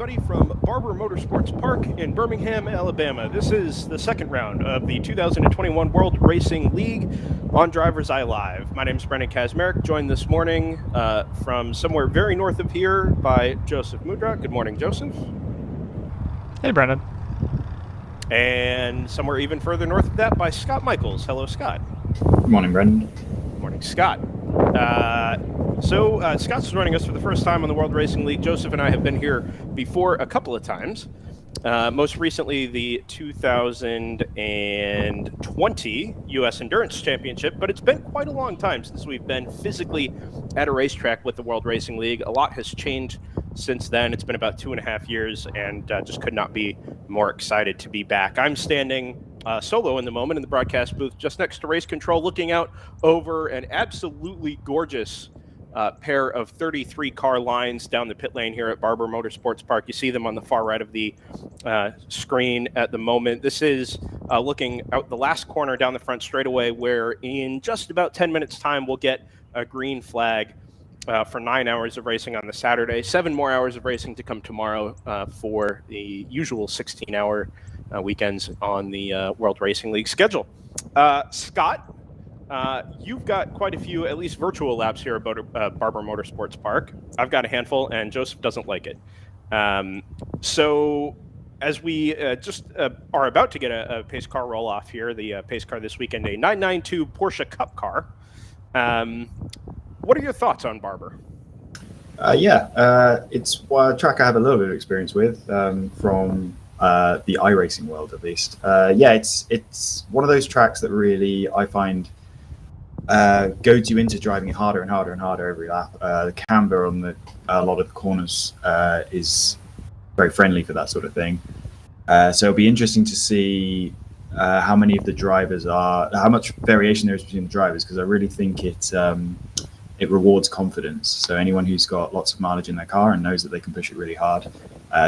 everybody, from Barber Motorsports Park in Birmingham, Alabama. This is the second round of the 2021 World Racing League on DriversEye Live. My name is Brendan Kazmarek, joined this morning from somewhere very north of here by Joseph Mudra. Good morning, Joseph. Hey, Brendan. And somewhere even further north of that by Scott Michaels. Hello, Scott. Good morning, Brendan. Good morning, Scott. Scott's joining us for the first time on the World Racing League. Joseph and I have been here before a couple of times. Most recently, the 2020 U.S. Endurance Championship, but it's been quite a long time since we've been physically at a racetrack with the World Racing League. A lot has changed since then. It's been about 2.5 years, and just could not be more excited to be back. I'm standing solo in the moment in the broadcast booth just next to race control, looking out over an absolutely gorgeous pair of 33 car lines down the pit lane here at Barber Motorsports Park. You see them on the far right of the screen at the moment. This is looking out the last corner down the front straightaway, where in just about 10 minutes time we'll get a green flag for 9 hours of racing on the Saturday, 7 more hours of racing to come tomorrow for the usual 16-hour weekends on the World Racing League schedule. Scott, you've got quite a few, at least virtual laps here at Barber Motorsports Park. I've got a handful, and Joseph doesn't like it. So as we are about to get a pace car roll-off here, the pace car this weekend, a 992 Porsche Cup car. What are your thoughts on Barber? It's a track I have a little bit of experience with from the iRacing world, at least. It's one of those tracks that really I find goads you into driving it harder and harder and harder every lap. The camber on a lot of the corners is very friendly for that sort of thing. So it'll be interesting to see how many of the drivers how much variation there is between the drivers, because I really think it rewards confidence. So anyone who's got lots of mileage in their car and knows that they can push it really hard,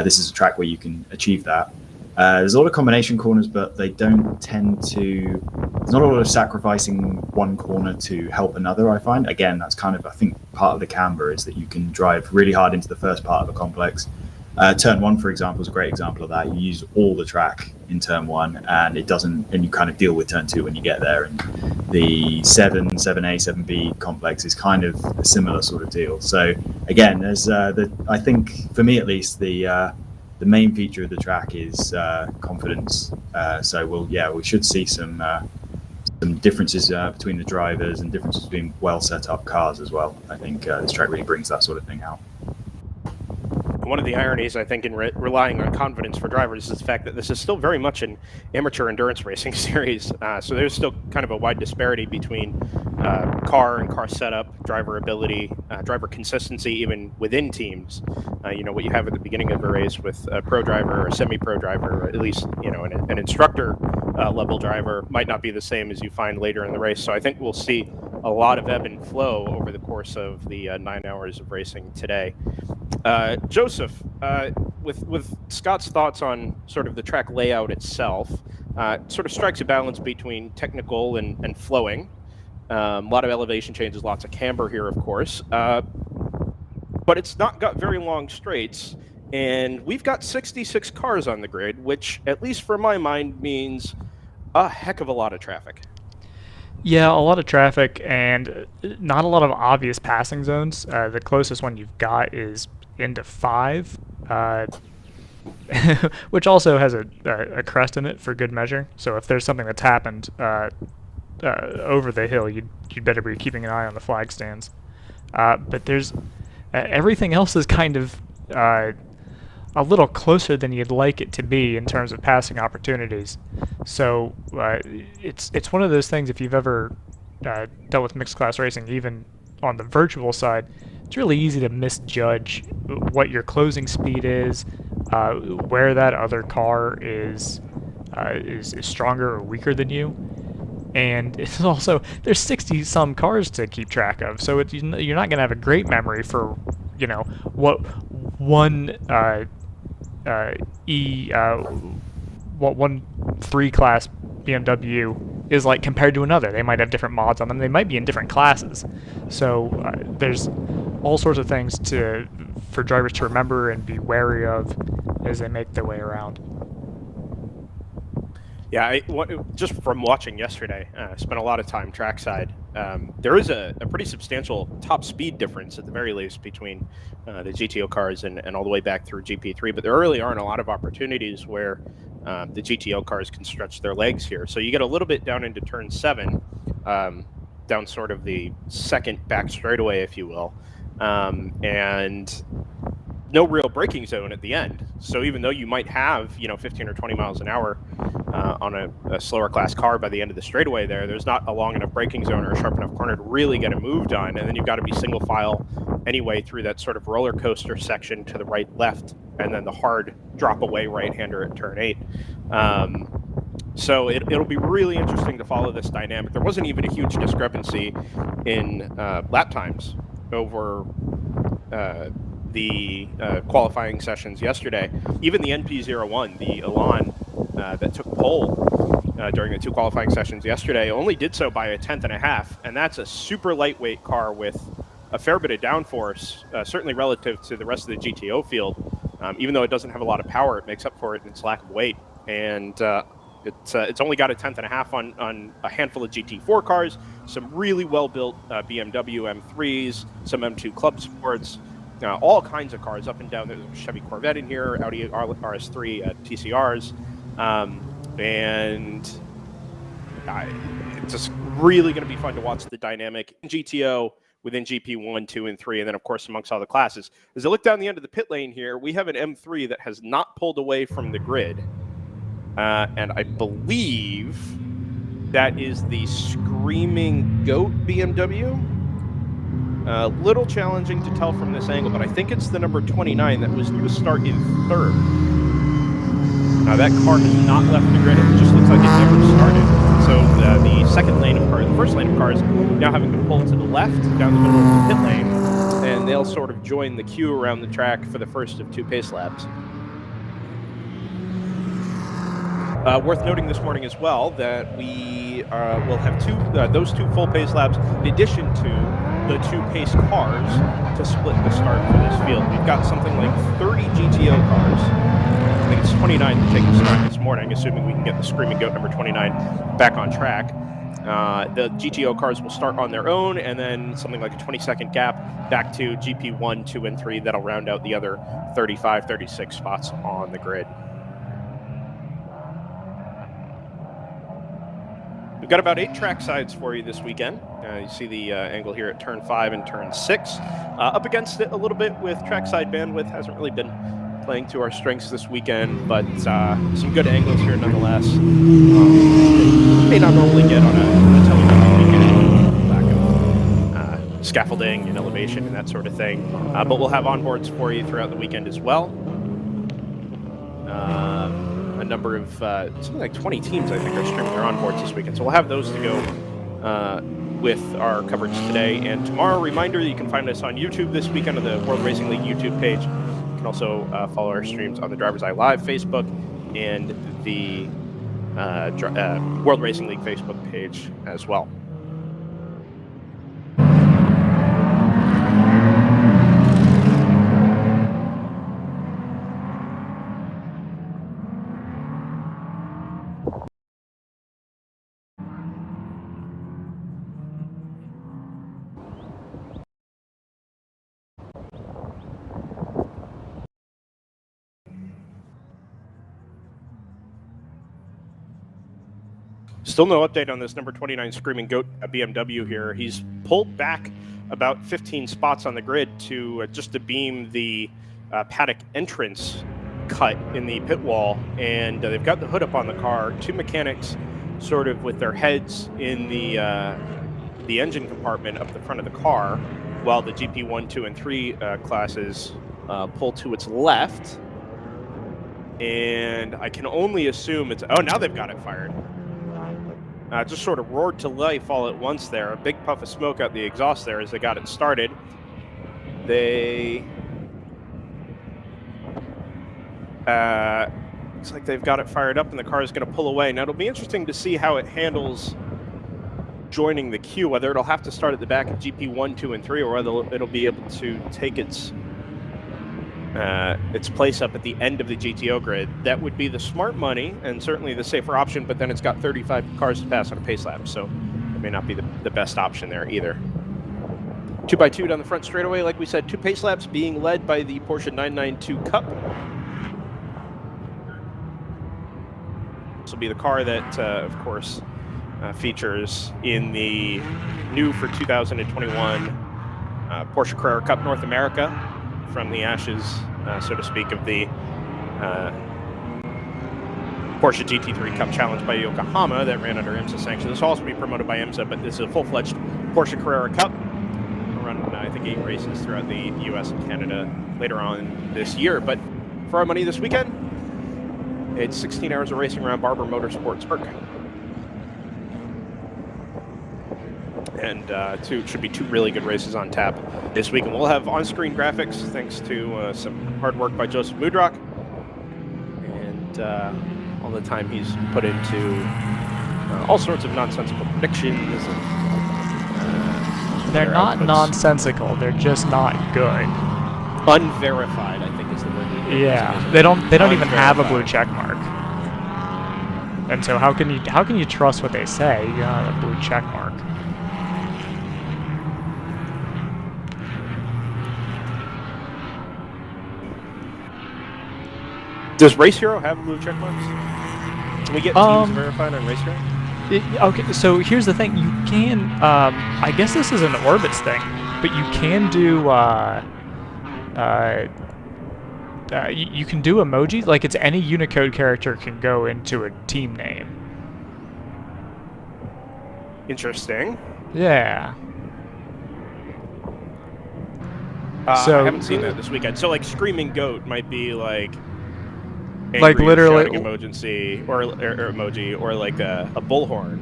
this is a track where you can achieve that. There's a lot of combination corners, but they don't tend to. There's not a lot of sacrificing one corner to help another, I find. Again, that's kind of, I think, part of the camber is that you can drive really hard into the first part of a complex. Turn 1, for example, is a great example of that. You use all the track in turn 1, and it doesn't, and you kind of deal with turn 2 when you get there. And the 7A, 7B complex is kind of a similar sort of deal. So again, there's I think for me at least, the main feature of the track is confidence. So we should see some differences between the drivers and differences between well set up cars as well. I think this track really brings that sort of thing out. One of the ironies, I think, in relying on confidence for drivers is the fact that this is still very much an amateur endurance racing series. So there's still kind of a wide disparity between car and car setup, driver ability, driver consistency, even within teams. What you have at the beginning of a race with a pro driver or a semi-pro driver, or at least, an instructor level driver might not be the same as you find later in the race. So I think we'll see a lot of ebb and flow over the course of the 9 hours of racing today. Joseph, with Scott's thoughts on sort of the track layout itself, sort of strikes a balance between technical and flowing. A lot of elevation changes, lots of camber here, of course. But it's not got very long straights, and we've got 66 cars on the grid, which, at least for my mind, means a heck of a lot of traffic. Yeah, a lot of traffic and not a lot of obvious passing zones. The closest one you've got is into 5, which also has a crest in it for good measure. So if there's something that's happened over the hill, you'd better be keeping an eye on the flag stands. But there's everything else is kind of a little closer than you'd like it to be in terms of passing opportunities. So it's one of those things, if you've ever dealt with mixed class racing, even on the virtual side, it's really easy to misjudge what your closing speed is, where that other car is stronger or weaker than you. And it's also, there's 60 some cars to keep track of, so you're not going to have a great memory for what one what one 3-class BMW is like compared to another. They might have different mods on them. They might be in different classes. So there's all sorts of things for drivers to remember and be wary of as they make their way around. Yeah, just from watching yesterday, I spent a lot of time trackside. There is a pretty substantial top speed difference at the very least between the GTO cars and all the way back through GP3, but there really aren't a lot of opportunities where the GTO cars can stretch their legs here. So you get a little bit down into turn 7, down sort of the second back straightaway, if you will, and no real braking zone at the end. So even though you might have 15 or 20 miles an hour on a slower class car by the end of the straightaway there's not a long enough braking zone or a sharp enough corner to really get a move done, and then you've got to be single file anyway through that sort of roller coaster section to the right left, and then the hard drop away right-hander at turn 8. So it'll be really interesting to follow this dynamic. There wasn't even a huge discrepancy in lap times over the qualifying sessions yesterday. Even the NP01, the Elan that took pole during the 2 qualifying sessions yesterday, only did so by 1/10.5, and that's a super lightweight car with a fair bit of downforce, certainly relative to the rest of the GTO field. Even though it doesn't have a lot of power, it makes up for it in its lack of weight, and it's only got 1/10.5 on a handful of GT4 cars, some really well-built BMW M3s, some M2 Club Sports, all kinds of cars up and down. There's a Chevy Corvette in here, Audi RS3 TCRs, and it's just really going to be fun to watch the dynamic in GTO within GP1, 2, and 3, and then, of course, amongst all the classes. As I look down the end of the pit lane here, we have an M3 that has not pulled away from the grid, and I believe that is the Screaming Goat BMW. A little challenging to tell from this angle, but I think it's the number 29 that was due to start in 3rd. Now that car has not left the grid. It just looks like it never started. So the second lane of cars, the first lane of cars, now having to pull to the left down the middle of the pit lane, and they'll sort of join the queue around the track for the first of 2 pace laps. Worth noting this morning as well that we will have those 2 full pace laps in addition to the 2 pace cars to split the start for this field. We've got something like 30 GTO cars. I think it's 29 to take the start this morning, assuming we can get the Screaming Goat number 29 back on track. The GTO cars will start on their own, and then something like a 20-second gap back to GP1, 2, and 3. That'll round out the other 35, 36 spots on the grid. We've got about 8 track sides for you this weekend. You see the angle here at turn 5 and turn 6. Up against it a little bit with trackside bandwidth. Hasn't really been playing to our strengths this weekend, but some good angles here nonetheless. May not normally get on a television weekend, lack of scaffolding and elevation and that sort of thing. But we'll have onboards for you throughout the weekend as well. A number of, something like 20 teams, I think, are streaming their onboards this weekend. So we'll have those to go with our coverage today and tomorrow. Reminder, you can find us on YouTube this weekend on the World Racing League YouTube page. You can also follow our streams on the DriversEye Live Facebook and the World Racing League Facebook page as well. Still no update on this number 29 Screaming Goat BMW here. He's pulled back about 15 spots on the grid to just to beam the paddock entrance cut in the pit wall, and they've got the hood up on the car. 2 mechanics sort of with their heads in the engine compartment up the front of the car, while the GP1, 2, and 3 classes pull to its left. And I can only assume it's... Oh, now they've got it fired. Just sort of roared to life all at once there. A big puff of smoke out the exhaust there as they got it started. They... looks like they've got it fired up and the car is going to pull away. Now, it'll be interesting to see how it handles joining the queue, whether it'll have to start at the back of GP1, 2, and 3, or whether it'll be able to take its its place up at the end of the GTO grid. That would be the smart money and certainly the safer option, but then it's got 35 cars to pass on a pace lap, so it may not be the best option there either. 2x2 down the front straightaway, like we said, 2 pace laps being led by the Porsche 992 Cup. This will be the car that, of course, features in the new for 2021 Porsche Carrera Cup North America, from the ashes, so to speak, of the Porsche GT3 Cup Challenge by Yokohama that ran under IMSA sanction. This will also be promoted by IMSA, but this is a full-fledged Porsche Carrera Cup. We'll run, I think, 8 races throughout the US and Canada later on this year. But for our money this weekend, it's 16 hours of racing around Barber Motorsports Park. And should be 2 really good races on tap this week. And we'll have on-screen graphics thanks to some hard work by Joseph Mudrock and all the time he's put into all sorts of nonsensical predictions. And, they're not nonsensical. They're just not good. Unverified, I think, is the word. Yeah, they don't even have a blue check mark. And so how can you trust what they say? You don't have a blue check mark. Does Race Hero have blue check marks? Can we get teams verified on Race Hero? Okay, so here's the thing. You can, I guess this is an Orbits thing, but you can do, you can do emojis. Like, it's any Unicode character can go into a team name. Interesting. Yeah. So I haven't seen that this weekend. So, like, Screaming Goat might be, like literally emoji, or emoji, or like a bullhorn.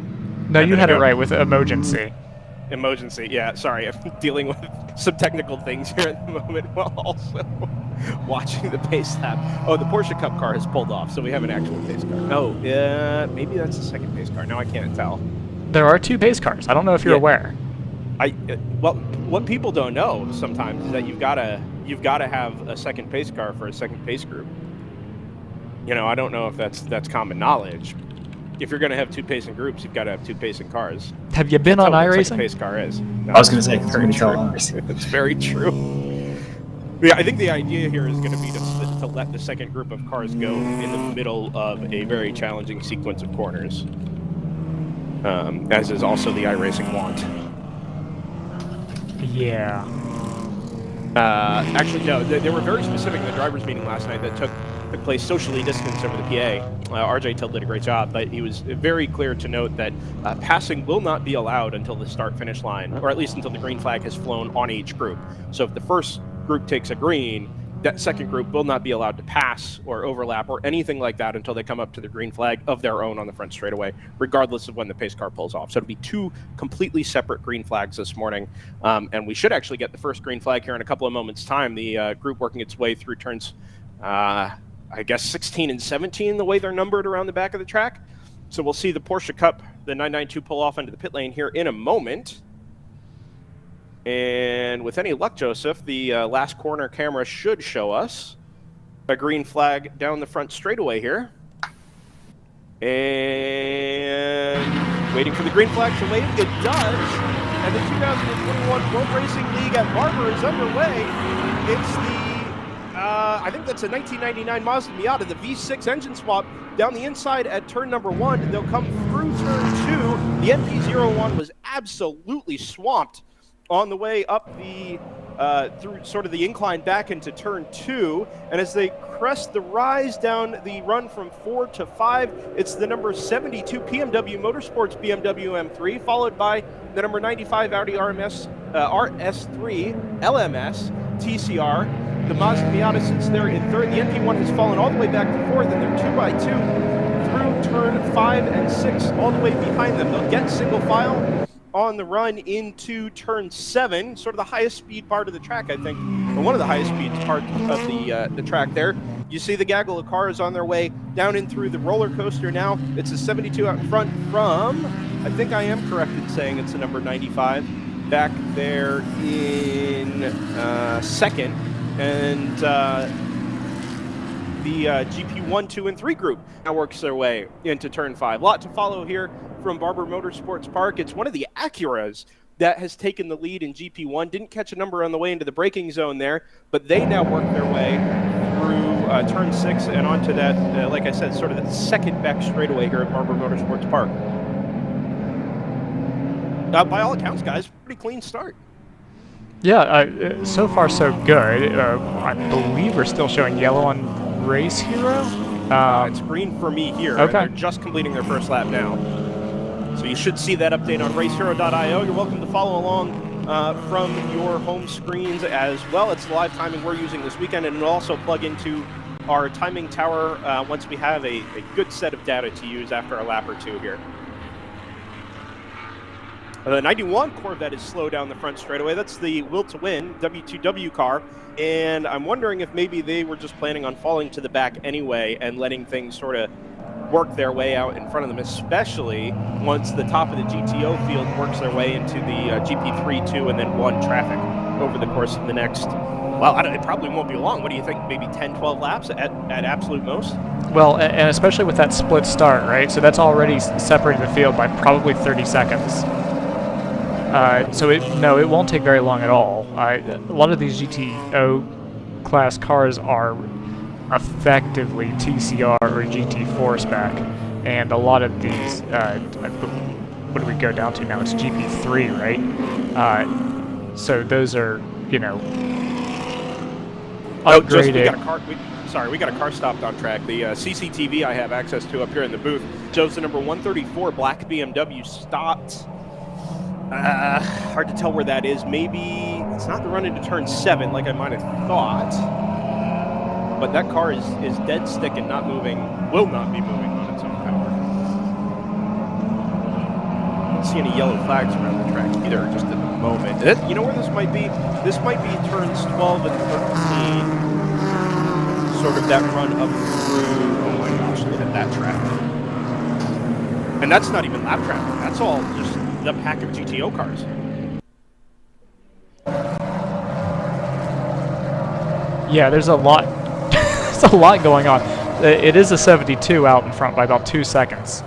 No, you had it right with emergency. Emergency, yeah. Sorry, I'm dealing with some technical things here at the moment while also watching the pace lap. Oh, the Porsche Cup car has pulled off, so we have an actual pace car. Oh, maybe that's the second pace car. Now I can't tell. There are 2 pace cars. I don't know if you're aware. Well, what people don't know sometimes is that you've got to have a second pace car for a second pace group. You know, I don't know if that's common knowledge. If you're going to have 2 pacing groups, you've got to have 2 pacing cars. Have you been on iRacing? Second pace car is. No, I was going to say, it's very true. It's very true. Yeah, I think the idea here is going to be to let the second group of cars go in the middle of a very challenging sequence of corners, as is also the iRacing want. Yeah. Actually, no. They were very specific in the drivers' meeting last night that took place socially distanced over the PA. RJ Till did a great job, but he was very clear to note that passing will not be allowed until the start-finish line, or at least until the green flag has flown on each group. So if the first group takes a green, that second group will not be allowed to pass or overlap or anything like that until they come up to the green flag of their own on the front straightaway, regardless of when the pace car pulls off. So it'll be 2 completely separate green flags this morning, and we should actually get the first green flag here in a couple of moments' time. The group working its way through turns, I guess 16 and 17, the way they're numbered around the back of the track. So we'll see the Porsche Cup, the 992, pull off into the pit lane here in a moment. And with any luck, Joseph, the last corner camera should show us a green flag down the front straightaway here. And waiting for the green flag to wave. It does. And the 2021 World Racing League at Barber is underway. It's the I think that's a 1999 Mazda Miata, the V6 engine swap down the inside at turn number 1. They'll come through turn 2. The MP01 was absolutely swamped on the way up the through sort of the incline back into turn 2. And as they crest the rise down the run from 4 to 5, it's the number 72 BMW Motorsports BMW M3, followed by the number 95 Audi RS3 LMS TCR. The Mazda Miata sits there in 3rd. The MP1 has fallen all the way back to 4th, and they're 2x2 through turn 5 and 6, all the way behind them. They'll get single file on the run into turn 7, sort of the highest speed part of the track, I think, or one of the highest speed parts of the track there. You see the gaggle of cars on their way down in through the roller coaster now. It's a 72 out in front from, I think I am correct in saying it's the number 95, back there in 2nd. And the GP 1, 2, and 3 group now works their way into Turn 5. A lot to follow here from Barber Motorsports Park. It's one of the Acuras that has taken the lead in GP1. Didn't catch a number on the way into the braking zone there, but they now work their way through Turn 6 and onto that, like I said, sort of the second back straightaway here at Barber Motorsports Park. By all accounts, guys, pretty clean start. Yeah, so far so good. I believe we're still showing yellow on Race Hero. It's green for me here. Okay. They're just completing their first lap now. So you should see that update on racehero.io. You're welcome to follow along from your home screens as well. It's the live timing we're using this weekend, and it'll also plug into our timing tower once we have a good set of data to use after a lap or two here. The 91 Corvette is slow down the front straightaway. That's the Will to Win W2W car, and I'm wondering if maybe they were just planning on falling to the back anyway and letting things sort of work their way out in front of them, especially once the top of the GTO field works their way into the GP3, 2, and then 1 traffic over the course of the next, well, it probably won't be long. What do you think, maybe 10, 12 laps at absolute most? Well, and especially with that split start, right? So that's already separated the field by probably 30 seconds. So it won't take very long at all. A lot of these GTO class cars are effectively TCR or GT4 spec, and a lot of these, what do we go down to now? It's GP3, right? So those are, upgraded. We got a car stopped on track. The CCTV I have access to up here in the booth shows the number 134 black BMW stopped. Hard to tell where that is. Maybe it's not the run into turn 7 like I might have thought. But that car is dead stick and not moving, will not be moving on its own power. I don't see any yellow flags around the track either, just at the moment. You know where this might be? This might be turns 12 and 13. Sort of that run up through, oh my gosh, look at that traffic. And that's not even lap traffic. That's all just the pack of GTO cars. Yeah, there's a lot. There's a lot going on. It is a 72 out in front by about 2 seconds.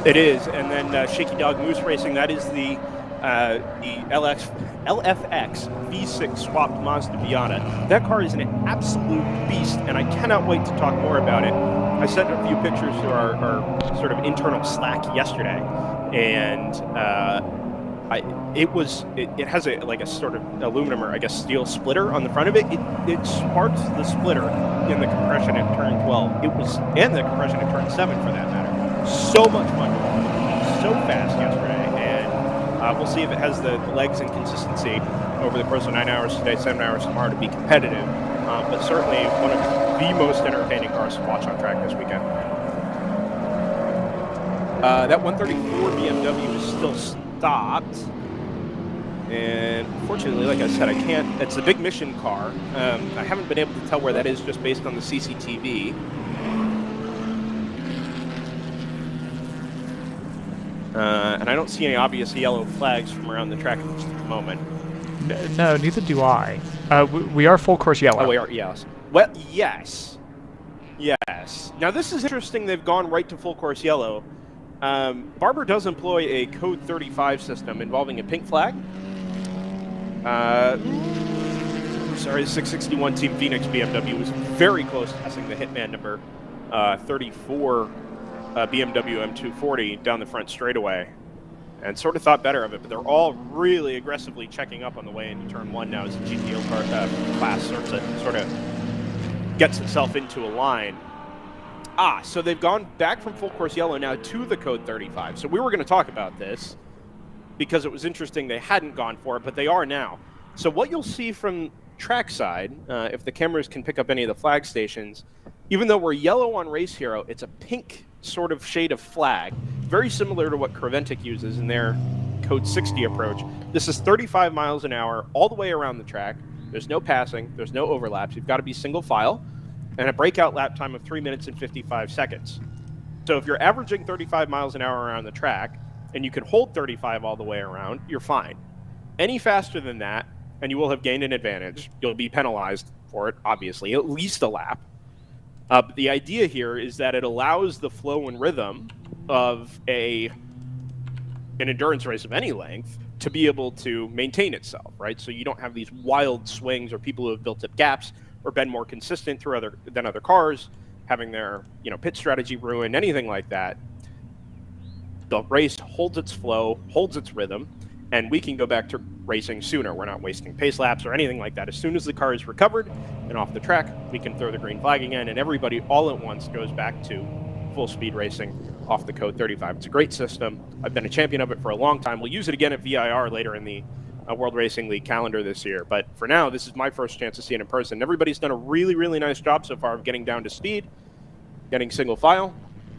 It is, and then Shaky Dog Moose Racing. That is the LFX V6 swapped Mazda Miata. That car is an absolute beast, and I cannot wait to talk more about it. I sent a few pictures to our sort of internal Slack yesterday, and it has a sort of aluminum or I guess steel splitter on the front of it. It sparks the splitter in the compression at turn 12. And the compression at turn 7 for that matter. So much fun, so fast yesterday, and we'll see if it has the legs and consistency over the course of 9 hours today, 7 hours tomorrow to be competitive. But certainly one of the most entertaining cars to watch on track this weekend. That 134 BMW is still stopped, and unfortunately, like I said, I can't. It's a big mission car. I haven't been able to tell where that is just based on the CCTV. And I don't see any obvious yellow flags from around the track at the moment. No, neither do I. We are full course yellow. Oh, we are, yes. Well, yes. Yes. Now, this is interesting. They've gone right to full course yellow. Barber does employ a code 35 system involving a pink flag. Sorry, 661 Team Phoenix BMW was very close to passing the Hitman number 34 BMW M240 down the front straightaway, and sort of thought better of it, but they're all really aggressively checking up on the way into turn 1 now as the GTO car class sort of gets itself into a line. So they've gone back from full course yellow now to the code 35. So we were going to talk about this because it was interesting they hadn't gone for it, but they are now. So what you'll see from trackside, if the cameras can pick up any of the flag stations, even though we're yellow on Race Hero, it's a pink sort of shade of flag, very similar to what Creventic uses in their code 60 approach. This is 35 miles an hour all the way around the track. There's no passing, there's no overlaps. You've got to be single file, and a breakout lap time of 3 minutes and 55 seconds. So if you're averaging 35 miles an hour around the track, and you can hold 35 all the way around, you're fine. Any faster than that, and you will have gained an advantage. You'll be penalized for it, obviously, at least a lap. But the idea here is that it allows the flow and rhythm of an endurance race of any length to be able to maintain itself, right? So you don't have these wild swings or people who have built up gaps or been more consistent than other cars, having their pit strategy ruined, anything like that. The race holds its flow, holds its rhythm, and we can go back to racing sooner. We're not wasting pace laps or anything like that. As soon as the car is recovered and off the track, we can throw the green flag again, and everybody all at once goes back to full speed racing off the Code 35. It's a great system. I've been a champion of it for a long time. We'll use it again at VIR later in the World Racing League calendar this year. But for now, this is my first chance to see it in person. Everybody's done a really, really nice job so far of getting down to speed, getting single file,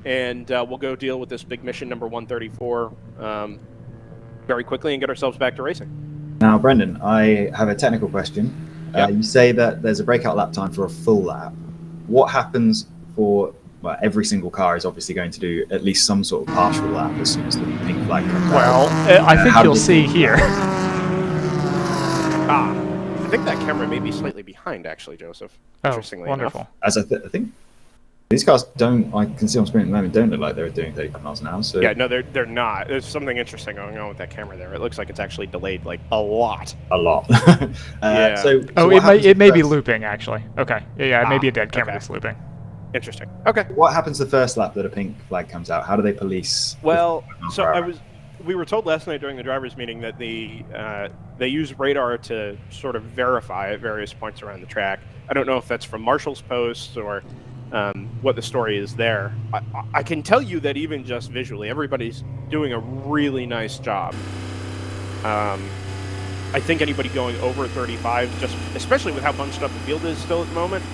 and we'll go deal with this big mission number 134 very quickly and get ourselves back to racing. Now, Brendan, I have a technical question. Yep. You say that there's a breakout lap time for a full lap. What happens for... Well, every single car is obviously going to do at least some sort of partial lap as soon as the pink flag comes out. Well, I think you'll see here. I think that camera may be slightly behind, actually, Joseph. Oh, Interestingly wonderful. enough. As I think these cars I can see on screen at the moment, don't look like they're doing 35 miles an hour. So Yeah, no, they're not. There's something interesting going on with that camera there. It looks like it's actually delayed like a lot. a lot. Yeah. So It may be looping, actually. Okay. Yeah, it may be a dead camera okay. that's looping. Interesting. Okay. What happens the first lap that a pink flag comes out? How do they police? Well, so we were told last night during the drivers' meeting that they use radar to sort of verify at various points around the track. I don't know if that's from Marshall's posts or what the story is there. I can tell you that even just visually, everybody's doing a really nice job. I think anybody going over 35, just especially with how bunched up the field is still at the moment,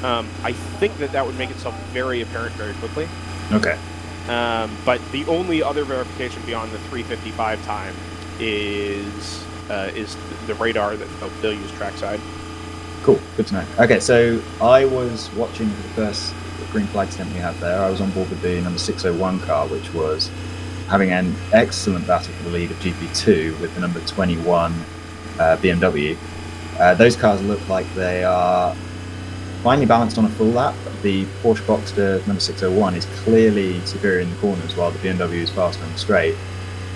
I think that would make itself very apparent very quickly. Okay. But the only other verification beyond the 3:55 time is the radar that they'll use trackside. Cool. Good to know. Okay, so I was watching the first green flag stint we had there. I was on board with the number 601 car, which was having an excellent battle for the lead of GP2 with the number 21 BMW. Those cars look like they are finely balanced on a full lap. The Porsche Boxster number 601 is clearly superior in the corners, while the BMW is faster on the straight.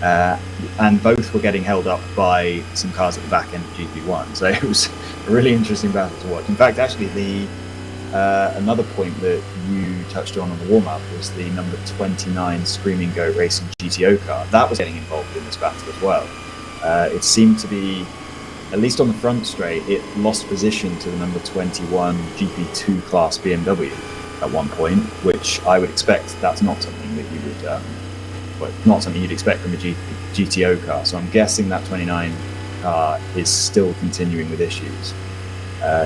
And both were getting held up by some cars at the back end of GP1. So it was a really interesting battle to watch. In fact, actually, another point that you touched on the warm-up was the number 29 Screaming Goat Racing GTO car. That was getting involved in this battle as well. It seemed to be, at least on the front straight, it lost position to the number 21 GP2 class BMW at one point, which I would expect that's not something that you would, not something you'd expect from a GTO car. So I'm guessing that 29 car is still continuing with issues.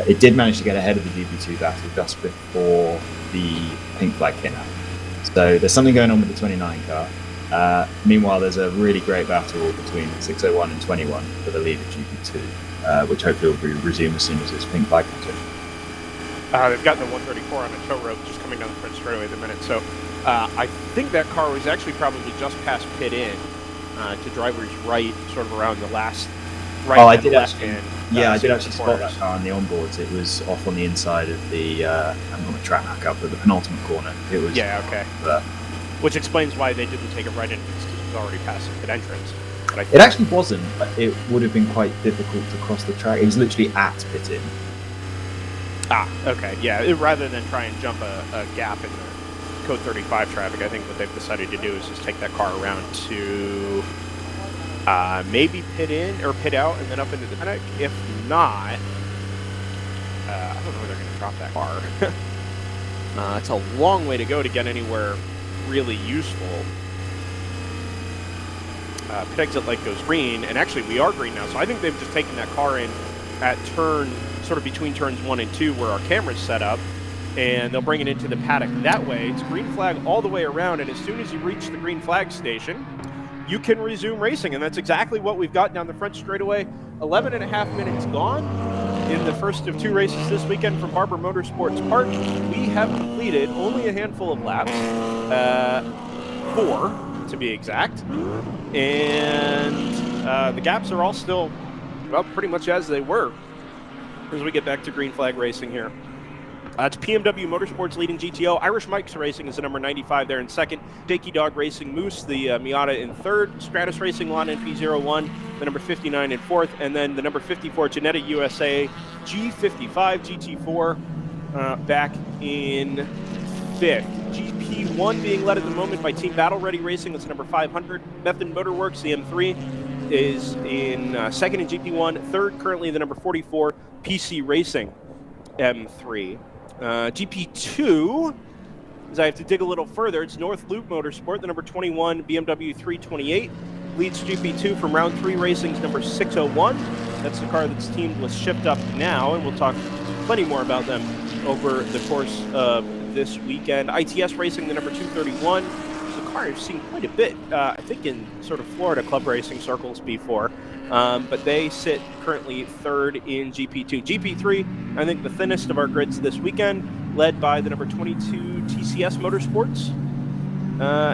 It did manage to get ahead of the GP2 battle just before the pink flag came out. So there's something going on with the 29 car. Meanwhile, there's a really great battle between 601 and 21 for the lead of GP2, which hopefully will be resumed as soon as this pink flag comes in. They've gotten the 134 on a tow rope just coming down the front straightaway at the minute. So I think that car was actually probably just past pit in to driver's right, sort of around the last right. Oh, I did actually. Hand, I did actually spot that car on the onboards. It was off on the inside of the. I haven't got my track back up, but the penultimate corner. It was. Yeah. Okay. Which explains why they didn't take it right in, because it was already past the pit entrance. But it actually wasn't. It would have been quite difficult to cross the track. It was literally at pit in. Okay. Yeah. Rather than try and jump a gap in the Code 35 traffic, I think what they've decided to do is just take that car around to maybe pit in or pit out and then up into the paddock. If not, I don't know where they're going to drop that car. It's a long way to go to get anywhere really useful. Pit exit light goes green, and actually we are green now, so I think they've just taken that car in at sort of between turns 1 and 2 where our camera's set up, and they'll bring it into the paddock that way. It's green flag all the way around, and as soon as you reach the green flag station, you can resume racing, and that's exactly what we've got down the front straightaway. 11 and a half minutes gone in the first of 2 races this weekend from Barber Motorsports Park. We have completed only a handful of laps, 4 to be exact, and the gaps are all still well, pretty much as they were as we get back to green flag racing here. It's PMW Motorsports leading GTO. Irish Mike's Racing is the number 95 there in second. Jakey Dog Racing Moose, the Miata in third. Stratus Racing Lawn NP01, the number 59 in fourth. And then the number 54 Janetta USA G55 GT4 back in fifth. GP1 being led at the moment by Team Battle Ready Racing. That's number 500. Method Motorworks, the M3, is in second in GP1. Third, currently the number 44 PC Racing M3. GP2, as I have to dig a little further, it's North Loop Motorsport, the number 21 BMW 328, leads GP2 from round 3 racing's number 601. That's the car that's teamed with Shift Up now, and we'll talk plenty more about them over the course of this weekend. ITS Racing, the number 231. It's a car I've seen quite a bit, I think in sort of Florida club racing circles before. But they sit currently third in GP2. GP3, I think the thinnest of our grids this weekend, led by the number 22 TCS Motorsports.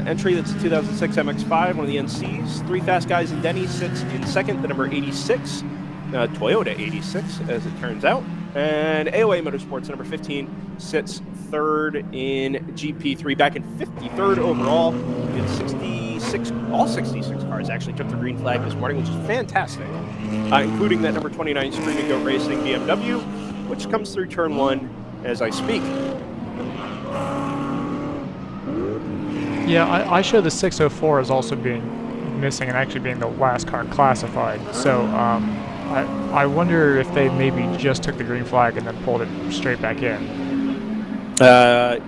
Entry, that's a 2006 MX-5, one of the NCs. Three Fast Guys and Denny sits in second, the number 86. Toyota 86, as it turns out. And AOA Motorsports, number 15, sits third in GP3, back in 53rd overall. In 66, all 66 cars actually took the green flag this morning, which is fantastic, including that number 29 Screaming Goat Racing BMW, which comes through turn 1 as I speak. Yeah, I show the 604 as also being missing and actually being the last car classified. So I wonder if they maybe just took the green flag and then pulled it straight back in.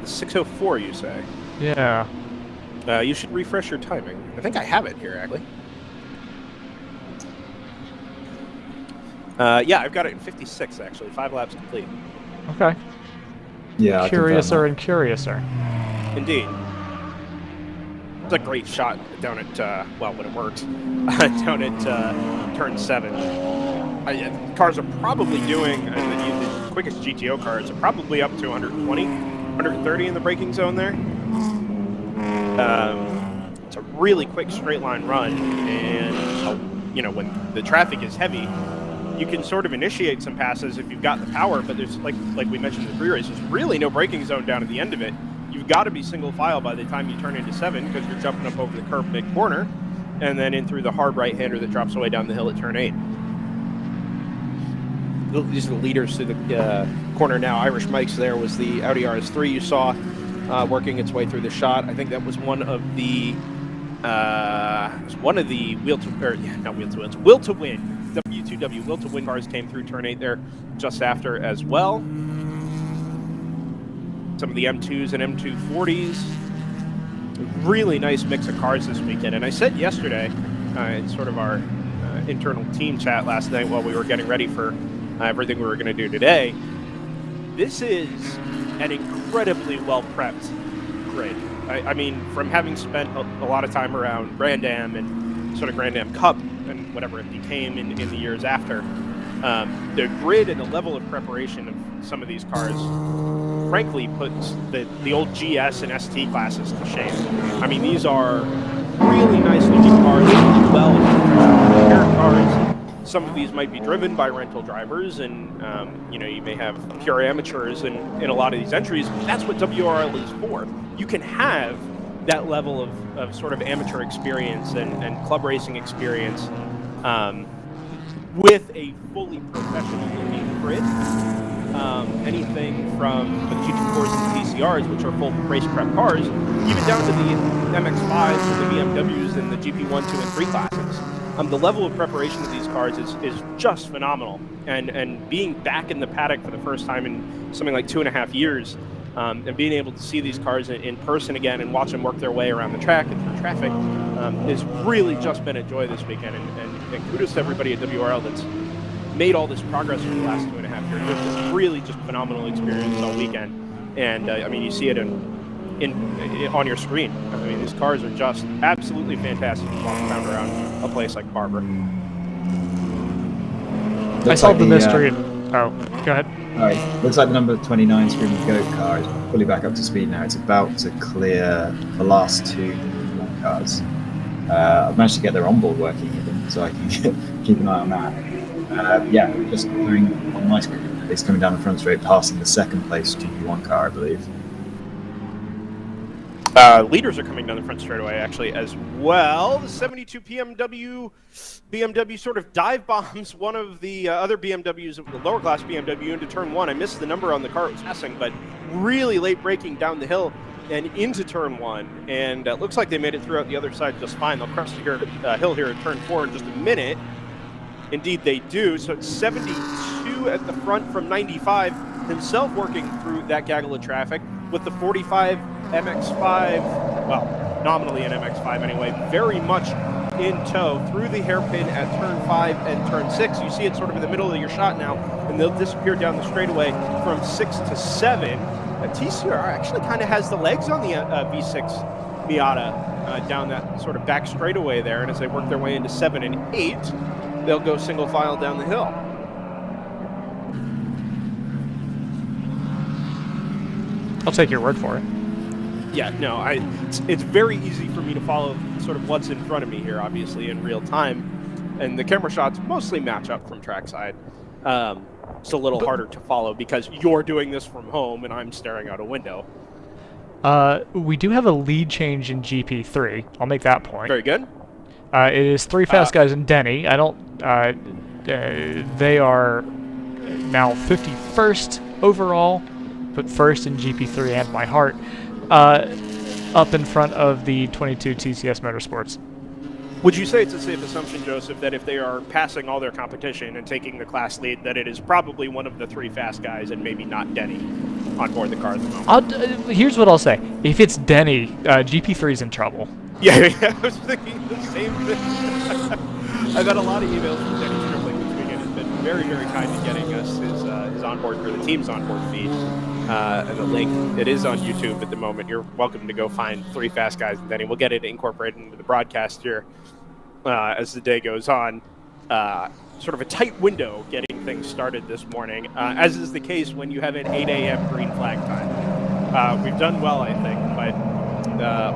604, you say? Yeah. You should refresh your timing. I think I have it here, actually. Yeah, I've got it in 56, actually. 5 laps complete. Okay. Yeah. Curiouser and curiouser. Indeed. It's a great shot down at, well, when it works, down at turn 7. Cars are probably doing, the quickest GTO cars are probably up to 120, 130 in the braking zone there. It's a really quick straight line run, and you know, when the traffic is heavy, you can sort of initiate some passes if you've got the power, but there's, like we mentioned in the pre-race, there's really no braking zone down at the end of it. You've got to be single file by the time you turn into 7, because you're jumping up over the curve mid-corner, and then in through the hard right-hander that drops away down the hill at turn 8. These are the leaders to the corner now. Irish Mike's there was the Audi RS3 you saw working its way through the shot. I think that was one of the will to win W2W will to win cars came through turn 8 there just after as well. Some of the M2s and M240s. Really nice mix of cars this weekend. And I said yesterday in sort of our internal team chat last night while we were getting ready for everything we were going to do today, this is an incredibly well-prepped grid. I mean, from having spent a lot of time around Grand Am and sort of Grand Am Cup and whatever it became in the years after, the grid and the level of preparation of some of these cars frankly puts the old GS and ST classes to shame. I mean, these are really nice looking cars, well prepared cars. Some of these might be driven by rental drivers, and you know, you may have pure amateurs in a lot of these entries. That's what WRL is for. You can have that level of sort of amateur experience and club racing experience with a fully professional looking grid. Anything from the GT4s and PCRs, which are full race prep cars, even down to the MX-5s and the BMWs and the GP1, 2, and 3 classes. The level of preparation of these cars is just phenomenal, and being back in the paddock for the first time in something like 2.5 years, and being able to see these cars in person again and watch them work their way around the track and through traffic has really just been a joy this weekend, and kudos to everybody at WRL that's made all this progress over the last 2.5 years. It's just really just phenomenal experience all weekend, and I mean, you see it on your screen. I mean, these cars are just absolutely fantastic to walk around a place like Barber. I solved the mystery. Oh, go ahead. All right. Looks like the number 29 Screaming Goat car is fully back up to speed now. It's about to clear the last 2 cars. I've managed to get their onboard working even, so I can keep an eye on that. Yeah, just doing on my screen. It's coming down the front straight, passing the second place GP1 car, I believe. Leaders are coming down the front straightaway, actually, as well. The 72 BMW sort of dive bombs one of the other BMWs, the lower class BMW, into turn one. I missed the number on the car it was passing, but really late braking down the hill and into turn one. And it looks like they made it throughout the other side just fine. They'll crest the hill here at turn four in just a minute. Indeed, they do. So it's 72 at the front from 95, himself working through that gaggle of traffic with the 45 MX-5, well, nominally an MX-5 anyway, very much in tow through the hairpin at turn 5 and turn 6. You see it sort of in the middle of your shot now, and they'll disappear down the straightaway from 6 to 7. TCR actually kind of has the legs on the V6 Miata down that sort of back straightaway there, and as they work their way into 7 and 8, they'll go single file down the hill. I'll take your word for it. Yeah, no, it's very easy for me to follow sort of what's in front of me here, obviously, in real time. And the camera shots mostly match up from trackside. It's a little harder to follow because you're doing this from home and I'm staring out a window. We do have a lead change in GP3. I'll make that point. Very good. It is 3 fast guys and Denny. I don't... they are now 51st overall, but first in GP3 and my heart. Up in front of the 22 TCS Motorsports. Would you say it's a safe assumption, Joseph, that if they are passing all their competition and taking the class lead, that it is probably one of the 3 fast guys and maybe not Denny on board the car at the moment? Here's what I'll say. If it's Denny, GP3 is in trouble. Yeah, I was thinking the same thing. I've had a lot of emails from Denny Stripling this weekend. He's been very, very kind to getting us his onboard, or the team's onboard feed. And the link, it is on YouTube at the moment. You're welcome to go find 3 fast guys and Denny. We'll get it incorporated into the broadcast here as the day goes on. Sort of a tight window getting things started this morning, as is the case when you have an 8 a.m. green flag time. We've done well, I think, but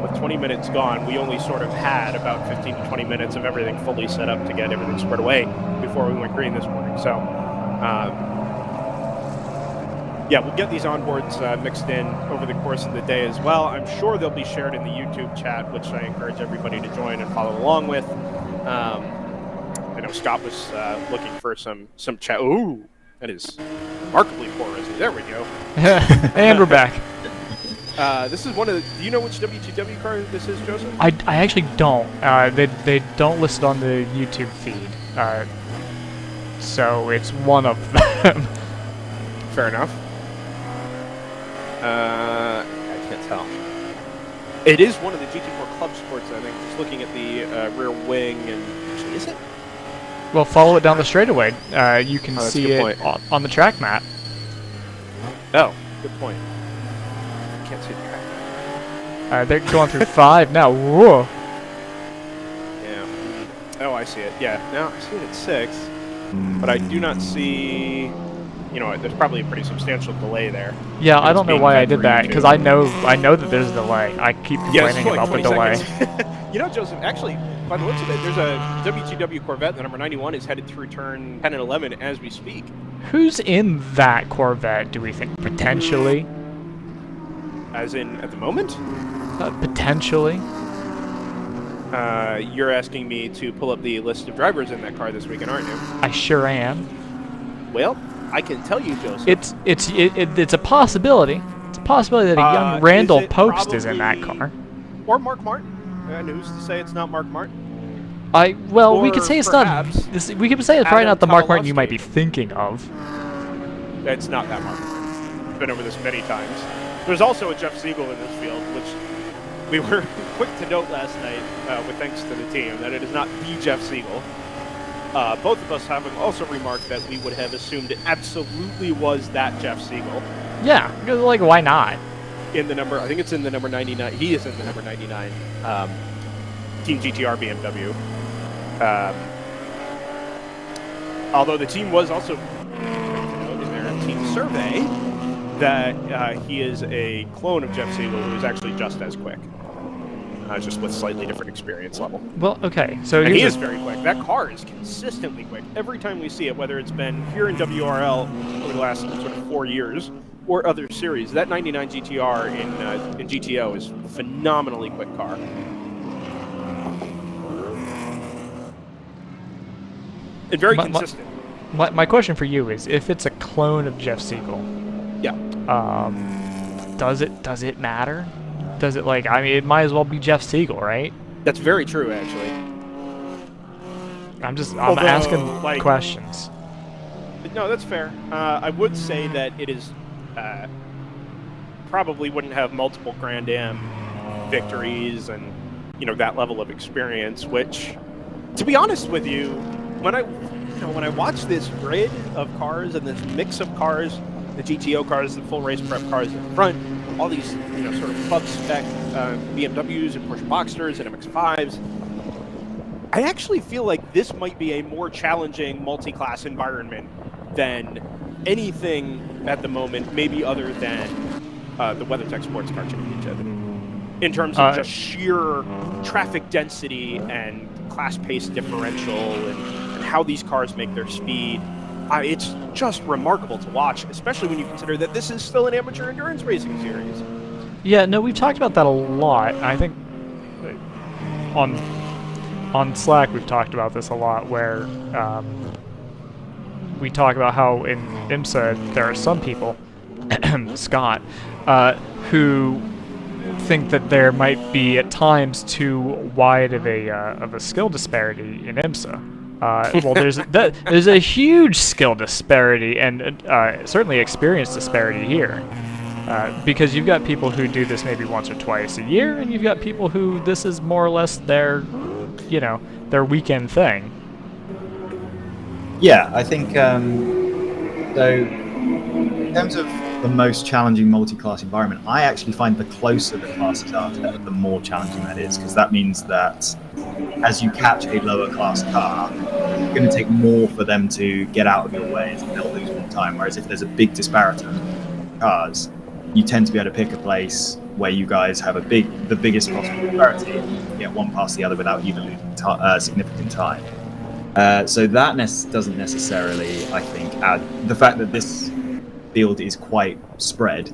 with 20 minutes gone, we only sort of had about 15 to 20 minutes of everything fully set up to get everything squared away before we went green this morning. So, yeah, we'll get these onboards mixed in over the course of the day as well. I'm sure they'll be shared in the YouTube chat, which I encourage everybody to join and follow along with. I know Scott was looking for some chat. Ooh, that is remarkably poor, isn't it? There we go. And we're back. This is one of the... Do you know which WTW car this is, Joseph? I actually don't. They don't list it on the YouTube feed. So it's one of them. Fair enough. I can't tell. It is one of the GT4 Club Sports, I think. Just looking at the rear wing, and actually, is it? Well, follow it down the straightaway. You can see it point. on the track map. Oh, good point. I can't see the track map. They're going through 5 now. Whoa. Yeah. Oh, I see it. Yeah. Now I see it at 6, but I do not see. You know, there's probably a pretty substantial delay there. Yeah, I don't know why I did that, because I know that there's a delay. I keep complaining about the delay. You know, Joseph, actually, by the looks of it, there's a WTW Corvette, the number 91, is headed through turn 10 and 11 as we speak. Who's in that Corvette, do we think? Potentially? As in, at the moment? Potentially. You're asking me to pull up the list of drivers in that car this weekend, aren't you? I sure am. Well, I can tell you, Joseph. It's a possibility. It's a possibility that a young Randall Post is in that car. Or Mark Martin. And who's to say it's not Mark Martin? Well, we could say it's not. We could say it's probably not the Mark Martin you might be Kowalski. thinking of. It's not that Mark Martin. Been over this many times. There's also a Jeff Siegel in this field, which we were quick to note last night, with thanks to the team, that it is not the Jeff Siegel. Both of us having also remarked that we would have assumed it absolutely was that Jeff Siegel. Yeah, like, why not? In the number, I think it's in the number 99. He is in the number 99 Team GTR BMW. Although the team was also in their team survey that he is a clone of Jeff Siegel, who is actually just as quick. just with slightly different experience level. Well, okay, so And he here's is very quick. That car is consistently quick. Every time we see it, whether it's been here in WRL over the last sort of 4 years or other series, that 99 GTR in GTO is a phenomenally quick car. And very consistent. My question for you is, if it's a clone of Jeff Siegel, Yeah. does it matter? Does it, like, I mean, it might as well be Jeff Siegel, right? That's very true, actually. I'm Although, asking like, questions. No, that's fair. I would say that it is probably wouldn't have multiple Grand Am victories and, you know, that level of experience, which, to be honest with you, when I watch this grid of cars and this mix of cars, the GTO cars, the full race prep cars in front, all these, you know, sort of club spec BMWs and Porsche Boxsters and MX-5s, I actually feel like this might be a more challenging multi-class environment than anything at the moment, maybe other than the WeatherTech Sports Car Championship, in terms of just sheer traffic density and class pace differential and how these cars make their speed. It's just remarkable to watch, especially when you consider that this is still an amateur endurance racing series. Yeah, no, we've talked about that a lot. I think on Slack we've talked about this a lot, where we talk about how in IMSA there are some people, Scott, who think that there might be at times too wide of a skill disparity in IMSA. Well, there's a huge skill disparity and certainly experience disparity here, because you've got people who do this maybe once or twice a year, and you've got people who this is more or less their weekend thing. Yeah, I think so. In terms of the most challenging multi-class environment, I actually find the closer the classes are together, the more challenging that is, because that means that as you catch a lower class car, it's going to take more for them to get out of your way, and they'll lose more time. Whereas if there's a big disparity in cars, you tend to be able to pick a place where you guys have the biggest possible disparity, and you get one past the other without even losing significant time. So that doesn't necessarily, I think, add the fact that this field is quite spread.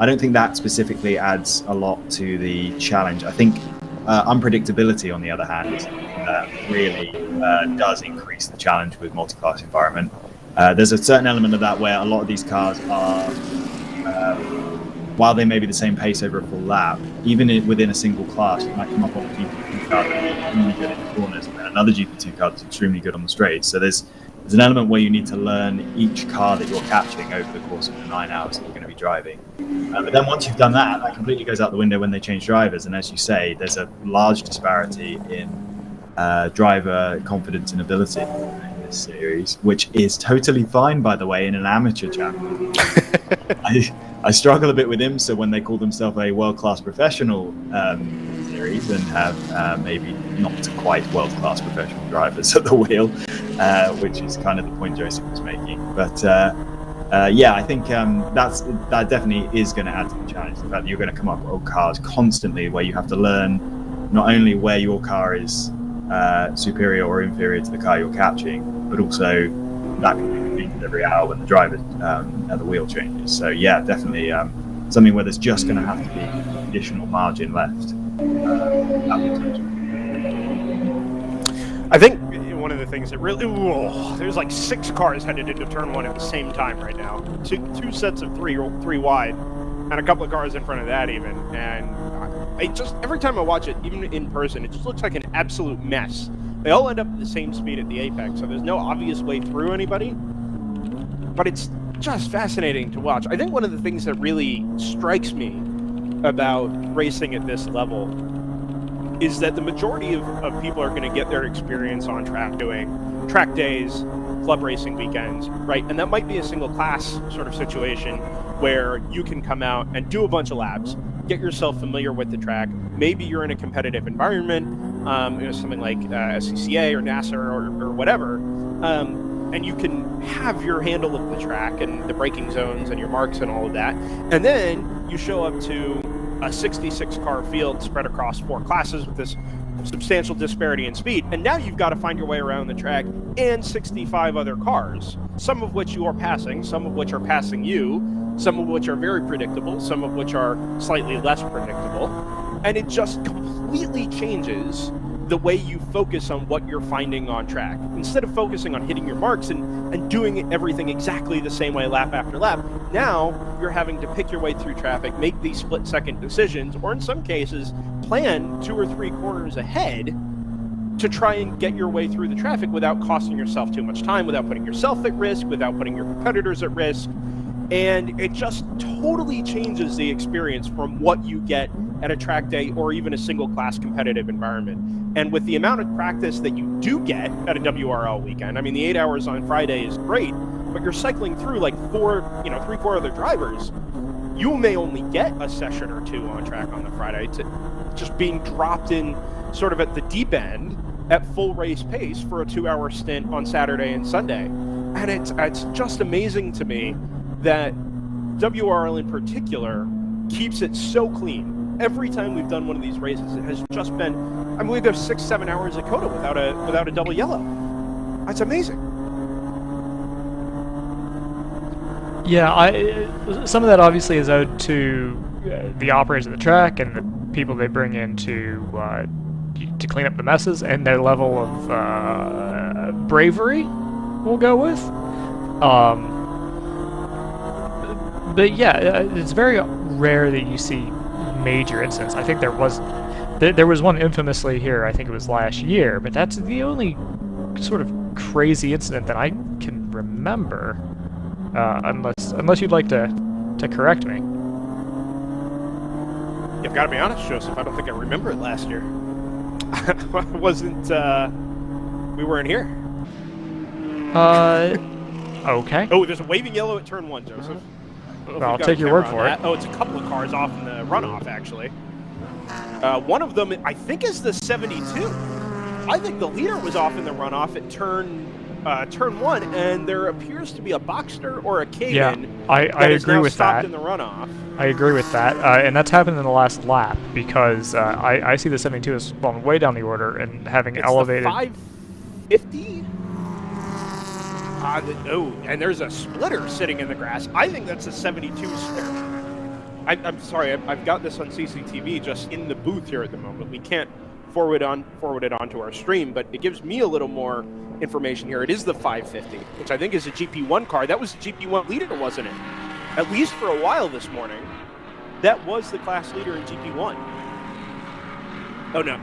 I don't think that specifically adds a lot to the challenge. I think unpredictability, on the other hand, really does increase the challenge with multi-class environment. There's a certain element of that where a lot of these cars are, while they may be the same pace over a full lap, even within a single class, you might come up on a GP2 car that's really good in the corners, and another GP2 car that's extremely good on the straights. So there's an element where you need to learn each car that you're catching over the course of the 9 hours that you're going to be driving. But then once you've done that, that completely goes out the window when they change drivers. And as you say, there's a large disparity in driver confidence and ability in this series, which is totally fine, by the way, in an amateur championship. I struggle a bit with IMSA when they call themselves a world-class professional series and have maybe not quite world-class professional drivers at the wheel, which is kind of the point Joseph was making. But yeah, I think that definitely is going to add to the challenge. The fact that you're going to come up with cars constantly where you have to learn not only where your car is superior or inferior to the car you're catching, but also that can be repeated every hour when the driver at the wheel changes. So yeah, definitely something where there's just going to have to be additional margin left. I think one of the things that really, there's like 6 cars headed into turn 1 at the same time right now. Two sets of three wide, and a couple of cars in front of that even. And I just, every time I watch it, even in person, it just looks like an absolute mess. They all end up at the same speed at the apex, so there's no obvious way through anybody. But it's just fascinating to watch. I think one of the things that really strikes me about racing at this level is that the majority of people are going to get their experience on track doing track days, club racing weekends, right? And that might be a single class sort of situation where you can come out and do a bunch of laps, get yourself familiar with the track. Maybe you're in a competitive environment, something like SCCA or NASA or whatever, and you can have your handle of the track and the braking zones and your marks and all of that. And then you show up to a 66-car field spread across 4 classes with this substantial disparity in speed. And now you've got to find your way around the track and 65 other cars, some of which you are passing, some of which are passing you, some of which are very predictable, some of which are slightly less predictable. And it just completely changes the way you focus on what you're finding on track. Instead of focusing on hitting your marks and doing everything exactly the same way lap after lap, now you're having to pick your way through traffic, make these split-second decisions, or in some cases, plan 2 or 3 corners ahead to try and get your way through the traffic without costing yourself too much time, without putting yourself at risk, without putting your competitors at risk. And it just totally changes the experience from what you get at a track day or even a single class competitive environment. And with the amount of practice that you do get at a WRL weekend, I mean, the 8 hours on Friday is great, but you're cycling through like 3, 4 other drivers. You may only get a session or 2 on track on the Friday to just being dropped in sort of at the deep end at full race pace for a 2-hour stint on Saturday and Sunday. And it's just amazing to me that WRL in particular keeps it so clean. Every time we've done one of these races, it has just been, I believe there's 6-7 hours at COTA without a double yellow. That's amazing. Yeah, some of that obviously is owed to the operators of the track and the people they bring in to clean up the messes and their level of bravery, we'll go with. But yeah, it's very rare that you see major incidents. I think there was one infamously here, I think it was last year, but that's the only sort of crazy incident that I can remember, unless you'd like to correct me. I've got to be honest, Joseph, I don't think I remember it last year. We weren't here. Okay. Oh, there's a waving yellow at turn 1, Joseph. I'll take your word for it. Oh, it's a couple of cars off in the runoff, actually. One of them, I think, is the 72. I think the leader was off in the runoff at turn 1, and there appears to be a Boxster or a Cayman. Yeah, I agree with that. In the runoff. I agree with that, and that's happened in the last lap because I see the 72 has fallen way down the order and having elevated. The 550. And there's a splitter sitting in the grass. I think that's a 72 splitter. I'm sorry, I've got this on CCTV just in the booth here at the moment. We can't forward it onto our stream, but it gives me a little more information here. It is the 550, which I think is a GP1 car. That was the GP1 leader, wasn't it? At least for a while this morning. That was the class leader in GP1. Oh, no.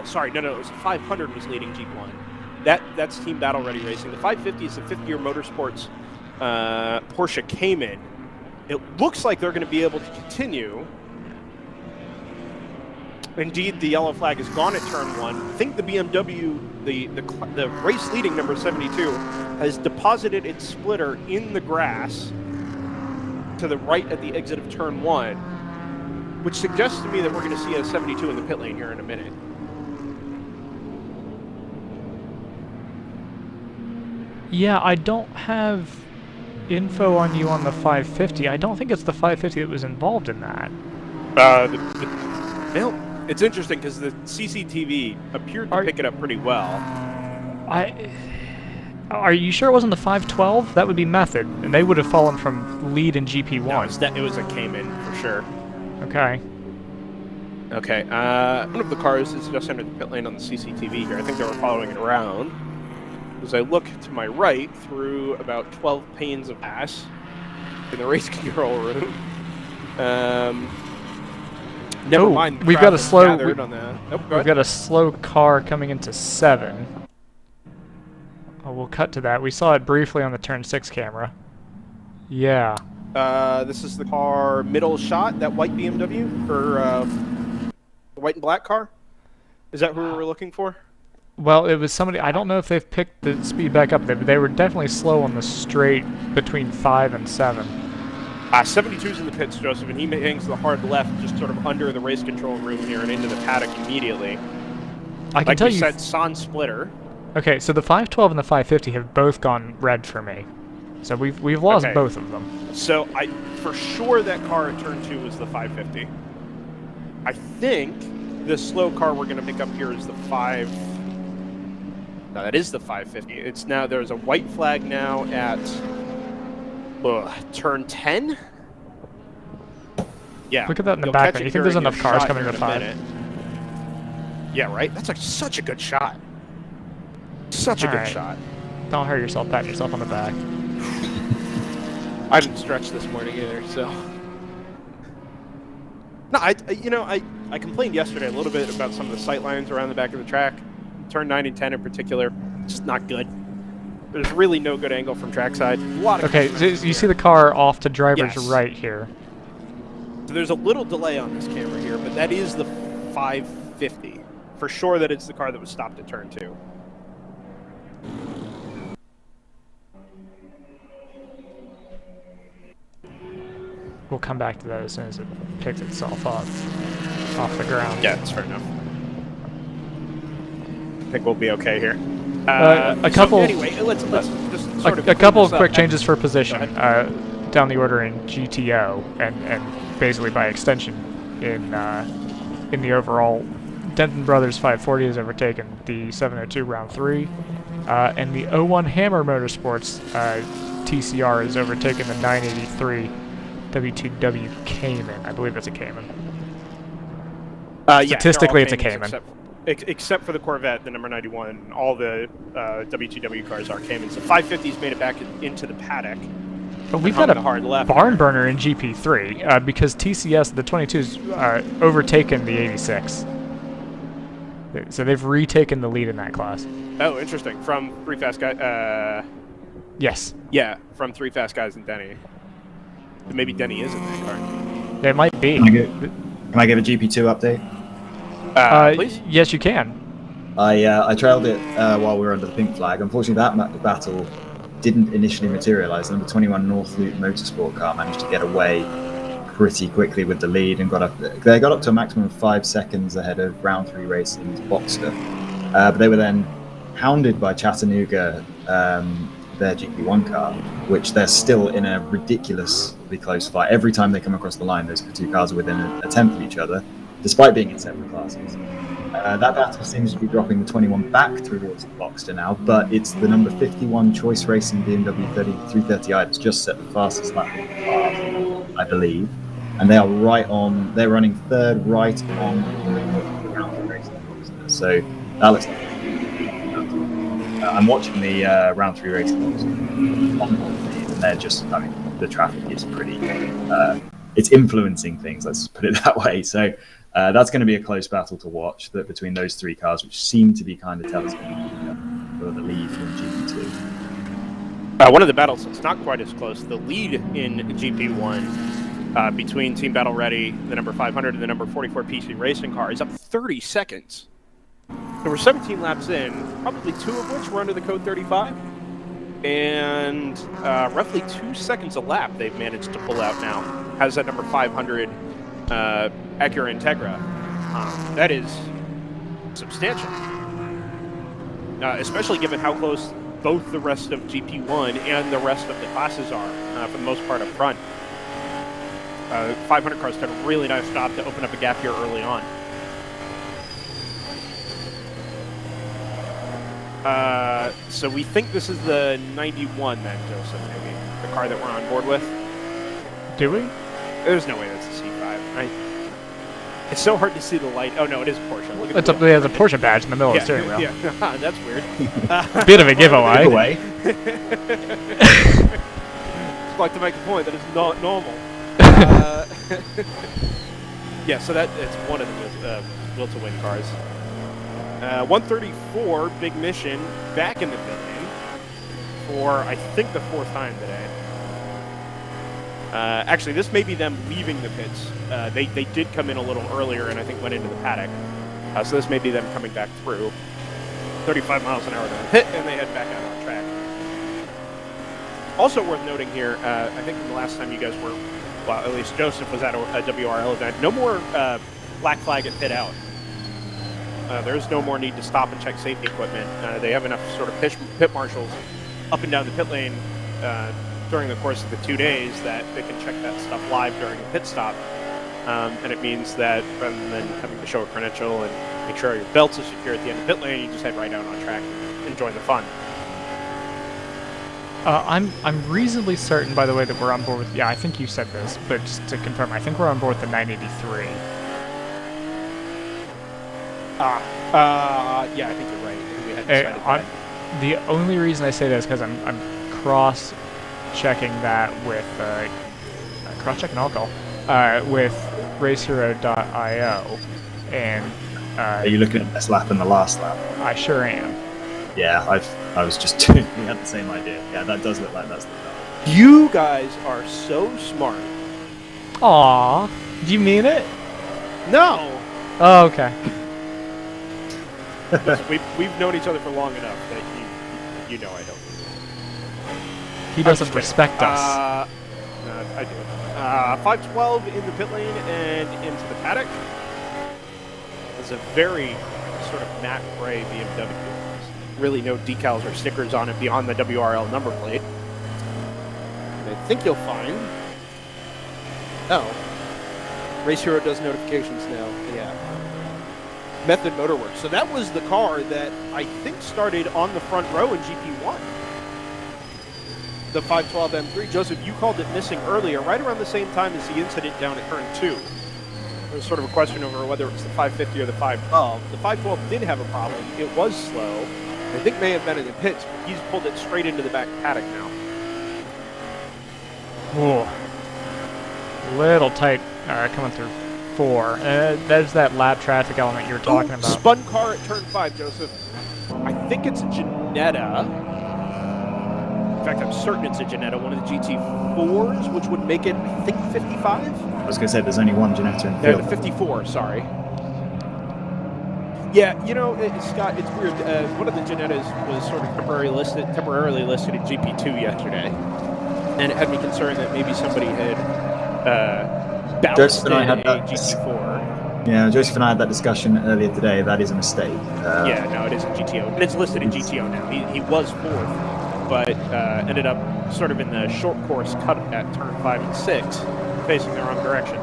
Sorry, no, it was 500 was leading GP1. That's Team Battle Ready Racing. The 550 is the 5th-year Motorsports Porsche Cayman. It looks like they're going to be able to continue. Indeed, the yellow flag is gone at turn 1. I think the BMW, the race leading number 72, has deposited its splitter in the grass to the right at the exit of turn 1, which suggests to me that we're going to see a 72 in the pit lane here in a minute. Yeah, I don't have info on you on the 550. I don't think it's the 550 that was involved in that. Well, it's interesting because the CCTV appeared to pick it up pretty well. Are you sure it wasn't the 512? That would be Method, and they would have fallen from lead in GP1. No, it was a Cayman for sure. Okay. Okay, one of the cars is just entered the pit lane on the CCTV here. I think they were following it around. As I look to my right through about 12 panes of glass in the race control room. Never mind. We've got a slow. We've got a slow car coming into 7. Oh, we'll cut to that. We saw it briefly on the turn 6 camera. Yeah. This is the car middle shot. That white BMW or the white and black car. Is that who we were looking for? Well, it was somebody. I don't know if they've picked the speed back up. They were definitely slow on the straight between 5 and 7. 72's in the pits, Joseph, and he hangs the hard left just sort of under the race control room here and into the paddock immediately. I can tell you said, sans splitter. Okay, so the 512 and the 550 have both gone red for me. So we've lost both of them. So for sure that car at turn 2 was the 550. I think the slow car we're going to pick up here is the 5. No, that is the 550. It's now, there's a white flag now at turn 10. Yeah. Look at that in the You'll back. catch You it think there's here in enough your cars shot coming here to in a 5? minute. Yeah, right? That's such a good shot. Such a All good right. shot. Don't hurt yourself, patting yourself on the back. I didn't stretch this morning either, so. No, I complained yesterday a little bit about some of the sight lines around the back of the track. Turn 9 and 10 in particular, just not good. There's really no good angle from trackside. A lot of Okay, so you see the car off to driver's Yes. right here. So there's a little delay on this camera here, but that is the 550. For sure that it's the car that was stopped at turn 2. We'll come back to that as soon as it picks itself up off the ground. Yeah, that's fair enough. I think we'll be okay here. A couple. So anyway, let's just sort of A couple of clean this quick up. changes for position down the order in GTO and basically by extension in the overall. Denton Brothers 540 has overtaken the 702 round 3, and the 01 Hammer Motorsports TCR has overtaken the 983 W2W Cayman. I believe it's a Cayman. Yeah, Statistically, it's a Caymans Cayman. Except for the Corvette, the number 91, all the W2W cars are Caymans. The 550's made it back into the paddock. But we've hung got the a hard left barn burner in GP3 because TCS, the 22's, overtaken the 86. So they've retaken the lead in that class. Oh, interesting. From 3 Fast Guys. Yes. Yeah, from 3 Fast Guys and Denny. Maybe Denny is in that car. They might be. Can I give a GP2 update? Please? Yes, you can. I trailed it while we were under the pink flag. Unfortunately, that battle didn't initially materialise. Number 21 North Loop Motorsport car managed to get away pretty quickly with the lead and got up to a maximum of 5 seconds ahead of Round 3 Racing's Boxster. But they were then hounded by Chattanooga, their GP1 car, which they're still in a ridiculously close fight. Every time they come across the line, those two cars are within a tenth of each other, despite being in separate classes. That battle seems to be dropping the 21 back towards the Boxster now, but it's the number 51 Choice Racing BMW 330i that's just set the fastest lap of the class, I believe. And they are they're running third right on the round of racing Boxster. So that looks like I'm watching the round 3 racing on and they're just, the traffic is pretty, it's influencing things, let's put it that way. So that's going to be a close battle to watch between those 3 cars, which seem to be kind of telescoping for the lead from GP2. One of the battles that's not quite as close, the lead in GP1 between Team Battle Ready, the number 500, and the number 44 PC Racing car is up 30 seconds. So we're 17 laps in, probably 2 of which were under the code 35. And roughly 2 seconds a lap they've managed to pull out now. Has that number 500 Acura Integra. That is substantial. Especially given how close both the rest of GP1 and the rest of the classes are, for the most part up front. 500 cars did a really nice job to open up a gap here early on. So we think this is the 91 then, Joseph, maybe. The car that we're on board with. Do we? There's no way that's a C5. It's so hard to see the light. Oh no, it is a Porsche. Look at It has a Porsche badge in the middle of the steering wheel. Yeah, that's weird. Bit of a giveaway. Just like to make the point that it's not normal. Yeah, so it's one of the will to win cars. 134, Big Mission, back in the pit lane for, I think, the 4th time today. Actually, this may be them leaving the pits. They did come in a little earlier and I think went into the paddock. So this may be them coming back through. 35 miles an hour to the pit, and they head back out on track. Also worth noting here, I think the last time you guys were, well, at least Joseph was at a WRL event, no more black flag at pit out. There's no more need to stop and check safety equipment. They have enough sort of pit marshals up and down the pit lane during the course of the 2 days that they can check that stuff live during a pit stop and it means that rather than having to show a credential and make sure your belts are secure at the end of pit lane, you just head right out on track and join the fun. I'm reasonably certain, by the way, that we're on board with. Yeah, I think you said this, but just to confirm, I think we're on board with the 983. Yeah, I think you're right. I think we had decided that. The only reason I say that is because I'm cross-checking that with cross-checking alcohol with RaceHero.io, and Are you looking at this lap and the last lap? I sure am. Yeah, I was just we had the same idea. Yeah, that does look like that's the goal. You guys are so smart. Aw, do you mean it? No! Oh, okay. Listen, we've known each other for long enough that you know I don't. He doesn't respect us. No, I do. 512 in the pit lane and into the paddock. It's a very sort of matte gray BMW. Really no decals or stickers on it beyond the WRL number plate. And I think you'll find... Oh. Race Hero does notifications now. Yeah. Method Motorworks. So that was the car that I think started on the front row in GP1. The 512 M3. Joseph, you called it missing earlier, right around the same time as the incident down at turn 2. There was sort of a question over whether it was the 550 or the 512. The 512 did have a problem. It was slow. I think may have been in the pits, but he's pulled it straight into the back paddock now. Whoa. Little tight coming through 4. There's that lap traffic element you were talking about. Spun car at turn 5, Joseph. I think it's a Ginetta. In fact, I'm certain it's a Ginetta, one of the GT4s, which would make it, I think, 55? I was going to say there's only one Ginetta in the field. 54, sorry. Yeah, you know, Scott, it's weird. One of the Ginettas was sort of temporarily listed in GP2 yesterday, and it had me concerned that maybe somebody had balanced in a GT4. Yeah, Joseph and I had that discussion earlier today. That is a mistake. Yeah, no, it is a GTO, and it's listed in GTO now. He was 4th, but ended up sort of in the short course cut at turn 5 and 6, facing the wrong direction.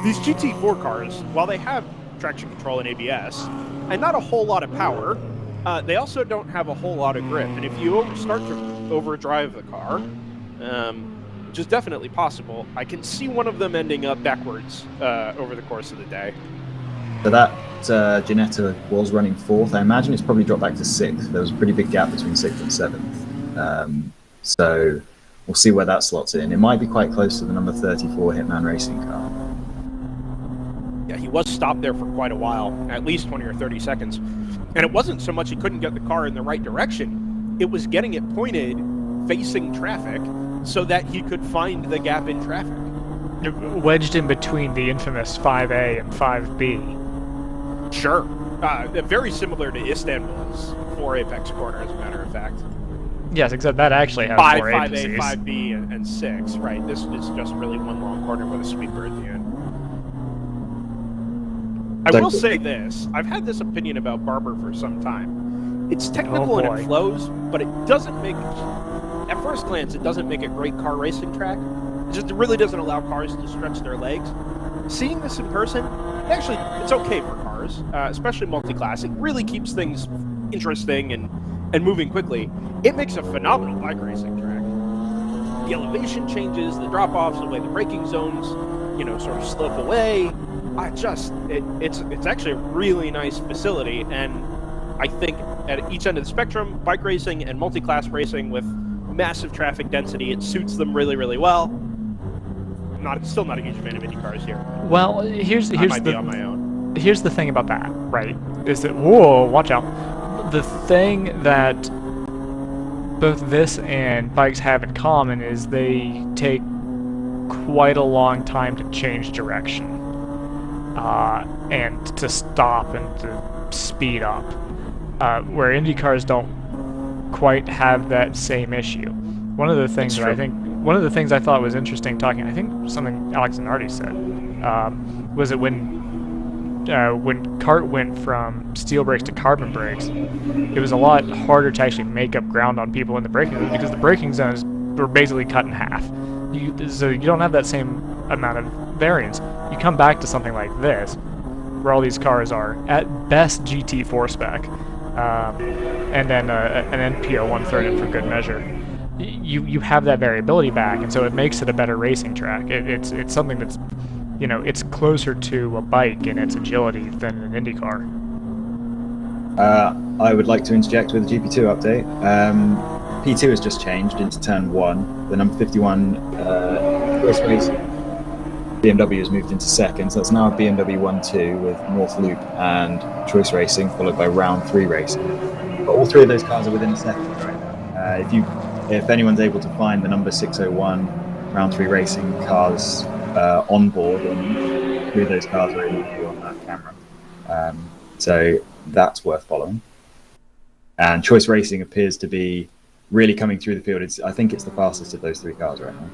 These GT4 cars, while they have traction control and ABS, and not a whole lot of power, they also don't have a whole lot of grip. And if you start to overdrive the car, which is definitely possible, I can see one of them ending up backwards over the course of the day. So that Ginetta was running 4th. I imagine it's probably dropped back to 6th. There was a pretty big gap between 6th and 7th. So we'll see where that slots in. It might be quite close to the number 34 Hitman Racing car. Yeah, he was stopped there for quite a while, at least 20 or 30 seconds. And it wasn't so much he couldn't get the car in the right direction, it was getting it pointed facing traffic so that he could find the gap in traffic. Wedged in between the infamous 5A and 5B. Sure. Very similar to Istanbul's 4 Apex corner, as a matter of fact. Yes, except that actually has 5, more 5A, agencies. 5B, and 6, right? This is just really one long corner with a sweeper at the end. I will say this. I've had this opinion about Barber for some time. It's technical and it flows, but it doesn't make... At first glance, it doesn't make a great car racing track. It really doesn't allow cars to stretch their legs. Seeing this in person, actually, it's okay for cars, especially multi-class. It really keeps things interesting and moving quickly. It makes a phenomenal bike racing track. The elevation changes, the drop-offs, the way the braking zones, sort of slope away. It's actually a really nice facility, and I think at each end of the spectrum, bike racing and multi-class racing with massive traffic density, it suits them really, really well. I'm still not a huge fan of Indy cars here. Well, here's I might be on my own. Here's the thing about that, right? Is that whoa, watch out. The thing that both this and bikes have in common is they take quite a long time to change direction. And to stop and to speed up, where Indy cars don't quite have that same issue. One of the things I thought was interesting talking, I think something Alex Zanardi said, was that when kart went from steel brakes to carbon brakes, it was a lot harder to actually make up ground on people in the braking zone because the braking zones were basically cut in half. So you don't have that same amount of variance. You come back to something like this, where all these cars are at best GT4 spec, and then an NPO 130 for good measure. You have that variability back, and so it makes it a better racing track. It's something that's, you know, it's closer to a bike in its agility than an Indy car. I would like to interject with a GP2 update. P2 has just changed into turn 1. The number 51 Choice Racing BMW has moved into second, so it's now a BMW 1-2 with North Loop and Choice Racing, followed by Round 3 Racing. But all three of those cars are within a second right now. If anyone's able to find the number 601 Round 3 Racing cars on board, and three of those cars are in view on that camera. So that's worth following. And Choice Racing appears to be really coming through the field. I think it's the fastest of those three cars right now.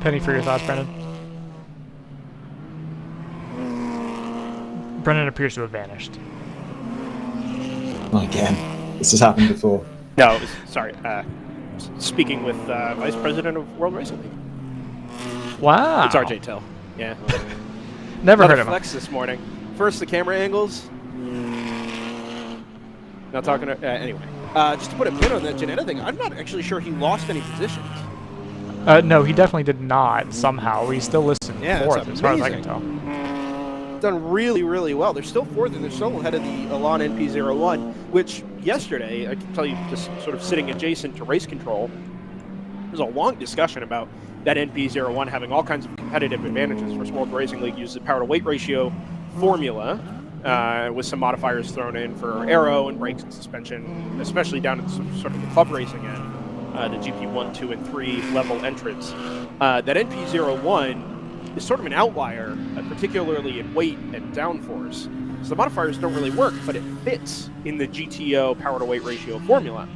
Penny for your thoughts, Brendan. Brendan appears to have vanished. Well, again, this has happened before. No, it was, sorry. Speaking with Vice President of World Racing League. Wow. It's RJ Till. Yeah. Never Another heard of him. flex this morning. First, the camera angles. Not talking to... anyway. Just to put a pin on that Janetta thing, I'm not actually sure he lost any positions. No, he definitely did not, somehow. He's still listed fourth, as far as I can tell. Done really, really well. They're still fourth, and they're still ahead of the Elan NP01, which yesterday, I can tell you, just sort of sitting adjacent to race control, there was a long discussion about that NP01 having all kinds of competitive advantages. First, World Racing League uses the power-to-weight ratio formula, with some modifiers thrown in for aero and brakes and suspension, especially down at sort of the club racing end. The GP 1, 2, and 3 level entrance. That NP01 is sort of an outlier, particularly in weight and downforce. So the modifiers don't really work, but it fits in the GTO power-to-weight ratio formula.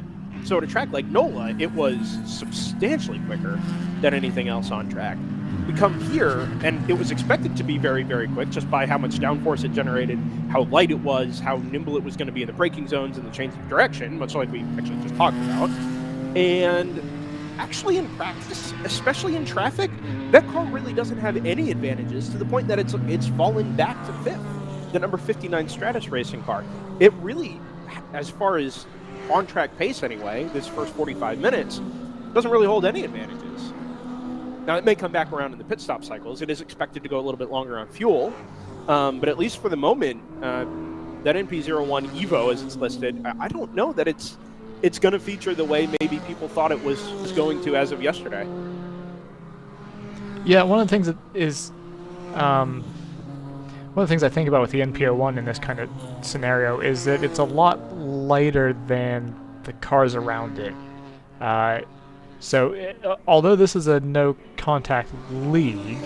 So at a track like NOLA, it was substantially quicker than anything else on track. We come here, and it was expected to be very, very quick, just by how much downforce it generated, how light it was, how nimble it was going to be in the braking zones and the change of direction, much like we actually just talked about. And actually in practice, especially in traffic, that car really doesn't have any advantages, to the point that it's fallen back to fifth. The number 59 Stratus racing car. It really, as far as on-track pace anyway, this first 45 minutes, doesn't really hold any advantages. Now, it may come back around in the pit stop cycles. It is expected to go a little bit longer on fuel, but at least for the moment, that NP01 Evo, as it's listed, I don't know that it's going to feature the way maybe people thought it was going to as of yesterday. Yeah, one of the things that is, one of the things I think about with the NPO1 in this kind of scenario is that it's a lot lighter than the cars around it. Although this is a no-contact league,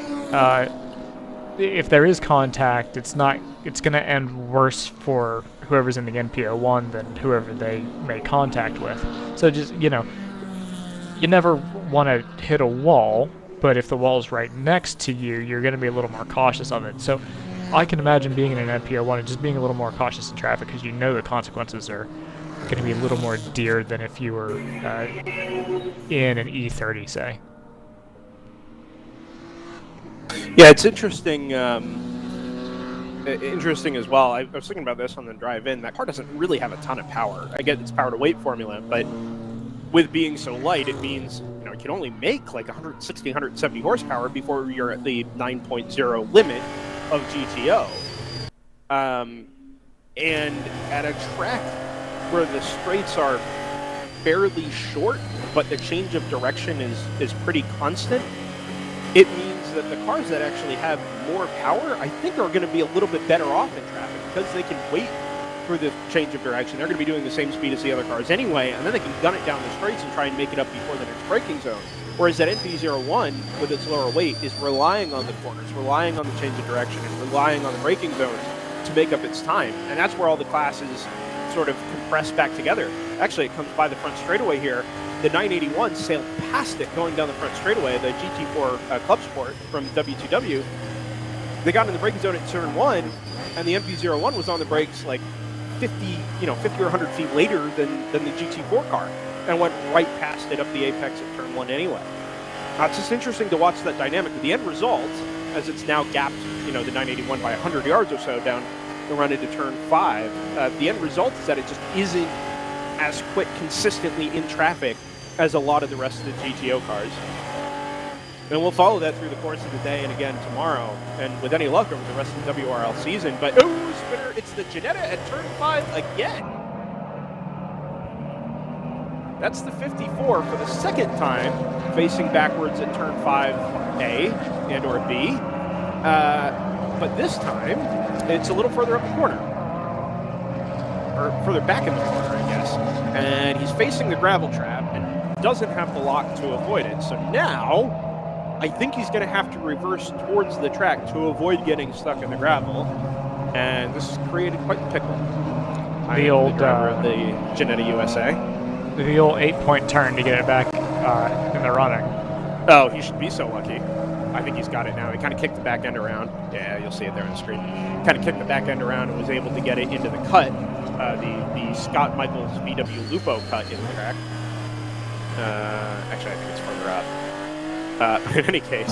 if there is contact, it's going to end worse for whoever's in the NPO1 than whoever they make contact with. So just, you know, you never want to hit a wall, but if the wall's right next to you, you're going to be a little more cautious of it. So I can imagine being in an NPO1 and just being a little more cautious in traffic, because you know the consequences are going to be a little more dear than if you were in an E30, say. Yeah, it's interesting. Interesting as well. I was thinking about this on the drive-in. That car doesn't really have a ton of power. I get its power-to-weight formula, but with being so light, it means it can only make like 160, 170 horsepower before you're at the 9.0 limit of GTO. And at a track where the straights are fairly short, but the change of direction is pretty constant, it means that the cars that actually have more power, I think, are going to be a little bit better off in traffic, because they can wait for the change of direction. They're going to be doing the same speed as the other cars anyway, and then they can gun it down the straights and try and make it up before the next braking zone. Whereas that NP01, with its lower weight, is relying on the corners, relying on the change of direction, and relying on the braking zones to make up its time. And that's where all the classes sort of compress back together. Actually, it comes by the front straightaway here. The 981 sailed past it going down the front straightaway, the GT4 Club Sport from W2W. They got in the braking zone at turn 1, and the MP01 was on the brakes like 50 or 100 feet later than the GT4 car, and went right past it up the apex at turn 1 anyway. It's just interesting to watch that dynamic. The end result, as it's now gapped, the 981 by 100 yards or so down the run into turn 5, the end result is that it just isn't as quick consistently in traffic as a lot of the rest of the GTO cars. And we'll follow that through the course of the day and again tomorrow, and with any luck over the rest of the WRL season. But, spinner, it's the Ginetta at turn 5 again. That's the 54 for the second time, facing backwards at turn 5A and or B. But this time, it's a little further up the corner. Or further back in the corner, I guess. And he's facing the gravel trap and doesn't have the lock to avoid it. So now, I think he's going to have to reverse towards the track to avoid getting stuck in the gravel. And this has created quite the pickle. The old driver of the Ginetta USA. The old 8-point turn to get it back in the running. Oh, he should be so lucky. I think he's got it now. He kind of kicked the back end around. Yeah, you'll see it there on the screen. Kind of kicked the back end around and was able to get it into the cut, the Scott Michaels VW Lupo cut in the track. Actually, I think it's further up. In any case,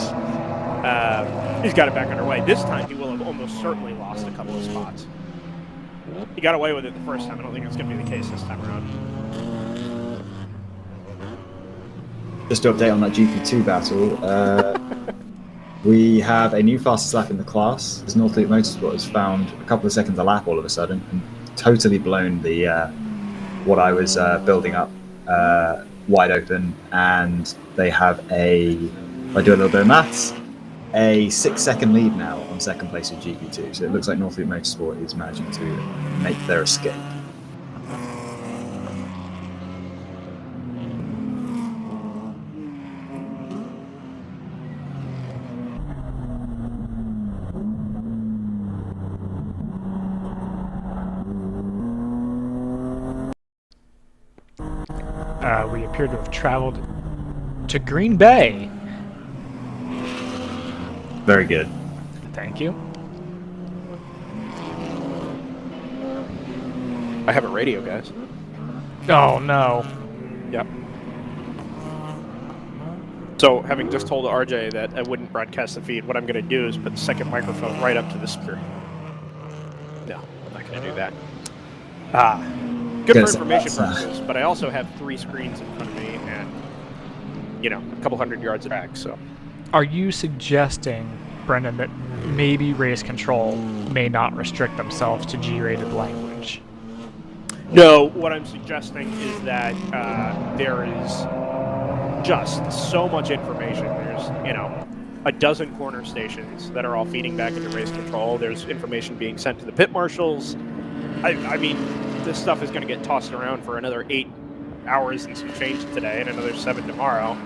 he's got it back underway. This time, he will have almost certainly lost a couple of spots. He got away with it the first time. I don't think it's going to be the case this time around. Just to update on that GP2 battle, we have a new fastest lap in the class. As North Loop Motorsport has found a couple of seconds a lap all of a sudden and totally blown the what I was building up wide open, and they have if I do a little bit of maths, a 6-second lead now on second place with GP2. So it looks like North Loop Motorsport is managing to make their escape. We appear to have traveled to Green Bay. Very good. Thank you. I have a radio, guys. Oh, no. Yep. So, having just told RJ that I wouldn't broadcast the feed, what I'm going to do is put the second microphone right up to the speaker. No, I'm not going to do that. Good for information purposes, but I also have 3 screens in front of me and, a couple hundred yards of track, so. Are you suggesting, Brendan, that maybe race control may not restrict themselves to G-rated language? No, what I'm suggesting is that there is just so much information. There's, a dozen corner stations that are all feeding back into race control. There's information being sent to the pit marshals. I mean, this stuff is going to get tossed around for another 8 hours and some change today and another 7 tomorrow.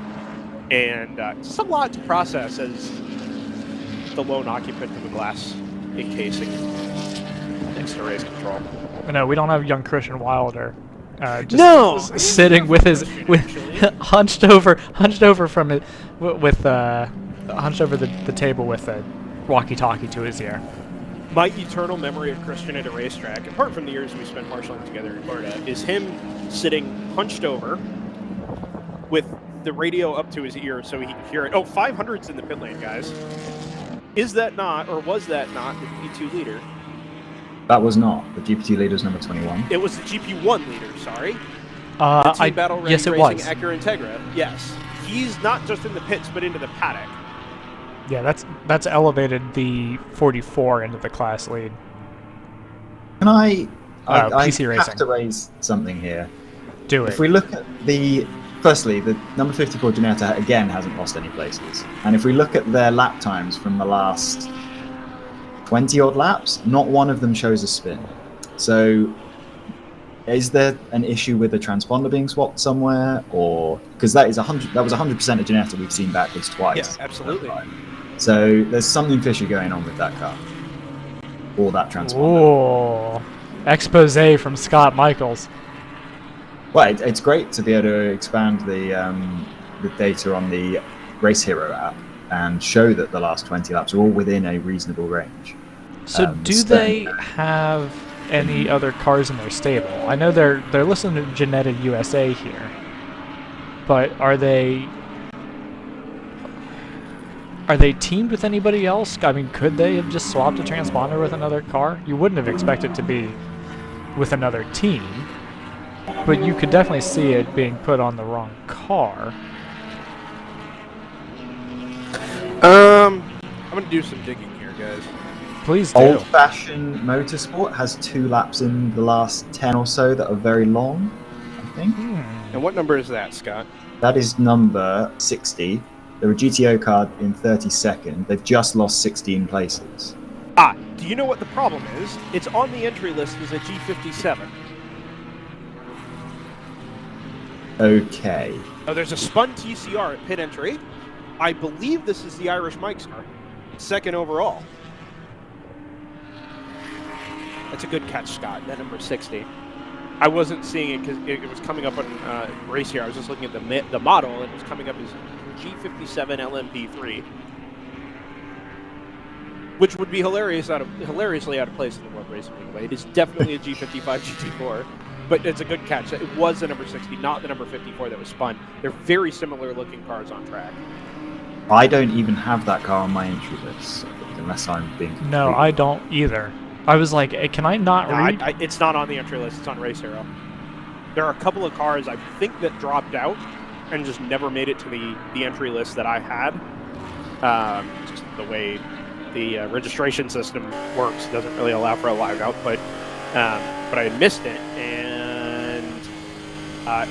And it's a lot to process as the lone occupant of a glass encasing next to race control. No, we don't have young Christian Wilder. Just sitting with his hunched over from it with hunched over the table with a walkie-talkie to his ear. My eternal memory of Christian at a racetrack, apart from the years we spent marshalling together in Florida, is him sitting hunched over with the radio up to his ear so he can hear it. Oh, 500's in the pit lane, guys. Is that not, or was that not, the GP2 leader? That was not. The GP2 leader is number 21. It was the GP1 leader, sorry. Battle yes, it was. Acura Integra. Yes. He's not just in the pits, but into the paddock. Yeah, that's elevated the 44 into the class lead. Can I PC have racing. To raise something here. Do it. If we look at firstly, the number 54 Ginetta again hasn't lost any places. And if we look at their lap times from the last 20 odd laps, not one of them shows a spin. So is there an issue with the transponder being swapped somewhere, or because that was 100% a Ginetta we've seen backwards twice. Yeah, absolutely. So there's something fishy going on with that car, or that transponder. Ooh, expose from Scott Michaels. Well, it's great to be able to expand the data on the Race Hero app and show that the last 20 laps are all within a reasonable range. So do they have any other cars in their stable? I know they're listed to Ginetta USA here, but are they teamed with anybody else? I mean, could they have just swapped a transponder with another car? You wouldn't have expected it to be with another team, but you could definitely see it being put on the wrong car. I'm gonna do some digging here, guys. Please do. Old-fashioned Motorsport has 2 laps in the last 10 or so that are very long, I think. And what number is that, Scott? That is number 60. They're a GTO car in 32nd. They've just lost 16 places. Do you know what the problem is? It's on the entry list as a G57. Okay. Now, there's a spun TCR at pit entry. I believe this is the Irish Mike's car. 2nd overall. That's a good catch, Scott. That number 60. I wasn't seeing it because it was coming up on Race Here. I was just looking at the model, and it was coming up as G57 LMP3, which would be hilariously out of place in the World Racing League. It is definitely a G55 GT4, but it's a good catch. It was the number 60, not the number 54 that was spun. They're very similar looking cars on track. I don't even have that car on my entry list, unless I'm being... No, I don't either. I was like, hey, can I not read? It's not on the entry list. It's on Race Hero. There are a couple of cars I think that dropped out and just never made it to the entry list that I had. Just the way the registration system works doesn't really allow for a live output. But I missed it, and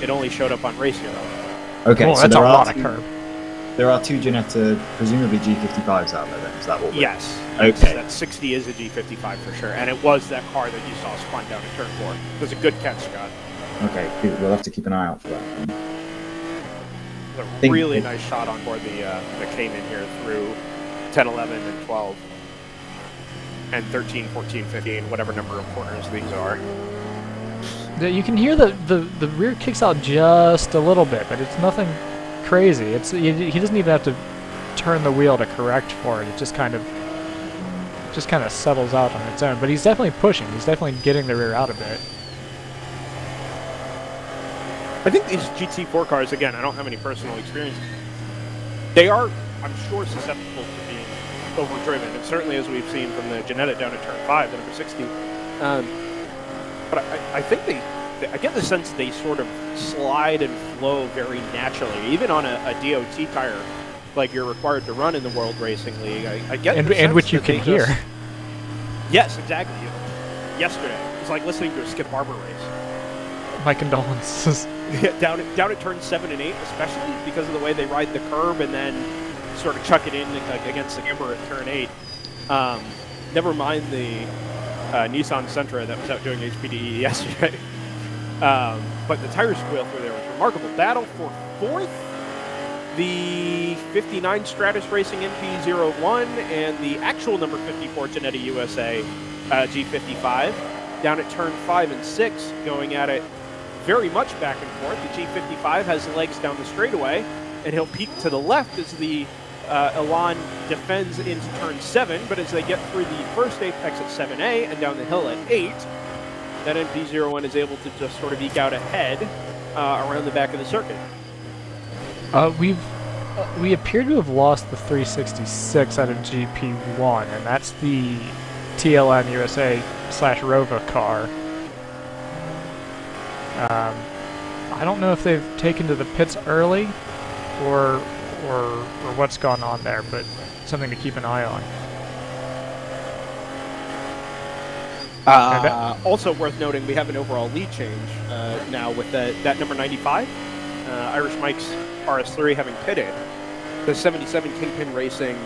it only showed up on Race Hero. Okay, cool, so that's a lot of curb. There are 2 Ginetta, presumably G55s out there then, is that what we're... Yes. Okay. That 60 is a G55 for sure, and it was that car that you saw spun down in turn 4. It was a good catch, Scott. Okay, we'll have to keep an eye out for that. It was a really nice shot on board that came in here through 10, 11, and 12, and 13, 14, 15, whatever number of corners these are. You can hear the rear kicks out just a little bit, but it's nothing crazy. He doesn't even have to turn the wheel to correct for it. It just kind of settles out on its own. But he's definitely pushing. He's definitely getting the rear out a bit. I think these GT4 cars, again, I don't have any personal experience. They are, I'm sure, susceptible to being overdriven, and certainly as we've seen from the Ginetta down at turn 5, the number 60. But I think I get the sense they sort of slide and flow very naturally, even on a DOT tire like you're required to run in the World Racing League. I get and which you can hear. Yes, exactly. Yesterday, it's like listening to a Skip Barber race. My condolences. Yeah, down at turn 7 and 8, especially because of the way they ride the curb and then sort of chuck it in against the camber at turn 8. Never mind the Nissan Sentra that was out doing HPDE yesterday. But the tire squeal through there was remarkable. Battle for 4th, the 59 Stratus Racing NP01 and the actual number 54 Ginetta USA G55 down at turn 5 and 6, going at it very much back and forth. The G55 has legs down the straightaway, and he'll peek to the left as the Elan defends into turn 7, but as they get through the first apex at 7A and down the hill at 8, that NP01 is able to just sort of eke out ahead around the back of the circuit. We appear to have lost the 366 out of GP1, and that's the TLM USA / Rova car. I don't know if they've taken to the pits early or what's gone on there, but something to keep an eye on. Also worth noting, we have an overall lead change now with that number 95, Irish Mike's RS3 having pitted. The 77 Kingpin Racing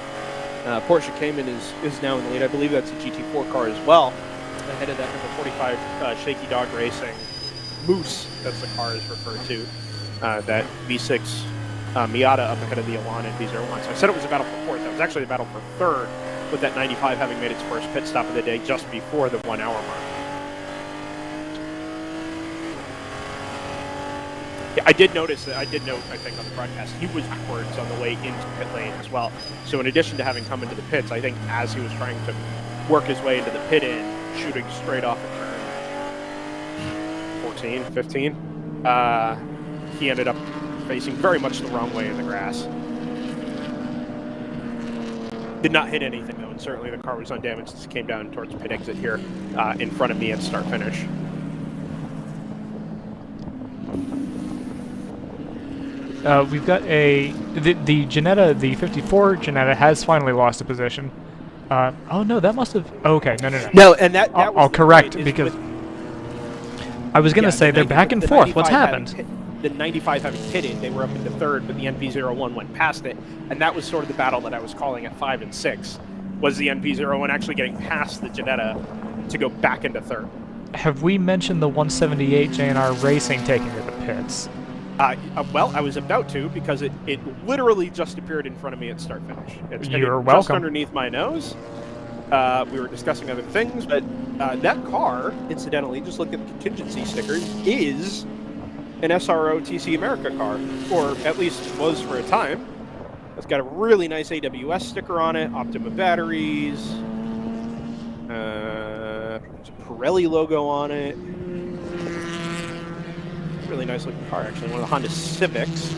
Porsche Cayman is now in the lead. I believe that's a GT4 car as well, ahead of that number 45 Shaky Dog Racing Moose, as the car is referred to, that V6 Miata up ahead of the Elan and V01. So I said it was a battle for fourth. That was actually a battle for third, with that 95 having made its first pit stop of the day just before the 1 hour mark. Yeah, I did note, I think, on the broadcast, he was backwards on the way into pit lane as well. So in addition to having come into the pits, I think as he was trying to work his way into the pit in, shooting straight off at turn 14, 15, he ended up facing very much the wrong way in the grass. Did not hit anything, though, and certainly the car was undamaged as it came down towards pit exit here in front of me at start finish. We've got the Ginetta, the 54 Ginetta has finally lost a position. Oh no, that must have. Oh, okay, no. No, and that I'll correct because I was gonna say they're back and forth. What's happened? The 95 having pitted, they were up into third, but the NP01 went past it, and that was sort of the battle that I was calling at 5 and 6. Was the NP01 actually getting past the Ginetta to go back into third? Have we mentioned the 178 JNR Racing taking to the pits? Well, I was about to, because it literally just appeared in front of me at start finish. It's You're just welcome. underneath my nose. We were discussing other things, but that car, incidentally, just look at the contingency stickers, is an SRO TC America car, or at least was for a time. It's got a really nice AWS sticker on it, Optima batteries, there's a Pirelli logo on it. Really nice looking car, actually. One of the Honda Civics.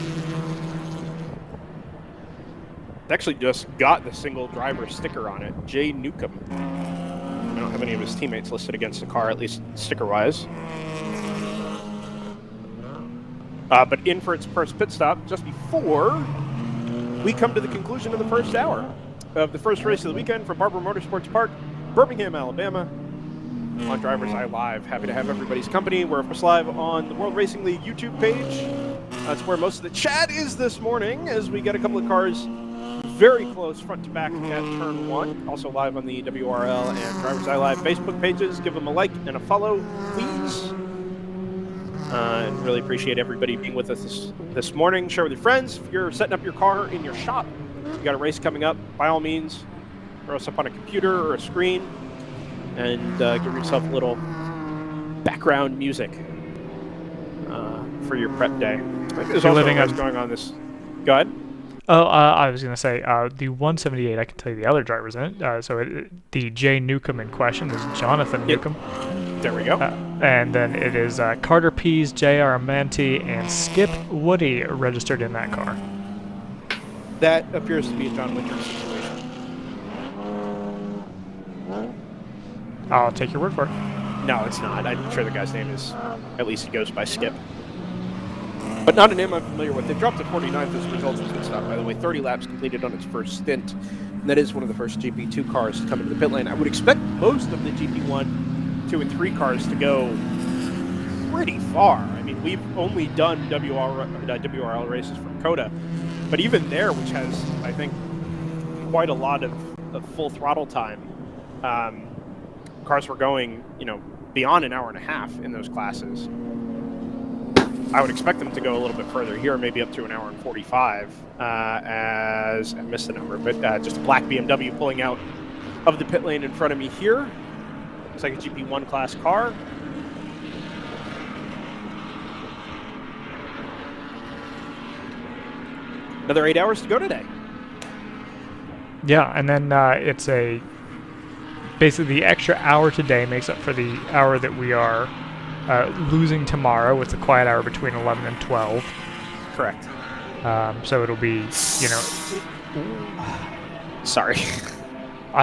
It actually just got the single driver sticker on it. Jay Newcomb. I don't have any of his teammates listed against the car, at least sticker-wise. But in for its first pit stop, just before we come to the conclusion of the first hour of the first race of the weekend from Barber Motorsports Park, Birmingham, Alabama. On DriversEye Live. Happy to have everybody's company. We're of course live on the World Racing League YouTube page. That's where most of the chat is this morning, as we get a couple of cars very close front to back at turn 1. Also live on the WRL and DriversEye Live Facebook pages. Give them a like and a follow, please. And really appreciate everybody being with us this morning. Share with your friends. If you're setting up your car in your shop, you got a race coming up, by all means, throw us up on a computer or a screen, and give yourself a little background music for your prep day. There's also a race going on this. Go ahead. Oh, I was going to say, the 178, I can tell you the other drivers in it. The Jay Newcomb in question is Jonathan Newcomb. There we go. And then it is Carter Pease, J.R. Manti, and Skip Woody registered in that car. That appears to be a John Winters situation. I'll take your word for it. No, it's not. I'm sure the guy's name is, at least he goes by Skip. But not a name I'm familiar with. They dropped to 49th as a result of pit stop, by the way. 30 laps completed on its first stint. And that is one of the first GP2 cars to come into the pit lane. I would expect most of the GP1, 2, and 3 cars to go pretty far. I mean, we've only done WRL races from Coda. But even there, which has, I think, quite a lot of full throttle time, cars were going, beyond an hour and a half in those classes. I would expect them to go a little bit further here, maybe up to an hour and 45, as I missed the number, but just a black BMW pulling out of the pit lane in front of me here. Looks like a GP1 class car. Another 8 hours to go today. Yeah, and then it's basically the extra hour today makes up for the hour that we are losing tomorrow with the quiet hour between 11 and 12. Correct. So it'll be, Sorry.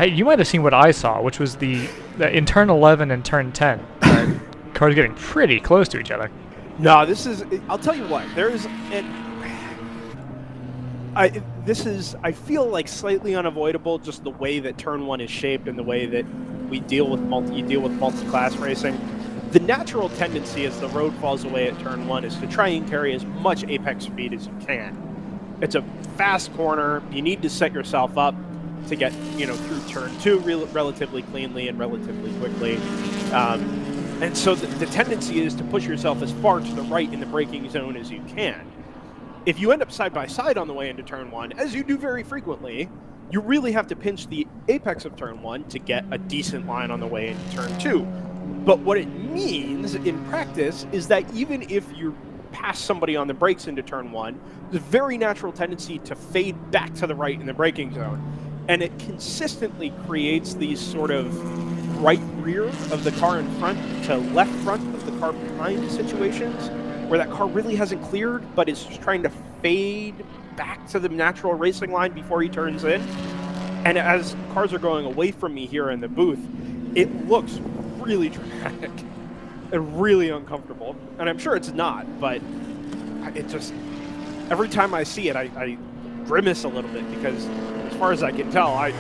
You might have seen what I saw, which was in turn 11 and turn 10. Cars getting pretty close to each other. No, I'll tell you what, I feel like slightly unavoidable, just the way that turn 1 is shaped and the way that you deal with multi-class racing. The natural tendency as the road falls away at turn 1 is to try and carry as much apex speed as you can. It's a fast corner. You need to set yourself up to get through turn 2 relatively cleanly and relatively quickly. And so the tendency is to push yourself as far to the right in the braking zone as you can. If you end up side by side on the way into turn 1, as you do very frequently, you really have to pinch the apex of turn 1 to get a decent line on the way into turn 2. But what it means in practice is that even if you're past somebody on the brakes into turn 1, there's a very natural tendency to fade back to the right in the braking zone. And it consistently creates these sort of right rear of the car in front to left front of the car behind situations where that car really hasn't cleared, but is just trying to fade back to the natural racing line before he turns in. And as cars are going away from me here in the booth, it looks really dramatic and really uncomfortable. And I'm sure it's not, but it just, every time I see it, I grimace a little bit because as far as I can tell, it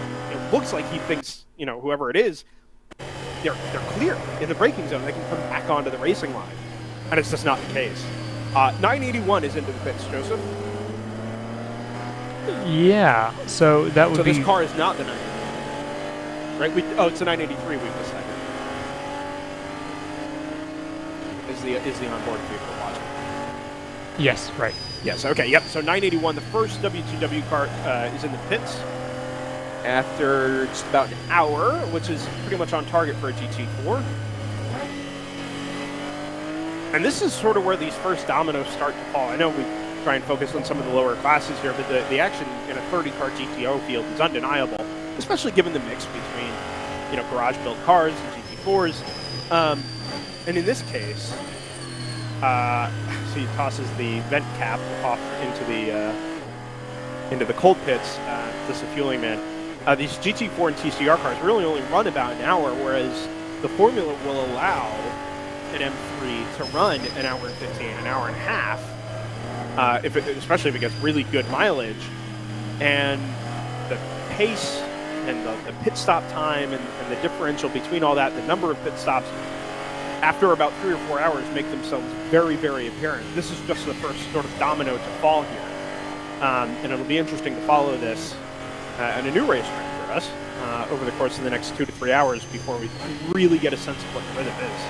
looks like he thinks, you know, whoever it is, they're clear in the braking zone. They can come back onto the racing line. And it's just not the case. 981 is into the pits, Joseph. Yeah, so that would so be... So this car is not the 983, right? It's the 983 we've decided. Is the onboard vehicle watching? Yes, right. Yes, okay, yep. So 981, the first W2W car is in the pits after just about an hour, which is pretty much on target for a GT4. And this is sort of where these first dominoes start to fall. I know we try and focus on some of the lower classes here, but the action in a 30-car GTO field is undeniable, especially given the mix between, you know, garage-built cars and GT4s. And in this case, so he tosses the vent cap off into the cold pits. This is a fueling man. These GT4 and TCR cars really only run about an hour, whereas the formula will allow an M3 to run an hour and 15, an hour and a half, especially if it gets really good mileage. And the pace and the pit stop time and the differential between all that, the number of pit stops after about 3 or 4 hours make themselves very, very apparent. This is just the first sort of domino to fall here. And it'll be interesting to follow this in a new racetrack for us over the course of the next 2 to 3 hours before we really get a sense of what the rhythm is.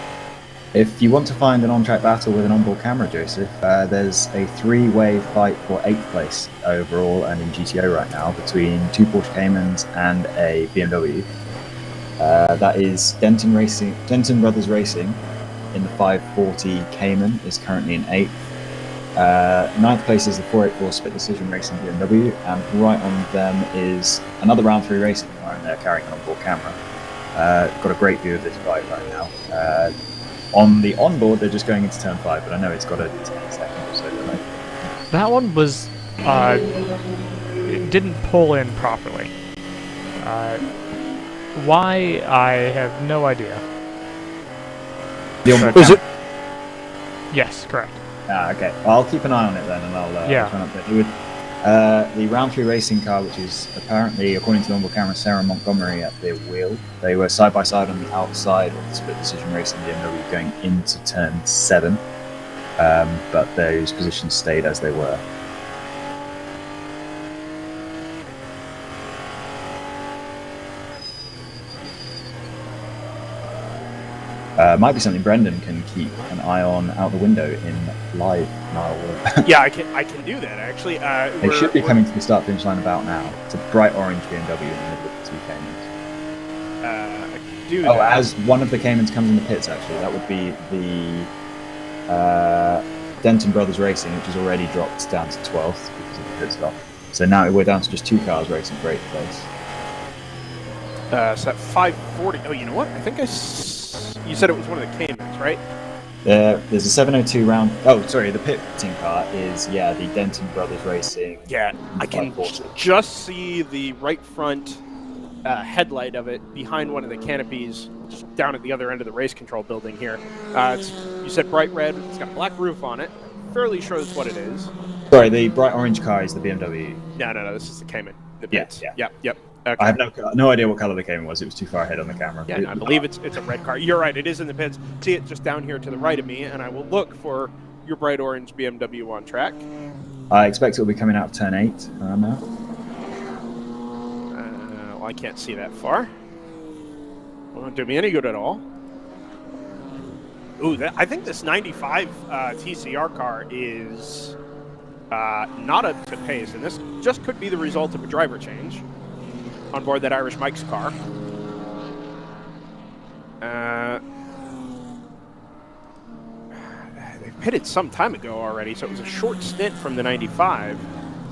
If you want to find an on-track battle with an onboard camera, Joseph, there's a 3-way fight for 8th place overall and in GTO right now between 2 Porsche Caymans and a BMW. That is Denton Brothers Racing in the 540 Cayman is currently in 8th. 9th place is the 484 Split Decision Racing BMW, and right on them is another Round 3 Racing car, and they're carrying an onboard camera. Got a great view of this fight right now. On the onboard, they're just going into turn 5, but I know it's got a 10-second or so delay. That one was... it didn't pull in properly. Why? I have no idea. The onboard Is it? Yes, correct. Okay. Well, I'll keep an eye on it then, and I'll try and update you. The Round 3 racing car, which is apparently, according to the onboard camera, Sarah Montgomery at the wheel. They were side by side on the outside of the Split Decision Racing BMW going into turn 7, but those positions stayed as they were. Might be something Brendan can keep an eye on out the window in live now. Yeah, I can do that actually. They should be coming to the start finish line about now. It's a bright orange BMW in the middle of the 2 Caymans. I can do that. Oh, as one of the Caymans comes in the pits, actually, that would be the Denton Brothers Racing, which has already dropped down to 12th because of the pit stop. So now we're down to just 2 cars racing for 8th place. So at 540. Oh, you know what? I think you said it was one of the Caymans, right? There's a 702 round. Oh, sorry, the pitting car is the Denton Brothers Racing. Yeah, I can just see the right front headlight of it behind one of the canopies, just down at the other end of the race control building here. You said bright red. It's got a black roof on it. Fairly shows what it is. Sorry, the bright orange car is the BMW. No. This is the Cayman. Yep. Okay. I have no idea what color the Cayman was. It was too far ahead on the camera. Yeah, I believe it's a red car. You're right. It is in the pits. See it just down here to the right of me, and I will look for your bright orange BMW on track. I expect it will be coming out of turn 8 now. Well, I can't see that far. Won't do me any good at all. Ooh, I think this 95 TCR car is not up to pace, and this just could be the result of a driver change on board that Irish Mike's car. They pitted some time ago already, so it was a short stint from the 95.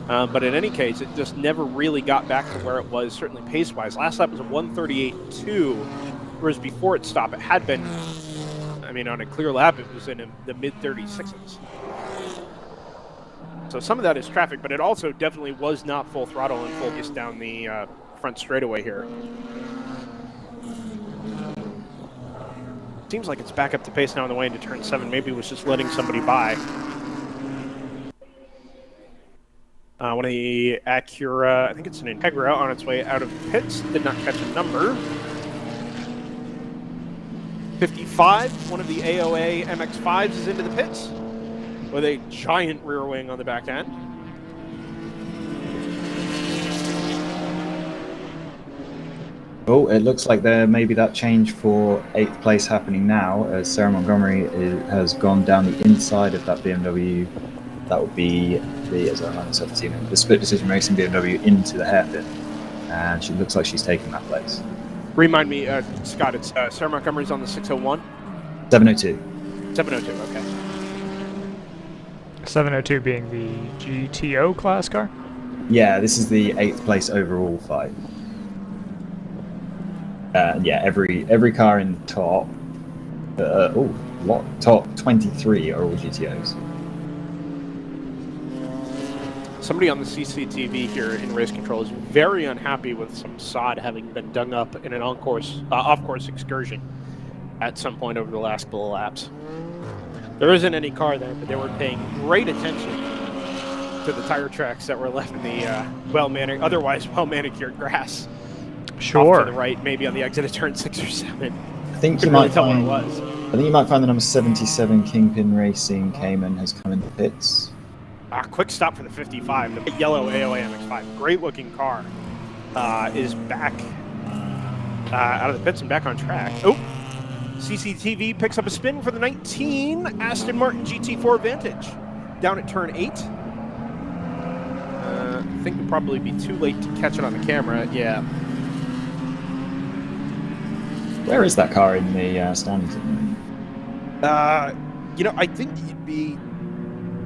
But in any case, it just never really got back to where it was, certainly pace-wise. Last lap was a 138.2, whereas before it stopped, it had been, I mean, on a clear lap, it was in the mid-36s. So some of that is traffic, but it also definitely was not full throttle and focused down the front straightaway here. Seems like it's back up to pace now on the way into turn 7. Maybe it was just letting somebody by. One of the Acura, I think it's an Integra on its way out of pits. Did not catch a number. 55, one of the AOA MX-5s is into the pits with a giant rear wing on the back end. Oh, it looks like there may be that change for 8th place happening now, as Sarah Montgomery has gone down the inside of that BMW. That would be the split decision racing BMW into the hairpin, and she looks like she's taken that place. Remind me, Scott, it's Sarah Montgomery's on the 601? 702. 702, okay. 702 being the GTO class car? Yeah, this is the 8th place overall fight. Yeah, every car in top, top 23 are all GTOs. Somebody on the CCTV here in race control is very unhappy with some sod having been dug up in an off-course excursion at some point over the last couple of laps. There isn't any car there, but they were paying great attention to the tire tracks that were left in the otherwise well-manicured grass. Sure. Off to the right, maybe on the exit of turn 6 or 7. I think you might find what it was. I think you might find the number 77 Kingpin Racing Cayman has come into pits. Quick stop for the 55, the big yellow AOA MX-5. Great looking car is back out of the pits and back on track. Oh, CCTV picks up a spin for the 19 Aston Martin GT4 Vantage down at turn 8. I think it'll probably be too late to catch it on the camera. Yeah. Where is that car in the standings? You know, I think you'd be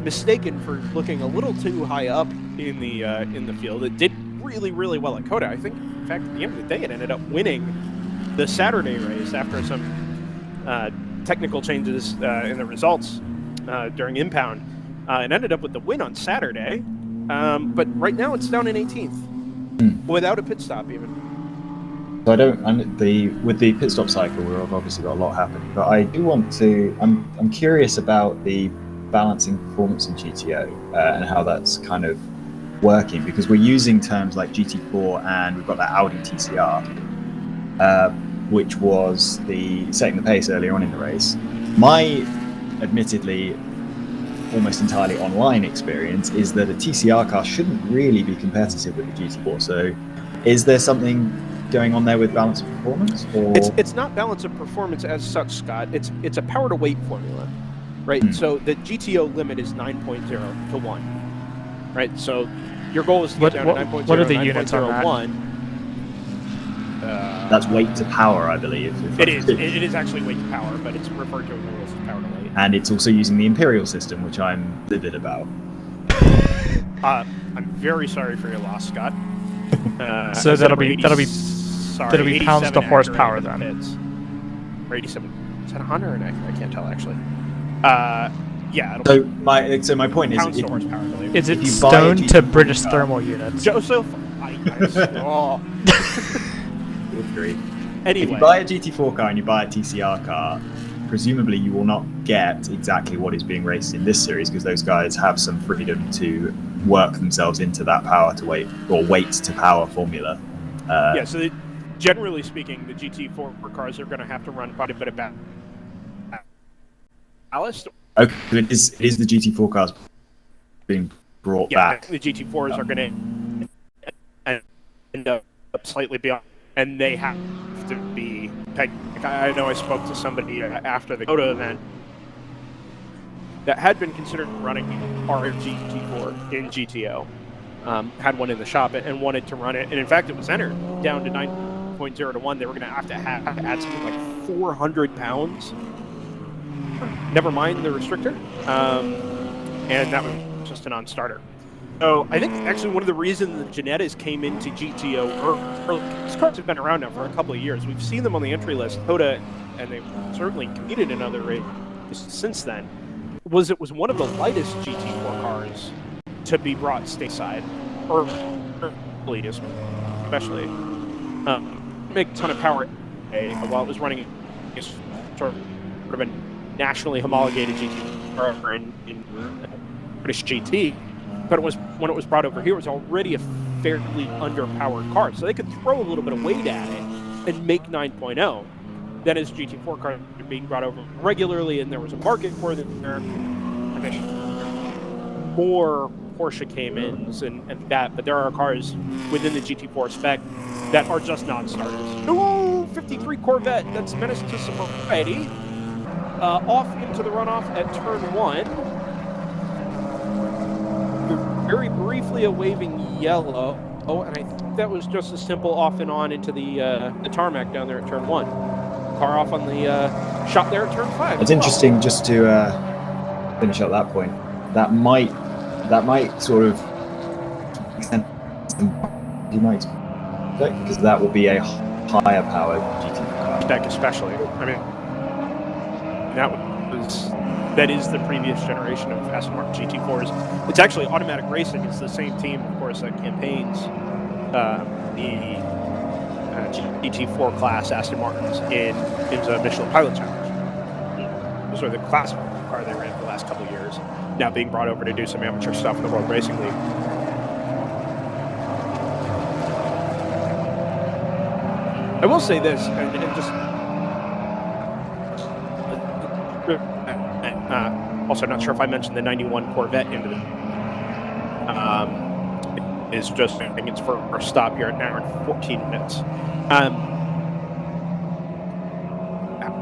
mistaken for looking a little too high up in the field. It did really, really well at COTA. I think, in fact, at the end of the day, it ended up winning the Saturday race after some technical changes in the results during impound. It ended up with the win on Saturday, but right now it's down in 18th without a pit stop even. So with the pit stop cycle, we've obviously got a lot happening, but I do want to. I'm curious about the balancing performance in GTO and how that's kind of working, because we're using terms like GT4 and we've got that Audi TCR, which was setting the pace earlier on in the race. My admittedly almost entirely online experience is that a TCR car shouldn't really be competitive with the GT4. So is there something going on there with balance of performance? Or? It's not balance of performance as such, Scott. It's a power to weight formula, right? So the GTO limit is 9.0 to 1, right? So your goal is to get down to 9.0. What are the units on that? That's weight to power, I believe. It is actually weight to power, but it's referred to in the rules as power to weight. And it's also using the Imperial system, which I'm livid about. I'm very sorry for your loss, Scott. So that'll be pounds to horsepower then. Or 87. Is that a Honda or an I can't tell actually. Yeah. So my point pounds is, to horsepower. I believe. Is it stone to British thermal units? Joseph, Anyway, if you buy a GT4 car and you buy a TCR car, presumably you will not get exactly what is being raced in this series, because those guys have some freedom to work themselves into that power to weight or weight to power formula. Yeah, so generally speaking, the GT4 cars are going to have to run quite a bit of ballast. Okay, it is the GT4 cars being brought back. The GT4s are going to end up slightly beyond, and they have to be I know I spoke to somebody after the COTA event that had been considered running RGT4 in GTO, had one in the shop and wanted to run it. And in fact, it was entered down to 9.0 to 1. They were going to have to add something like 400 pounds. Never mind the restrictor. And that was just a non-starter. So I think actually one of the reasons the Janettas came into GTO early, these cars have been around now for a couple of years. We've seen them on the entry list, COTA, and they've certainly competed in other races since then. It was one of the lightest GT4 cars to be brought stateside, early especially. Make a ton of power while it was running sort of a nationally homologated GT car in British GT. But when it was brought over here, it was already a fairly underpowered car. So they could throw a little bit of weight at it and make 9.0. Then as GT4 cars are being brought over regularly and there was a market for them there, more Porsche Caymans and that. But there are cars within the GT4 spec that are just non-starters. Ooh, 53 Corvette, that's menaced to sobriety. Off into the runoff at turn 1. Very briefly a waving yellow. Oh, and I think that was just a simple off and on into the tarmac down there at turn 1. Car off on the shot there at turn 5. It's interesting just to finish up that point. That might sort of because that will be a higher powered GT car. Spec especially. I mean, that is the previous generation of Aston Martin GT4s. It's actually Automatic Racing. It's the same team, of course, that campaigns the GT4 class Aston Martins in the Michelin Pilot Challenge. Those are the class car they ran for the last couple of years, now being brought over to do some amateur stuff in the World Racing League. I will say this, and just also not sure if I mentioned the 91 Corvette into the is just making its first stop here at an hour and 14 minutes.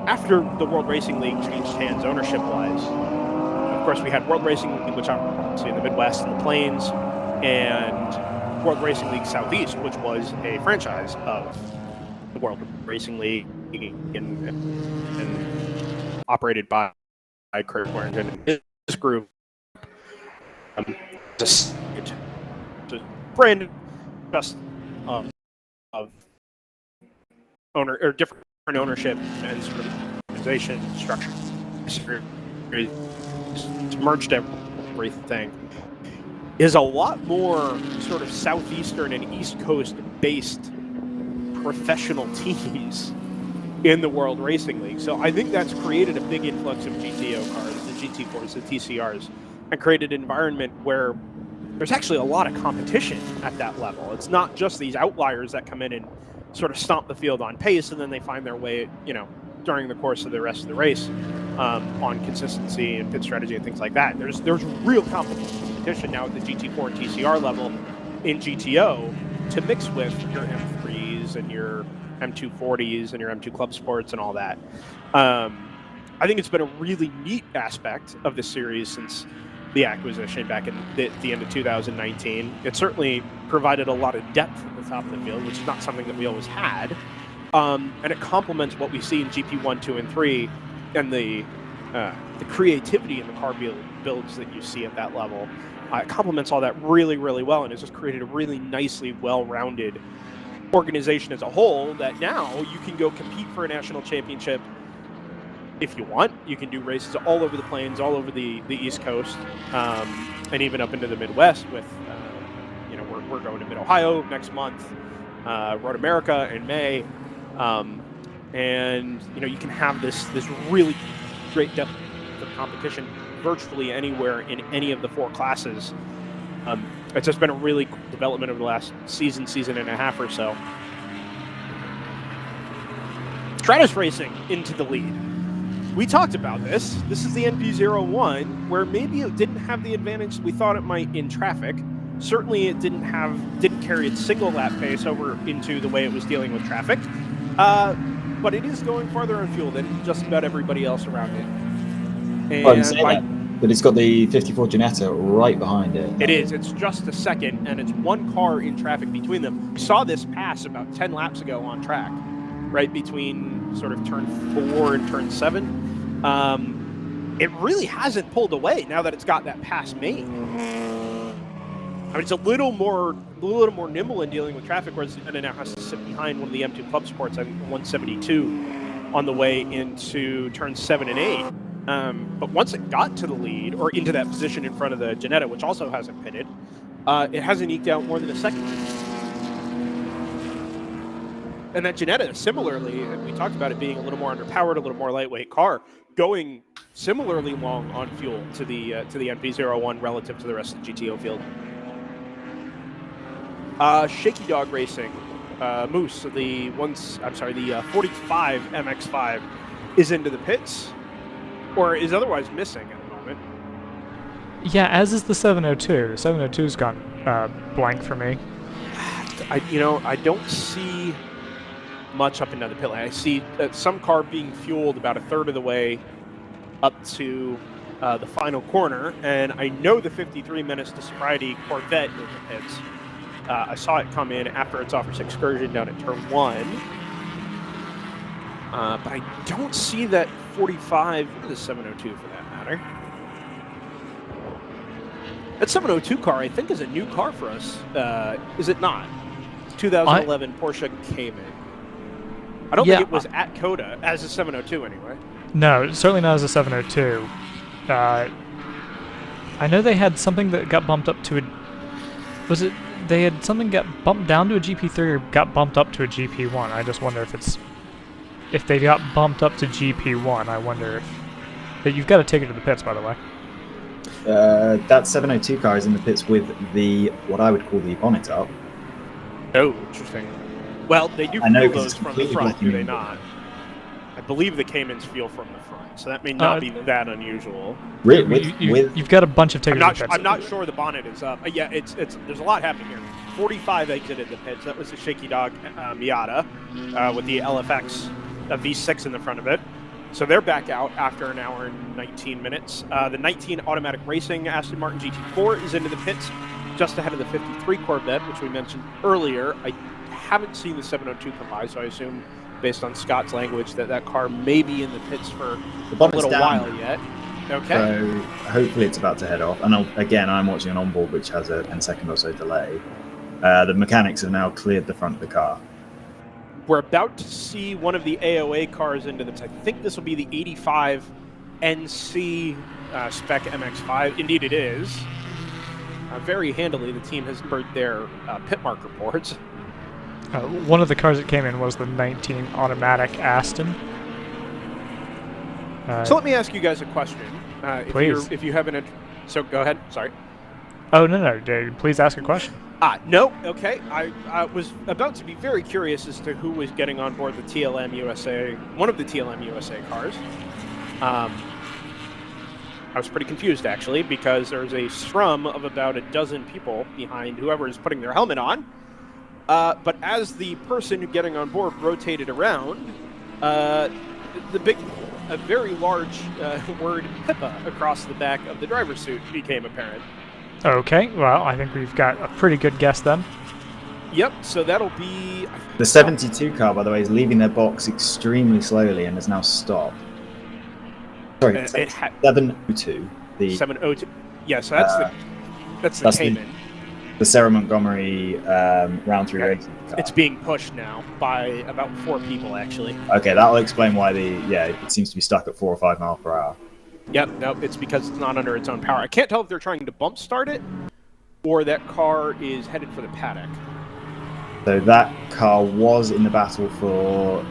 After the World Racing League changed hands ownership-wise, of course we had World Racing League, which obviously in the Midwest and the Plains, and World Racing League Southeast, which was a franchise of the World Racing League and operated by Kurt Warrington and his group. Just brand just of owner or different ownership and sort of organization structure merged everything is a lot more sort of southeastern and east coast based professional teams in the World Racing League. So I think that's created a big influx of GTO cars, the GT4s, the TCRs, and created an environment where there's actually a lot of competition at that level. It's not just these outliers that come in and sort of stomp the field on pace and then they find their way, during the course of the rest of the race on consistency and pit strategy and things like that. There's real competition now at the GT4 and TCR level in GTO to mix with your M3s and your M240s and your M2 Club Sports and all that. I think it's been a really neat aspect of the series since the acquisition back in the end of 2019. It certainly provided a lot of depth at the top of the field, which is not something that we always had. And it complements what we see in GP1, 2, and 3 and the creativity in the car builds that you see at that level. It complements all that really, really well, and it's just created a really nicely well-rounded organization as a whole that now you can go compete for a national championship if you want. You can do races all over the plains, all over the East Coast, and even up into the Midwest with, we're going to Mid-Ohio next month, Road America in May, and, you can have this really great depth of competition virtually anywhere in any of the 4 classes. It's just been a really cool development over the last season and a half or so. Stratus Racing into the lead. We talked about this. This is the NP01, where maybe it didn't have the advantage we thought it might in traffic. Certainly it didn't carry its single lap pace over into the way it was dealing with traffic. but it is going farther on fuel than just about everybody else around it. And Well, you say that, but it's got the 54 Ginetta right behind it. It is. It's just a second, and it's one car in traffic between them. We saw this pass about 10 laps ago on track, right between sort of turn 4 and turn 7. It really hasn't pulled away now that it's got that pass made. I mean, it's a little more nimble in dealing with traffic, whereas it now has to sit behind one of the M2 Club Sports, I think 172, on the way into turns 7 and 8. But once it got to the lead, or into that position in front of the Ginetta, which also hasn't pitted, it hasn't eked out more than a second. And that Ginetta, similarly, we talked about it being a little more underpowered, a little more lightweight car, going similarly long on fuel to the MP01 relative to the rest of the GTO field. Shaky Dog Racing, Moose, the 45 MX5 is into the pits, or is otherwise missing at the moment. Yeah, as is the 702. The 702's gone blank for me. I don't see much up into the pit lane. I see some car being fueled about a third of the way up to the final corner, and I know the 53 Menace to Sobriety Corvette in the pits. I saw it come in after its offers excursion down at turn 1. But I don't see that 45 or the 702 for that matter. That 702 car, I think, is a new car for us. Is it not? 2011 Porsche Cayman. I don't think it was at COTA as a 702 anyway. No, certainly not as a 702. I know they had something that got bumped up to a... Was it... They had something got bumped down to a GP3 or got bumped up to a GP1. I just wonder if it's... If they got bumped up to GP1, I wonder if... But you've got to take it to the pits, by the way. That 702 car is in the pits with the, what I would call the bonnet up. Oh, interesting. Well, they do fuel those from the front, do they not? I believe the Caymans fuel from the front, so that may not be that unusual. You've got a bunch of tickets. I'm not sure the bonnet is up. Yeah, it's there's a lot happening here. 45 exited the pits. That was the Shaky Dog Miata with the LFX V6 in the front of it. So they're back out after an hour and 19 minutes. The 19 Automatic Racing Aston Martin GT4 is into the pits, just ahead of the 53 Corvette, which we mentioned earlier. I haven't seen the 702 come by, so I assume, based on Scott's language, that car may be in the pits for a little while yet. Okay. So hopefully it's about to head off. And again, I'm watching an onboard which has a 10-second or so delay. The mechanics have now cleared the front of the car. We're about to see one of the AOA cars into the... I think this will be the 85 NC spec MX-5. Indeed it is. Very handily, the team has burnt their pit mark reports. One of the cars that came in was the 19 Automatic Aston. So let me ask you guys a question. Please. If you haven't... So go ahead. Sorry. Oh, no. Please ask a question. No. Okay. I was about to be very curious as to who was getting on board the TLM USA, one of the TLM USA cars. I was pretty confused, actually, because there's a strum of about a dozen people behind whoever is putting their helmet on. But as the person getting on board rotated around, a very large word PIPA across the back of the driver's suit became apparent. Okay, well, I think we've got a pretty good guess then. Yep, so that'll be... The 72 car, by the way, is leaving their box extremely slowly and has now stopped. Sorry, 702. The 702. Yeah, so that's the Cayman. The Sarah Montgomery round 3 racing car. It's being pushed now by about 4 people, actually. Okay, that'll explain why it seems to be stuck at 4 or 5 miles per hour. Yep, no, it's because it's not under its own power. I can't tell if they're trying to bump start it or that car is headed for the paddock. So that car was in the battle for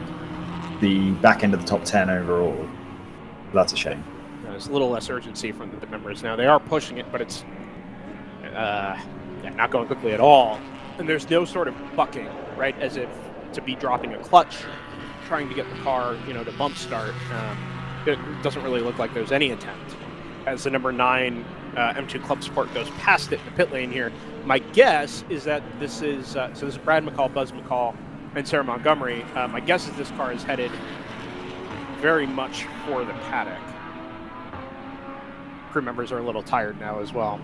the back end of the top 10 overall. That's a shame. There's a little less urgency from the members now. They are pushing it, but it's not going quickly at all. And there's no sort of bucking, right, as if to be dropping a clutch, trying to get the car, to bump start. It doesn't really look like there's any attempt. As the number 9 M2 Club Sport goes past it in the pit lane here, my guess is that this is Brad McCall, Buzz McCall, and Sarah Montgomery. My guess is this car is headed very much for the paddock. Crew members are a little tired now as well.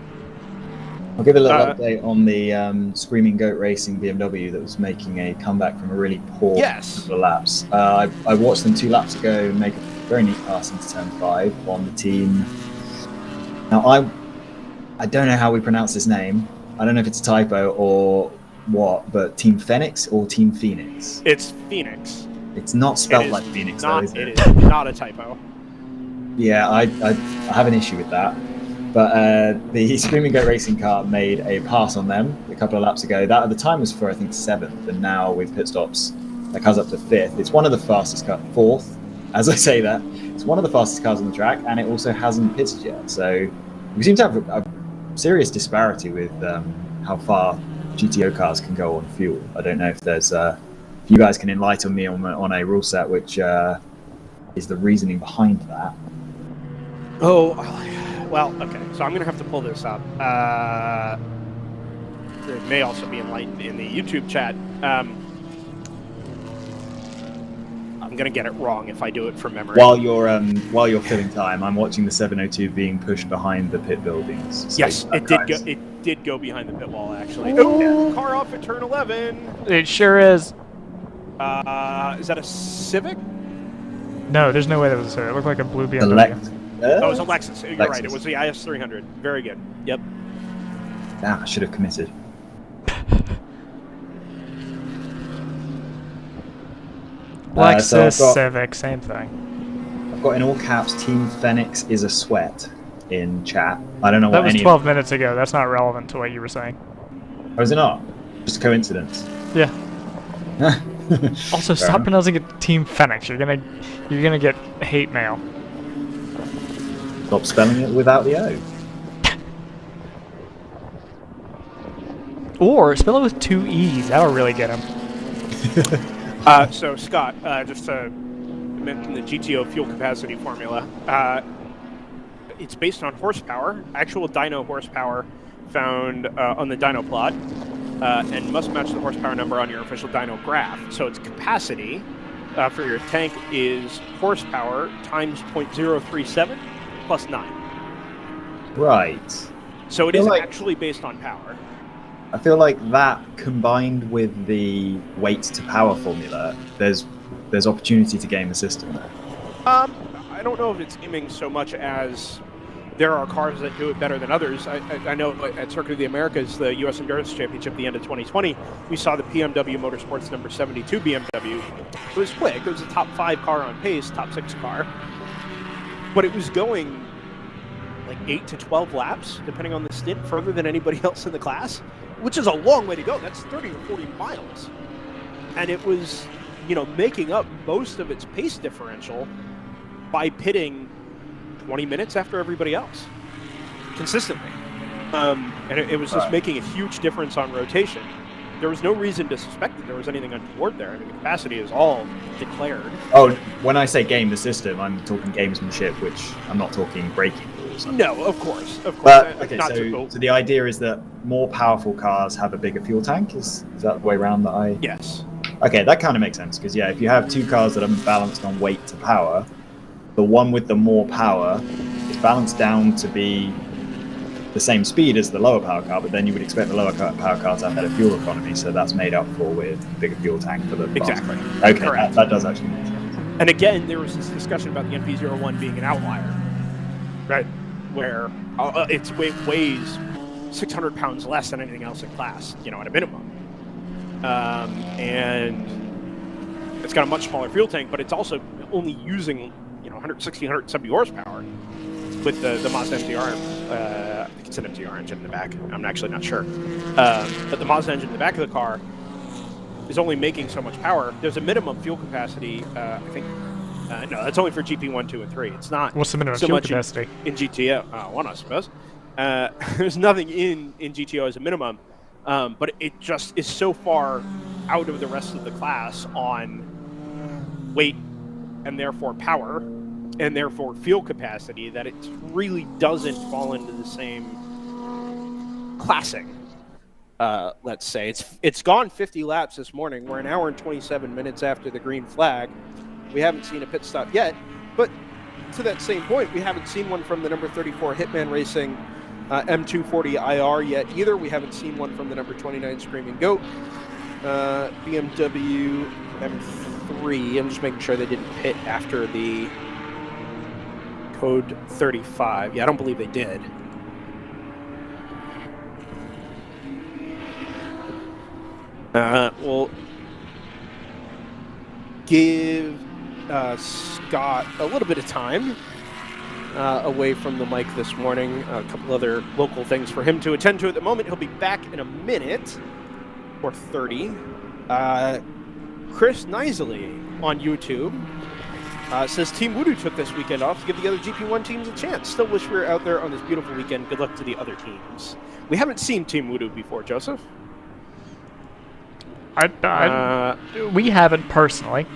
I'll give a little update on the Screaming Goat Racing BMW that was making a comeback from a really poor couple of laps. I watched them 2 laps ago make a very neat pass into turn 5 on the team. Now, I don't know how we pronounce this name. I don't know if it's a typo or what, but Team Phoenix or Team Phoenix? It's Phoenix. It's not spelled like Phoenix, though, is it? It is not a typo. Yeah, I have an issue with that. But the Screaming Goat Racing car made a pass on them a couple of laps ago. That at the time was for, I think, 7th, and now with pit stops, that car's up to 5th. It's one of the fastest cars, 4th, as I say that. It's one of the fastest cars on the track, and it also hasn't pitted yet. So we seem to have a serious disparity with how far GTO cars can go on fuel. I don't know if there's... you guys can enlighten me on a rule set which is the reasoning behind that. Oh, well, okay. So I'm going to have to pull this up. There may also be enlightened in the YouTube chat. I'm going to get it wrong if I do it from memory. While you're filling time, I'm watching the 702 being pushed behind the pit buildings. So yes, it did go behind the pit wall, actually. Oh, car off at turn 11. It sure is. Is that a Civic? No, there's no way that was a Civic. It looked like a blue BMW. Oh, it was a Lexus. You're right. It was the IS300. Very good. Yep. Damn, I should have committed. Lexus, Civic, same thing. I've got in all caps, Team Phoenix is a sweat in chat. I don't know what that was 12 minutes ago. That's not relevant to what you were saying. Oh, is it not? Just coincidence. Yeah. Also, stop pronouncing it Team Phoenix. You're gonna get hate mail. Stop spelling it without the O. Or spell it with 2 E's. That'll really get him. So, Scott, just to mention the GTO fuel capacity formula, it's based on horsepower, actual dyno horsepower found on the dyno plot, and must match the horsepower number on your official dyno graph. So its capacity for your tank is horsepower times 0.037 plus 9. Right. So it is actually based on power. I feel like that combined with the weight to power formula, there's opportunity to game the system there. I don't know if it's gaming so much as there are cars that do it better than others. I know at Circuit of the Americas, the U.S. Endurance Championship at the end of 2020, we saw the BMW Motorsports number 72 BMW. It was quick. It was a top 5 car on pace, top 6 car. But it was going like 8 to 12 laps, depending on the stint, further than anybody else in the class, which is a long way to go. That's 30 or 40 miles. And it was, making up most of its pace differential by pitting 20 minutes after everybody else, consistently. And it was just making a huge difference on rotation. There was no reason to suspect that there was anything untoward there. I mean, the capacity is all declared. Oh, when I say game the system, I'm talking gamesmanship, which I'm not talking braking rules. No, of course. But, okay, so the idea is that more powerful cars have a bigger fuel tank? Is that the way around that I... Yes. Okay, that kind of makes sense, because, yeah, if you have 2 cars that are balanced on weight to power, the one with the more power is balanced down to be the same speed as the lower power car, but then you would expect the lower power car to have better fuel economy, so that's made up for with bigger fuel tank for the exactly. Okay, that does actually make sense. And again, there was this discussion about the NP01 being an outlier, right? Where it weighs 600 pounds less than anything else in class, at a minimum. And it's got a much smaller fuel tank, but it's also only using 160, 170 horsepower with the Mazda MTR. I think it's an MTR engine in the back. I'm actually not sure. But the Mazda engine in the back of the car is only making so much power. There's a minimum fuel capacity, I think. No, that's only for GP1, 2, and 3. It's not. What's the minimum so fuel much capacity? In GTO? 1, I suppose. There's nothing in GTO as a minimum, but it just is so far out of the rest of the class on weight and therefore power and therefore fuel capacity that it really doesn't fall into the same classing let's say. It's gone 50 laps this morning. We're an hour and 27 minutes after the green flag. We haven't seen a pit stop yet, but to that same point, we haven't seen one from the number 34 Hitman Racing M240 IR yet either. We haven't seen one from the number 29 Screaming Goat BMW M3. I'm just making sure they didn't pit after the code 35. Yeah, I don't believe they did. We'll give Scott a little bit of time away from the mic this morning. A couple other local things for him to attend to at the moment. He'll be back in a minute or 30. Chris Nisley on YouTube says Team Voodoo took this weekend off to give the other GP1 teams a chance. Still wish we were out there on this beautiful weekend. Good luck to the other teams. We haven't seen Team Voodoo before, Joseph. We haven't personally.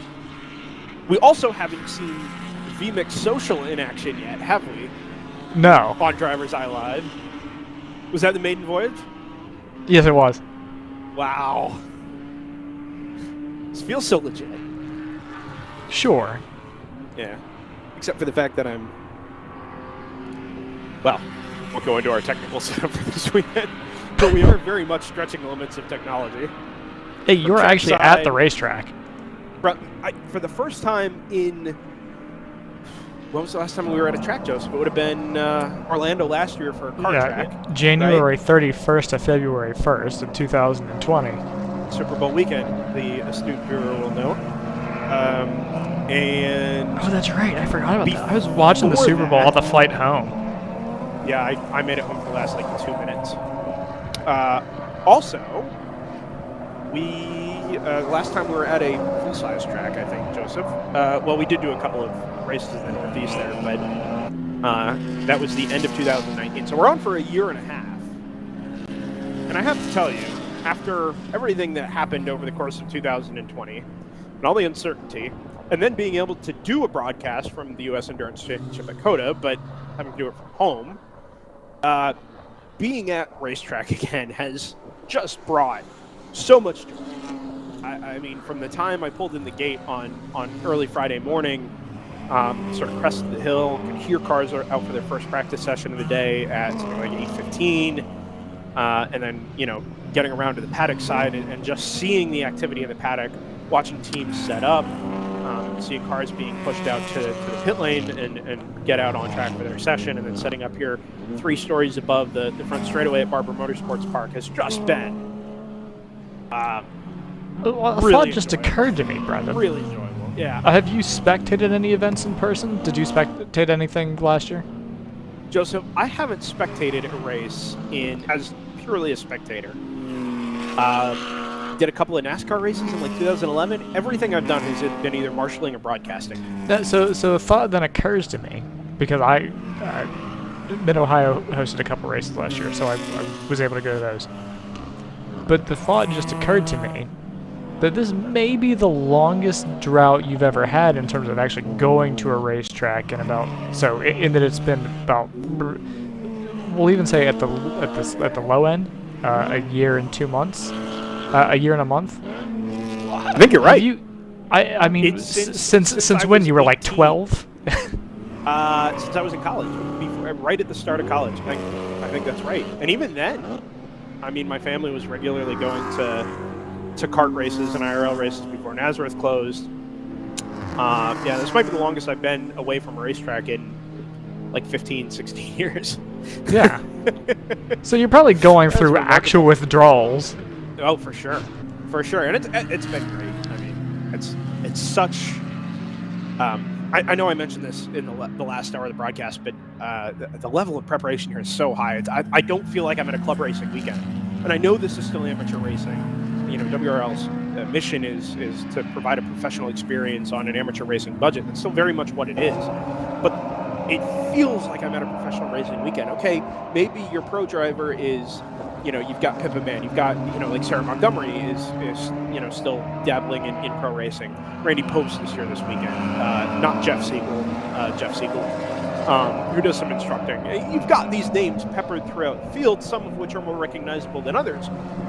We also haven't seen VMix Social in action yet, have we? No. On DriversEye Live. Was that the maiden voyage? Yes, it was. Wow. This feels so legit. Sure. Yeah. Except for the fact that I'm... Well, we'll go into our technical setup for this weekend. But we are very much stretching the limits of technology. Hey, you were actually at the racetrack. For the first time in... When was the last time we were at a track, Joseph? It would have been Orlando last year for a kart track. January 31st to February 1st of 2020. Super Bowl weekend, the astute viewer will know. And oh, that's right. I forgot about that. I was watching the Super Bowl on the flight home. Yeah, I made it home for the last, 2 minutes. Also, we last time we were at a full-size track, I think, Joseph. Well, we did do a couple of races in the Northeast there, but that was the end of 2019. So we're on for a year and a half. And I have to tell you, after everything that happened over the course of 2020, and all the uncertainty, and then being able to do a broadcast from the U.S. Endurance Championship at COTA, but having to do it from home, being at racetrack again has just brought so much joy. I mean, from the time I pulled in the gate on early Friday morning, sort of crested the hill, could hear cars are out for their first practice session of the day at something like 8:15, and then, getting around to the paddock side and just seeing the activity in the paddock, watching teams set up, seeing cars being pushed out to the pit lane and get out on track for their session, and then setting up here 3 stories above the front straightaway at Barber Motorsports Park has just been a really thought just occurred to me, Brendan. really enjoyable. Yeah. Have you spectated any events in person? Did you spectate anything last year? Joseph, I haven't spectated a race as purely a spectator. Did a couple of NASCAR races in 2011. Everything I've done has been either marshalling or broadcasting. So a thought then occurs to me, because I Mid-Ohio hosted a couple races last year, so I was able to go to those. But the thought just occurred to me that this may be the longest drought you've ever had in terms of actually going to a racetrack in that it's been about, we'll even say at the low end, a year and 2 months, a year and a month. I think you're right. I mean, since when you were 12? Since I was in college, right at the start of college. I think that's right. And even then, I mean, my family was regularly going to kart races and IRL races before Nazareth closed. Yeah, this might be the longest I've been away from a racetrack in 15, 16 years. Yeah. So you're probably going through actual withdrawals. Oh, for sure. For sure. And it's been great. I mean, it's such... I know I mentioned this in the last hour of the broadcast, but the level of preparation here is so high. I don't feel like I'm at a club racing weekend. And I know this is still amateur racing. WRL's mission is to provide a professional experience on an amateur racing budget. That's still very much what it is. But it feels like I'm at a professional racing weekend. Okay, maybe your pro driver is, you've got Pippa Man, you've got, Sarah Montgomery is still dabbling in pro racing. Randy Post is here this weekend. Not Jeff Siegel. Jeff Siegel who does some instructing. You've got these names peppered throughout the field, some of which are more recognizable than others.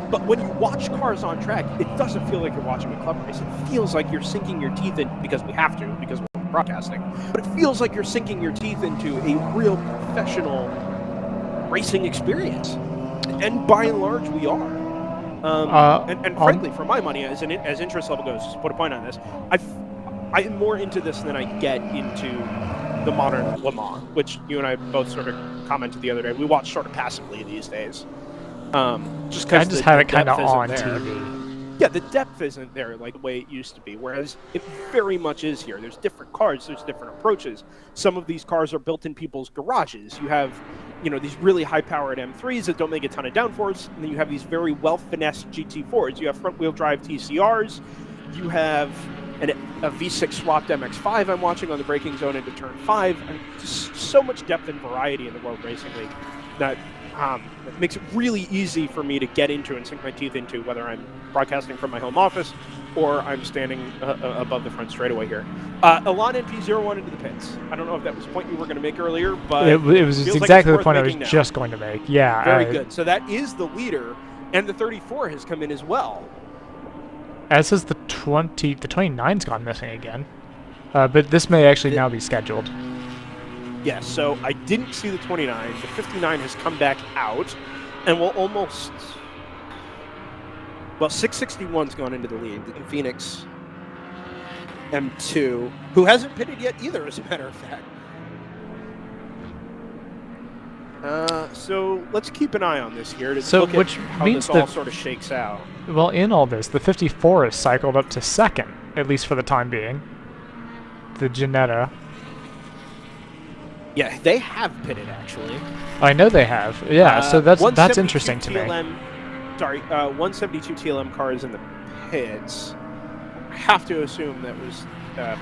But when you watch cars on track, it doesn't feel like you're watching a club race. It feels like you're sinking your teeth in, because we have to, because we're broadcasting. But it feels like you're sinking your teeth into a real professional racing experience. And by and large, we are. And frankly, for my money, as interest level goes, just to put a point on this, I'm more into this than I get into the modern Le Mans, which you and I both sort of commented the other day. We watch sort of passively these days. Just because I just have it kind of on TV. Yeah, the depth isn't there like the way it used to be, whereas it very much is here. There's different cars, there's different approaches. Some of these cars are built in people's garages. You have, these really high-powered M3s that don't make a ton of downforce, and then you have these very well-finessed GT4s. You have front-wheel drive TCRs. You have a V6 swapped MX-5 I'm watching on the braking zone into turn 5. And just so much depth and variety in the World Racing League that it makes it really easy for me to get into and sink my teeth into, whether I'm broadcasting from my home office or I'm standing above the front straightaway here. Elan NP01 into the pits. I don't know if that was a point you were going to make earlier, but it was exactly the point I was just going to make. Yeah. Very good. So that is the leader, and the 34 has come in as well. As is the 29's gone missing again. But this may actually now be scheduled. Yes, so I didn't see the 29. The 59 has come back out, and will almost... Well, 661's gone into the lead. In Phoenix M2, who hasn't pitted yet either, as a matter of fact. So let's keep an eye on this here to look at how this all sort of shakes out. Well, in all this, the 54 is cycled up to second, at least for the time being. The Ginetta. Yeah, they have pitted, actually. I know they have. Yeah, so that's interesting to me. Sorry, 172 TLM cars in the pits. I have to assume that was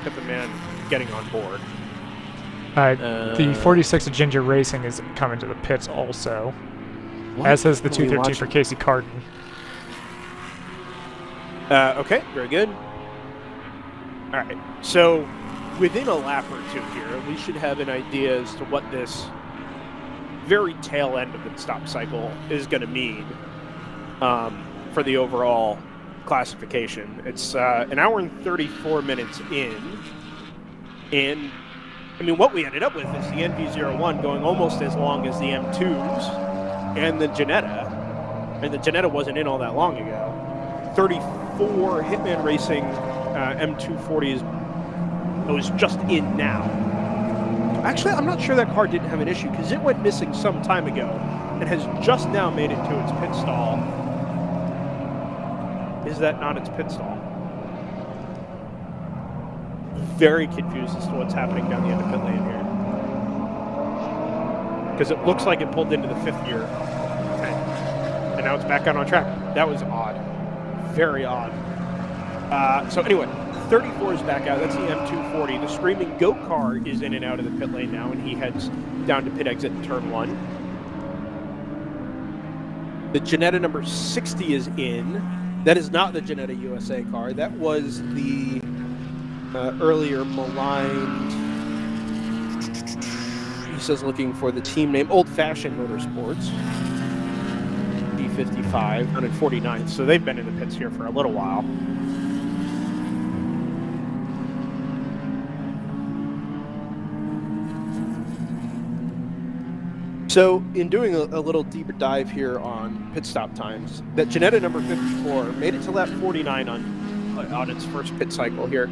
Pip and Man getting on board. The 46 of Ginger Racing is coming to the pits also, as is the 213 for Casey Carden. Okay, very good. All right, so within a lap or two here, we should have an idea as to what this very tail end of the stop cycle is going to mean for the overall classification. It's an hour and 34 minutes in, and I mean, what we ended up with is the NP01 going almost as long as the M2s and the Ginetta, and the Ginetta wasn't in all that long ago. 34 Hitman Racing M240s was just in now. Actually, I'm not sure that car didn't have an issue, because it went missing some time ago and has just now made it to its pit stall. Is that not its pit stall? Very confused as to what's happening down the end of pit lane here, because it looks like it pulled into the 5th gear and now it's back out on track. That was odd, very odd. So anyway, 34 is back out. That's the M240. The Screaming Goat car is in and out of the pit lane now, and he heads down to pit exit in turn 1. The Ginetta number 60 is in. That is not the Ginetta USA car. That was the earlier maligned, he says, looking for the team name, Old Fashioned Motorsports, D55, 149th. So they've been in the pits here for a little while. So in doing a little deeper dive here on pit stop times, that Ginetta number 54 made it to lap 49 on its first pit cycle here.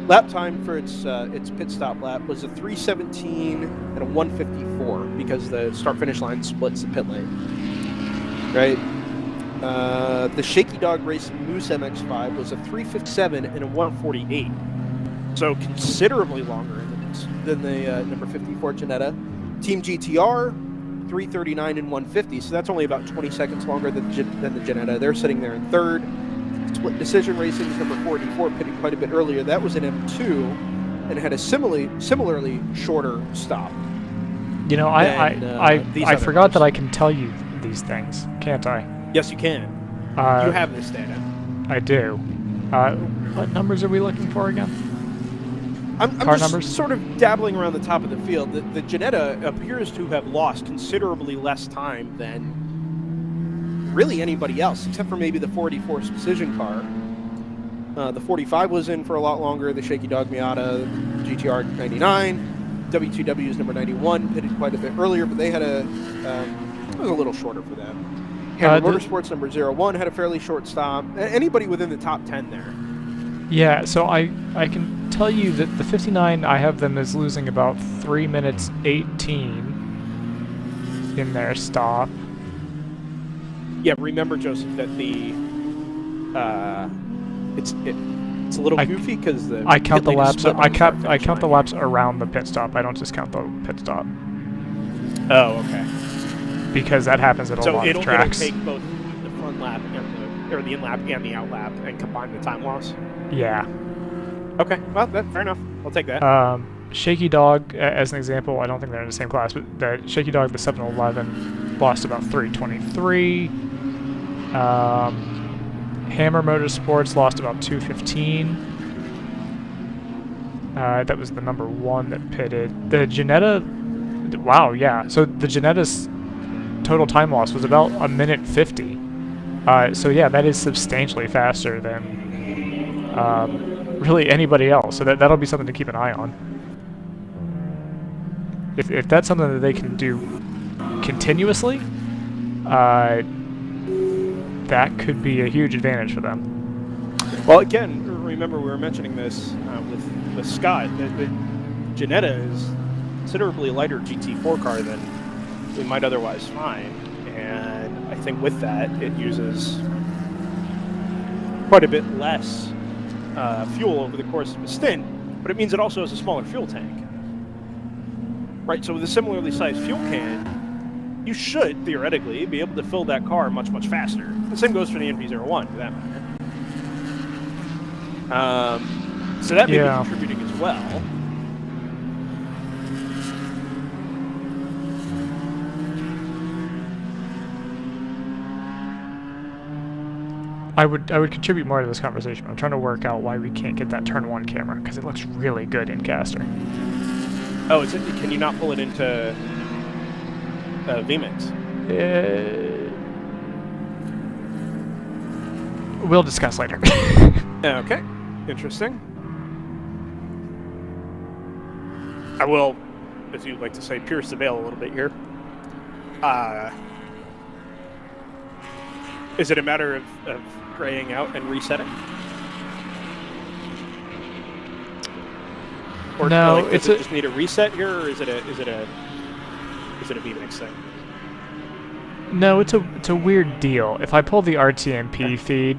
Lap time for its pit stop lap was a 3:17 and a 1:54, because the start-finish line splits the pit lane. Right? The Shaky Dog Racing Moose MX-5 was a 3:57 and a 1:48. So considerably longer than the number 54 Ginetta. Team GTR, 3:39 and 1:50. So that's only about 20 seconds longer than the Ginetta. They're sitting there in third. Split Decision Racing's number 44 pitted quite a bit earlier. That was an M2 and had a similarly shorter stop. You know, I forgot that I can tell you these things, can't I? Yes, you can. You have this data. I do. What numbers are we looking for again? I'm car just numbers? sort of dabbling around the top of the field. The Ginetta appears to have lost considerably less time than really anybody else, except for maybe the 484's precision car. The 45 was in for a lot longer. The Shaky Dog Miata GTR 99, W2W's number 91 pitted quite a bit earlier, but they had it was a little shorter for them. Hammer Motorsports number 01 had a fairly short stop. Anybody within the top 10 there. Yeah, so I can tell you that the 59, I have them as losing about 3 minutes 18 in their stop. Yeah, remember, Joseph, that it's a little goofy because I count the laps. I count the laps around the pit stop. I don't just count the pit stop. Oh, okay. Because that happens at a lot of tracks. So it'll take both the front lap or the in lap and the out lap and combine the time loss. Yeah. Okay. Well, fair enough. I'll take that. Shaky Dog, as an example, I don't think they're in the same class, but the Shaky Dog, the 711, lost about 323. Hammer Motorsports lost about 215. That was the number 1 that pitted. The Ginetta, wow, yeah. So the Ginetta's total time loss was about 1:50. So yeah, that is substantially faster than really anybody else. So that'll be something to keep an eye on. If that's something that they can do continuously, that could be a huge advantage for them. Well, again, remember we were mentioning this with Scott. The Ginetta is considerably lighter GT4 car than we might otherwise find, and I think with that it uses quite a bit less fuel over the course of a stint, but it means it also has a smaller fuel tank. Right, so with a similarly sized fuel can, you should, theoretically, be able to fill that car much, much faster. The same goes for the NP01, for that matter. So that may be contributing as well. I would contribute more to this conversation. I'm trying to work out why we can't get that turn 1 camera, because it looks really good in Caster. Oh, can you not pull it into VMix? We'll discuss later. Okay, interesting. I will, as you like to say, pierce the veil a little bit here. Is it a matter of graying out and resetting? Or no, like, does it just need a reset here, or is it a VMix thing? No, it's a weird deal. If I pull the RTMP feed,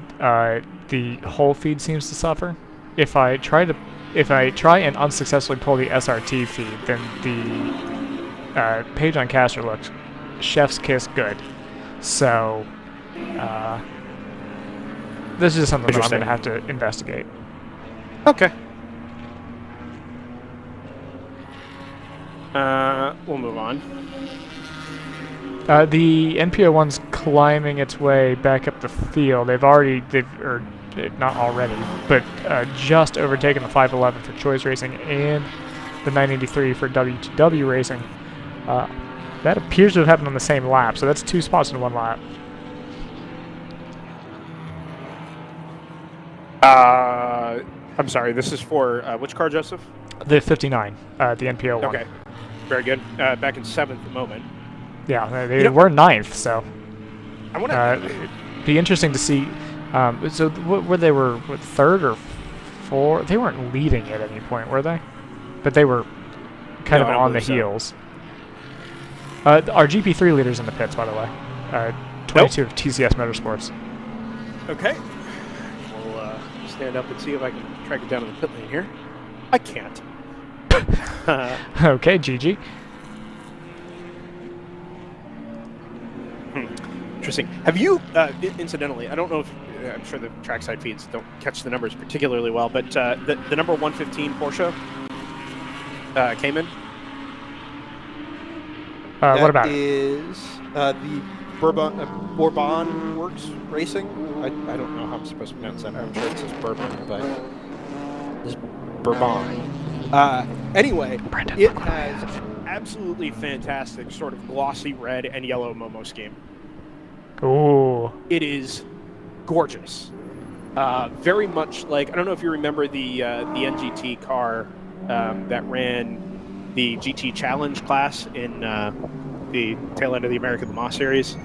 the whole feed seems to suffer. If I try and unsuccessfully pull the SRT feed, then the page on Caster looks chef's kiss good. So this is just something that I'm going to have to investigate. Okay. We'll move on. The NPO1's climbing its way back up the field. Not already, but just overtaken the 511 for Choice Racing and the 983 for W2W Racing. That appears to have happened on the same lap, so that's 2 spots in 1 lap. I'm sorry, this is for which car, Joseph? The 59, the NPO1. Okay, very good. Back in 7th at the moment. Yeah, they were 9th, so I want to it'd be interesting to see. So where they were, 3rd or 4th? They weren't leading at any point, were they? But they were kind of on the heels. Our GP3 leader's in the pits, by the way. 22 of TCS Motorsports. Okay. We'll stand up and see if I can track it down in the pit lane here. I can't. Okay, GG. Interesting. Have you, incidentally, I don't know if, I'm sure the trackside feeds don't catch the numbers particularly well, but the number 115 Porsche came in. What about it? Is the Bourbon Works Racing. I don't know how I'm supposed to pronounce that. I'm sure it says Bourbon, but it's Bourbon. Anyway, it has absolutely fantastic sort of glossy red and yellow Momo scheme. Ooh. It is gorgeous. Very much like, I don't know if you remember the NGT car that ran the GT Challenge class in the tail end of the American Le Mans series.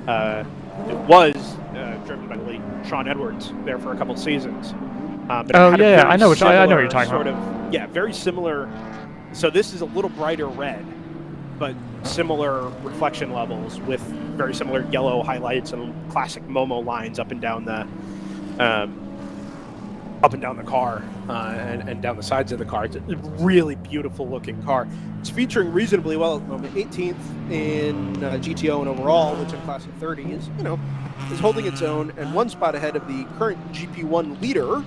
It was driven by the late Sean Edwards there for a couple seasons. But Oh yeah, I know what you're talking sort about. of, yeah, very similar. So this is a little brighter red, but similar reflection levels with very similar yellow highlights and classic Momo lines up and down the car and down the sides of the car. It's a really beautiful looking car. It's featuring reasonably well at the moment. 18th in GTO and overall, which in class of 30 is, is holding its own, and one spot ahead of the current GP1 leader,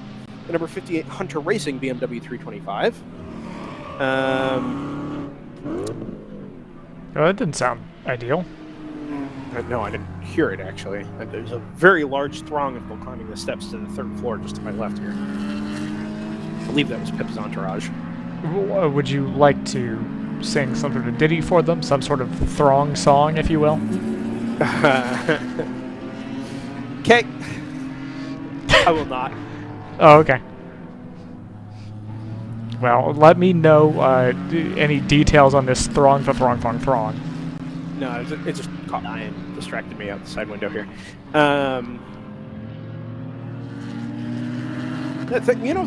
the number 58 Hunter Racing BMW 325. Oh, that didn't sound ideal. No, I didn't hear it, actually. There's a very large throng of people climbing the steps to the third floor just to my left here. I believe that was Pip's entourage. Would you like to sing some sort of ditty for them? Some sort of throng song, if you will? Okay. I will not. Oh, okay. Well, let me know any details on this throng. No, it just caught my eye and distracted me out the side window here.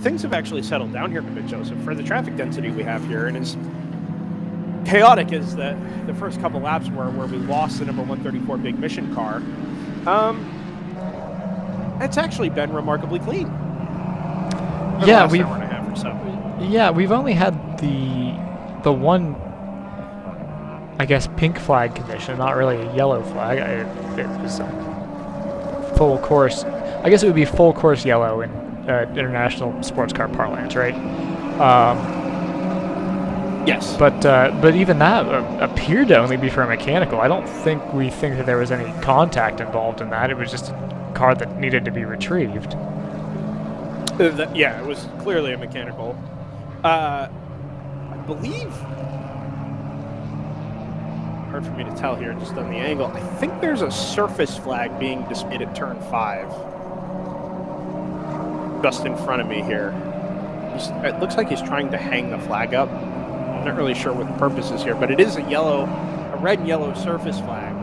Things have actually settled down here a bit, Joseph, for the traffic density we have here, and as chaotic as the first couple laps were, where we lost the number 134 big mission car. It's actually been remarkably clean. Yeah, we've hour and a half or so. Yeah, we've only had the one, I guess, pink flag condition, not really a yellow flag. It was full course. I guess it would be full course yellow in international sports car parlance, right? Yes. But even that appeared to only be for a mechanical. I don't think that there was any contact involved in that. It was just a car that needed to be retrieved. Yeah, it was clearly a mechanical. I believe, hard for me to tell here just on the angle, I think there's a surface flag being displayed at turn 5. Just in front of me here. It looks like he's trying to hang the flag up. I'm not really sure what the purpose is here, but it is a red and yellow surface flag.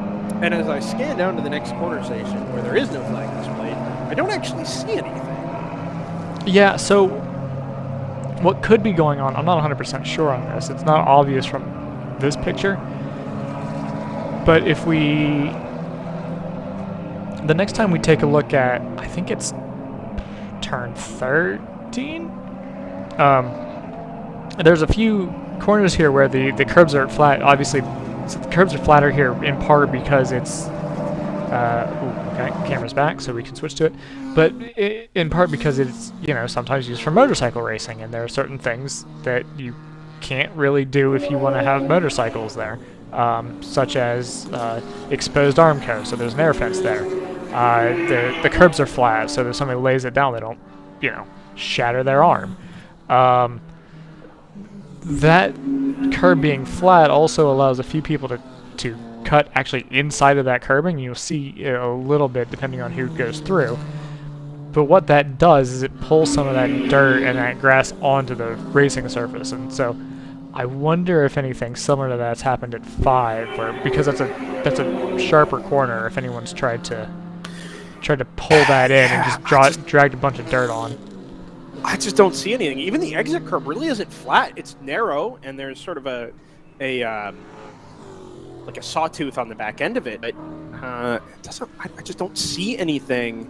And as I scan down to the next corner station where there is no flag displayed, I don't actually see anything. Yeah, so what could be going on, I'm not 100% sure on this. It's not obvious from this picture. But if the next time we take a look at, I think it's turn 13, there's a few corners here where the curbs are flat. Obviously, so the curbs are flatter here in part because it's okay, camera's back, so we can switch to it. But in part because it's sometimes used for motorcycle racing, and there are certain things that you can't really do if you want to have motorcycles there, such as exposed armco. So there's an air fence there. The curbs are flat, so if somebody lays it down, they don't, shatter their arm. That curb being flat also allows a few people to cut actually inside of that curbing. You'll see a little bit depending on who goes through. But what that does is it pulls some of that dirt and that grass onto the racing surface, and so I wonder if anything similar to that's happened at 5, where because that's a sharper corner. If anyone's tried to pull that in and just dragged a bunch of dirt on. I just don't see anything. Even the exit curb really isn't flat. It's narrow, and there's sort of a sawtooth on the back end of it. But I just don't see anything,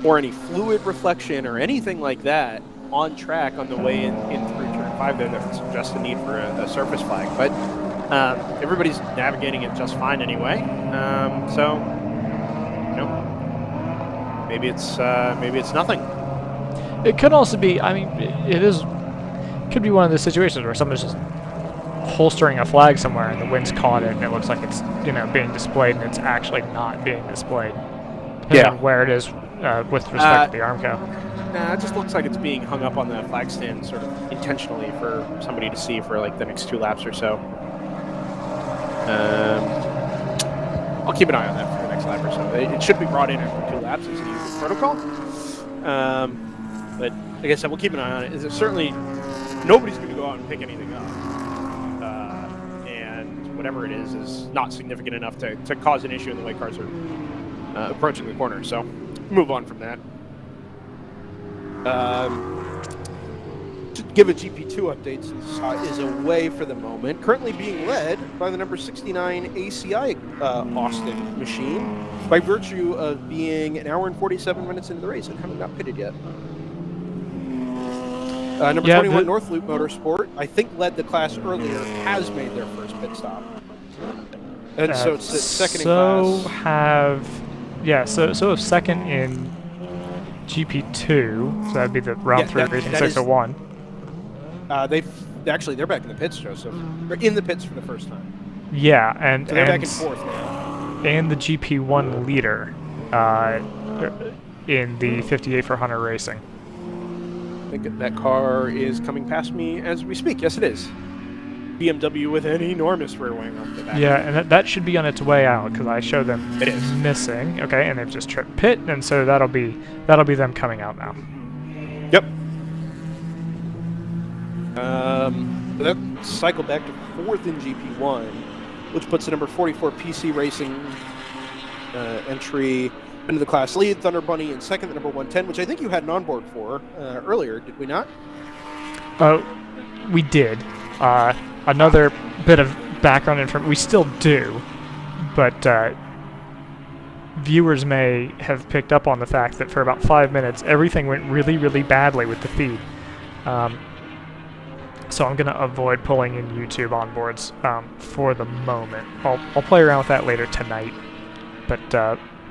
or any fluid reflection or anything like that on track on the way in through turn 5 there that would suggest a need for a surface flag. But everybody's navigating it just fine anyway. So maybe it's nothing. It could also be, could be one of the situations where someone's just holstering a flag somewhere and the wind's caught it and it looks like it's, being displayed, and it's actually not being displayed. Depending on where it is with respect to the armco. Nah, it just looks like it's being hung up on the flag stand sort of intentionally for somebody to see for like the next 2 laps or so. I'll keep an eye on that for the next lap or so. It should be brought in after 2 laps as the usual protocol. But like I said, we'll keep an eye on it. Is certainly nobody's going to go out and pick anything up. And whatever it is not significant enough to cause an issue in the way cars are approaching the corner. So move on from that. To give a GP2 update, since is away for the moment. Currently being led by the number 69 ACI Austin machine by virtue of being 1 hour and 47 minutes into the race and haven't got pitted yet. Number 21 North Loop Motorsport, I think led the class earlier, has made their first pit stop. And so it's second in class. So second in GP2, so that'd be the round 3 racing 601. They're back in the pits, Joseph. They're in the pits for the first time. Yeah, and so they're back in 4th now. And the GP1 leader in the 58 for Hunter Racing. I think that car is coming past me as we speak. Yes, it is. BMW with an enormous rear wing on the back. Yeah, and that should be on its way out because I showed them it is missing. Okay, and they've just tripped pit, and so that'll be them coming out now. Yep. That cycle back to 4th in GP1, which puts the number 44 PC Racing entry into the class lead. Thunder Bunny in second, the number 110, which I think you had an onboard for earlier, did we not? We did. Another bit of background information. We still do, but viewers may have picked up on the fact that for about 5 minutes, everything went really, really badly with the feed. So I'm going to avoid pulling in YouTube onboards for the moment. I'll play around with that later tonight, but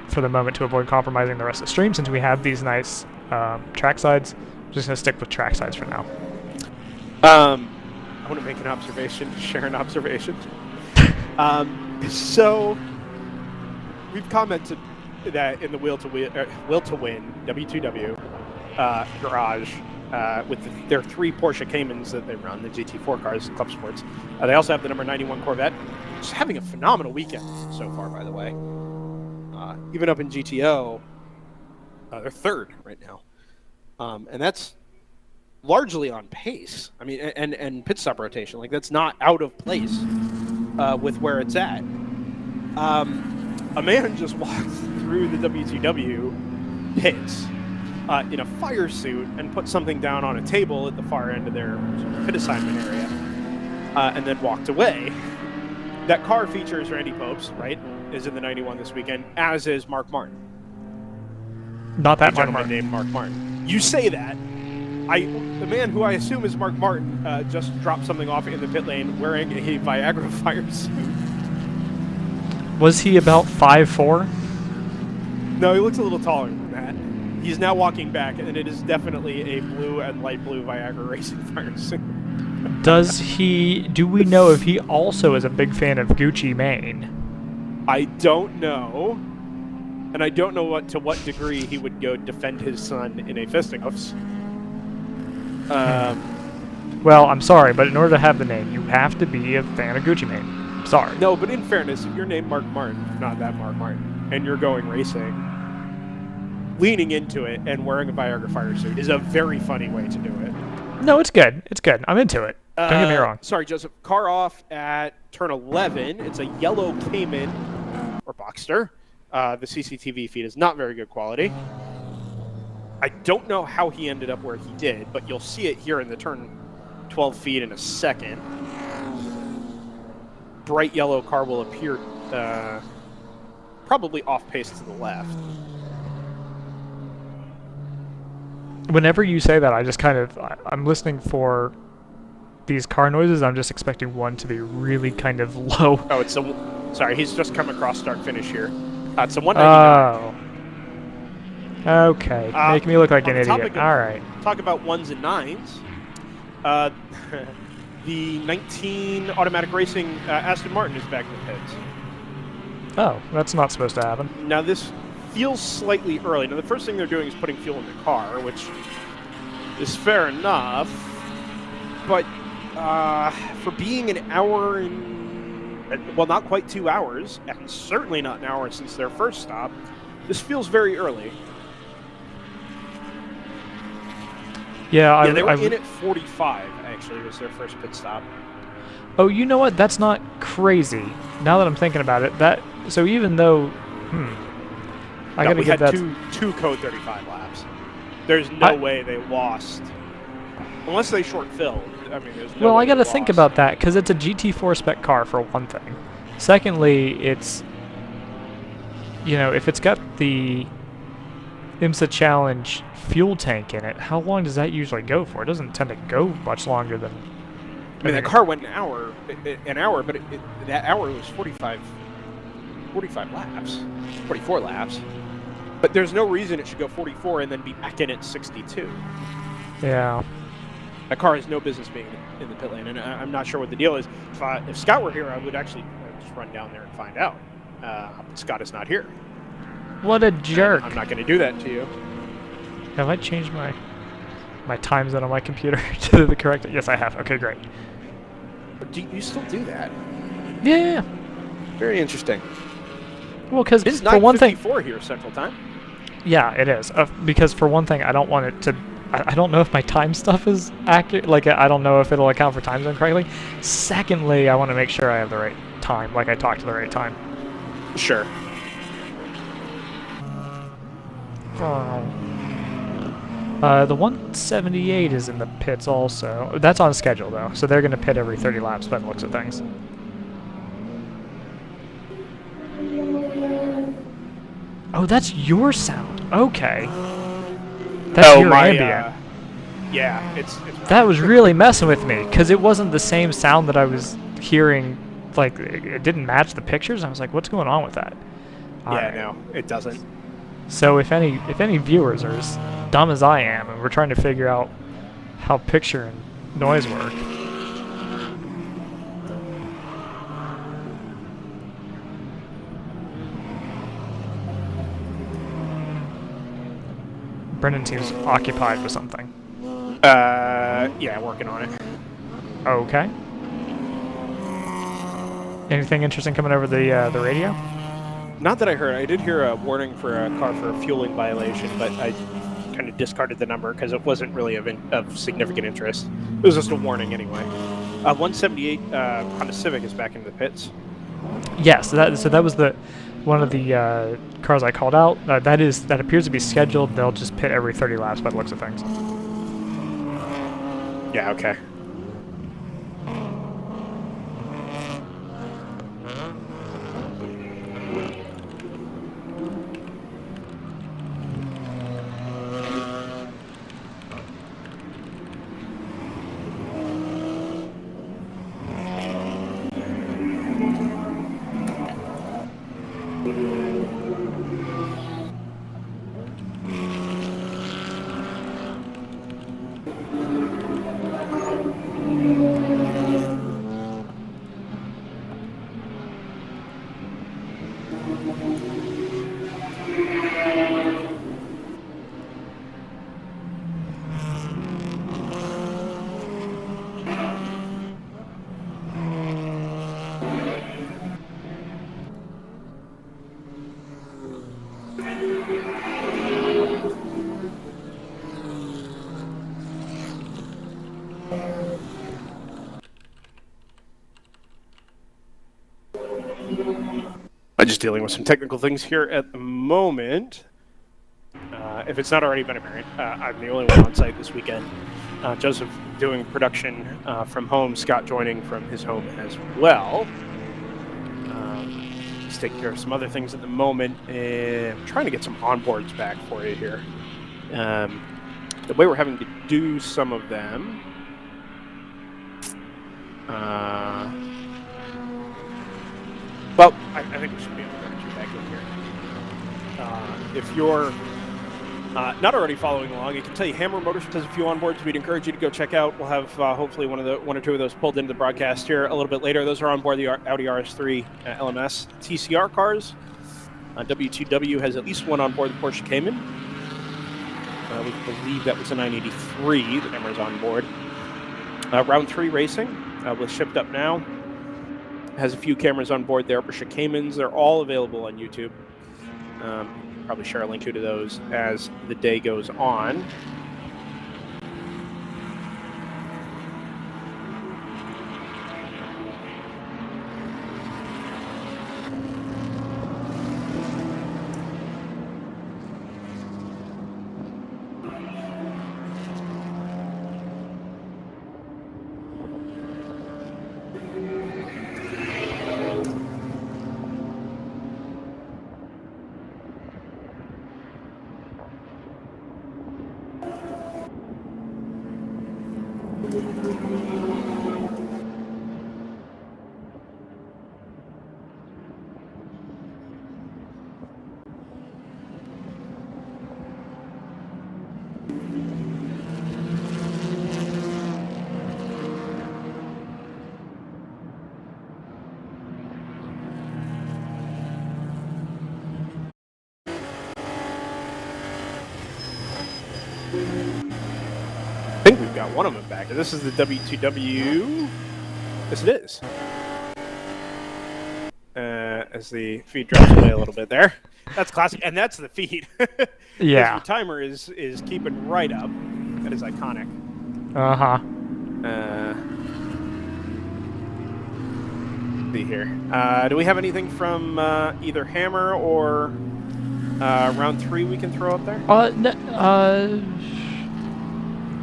for the moment, to avoid compromising the rest of the stream, since we have these nice track sides, I'm just going to stick with track sides for now. I want to make an observation, share an observation. So we've commented that in the Wheel to Win W2W garage with their 3 Porsche Caymans that they run, the GT4 cars, Club Sports. They also have the number 91 Corvette, just having a phenomenal weekend so far, by the way. Even up in GTO, they're 3rd right now, and that's largely on pace. I mean, and pit stop rotation, like that's not out of place with where it's at. A man just walked through the W2W pits in a fire suit and put something down on a table at the far end of their sort of pit assignment area, and then walked away. That car features Randy Popes, right? Is in the 91 this weekend, as is Mark Martin. Not that Mark Martin. Named Mark Martin. You say that. The man who I assume is Mark Martin just dropped something off in the pit lane wearing a Viagra fire suit. Was he about 5'4"? No, he looks a little taller than that. He's now walking back, and it is definitely a blue and light blue Viagra racing fire suit. Do we know if he also is a big fan of Gucci Mane? I don't know. And I don't know to what degree he would go defend his son in a fisticuffs. Well, I'm sorry, but in order to have the name, you have to be a fan of Gucci Mane. I'm sorry. No, but in fairness, if you're named Mark Martin, not that Mark Martin, and you're going racing, leaning into it and wearing a Viagra fire suit is a very funny way to do it. No, it's good. It's good. I'm into it. Don't get me wrong. Sorry, Joseph. Car off at turn 11. It's a yellow Cayman or Boxster. The CCTV feed is not very good quality. I don't know how he ended up where he did, but you'll see it here in the turn 12 feed in a second. Bright yellow car will appear probably off pace to the left. Whenever you say that, I just I'm listening for these car noises. I'm just expecting one to be really kind of low. Oh, sorry, he's just come across start finish here. It's a 199. Oh. Okay, make me look like an idiot. All right. Talk about 1s and 9s. The 19 Automatic Racing Aston Martin is back in the pits. Oh, that's not supposed to happen. Now this feels slightly early. Now, the first thing they're doing is putting fuel in the car, which is fair enough. But for being an hour and, well, not quite 2 hours, and certainly not an hour since their first stop, this feels very early. Yeah, they were in at 45, actually, was their first pit stop. Oh, you know what? That's not crazy. Now that I'm thinking about it, so even though, I gotta give that. two code 35 laps. There's no way they lost, unless they short filled. I mean, there's no way I gotta they think lost. about that because it's a GT4 spec car for one thing. Secondly, it's, if it's got the IMSA Challenge fuel tank in it, how long does that usually go for? It doesn't tend to go much longer than. I mean, the car went an hour, but that hour was 45 laps, 44 laps. But there's no reason it should go 44 and then be back in at 62. Yeah. That car has no business being in the pit lane, and I'm not sure what the deal is. If Scott were here, I would actually just run down there and find out. Scott is not here. What a jerk. I'm not going to do that to you. Have I changed my time zone on my computer to the correct? Yes, I have. Okay, great. Do you still do that? Yeah. Very interesting. Well, because It's for one thing, 9:54 here Central Time. yeah, it is. Because for one thing, I don't want it to. I don't know if my time stuff is accurate. Like, I don't know if it'll account for time zone correctly. Secondly, I want to make sure I have the right time. Like, I talked to the right time. Sure. The 178 is in the pits also. That's on schedule though, so they're going to pit every 30 laps by the looks of things. Oh, that's your sound. Okay. That's your ambient. Yeah, it's That was really messing with me because it wasn't the same sound that I was hearing. Like, it didn't match the pictures. I was like, what's going on with that? Yeah, no, it doesn't. So if any viewers are as dumb as I am and we're trying to figure out how picture and noise work, Brendan seems occupied with something. Yeah, working on it. Okay. Anything interesting coming over the radio? Not that I heard. I did hear a warning for a car for a fueling violation, but I kind of discarded the number because it wasn't really of significant interest. It was just a warning anyway. 178 Honda Civic is back into the pits. Yes, so that was one of the cars I called out. That appears to be scheduled. They'll just pit every 30 laps by the looks of things. Yeah, okay. I'm just dealing with some technical things here at the moment. If it's not already been apparent, I'm the only one on site this weekend. Joseph doing production from home, Scott joining from his home as well. Just taking care of some other things at the moment. I'm trying to get some onboards back for you here. The way we're having to do some of them... well, I think we should be able to get you back in here. If you're not already following along, I can tell you Hammer Motorsports has a few onboards we'd encourage you to go check out. We'll have hopefully one or two of those pulled into the broadcast here a little bit later. Those are on board the Audi RS3 LMS TCR cars. W2W has at least one on board the Porsche Cayman. We believe that was a 983. The camera's on board. Round 3 racing was shipped up now. Has a few cameras on board there. Porsche Caymans, they're all available on YouTube. Probably share a link to those as the day goes on. I think we've got one of them back. This is the W2W. Yes, it is. As the feed drops away a little bit there. That's classic, and that's the feed. Yeah. The timer is keeping right up. That is iconic. Uh-huh. See here. Do we have anything from either Hammer or round 3 we can throw up there?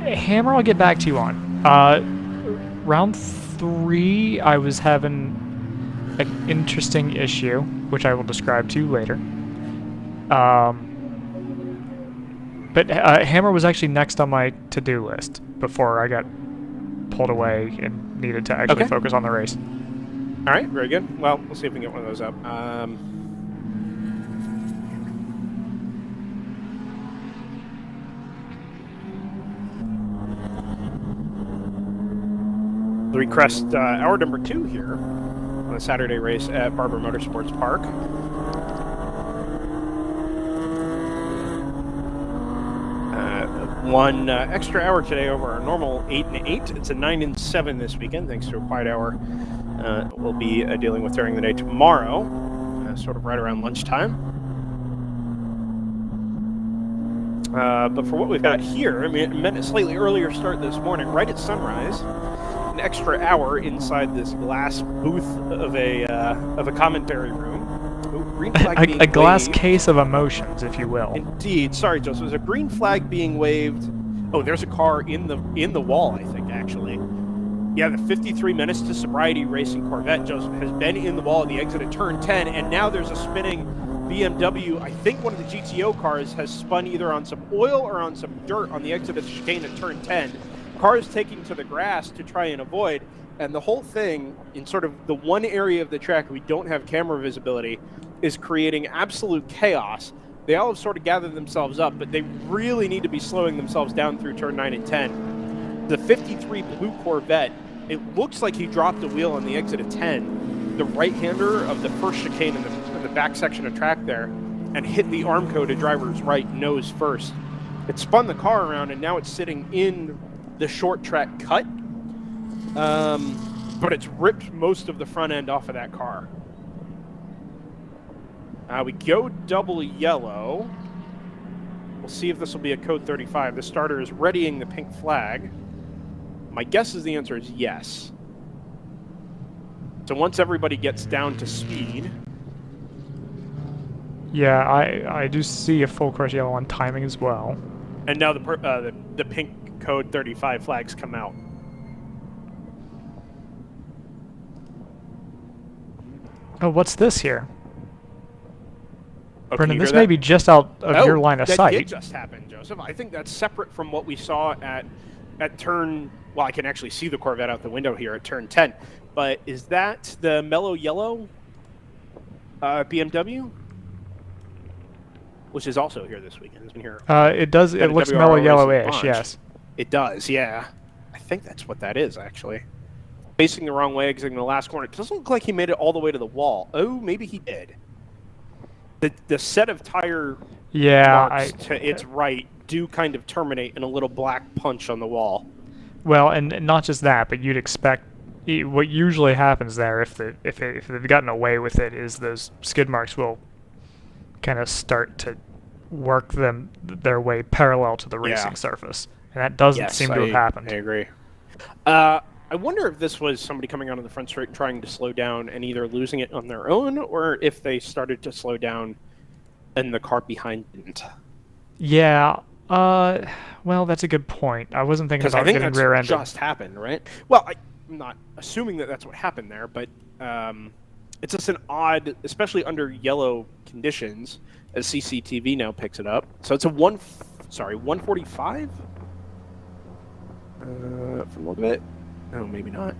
Hammer I'll get back to you on. Round 3, I was having an interesting issue, which I will describe to you later. But Hammer was actually next on my to-do list before I got pulled away and needed to actually focus on the race. All right, very good. Well, we'll see if we can get one of those up. We crest hour number 2 here on a Saturday race at Barber Motorsports Park. One extra hour today over our normal 8 and 8. It's a 9 and 7 this weekend, thanks to a quiet hour we'll be dealing with during the day tomorrow, sort of right around lunchtime. But for what we've got here, I mean, it meant a slightly earlier start this morning, right at sunrise. An extra hour inside this glass booth of a commentary room. Ooh, green flag being a glass waved. case of emotions, if you will. Indeed. Sorry, Joseph. There's a green flag being waved. Oh, there's a car in the wall, I think, actually. Yeah, the 53 minutes to sobriety racing Corvette, Joseph, has been in the wall at the exit of turn 10, and now there's a spinning BMW. I think one of the GTO cars has spun either on some oil or on some dirt on the exit of the chicane at turn 10. Cars taking to the grass to try and avoid, and the whole thing in sort of the one area of the track we don't have camera visibility is creating absolute chaos. They all have sort of gathered themselves up, but they really need to be slowing themselves down through turn 9 and 10. The 53 blue Corvette, it looks like he dropped a wheel on the exit of 10, the right-hander of the first chicane in the back section of track there, and hit the Armco to driver's right nose first. It spun the car around, and now it's sitting in the short track cut, but it's ripped most of the front end off of that car. We go double yellow. We'll see if this will be a code 35. The starter is readying the pink flag. My guess is the answer is yes. So once everybody gets down to speed. Yeah, I do see a full course yellow on timing as well. And now the pink code 35 flags come out. Oh, what's this here? Oh, Brendan, this may be just out of your line of sight. That did just happen, Joseph. I think that's separate from what we saw at turn... Well, I can actually see the Corvette out the window here at turn 10. But is that the mellow yellow BMW? Which is also here this weekend. It's been here. It does. It looks WRL mellow Racing yellowish, launch. yes. It does, yeah. I think that's what that is, actually. Facing the wrong way, exiting the last corner. It doesn't look like he made it all the way to the wall. Oh, maybe he did. the set of tire Yeah, marks to its right do kind of terminate in a little black punch on the wall. well, and not just that, but you'd expect what usually happens there if they've gotten away with it is those skid marks will kind of start to work their way parallel to the racing surface, and that doesn't seem to have happened. I agree. I wonder if this was somebody coming out of the front straight trying to slow down and either losing it on their own, or if they started to slow down and the car behind didn't. Yeah. Well, that's a good point. I wasn't thinking about getting rear-ended. Just happened, right? Well, I'm not assuming that that's what happened there, but it's just an odd, especially under yellow conditions, as CCTV now picks it up. So it's a 145? From the look of it. Oh, maybe not.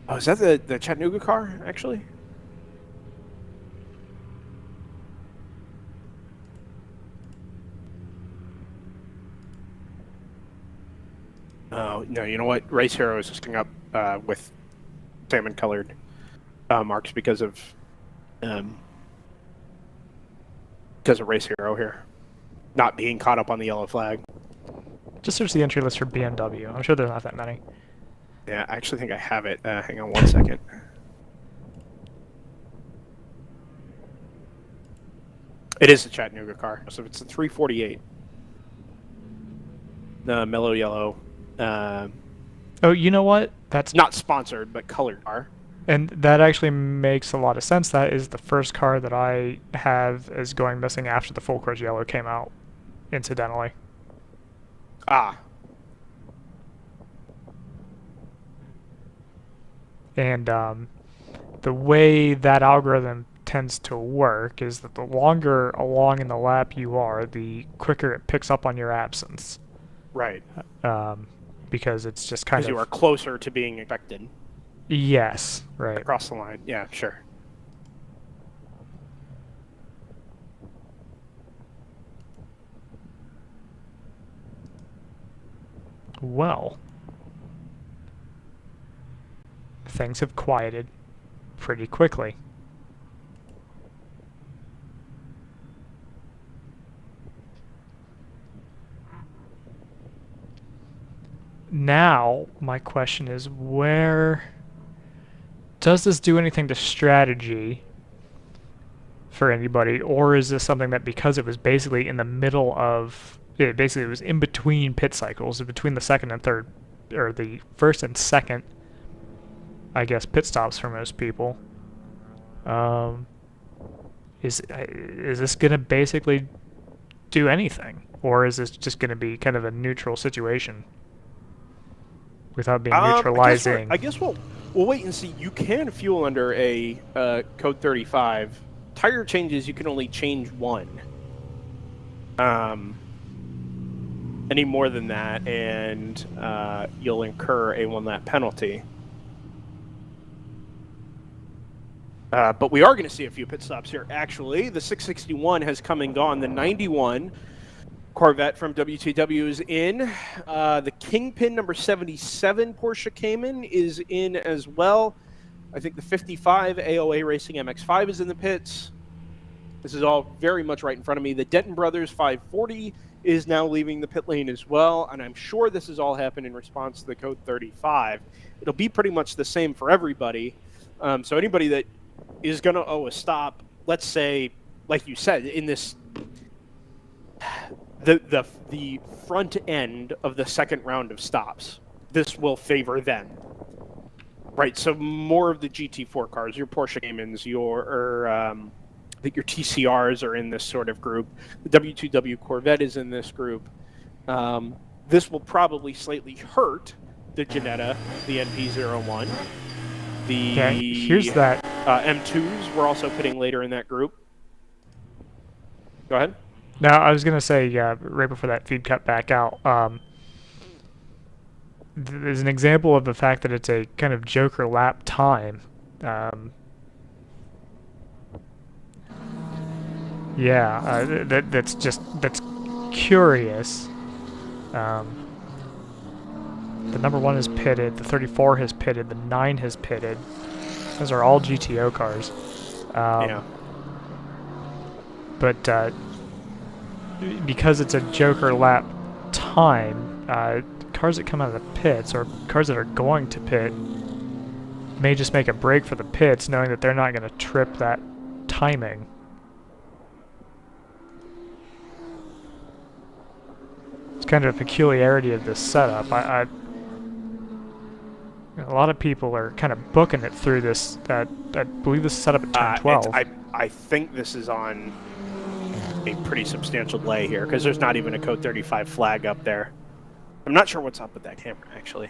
Oh, is that the Chattanooga car, actually? Oh, no, you know what? Race Hero is just coming up with salmon-colored marks because of Race Hero here. Not being caught up on the yellow flag. Just search the entry list for BMW. I'm sure there's not that many. Yeah, I actually think I have it. Hang on one second. It is the Chattanooga car, so it's a 348. The mellow yellow. Oh, you know what? That's not sponsored, but colored car. And that actually makes a lot of sense. That is the first car that I have as going missing after the full course yellow came out, incidentally. Ah. And the way that algorithm tends to work is that the longer along in the lap you are, the quicker it picks up on your absence. Right. Because it's just kind of... Because you are closer to being expected. Yes, right. Across the line, yeah, sure. Well, things have quieted pretty quickly. Now, my question is, where does this do anything to strategy for anybody, or is this something that because it was basically in the middle of, it was in between pit cycles, between the second and third, or the first and second, I guess, pit stops for most people, is this going to basically do anything, or is this just going to be kind of a neutral situation without being neutralizing? I guess we'll wait and see. You can fuel under a code 35. Tire changes, you can only change one. Any more than that, and you'll incur a 1-lap penalty. But we are going to see a few pit stops here. Actually, the 661 has come and gone. The 91 Corvette from WTW is in. The Kingpin number 77 Porsche Cayman is in as well. I think the 55 AOA Racing MX-5 is in the pits. This is all very much right in front of me. The Denton Brothers 540 is now leaving the pit lane as well, and I'm sure this has all happened in response to the code 35. It'll be pretty much the same for everybody. So anybody that is going to owe a stop, let's say, like you said, in this... The front end of the second round of stops, this will favor them. Right, so more of the GT4 cars, your Porsche Caymans, your TCRs are in this sort of group. The W2W Corvette is in this group. This will probably slightly hurt the Ginetta, the NP01. Here's that. M2s were also pitting later in that group. Go ahead. No, I was going to say, right before that feed cut back out, there's an example of the fact that it's a kind of Joker lap time. That's curious. The number 1 is pitted, the 34 has pitted, the 9 has pitted. Those are all GTO cars. Yeah. But because it's a Joker lap time, cars that come out of the pits or cars that are going to pit may just make a break for the pits, knowing that they're not going to trip that timing. It's kind of a peculiarity of this setup. A lot of people are kind of booking it through this. I believe this is set up at turn 12. I think this is on a pretty substantial delay here because there's not even a code 35 flag up there. I'm not sure what's up with that camera, actually.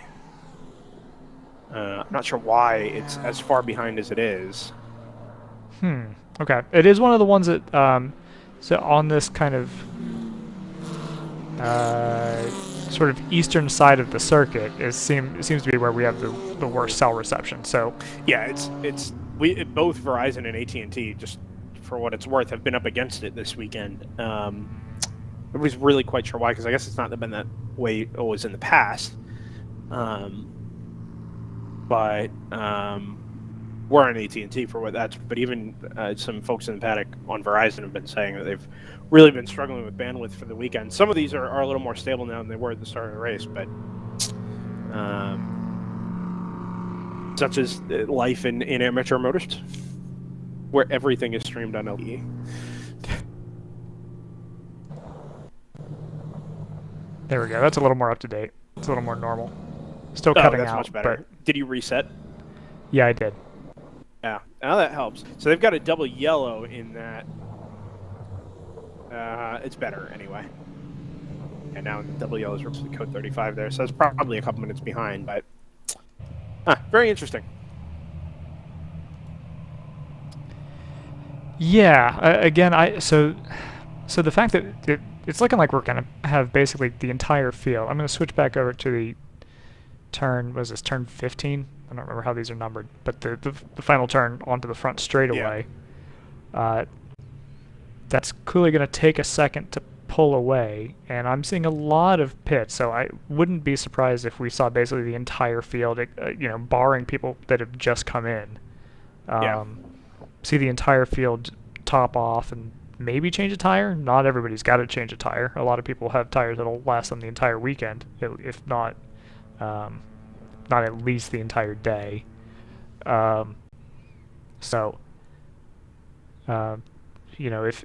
I'm not sure why it's as far behind as it is. Okay. It is one of the ones that, so on this kind of sort of eastern side of the circuit, it seems to be where we have the worst cell reception. So yeah, both Verizon and AT&T, just for what it's worth, have been up against it this weekend. Nobody's really quite sure why, because I guess it's not been that way always in the past. But we're on AT&T for what that's. But even some folks in the paddock on Verizon have been saying that they've really been struggling with bandwidth for the weekend. Some of these are a little more stable now than they were at the start of the race, but such as life in amateur motors, where everything is streamed on LTE. There we go. That's a little more up to date. It's a little more normal. Still cutting that's out, much better. but Did you reset? yeah, I did. Yeah, now that helps. So they've got a double yellow in that. It's better anyway. And now the double yellow is the code 35 there, so it's probably a couple minutes behind, but very interesting. Yeah. Again, so the fact that it's looking like we're gonna have basically the entire field. I'm gonna switch back over to the turn. Was this turn 15? I don't remember how these are numbered, but the final turn onto the front straightaway. Yeah. That's clearly going to take a second to pull away, and I'm seeing a lot of pits, so I wouldn't be surprised if we saw basically the entire field, barring people that have just come in. See the entire field top off and maybe change a tire. Not everybody's got to change a tire. A lot of people have tires that'll last them the entire weekend, if not at least the entire day.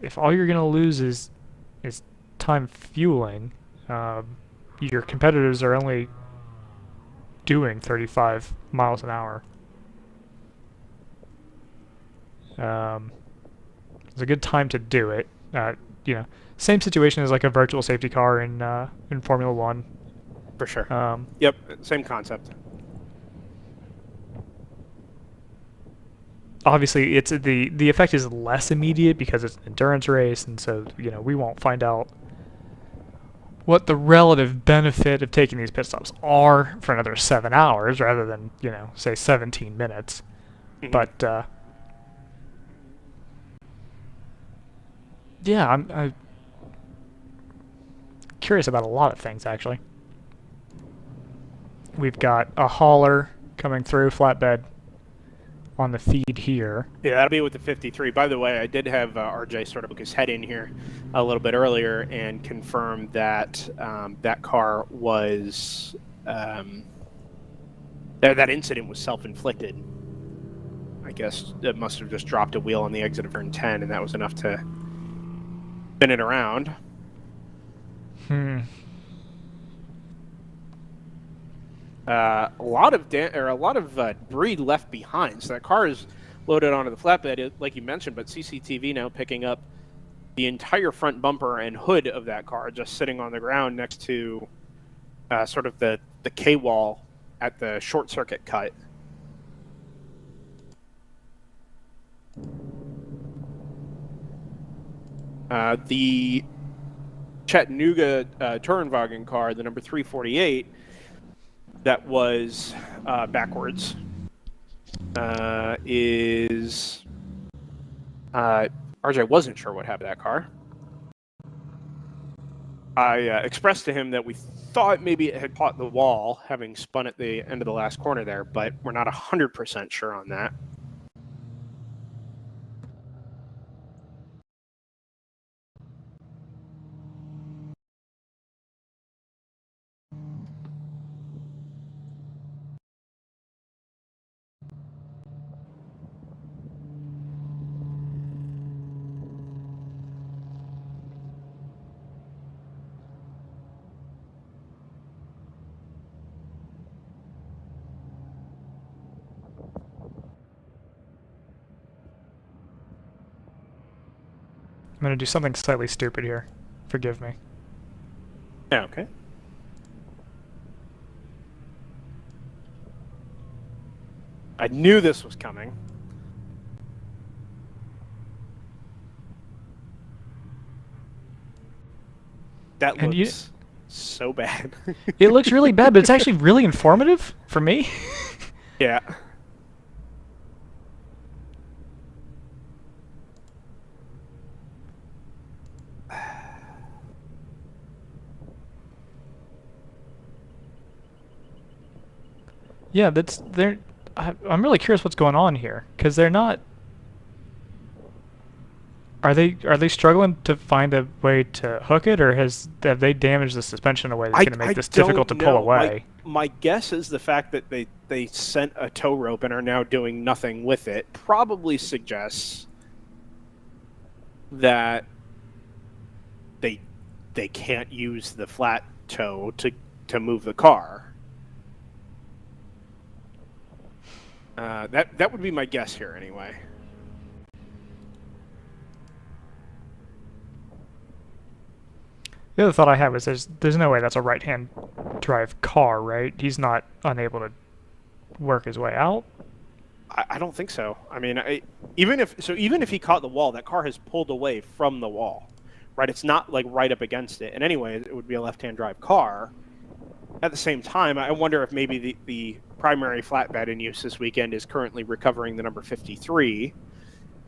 If all you're going to lose is time fueling, your competitors are only doing 35 miles an hour. It's a good time to do it. Same situation as like a virtual safety car in Formula One. For sure. Yep, same concept. Obviously, it's the effect is less immediate because it's an endurance race, and so we won't find out what the relative benefit of taking these pit stops are for another 7 hours rather than say 17 minutes. Mm-hmm. But yeah, I'm curious about a lot of things actually. We've got a hauler coming through flatbed on the feed here. Yeah, that'll be with the 53. By the way, I did have RJ sort of look his head in here a little bit earlier and confirm that that car was that incident was self-inflicted. I guess it must have just dropped a wheel on the exit of turn 10, and that was enough to spin it around. A lot of debris left behind. So that car is loaded onto the flatbed, like you mentioned, but CCTV now picking up the entire front bumper and hood of that car just sitting on the ground next to sort of the K-wall at the short circuit cut. The Chattanooga Tourenwagen car, the number 348, that was backwards, is RJ wasn't sure what happened to that car. I expressed to him that we thought maybe it had caught the wall, having spun at the end of the last corner there, but we're not 100% sure on that. I'm going to do something slightly stupid here. Forgive me. Yeah, okay. I knew this was coming. That And looks so bad. It looks really bad, but it's actually really informative for me. Yeah. Yeah, I'm really curious what's going on here, because they're not. Are they struggling to find a way to hook it, or have they damaged the suspension in a way that's going to make this difficult to pull away? My guess is the fact that they sent a tow rope and are now doing nothing with it probably suggests that they can't use the flat tow to move the car. That would be my guess here, anyway. The other thought I had was there's no way that's a right-hand drive car, right? He's not unable to work his way out. I don't think so. I mean, even if he caught the wall, that car has pulled away from the wall, right? It's not like right up against it. And anyway, it would be a left-hand drive car. At the same time, I wonder if maybe the primary flatbed in use this weekend is currently recovering the number 53,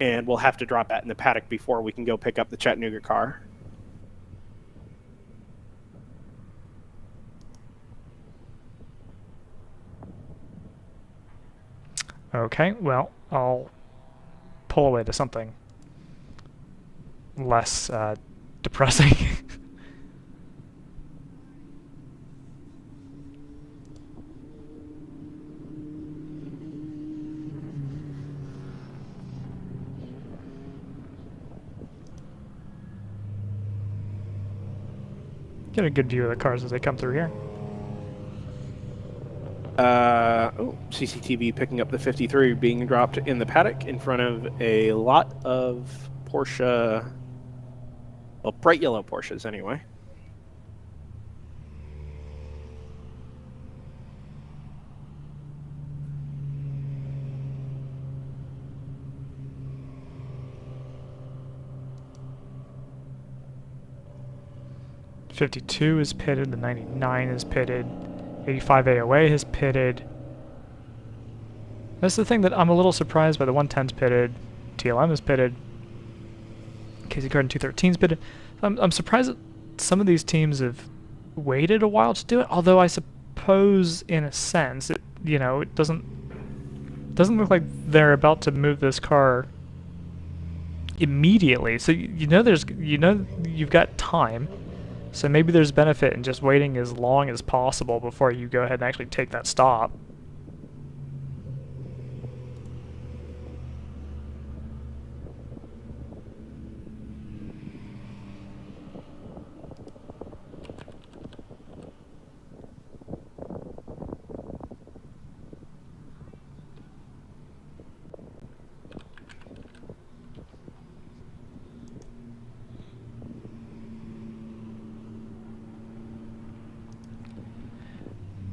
and we'll have to drop that in the paddock before we can go pick up the Chattanooga car. Okay, well, I'll pull away to something less depressing. Get a good view of the cars as they come through here. CCTV picking up the 53 being dropped in the paddock in front of a lot of Porsche, well, bright yellow Porsches anyway. '52 is pitted, the '99 is pitted, '85 AOA has pitted. That's the thing that I'm a little surprised by. The 110's pitted, TLM is pitted, Casey Garden 213's pitted. I'm surprised that some of these teams have waited a while to do it. Although I suppose, in a sense, it doesn't look like they're about to move this car immediately. So you've got time. So maybe there's benefit in just waiting as long as possible before you go ahead and actually take that stop.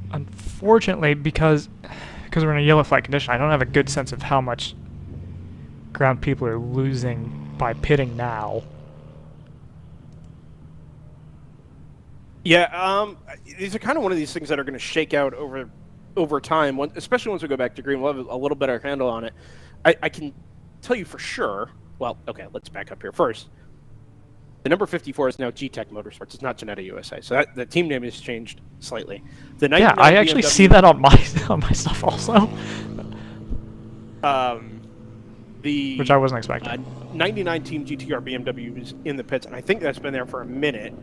Unfortunately, because we're in a yellow flag condition, I don't have a good sense of how much ground people are losing by pitting now. Yeah, these are kind of one of these things that are going to shake out over time, especially once we go back to green. We'll have a little better handle on it. I can tell you for sure. Well, okay, let's back up here first. The number 54 is now G-Tech Motorsports. It's not Janetta USA, so the team name has changed slightly. The Yeah, I actually see that on my stuff also. Which I wasn't expecting. 99 Team GTR BMW is in the pits, and I think that's been there for a minute.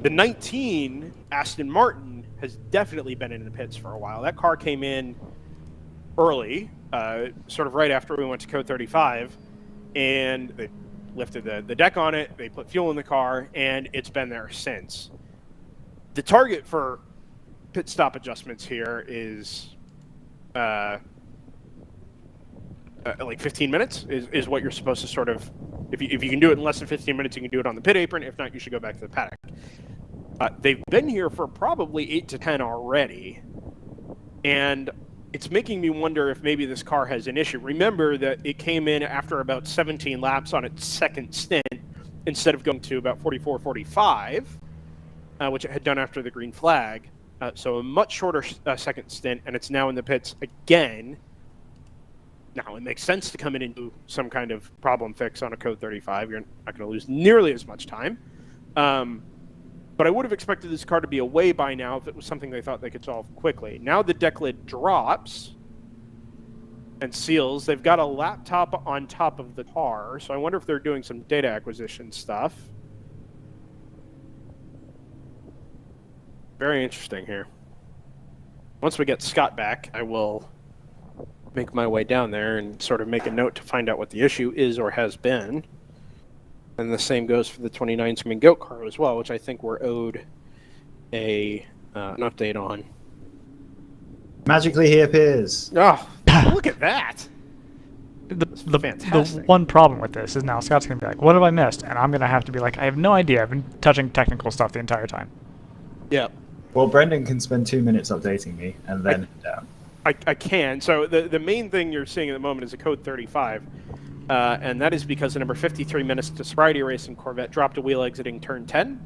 The 19 Aston Martin has definitely been in the pits for a while. That car came in early, sort of right after we went to Code 35, and they lifted the deck on it, they put fuel in the car, and it's been there since. The target for pit stop adjustments here is like 15 minutes is what you're supposed to sort of If you can do it in less than 15 minutes, you can do it on the pit apron. If not, you should go back to the paddock. They've been here for probably 8 to 10 already, and it's making me wonder if maybe this car has an issue. Remember that it came in after about 17 laps on its second stint instead of going to about 44, 45, which it had done after the green flag. So a much shorter second stint, and it's now in the pits again. Now, it makes sense to come in and do some kind of problem fix on a Code 35. You're not going to lose nearly as much time. But I would have expected this car to be away by now if it was something they thought they could solve quickly. Now the deck lid drops and seals. They've got a laptop on top of the car, so I wonder if they're doing some data acquisition stuff. Very interesting here. Once we get Scott back, I will make my way down there and sort of make a note to find out what the issue is or has been. And the same goes for the 29 Screaming Goat car as well, which I think we're owed an update on. Magically he appears. Oh, look at that! The one problem with this is now Scott's going to be like, what have I missed? And I'm going to have to be like, I have no idea. I've been touching technical stuff the entire time. Yeah. Well, Brendan can spend 2 minutes updating me and then I can. So the main thing you're seeing at the moment is a Code 35. And that is because the number 53 minutes to sobriety racing Corvette dropped a wheel exiting turn 10.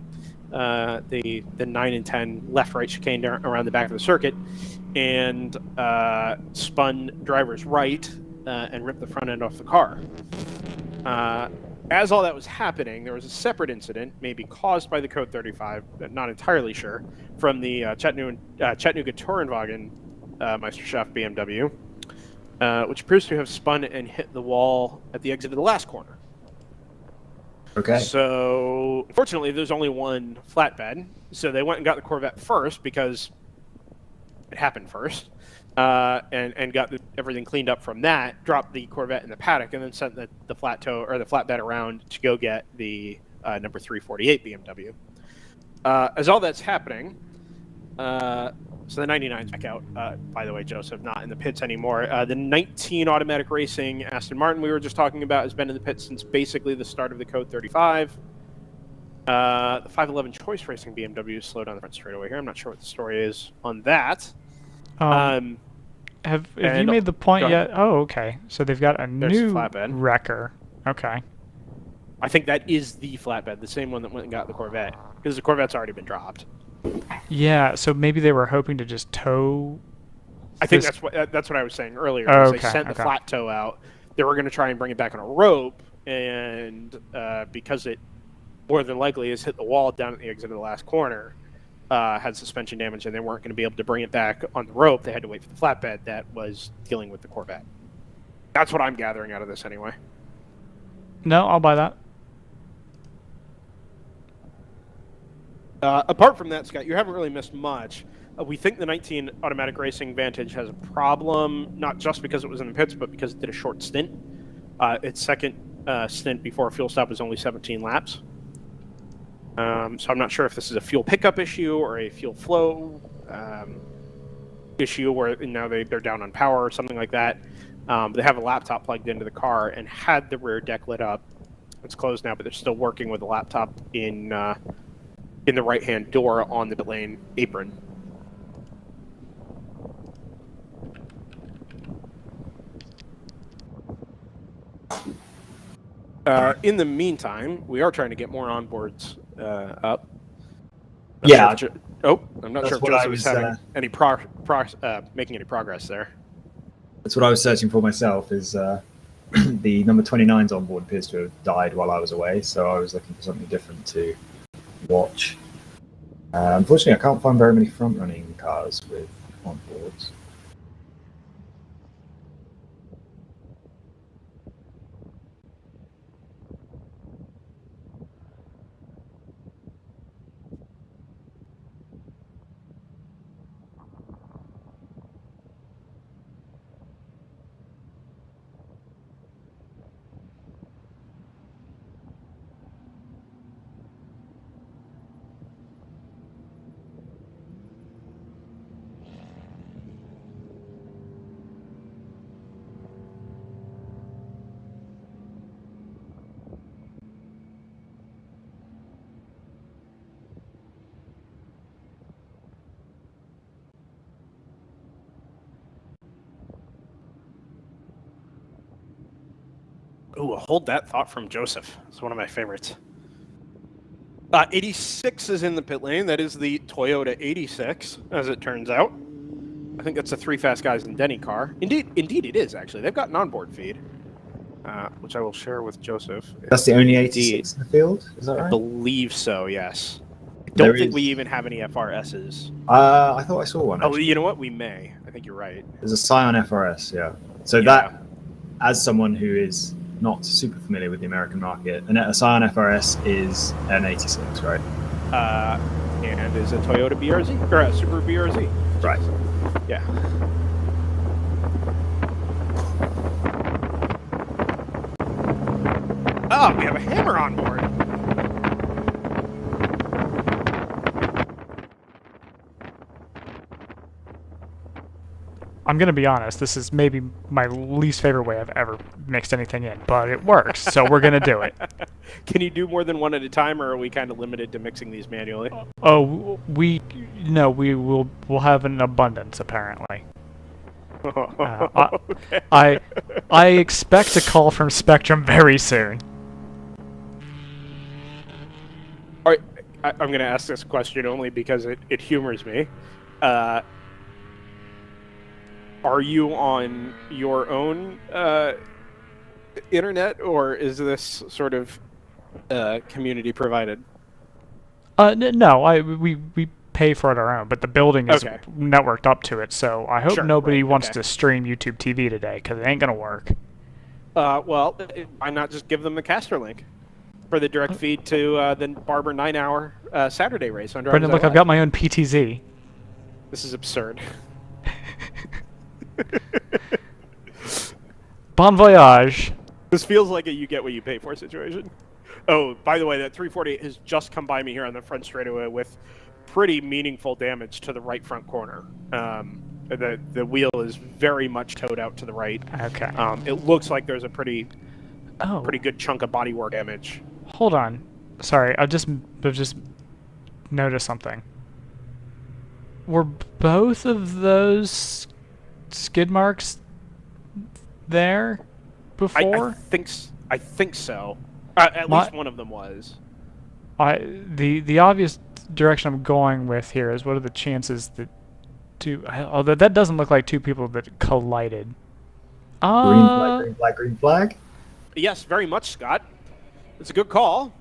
The 9 and 10 left-right chicane around the back of the circuit, and spun driver's right and ripped the front end off the car. As all that was happening, there was a separate incident, maybe caused by the Code 35, but not entirely sure, from the Chattanooga Tourenwagen Meisterschaft BMW. Which appears to have spun and hit the wall at the exit of the last corner. Okay. So, unfortunately, there's only one flatbed, so they went and got the Corvette first because it happened first, and got everything cleaned up from that, dropped the Corvette in the paddock, and then sent the flatbed around to go get the number 348 BMW. As all that's happening, so the 99's back out. By the way, Joseph, not in the pits anymore. The 19 Automatic Racing Aston Martin we were just talking about has been in the pits since basically the start of the Code 35. The 511 Choice Racing BMW slowed down the front straightaway here. I'm not sure what the story is on that. Have you made the point yet? Oh, okay. So they've got a new wrecker. Okay. I think that is the flatbed, the same one that went and got the Corvette, because the Corvette's already been dropped. Yeah, so maybe they were hoping to just tow. I think that's what I was saying earlier. Oh, They sent the flat tow out. They were going to try and bring it back on a rope, and because it more than likely has hit the wall down at the exit of the last corner, had suspension damage, and they weren't going to be able to bring it back on the rope. They had to wait for the flatbed that was dealing with the Corvette. That's what I'm gathering out of this anyway. No, I'll buy that. Apart from that, Scott, you haven't really missed much. We think the 19 Automatic Racing Vantage has a problem, not just because it was in the pits, but because it did a short stint. Its second stint before a fuel stop was only 17 laps. So I'm not sure if this is a fuel pickup issue or a fuel flow issue where now they're down on power or something like that. They have a laptop plugged into the car and had the rear deck lit up. It's closed now, but they're still working with the laptop in the right-hand door on the pit lane apron. In the meantime, we are trying to get more onboards up. I'm not sure if Joseph was having any making any progress there. That's what I was searching for myself. Is the number 29's onboard appears to have died while I was away, so I was looking for something different to watch. Unfortunately, I can't find very many front-running cars with onboards. Ooh, hold that thought from Joseph. It's one of my favorites. 86 is in the pit lane. That is the Toyota 86, as it turns out. I think that's the 3 Fast Guys and Denny car. Indeed it is, actually. They've got an onboard feed, which I will share with Joseph. That's the only 86 in the field? Is that right? I believe so, yes. I don't think we even have any FRSs. I thought I saw one. Actually. Oh, you know what? We may. I think you're right. There's a Scion FRS, yeah. So that, as someone who is not super familiar with the American market, a Scion FRS is an 86, right? And is a Toyota BRZ, or a Subaru BRZ. Right. Yeah. Oh, we have a Hammer on board. I'm going to be honest, this is maybe my least favorite way I've ever mixed anything in, but it works, so we're going to do it. Can you do more than one at a time, or are we kind of limited to mixing these manually? Oh, we'll have an abundance, apparently. Okay. I expect a call from Spectrum very soon. All right, I'm going to ask this question only because it humors me. Are you on your own internet, or is this sort of community provided? No, we pay for it our own, but the building is Okay. networked up to it, so I hope Sure, nobody right, wants okay. to stream YouTube TV today, because it ain't going to work. Well, why not just give them the caster link for the direct feed to the Barber 9-hour Saturday race on Brendan, DriversEye look, I've Live? got my own PTZ. This is absurd. Bon voyage. This feels like a you get what you pay for situation. Oh, by the way, that 348 has just come by me here on the front straightaway with pretty meaningful damage to the right front corner. The wheel is very much towed out to the right. Okay. It looks like there's a pretty Oh, good chunk of bodywork damage. hold on. Sorry, I've just noticed something. Were both of those skid marks there before? I think so. At least one of them was. The obvious direction I'm going with here is, what are the chances that although that doesn't look like two people that collided. Green flag, green flag, green flag. Yes, very much, Scott. It's a good call.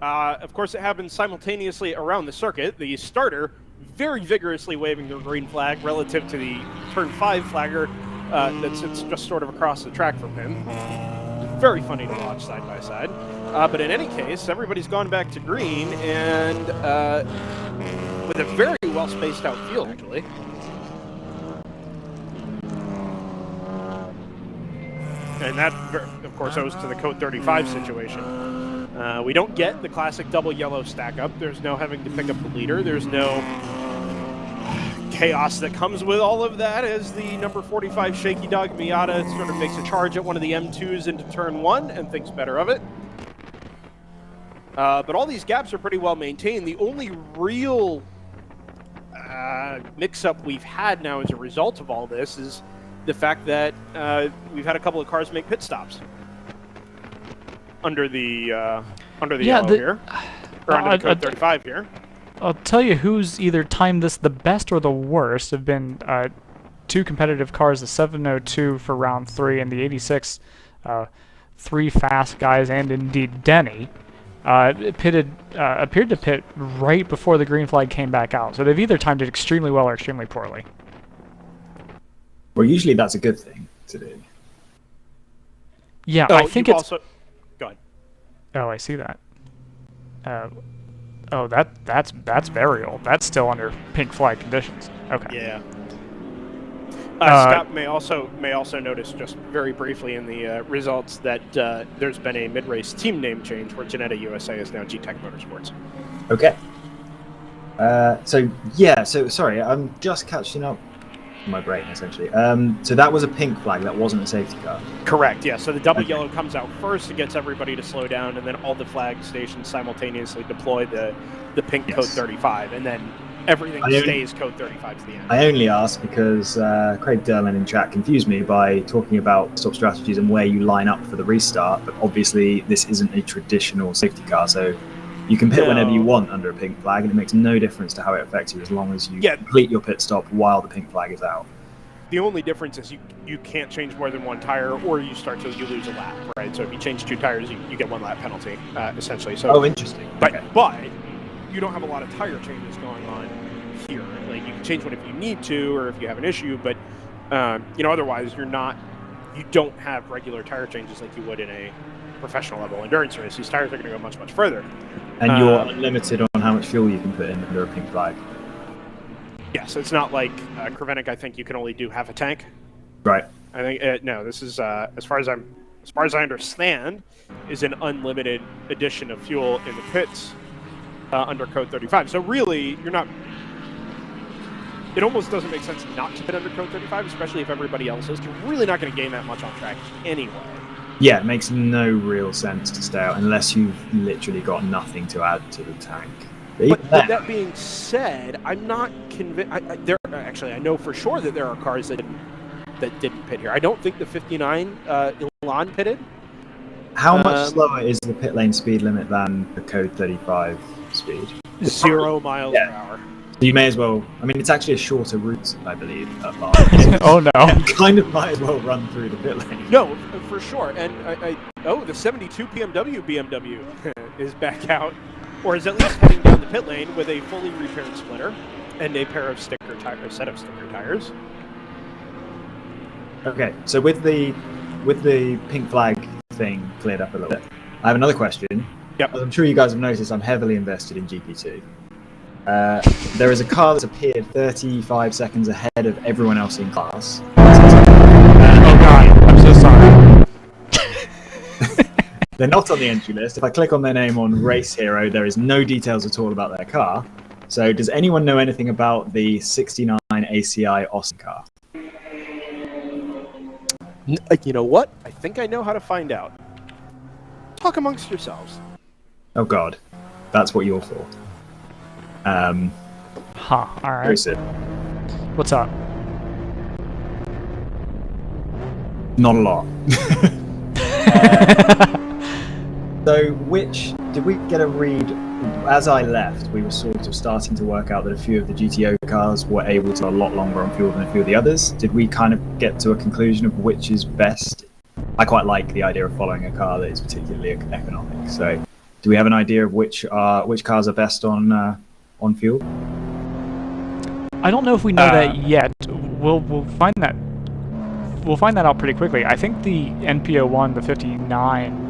Of course, it happens simultaneously around the circuit. The starter very vigorously waving the green flag relative to the turn 5 flagger that sits just sort of across the track from him. It's very funny to watch side by side. But in any case, everybody's gone back to green, and with a very well spaced out field, actually. And that, of course, owes to the Code 35 situation. We don't get the classic double yellow stack up. There's no having to pick up the leader. There's no chaos that comes with all of that as the number 45 Shaky Dog Miata sort of makes a charge at one of the M2s into turn 1 and thinks better of it. But all these gaps are pretty well maintained. The only real mix-up we've had now as a result of all this is the fact that we've had a couple of cars make pit stops under the yellow here, or under the Code 35 here. I'll tell you who's either timed this the best or the worst have been two competitive cars, the 702 for round 3 and the 86, 3 fast guys, and indeed Denny. Appeared to pit right before the green flag came back out. So they've either timed it extremely well or extremely poorly. Well, usually that's a good thing to do. Yeah, Oh, I think it's... also... Go ahead. Oh, I see that. Oh, that's burial. That's still under pink flag conditions. Okay. Yeah. Scott may also notice just very briefly in the results that there's been a mid-race team name change where Janetta USA is now G-Tech Motorsports. Okay. So sorry, I'm just catching up on my brain essentially. So that was a pink flag. That wasn't a safety car. Correct. Yeah. So the double yellow comes out first. It gets everybody to slow down, and then all the flag stations simultaneously deploy the pink Code 35, and then everything stays code 35 to the end. I only ask because Craig Derlin in chat confused me by talking about stop strategies and where you line up for the restart, but obviously this isn't a traditional safety car, so you can pit whenever you want under a pink flag, and it makes no difference to how it affects you as long as you complete your pit stop while the pink flag is out. The only difference is you can't change more than one tire, or you lose a lap, right? So if you change 2 tires, you get 1 lap penalty, essentially. So, interesting. But you don't have a lot of tire changes going on here. Like, you can change one if you need to, or if you have an issue, but otherwise you don't have regular tire changes like you would in a professional level endurance race. These tires are going to go much, much further. And you're unlimited on how much fuel you can put in under a pink flag. Yes, it's not like Krevenik. I think you can only do half a tank. Right. I think no. This is as far as I understand, is an unlimited addition of fuel in the pits under code 35. So really, you're not. It almost doesn't make sense not to pit under code 35, especially if everybody else is. You're really not going to gain that much on track anyway. Yeah, it makes no real sense to stay out unless you've literally got nothing to add to the tank. But that being said, I'm not convinced. I know for sure that there are cars that didn't pit here. I don't think the 59 Elan pitted. How much slower is the pit lane speed limit than the code 35 speed? 0 miles per hour. So you may as well. I mean, it's actually a shorter route, I believe. Oh no! You kind of might as well run through the pit lane. No, for sure. And the 72 BMW is back out, or is at least heading down the pit lane with a fully repaired splitter and a set of sticker tires. Okay, so with the pink flag thing cleared up a little bit, I have another question. Yep. As I'm sure you guys have noticed, I'm heavily invested in GP2. There is a car that's appeared 35 seconds ahead of everyone else in class. Oh god, I'm so sorry. They're not on the entry list. If I click on their name on Race Hero, there is no details at all about their car. So does anyone know anything about the 69 ACI Austin car? You know what? I think I know how to find out. Talk amongst yourselves. Oh god, that's what you're for. Alright. What's up? Not a lot. So did we get a read? As I left, we were sort of starting to work out that a few of the GTO cars were able to go a lot longer on fuel than a few of the others. Did we kind of get to a conclusion of which is best? I quite like the idea of following a car that is particularly economic. So do we have an idea of which cars are best on fuel? I don't know if we know that yet. We'll find that. We'll find that out pretty quickly. I think the NPO1, the 59,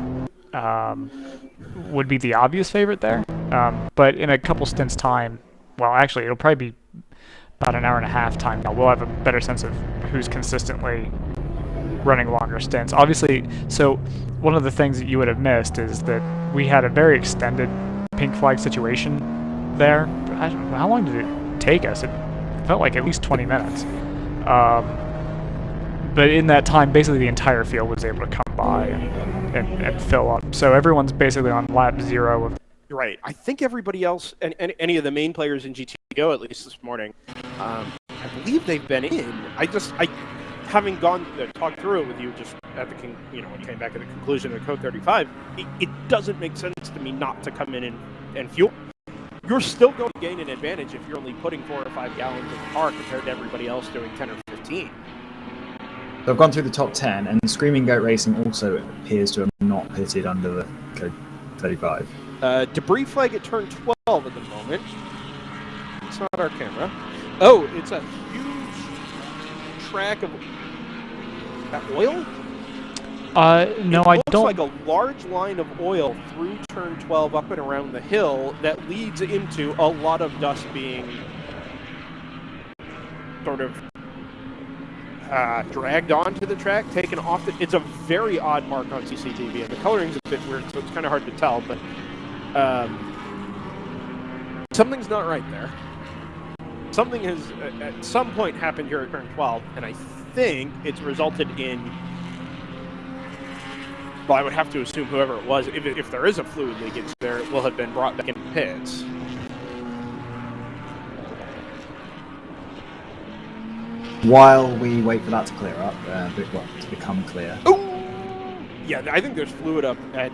would be the obvious favorite there. But in a couple stints time, well, actually, it'll probably be about an hour and a half time now. We'll have a better sense of who's consistently running longer stints. Obviously, so one of the things that you would have missed is that we had a very extended pink flag situation there. I don't know, how long did it take us? It felt like at least 20 minutes. But in that time, basically the entire field was able to come by and fill up. So everyone's basically on lap 0 of. You're right. I think everybody else, and any of the main players in GTO, at least this morning, I believe they've been in. Having talked through it with you just at the when you came back at the conclusion of Code 35, it doesn't make sense to me not to come in and fuel. You're still going to gain an advantage if you're only putting 4 or 5 gallons in the car compared to everybody else doing 10 or 15. So I've gone through the top 10, and Screaming Goat Racing also appears to have not pitted under the Code 35. Debris flag at turn 12 at the moment. It's not our camera. Oh, it's a huge track of oil? No, I don't. It looks like a large line of oil through turn 12 up and around the hill that leads into a lot of dust being sort of dragged onto the track, taken off. It's a very odd mark on CCTV, and the coloring's a bit weird, so it's kind of hard to tell, but something's not right there. Something has, at some point, happened here at turn 12, and I think it's resulted in, well, I would have to assume whoever it was, if there is a fluid leakage there, it will have been brought back into pits. While we wait for that to clear up, to become clear. Ooh! Yeah, I think there's fluid up at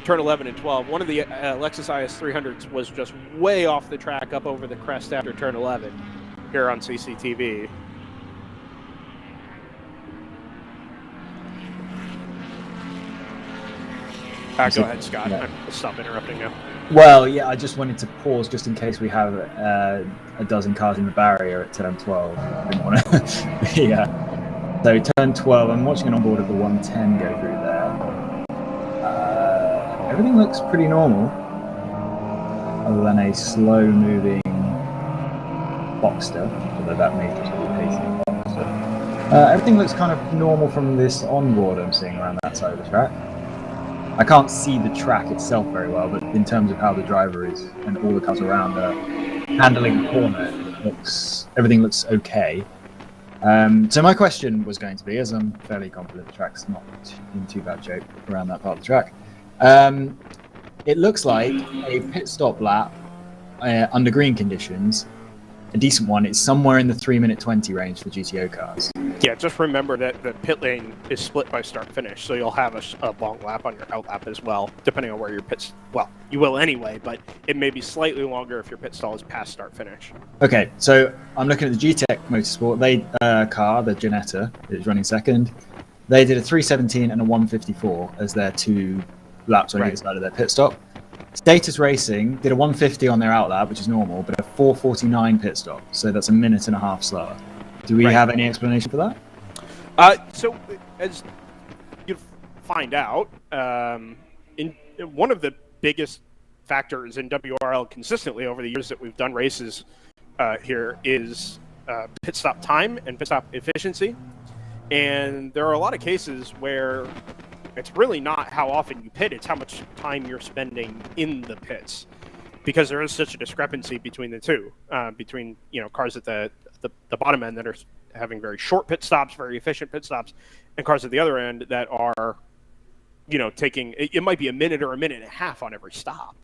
turn 11 and 12. One of the Lexus IS 300s was just way off the track up over the crest after turn 11 here on CCTV. Go ahead, Scott. Yeah. I'll stop interrupting now. Well, yeah, I just wanted to pause just in case we have a dozen cars in the barrier at turn 12. I didn't want to. Yeah. So turn 12, I'm watching an onboard of the 110 go through there. Everything looks pretty normal, other than a slow-moving Boxster, although that may just be pacing Boxster. Everything looks kind of normal from this onboard I'm seeing around that side of the track. I can't see the track itself very well, but in terms of how the driver is and all the cars around are handling the corner, everything looks okay. So my question was going to be, as I'm fairly confident the track's not in too bad shape around that part of the track, it looks like a pit stop lap under green conditions, a decent one, it's somewhere in the 3-minute 20 range for GTO cars. Yeah, just remember that the pit lane is split by start-finish, so you'll have a long lap on your out lap as well, depending on where your pits... Well, you will anyway, but it may be slightly longer if your pit stall is past start-finish. Okay, so I'm looking at the G-Tech Motorsport. Car, the Ginetta, is running second. They did a 317 and a 154 as their 2 laps on either side of their pit stop. Status Racing did a 150 on their out lap, which is normal, but a 449 pit stop, so that's a minute and a half slower. Do we have any explanation for that? So, as you find out, in one of the biggest factors in WRL consistently over the years that we've done races here is pit stop time and pit stop efficiency. And there are a lot of cases where it's really not how often you pit, it's how much time you're spending in the pits. Because there is such a discrepancy between the two, between cars at the bottom end that are having very short pit stops, very efficient pit stops, and cars at the other end that are, taking, it might be a minute or a minute and a half on every stop.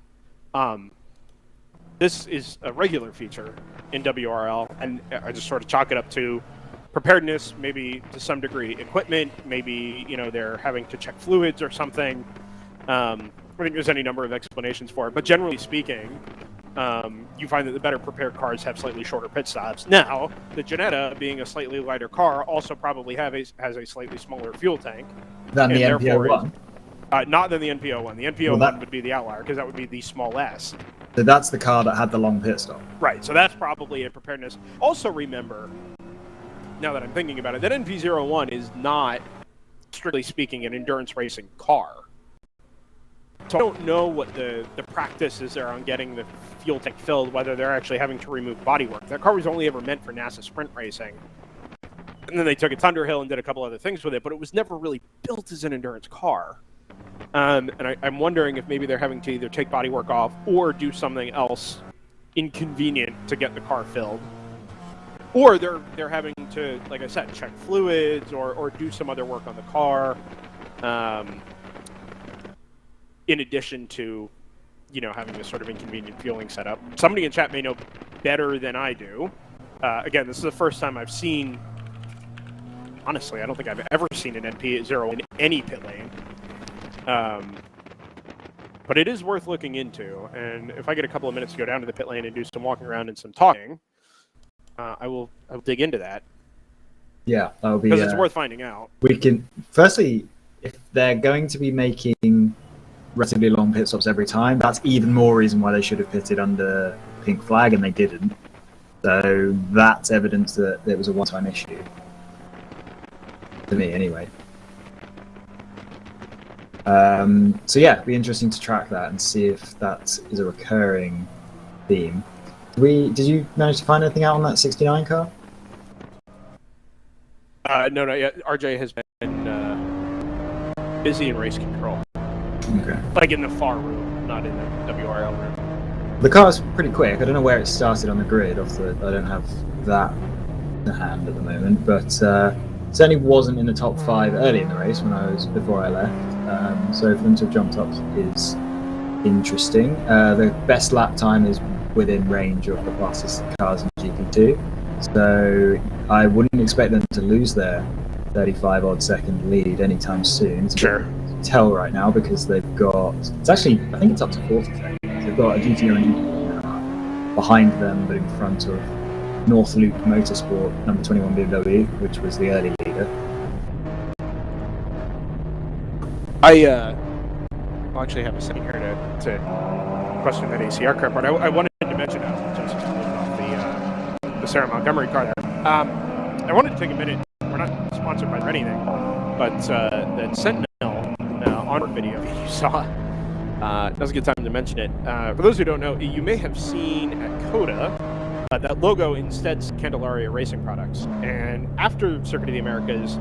This is a regular feature in WRL, and I just sort of chalk it up to preparedness, maybe to some degree equipment, maybe, they're having to check fluids or something. I think there's any number of explanations for it, but generally speaking, you find that the better prepared cars have slightly shorter pit stops. Now, the Ginetta, being a slightly lighter car, also probably has a slightly smaller fuel tank. Than the NPO1? Not than the NPO1. The NPO1 would be the outlier, because that would be the small S. So that's the car that had the long pit stop. Right, so that's probably a preparedness. Also remember, now that I'm thinking about it, that NP01 is not, strictly speaking, an endurance racing car. So I don't know what the practice is there on getting the fuel tank filled, whether they're actually having to remove bodywork. That car was only ever meant for NASA sprint racing. And then they took it Thunderhill and did a couple other things with it, but it was never really built as an endurance car. And I'm wondering if maybe they're having to either take bodywork off or do something else inconvenient to get the car filled. Or they're having to, like I said, check fluids or do some other work on the car. In addition to, having this sort of inconvenient fueling setup. Somebody in chat may know better than I do. Again, this is the first time I've seen, honestly, I don't think I've ever seen an NP0 in any pit lane. But it is worth looking into, and if I get a couple of minutes to go down to the pit lane and do some walking around and some talking, I will dig into that. Yeah, that'll be... Because it's worth finding out. We can... Firstly, if they're going to be making relatively long pit stops every time, that's even more reason why they should have pitted under pink flag, and they didn't. So that's evidence that it was a one-time issue. To me, anyway. So yeah, it'd be interesting to track that and see if that is a recurring theme. Did you manage to find anything out on that 69 car? No, not yet. RJ has been busy in race control. Okay. Like in the far room, not in the WRL room. The car's pretty quick. I don't know where it started on the grid. I don't have that to hand at the moment, but certainly wasn't in the top 5 early in the race before I left. So for them to have jumped up is interesting. The best lap time is within range of the fastest cars in GP2. So I wouldn't expect them to lose their 35 odd second lead anytime soon. It's Sure. hard to tell right now because they've got, it's actually, I think it's up to 40 seconds. They've got a GTO and behind them, but in front of North Loop Motorsport, number 21 BMW, which was the early leader. I actually have a second here to question that ACR car part. I wanted to mention just off the Sarah Montgomery car there. I wanted to take a minute. We're not sponsored by anything, but that Sentinel onboard video you saw. Now's a good time to mention it. For those who don't know, you may have seen at COTA that logo instead Candelaria Racing Products. And after Circuit of the Americas,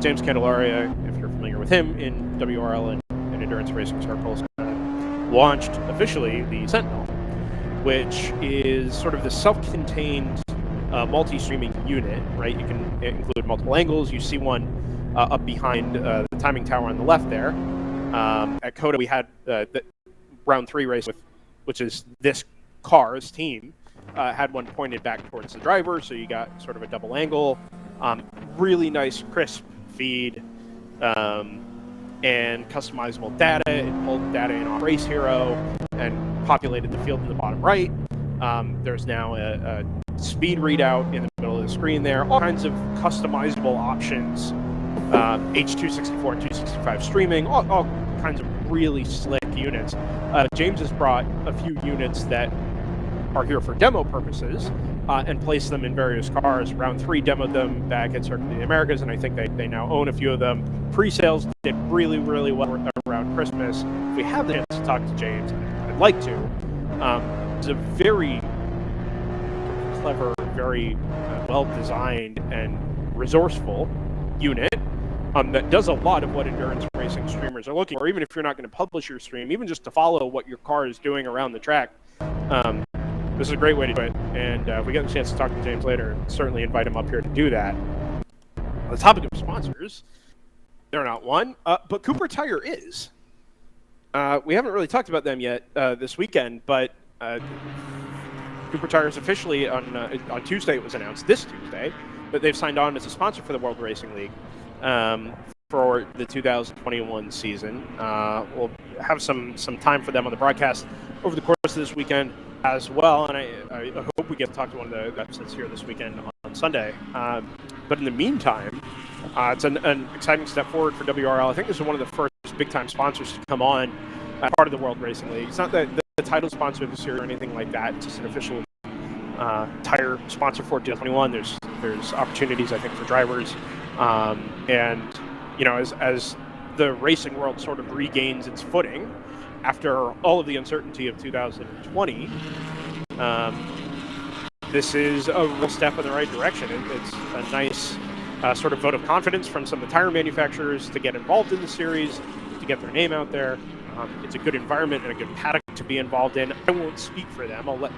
James Candelaria, if you're familiar with him in WRL and endurance racing circles, launched officially the Sentinel, which is sort of the self-contained multi-streaming unit, right? You can include multiple angles. You see one up behind the timing tower on the left there. At COTA, we had the round 3 race, which is this car's team, had one pointed back towards the driver, so you got sort of a double angle. Really nice, crisp feed, and customizable data. It pulled data in off Race Hero and populated the field in the bottom right. There's now a speed readout in the middle of the screen there. All kinds of customizable options. H264 and 265 streaming, all kinds of really slick units. James has brought a few units that are here for demo purposes and placed them in various cars. Round 3 demoed them back at Circuit of the Americas, and I think they now own a few of them. Pre-sales did really, really well around Christmas. If we have the chance to talk to James, I'd like to. It's a very clever, very well-designed and resourceful unit that does a lot of what endurance racing streamers are looking for. Even if you're not going to publish your stream, even just to follow what your car is doing around the track, this is a great way to do it. And if we get the chance to talk to James later, certainly invite him up here to do that. On the topic of sponsors, they're not one, but Cooper Tire is. We haven't really talked about them yet this weekend, but Cooper Tire is officially on Tuesday. It was announced this Tuesday that they've signed on as a sponsor for the World Racing League for the 2021 season. We'll have some time for them on the broadcast over the course of this weekend as well, and I hope we get to talk to one of the reps here this weekend on Sunday. But in the meantime, it's an exciting step forward for WRL. I think this is one of the first big-time sponsors to come on as part of the World Racing League. It's not the title sponsor this year or anything like that. It's just an official tire sponsor for 2021. There's opportunities, I think, for drivers, and you know, as the racing world sort of regains its footing after all of the uncertainty of 2020, this is a real step in the right direction. It's a nice sort of vote of confidence from some of the tire manufacturers to get involved in the series, to get their name out there. It's a good environment and a good paddock to be involved in. I won't speak for them. I'll let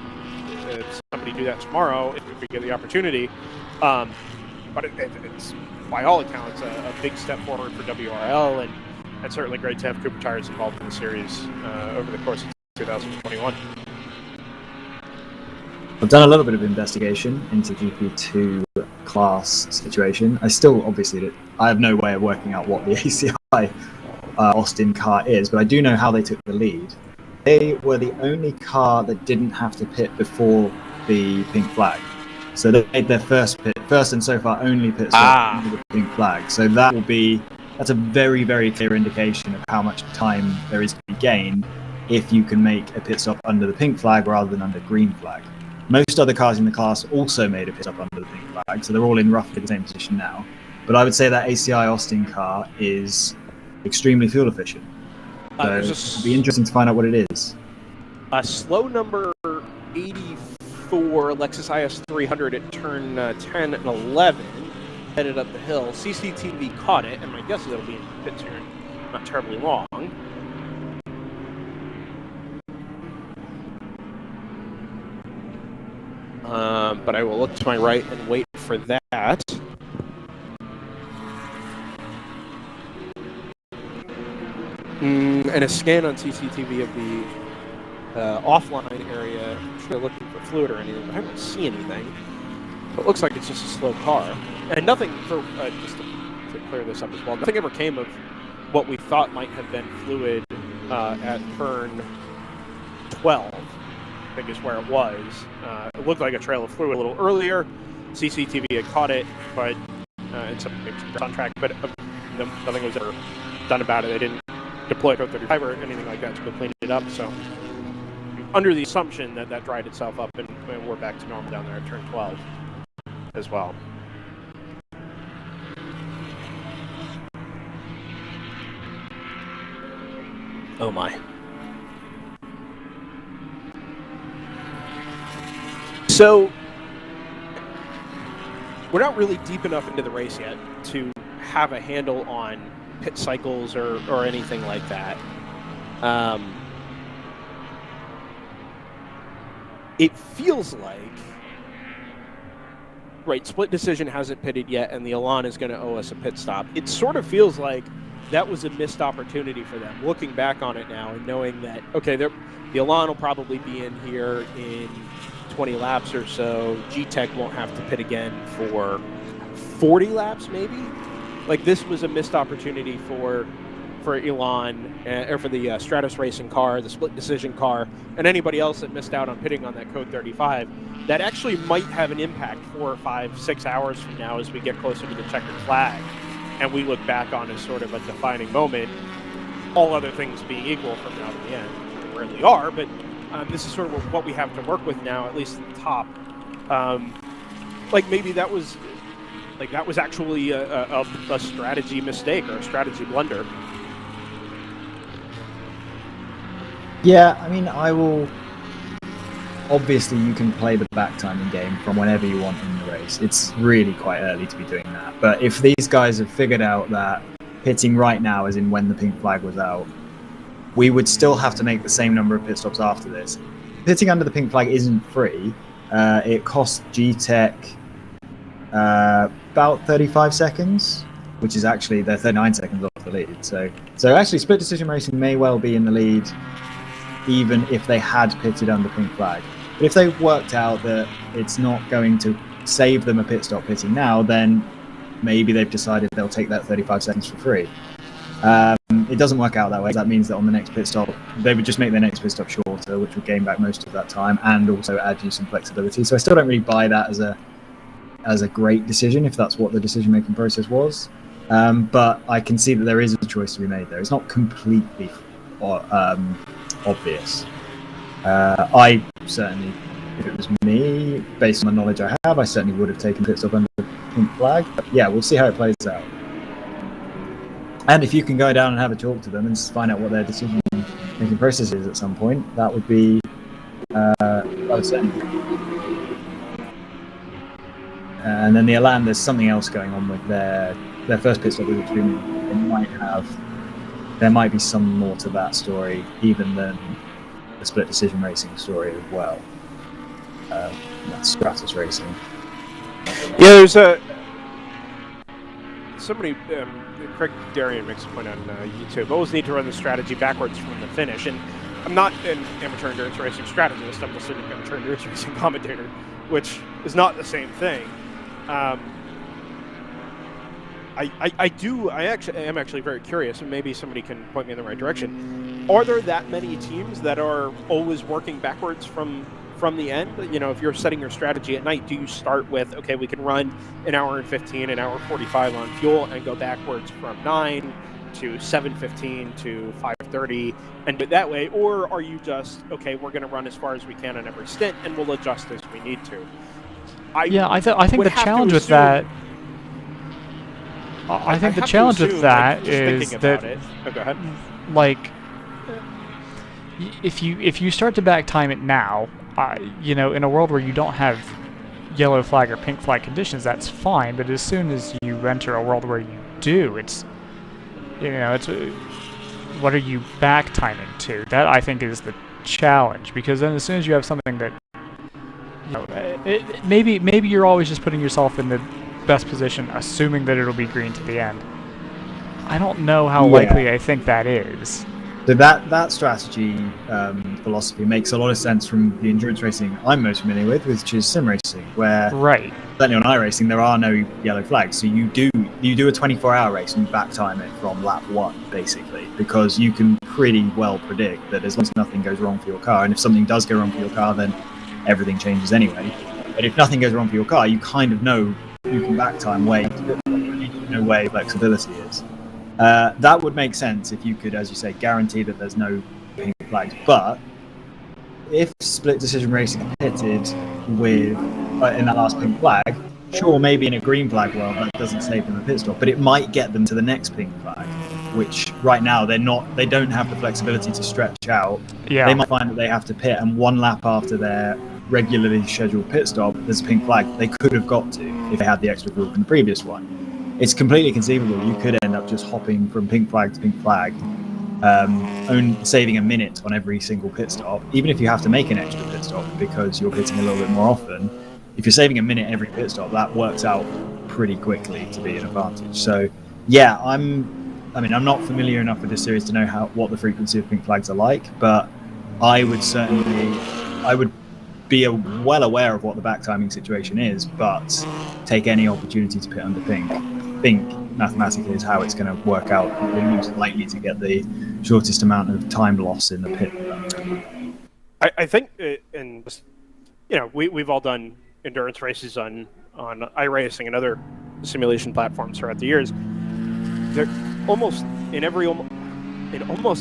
somebody do that tomorrow if we get the opportunity. But it's, by all accounts, a big step forward for WRL, and it's certainly great to have Cooper Tires involved in the series over the course of 2021. I've done a little bit of investigation into GP2 class situation. I still, obviously, I have no way of working out what the ACI Austin car is, but I do know how they took the lead. They were the only car that didn't have to pit before the pink flag. So they made their first and so far only pit stop under the pink flag. So that's a very, very clear indication of how much time there is to be gained if you can make a pit stop under the pink flag rather than under green flag. Most other cars in the class also made a pit stop under the pink flag, so they're all in roughly the same position now. But I would say that ACI Austin car is extremely fuel efficient. So it'll be interesting to find out what it is. A slow number 84 Lexus IS 300 at turn 10 and 11 headed up the hill. CCTV caught it, and my guess is it'll be in pits here not terribly long. But I will look to my right and wait for that. And a scan on CCTV of the offline area. I'm sure they're looking for fluid or anything, but I don't see anything. It looks like it's just a slow car. And nothing, for just to clear this up as well, nothing ever came of what we thought might have been fluid at turn 12, I think is where it was. It looked like a trail of fluid a little earlier. CCTV had caught it, but in some on track, but nothing was ever done about it. They didn't deploy code 35 or anything like that to go clean it up. So under the assumption that that dried itself up and we're back to normal down there at turn 12 as well. Oh my. So we're not really deep enough into the race yet to have a handle on pit cycles or anything like that. It feels like, right, Split Decision hasn't pitted yet, and the Elan is going to owe us a pit stop. It sort of feels like that was a missed opportunity for them, looking back on it now and knowing that, okay, the Elan will probably be in here in 20 laps or so. G-Tech won't have to pit again for 40 laps, maybe? Like, this was a missed opportunity for Elan, or for the Stratus Racing car, the Split Decision car, and anybody else that missed out on pitting on that code 35. That actually might have an impact 4 or 5, 6 hours from now as we get closer to the checkered flag, and we look back on as sort of a defining moment, all other things being equal from now to the end. They rarely are, but this is sort of what we have to work with now, at least at the top. Like, maybe that was actually a strategy mistake or a strategy blunder. Yeah, I mean, obviously you can play the back timing game from whenever you want in the race. It's really quite early to be doing that. But if these guys have figured out that pitting right now, as in when the pink flag was out, we would still have to make the same number of pit stops after this. Pitting under the pink flag isn't free. It costs G-Tech about 35 seconds, which is actually, they're 39 seconds off the lead. So actually Split Decision Racing may well be in the lead even if they had pitted under pink flag. But if they worked out that it's not going to save them a pit stop pitting now, then maybe they've decided they'll take that 35 seconds for free. It doesn't work out that way. That means that on the next pit stop, they would just make their next pit stop shorter, which would gain back most of that time and also add you some flexibility. So I still don't really buy that as a great decision, if that's what the decision-making process was. But I can see that there is a choice to be made there. It's not completely obvious. I certainly, if it was me, based on the knowledge I have, I certainly would have taken pit stop under the pink flag. But yeah, we'll see how it plays out. And if you can go down and have a talk to them and find out what their decision-making process is at some point, that would be, I would certainly. And then the Elan, there's something else going on with their first pit stop, which there might be some more to that story, even than the Split Decision Racing story as well. That's Stratus Racing. Yeah, there's somebody, Craig Darian makes a point on YouTube. Always need to run the strategy backwards from the finish. And I'm not an amateur endurance racing strategist. I'm just an amateur endurance racing commentator, which is not the same thing. I am actually very curious, and maybe somebody can point me in the right direction. Are there that many teams that are always working backwards from the end? You know, if you're setting your strategy at night, do you start with, okay, we can run an hour and 15, an hour 45 on fuel and go backwards from 9 to 7:15 to 5:30 and do it that way? Or are you just, okay, we're going to run as far as we can on every stint and we'll adjust as we need to? I think the challenge with that... I think the challenge with that is that, go ahead. Like, if you start to back time it now, you know, in a world where you don't have yellow flag or pink flag conditions, that's fine. But as soon as you enter a world where you do, it's, you know, it's what are you back timing to? That I think is the challenge, because then as soon as you have something that, you know, maybe you're always just putting yourself in the best position, assuming that it'll be green to the end. I don't know how likely I think that is. So that strategy philosophy makes a lot of sense from the endurance racing I'm most familiar with, which is sim racing, where Right. certainly on iRacing there are no yellow flags. So you do a 24-hour race and you back time it from lap 1 basically, because you can pretty well predict that as long as nothing goes wrong for your car, and if something does go wrong for your car, then everything changes anyway. But if nothing goes wrong for your car, you kind of know you can back time way, you know where flexibility is. That would make sense if you could, as you say, guarantee that there's no pink flags. But if split decision racing pitted with in that last pink flag, sure, maybe in a green flag world that doesn't save them a pit stop, but it might get them to the next pink flag, which right now they don't have the flexibility to stretch out. Yeah. They might find that they have to pit, and one lap after their regularly scheduled pit stop, there's a pink flag they could have got to if they had the extra group in the previous one. It's completely conceivable you could end up just hopping from pink flag to pink flag, saving a minute on every single pit stop, even if you have to make an extra pit stop because you're pitting a little bit more often. If you're saving a minute every pit stop, that works out pretty quickly to be an advantage. So yeah, I'm not familiar enough with this series to know what the frequency of pink flags are like, but I would be well aware of what the back timing situation is, but take any opportunity to pit under pink. Think mathematically is how it's going to work out. You're most likely to get the shortest amount of time loss in the pit. I think, and we've all done endurance races on iRacing and other simulation platforms throughout the years. They're almost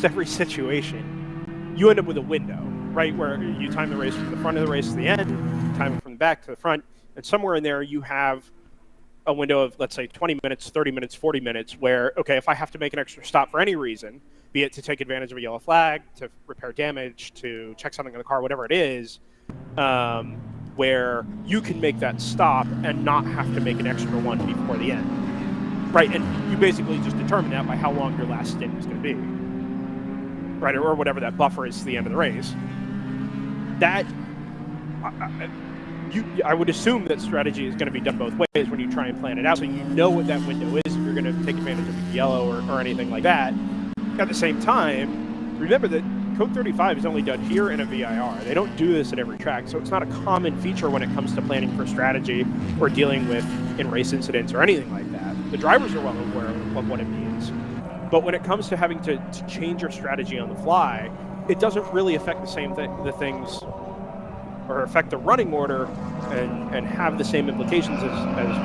every situation, you end up with a window, right, where you time the race from the front of the race to the end, time it from the back to the front, and somewhere in there you have a window of, let's say, 20 minutes, 30 minutes, 40 minutes, where, okay, if I have to make an extra stop for any reason, be it to take advantage of a yellow flag, to repair damage, to check something in the car, whatever it is, where you can make that stop and not have to make an extra one before the end, right? And you basically just determine that by how long your last stint is going to be, right? Or whatever that buffer is to the end of the race. That... I would assume that strategy is going to be done both ways when you try and plan it out, so you know what that window is if you're going to take advantage of the yellow or anything like that. At the same time, remember that Code 35 is only done here in a VIR. They don't do this at every track, so it's not a common feature when it comes to planning for strategy or dealing with in-race incidents or anything like that. The drivers are well aware of what it means. But when it comes to having to change your strategy on the fly, it doesn't really affect the things or affect the running order and have the same implications as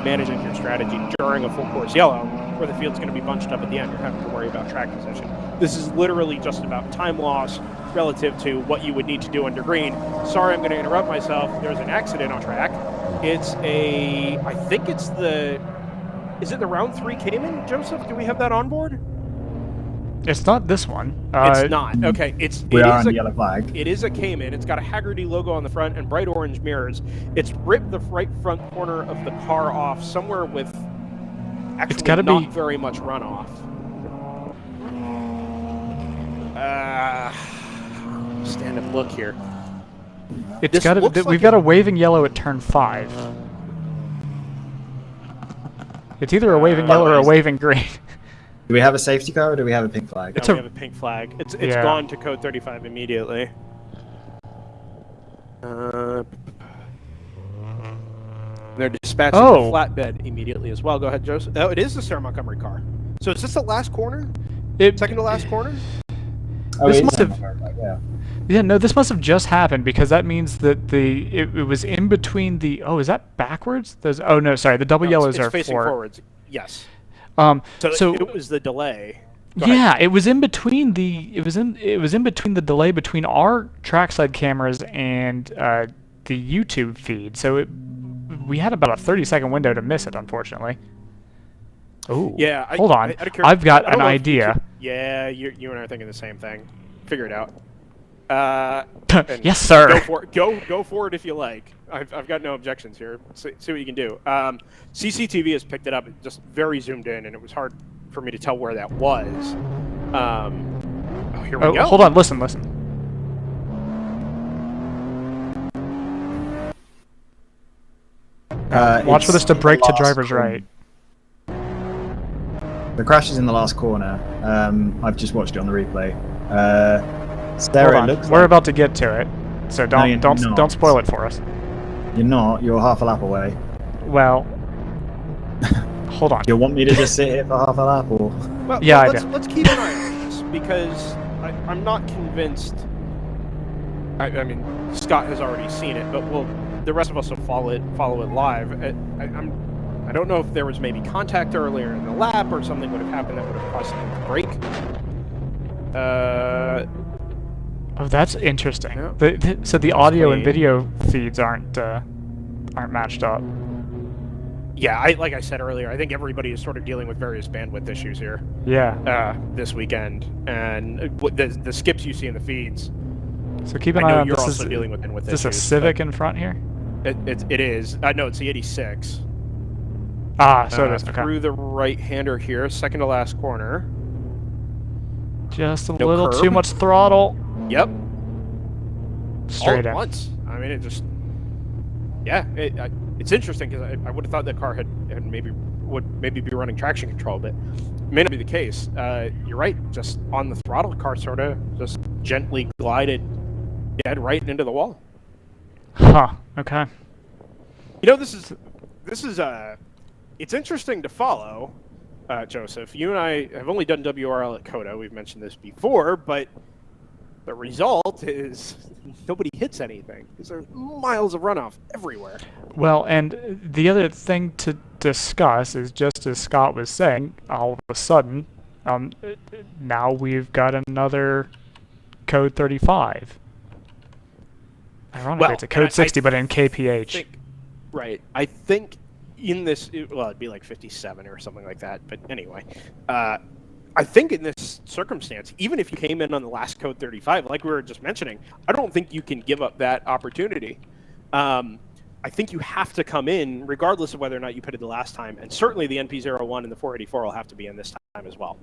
managing your strategy during a full course yellow, where the field's going to be bunched up at the end. You're having to worry about track position. This is literally just about time loss relative to what you would need to do under green. Sorry, I'm going to interrupt myself. There's an accident on track. Is it the round 3 Cayman, Joseph? Do we have that on board? It's not this one. It's not. Okay, We are on the yellow flag. It is a Cayman. It's got a Haggerty logo on the front and bright orange mirrors. It's ripped the right front corner of the car off somewhere with actually not very much runoff. Stand and look here. It's got we've got a waving yellow at turn 5. It's either a waving yellow or a waving green. Do we have a safety car or do we have a pink flag? No, we have a pink flag. It's gone to Code 35 immediately. They're dispatching the flatbed immediately as well. Go ahead, Joseph. Oh, it is the Sarah Montgomery car. So is this the last corner? Second to last corner? This must have. Yeah, no, this must have just happened because that means that it was in between the. Oh, is that backwards? No, sorry. The double yellows are facing forwards. Yes. So it was the delay. It was in between the delay between our trackside cameras and the YouTube feed. So we had about a 30-second window to miss it, unfortunately. Oh. Yeah. Hold on. I've got an idea. Yeah, you and I are thinking the same thing. Figure it out. Yes, sir. Go for it if you like. I've got no objections here. See what you can do. CCTV has picked it up. It just very zoomed in, and it was hard for me to tell where that was. Here we go. Hold on. Listen. Watch for this to break to driver's right. The crash is in the last corner. I've just watched it on the replay. Sarah, Hold on. looks We're like about to get to it, so you're don't not. spoil it for us. you're not. You're half a lap away. Well, hold on. Do you want me to just sit here for half a lap, or? Well, Yeah, let's keep an eye on this, because I'm not convinced. I mean, Scott has already seen it, but the rest of us will follow it live. I don't know if there was maybe contact earlier in the lap or something would have happened that would have caused him to break. Oh, that's interesting. Yeah. So the audio and video feeds aren't matched up. Yeah, like I said earlier, I think everybody is sort of dealing with various bandwidth issues here. Yeah. This weekend, and the skips you see in the feeds. So keep an I eye know on you're this. also dealing with bandwidth Is this issues. a Civic in front here? It is. No, it's the 86. Ah, so it is. Okay. Through the right-hander here, second to last corner. Just a No little curb. too much throttle. Yep. Straight All at in. once. I mean, it just. Yeah, it's interesting because I would have thought that car would maybe be running traction control, but it may not be the case. You're right. Just on the throttle, the car sort of just gently glided dead right into the wall. Huh. Okay. You know, this is it's interesting to follow, Joseph. You and I have only done WRL at COTA. We've mentioned this before, but the result is nobody hits anything because there's miles of runoff everywhere. Well, and the other thing to discuss is, just as Scott was saying, all of a sudden, now we've got another code 35. Ironically, it's a code 60, but in kph. Right. I think in this, it'd be like 57 or something like that. But anyway, I think in this circumstance, even if you came in on the last code 35, like we were just mentioning, I don't think you can give up that opportunity. I think you have to come in regardless of whether or not you pitted the last time. And certainly the NP01 and the 484 will have to be in this time as well.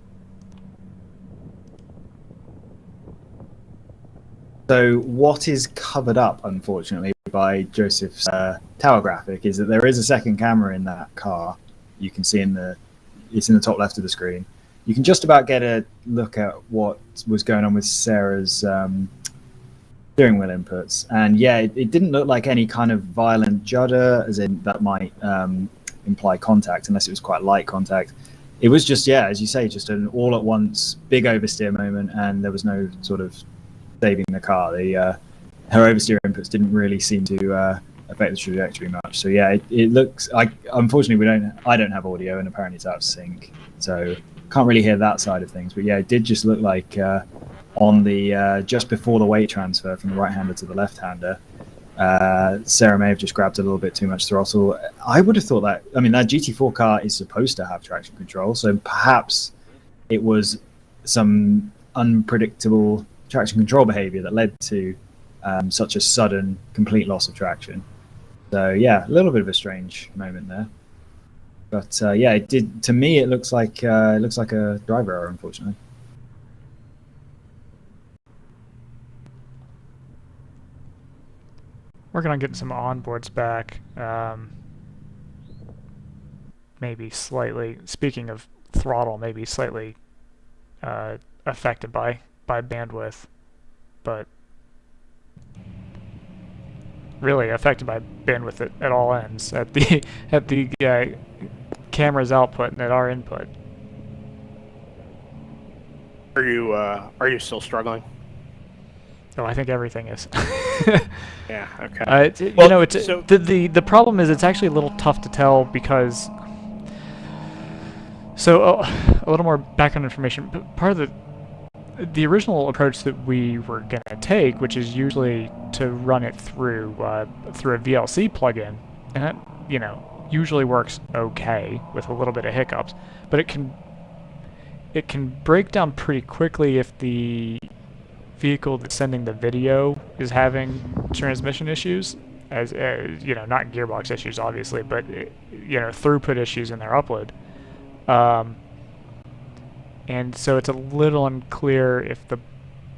So what is covered up, unfortunately, by Joseph's tower graphic is that there is a second camera in that car. You can see it's in the top left of the screen. You can just about get a look at what was going on with Sarah's steering wheel inputs. And yeah, it didn't look like any kind of violent judder, as in that might imply contact, unless it was quite light contact. It was just, yeah, as you say, just an all at once big oversteer moment, and there was no sort of saving the car. Her oversteer inputs didn't really seem to affect the trajectory much. So yeah, it looks like, unfortunately I don't have audio, and apparently it's out of sync, so can't really hear that side of things. But yeah, it did just look like on the just before the weight transfer from the right-hander to the left-hander, Sarah may have just grabbed a little bit too much throttle. I would have thought that, I mean, that GT4 car is supposed to have traction control, so perhaps it was some unpredictable traction control behavior that led to such a sudden, complete loss of traction. So yeah, a little bit of a strange moment there. But yeah, it did. To me, it looks like a driver error, unfortunately. Working on getting some onboards back. Maybe slightly. Speaking of throttle, maybe slightly affected by bandwidth, but really affected by bandwidth at all ends, at the camera's output and at our input. Are you still struggling? Oh, I think everything is. Yeah. Okay. You know, it's so the problem is it's actually a little tough to tell because. So a little more background information. Part of the original approach that we were going to take, which is usually to run it through a VLC plugin, and that, you know, usually works okay with a little bit of hiccups, but it can break down pretty quickly if the vehicle that's sending the video is having transmission issues, as you know, not gearbox issues obviously, but you know, throughput issues in their upload. And so it's a little unclear if the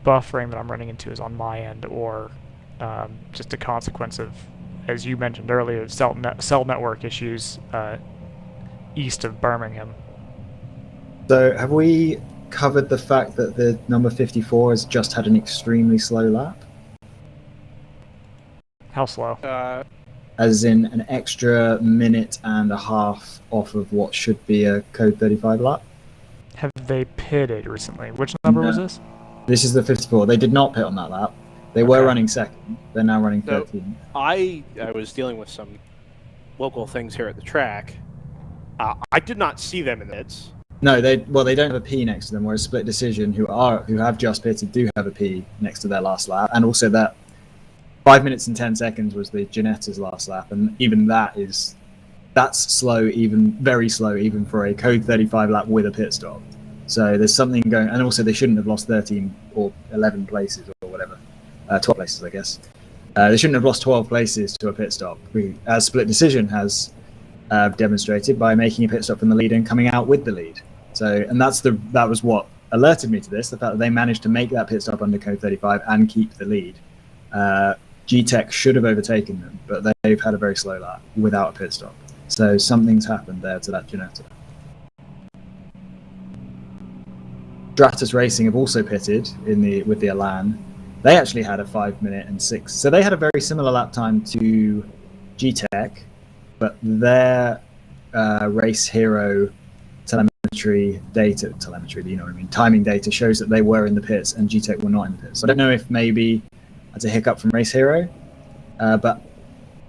buffering that I'm running into is on my end or just a consequence of, as you mentioned earlier, cell network issues east of Birmingham. So have we covered the fact that the number 54 has just had an extremely slow lap? How slow? As in an extra minute and a half off of what should be a code 35 lap? Have they pitted recently? Which number was this? This is the 54. They did not pit on that lap. They were running second. They're now running 13. I was dealing with some local things here at the track. I did not see them in the pits. No, they don't have a P next to them, whereas Split Decision, who have just pitted, do have a P next to their last lap, and also that 5 minutes and 10 seconds was the Giannetta's last lap, and even that's slow, even very slow, even for a code 35 lap with a pit stop. So there's something going, and also they shouldn't have lost 13 or 11 places or whatever, 12 places, I guess. They shouldn't have lost 12 places to a pit stop, as Split Decision has demonstrated by making a pit stop from the lead and coming out with the lead. So, and that was what alerted me to this, the fact that they managed to make that pit stop under code 35 and keep the lead. G-Tech should have overtaken them, but they've had a very slow lap without a pit stop. So something's happened there to that Ginetta. Stratus Racing have also pitted with the Elan. They actually had a 5 minute and 6. So they had a very similar lap time to G-Tech, but their race hero telemetry, you know what I mean, timing data shows that they were in the pits and G-Tech were not in the pits. So I don't know if maybe that's a hiccup from Race Hero, but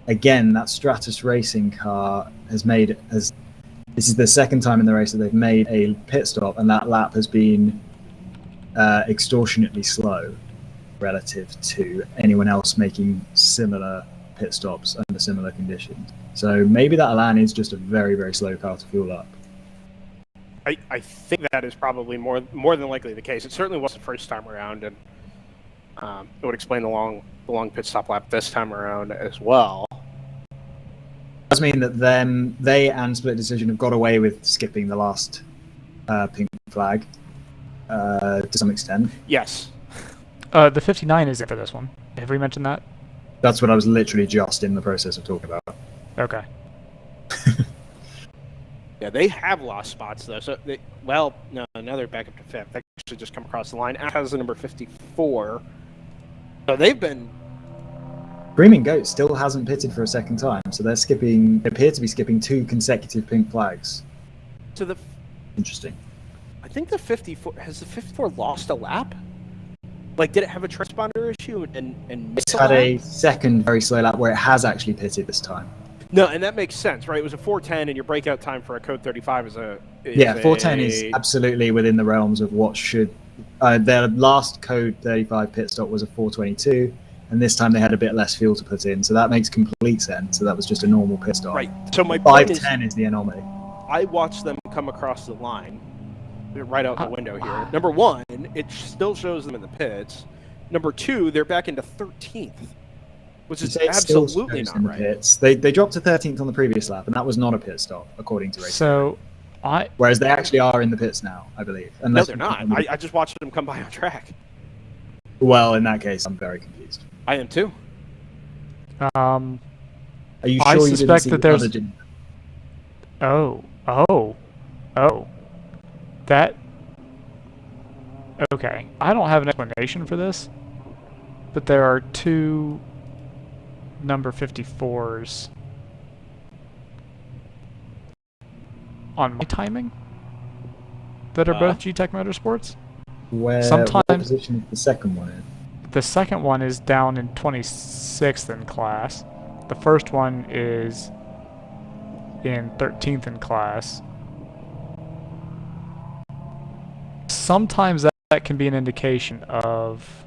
again, that Stratus Racing car this is the second time in the race that they've made a pit stop, and that lap has been extortionately slow relative to anyone else making similar pit stops under similar conditions. So maybe that Elan is just a very, very slow car to fuel up. I think that is probably more than likely the case. It certainly was the first time around, and it would explain the long pit stop lap this time around as well. Does mean that they and Split Decision have got away with skipping the last pink flag to some extent. Yes. The 59 is it for this one. Have we mentioned that? That's what I was literally just in the process of talking about. Okay. Yeah, they have lost spots though. So now they're back up to fifth. They actually just come across the line. Ash has the number 54. So they've been. Screaming Goat still hasn't pitted for a second time, so they appear to be skipping 2 consecutive pink flags. So interesting. I think the 54 has the 54 lost a lap. Like, did it have a transponder issue and it's had a second very slow lap where it has actually pitted this time. No, and that makes sense, right? It was a 4:10, and your breakout time for a code 35 is 4:10 is absolutely within the realms of what should. Their last code 35 pit stop was a 4:22, and this time they had a bit less fuel to put in, so that makes complete sense. So that was just a normal pit stop. Right. So my point 5:10 is the anomaly. I watched them come across the line, right out the window here. Number one, it still shows them in the pits. Number two, they're back into 13th. Which is absolutely not right. Pits. They dropped to 13th on the previous lap, and that was not a pit stop, according to race. So, whereas they actually are in the pits now, I believe. No, they're not. I just watched them come by on track. Well, in that case, I'm very confused. I am too. Are you sure I you suspect didn't see that there's. That. Okay, I don't have an explanation for this, but there are 2 number 54s on my timing that are both G-Tech Motorsports. What position is the second one in? The second one is down in 26th in class. The first one is in 13th in class. Sometimes that can be an indication of,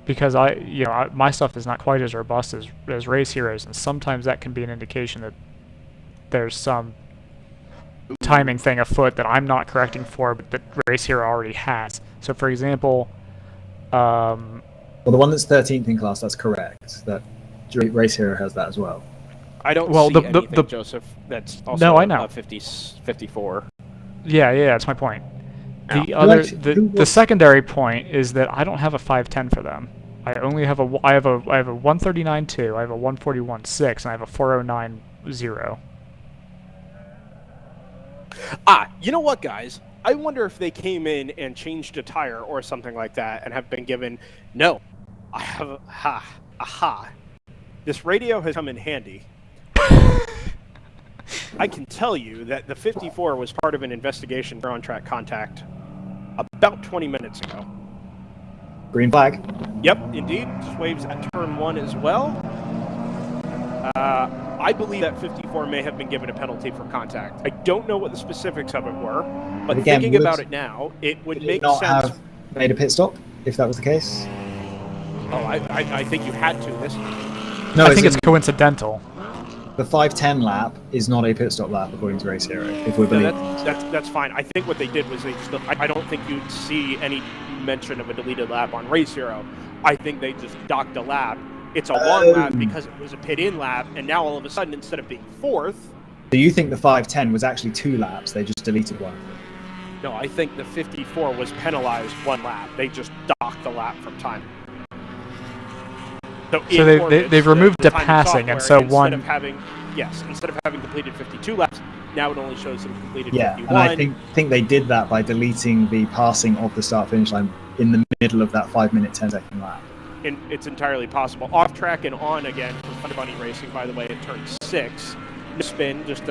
because my stuff is not quite as robust as Race Heroes, and sometimes that can be an indication that there's some timing thing afoot that I'm not correcting for, but that Race Hero already has. So, for example, well, the one that's 13th in class, that's correct. That Race Hero has that as well. I don't see anything, Joseph, that's also I know. 54. Yeah, that's my point. No. The secondary point is that I don't have a 510 for them. I only have I have a 139.2, I have a 141.6, and I have a 409.0. You know what, guys? I wonder if they came in and changed a tire or something like that and have been given, no, I have, aha. This radio has come in handy. I can tell you that the 54 was part of an investigation for on-track contact about 20 minutes ago. Green flag. Yep, indeed. Waves at turn 1 as well. I believe that 54 may have been given a penalty for contact. I don't know what the specifics of it were, but again, thinking about it now, it would make not sense. Have made a pit stop if that was the case. Oh, I think you had to this. No, I think it's coincidental. The 5:10 lap is not a pit stop lap according to Race Hero. If we No, believe that's fine. I think what they did was I don't think you'd see any mention of a deleted lap on Race Hero. I think they just docked a lap. It's a long lap because it was a pit-in lap, and now all of a sudden, instead of being 4th... Do you think the 5:10 was actually 2 laps? They just deleted one? No, I think the 54 was penalized 1 lap. They just docked the lap from time. So they've removed the passing, and so instead of having completed 52 laps, now it only shows them completed 51. And I think they did that by deleting the passing of the start-finish line in the middle of that 5-minute, 10-second lap. It's entirely possible. Off track and on again for Thunder Bunny Racing, by the way, at turn 6. No spin, just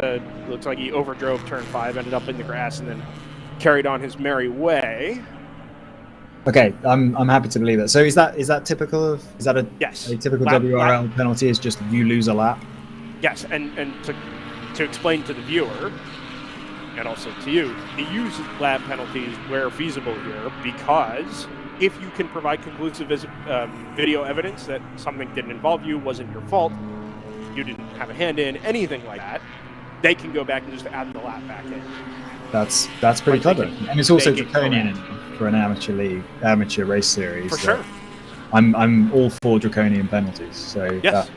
looks like he overdrove turn 5, ended up in the grass, and then carried on his merry way. Okay, I'm happy to believe that. So is that typical of a typical WRL penalty? Is just you lose a lap? Yes, and to explain to the viewer and also to you, they use lap penalties where feasible here because if you can provide conclusive video evidence that something didn't involve you, wasn't your fault, you didn't have a hand in, anything like that, they can go back and just add the lap back in. That's pretty clever, and it's also draconian for an amateur race series. For sure. I'm all for draconian penalties. So yes,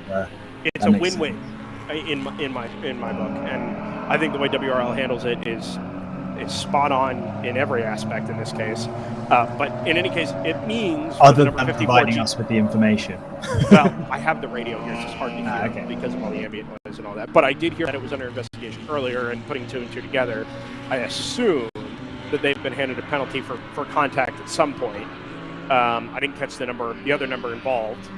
it's a win-win in my book, and I think the way WRL handles it is spot on in every aspect in this case. But in any case, it means other than providing us with the information. Well, I have the radio here; it's just hard to hear because of all the ambient noise and all that. But I did hear that it was under investigation earlier, and putting 2 and 2 together, I assume that they've been handed a penalty for contact at some point. I didn't catch the other number involved,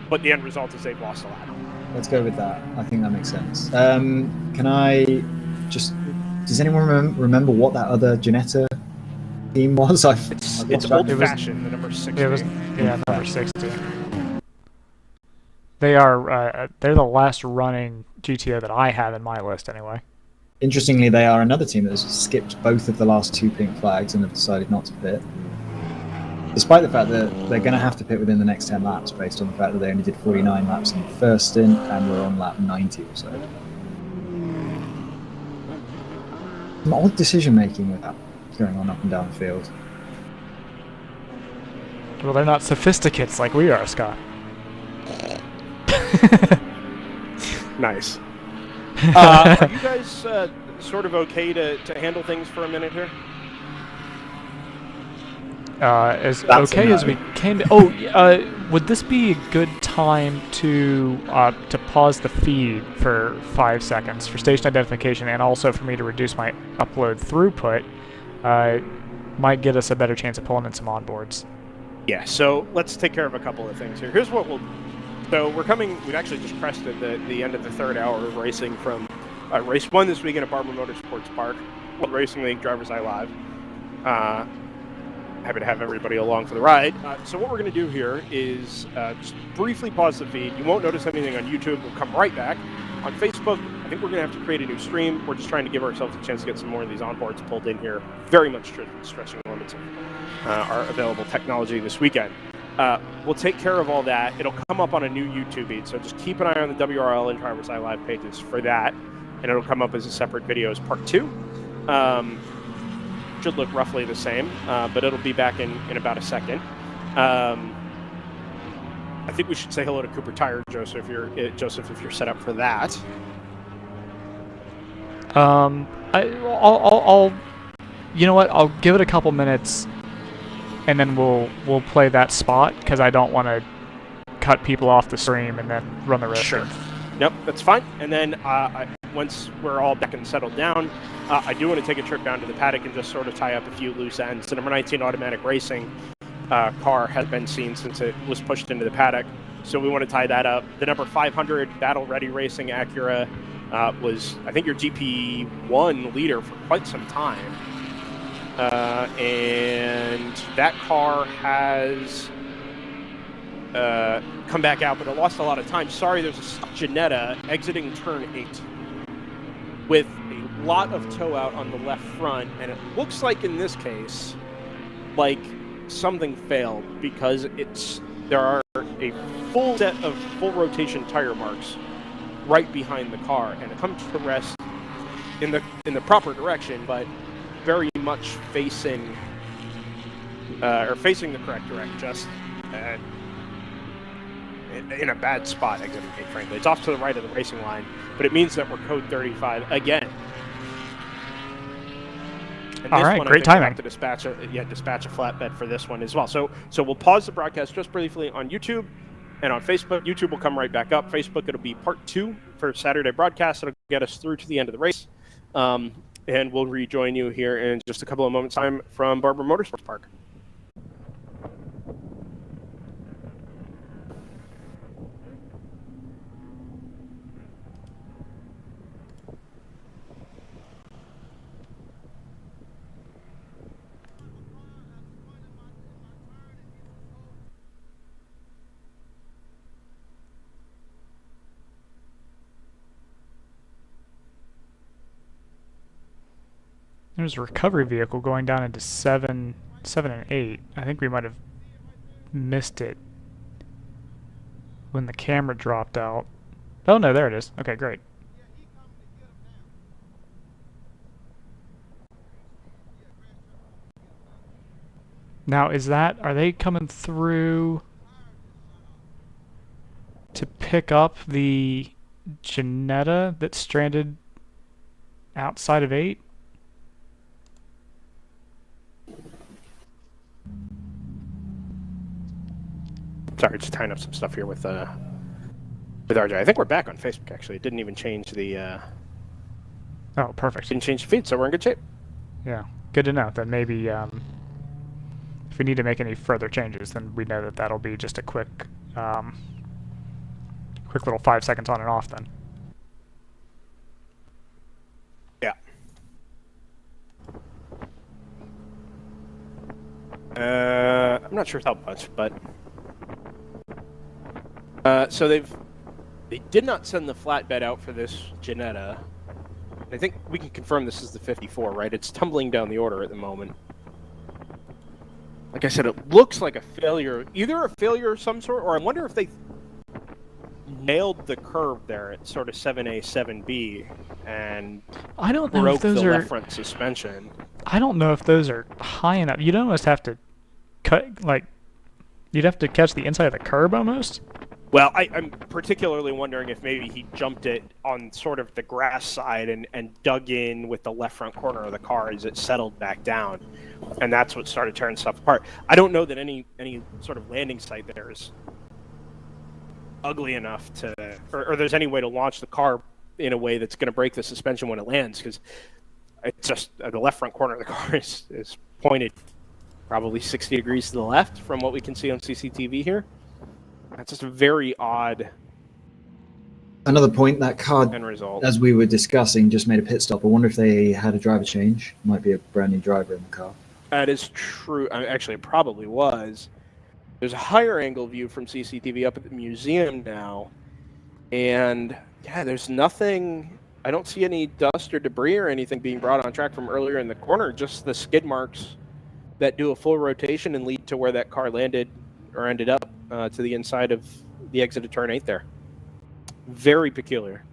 but the end result is they've lost a lap. Let's go with that. I think that makes sense. Can I just... Does anyone remember what that other Ginetta team was? It's old-fashioned, the number 60. It was, number 60. They are they're the last running GTO that I have in my list anyway. Interestingly, they are another team that has skipped both of the last 2 pink flags and have decided not to pit. Despite the fact that they're going to have to pit within the next 10 laps based on the fact that they only did 49 laps in the first stint and were on lap 90 or so. Some odd decision making with that going on up and down the field. Well, they're not sophisticates like we are, Scott. Nice. Are you guys sort of okay to handle things for a minute here? As okay as we can be. Oh, would this be a good time to pause the feed for 5 seconds for station identification and also for me to reduce my upload throughput? Might get us a better chance of pulling in some onboards. Yeah, so let's take care of a couple of things here. Here's what So we've actually just crested the end of the 3rd hour of racing from race 1 this weekend at Barber Motorsports Park, World Racing League DriversEye Live. Happy to have everybody along for the ride. So what we're going to do here is just briefly pause the feed. You won't notice anything on YouTube. We'll come right back. On Facebook, I think we're going to have to create a new stream. We're just trying to give ourselves a chance to get some more of these onboards pulled in here. Very much stretching the limits of our available technology this weekend. We'll take care of all that. It'll come up on a new YouTube feed, so just keep an eye on the WRL and DriversEye Live pages for that, and it'll come up as a separate video as part 2. Should look roughly the same, but it'll be back in about a second. I think we should say hello to Cooper Tire, Joseph, if you're set up for that. I'll you know what? I'll give it a couple minutes, and then we'll play that spot because I don't want to cut people off the stream and then run the risk. Sure. Nope, that's fine. And then once we're all back and settled down, I do want to take a trip down to the paddock and just sort of tie up a few loose ends. The number 19 automatic racing car has been seen since it was pushed into the paddock, so we want to tie that up. The number 500 Battle Ready Racing Acura was, I think, your GP1 leader for quite some time. And that car has come back out, but it lost a lot of time. Sorry, there's a Ginetta exiting turn 8 with a lot of tow out on the left front, and it looks like in this case, like something failed, because there are a full set of full rotation tire marks right behind the car, and it comes to rest in the proper direction, but very much facing the correct direction, just in a bad spot exiting gate, frankly. It's off to the right of the racing line, but it means that we're code 35 again. And all right, great timing. To dispatch a flatbed for this one as well. So we'll pause the broadcast just briefly on YouTube and on Facebook. YouTube will come right back up. Facebook, it'll be part 2 for Saturday broadcast. It'll get us through to the end of the race. And we'll rejoin you here in just a couple of moments' time from Barber Motorsports Park. There's a recovery vehicle going down into 7 and 8. I think we might have missed it when the camera dropped out. Oh no, there it is. Okay, great. Now, are they coming through to pick up the Ginetta that's stranded outside of 8? Sorry, just tying up some stuff here with RJ. I think we're back on Facebook, actually. It didn't even change the... Oh, perfect. Didn't change the feed, so we're in good shape. Yeah, good to know that maybe if we need to make any further changes, then we know that that'll be just a quick little 5 seconds on and off then. Yeah. I'm not sure how much, but... so they did not send the flatbed out for this Ginetta. I think we can confirm this is the 54, right? It's tumbling down the order at the moment. Like I said, it looks like a failure, either a failure of some sort, or I wonder if they nailed the curve there at sort of 7A, 7B, and I don't know broke if those the are left front suspension. I don't know if those are high enough. You'd almost have to you'd have to catch the inside of the curb almost. Well, I'm particularly wondering if maybe he jumped it on sort of the grass side and dug in with the left front corner of the car as it settled back down. And that's what started tearing stuff apart. I don't know that any sort of landing site there is ugly enough to... Or there's any way to launch the car in a way that's going to break the suspension when it lands, because it's just... the left front corner of the car is pointed probably 60 degrees to the left from what we can see on CCTV here. That's just a very odd Another point, that car, end result. as we were discussing, just made a pit stop. I wonder if they had a driver change. Might be a brand new driver in the car. That is true. Actually, it probably was. There's a higher angle view from CCTV up at the museum now. And, yeah, there's nothing... I don't see any dust or debris or anything being brought on track from earlier in the corner. Just the skid marks that do a full rotation and lead to where that car landed or ended up to the inside of the exit of turn 8 there. Very peculiar.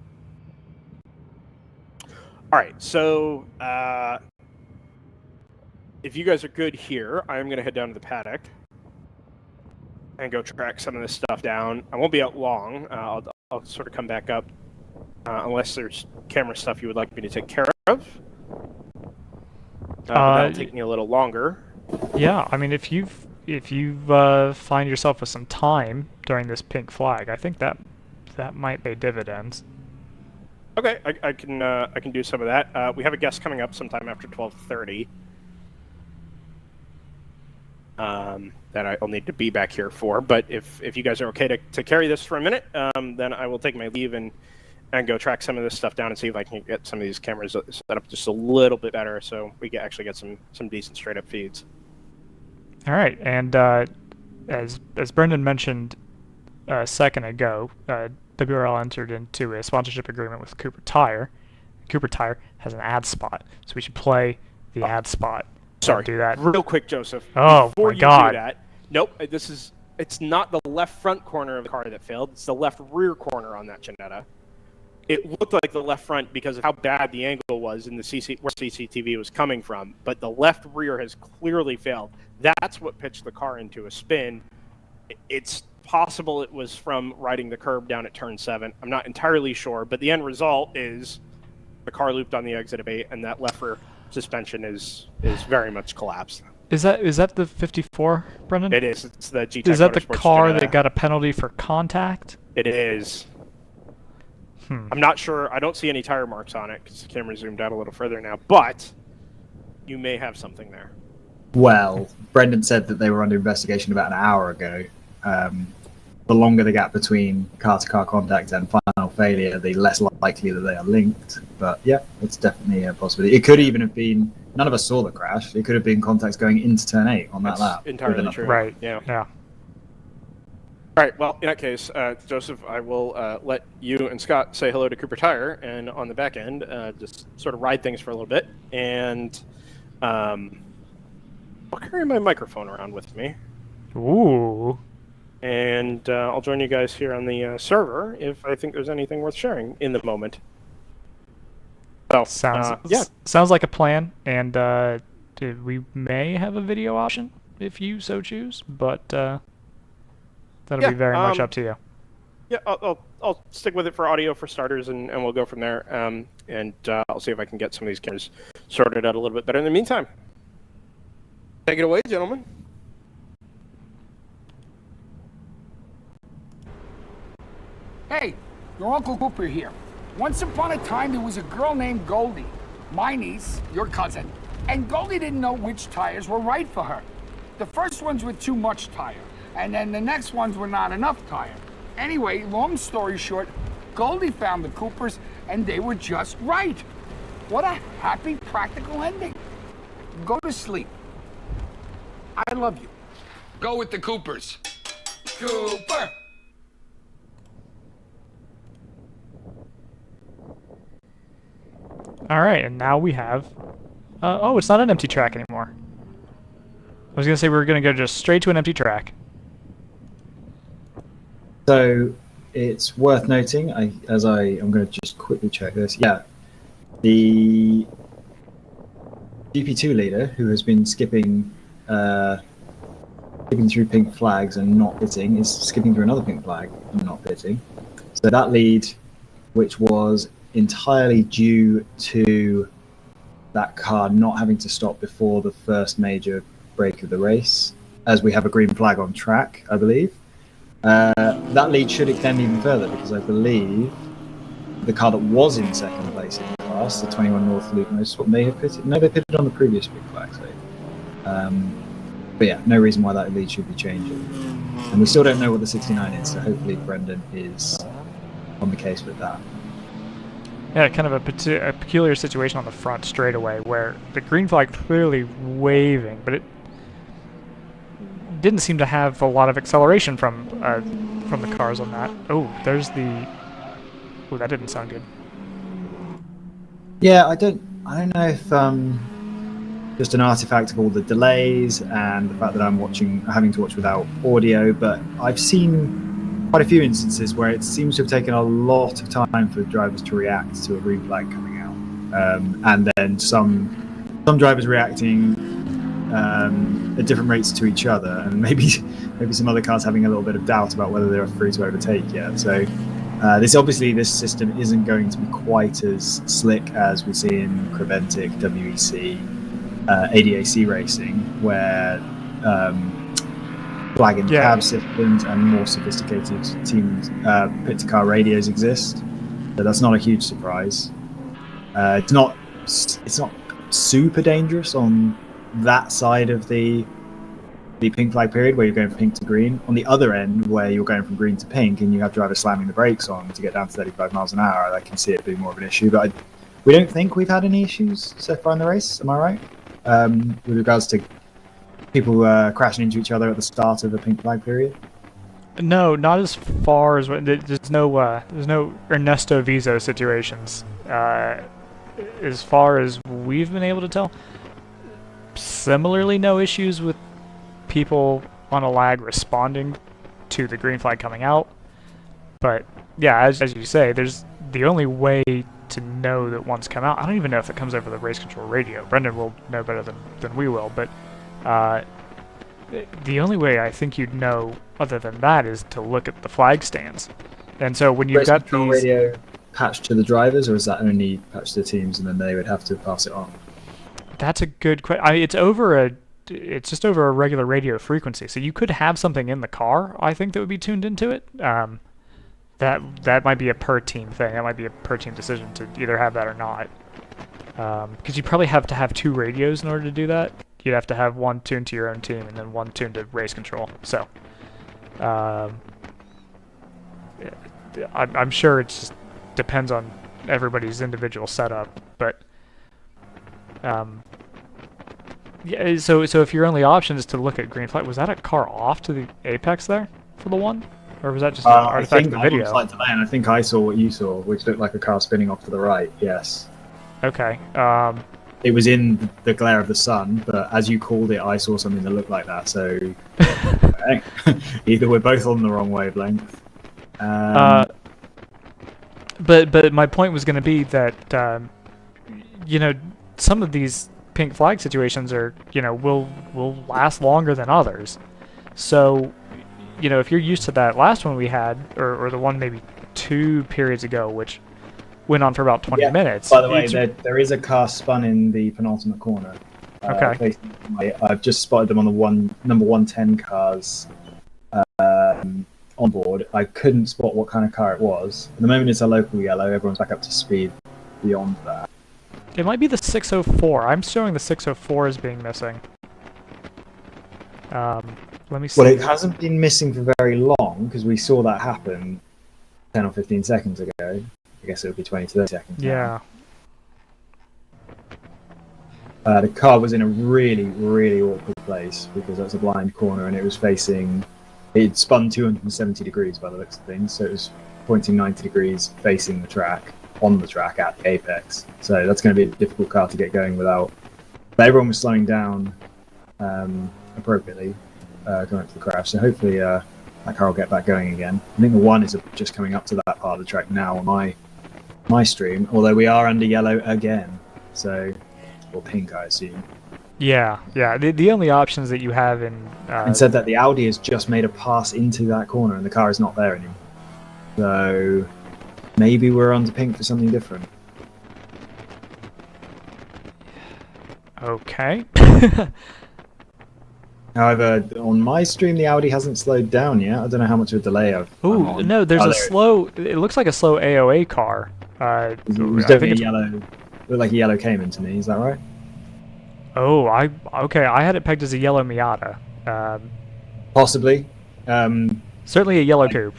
All right, so if you guys are good here, I'm going to head down to the paddock and go track some of this stuff down. I won't be out long. I'll sort of come back up unless there's camera stuff you would like me to take care of. That'll take me a little longer. Yeah, I mean, if you find yourself with some time during this pink flag, I think that might pay dividends. Okay, I can do some of that. We have a guest coming up sometime after 12:30. That I'll need to be back here for. But if you guys are okay to carry this for a minute, then I will take my leave and go track some of this stuff down and see if I can get some of these cameras set up just a little bit better, so we can actually get some decent straight up feeds. All right, and as Brendan mentioned a second ago, WRL entered into a sponsorship agreement with Cooper Tire. Cooper Tire has an ad spot, so we should play the ad spot. Sorry, do that real quick, Joseph. Oh Before my you God! Do that, nope. It's not the left front corner of the car that failed. It's the left rear corner on that Jannetta. It looked like the left front because of how bad the angle was in the where CCTV was coming from, but the left rear has clearly failed. That's what pitched the car into a spin. It's possible it was from riding the curb down at turn 7. I'm not entirely sure, but the end result is the car looped on the exit of 8, and that left rear suspension is very much collapsed. Is that the 54, Brendan? It is. It's the G-Tech Is that the Motorsports car Jannetta. that got a penalty for contact? It is. I'm not sure. I don't see any tire marks on it because the camera zoomed out a little further now, but you may have something there. Well, Brendan said that they were under investigation about an hour ago. The longer the gap between car-to-car contact and final failure, the less likely that they are linked. But yeah, it's definitely a possibility. It could even have been, none of us saw the crash. It could have been contacts going into turn 8 on that lap. Entirely true. Right. Yeah. Yeah. All right. Well, in that case, Joseph, I will let you and Scott say hello to Cooper Tire, and on the back end, just sort of ride things for a little bit. And I'll carry my microphone around with me. Ooh. And I'll join you guys here on the server if I think there's anything worth sharing in the moment. So, sounds like a plan, and we may have a video option if you so choose, but that'll be very much up to you. Yeah, I'll stick with it for audio for starters, and we'll go from there. And I'll see if I can get some of these cameras sorted out a little bit better in the meantime. Take it away, gentlemen. Hey, your Uncle Cooper here. Once upon a time, there was a girl named Goldie, my niece, your cousin, and Goldie didn't know which tires were right for her. The first ones were too much tire, and then the next ones were not enough tire. Anyway, long story short, Goldie found the Coopers, and they were just right. What a happy, practical ending. Go to sleep. I love you. Go with the Coopers. Cooper! All right, and now we have... oh, it's not an empty track anymore. I was going to say we were going to go just straight to an empty track. So it's worth noting, I'm going to just quickly check this. Yeah, the GP2 leader, who has been skipping through pink flags and not pitting, is skipping through another pink flag and not pitting. So that lead, which was entirely due to that car not having to stop before the first major break of the race, as we have a green flag on track, I believe. That lead should extend even further, because I believe the car that was in second place in the class, the 21 North Loop Motorsport, may have pitted. No, they pitted on the previous big flag. So, but yeah, no reason why that lead should be changing. And we still don't know what the 69 is, so hopefully Brendan is on the case with that. Yeah, kind of a peculiar situation on the front straightaway, where the green flag clearly waving, but it didn't seem to have a lot of acceleration from the cars on that. Oh, there's the... Oh, that didn't sound good. Yeah, I don't know if just an artifact of all the delays and the fact that I'm having to watch without audio, but I've seen quite a few instances where it seems to have taken a lot of time for drivers to react to a green flag coming out, and then some drivers reacting at different rates to each other, and maybe some other cars having a little bit of doubt about whether they're free to overtake yet. So this system isn't going to be quite as slick as we see in Creventic, WEC, ADAC racing, where flag and cab systems and more sophisticated team pit-to-car radios exist. So that's not a huge surprise. It's not super dangerous on that side of the pink flag period where you're going from pink to green. On the other end, where you're going from green to pink and you have drivers slamming the brakes on to get down to 35 miles an hour, I can see it being more of an issue. But we don't think we've had any issues so far in the race. Am I right? With regards to people crashing into each other at the start of the pink flag period. No, not as far as there's no Ernesto Vizo situations. As far as we've been able to tell, similarly, no issues with people on a lag responding to the green flag coming out. But yeah, as you say, there's the only way to know that one's come out. I don't even know if it comes over the race control radio. Brendan will know better than we will, but the only way I think you'd know other than that is to look at the flag stands. And so when you've got these radio patched to the drivers, or is that only patched to the teams and then they would have to pass it on? That's a good question. It's just over a regular radio frequency, so you could have something in the car, I think, that would be tuned into it. That might be a per team thing. That might be a per team decision to either have that or not. Because you probably have to have 2 radios in order to do that. You'd have to have one tuned to your own team and then one tuned to race control. So, I'm sure it just depends on everybody's individual setup, but yeah. So if your only option is to look at green flag, was that a car off to the apex there for the one, or was that just an artifact in the video? I think I saw what you saw, which looked like a car spinning off to the right. Yes. Okay. It was in the glare of the sun, but as you called it, I saw something that looked like that. So either we're both on the wrong wavelength. But my point was going to be that some of these pink flag situations are will last longer than others. So if you're used to that last one we had, or the one maybe 2 periods ago, which went on for about 20 minutes. By the way, there is a car spun in the penultimate corner. Okay. I've just spotted them on the number 110 cars on board. I couldn't spot what kind of car it was. At the moment, it's a local yellow. Everyone's back up to speed beyond that. It might be the 604. I'm showing the 604 as being missing. Let me see. Well, it hasn't been missing for very long because we saw that happen 10 or 15 seconds ago. I guess it would be 20 to 30 seconds. Yeah. The car was in a really, really awkward place because that's a blind corner and it was facing... It spun 270 degrees by the looks of things, so it was pointing 90 degrees facing the track, on the track at the apex. So that's going to be a difficult car to get going without... But everyone was slowing down appropriately going up to the crash, so hopefully that car will get back going again. I think the one is just coming up to that part of the track now on my stream, although we are under yellow again, so... Or pink, I assume. Yeah. The only options that you have in... And said that the Audi has just made a pass into that corner and the car is not there anymore. So maybe we're onto pink for something different. Okay. However, on my stream, the Audi hasn't slowed down yet. I don't know how much of a delay I'm on. No, there's a slow... It looks like a slow AOA car. It was definitely yellow. Looked like a yellow Cayman to me. Is that right? Oh, okay. I had it pegged as a yellow Miata. Possibly. Certainly a yellow coupe.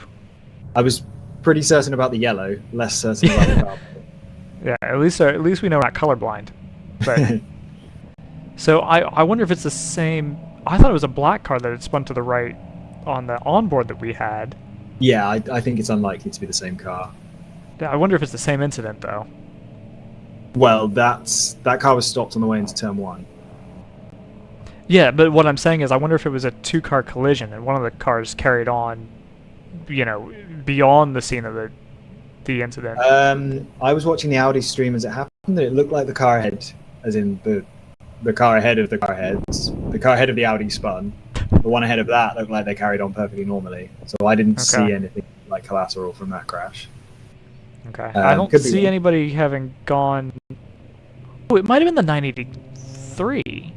I was pretty certain about the yellow, less certain about the car. Yeah, at least we know we're not colorblind. But so I wonder if it's the same. I thought it was a black car that had spun to the right on the onboard that we had. Yeah, I think it's unlikely to be the same car. Yeah, I wonder if it's the same incident though. Well, that car was stopped on the way into turn 1. Yeah, but what I'm saying is I wonder if it was a 2-car collision and one of the cars carried on, beyond the scene of the incident. I was watching the Audi stream as it happened, and it looked like the car ahead, as in the car ahead of the car heads. The car ahead of the Audi spun. The one ahead of that looked like they carried on perfectly normally. So I didn't see anything like collateral from that crash. Okay. I don't see anybody having gone... Oh, it might have been the 983.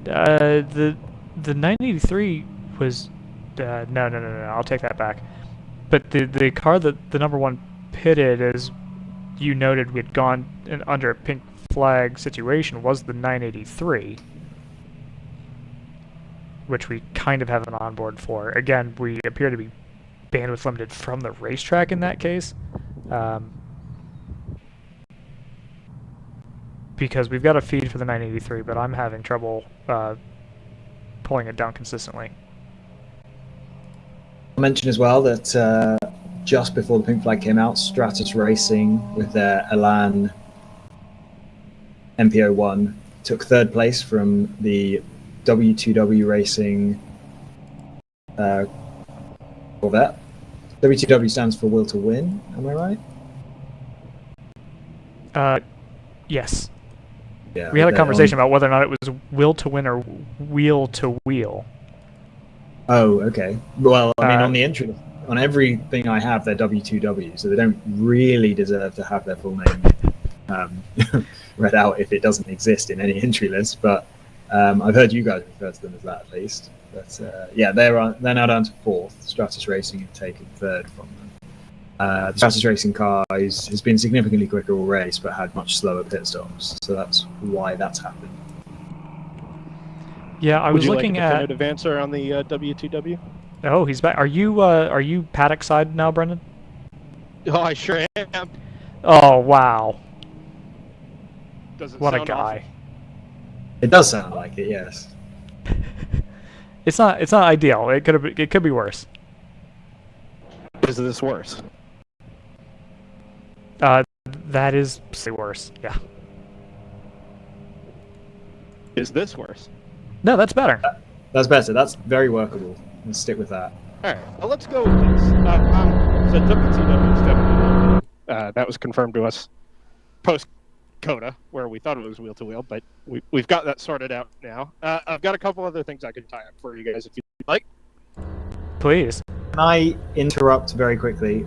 The 983 was... No, I'll take that back. But the car that the number 1 pitted, as you noted, we'd gone under a pink flag situation, was the 983, which we kind of have an onboard for. Again, we appear to be bandwidth limited from the racetrack in that case, because we've got a feed for the 983, but I'm having trouble pulling it down consistently. I'll mention as well that just before the pink flag came out, Stratus Racing with their Elan MPO1 took third place from the W2W Racing Corvette. W2W stands for Will to Win, am I right? Yes. Yeah. We had a conversation about whether or not it was will to win or wheel to wheel. Oh, okay. Well, I mean, on the entry, on everything I have, they're W2W, so they don't really deserve to have their full name read out if it doesn't exist in any entry list. But I've heard you guys refer to them as that at least. But yeah, they're now down to fourth. Stratus Racing have taken third from them. The Stratus Racing car has been significantly quicker all race, but had much slower pit stops. So that's why that's happened. Yeah, I was looking like a at. definitive answer on the W2W. Oh, he's back. Are you paddock side now, Brendan? Oh, I sure am. Oh wow! Does it What a sound guy! awful? It does sound like it, yes. It's not ideal. It could be worse. Is this worse? That is worse. Yeah. Is this worse? No, that's better. That's better. That's very workable. Let's stick with that. All right, well, let's go with this. So WTW is definitely that was confirmed to us post Coda, where we thought it was wheel to wheel, but we've got that sorted out now. I've got a couple other things I can tie up for you guys if you'd like. Please. Can I interrupt very quickly?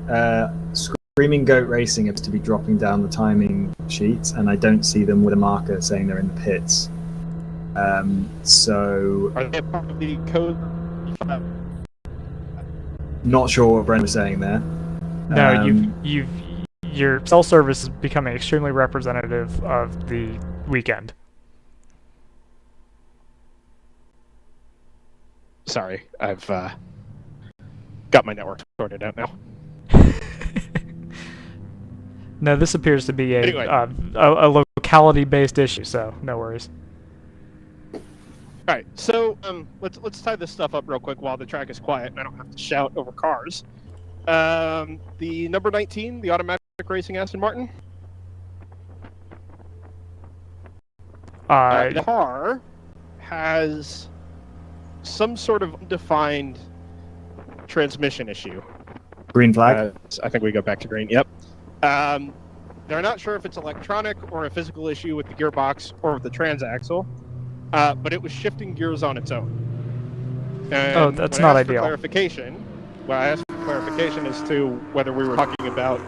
Screaming Goat Racing appears to be dropping down the timing sheets, and I don't see them with a marker saying they're in the pits. So Are they a part of the code? not sure what Brent was saying there. No, your cell service is becoming extremely representative of the weekend. Sorry, I've got my network sorted out now. No, this appears to be Anyway. a locality-based issue, so no worries. All right, so let's tie this stuff up real quick while the track is quiet and I don't have to shout over cars. The number 19, the automatic racing Aston Martin. The car has some sort of undefined transmission issue. Green flag. I think we go back to green. Yep. They're not sure if it's electronic or a physical issue with the gearbox or with the transaxle, but it was shifting gears on its own. And Oh, that's when I not asked for ideal. clarification. Well, I asked for clarification as to whether we were talking about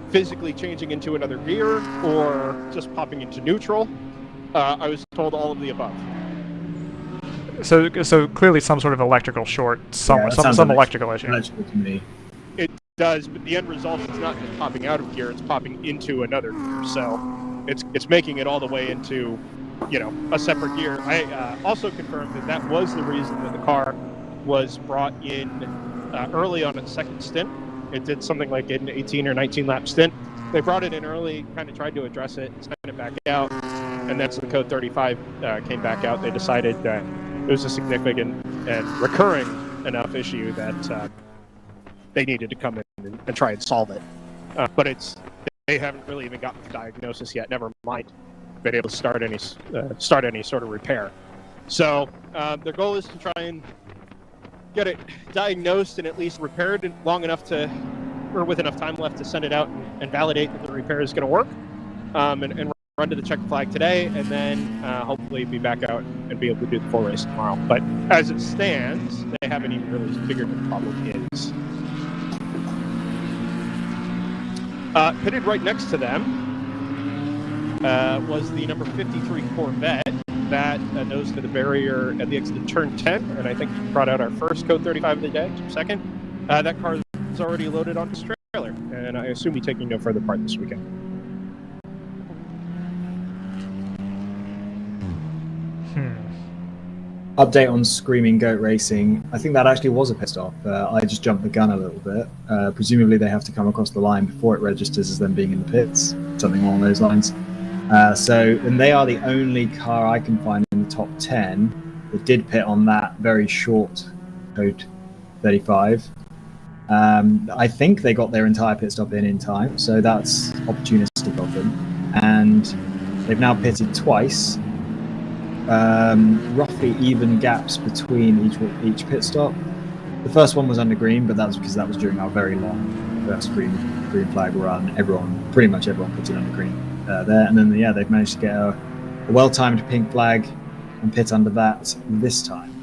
physically changing into another gear or just popping into neutral. I was told all of the above. So clearly some sort of electrical short somewhere, that sounds some electrical issue. electrical to me. It does, but the end result is not just popping out of gear; it's popping into another gear. So it's making it all the way into, a separate gear. I also confirmed that was the reason that the car was brought in early on its second stint. It did something like an 18 or 19 lap stint. They brought it in early, kind of tried to address it, sent it back out, and then so the code 35 came back out. They decided that it was a significant and recurring enough issue that they needed to come in and try and solve it. But they haven't really even gotten the diagnosis yet. Never mind been able to start any sort of repair. So their goal is to try and get it diagnosed and at least repaired long enough or with enough time left to send it out and validate that the repair is going to work, and run to the check flag today, and then hopefully be back out and be able to do the full race tomorrow. But as it stands, they haven't even really figured what the problem is. Pitted right next to them was the number 53 Corvette that nosed to the barrier at the exit of turn 10, and I think brought out our first code 35 of the day. Second, that car is already loaded onto its trailer and I assume be taking no further part this weekend. Update on Screaming Goat Racing. I think that actually was a pit stop. I just jumped the gun a little bit. Presumably they have to come across the line before it registers as them being in the pits, something along those lines. And they are the only car I can find in the top 10 that did pit on that very short code 35. I think they got their entire pit stop in time, so that's opportunistic of them. And they've now pitted twice. Roughly even gaps between each pit stop. The first one was under green, but that's because that was during our very long first green flag run. Pretty much everyone pitted under green there, and then they've managed to get a well-timed pink flag and pit under that this time.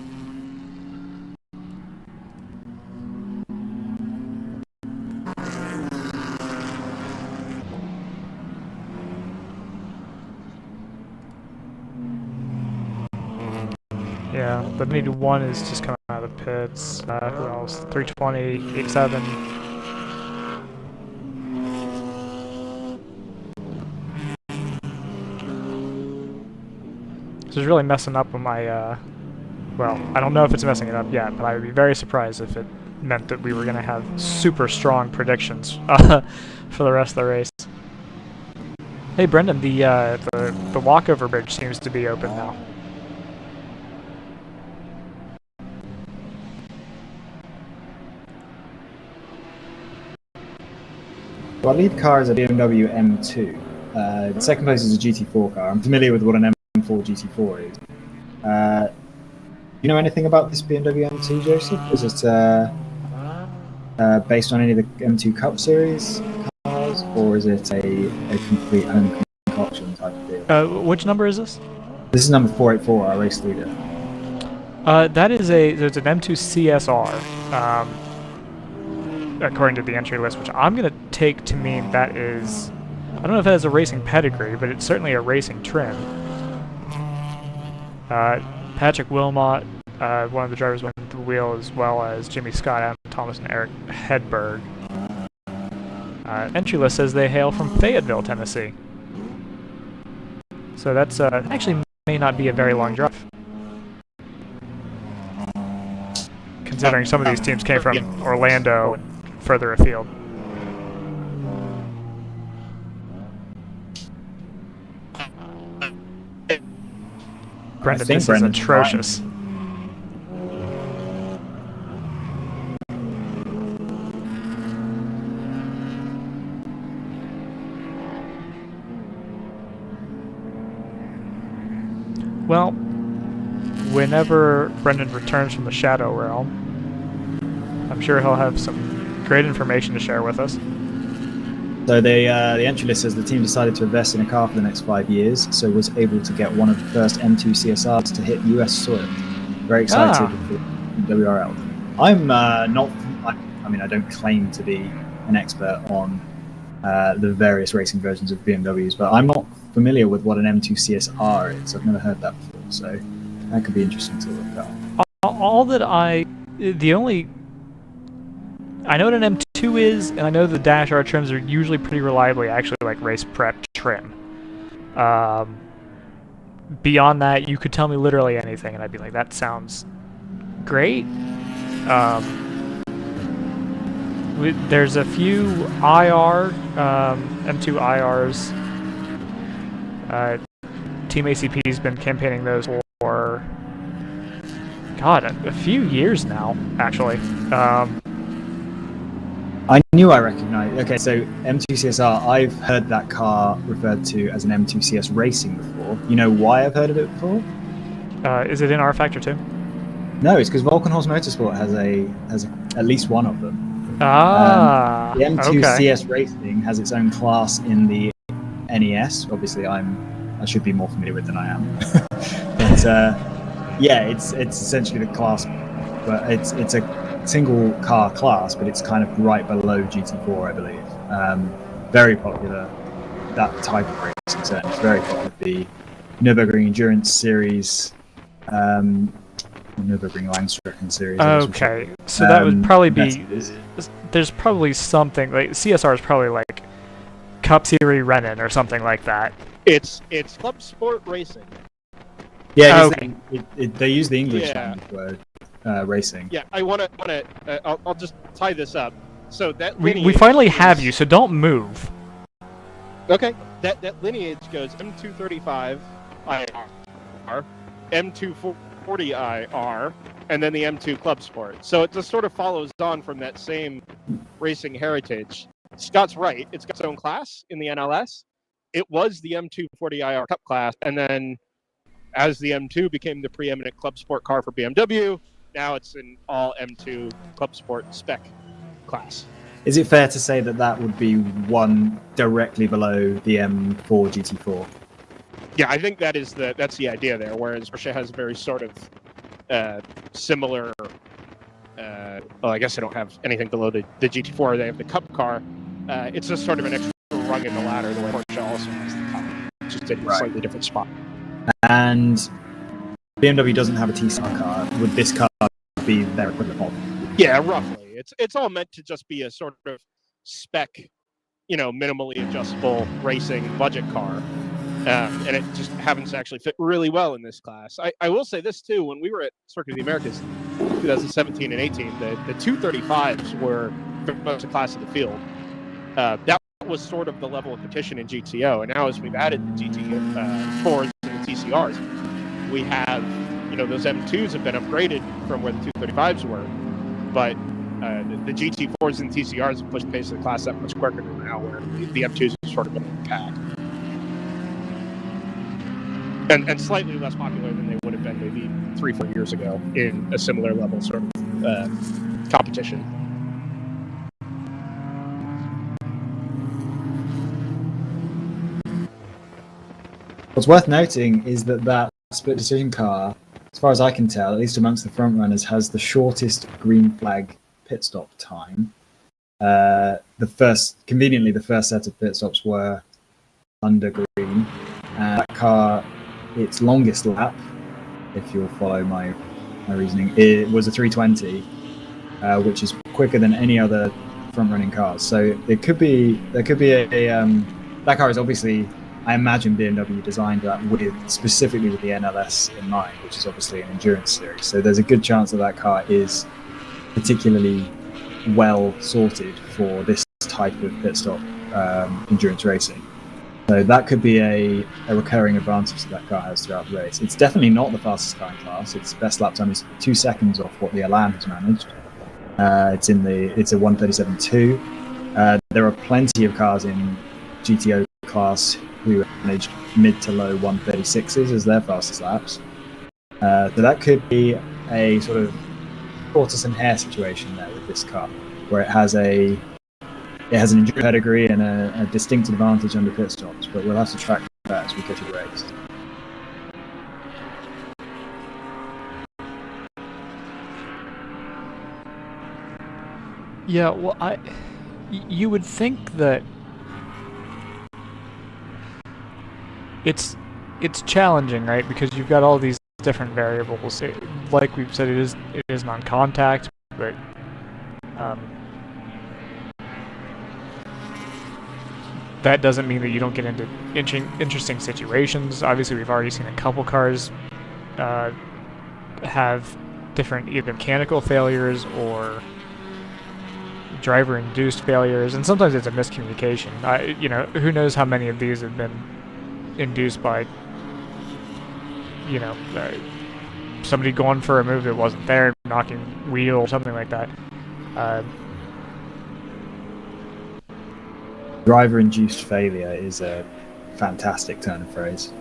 Yeah, the need one is just coming out of the pits. Who else? 320, 87. This is really messing up with my, well, I don't know if it's messing it up yet, but I would be very surprised if it meant that we were going to have super strong predictions for the rest of the race. Hey, Brendan, the walkover bridge seems to be open now. Well, our lead car is a BMW M2. The second place is a GT4 car. I'm familiar with what an M4 GT4 is. You know anything about this BMW M2, Joseph? Is it based on any of the M2 Cup Series cars, or is it a complete home concoction type of deal? Which number is this? This is number 484, our race leader. There's an M2 CSR. According to the entry list, which I'm going to take to mean that is, I don't know if it has a racing pedigree, but it's certainly a racing trim. Patrick Wilmot, one of the drivers went the wheel, as well as Jimmy Scott, Adam Thomas, and Eric Hedberg. Entry list says they hail from Fayetteville, Tennessee. So that's actually may not be a very long drive, considering some of these teams came from Orlando and further afield. Brendan, this is atrocious. Well, whenever Brendan returns from the Shadow Realm, I'm sure he'll have some great information to share with us. So the entry list says the team decided to invest in a car for the next 5 years, so was able to get one of the first M2 CSRs to hit US soil. Very excited for WRL. I'm not. I mean, I don't claim to be an expert on the various racing versions of BMWs, but I'm not familiar with what an M2 CSR is. I've never heard that before, so that could be interesting to look at. I know what an M2 is, and I know the Dash R trims are usually pretty reliably actually like race prep trim. Beyond that, you could tell me literally anything, and I'd be like, that sounds great. There's a few M2 IRs. Team ACP's been campaigning those for, God, a few years now, actually. I knew I recognized. Okay, so M2 CSR, I've heard that car referred to as an M2 CS Racing before. You know why I've heard of it before? Is it in R Factor 2? No, it's because Volkenhorst Motorsport has at least one of them. The M2 CS Racing has its own class in the NES. Obviously, I should be more familiar with than I am. But yeah, it's essentially the class, but it's a single car class, but it's kind of right below GT4, I believe. Very popular, that type of racing set. It's very popular. The Nürburgring Endurance Series Nürburgring Langstrecken series. Okay, so that would probably be. that's- There's probably something like CSR is probably like Cup Series Rennen or something like that. It's Club Sport Racing. Yeah, Okay. they use the English Yeah. language word, racing. Yeah, I want to. I'll just tie this up. So that We lineage finally have is- you, so don't move. Okay, that lineage goes M235 IR, M240 IR, and then the M2 Club Sport. So it just sort of follows on from that same racing heritage. Scott's right; it's got its own class in the NLS. It was the M240 IR Cup class, and then as the M2 became the preeminent Club Sport car for BMW, now it's an all M2 Club Sport spec class. Is it fair to say that that would be one directly below the M4 GT4? Yeah, I think that's the idea there. Whereas Porsche has a very sort of similar. Well, I guess they don't have anything below the GT4. They have the Cup car. It's just sort of an extra rung in the ladder. The way Porsche also has the Cup, just in a slightly different spot. And BMW doesn't have a TCR car. Would this car be their equivalent of? Yeah, roughly. It's all meant to just be a sort of spec, minimally adjustable racing budget car. And it just happens to actually fit really well in this class. I will say this too, when we were at Circuit of the Americas 2017 and 18, the 235s were very much the class of the field. That was sort of the level of competition in GTO. And now as we've added the GT4s and the TCRs, we have, those M2s have been upgraded from where the 235s were. But the GT4s and TCRs have pushed the pace of the class that much quicker than now, where the M2s have sort of been in the pack. And slightly less popular than they would have been maybe 3-4 years ago in a similar level sort of competition. What's worth noting is that split decision car, as far as I can tell, at least amongst the front runners, has the shortest green flag pit stop time. Conveniently, the first set of pit stops were under green. That car, its longest lap, if you'll follow my reasoning, it was a 320, which is quicker than any other front running cars. So there could be that car is obviously, I imagine BMW designed that specifically with the NLS in mind, which is obviously an endurance series. So there's a good chance that car is particularly well sorted for this type of pit stop endurance racing. So that could be a recurring advantage that car has throughout the race. It's definitely not the fastest car in class. Its best lap time is 2 seconds off what the Elan has managed. It's a 1:37.2. There are plenty of cars in GTO class who managed mid to low 1:36s as their fastest laps. So that could be a sort of tortoise and hare situation there with this car, where it has an endurance pedigree and a distinct advantage under pit stops, but we'll have to track that as we go through the race. Yeah, well, you would think that it's challenging, right? Because you've got all these different variables. Like we've said, it is non-contact, but that doesn't mean that you don't get into interesting situations. Obviously, we've already seen a couple cars have different either mechanical failures or driver-induced failures, and sometimes it's a miscommunication. Who knows how many of these have been induced by, somebody going for a move that wasn't there, knocking wheel or something like that. Driver-induced failure is a fantastic turn of phrase.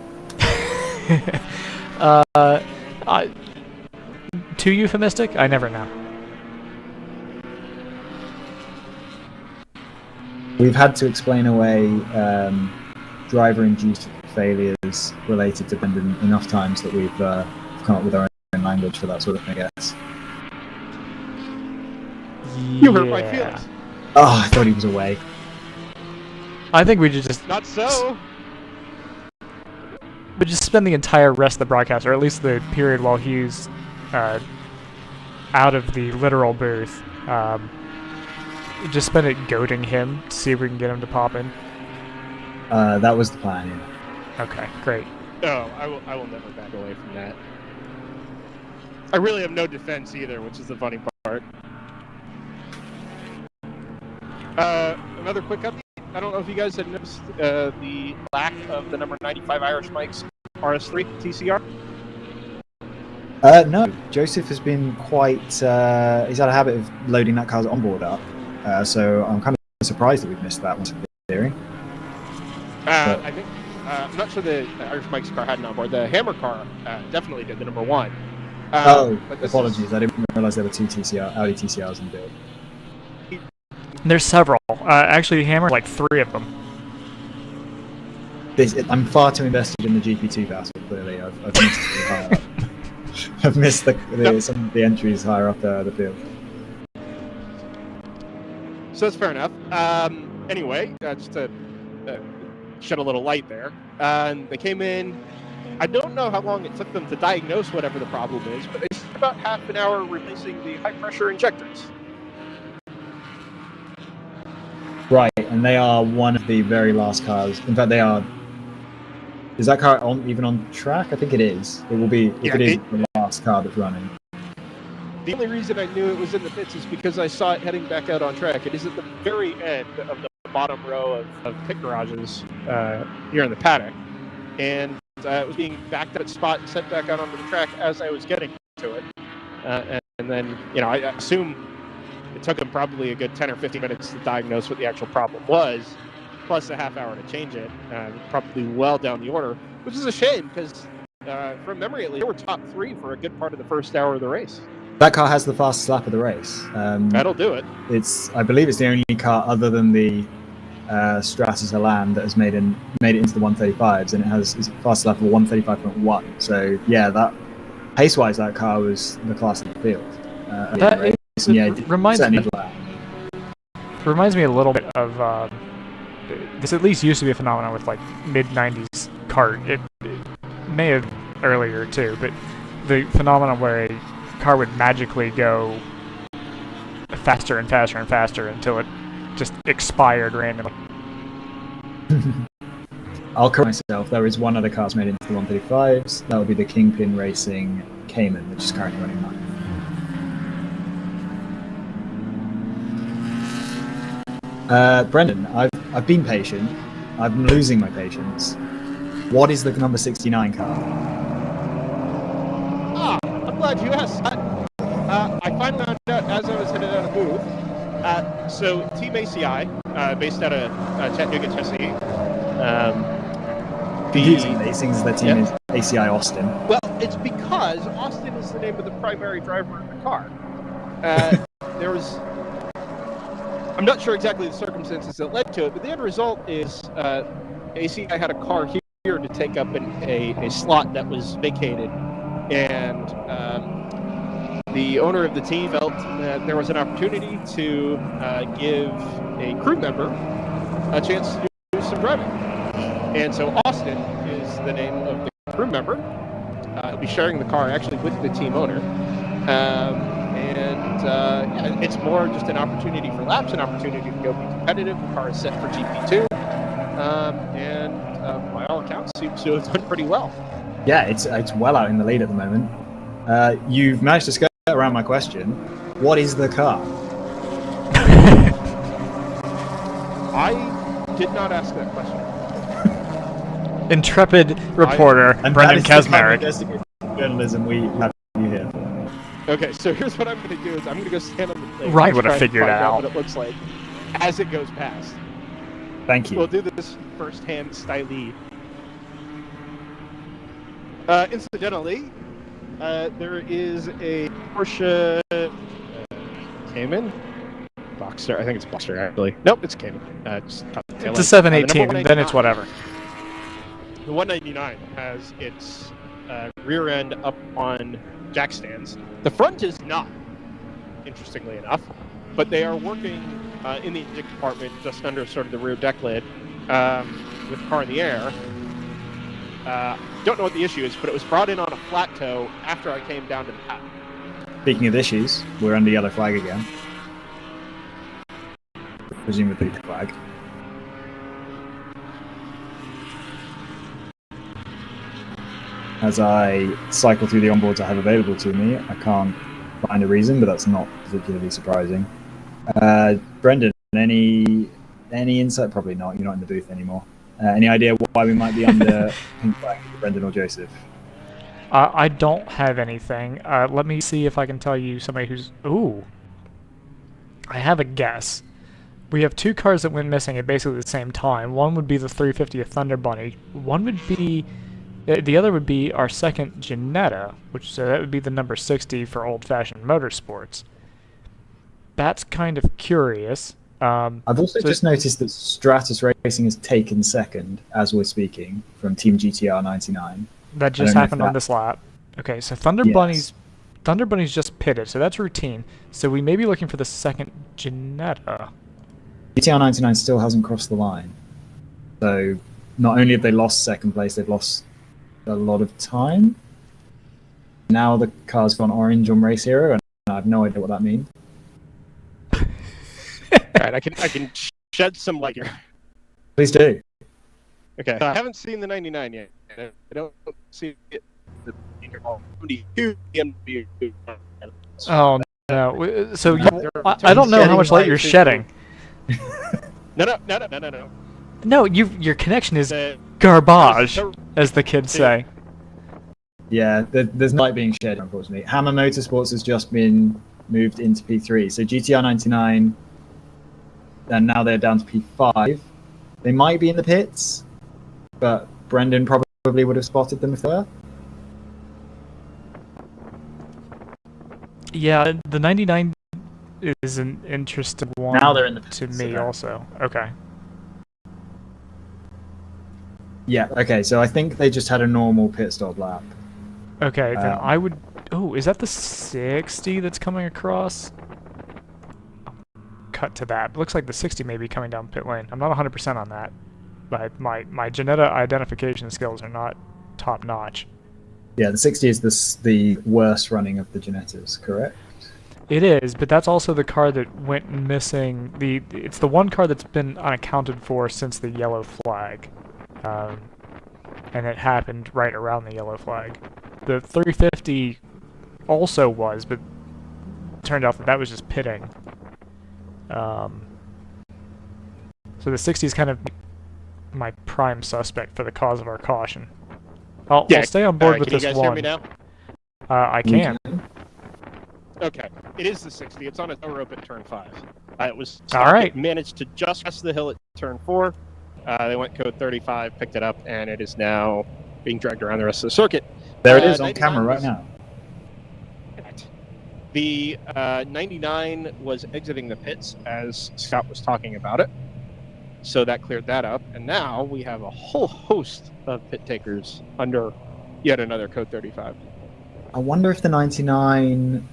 Too euphemistic? I never know. We've had to explain away driver-induced failures related to Brendan enough times that we've come up with our own language for that sort of thing, I guess. You hurt my feelings. Oh, I thought he was away. I think we just Not so. spend the entire rest of the broadcast, or at least the period while he's out of the literal booth. Just spend it goading him to see if we can get him to pop in. That was the plan, yeah. Okay, great. No, I will never back away from that. I really have no defense either, which is the funny part. Another quick update. I don't know if you guys had noticed the lack of the number 95 Irish Mike's RS3 TCR. No, Joseph has been quite. He's had a habit of loading that car's onboard up, so I'm kind of surprised that we've missed that one. Theory. I think I'm not sure the Irish Mike's car had an onboard. The Hammer car definitely did, the number 1. Apologies. I didn't realize there were 2 Audi TCRs in build. There's several. Actually, Hammer, like 3 of them. I'm far too invested in the GP2 battle. Clearly, I've missed the higher up. I've missed some of the entries higher up the field. So that's fair enough. Anyway, just to shed a little light there. They came in. I don't know how long it took them to diagnose whatever the problem is, but they spent about half an hour replacing the high-pressure injectors. Right, and they are one of the very last cars. In fact, they are. Is that car even on track? I think it is. It will be if it is the last car that's running. The only reason I knew it was in the pits is because I saw it heading back out on track. It is at the very end of the bottom row of pit garages here in the paddock, and it was being backed at its spot and sent back out onto the track as I was getting to it. And then, I assume it took them probably a good 10 or 15 minutes to diagnose what the actual problem was, plus a half hour to change it, probably well down the order, which is a shame because, from memory at least, they were top 3 for a good part of the first hour of the race. That car has the fastest lap of the race. That'll do it. I believe it's the only car other than the Stratus Elan that has made it into the 135s, and it has its fastest lap of 135.1. So yeah, that pace-wise, that car was the class of the field. Reminds me a little bit of this. At least used to be a phenomenon with like mid-90s kart. It may have earlier too, but the phenomenon where a car would magically go faster and faster and faster until it just expired randomly. I'll correct myself. There is one other car made into the 135s. That would be the Kingpin Racing Cayman, which is currently running now. Brendan, I've been patient. I'm losing my patience. What is the number 69 car? I'm glad you asked that. I finally found out as I was headed out of booth. So Team ACI, based out of Chattanooga, Tennessee. Confusing. Racing's the team is ACI Austin. Well, it's because Austin is the name of the primary driver in the car. I'm not sure exactly the circumstances that led to it, but the end result is ACI had a car here to take up a slot that was vacated, and the owner of the team felt that there was an opportunity to give a crew member a chance to do some driving. And so Austin is the name of the crew member. He'll be sharing the car actually with the team owner. It's more just an opportunity for laps, an opportunity to go be competitive. The car is set for GP2. By all accounts, seems to have done pretty well. Yeah, it's well out in the lead at the moment. You've managed to skirt around my question. What is the car? I did not ask that question. Intrepid reporter Brendan Kazmarek. Journalism we have you here. Okay, so here's what I'm going to do: is I'm going to go stand on the plate. Ryan would have figured out what it looks like as it goes past. Thank you. We'll do this firsthand stylee. Incidentally, there is a Porsche Cayman. Boxster. I think it's Boxster, actually. Nope, it's Cayman. It's a 718, then it's whatever. The 199 has its rear end up on jack stands. The front is not, interestingly enough, but they are working in the engine compartment just under sort of the rear deck lid with the car in the air Don't know what the issue is, but it was brought in on a flat toe after I came down to the path. Speaking of issues, we're under yellow flag again. Presumably the flag. As I cycle through the onboards I have available to me, I can't find a reason, but that's not particularly surprising. Brendan, any insight? Probably not. You're not in the booth anymore. Any idea why we might be under pink flag, Brendan or Joseph? I don't have anything. Let me see if I can tell you somebody who's... Ooh. I have a guess. We have two cars that went missing at basically the same time. One would be the 350 of Thunder Bunny. One would be... The other would be our second Ginetta, which that would be the number 60 for old-fashioned motorsports. That's kind of curious. I've also just noticed that Stratus Racing has taken second, as we're speaking, from Team GTR 99. That just happened on this lap. Okay, so Thunder Bunny's just pitted, so that's routine. So we may be looking for the second Ginetta. GTR 99 still hasn't crossed the line. So not only have they lost second place, they've lost a lot of time. Now the car's gone orange on Race Hero, and I have no idea what that means. Alright, I can shed some light here. Please do. Okay, I haven't seen the 99 yet. I don't see it. Oh no! So I don't know how much light you're shedding. No. No, your connection is garbage, as the kids say. Yeah, there's no light being shed, unfortunately. Hammer Motorsports has just been moved into P3. So GTR 99, and now they're down to P5. They might be in the pits, but Brendan probably would have spotted them if they were. Yeah, the 99 is an interesting one. Now they're in the pits, to me also. Okay. Yeah, okay, so I think they just had a normal pit stop lap. Okay, then I would... Oh, is that the 60 that's coming across? Cut to that. It looks like the 60 may be coming down pit lane. I'm not 100% on that. But my Ginetta identification skills are not top-notch. Yeah, the 60 is the worst running of the Ginettas, correct? It is, but that's also the car that went missing. It's the one car that's been unaccounted for since the yellow flag. And it happened right around the yellow flag. The 350 also was, but turned out that was just pitting. So the 60 is kind of my prime suspect for the cause of our caution. I'll stay on board with this one. Can you guys hear me now? I can. Okay, it is the 60. It's on a tow rope at turn 5. It was all right. It managed to just crest the hill at turn 4. They went code 35, picked it up, and it is now being dragged around the rest of the circuit. There it is on camera right now. The 99 was exiting the pits as Scott was talking about it. So that cleared that up. And now we have a whole host of pit takers under yet another code 35. I wonder if the 99...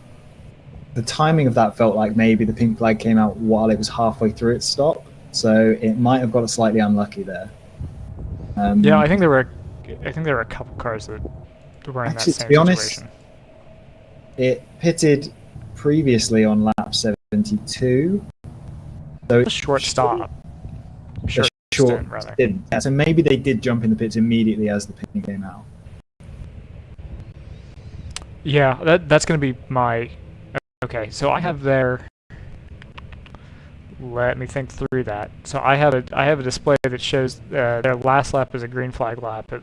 The timing of that felt like maybe the pink flag came out while it was halfway through its stop. So it might have got slightly unlucky there. Yeah, I think there were a couple cars that were in actually, that same to be situation. honest, it pitted previously on lap 72. So A short stop. Short stint, rather. Didn't. Yeah, so maybe they did jump in the pits immediately as the pit came out. Yeah, that's going to be my... Okay, so I have their... Let me think through that. So I have a display that shows their last lap is a green flag lap at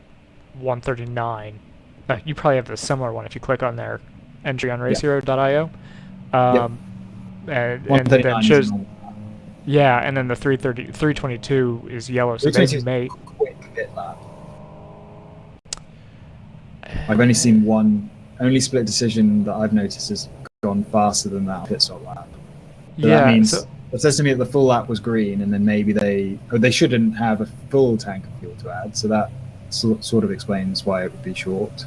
139. You probably have the similar one if you click on their entry on racehero.io. And then shows... Yeah, and then the 322 is yellow, so they may... Quick pit lap. I've only seen one... Only split decision that I've noticed has gone faster than that pit stop lap. So yeah, that means... It says to me that the full lap was green, and then maybe they shouldn't have a full tank of fuel to add, so that sort of explains why it would be short.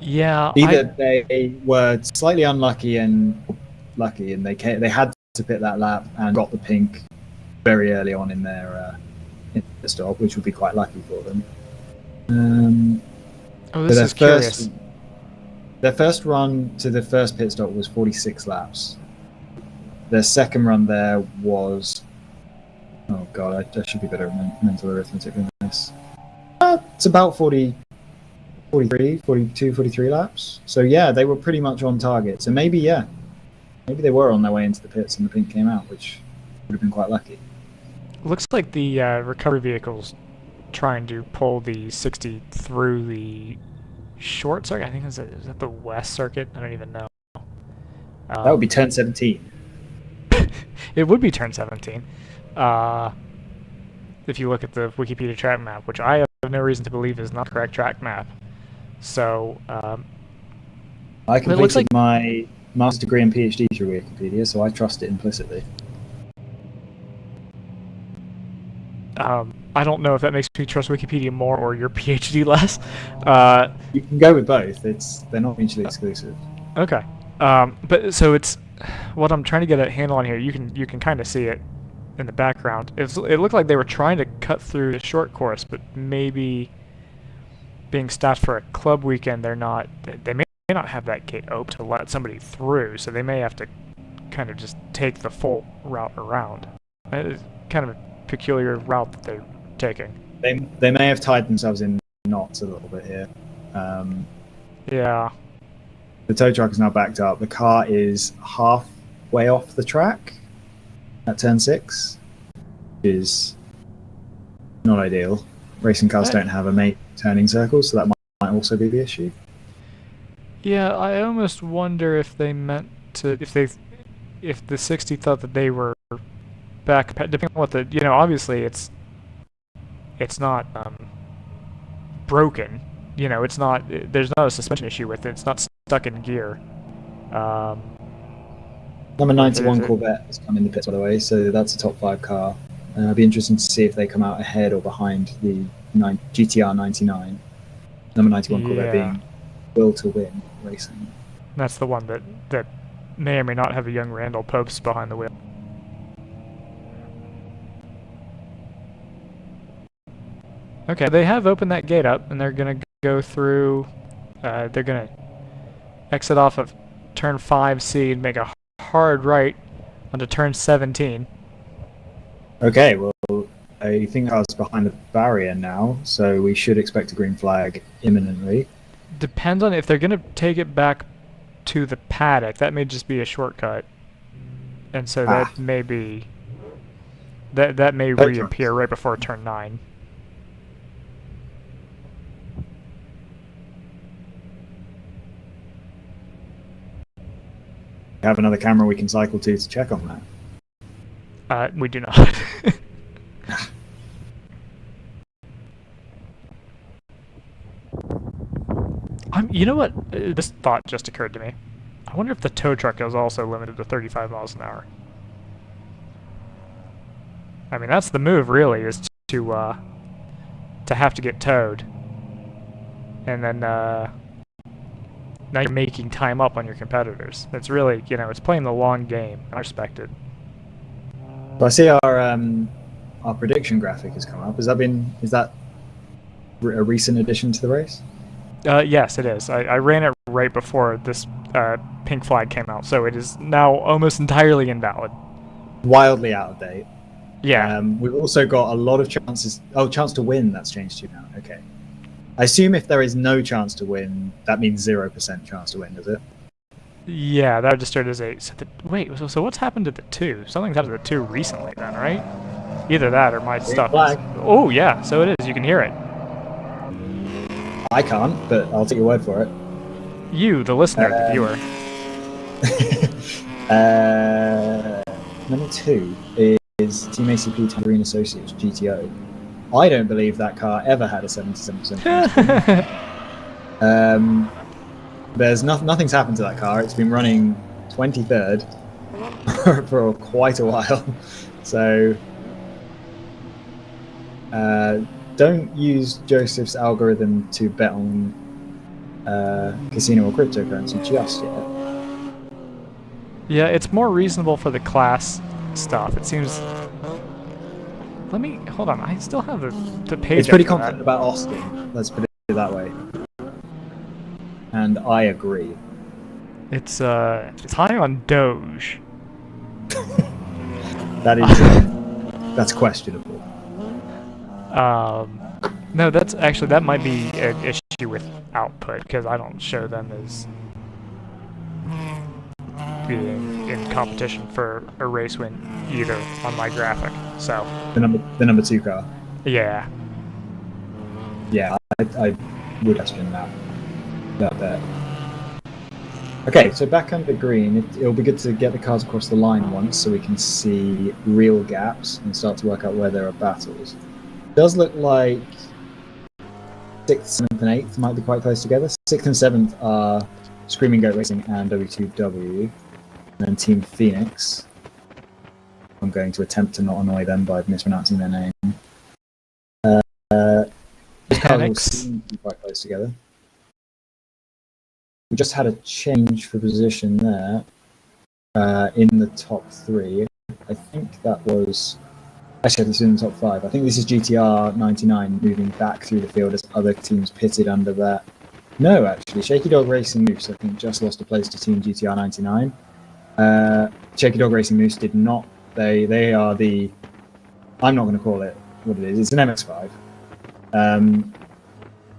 Yeah, either they were slightly unlucky and lucky, and they had to pit that lap and got the pink very early on in their in the stop, which would be quite lucky for them. Oh, this is curious. Their first run to the first pit stop was 46 laps. Their second run there was... Oh god, I should be better at mental arithmetic than this. It's about 43 laps. So yeah, they were pretty much on target. So maybe they were on their way into the pits and the pink came out, which would have been quite lucky. Looks like the recovery vehicle's trying to pull the 60 through the short circuit. I think is that the west circuit? I don't even know. That would be turn 17. It would be turn 17. If you look at the Wikipedia track map, which I have no reason to believe is not the correct track map. So, I completed my master's degree and PhD through Wikipedia, so I trust it implicitly. I don't know if that makes me trust Wikipedia more or your PhD less. You can go with both. They're not mutually exclusive. Okay. But so it's what I'm trying to get a handle on here. You can kind of see it in the background. It looked like they were trying to cut through the short course, but maybe being staffed for a club weekend, they're not. They may not have that gate open to let somebody through, so they may have to kind of just take the full route around. It's kind of a peculiar route that they're taking. They may have tied themselves in knots a little bit here. Yeah. The tow truck is now backed up. The car is halfway off the track at turn 6, which is not ideal. Racing cars don't have a main turning circle, so that might also be the issue. Yeah, I almost wonder if they meant to, if the 60 thought that they were back, depending on what the, obviously it's not broken. It's not. There's not a suspension issue with it. It's not stuck in gear. Number 91 Corvette has come in the pits, by the way, so that's a top 5 car. It'll be interesting to see if they come out ahead or behind the GTR 99. Number 91 Corvette being Will to Win Racing. That's the one that may or may not have a young Randall Popes behind the wheel. Okay, they have opened that gate up, and they're going to go through... they're going to exit off of turn 5C and make a hard right onto turn 17. Okay, well, I think I was behind the barrier now, so we should expect a green flag imminently. Depends on if they're going to take it back to the paddock. That may just be a shortcut. And so that may be... That may reappear right before turn 9. Have another camera we can cycle to check on that? We do not. You know what? This thought just occurred to me. I wonder if the tow truck is also limited to 35 miles an hour. I mean, that's the move, really, is to have to get towed. And then, now you're making time up on your competitors. It's really, it's playing the long game. I respect it. So I see our prediction graphic has come up. Is that a recent addition to the race? Yes, it is. I ran it right before this pink flag came out, so it is now almost entirely invalid. Wildly out of date. Yeah. We've also got a lot of chances. Oh, chance to win. That's changed to now. Okay. I assume if there is no chance to win, that means 0% chance to win, does it? Yeah, that registered as a... So what's happened to the 2? Something's happened to the 2 recently then, right? Either that or my stuff is... Oh, yeah, so it is. You can hear it. I can't, but I'll take your word for it. You, the listener, the viewer. Number 2 is Team ACP Tangerine Associates, GTO. I don't believe that car ever had a 77% chance. There's nothing's happened to that car. It's been running 23rd for quite a while. So don't use Joseph's algorithm to bet on casino or cryptocurrency just yet. Yeah, it's more reasonable for the class stuff. It seems Let me hold on. I still have the page. It's pretty up for confident that. about Austin. Let's put it that way. And I agree. It's high on Doge. That is that's questionable. No, that might be an issue with output because I don't show them as being in competition for a race win either on my graphic. So The number 2 car. yeah, Yeah, I would question that bet. Okay, so back under green, it'll be good to get the cars across the line once so we can see real gaps and start to work out where there are battles. It does look like 6th, 7th, and 8th might be quite close together. 6th and 7th are Screaming Goat Racing and W2W, and then Team Phoenix. I'm going to attempt to not annoy them by mispronouncing their name. Those cars all seem to be quite close together. We just had a change for position there in the top 3. I think that was... Actually, this is in the top 5. I think this is GTR 99 moving back through the field as other teams pitted under that. No, actually, Shaky Dog Racing Moose, I think, just lost a place to Team GTR 99. Shaky Dog Racing Moose did not. They are the... I'm not going to call it what it is. It's an MX-5.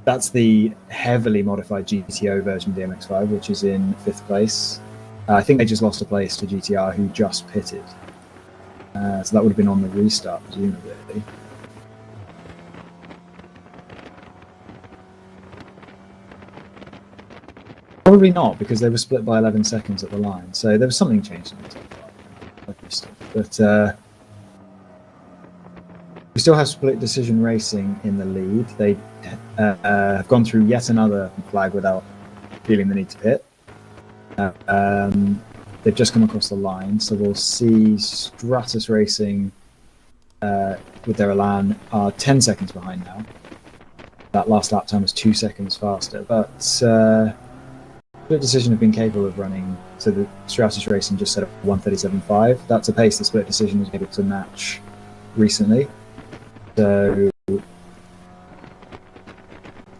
That's the heavily modified GTO version of the MX-5, which is in 5th place. I think they just lost a place to GTR, who just pitted. So that would have been on the restart, presumably. Probably not, because they were split by 11 seconds at the line. So there was something changed in the top 5. But we still have split decision racing in the lead. They have gone through yet another flag without feeling the need to pit. They've just come across the line, so we'll see Stratus Racing with their Elan are 10 seconds behind now. That last lap time was 2 seconds faster, but Split Decision have been capable of running. So the Stratus Racing just set up 1:37.5. That's a pace the Split Decision was able to match recently. So,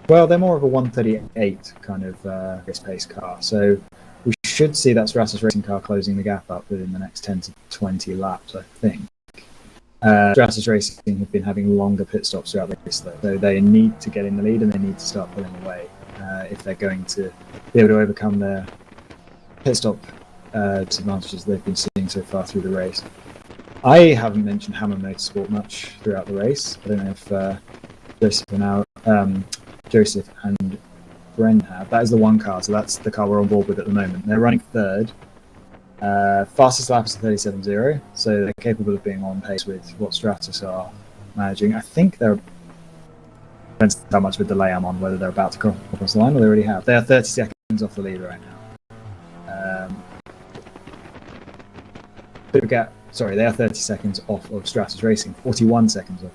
well, they're more of a 1:38 kind of race pace car. So we should see that Stratus Racing car closing the gap up within the next 10 to 20 laps, I think. Stratus Racing have been having longer pit stops throughout the race, though. So they need to get in the lead and they need to start pulling away if they're going to be able to overcome their pit stop disadvantages they've been seeing so far through the race. I haven't mentioned Hammer Motorsport much throughout the race. I don't know if Joseph and Bren have. That is the one car, so that's the car we're on board with at the moment. They're running 3rd. Fastest lap is 37.0, so they're capable of being on pace with what Stratus are managing. I think they're... Depends how much of a delay I'm on, whether they're about to cross the line or they already have. They are 30 seconds off the lead right now. Bit of a gap. Sorry, they are 30 seconds off of Stratus Racing, 41 seconds off.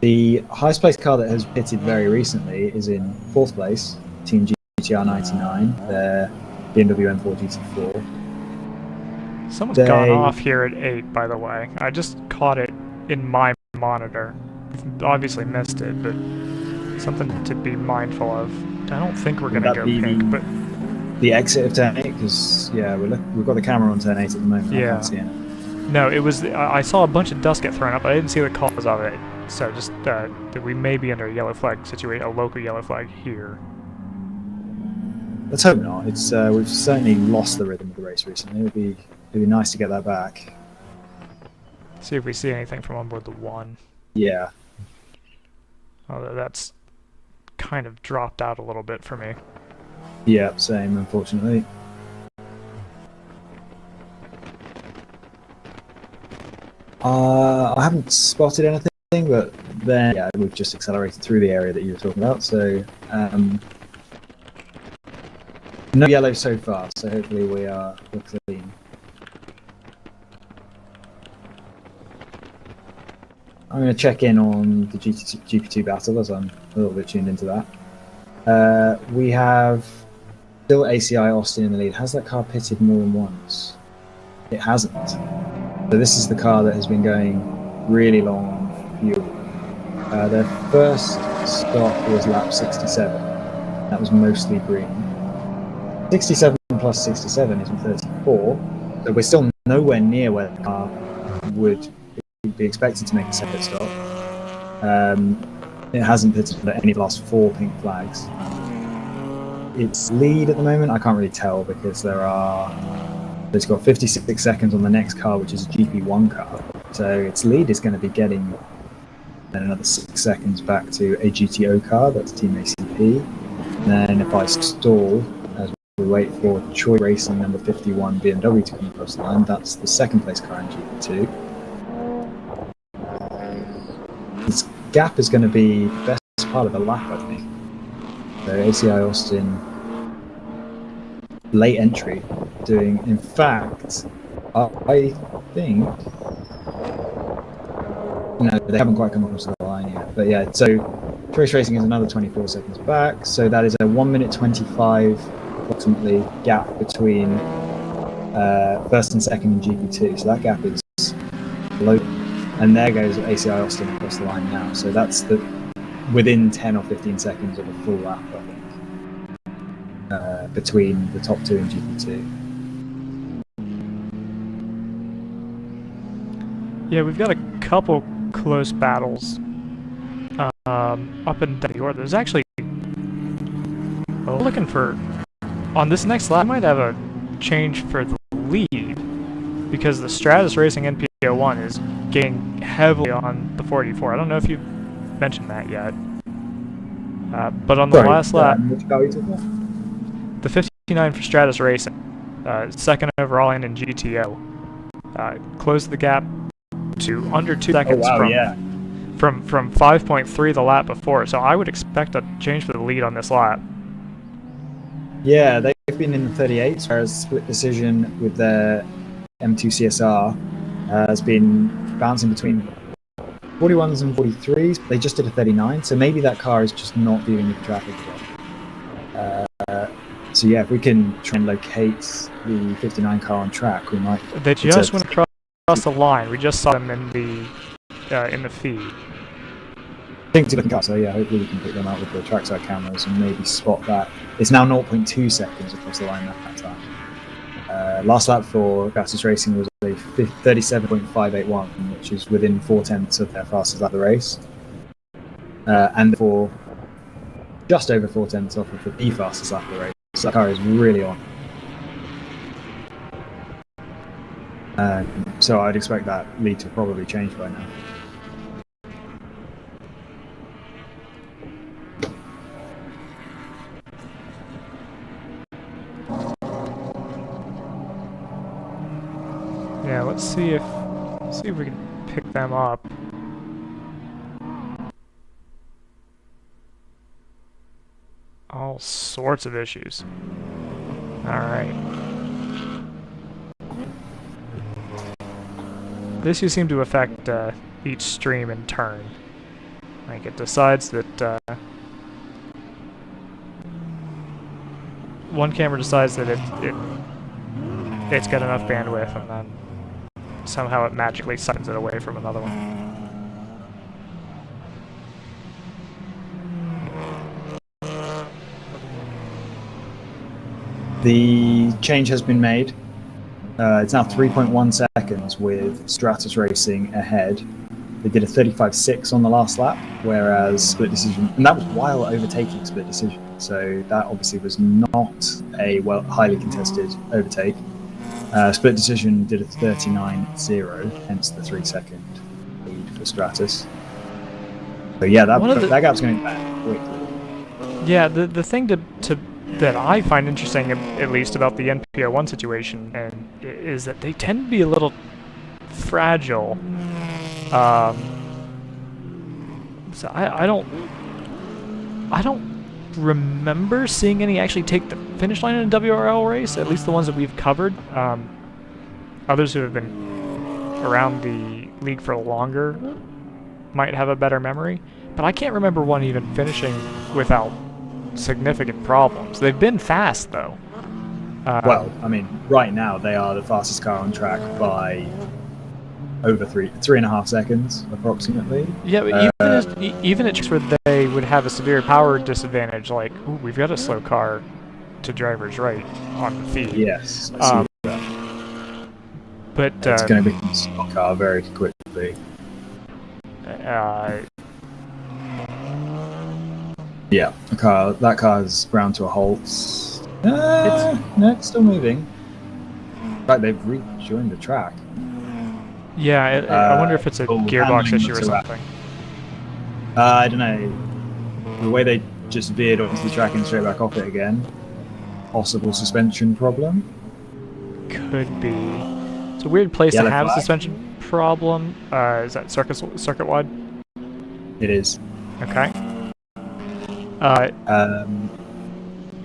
The highest placed car that has pitted very recently is in 4th place, Team GTR 99, their BMW M4 GT4. Someone's gone off here at 8, by the way. I just caught it in my monitor. I've obviously missed it, but something to be mindful of. I don't think we're going to go pink, but... The exit of turn 8, because, yeah, we've got the camera on turn 8 at the moment. Yeah. I can't see it. No, it was... I saw a bunch of dust get thrown up, but I didn't see the cause of it. So just that we may be under a yellow flag situation, a local yellow flag here. Let's hope not. It's we've certainly lost the rhythm of the race recently. It'd be nice to get that back. See if we see anything from onboard the 1. Yeah. Although that's kind of dropped out a little bit for me. Yeah, same, unfortunately. I haven't spotted anything, but then yeah, we've just accelerated through the area that you were talking about. So no yellow so far. So hopefully we're clean. I'm going to check in on the GP2 battle as I'm a little bit tuned into that. We have Still ACI Austin in the lead. Has that car pitted more than once? It hasn't. So this is the car that has been going really long on fuel. Their first stop was lap 67. That was mostly green. 67 plus 67 is 34. So we're still nowhere near where the car would be expected to make a second stop. It hasn't pitted at any of the last 4 pink flags. Its lead at the moment, I can't really tell because it's got 56 seconds on the next car, which is a GP1 car. So its lead is going to be getting another 6 seconds back to a GTO car, that's Team ACP. And then if I stall, as we wait for Choi Racing number 51 BMW to come across the line, that's the second place car in GP2. This gap is going to be the best part of the lap, I think. So ACI Austin, late entry, doing, in fact, I think, no, they haven't quite come across the line yet. But yeah, so Choice Racing is another 24 seconds back. So that is a 1 minute 25 approximately gap between first and second in GP2. So that gap is low. And there goes ACI Austin across the line now. So that's within 10 or 15 seconds of a full lap, I think, between the top two in GP2. Yeah, we've got a couple close battles up and down the order. There's actually, well, we're looking for, on this next lap, we might have a change for the lead because the Stratus Racing NPO1 is gaining heavily on the 44. I don't know if you've mentioned that yet. But on the last lap, which car are you talking about? the 59 for Stratus Racing, second overall and in GTO, closed the gap to under 2 seconds from 5.3 the lap before. So I would expect a change for the lead on this lap. Yeah, they've been in the 38s, whereas split decision with their M2 CSR has been bouncing between 41s and 43s. They just did a 39, so maybe that car is just not dealing with traffic again. So yeah, if we can try and locate the 59 car on track, we might. They just went across the line. We just saw them in the feed. I think it's a different car, so yeah, hopefully we can pick them out with the trackside cameras and maybe spot that. It's now 0.2 seconds across the line that time. Last lap for Stratus Racing was a 37.581, which is within 4/10 of their fastest lap of the race. And for just over 4/10 off of the fastest lap of the race. So that car is really on. So I'd expect that lead to probably change by now. Yeah, let's see if we can pick them up. All sorts of issues. Alright. This seem to affect each stream in turn. Like it decides that one camera decides that it's got enough bandwidth, and then somehow it magically sucks it away from another one. The change has been made. It's now 3.1 seconds with Stratus Racing ahead. They did a 35.6 on the last lap, whereas split decision, and that was while overtaking split decision. So that obviously was not a highly contested overtake. Split decision did a 39.0, hence the 3-second lead for Stratus. So yeah, that gap's going back quickly. Yeah, the thing that I find interesting, at least about the NPO1 situation, and is that they tend to be a little fragile. So I don't remember seeing any actually take the finish line in a WRL race, at least the ones that we've covered. Others who have been around the league for longer might have a better memory, but I can't remember one even finishing without significant problems. They've been fast though. Well, I mean, right now they are the fastest car on track by over 3.5 seconds, approximately. Yeah, but even at tracks where they would have a severe power disadvantage, like, ooh, we've got a slow car to driver's right on the feed. Yes, I see that. But It's going to become a stock car very quickly. Yeah, that car's ground to a halt. No, it's still moving. In fact, they've rejoined the track. Yeah, I wonder if it's a gearbox issue or something. I don't know. The way they just veered onto the track and straight back off it again. Possible suspension problem. Could be. It's a weird place to have a suspension problem. Is that circuit wide? It is. Okay.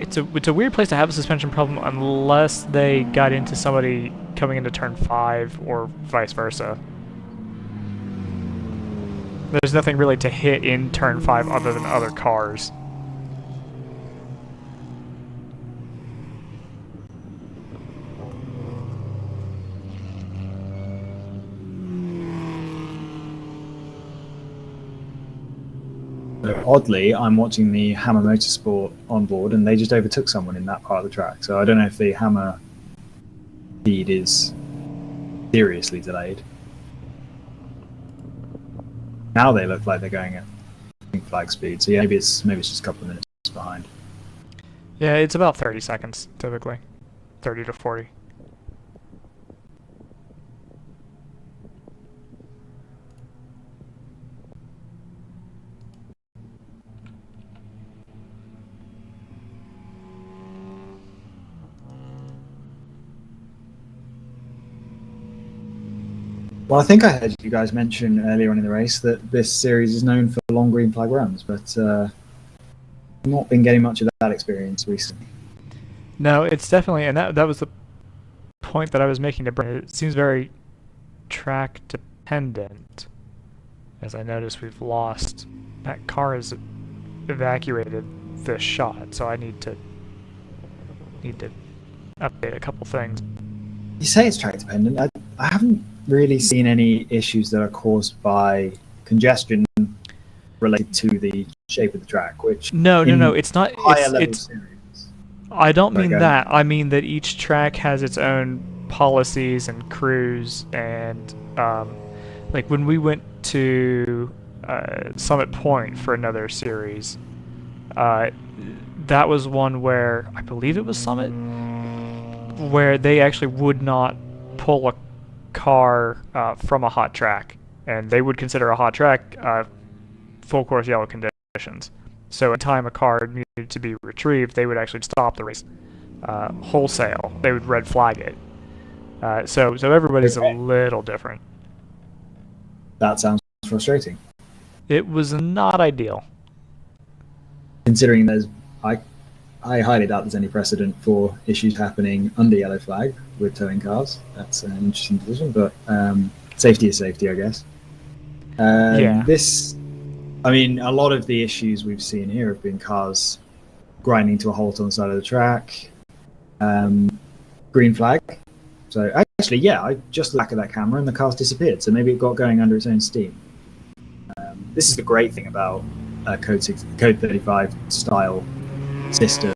It's a weird place to have a suspension problem unless they got into somebody coming into turn 5 or vice versa. There's nothing really to hit in turn 5 other than other cars. So oddly, I'm watching the Hammer Motorsport on board, and they just overtook someone in that part of the track. So I don't know if the Hammer feed is seriously delayed. Now they look like they're going at flag speed. So yeah, maybe it's just a couple of minutes behind. Yeah, it's about 30 seconds typically, 30 to 40. Well, I think I heard you guys mention earlier on in the race that this series is known for long green flag runs, but I've not been getting much of that experience recently. No, it's definitely, and that was the point that I was making to Brent. It seems very track dependent, as I notice we've lost. That car has evacuated the shot, so I need to update a couple things. You say it's track dependent. I haven't really seen any issues that are caused by congestion related to the shape of the track, which no, it's not. It's series. I don't mean that. I mean that each track has its own policies and crews, and like when we went to Summit Point for another series, that was one where I believe it was Summit, where they actually would not pull a car from a hot track, and they would consider a hot track full course yellow conditions. So anytime a car needed to be retrieved, they would actually stop the race wholesale. They would red flag it. So everybody's a little different. That sounds frustrating. It was not ideal. Considering I highly doubt there's any precedent for issues happening under yellow flag with towing cars. That's an interesting decision, but safety is safety, I guess. Yeah. I mean, a lot of the issues we've seen here have been cars grinding to a halt on the side of the track. Green flag. So actually, yeah, I just looked at that camera and the car's disappeared. So maybe it got going under its own steam. This is the great thing about Code 35 style system.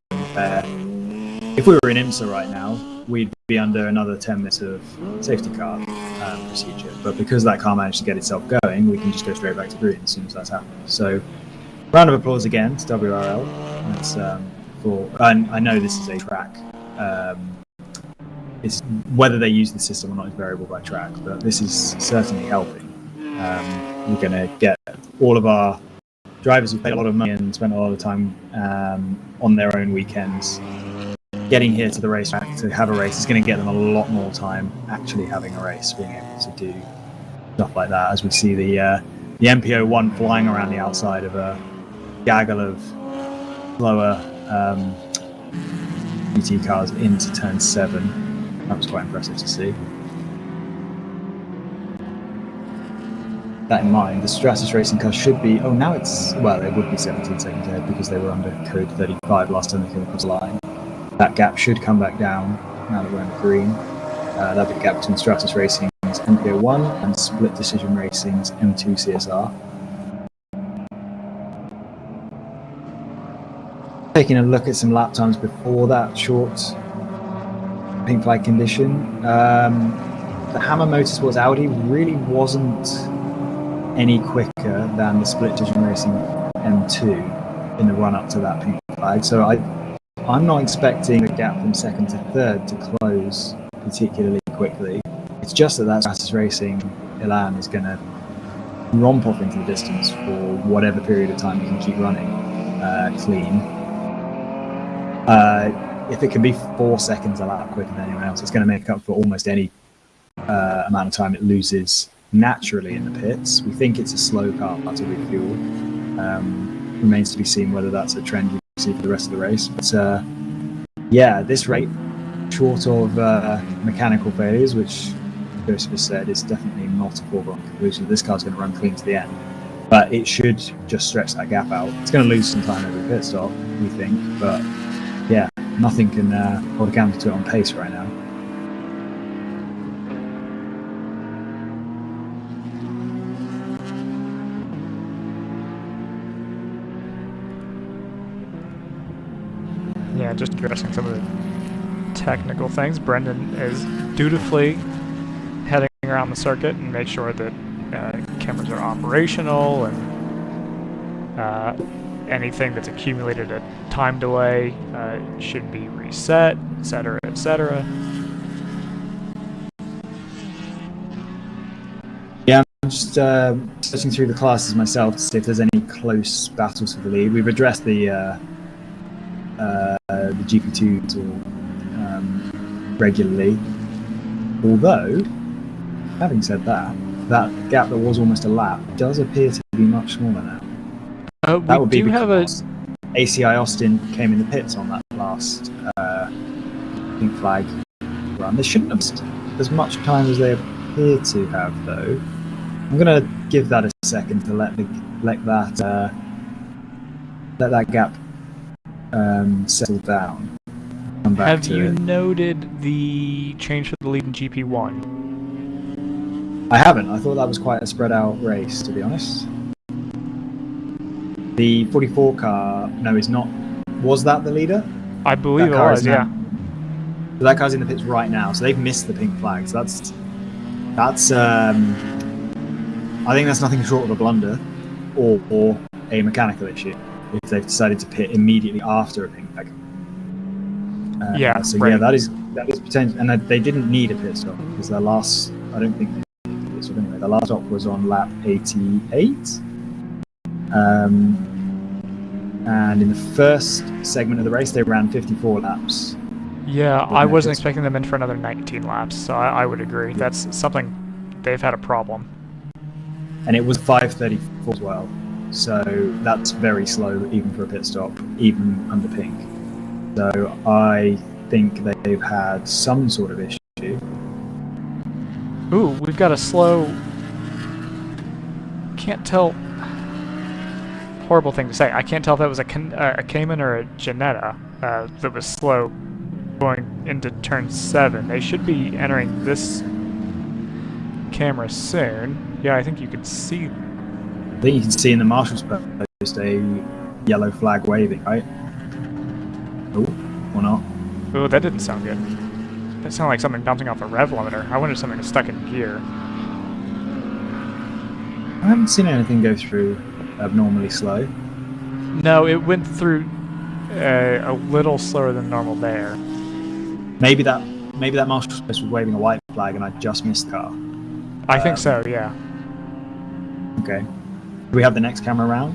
If we were in IMSA right now, we'd be under another 10 minutes of safety car procedure. But because that car managed to get itself going, we can just go straight back to green as soon as that's happened. So, round of applause again to WRL. That's, and I know this is a track. It's whether they use the system or not is variable by track, but this is certainly helping. We're going to get all of our drivers who paid a lot of money and spent a lot of time on their own weekends getting here to the racetrack to have a race is going to get them a lot more time actually having a race, being able to do stuff like that. As we see the MPO1 flying around the outside of a gaggle of slower GT cars into turn 7. That was quite impressive to see. that in mind, the Stratus Racing car should be. Oh, now it's well, it would be 17 seconds ahead because they were under code 35 last time they came across the line. That gap should come back down now that we're in the green. That'll be the gap between Stratus Racing's MPO1 and Split Decision Racing's M2 CSR. Taking a look at some lap times before that short pink flag condition, the Hammer Motorsports Audi really wasn't any quicker than the Split Decision Racing M2 in the run up to that pink flag. So I'm not expecting the gap from second to third to close particularly quickly. It's just that Stratus Racing Elan is going to romp off into the distance for whatever period of time you can keep running clean. If it can be 4 seconds a lap quicker than anyone else, it's going to make up for almost any amount of time it loses naturally in the pits. We think it's a slow car to refuel. Remains to be seen whether that's a trend you see for the rest of the race. But yeah, this rate, short of mechanical failures, which Joseph has said is definitely not a foregone conclusion. This car's going to run clean to the end. But it should just stretch that gap out. It's going to lose some time over the pit stop, we think. But yeah, nothing can hold a candle to it on pace right now. Yeah, just addressing some of the technical things. Brendan is dutifully heading around the circuit and make sure that cameras are operational and anything that's accumulated a time delay should be reset, etc., etc. Yeah, I'm just searching through the classes myself to see if there's any close battles for the lead. We've addressed the GP2 regularly, although, having said that, that gap that was almost a lap does appear to be much smaller now. That would be because ACI Austin came in the pits on that last pink flag run. They shouldn't have missed as much time as they appear to have, though. I'm going to give that a second to let that gap settle down. Come back Have to you it. noted the change for the lead in GP1? I haven't. I thought that was quite a spread out race, to be honest. The 44 car, no, is not. Was that the leader? I believe it was, yeah. So that car's in the pits right now, so they've missed the pink flags. That's. I think that's nothing short of a blunder, or a mechanical issue if they've decided to pit immediately after a pink flag. Yeah. So right. yeah, that is potential, and they didn't need a pit stop because their last. I don't think they needed a pit stop anyway. The last stop was on lap 88. And in the first segment of the race, they ran 54 laps. Yeah, I wasn't expecting them in for another 19 laps, so I would agree. That's something they've had a problem. And it was 5:34 as well, so that's very slow even for a pit stop, even under pink. So I think they've had some sort of issue. Ooh, we've got a slow... Can't tell... Horrible thing to say. I can't tell if that was a Cayman or a Janetta that was slow going into turn 7. They should be entering this camera soon. Yeah, I think you can see. I think you can see in the marshal's post a yellow flag waving, right? Oh, or not? Oh, that didn't sound good. That sounded like something bouncing off a rev limiter. I wonder if something was stuck in gear. I haven't seen anything go through abnormally slow. No, it went through a little slower than normal there. Maybe that marshal's post was waving a white flag and I just missed the car. I think so, yeah. Okay. Do we have the next camera round?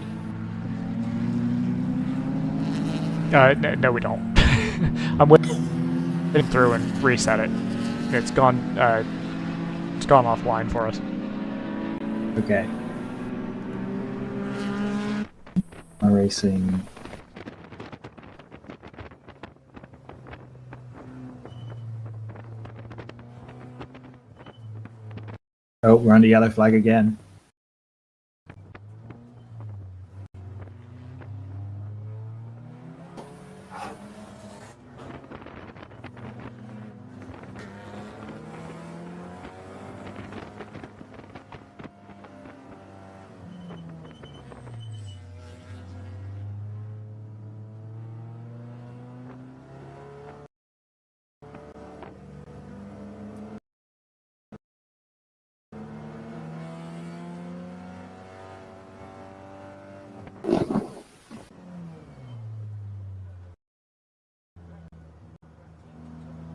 No, we don't. I'm waiting through and reset it. It's gone offline for us. Okay. Racing. Oh, we're under yellow flag again.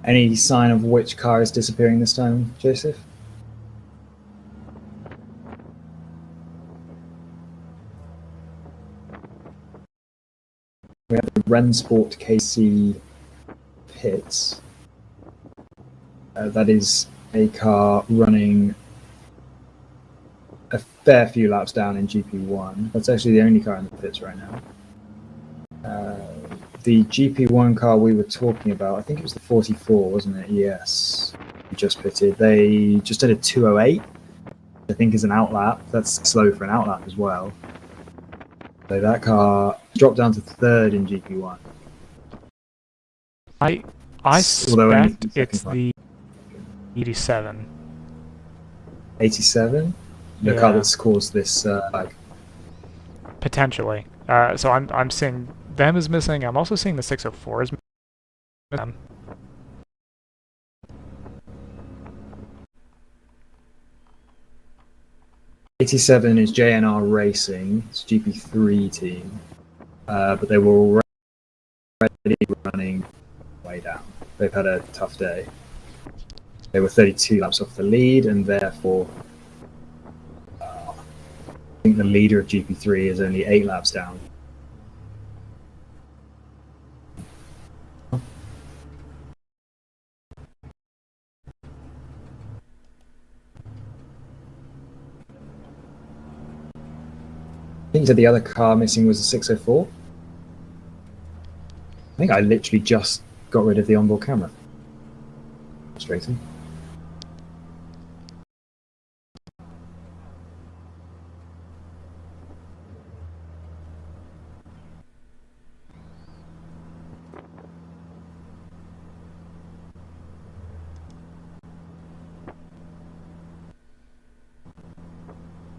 Any sign of which car is disappearing this time, Joseph? We have the Rensport KC pits. That is a car running a fair few laps down in GP1. That's actually the only car in the pits right now. The GP1 car we were talking about, I think it was the 44, wasn't it? Yes. We just pitted. They just did a 208, I think is an outlap. That's slow for an outlap as well. So that car dropped down to third in GP1. I suspect it's the 87. 87? The car that's caused this lag. Potentially. So I'm seeing them as missing. I'm also seeing the 604 as missing. 87 is JNR Racing. It's GP3 team. But they were already running way down. They've had a tough day. They were 32 laps off the lead, and therefore I think the leader of GP3 is only 8 laps down. I think you said the other car missing was the 604. I think I literally just got rid of the onboard camera. Frustrating.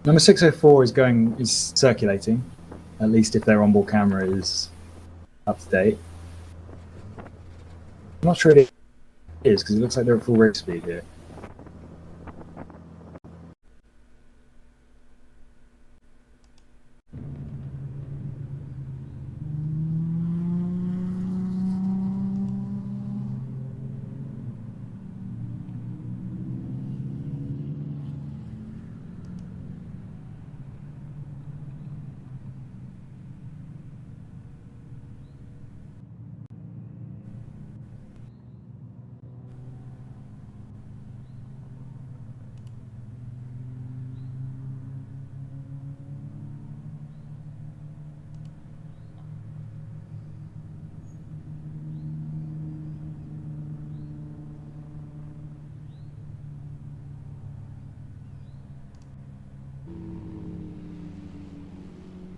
Number 604 is circulating, at least if their onboard camera is up to date. I'm not sure it is, because it looks like they're at full race speed here.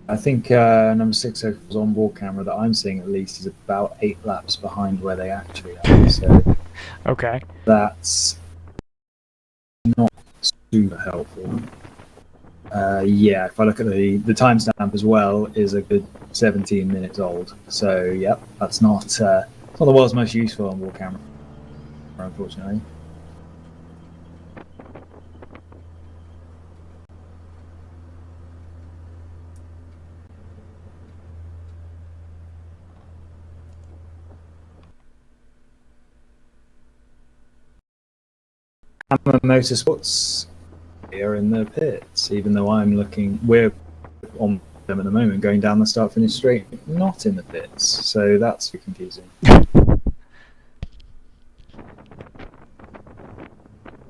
I think number 604's onboard camera that I'm seeing at least is about 8 laps behind where they actually are. So okay. That's not super helpful. Yeah, if I look at the timestamp as well, is a good 17 minutes old. So yep, that's not the world's most useful onboard camera, unfortunately. Barber Motorsports are in the pits, even though we're on them at the moment, going down the start-finish straight, not in the pits. So that's confusing.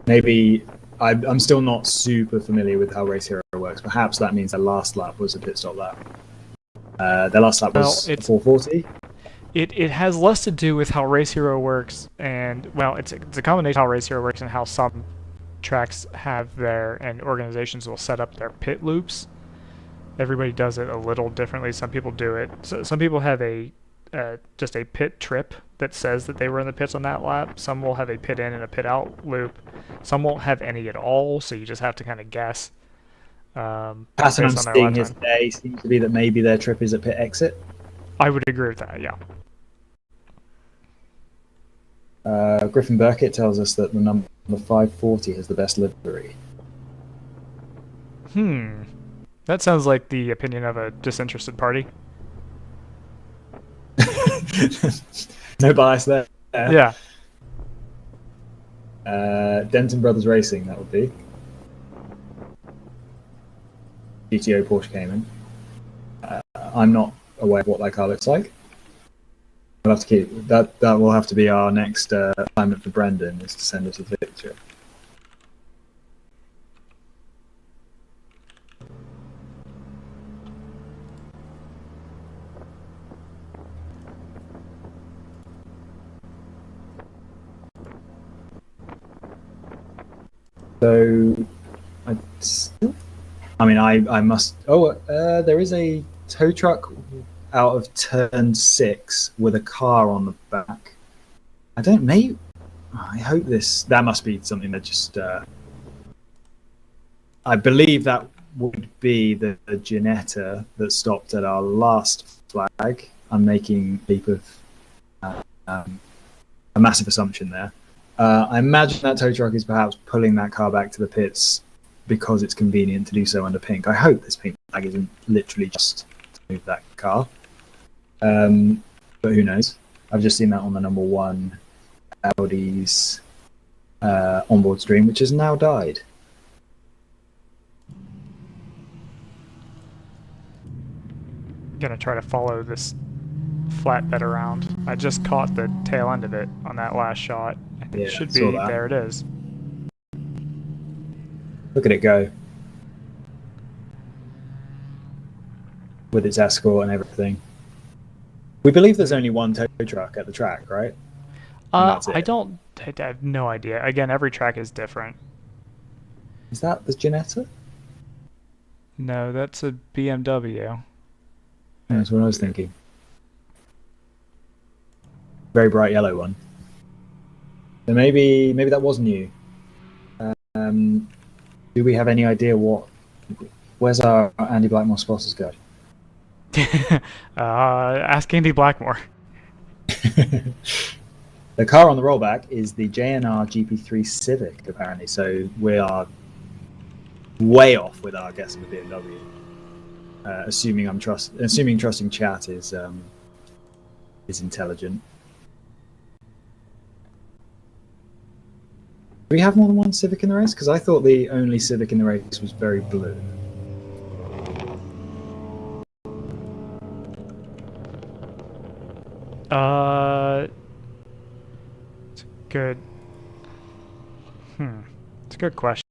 Maybe I'm still not super familiar with how Race Hero works. Perhaps that means their last lap was a pit stop lap. Their last lap was 440. It has less to do with how Race Hero works, and well, it's a combination of how Race Hero works and how some tracks have and organizations will set up their pit loops. Everybody does it a little differently. Some people do it. So some people have just a pit trip that says that they were in the pits on that lap. Some will have a pit in and a pit out loop. Some won't have any at all, so you just have to kind of guess. Pattern I'm seeing here today seems to be that maybe their trip is at pit exit. I would agree with that, yeah. Griffin Burkett tells us that the number 540 has the best livery. That sounds like the opinion of a disinterested party. No bias there. Yeah. Denton Brothers Racing, that would be. GTO Porsche Cayman. I'm not aware of what that car looks like. We'll have to keep that. That will have to be our next assignment for Brendan, is to send us a picture. So, I must. Oh, there is a tow truck out of turn 6 with a car on the back. I hope this. That must be something that just. I believe that would be the Ginetta that stopped at our last flag. I'm making a leap of a massive assumption there. I imagine that tow truck is perhaps pulling that car back to the pits because it's convenient to do so under pink. I hope this pink flag isn't literally just to move that car. But who knows? I've just seen that on the number 1 Audi's onboard stream, which has now died. I'm gonna try to follow this flatbed around. I just caught the tail end of it on that last shot. Yeah, It should saw be, that. there it is. Look at it go. With its escort and everything. We believe there's only one tow truck at the track, right? That's it. I have no idea. Again, every track is different. Is that the Ginetta? No, that's a BMW. That's what I was thinking. Very bright yellow one. So maybe that was new. Do we have any idea where's our Andy Blackmore spotters guide? Ask Andy Blackmore. The car on the rollback is the JNR GP3 Civic, apparently. So we are way off with our guess of the BMW. Assuming trusting chat is intelligent. Do we have more than one Civic in the race? Because I thought the only Civic in the race was very blue. It's good. It's a good question.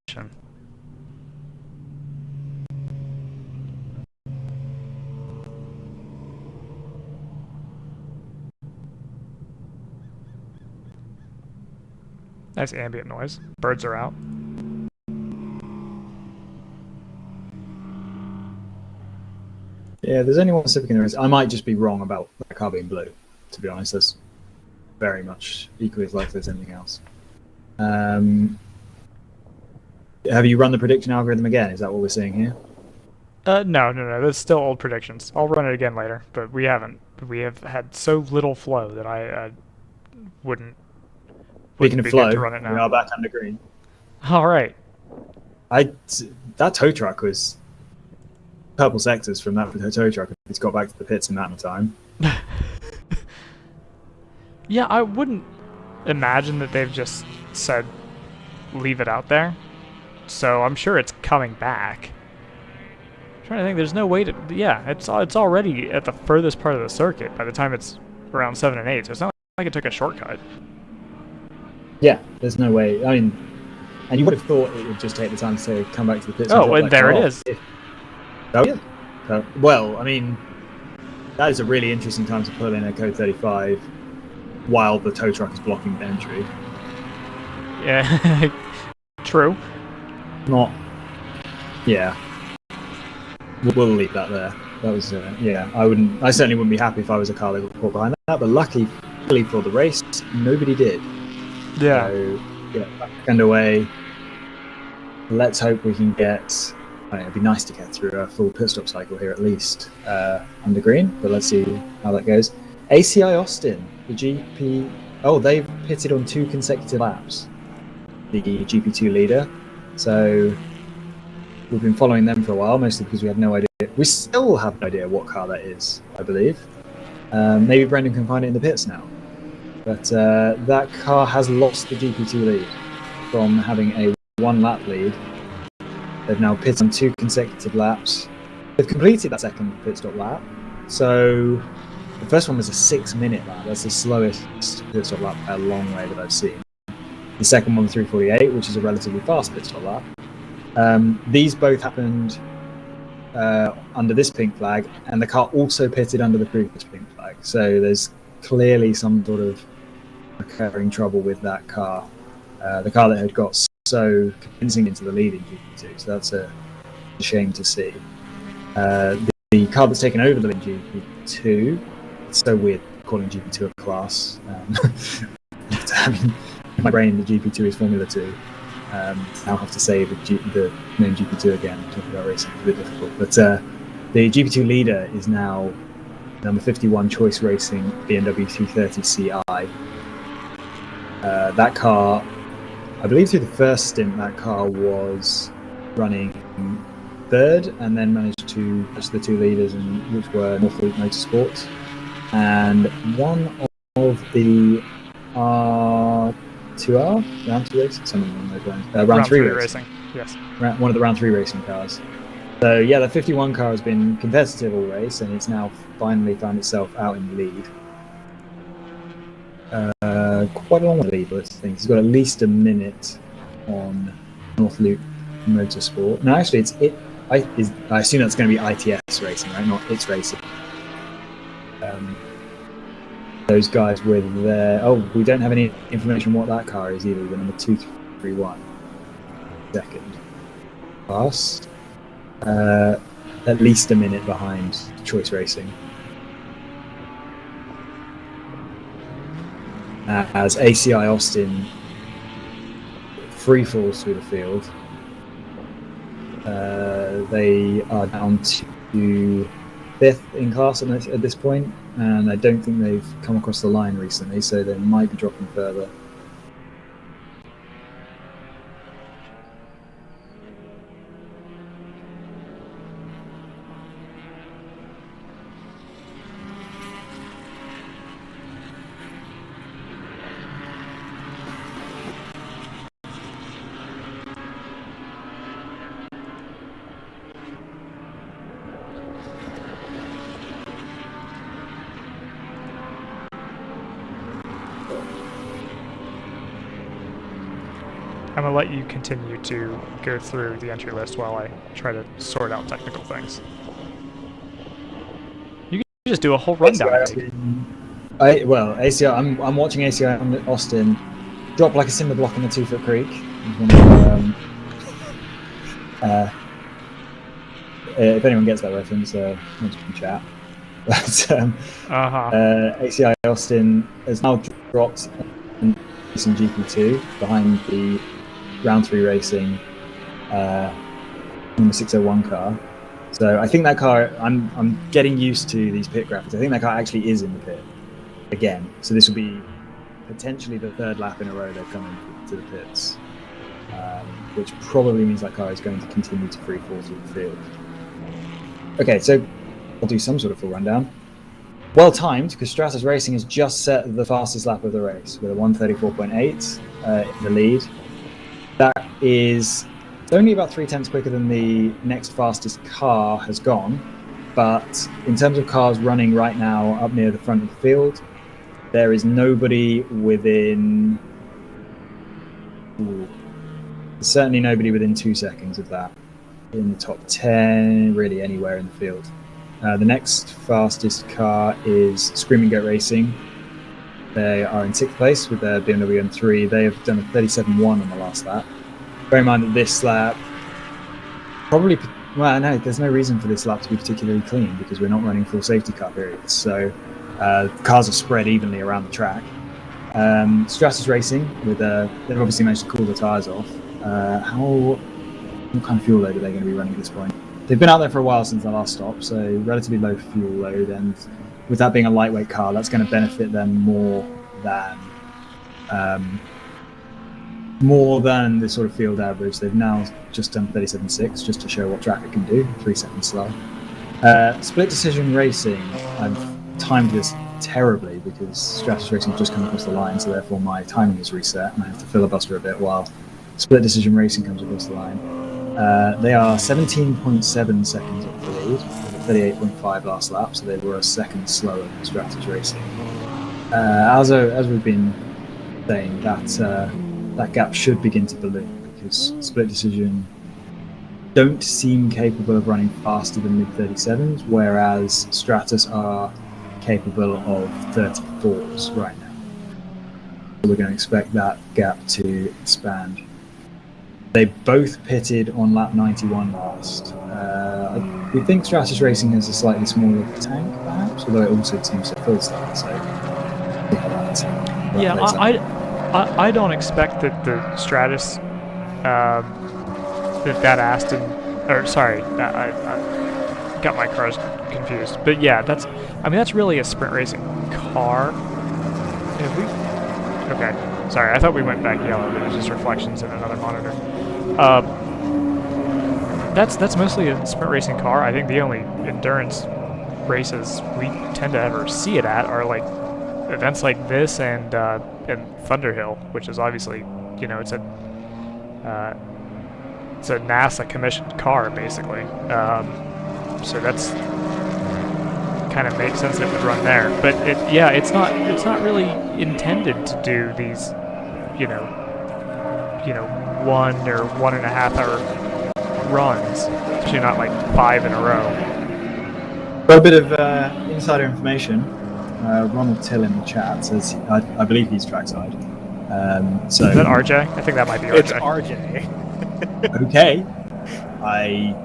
Nice ambient noise. Birds are out. Yeah, there's only one Civic in the race. I might just be wrong about that car being blue, to be honest. That's very much equally as likely as anything else. Have you run the prediction algorithm again? Is that what we're seeing here? No. There's still old predictions. I'll run it again later, but we haven't. We have had so little flow that I wouldn't. Speaking of be flow, good to run it now. we are back under green. All right. That tow truck was purple sectors from that tow truck. It's got back to the pits in that time. Yeah, I wouldn't imagine that they've just said leave it out there. So I'm sure it's coming back. I'm trying to think, there's no way to. Yeah, it's already at the furthest part of the circuit by the time it's around 7 and 8. So it's not like it took a shortcut. Yeah, there's no way. I mean, and you would have thought it would just take the time to come back to the pits. Oh, and there it is. Oh, yeah. Well, I mean, that is a really interesting time to pull in a code 35 while the tow truck is blocking the entry. Yeah, true. Not. Yeah. We'll leave that there. That was, yeah. I certainly wouldn't be happy if I was a car that got caught behind that. But luckily for the race, nobody did. Yeah. So, yeah, back underway. Let's hope we can get. It'd be nice to get through a full pit stop cycle here at least under green, but let's see how that goes. ACI Austin, the GP. Oh, they've pitted on 2 consecutive laps. The GP2 leader. So we've been following them for a while, mostly because we have no idea. We still have no idea what car that is, I believe. Maybe Brendan can find it in the pits now. But that car has lost the GP2 lead. from having a 1-lap lead. They've now pitted on 2 consecutive laps. They've completed that second pit stop lap. So the first one was a 6-minute lap. That's the slowest pit stop lap by a long way that I've seen. The second one was 3:48, which is a relatively fast pit stop lap. These both happened under this pink flag, and the car also pitted under the previous pink flag. So there's clearly some sort of occurring trouble with that car. The car that had got so convincing into the lead in GP2, so that's a shame to see. The car that's taken over the lead in GP2, it's so weird calling GP2 a class. After having in my brain the GP2 is Formula 2. I'll have to say the name GP2 again. Talking about racing is a bit difficult, but the GP2 leader is now number 51 Choice Racing BMW 330 Ci. That car, I believe through the first stint, that car was running third, and then managed to catch the 2 leaders, which were Barber Motorsports and one of the R2R round 2 racing, something along those lines. Round 3 racing. Yes. One of the round 3 racing cars. So yeah, the 51 car has been competitive all race, and it's now finally found itself out in the lead. Quite a long lead, but I think he's got at least a minute on North Loop Motorsport. No, actually, I assume that's going to be ITS racing, right? Not its racing. Those guys with their... Oh, we don't have any information on what that car is either. The number 231. Second. Fast. At least a minute behind Choice Racing. As ACI Austin free falls through the field. They are down to 5th in class at this point, and I don't think they've come across the line recently, so they might be dropping further. I'm going to let you continue to go through the entry list while I try to sort out technical things. You can just do a whole rundown. ACI, I'm watching ACI Austin drop like a cinder block in a 2-foot creek. If anyone gets that reference, you can chat. But ACI Austin has now dropped in GP2 behind the round 3 racing number 601 car. So I think that car, I'm getting used to these pit graphics. I think that car actually is in the pit again. So this will be potentially the 3rd lap in a row they've come into the pits, which probably means that car is going to continue to free fall through the field. Okay, so I'll do some sort of full rundown. Well timed, because Stratus Racing has just set the fastest lap of the race with a 1:34.8 in the lead. That is only about 3/10 quicker than the next fastest car has gone, but in terms of cars running right now up near the front of the field, there is nobody within... certainly nobody within 2 seconds of that in the top 10, really anywhere in the field. The next fastest car is Screaming Goat Racing. They are in 6th place with their BMW M3. They have done a 37.1 on the last lap. Bear in mind that this lap probably... Well, no, there's no reason for this lap to be particularly clean because we're not running full safety car periods. So cars are spread evenly around the track. Stratus Racing, they've obviously managed to cool the tyres off. What kind of fuel load are they going to be running at this point? They've been out there for a while since their last stop, so relatively low fuel load, and with that being a lightweight car, that's going to benefit them more than the sort of field average. They've now just done 37.6 just to show what track it can do, 3 seconds slow. Split Decision Racing, I've timed this terribly because Stratus Racing has just come across the line, so therefore my timing is reset and I have to filibuster a bit while Split Decision Racing comes across the line. They are 17.7 seconds off the lead, 38.5 last lap, so they were a second slower than Stratus Racing. As we've been saying, that gap should begin to balloon because Split Decision don't seem capable of running faster than mid-37s, whereas Stratus are capable of 34s right now. So we're going to expect that gap to expand. They both pitted on lap 91 last. We think Stratus Racing has a slightly smaller tank, perhaps, although it also seems to full start. So yeah, I don't expect that the Stratus, that Aston, or sorry, I got my cars confused. But yeah, that's really a sprint racing car. Have we? Okay, sorry, I thought we went back yellow, but it was just reflections in another monitor. That's mostly a sprint racing car. I think the only endurance races we tend to ever see it at are like events like this and Thunderhill, which is obviously, you know, it's a NASA commissioned car basically. So that's kind of makes sense that it would run there. But it's not really intended to do these, you know, 1 or 1.5 hour runs. Especially not like 5 in a row. Got a bit of insider information. Ronald Till in the chat says, I believe he's trackside. So is that RJ? I think that might be RJ. It's RJ. Okay. I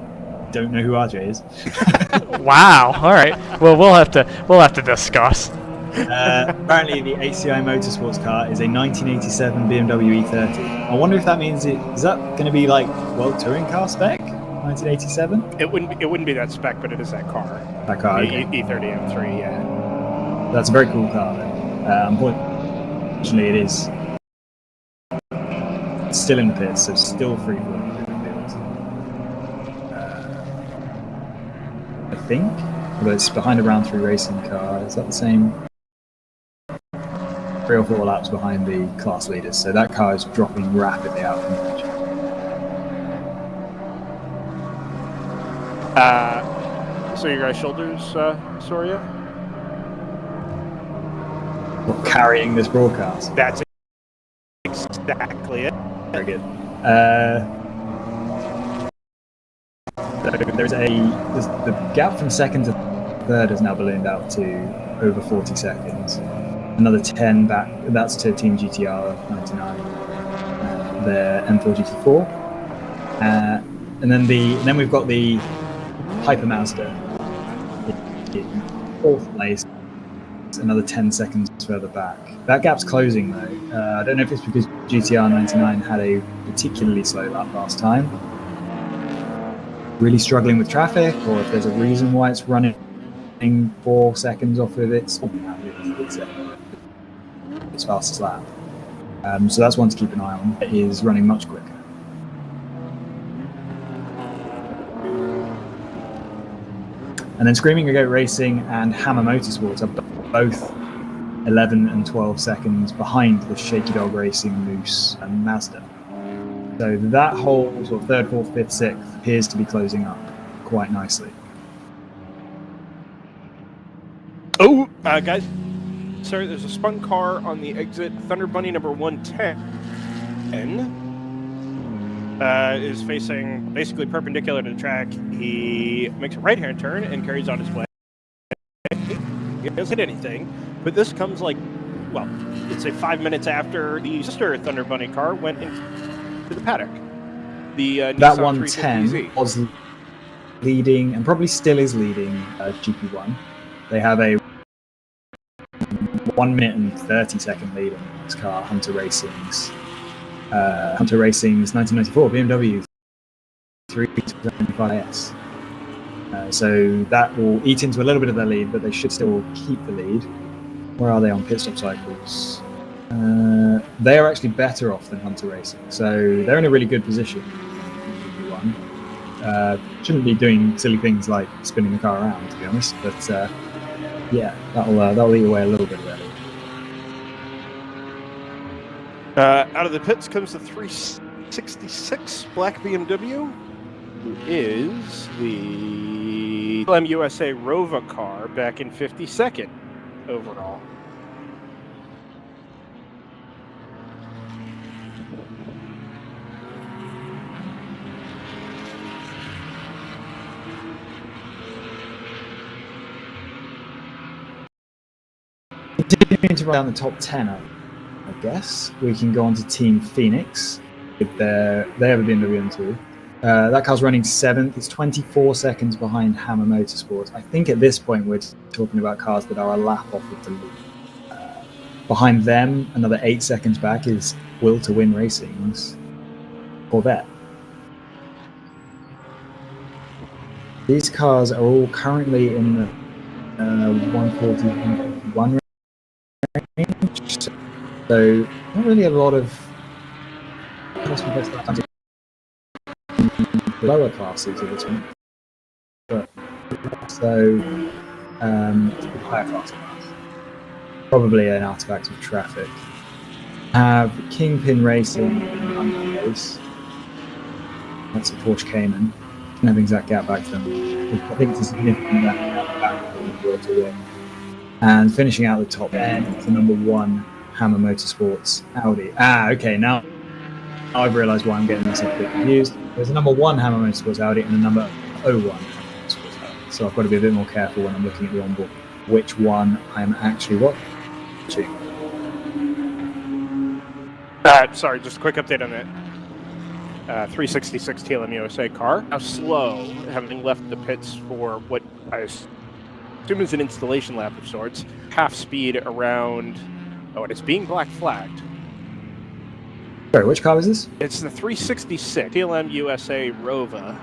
don't know who RJ is. Wow. All right. Well, we'll have to discuss. Apparently, the ACI Motorsports car is a 1987 BMW E30. I wonder if that means is that going to be like World Touring Car spec? 1987? It wouldn't be that spec, but it is that car. That car, The okay. E30 M3, yeah. That's a very cool car, though. Unfortunately, it is still in the pits, so still free for the field. I think, although it's behind a round 3 racing car. Is that the same? 3 or 4 laps behind the class leaders, so that car is dropping rapidly out from the edge. So your guys' shoulders, Soria? Well, carrying this broadcast. That's exactly it. Very good. So the gap from second to third has now ballooned out to over 40 seconds. Another 10 back. That's to Team GTR 99. The M4 GT4, and then we've got the Hyper Mazda in 4th place. Another 10 seconds further back. That gap's closing though. I don't know if it's because GTR 99 had a particularly slow lap last time, really struggling with traffic, or if there's a reason why it's running 4 seconds off of its fastest lap. So that's one to keep an eye on. It is running much quicker. And then Screaming Goat Racing and Hammer Motorsports are both 11 and 12 seconds behind the Shaky Dog Racing, Moose, and Mazda. So that whole sort of 3rd, 4th, 5th, 6th appears to be closing up quite nicely. Oh, guys. Sorry, there's a spun car on the exit. Thunder Bunny number 110 is facing basically perpendicular to the track. He makes a right-hand turn and carries on his way. He doesn't hit anything, but this comes like, well, let's say 5 minutes after the sister Thunder Bunny car went into the paddock. The That Nissan 110 350Z. was leading, and probably still is leading, GP1. They have a 1 minute and 30-second lead on this car, Hunter Racing's 1994 BMW 325S. So that will eat into a little bit of their lead, but they should still keep the lead. Where are they on pit stop cycles? They are actually better off than Hunter Racing, so they're in a really good position. Shouldn't be doing silly things like spinning the car around, to be honest, but yeah, that'll eat away a little bit of that. Out of the pits comes the 66 black BMW, who is the USA Rova car back in 52nd overall. Continuing to run down the top 10, I guess we can go on to Team Phoenix. They have a BMW M2. That car's running 7th. It's 24 seconds behind Hammer Motorsports. I think at this point we're talking about cars that are a lap off of the lead. Behind them, another 8 seconds back, is Will to Win Racing's Corvette. These cars are all currently in the 140, 151 range. So not really a lot of lower classes of the team, but also higher class cars. Probably an artifact of traffic. Have Kingpin Racing in under place. That's a Porsche Cayman. Don't have exact gap back to them. I think it's a significant gap back from Will to Win. And finishing out the top end, the number 1 Hammer Motorsports Audi. Okay, now I've realised why I'm getting myself a bit confused. There's a number 1 Hammer Motorsports Audi and a number 01 Hammer Motorsports Audi. So I've got to be a bit more careful when I'm looking at the onboard, which one I'm actually watching. Sorry, just a quick update on that. 366 TLM USA car. Now slow, having left the pits for what I assume is an installation lap of sorts. Half speed around... Oh, and it's being black flagged. Sorry, which car is this? It's the 366 TLM USA Rova.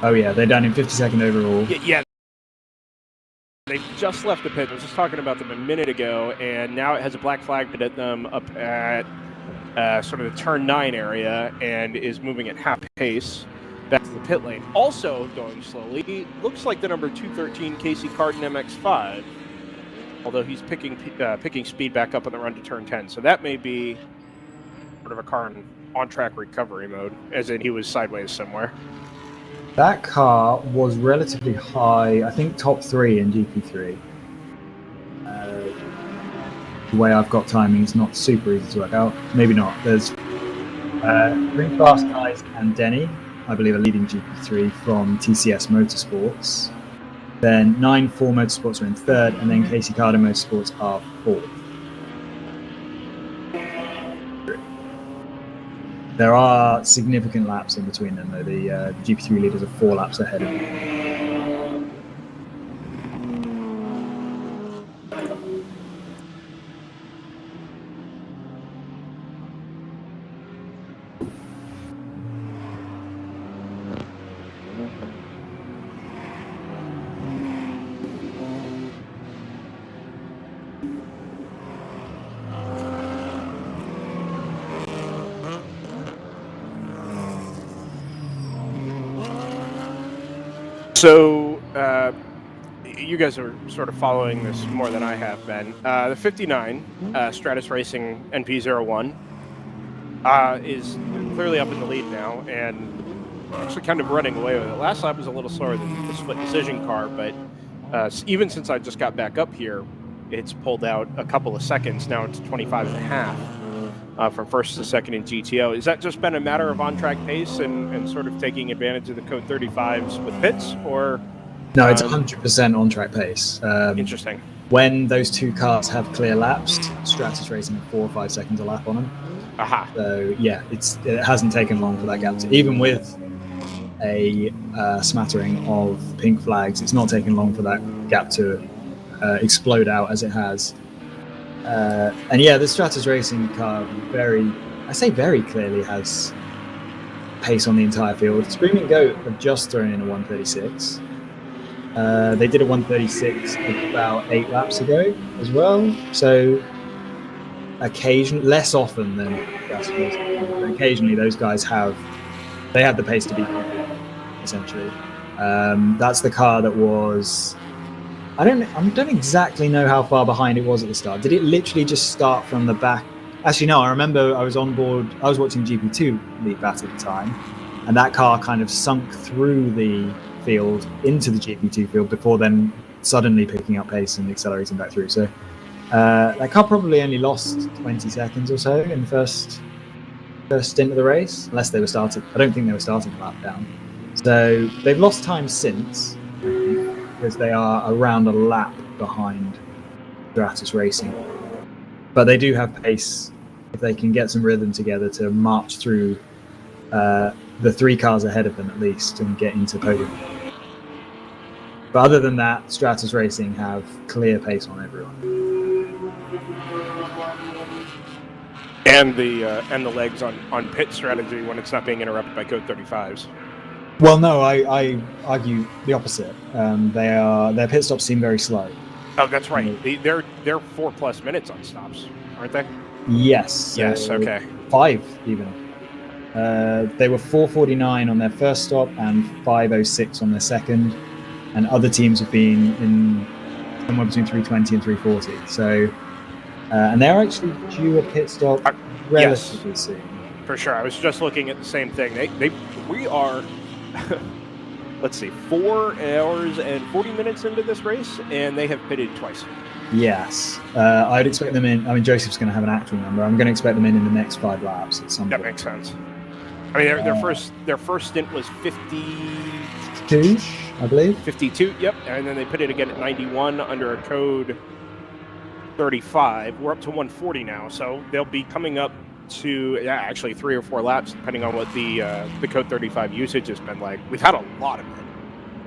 Oh yeah, they're down in 52nd overall. Yeah. They just left the pit. I was just talking about them a minute ago, and now it has a black flag pit at them up at sort of the turn 9 area and is moving at half pace back to the pit lane. Also going slowly, looks like the number 213 Casey Carden MX-5, although he's picking speed back up on the run to turn 10. So that may be sort of a car in on-track recovery mode, as in he was sideways somewhere. That car was relatively high, I think top 3 in GP3. The way I've got timing is not super easy to work out. Maybe not. There's 3 Fast Guys and Denny, I believe, are leading GP3 from TCS Motorsports. Then 9 Four Motorsports are in 3rd, and then Casey Carden Motorsports are 4th. There are significant laps in between them, though. The GP3 leaders are 4 laps ahead of them. So, you guys are sort of following this more than I have been. The 59 Stratus Racing NP01 is clearly up in the lead now and actually kind of running away with it. Last lap was a little slower than the split decision car, but even since I just got back up here, it's pulled out a couple of seconds. Now it's 25 and a half from first to second in GTO. Has that just been a matter of on-track pace and sort of taking advantage of the code 35s with pits, or? No, it's 100% on-track pace. Interesting. When those 2 cars have clear laps, Stratus Racing have 4 or 5 seconds a lap on them. Aha. So yeah, it hasn't taken long for that gap to, even with a smattering of pink flags, it's not taken long for that gap to explode out as it has. And yeah, the Stratus Racing car very clearly has pace on the entire field. Screaming Goat have just thrown in a 136. They did a 136 about 8 laps ago as well. So less often than occasionally those guys have the pace to beat essentially. That's the car that was. I don't exactly know how far behind it was at the start. Did it literally just start from the back Actually, no. I remember I was on board. I was watching GP2 lead bat at the time, and that car kind of sunk through the field into the GP2 field before then suddenly picking up pace and accelerating back through. So that car probably only lost 20 seconds or so in the first stint of the race, unless they were starting. I don't think they were starting a lap down. So they've lost time since, because they are around a lap behind Stratus Racing. But they do have pace if they can get some rhythm together to march through the 3 cars ahead of them at least and get into podium. But other than that, Stratus Racing have clear pace on everyone. And the legs on pit strategy when it's not being interrupted by code 35s. Well, no, I argue the opposite. Their pit stops seem very slow. Oh, that's right. They're 4+ minutes on stops, aren't they? Yes. Yes. Okay. 5 even. They were 4:49 on their first stop and 5:06 on their second, and other teams have been in somewhere between 3:20 and 3:40. So, and they're actually due a pit stop relatively soon. For sure. I was just looking at the same thing. We are. Let's see, 4 hours and 40 minutes into this race, and they have pitted twice. Yes. I'd expect them in. I mean, Joseph's going to have an actual number. I'm going to expect them in the next 5 laps at some point. That makes sense. I mean, their first stint was 52, I believe. 52, yep. And then they pitted again at 91 under a code 35. We're up to 140 now, so they'll be coming up to actually 3 or 4 laps, depending on what the code 35 usage has been like. We've had a lot of it.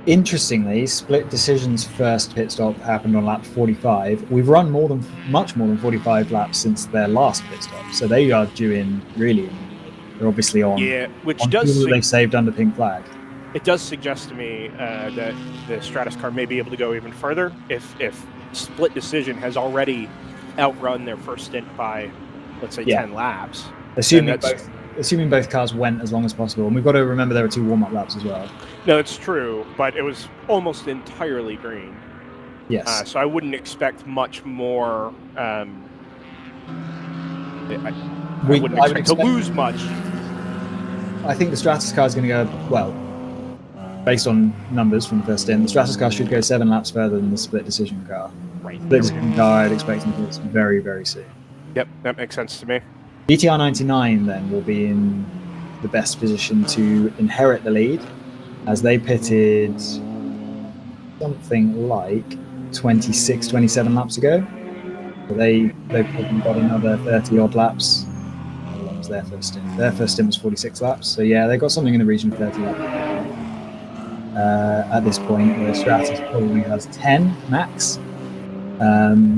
Interestingly, split decision's first pit stop happened on lap 45. We've run much more than 45 laps since their last pit stop, so they are due in really immediately. They're obviously on. Yeah, which does they've saved under pink flag. It does suggest to me that the Stratus car may be able to go even further if split decision has already outrun their first stint by, let's say, 10 laps. Assuming both cars went as long as possible. And we've got to remember there were 2 warm-up laps as well. No, it's true, but it was almost entirely green. Yes. So I wouldn't expect much more. I wouldn't expect to lose much. I think the Stratus car is going to go, well, based on numbers from the first stint, the Stratus car should go 7 laps further than the split decision car. Right. Split decision car, I'd expect them to do this very, very soon. Yep, that makes sense to me. GTR 99 then will be in the best position to inherit the lead, as they pitted something like 26, 27 laps ago. So they've probably got another 30 odd laps. How long was their first stint? Their first stint was 46 laps. So yeah, they've got something in the region of 30 laps. At this point, the Stratus probably has 10 max.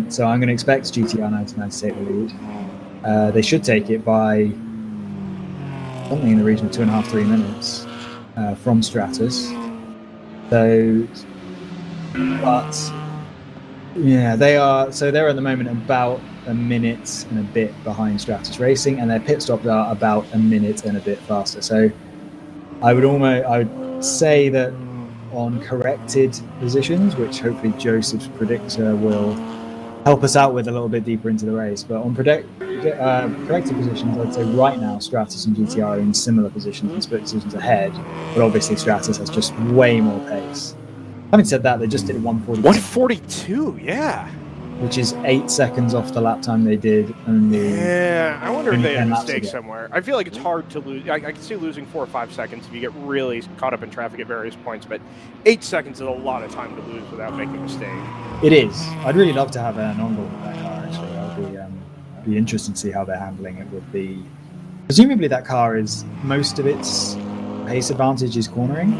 So I'm going to expect GTR 99 to take the lead. They should take it by something in the region of 2.5, 3 minutes from Stratus. So, but yeah, they're at the moment about a minute and a bit behind Stratus Racing, and their pit stops are about a minute and a bit faster. So I would say that on corrected positions, which hopefully Joseph's predictor will help us out with a little bit deeper into the race, but on corrected positions, I'd say right now Stratus and GTR are in similar positions and split decisions ahead, but obviously Stratus has just way more pace. Having said that, they just did 142. 142, yeah. Which is 8 seconds off the lap time they did. Yeah, I wonder if they had a mistake somewhere. I feel like it's hard to lose. I can see losing 4 or 5 seconds if you get really caught up in traffic at various points, but 8 seconds is a lot of time to lose without making a mistake. It is. I'd really love to have an onboard with that car, actually. That would be interesting to see how they're handling it with the... Presumably that car is... Most of its pace advantage is cornering.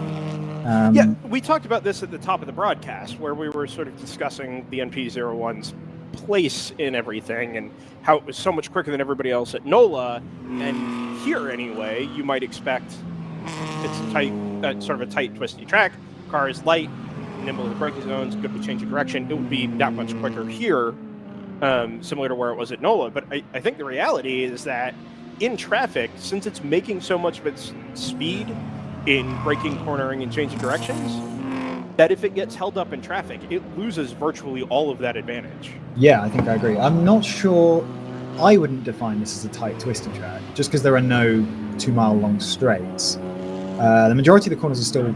Yeah, we talked about this at the top of the broadcast, where we were sort of discussing the NP01's place in everything and how it was so much quicker than everybody else at NOLA. And here, anyway, you might expect it's sort of a tight, twisty track. Car is light, nimble in the braking zones, good with change of direction. It would be that much quicker here, similar to where it was at NOLA. But I think the reality is that in traffic, since it's making so much of its speed in braking, cornering, and changing directions, that if it gets held up in traffic, it loses virtually all of that advantage. Yeah, I think I agree. I'm not sure I wouldn't define this as a tight twisty track, just because there are no 2 mile long straights. The majority of the corners are still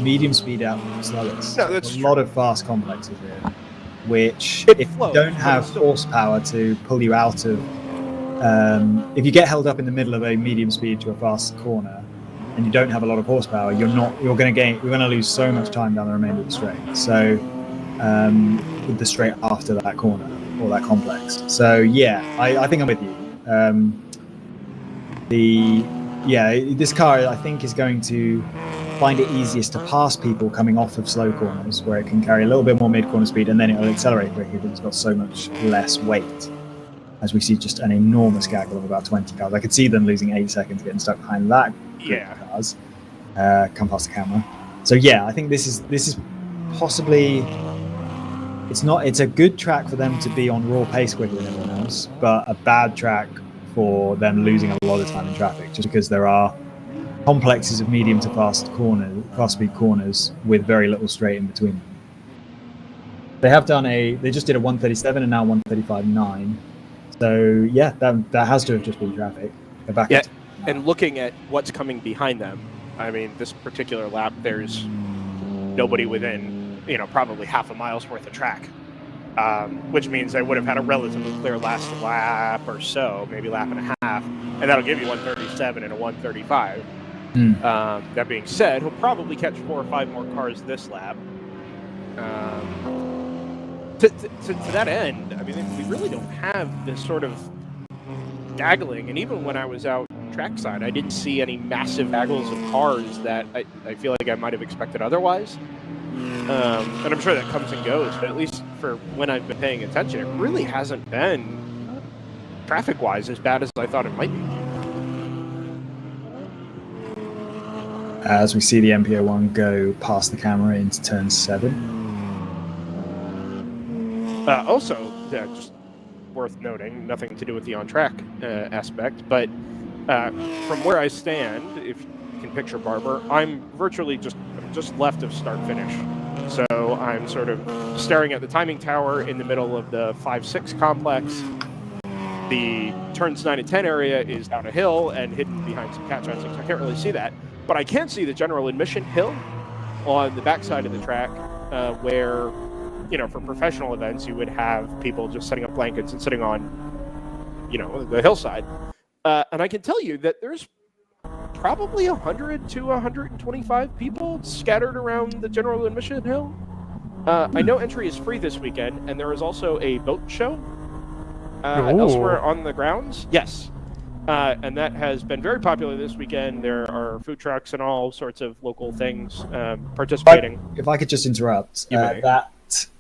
medium speed out slowest. No, that's a true. lot of fast complexes here, which It if flows, you don't but have it's still- horsepower to pull you out of, if you get held up in the middle of a medium speed to a fast corner, and you don't have a lot of horsepower, you're going to lose so much time down the remainder of the straight. So with the straight after that corner or that complex. So yeah, I think I'm with you. This car I think is going to find it easiest to pass people coming off of slow corners, where it can carry a little bit more mid-corner speed, and then it will accelerate quickly because it's got so much less weight. As we see just an enormous gaggle of about 20 cars. I could see them losing 8 seconds getting stuck behind that group of cars. Come past the camera. So yeah, I think this is possibly, it's a good track for them to be on raw pace quicker than everyone else, but a bad track for them losing a lot of time in traffic, just because there are complexes of medium to fast speed corners with very little straight in between them. They just did a 137 and now 135.9. So yeah, that has to have just been traffic. They're back Yeah, and looking at what's coming behind them, I mean, this particular lap, there's nobody within, probably half a mile's worth of track, which means they would have had a relatively clear last lap or so, maybe lap and a half, and that'll give you 137 and a 135. That being said, he'll probably catch 4 or 5 more cars this lap. To that end, I mean, we really don't have this sort of gaggling, and even when I was out trackside, I didn't see any massive gaggles of cars that I feel like I might have expected otherwise. And I'm sure that comes and goes, but at least for when I've been paying attention, it really hasn't been, traffic-wise, as bad as I thought it might be. As we see the MP01 go past the camera into turn 7. Also, just worth noting, nothing to do with the on-track aspect, but from where I stand, if you can picture Barber, I'm virtually just left of start-finish. So I'm sort of staring at the timing tower in the middle of the 5-6 complex. The turns 9 and 10 area is down a hill and hidden behind some catch-ons, so I can't really see that. But I can see the general admission hill on the backside of the track where, for professional events, you would have people just setting up blankets and sitting on, the hillside. And I can tell you that there's probably 100 to 125 people scattered around the general admission hill. I know entry is free this weekend, and there is also a boat show elsewhere on the grounds. Yes. And that has been very popular this weekend. There are food trucks and all sorts of local things participating. If I could just interrupt, that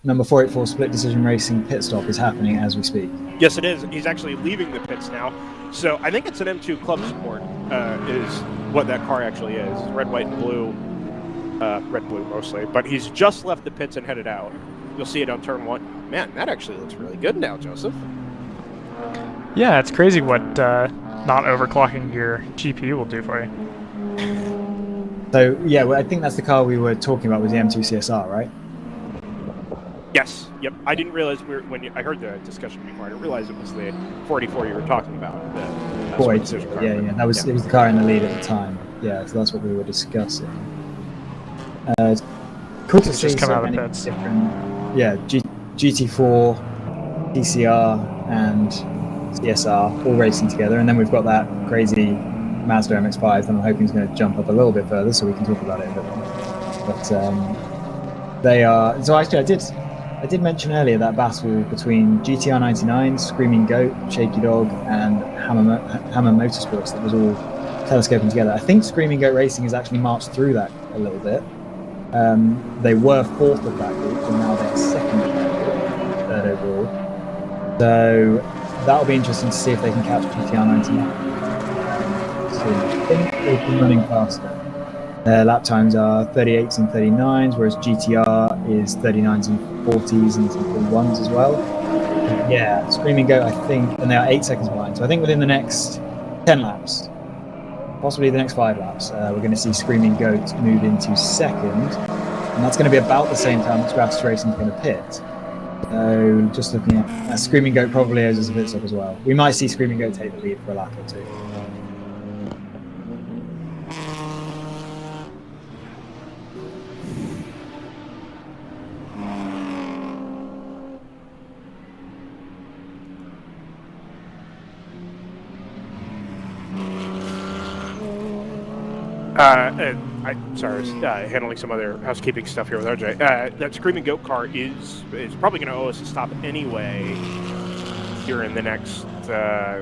number 484 Split Decision Racing pit stop is happening as we speak. Yes, it is. He's actually leaving the pits now. So I think it's an M2 Club Sport is what that car actually is. Red, white, and blue. Red, blue mostly. But he's just left the pits and headed out. You'll see it on turn 1. Man, that actually looks really good now, Joseph. Yeah, it's crazy what not overclocking your GPU will do for you. So yeah, I think that's the car we were talking about was the M2 CSR, right? Yes. Yep. I didn't realize I heard the discussion before. I didn't realize it was the 484 you were talking about. The 482. Yeah. That was it was the car in the lead at the time. Yeah, so that's what we were discussing. It's cool to see so many different. Yeah, GT4, TCR, and CSR all racing together, and then we've got that crazy Mazda MX-5 that I'm hoping is going to jump up a little bit further, so we can talk about it a bit more. But they are. So actually, I did mention earlier that battle between GTR 99, Screaming Goat, Shaky Dog, and Hammer Motorsports that was all telescoping together. I think Screaming Goat Racing has actually marched through that a little bit. They were 4th of that group, and now they're 2nd of that group, 3rd overall. So that'll be interesting to see if they can catch GTR 99. So I think they've been running faster. Their lap times are 38s and 39s, whereas GTR is 39s and 40s and some 41s as well. Yeah, Screaming Goat, I think, and they are 8 seconds behind. So I think within the next 10 laps, possibly the next 5 laps, we're going to see Screaming Goat move into 2nd, and that's going to be about the same time that Stratus Racing is going to pit. So just looking at Screaming Goat probably owes us a pit stop as well. We might see Screaming Goat take the lead for a lap or two. Sorry, I was handling some other housekeeping stuff here with RJ. That Screaming Goat car is probably going to owe us a stop anyway here in the next,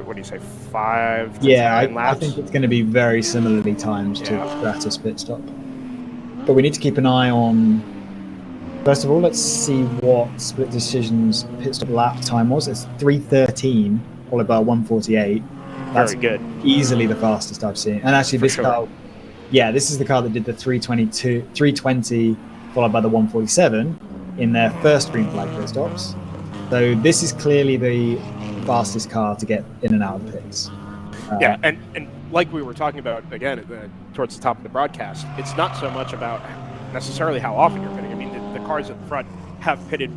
what do you say, 5 to 10 laps? I think it's going to be very similarly timed to Stratus pit stop. But we need to keep an eye on... First of all, let's see what Split Decision's pit stop lap time was. It's 3:13, followed by 1:48. That's Very good. Easily the fastest I've seen. And actually, this car... Yeah, this is the car that did the 320, followed by the 147 in their first green flag pit stops. So this is clearly the fastest car to get in and out of the pits. Yeah, and like we were talking about, again, towards the top of the broadcast, it's not so much about necessarily how often you're pitting. I mean, the cars at the front have pitted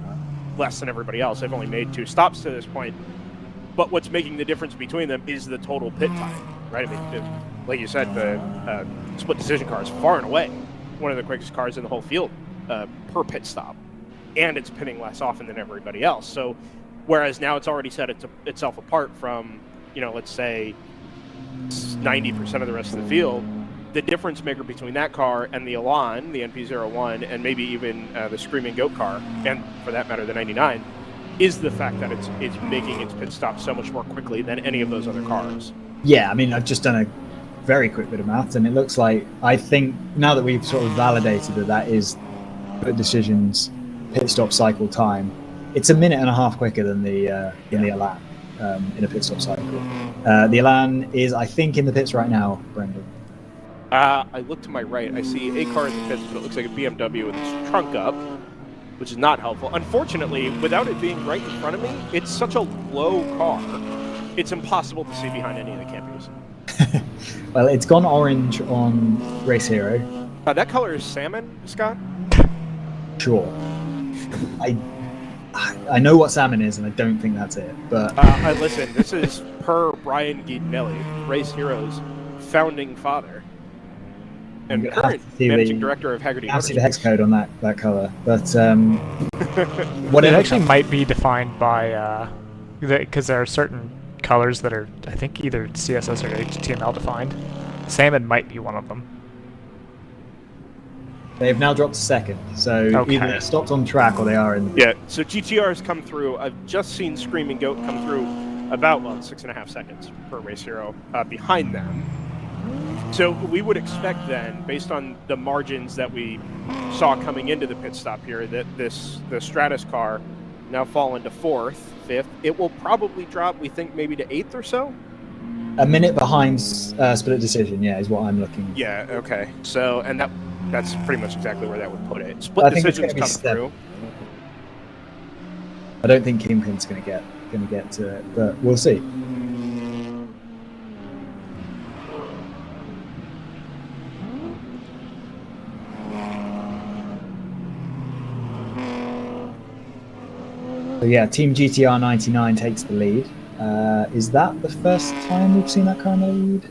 less than everybody else. They've only made 2 stops to this point. But what's making the difference between them is the total pit time, right? I mean, like you said, the Split Decision car is far and away one of the quickest cars in the whole field per pit stop, and it's pitting less often than everybody else. So, whereas now it's already set itself apart from, let's say 90% of the rest of the field, the difference maker between that car and the Elan, the NP01, and maybe even the Screaming Goat car, and for that matter, the 99, is the fact that it's making its pit stop so much more quickly than any of those other cars. Yeah, I mean, I've just done a very quick bit of maths, and it looks like, I think, now that we've sort of validated that is Split Decision's pit stop cycle time, it's 1.5 minutes quicker than the Elan in a pit stop cycle. The Elan is, I think, in the pits right now, Brendan. I look to my right, I see a car in the pits, but it looks like a BMW with its trunk up, which is not helpful. Unfortunately, without it being right in front of me, it's such a low car, it's impossible to see behind any of the campers. Well, it's gone orange on Race Hero. That color is salmon, Scott? Sure. I know what salmon is, and I don't think that's it. But listen, this is per Brian Guidinelli, Race Hero's founding father and current managing director of Haggerty. I see the hex code on that color, but what it actually might be defined by because there are certain colors that are, I think, either CSS or HTML defined. Salmon might be one of them. They've now dropped to second, so either they're stopped on track or they are in the... Yeah, so GTR's come through. I've just seen Screaming Goat come through about 6.5 seconds per Race Hero behind them. So we would expect then, based on the margins that we saw coming into the pit stop here, that the Stratus car now fall into 4th, 5th. It will probably drop, we think, maybe to 8th or so. 1 minute behind Split Decision, yeah, is what I'm looking. Yeah, okay. So, and that's pretty much exactly where that would put it. Split Decision's come through. I don't think Kingpin's going to get to it, but we'll see. So yeah, Team GTR 99 takes the lead. Is that the first time we've seen that car in the lead?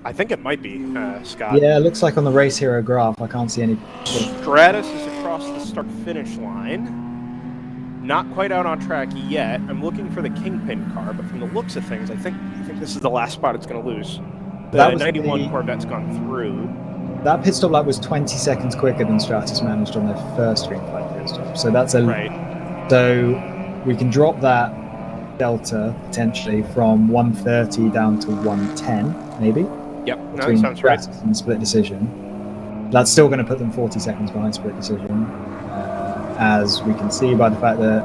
I think it might be, Scott. Yeah, it looks like on the Race Hero graph, I can't see any... Stratus is across the start-finish line. Not quite out on track yet. I'm looking for the Kingpin car, but from the looks of things, I think this is the last spot it's going to lose. The 91 Corvette's gone through. That pit stop lap was 20 seconds quicker than Stratus managed on their first green flag pit stop. So that's a... Right. So we can drop that delta potentially from 130 down to 110, maybe. Yep, no, between that sounds right. and Split Decision. That's still going to put them 40 seconds behind Split Decision, as we can see by the fact that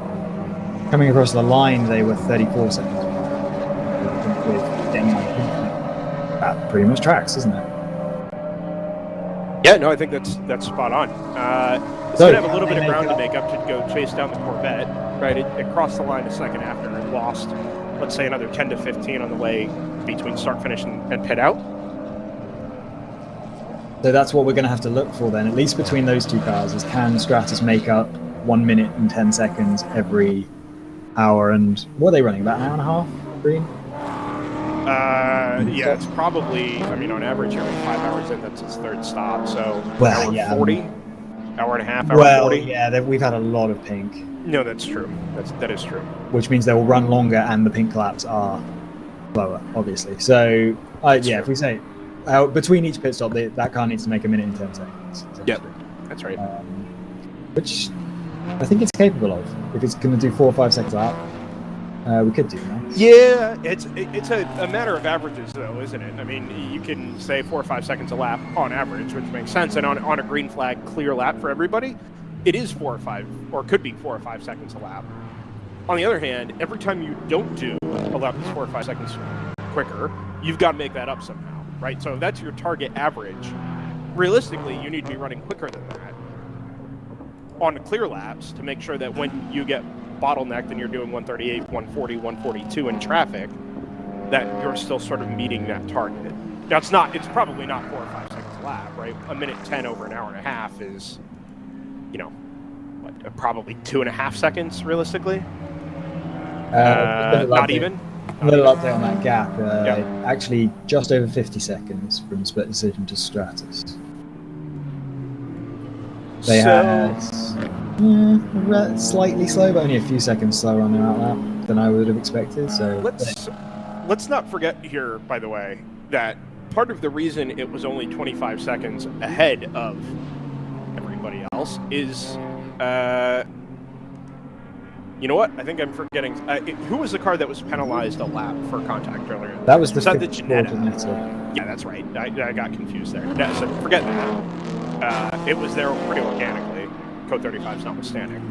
coming across the line they were 34 seconds behind. With that pretty much tracks, isn't it? Yeah, no, I think that's spot on. It's going to have a little bit of ground to make up to go chase down the Corvette, right? It crossed the line a second after and lost, let's say, another 10 to 15 on the way between start-finish and pit out. So that's what we're going to have to look for then, at least between those two cars, is can Stratus make up 1 minute and 10 seconds every hour. And what are they running? About an hour and a half, Green? Yeah, it's probably, I mean, on average, every 5 hours in, that's his third stop. So, Well, hour yeah, 40, hour and a half, hour Well, 40. yeah, we've had a lot of pink, No, that's true. That is true. which means they will run longer and the pink laps are lower, obviously. So, yeah, if we say between each pit stop, that car needs to make 1 minute and 10 seconds. Yep, that's right. Which I think it's capable of. If it's going to do 4 or 5 seconds lap, we could do that. Yeah, it's a matter of averages, though, isn't it? I mean, you can say 4 or 5 seconds a lap on average, which makes sense. And on a green flag clear lap for everybody, it is 4 or 5, or could be 4 or 5 seconds a lap. On the other hand, every time you don't do a lap that's 4 or 5 seconds quicker, you've got to make that up somehow, right? So if that's your target average, realistically, you need to be running quicker than that on the clear laps to make sure that when you get bottlenecked and you're doing 138, 140, 142 in traffic, that you're still sort of meeting that target. Now, it's probably not 4 or 5 seconds a lap, right? 1 minute 10 over an hour and a half is, probably 2.5 seconds realistically. Not even. A little update on that gap. Actually, just over 50 seconds from split decision to Stratus. They had slightly slow, but only a few seconds slower on their outlap than I would have expected. So let's not forget here, by the way, that part of the reason it was only 25 seconds ahead of everybody else is, you know what? I think I'm forgetting. Who was the car that was penalized a lap for contact earlier? That was the Janetta. Yeah, that's right. I got confused there. Yeah, so forget that. It was there pretty organically, Code 35's notwithstanding.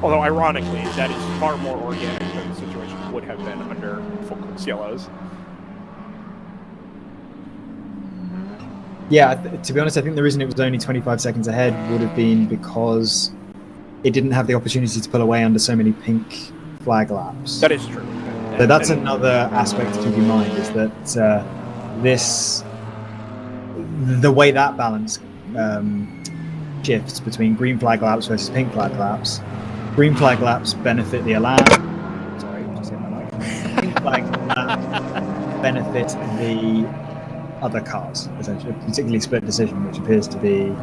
Although, ironically, that is far more organic than the situation would have been under full course yellows. Yeah, to be honest, I think the reason it was only 25 seconds ahead would have been because it didn't have the opportunity to pull away under so many pink flag laps. That is true. So that's another aspect to keep in mind, is that the way that balance shifts between green flag laps versus pink flag laps. Green flag laps benefit the Elan. Sorry, just hit my mic. Pink flag laps benefit the other cars, essentially, particularly Split Decision, which appears to be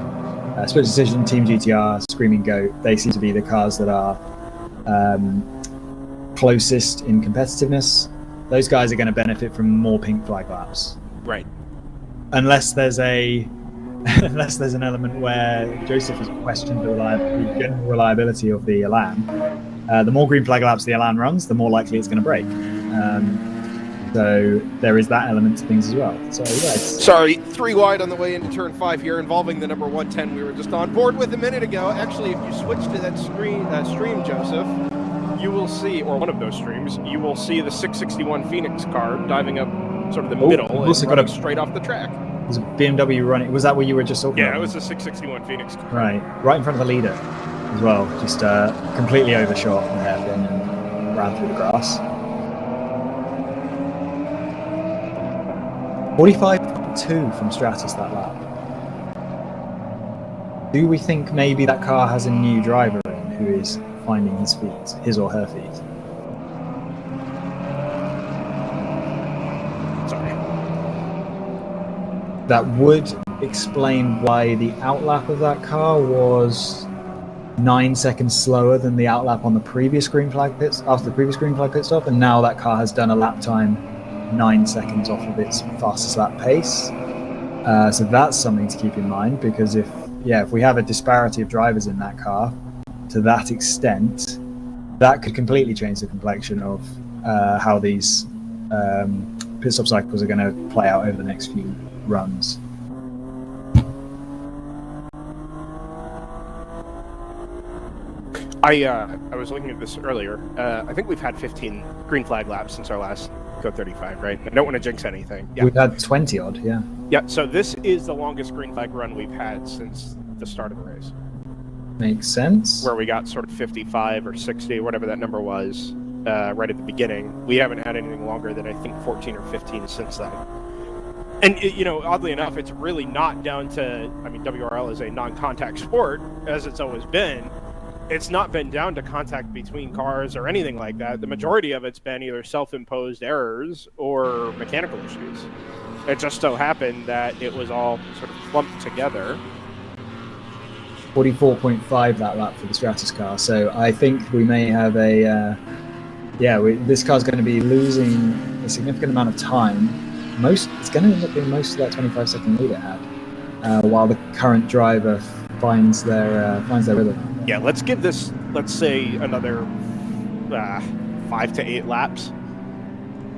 Split Decision, Team GTR, Screaming Goat. They seem to be the cars that are closest in competitiveness. Those guys are going to benefit from more pink flag laps, right? Unless there's an element where Joseph has questioned the general reliability of the Elan. The more green flag laps the Elan runs, the more likely it's going to break. So there is that element to things as well. So yeah, sorry, 3 wide on the way into turn 5 here, involving the number 110 we were just on board with a minute ago. Actually, if you switch to that stream, Joseph, you will see, or one of those streams, you will see the 661 Phoenix car diving up sort of the middle and running straight off the track. There's a BMW running. Was that what you were just talking about? Yeah, it was a 661 Phoenix car. Right in front of the leader as well. Just completely overshot the hairpin and ran through the grass. 45.2 from Stratus that lap. Do we think maybe that car has a new driver in who is finding his or her feet? Sorry. That would explain why the outlap of that car was 9 seconds slower than the outlap on the previous green flag pit after the previous green flag pit stop, and now that car has done a lap time 9 seconds off of its fastest lap pace. So that's something to keep in mind, because if we have a disparity of drivers in that car to that extent, that could completely change the complexion of how these pit stop cycles are going to play out over the next few runs. I was looking at this earlier. I think we've had 15 green flag laps since our last Code 35, right? I don't want to jinx anything. Yeah. We've had 20 odd, yeah. Yeah, so this is the longest green flag run we've had since the start of the race. Makes sense. Where we got sort of 55 or 60, whatever that number was, right at the beginning. We haven't had anything longer than, I think, 14 or 15 since then. And, oddly enough, it's really not down to, WRL is a non-contact sport, as it's always been. it's not been down to contact between cars or anything like that. The majority of it's been either self-imposed errors or mechanical issues. It just so happened that it was all sort of clumped together. 44.5 that lap for the Stratus car, so I think we may have a this car's going to be losing a significant amount of time. It's going to end up being most of that 25-second lead it had, while the current driver finds their rhythm. Yeah, let's give this, let's say, another 5 to 8 laps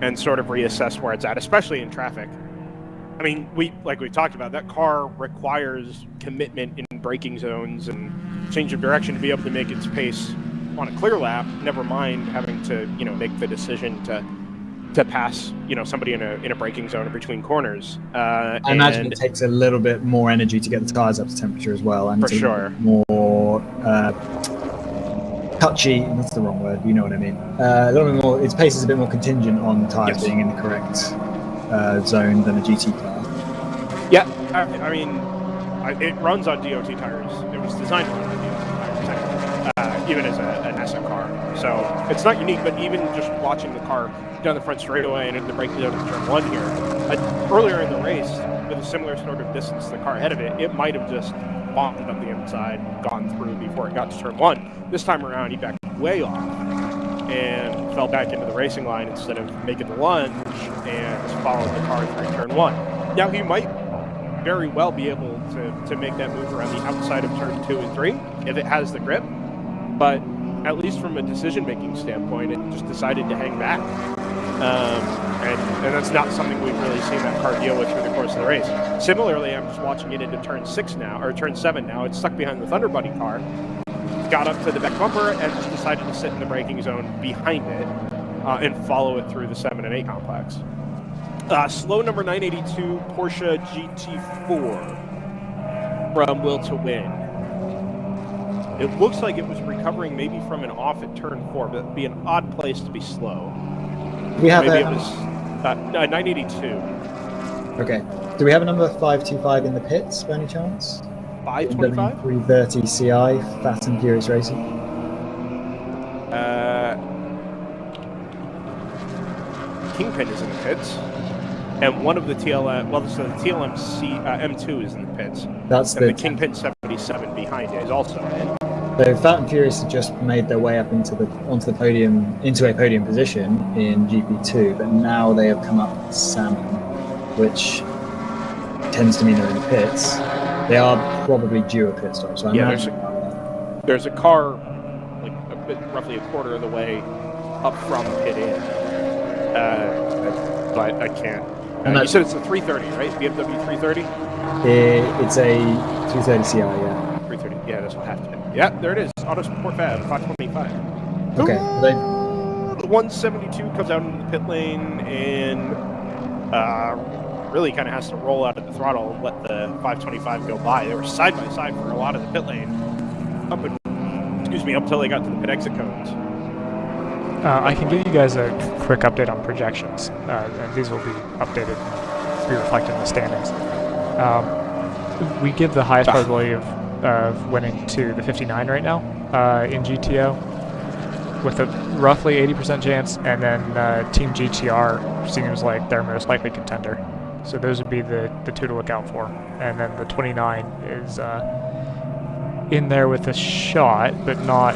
and sort of reassess where it's at, especially in traffic. I mean, we talked about, that car requires commitment in braking zones and change of direction to be able to make its pace on a clear lap, never mind having to, make the decision to pass, somebody in a braking zone in between corners. I imagine it takes a little bit more energy to get the tires up to temperature as well, and for sure, more touchy. That's the wrong word. You know what I mean. A little bit more. Its pace is a bit more contingent on tires being in the correct zone than a GT car. Yeah, I mean, it runs on DOT tires. It was designed to run on DOT tires, even as an asset car. So it's not unique, but even just watching the car down the front straightaway and in the braking zone in turn 1 here, earlier in the race, with a similar sort of distance to the car ahead of it, it might have just bombed up the inside, gone through before it got to turn 1. This time around, he backed way off and fell back into the racing line instead of making the lunge and just followed the car through turn 1. Now, he might very well be able to make that move around the outside of turn 2 and 3 if it has the grip, but at least from a decision-making standpoint, it just decided to hang back. And that's not something we've really seen that car deal with through the course of the race. Similarly, I'm just watching it into turn 6 now, or turn 7 now. It's stuck behind the Thunder Buddy car, got up to the back bumper, and just decided to sit in the braking zone behind it and follow it through the 7 and 8 complex. Slow number 982 Porsche GT4 from Will to Win. It looks like it was recovering maybe from an off at turn 4, but it'd be an odd place to be slow. We have maybe it was 982. Okay. Do we have a number 525 in the pits by any chance? 525? 330 CI, Fast and Furious Racing. Kingpin is in the pits. And one of the TLM, so the TLMC M2 is in the pits. That's and the Kingpin 77 behind it is also in. So Fat and Furious have just made their way up onto a podium position in GP2, but now they have come up with Salmon, which tends to mean they're in the pits. They are probably due a pit stop. So there's a car like roughly a quarter of the way up from pit in, but I can't. You said it's a 330, right? BMW 330. It's a 330 CI, yeah. 330. Yeah, that's what I have to be. Yeah, there it is. Auto Sport Fab 525. Okay. The 172 comes out into the pit lane and really kind of has to roll out at the throttle and let the 525 go by. They were side by side for a lot of the pit lane up until they got to the pit exit cones. I can give you guys a quick update on projections, and these will be updated, be reflected in the standings. We give the highest probability of winning to the 59 right now in GTO, with a roughly 80% chance, and then Team GTR seems like their most likely contender. So those would be the two to look out for. And then the 29 is in there with a shot, but not...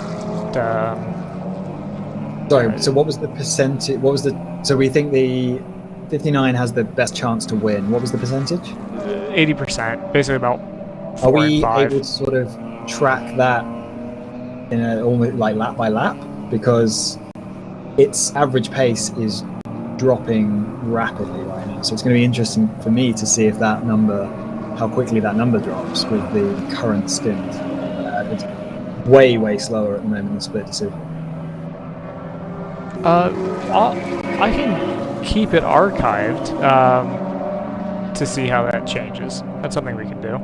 Sorry, so what was the percentage? So we think the 59 has the best chance to win. What was the percentage? 80%, basically about 4 Are we and 5. able to sort of track that in almost like lap by lap? Because its average pace is dropping rapidly right now. So it's going to be interesting for me to see if how quickly that number drops with the current stint. It's way slower at the moment than split decision. I can keep it archived to see how that changes. That's something we can do.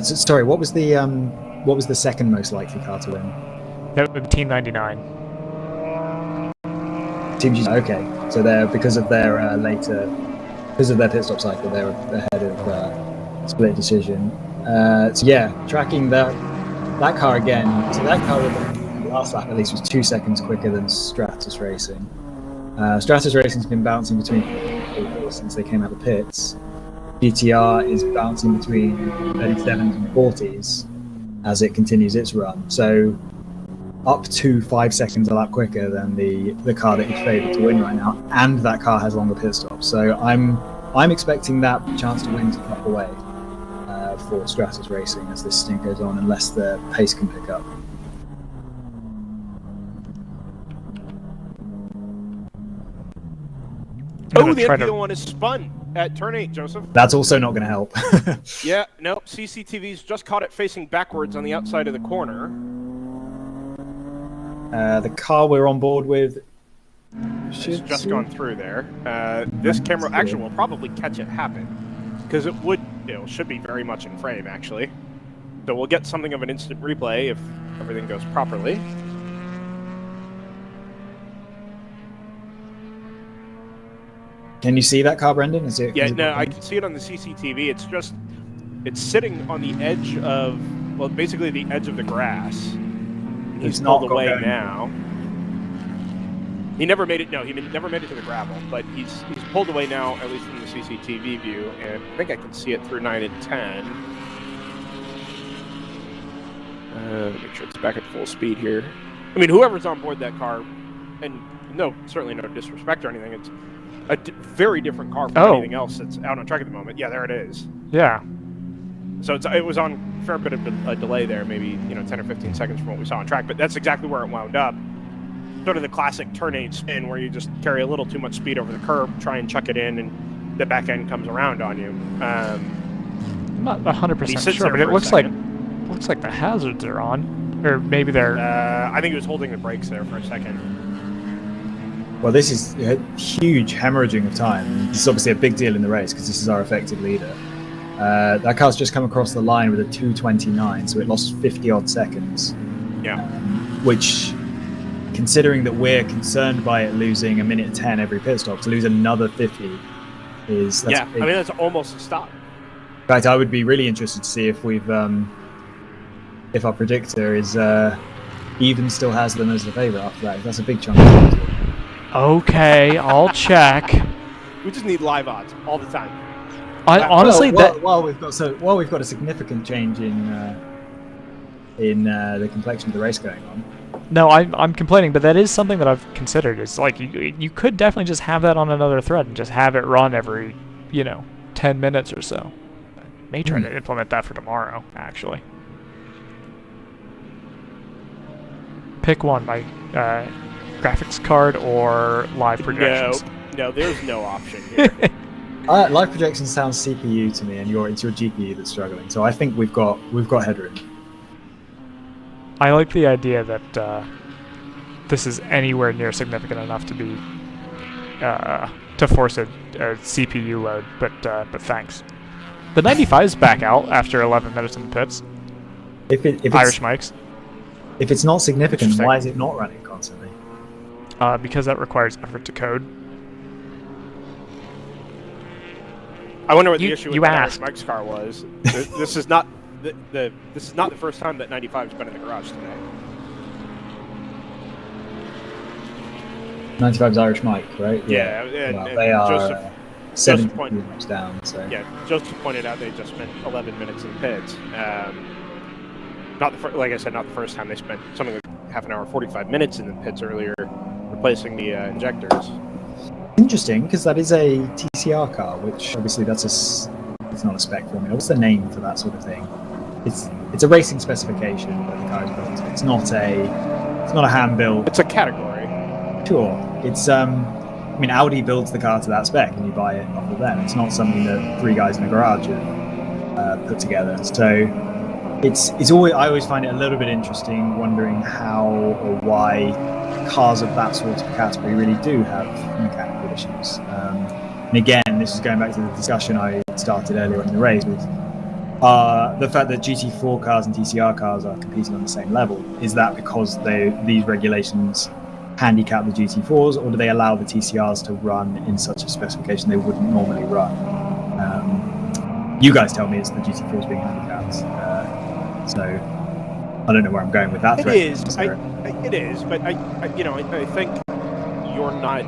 Sorry, what was the second most likely car to win? That would be Team 99. Team GT. Okay, so they're because of their pit stop cycle, they're ahead of split decision. So yeah, tracking that that car again. So that car, last lap at least, was 2 seconds quicker than Stratus Racing. Stratus Racing's been bouncing between since they came out of the pits. GTR is bouncing between 37s and 40s as it continues its run. So up to 5 seconds a lap quicker than the car that is favoured to win right now, and that car has longer pit stops. So I'm expecting that chance to win to drop away for Stratus Racing as this stint goes on, unless the pace can pick up. Oh, the NPO one is spun at turn 8, Joseph. That's also not going to help. Yeah, no, CCTV's just caught it facing backwards on the outside of the corner. The car we're on board with It's just gone through there. This camera actually will probably catch it happen, because it should be very much in frame, actually. So we'll get something of an instant replay if everything goes properly. Can you see that car, Brendan? I can see it on the CCTV. It's sitting on the edge of, well, basically the edge of the grass. He's pulled away now. He never made it. No, he never made it to the gravel, but he's pulled away now, at least from the CCTV view. And I think I can see it through 9 and 10. Make sure it's back at full speed here. I mean, whoever's on board that car, and certainly no disrespect or anything. It's a very different car from anything else that's out on track at the moment. Yeah, there it is. Yeah. So it was on a fair bit of a delay there, maybe 10 or 15 seconds from what we saw on track. But that's exactly where it wound up. Sort of the classic turn 8 spin where you just carry a little too much speed over the curb, try and chuck it in, and the back end comes around on you. I'm not 100% sure, but it looks like the hazards are on, or maybe they're. I think he was holding the brakes there for a second. Well, this is a huge hemorrhaging of time. This is obviously a big deal in the race because this is our effective leader. That car's just come across the line with a 2:29, so it lost 50-odd seconds. Yeah. Which, considering that we're concerned by it losing a minute 10 every pit stop, to lose another 50 is... I mean, that's almost a stop. In fact, I would be really interested to see if we've... if our predictor is even still has them as the favourite after that. That's a big chunk of it. Okay, I'll check. We just need live odds all the time. Honestly, while we've got a significant change in the complexion of the race going on. No, I'm complaining, but that is something that I've considered. It's like you could definitely just have that on another thread and just have it run every 10 minutes or so. I may try to implement that for tomorrow, actually. Pick one, my graphics card or live projections. No, there's no option here. Live projection sounds CPU to me, and it's your GPU that's struggling. So I think we've got headroom. I like the idea that this is anywhere near significant enough to be to force a CPU load, but thanks. The 95's back out after 11 minutes in the pits. If Irish mics. If it's not significant, why is it not running constantly? Because that requires effort to code. I wonder what the issue with asked. Mike's car was. This is not this is not the first time that 95's been in the garage today. 95's Irish Mike, right? Yeah, and they are 70 minutes down. So yeah, Joseph pointed out they just spent 11 minutes in the pits. Like I said, not the first time. They spent something like half an hour, 45 minutes in the pits earlier, replacing the injectors. Interesting, because that is a TCR car, which obviously it's not a spec for me. What's the name for that sort of thing? It's a racing specification that the car is built. It's not a hand build. It's a category. Sure. It's I mean, Audi builds the car to that spec, and you buy it off of them. It's not something that 3 guys in a garage have put together. So I always find it a little bit interesting, wondering how or why cars of that sort of category really do have mechanical issues. And again, this is going back to the discussion I started earlier in the race with the fact that GT4 cars and TCR cars are competing on the same level. Is that because these regulations handicap the GT4s, or do they allow the TCRs to run in such a specification they wouldn't normally run? You guys tell me it's the GT4s being handicapped. So I don't know where I'm going with that. It threat, is. Sarah. It is, but I think you're not.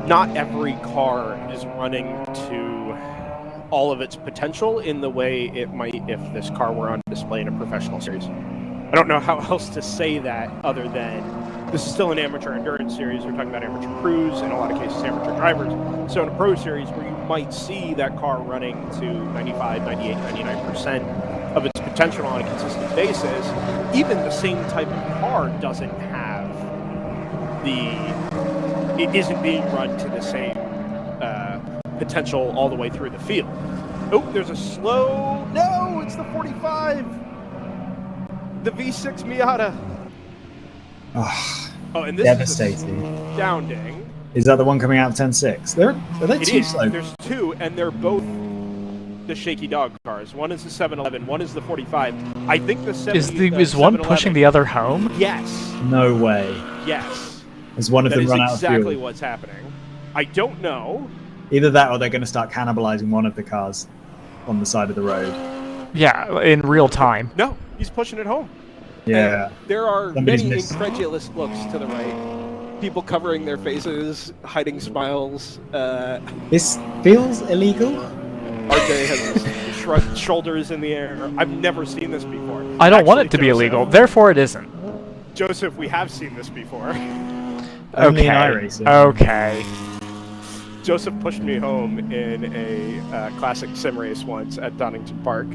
Not every car is running to all of its potential in the way it might if this car were on display in a professional series. I don't know how else to say that other than this is still an amateur endurance series. We're talking about amateur crews, in a lot of cases amateur drivers. So in a pro series where you might see that car running to 95, 98, 99% of its potential on a consistent basis, even the same type of car doesn't have it isn't being run to the same potential all the way through the field. Oh, there's a slow, no, it's the 45, the V6 Miata. Oh, and this Devastating. is astounding. Is that the one coming out of 10.6? Are they It too is. slow? There's two, and they're both the shaky dog cars. One is the 711, one is the 45. I think the 70, Is one pushing the other home? Yes. No way. Yes. Has one of That them is run out of exactly fuel? what's happening. I don't know. Either that or they're going to start cannibalizing one of the cars on the side of the road. Yeah, in real time. No, he's pushing it home. Yeah. And there are Somebody's many missed. incredulous looks to the right. People covering their faces, hiding smiles. This feels illegal. RJ has shrugged shoulders in the air. I've never seen this before. I don't want Actually, it to be Joseph- elllegal, therefore it isn't. Joseph, we have seen this before. Only in Okay. iRacing. Okay. Joseph pushed me home in a classic sim race once at Donington Park.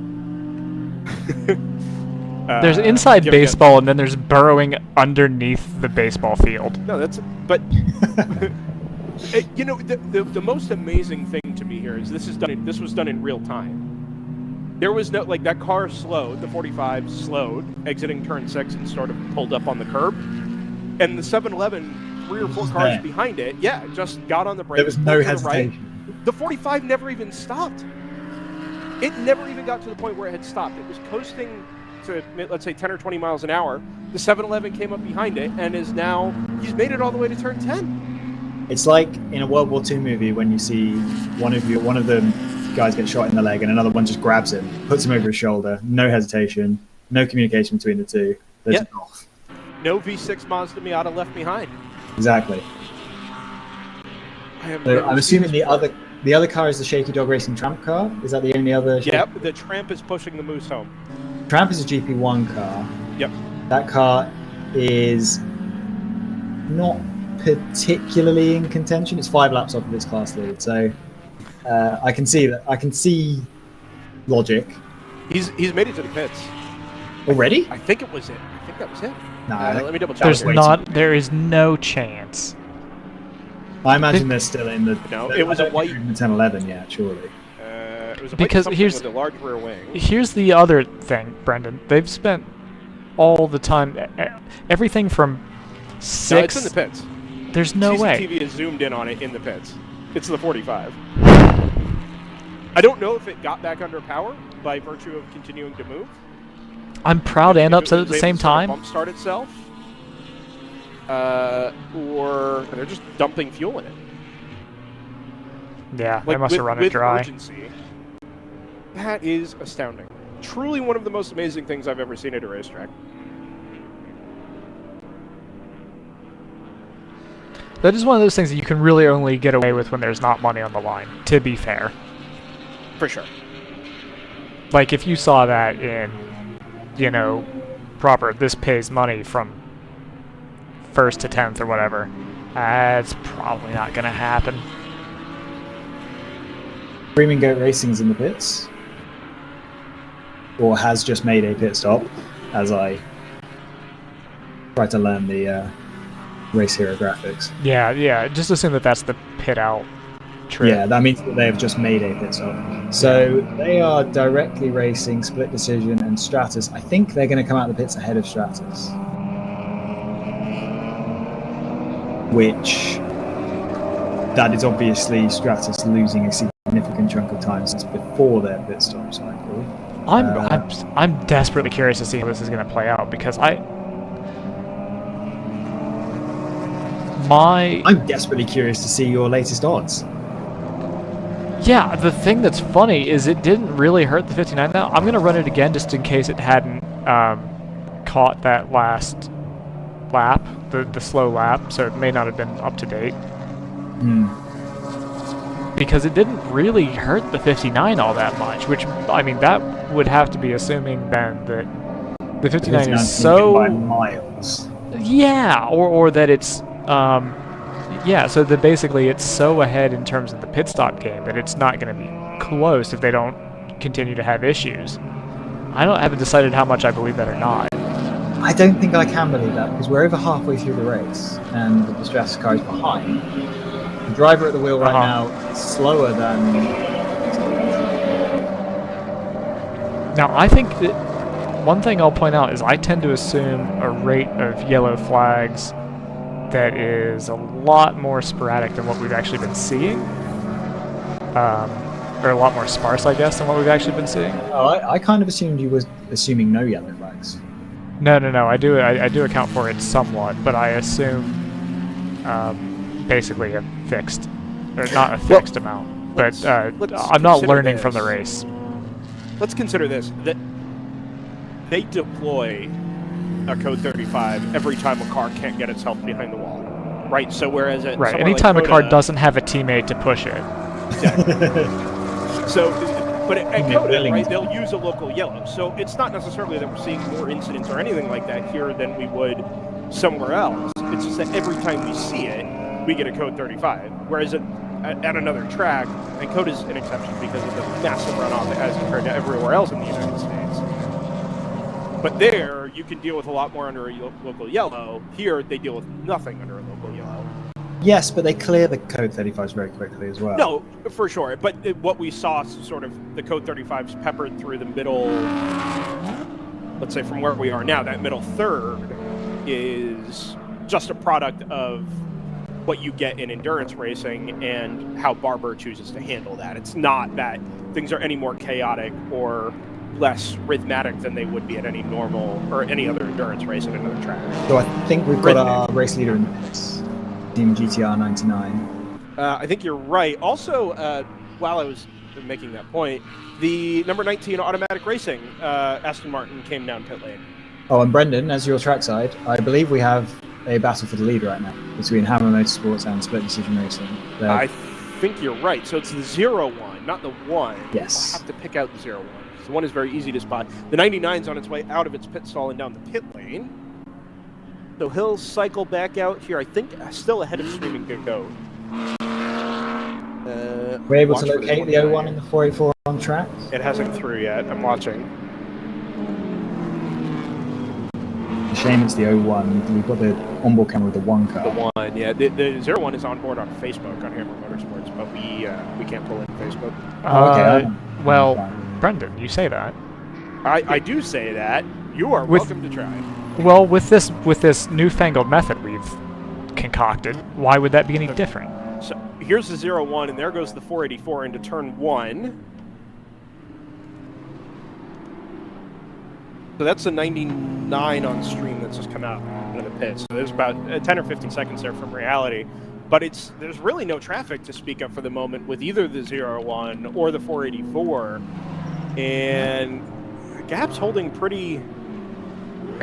There's inside you ever get- baseball, and then there's burrowing underneath the baseball field. No, that's but the most amazing thing to me here is this was done in real time. There was no that car slowed, the 45 slowed, exiting turn 6 and sort of pulled up on the curb, and the 711 3 or 4 Just cars there. behind it, just got on the brakes. There was no pulled to the right. hesitation. The 45 never even stopped. It never even got to the point where it had stopped. It was coasting to, let's say, 10 or 20 miles an hour. The 711 came up behind it and he's made it all the way to turn 10. It's like in a World War II movie when you see one of the guys get shot in the leg and another one just grabs him, puts him over his shoulder, no hesitation, no communication between the two. They're Yep. just off. No V6 Mazda Miata left behind. Exactly. I have So never I'm seen assuming this before. the other car is the Shaky Dog Racing Tramp car. Is that the only other? Yep, the Tramp is pushing the Moose home. Tramp is a GP1 car. Yep. That car is not particularly in contention. It's 5 laps off of its class lead, so I can see that. I can see logic He's made it to the pits. already. I think it was it. I think that was it. Nah, Let me double check. There's waiting. there is no chance. I imagine they're still in the. No, it was I a don't white- think they're in the 1011 yet, surely. It was a Because white something here's- with a large rear wing. Here's the other thing, Brendan. They've spent all the time, everything from No, 6. it's in the pits. There's no way. CCTV has zoomed in on it in the pits. It's the 45. I don't know if it got back under power by virtue of continuing to move. I'm proud and If it upset at was the able same to sort of time. Bump start itself, or they're just dumping fuel in it. Yeah, they must have run it with dry. urgency. That is astounding. Truly one of the most amazing things I've ever seen at a racetrack. That is one of those things that you can really only get away with when there's not money on the line, to be fair. For sure. Like, if you saw that in, proper, this pays money from 1st to 10th or whatever, that's probably not going to happen. Screaming Goat Racing's in the pits, or has just made a pit stop, as I try to learn the Race Hero graphics. Yeah, just assume that that's the pit out trip. Yeah, that means that they have just made a pit stop. So they are directly racing Split Decision and Stratus. I think they're going to come out of the pits ahead of Stratus, which that is obviously Stratus losing a significant chunk of time since before their pit stop cycle. I'm desperately curious to see how this is going to play out, because I'm desperately curious to see your latest odds. Yeah, the thing that's funny is it didn't really hurt the 59 now. I'm going to run it again just in case it hadn't caught that last lap, the slow lap, so it may not have been up to date. Because it didn't really hurt the 59 all that much, which, I mean, that would have to be assuming then that the 59 is so... by miles. Yeah, or that it's... yeah, so that basically it's so ahead in terms of the pit stop game that it's not going to be close if they don't continue to have issues. I haven't decided how much I believe that or not. I don't think I can believe that because we're over halfway through the race and the distress car is behind. The driver at the wheel right now is slower than... Now, I think that one thing I'll point out is I tend to assume a rate of yellow flags that is a lot more sporadic than what we've actually been seeing. Or a lot more sparse, I guess, than what we've actually been seeing. Oh, I kind of assumed you were assuming no yellow flags. No, I do account for it somewhat, but I assume basically a fixed, or not a fixed amount. But I'm not learning from the race. Let's consider this: that they deploy a code 35 every time a car can't get itself behind the wall, right? So whereas at anytime like a car doesn't have a teammate to push it. So, but at Coda, right, they'll use a local yellow. So it's not necessarily that we're seeing more incidents or anything like that here than we would somewhere else. It's just that every time we see it, we get a code 35. Whereas at another track, and Coda's an exception because of the massive runoff it has compared to everywhere else in the United States. But there, you can deal with a lot more under a local yellow. Here, they deal with nothing under a local yellow. Yes, but they clear the code 35s very quickly as well. No, for sure. But what we saw, sort of the code 35s peppered through the middle, let's say from where we are now, that middle third is just a product of what you get in endurance racing and how Barber chooses to handle that. It's not that things are any more chaotic or less rhythmic than they would be at any normal or any other endurance race at another track. So I think we've got our race leader in this. Team GTR 99. I think you're right. Also, while I was making that point, the number 19 Automatic Racing, Aston Martin came down pit lane. Oh, and Brendan, as your trackside, I believe we have a battle for the lead right now between Hammer Motorsports and Split Decision Racing. I think you're right. So it's the 0-1, not the 1. Yes. I'll have to pick out the 0-1. The 1 is very easy to spot. The 99's on its way out of its pit stall and down the pit lane. So he'll cycle back out here, I think, still ahead of Screaming Goat. We're able to locate the 01 in the 484 on track? It hasn't through yet. I'm watching. A shame it's the 01. We've got the onboard camera with the 1 car. The 1, yeah. The 01 is on board on Facebook on Hammer Motorsports, but we can't pull in Facebook. Okay. Well, Brendan, you say that. I do say that. You are welcome to try. Well, with this newfangled method we've concocted, why would that be any different? So here's the 0-1, and there goes the 484 into turn 1. So that's the 99 on stream that's just come out of the pit. So there's about 10 or 15 seconds there from reality. But there's really no traffic to speak of for the moment with either the 0-1 or the 484. And the gap's holding pretty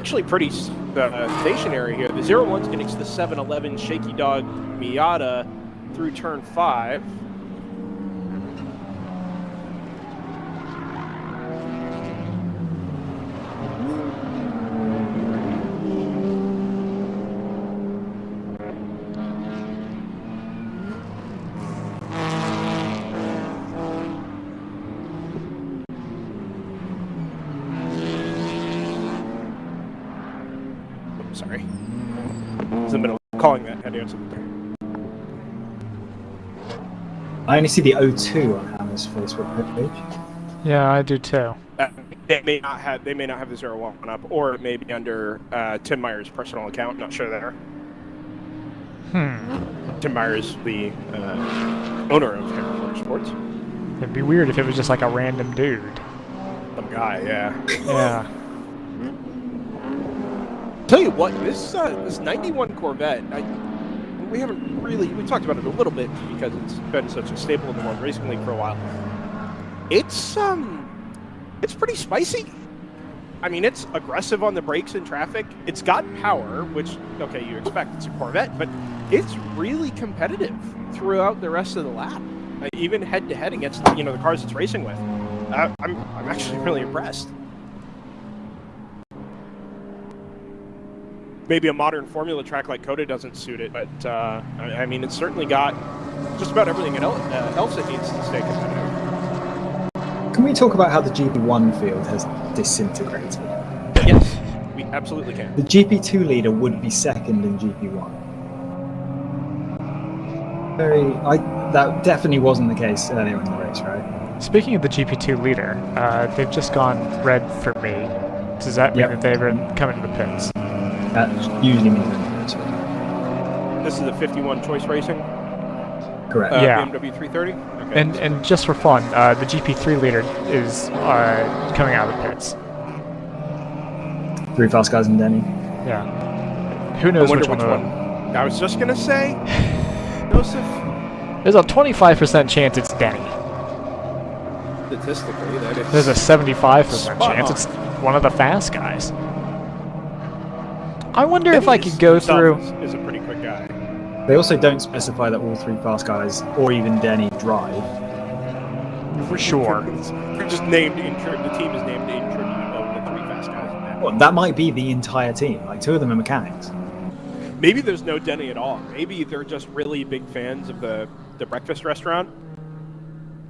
stationary here. The 0-1's getting to the 7-11 Shaky Dog Miata through turn 5. Sorry. It's in the middle of calling that. I only see the 02 on Hammer's Facebook page. Yeah, I do too. They may not have the 0-1 up, or it may be under Tim Meyer's personal account. Not sure there. Tim Meyer's the owner of Hammer Motorsports. It'd be weird if it was just like a random dude. Some guy, yeah. Yeah. Tell you what, this 91 Corvette, when we haven't really, we talked about it a little bit because it's been such a staple in the World Racing League for a while. It's pretty spicy. I mean, it's aggressive on the brakes in traffic. It's got power, which, okay, you expect, it's a Corvette, but it's really competitive throughout the rest of the lap, even head-to-head against, the cars it's racing with. I'm actually really impressed. Maybe a modern formula track like Coda doesn't suit it, but I mean, it's certainly got just about everything else it needs to stay competitive. Can we talk about how the GP1 field has disintegrated? Yes, we absolutely can. The GP2 leader would be second in GP1. That definitely wasn't the case earlier in the race, right? Speaking of the GP2 leader, they've just gone red for me. Does that mean that they've come into the pits? That usually means they're in This is the 51 choice racing? correct. Yeah. BMW 330? Okay. And just for fun, the GP3 leader is coming out of the pits. 3 fast guys and Denny. Yeah. Who knows I wonder which one? I was just gonna say, Joseph. There's a 25% chance it's Denny. Statistically, that is. There's a 75% Spot chance on. it's one of the fast guys. I wonder if Denny I could go himself through. Is a pretty quick guy. They also don't specify that all 3 fast guys, or even Denny, drive. For sure. They're just named in the team is named in tribute of the 3 fast guys. In that. Well, that might be the entire team. Like 2 of them are mechanics. Maybe there's no Denny at all. Maybe they're just really big fans of the breakfast restaurant.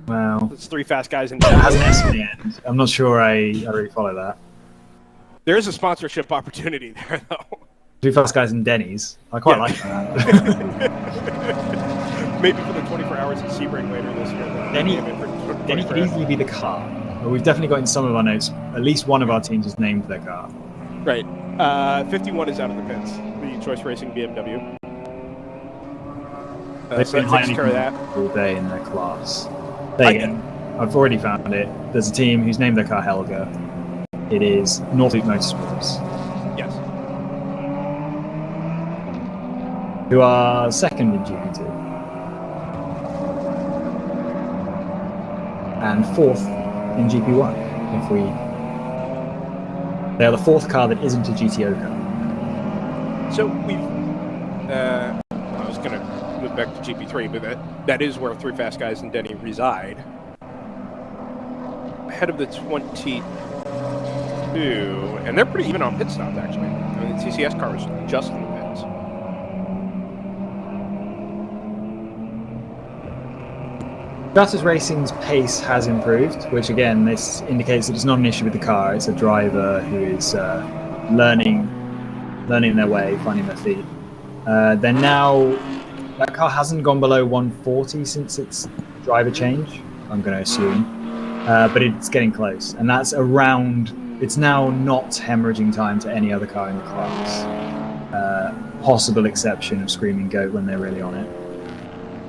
Well, It's 3 fast guys in it has an S at the end. I'm not sure I really follow that. There is a sponsorship opportunity there, though. 3 fast guys and Denny's. I quite like that. Maybe for the 24 hours at Sebring later this year. Denny Denny could easily be the car. But we've definitely got in some of our notes, at least one of our teams has named their car. Right. 51 is out of the pits. The Choice Racing BMW. They've So been that takes highly care of that. all day in their class. There you go. I've already found it. There's a team who's named their car Helga. It is Northwood Motorsports, Yes. who are second in GP2 and 4th in GP1. They are the 4th car that isn't a GTO car. So we've. I was going to move back to GP3, but that is where 3 fast guys and Denny reside. Ahead of the 22, and they're pretty even on pit stops, actually. I mean, the TCS car was just in the pits. Stratus Racing's pace has improved, which again, this indicates that it's not an issue with the car. It's a driver who is learning their way, finding their feet. They're now, that car hasn't gone below 140 since its driver change, I'm going to assume, but it's getting close, and that's around. It's now not hemorrhaging time to any other car in the class. Possible exception of Screaming Goat when they're really on it.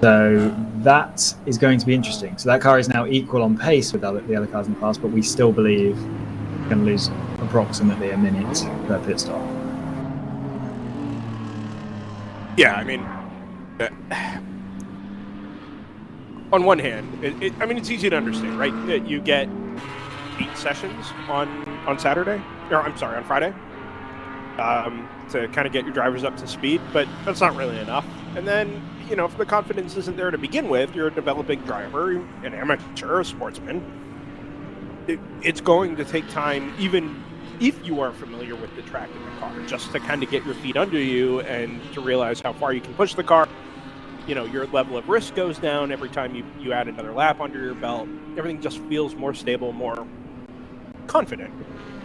So that is going to be interesting. So that car is now equal on pace with the other cars in the class, but we still believe we're going to lose approximately a minute per pit stop. Yeah, I mean, on one hand, I mean, it's easy to understand, right? You get 8 sessions on Saturday, or I'm sorry, on Friday, to kind of get your drivers up to speed, but that's not really enough. And then, if the confidence isn't there to begin with, you're a developing driver, an amateur, a sportsman. It's going to take time, even if you are familiar with the track in the car, just to kind of get your feet under you and to realize how far you can push the car. Your level of risk goes down every time you add another lap under your belt. Everything just feels more stable, more confident.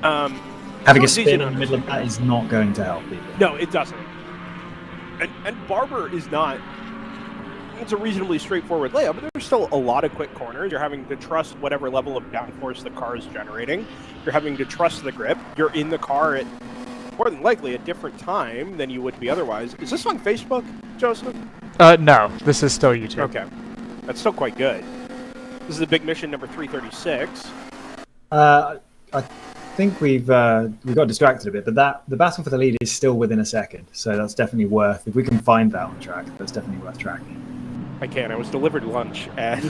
Having a spin in the middle of that is not going to help people. No, it doesn't. And Barber is not. It's a reasonably straightforward layout, but there's still a lot of quick corners. You're having to trust whatever level of downforce the car is generating. You're having to trust the grip. You're in the car at more than likely a different time than you would be otherwise. Is this on Facebook, Joseph? No, this is still YouTube. Okay. That's still quite good. This is the big mission number 336. I think we got distracted a bit, but the battle for the lead is still within a second, so that's definitely worth. If we can find that on track, that's definitely worth tracking. I can. I was delivered lunch as we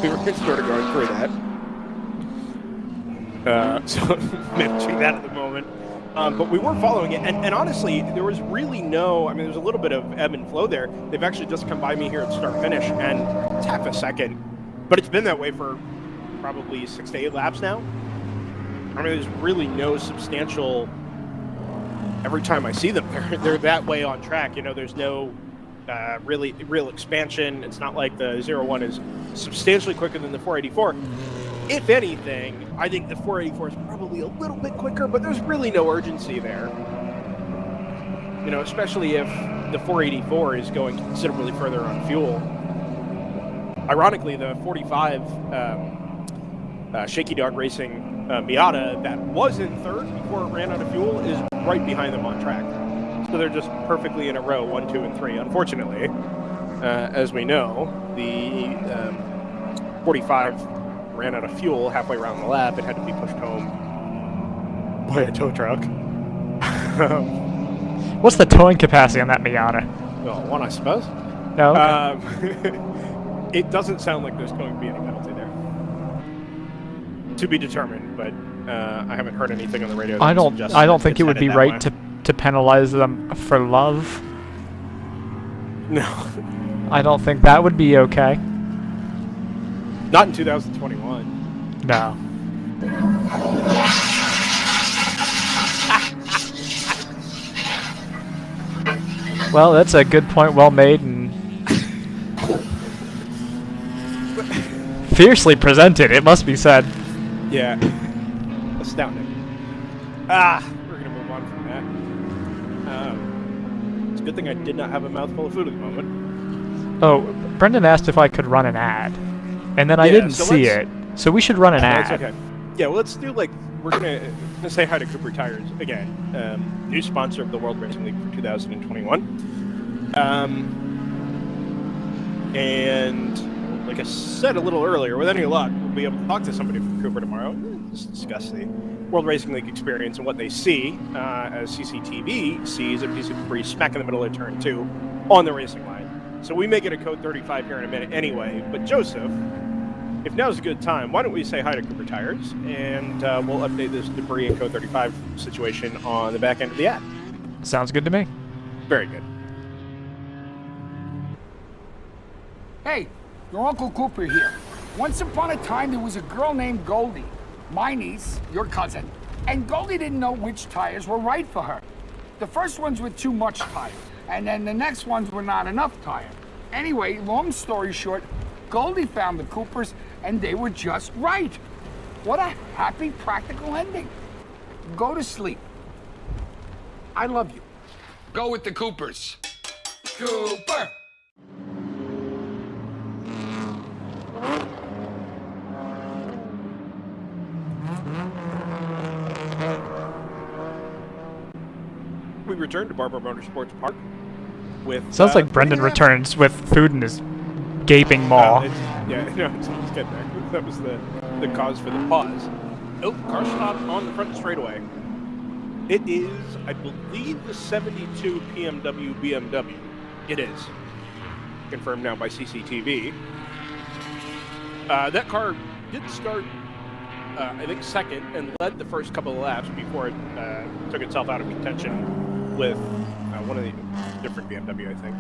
were sort of going through that. So managing that at the moment. But we were following it, and honestly, there was really no. I mean, there's a little bit of ebb and flow there. They've actually just come by me here at start finish, and it's half a second. But it's been that way for probably 6 to 8 laps now. I mean, there's really no substantial. Every time I see them, they're that way on track. You know, there's no real expansion. It's not like the 01 is substantially quicker than the 484. If anything, I think the 484 is probably a little bit quicker, but there's really no urgency there. You know, especially if the 484 is going considerably further on fuel. Ironically, the 45 Shaky Dog Racing Miata that was in third before it ran out of fuel is right behind them on track. So they're just perfectly in a row, 1, 2, and 3. Unfortunately, as we know, the 45 ran out of fuel halfway around the lap. It had to be pushed home by a tow truck. What's the towing capacity on that Miata? Well, 1, I suppose. No. Okay. It doesn't sound like there's going to be any penalty there. To be determined, but I haven't heard anything on the radio. I don't think it would be right to penalize them for love. No. I don't think that would be okay. Not in 2021. No. Well, that's a good point, well made, and fiercely presented, it must be said. Yeah. Astounding. We're going to move on from that. It's a good thing I did not have a mouthful of food at the moment. Oh, Brendan asked if I could run an ad, and then I didn't see it, so we should run an ad. That's okay. Yeah, well, let's do we're gonna say hi to Cooper Tires again, new sponsor of the World Racing League for 2021. And like I said a little earlier, with any luck, we'll be able to talk to somebody from Cooper tomorrow, just discuss the World Racing League experience and what they see as CCTV sees a piece of debris smack in the middle of turn 2 on the racing line. So we may get a code 35 here in a minute anyway, but Joseph, if now's a good time, why don't we say hi to Cooper Tires, and we'll update this debris and code 35 situation on the back end of the ad. Sounds good to me. Very good. Hey, your Uncle Cooper here. Once upon a time, there was a girl named Goldie, my niece, your cousin, and Goldie didn't know which tires were right for her. The first ones were too much tire, and then the next ones were not enough tire. Anyway, long story short, Goldie found the Coopers, and they were just right. What a happy, practical ending. Go to sleep. I love you. Go with the Coopers. Cooper! We return to Barber Motorsports Park with... Sounds like Brendan returns with food in his gaping maw. It's getting there. That was the cause for the pause. Oh, car stop on the front straightaway. It is, I believe, the 72 PMW BMW. It is. Confirmed now by CCTV. That car did start, I think, second and led the first couple of laps before it took itself out of contention with one of the different BMW, I think.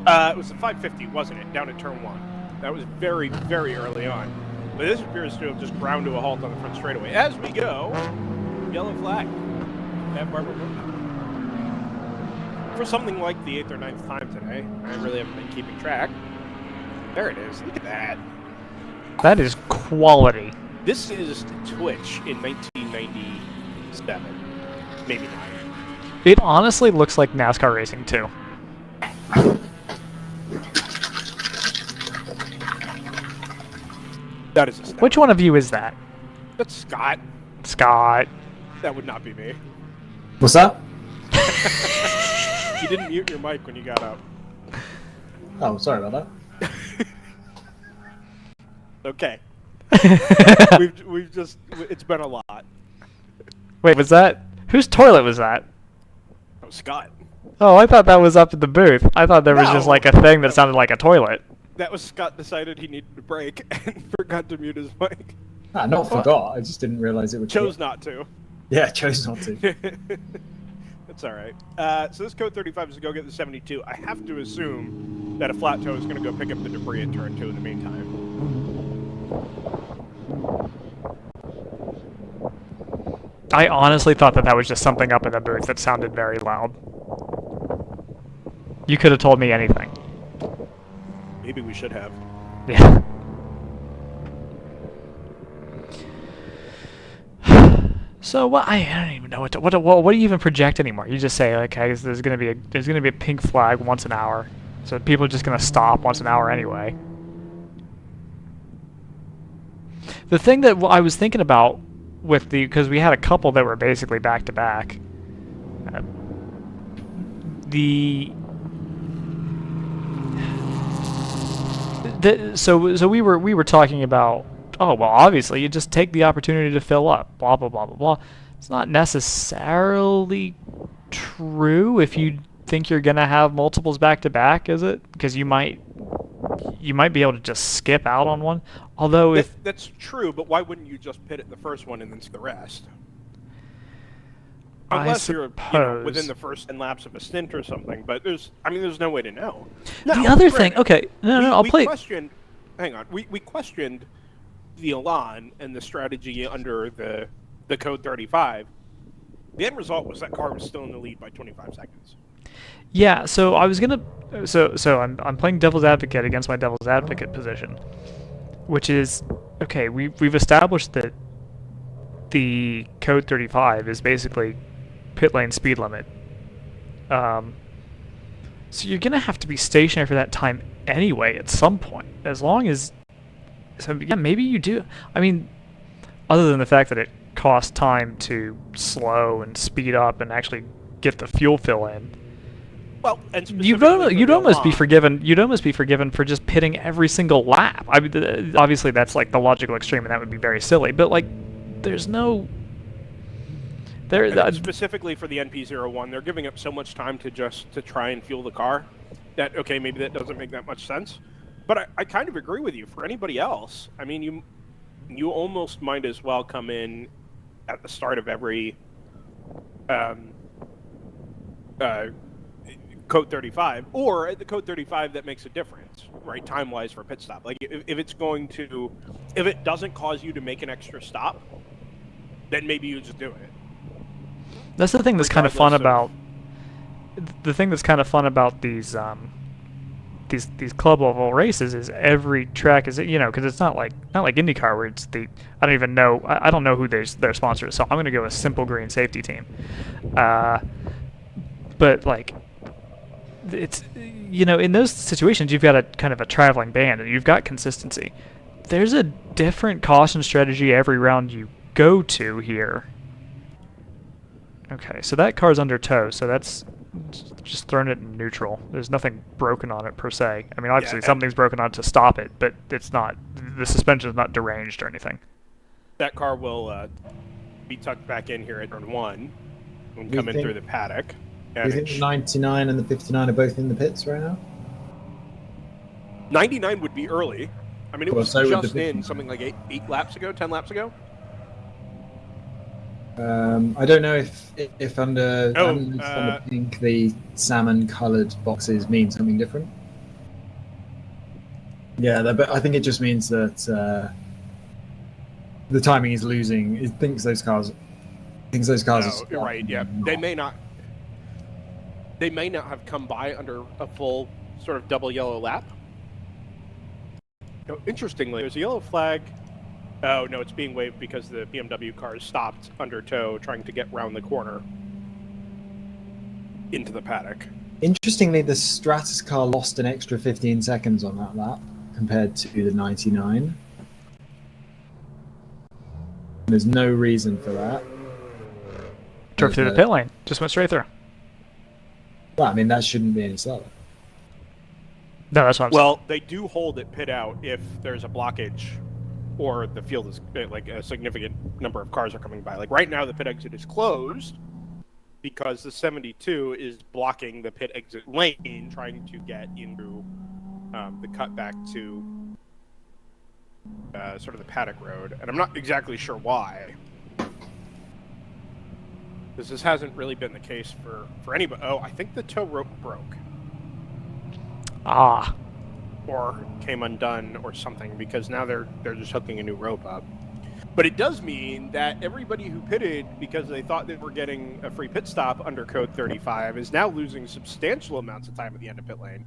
It was the 550, wasn't it? Down at turn 1. That was very, very early on. But this appears to have just ground to a halt on the front straightaway. As we go, yellow flag at Barber Motorsports. For something like the 8th or 9th time today, I really haven't been keeping track. There it is. Look at that. That is quality. This is Twitch in 1997. Maybe not. It honestly looks like NASCAR racing too. That is astounding. Which one of you is that? That's Scott. Scott. That would not be me. What's that? You didn't mute your mic when you got up. Oh, sorry about that. Okay. We've just, it's been a lot. Wait, was that whose toilet was that? Oh, Scott. Oh, I thought that was up at the booth. I thought there was just No. like a thing that sounded like a toilet. That was Scott decided he needed a break and forgot to mute his mic. Ah, not forgot. I just didn't realize it would. Chose not to. Yeah, chose not to. That's all right. So this code 35 is to go get the 72. I have to assume that a flat toe is going to go pick up the debris at turn 2 in the meantime. I honestly thought that was just something up in the booth that sounded very loud. You could have told me anything. Maybe we should have. Yeah. So what? I don't even know what do you even project anymore? You just say, okay, there's gonna be a pink flag once an hour, so people are just gonna stop once an hour anyway. The thing that I was thinking about with because we had a couple that were basically back to back. So we were talking about, oh well, obviously you just take the opportunity to fill up, blah blah blah blah blah. It's not necessarily true if you think you're gonna have multiples back to back, is it? Because you might be able to just skip out on one. Although that's true, but why wouldn't you just pit at the first one and then see the rest? Unless you're within the first 10 laps of a stint or something, but there's no way to know. No, the other thing, okay, I'll play. Hang on, we questioned the Elan and the strategy under the code 35. The end result was that car was still in the lead by 25 seconds. Yeah, so I was gonna, so I'm playing devil's advocate against my devil's advocate position, which is, okay, we've established that the code 35 is basically pit lane speed limit. So you're gonna have to be stationary for that time anyway at some point, as long as. So yeah, maybe you do. I mean, other than the fact that it costs time to slow and speed up and actually get the fuel fill in. Well, and you'd almost be forgiven. You'd almost be forgiven for just pitting every single lap. I mean, obviously that's like the logical extreme, and that would be very silly. But like, there's no. Specifically for the NP01, they're giving up so much time to try and fuel the car that, okay, maybe that doesn't make that much sense. But I kind of agree with you. For anybody else, I mean, you almost might as well come in at the start of every code 35, or at the code 35 that makes a difference, right, time-wise for a pit stop. Like, if it doesn't cause you to make an extra stop, then maybe you just do it. That's the thing that's kind of fun about. The thing that's kind of fun about these club level races is every track is, because it's not like IndyCar where it's I don't even know, I don't know who their sponsor is, so I'm going to go with Simple Green Safety Team. But like, it's, in those situations you've got a kind of a traveling band and you've got consistency. There's a different caution strategy every round you go to here. Okay, so that car's under tow, so that's just throwing it in neutral. There's nothing broken on it per se. I mean, obviously something's broken on it to stop it, but it's not, the suspension is not deranged or anything. That car will be tucked back in here at turn 1 and come in through the paddock. Do you think the 99 and the 59 are both in the pits right now? 99 would be early. I mean, it was just in something like 10 laps ago. I don't know if under pink the salmon-coloured boxes mean something different. Yeah, but I think it just means that the timing is losing. It thinks those cars. You're right. Yeah, they may not have come by under a full sort of double yellow lap. Interestingly, there's a yellow flag. Oh, no, it's being waved because the BMW car is stopped under tow trying to get round the corner into the paddock. Interestingly, the Stratus car lost an extra 15 seconds on that lap compared to the 99. There's no reason for that. Drove through the pit lane. Just went straight through. Well, I mean, that shouldn't be any slower. No, that's what I'm saying. Well, they do hold it pit out if there's a blockage or the field is like a significant number of cars are coming by. Like right now, the pit exit is closed because the 72 is blocking the pit exit lane, trying to get into the cutback to sort of the paddock road, and I'm not exactly sure why. Because this hasn't really been the case for anybody. Oh, I think the tow rope broke. Ah. Or came undone or something, because now they're just hooking a new rope up. But it does mean that everybody who pitted because they thought they were getting a free pit stop under code 35 is now losing substantial amounts of time at the end of pit lane.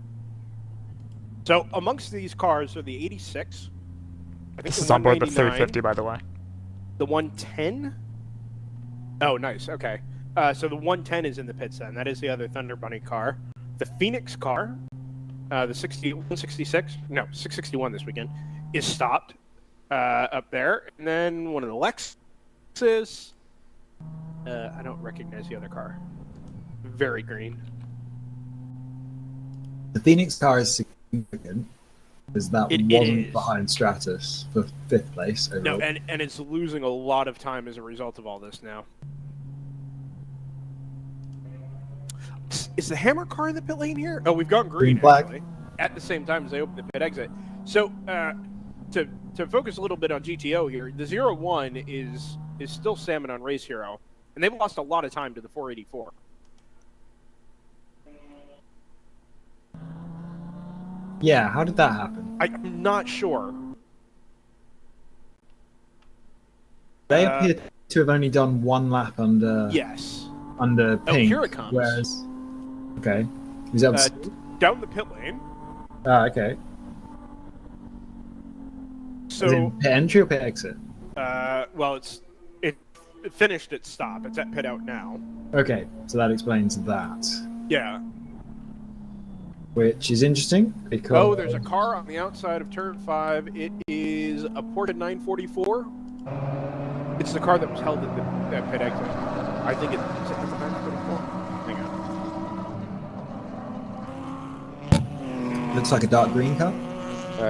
So amongst these cars are the 86. I think This is on board the 350, by the way. The 110? Oh, nice. Okay. So the 110 is in the pits then. That is the other Thunder Bunny car. The Phoenix car, the 166, no, 661 this weekend, is stopped up there. And then one of the Lexus. I don't recognize the other car. Very green. The Phoenix car is significant because that It wasn't is. behind Stratus for 5th place overall. No, and it's losing a lot of time as a result of all this now. Is the Hammer car in the pit lane here? Oh, we've gone green, Green flag. actually, at the same time as they open the pit exit. So, to focus a little bit on GTO here, the 01 is still Salmon on Race Hero, and they've lost a lot of time to the 484. Yeah, how did that happen? I'm not sure. They appear to have only done one lap under Yes. under Oh, pink. here it comes. Whereas, okay, is that Down the pit lane. okay? As So, in pit entry or pit exit? well, it finished its stop. It's at pit out now. Okay, so that explains that, Yeah. which is interesting because Oh, there's a car on the outside of turn 5. It is a Porsche 944. It's the car that was held at the pit exit. I think it's a 944. Hang on. looks like a dark green car.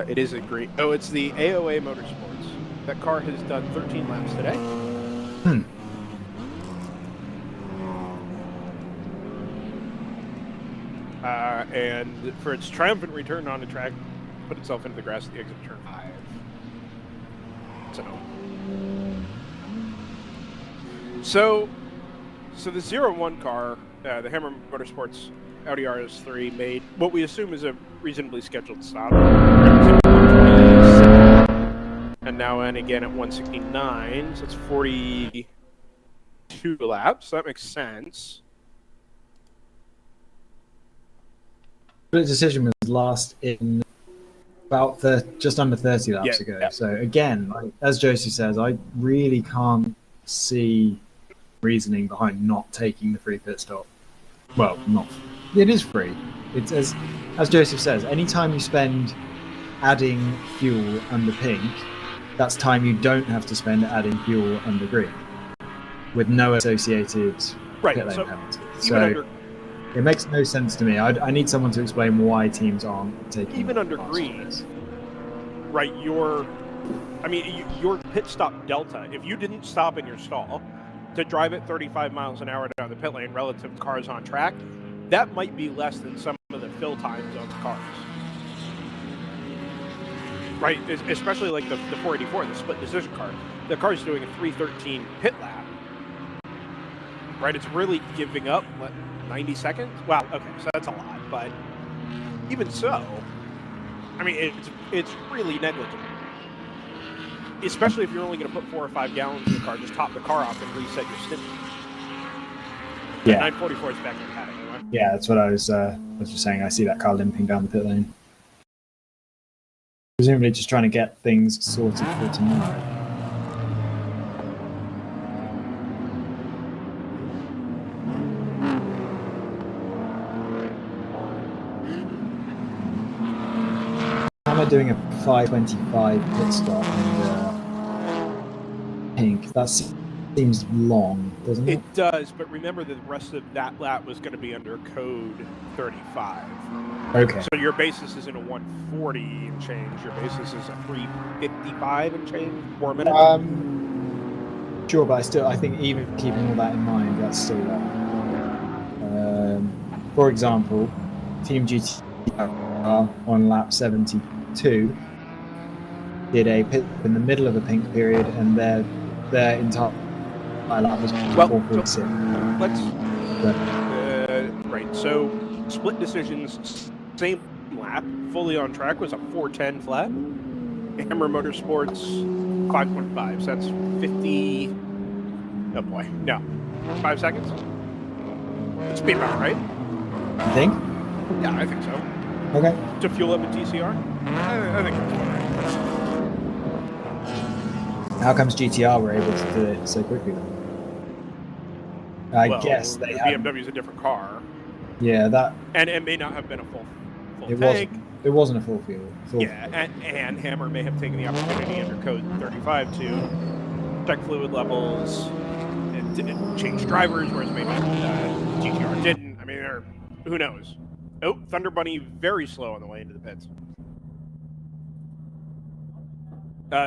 It is a green. Oh, it's the AOA Motorsports. That car has done 13 laps today. Hmm. And for its triumphant return on the track, put itself into the grass at the exit of turn 5. So the 01 car, the Hammer Motorsports Audi RS3, made what we assume is a reasonably scheduled stop. And now and again at 169, so it's 42 laps. That makes sense. The decision was last in about just under 30 laps ago. Yeah. So again, like, as Josie says, I really can't see reasoning behind not taking the free pit stop. Well, not. It is free. It's as Joseph says. Anytime you spend adding fuel under pink, that's time you don't have to spend adding fuel under green, with no associated pit lane penalty. So it makes no sense to me. I need someone to explain why teams aren't taking even under green, right? Your pit stop delta. If you didn't stop in your stall to drive at 35 miles an hour down the pit lane relative to cars on track, that might be less than some of the fill times on the cars. Right, especially like the 484, the split decision car. The car's doing a 3:13 pit lap. Right, it's really giving up, 90 seconds? Wow, okay, so that's a lot, but even so, I mean, it's really negligible. Especially if you're only going to put 4 or 5 gallons in the car, just top the car off and reset your stint. Yeah. 944 is back in the paddock anyway. Yeah, that's what I was just saying. I see that car limping down the pit lane. Presumably just trying to get things sorted for tomorrow. Am I doing a 5:25 pit stop and pink? That Seems long, doesn't it? It does, but remember that the rest of that lap was going to be under code 35. Okay. So your basis isn't a 140 and change. Your basis is a 355 and change, 4 minutes. Sure, but I think even keeping all that in mind, that's still long. For example, Team GTR on lap 72 did a pit in the middle of a pink period, and their entire lap was 446. Let's right. So split decisions, same lap, fully on track was a 410 flat. Hammer Motorsports 5.5. So that's 50. Oh boy, no, 5 seconds. It's be about right. You think? Yeah, I think so. Okay. To fuel up a TCR, I think that's all right. How comes GTR were able to do it so quickly then? I guess they the had. BMW's a different car. Yeah, that. And it may not have been a full It tank. It wasn't a full fuel. And Hammer may have taken the opportunity under code 35 to check fluid levels and change drivers, whereas maybe GTR didn't. I mean, who knows? Oh, Thunder Bunny very slow on the way into the pits.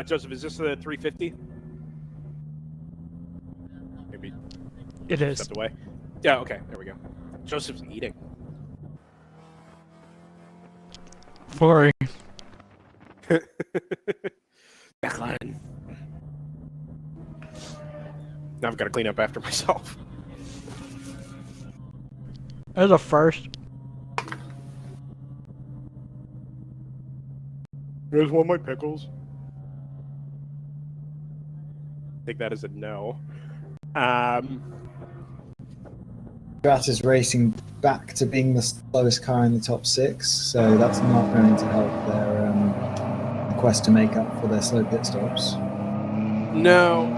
Joseph, is this the 350? Maybe It is. stepped away. Yeah, okay, there we go. Joseph's eating. Sorry. Declan. Now I've got to clean up after myself. As a first. There's one of my pickles. Take that as a no. Stratus racing back to being the slowest car in the top 6, so that's not going to help their quest to make up for their slow pit stops. No.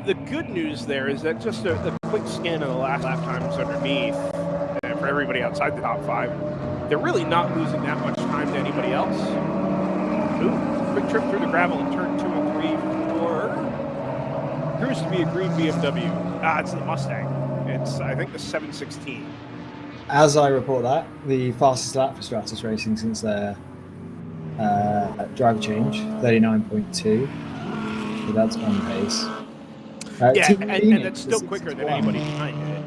The good news there is that just a quick scan of the last lap times underneath, for everybody outside the top 5, they're really not losing that much time to anybody else. Ooh, quick trip through the gravel in turn 2 and 3 for appears to be a green BMW. It's the Mustang. It's, I think, the 716. As I report that, the fastest lap for Stratus Racing since their driver change, 39.2. So that's on pace. Yeah, Team and Phoenix, that's still the quicker than 661. anybody behind it.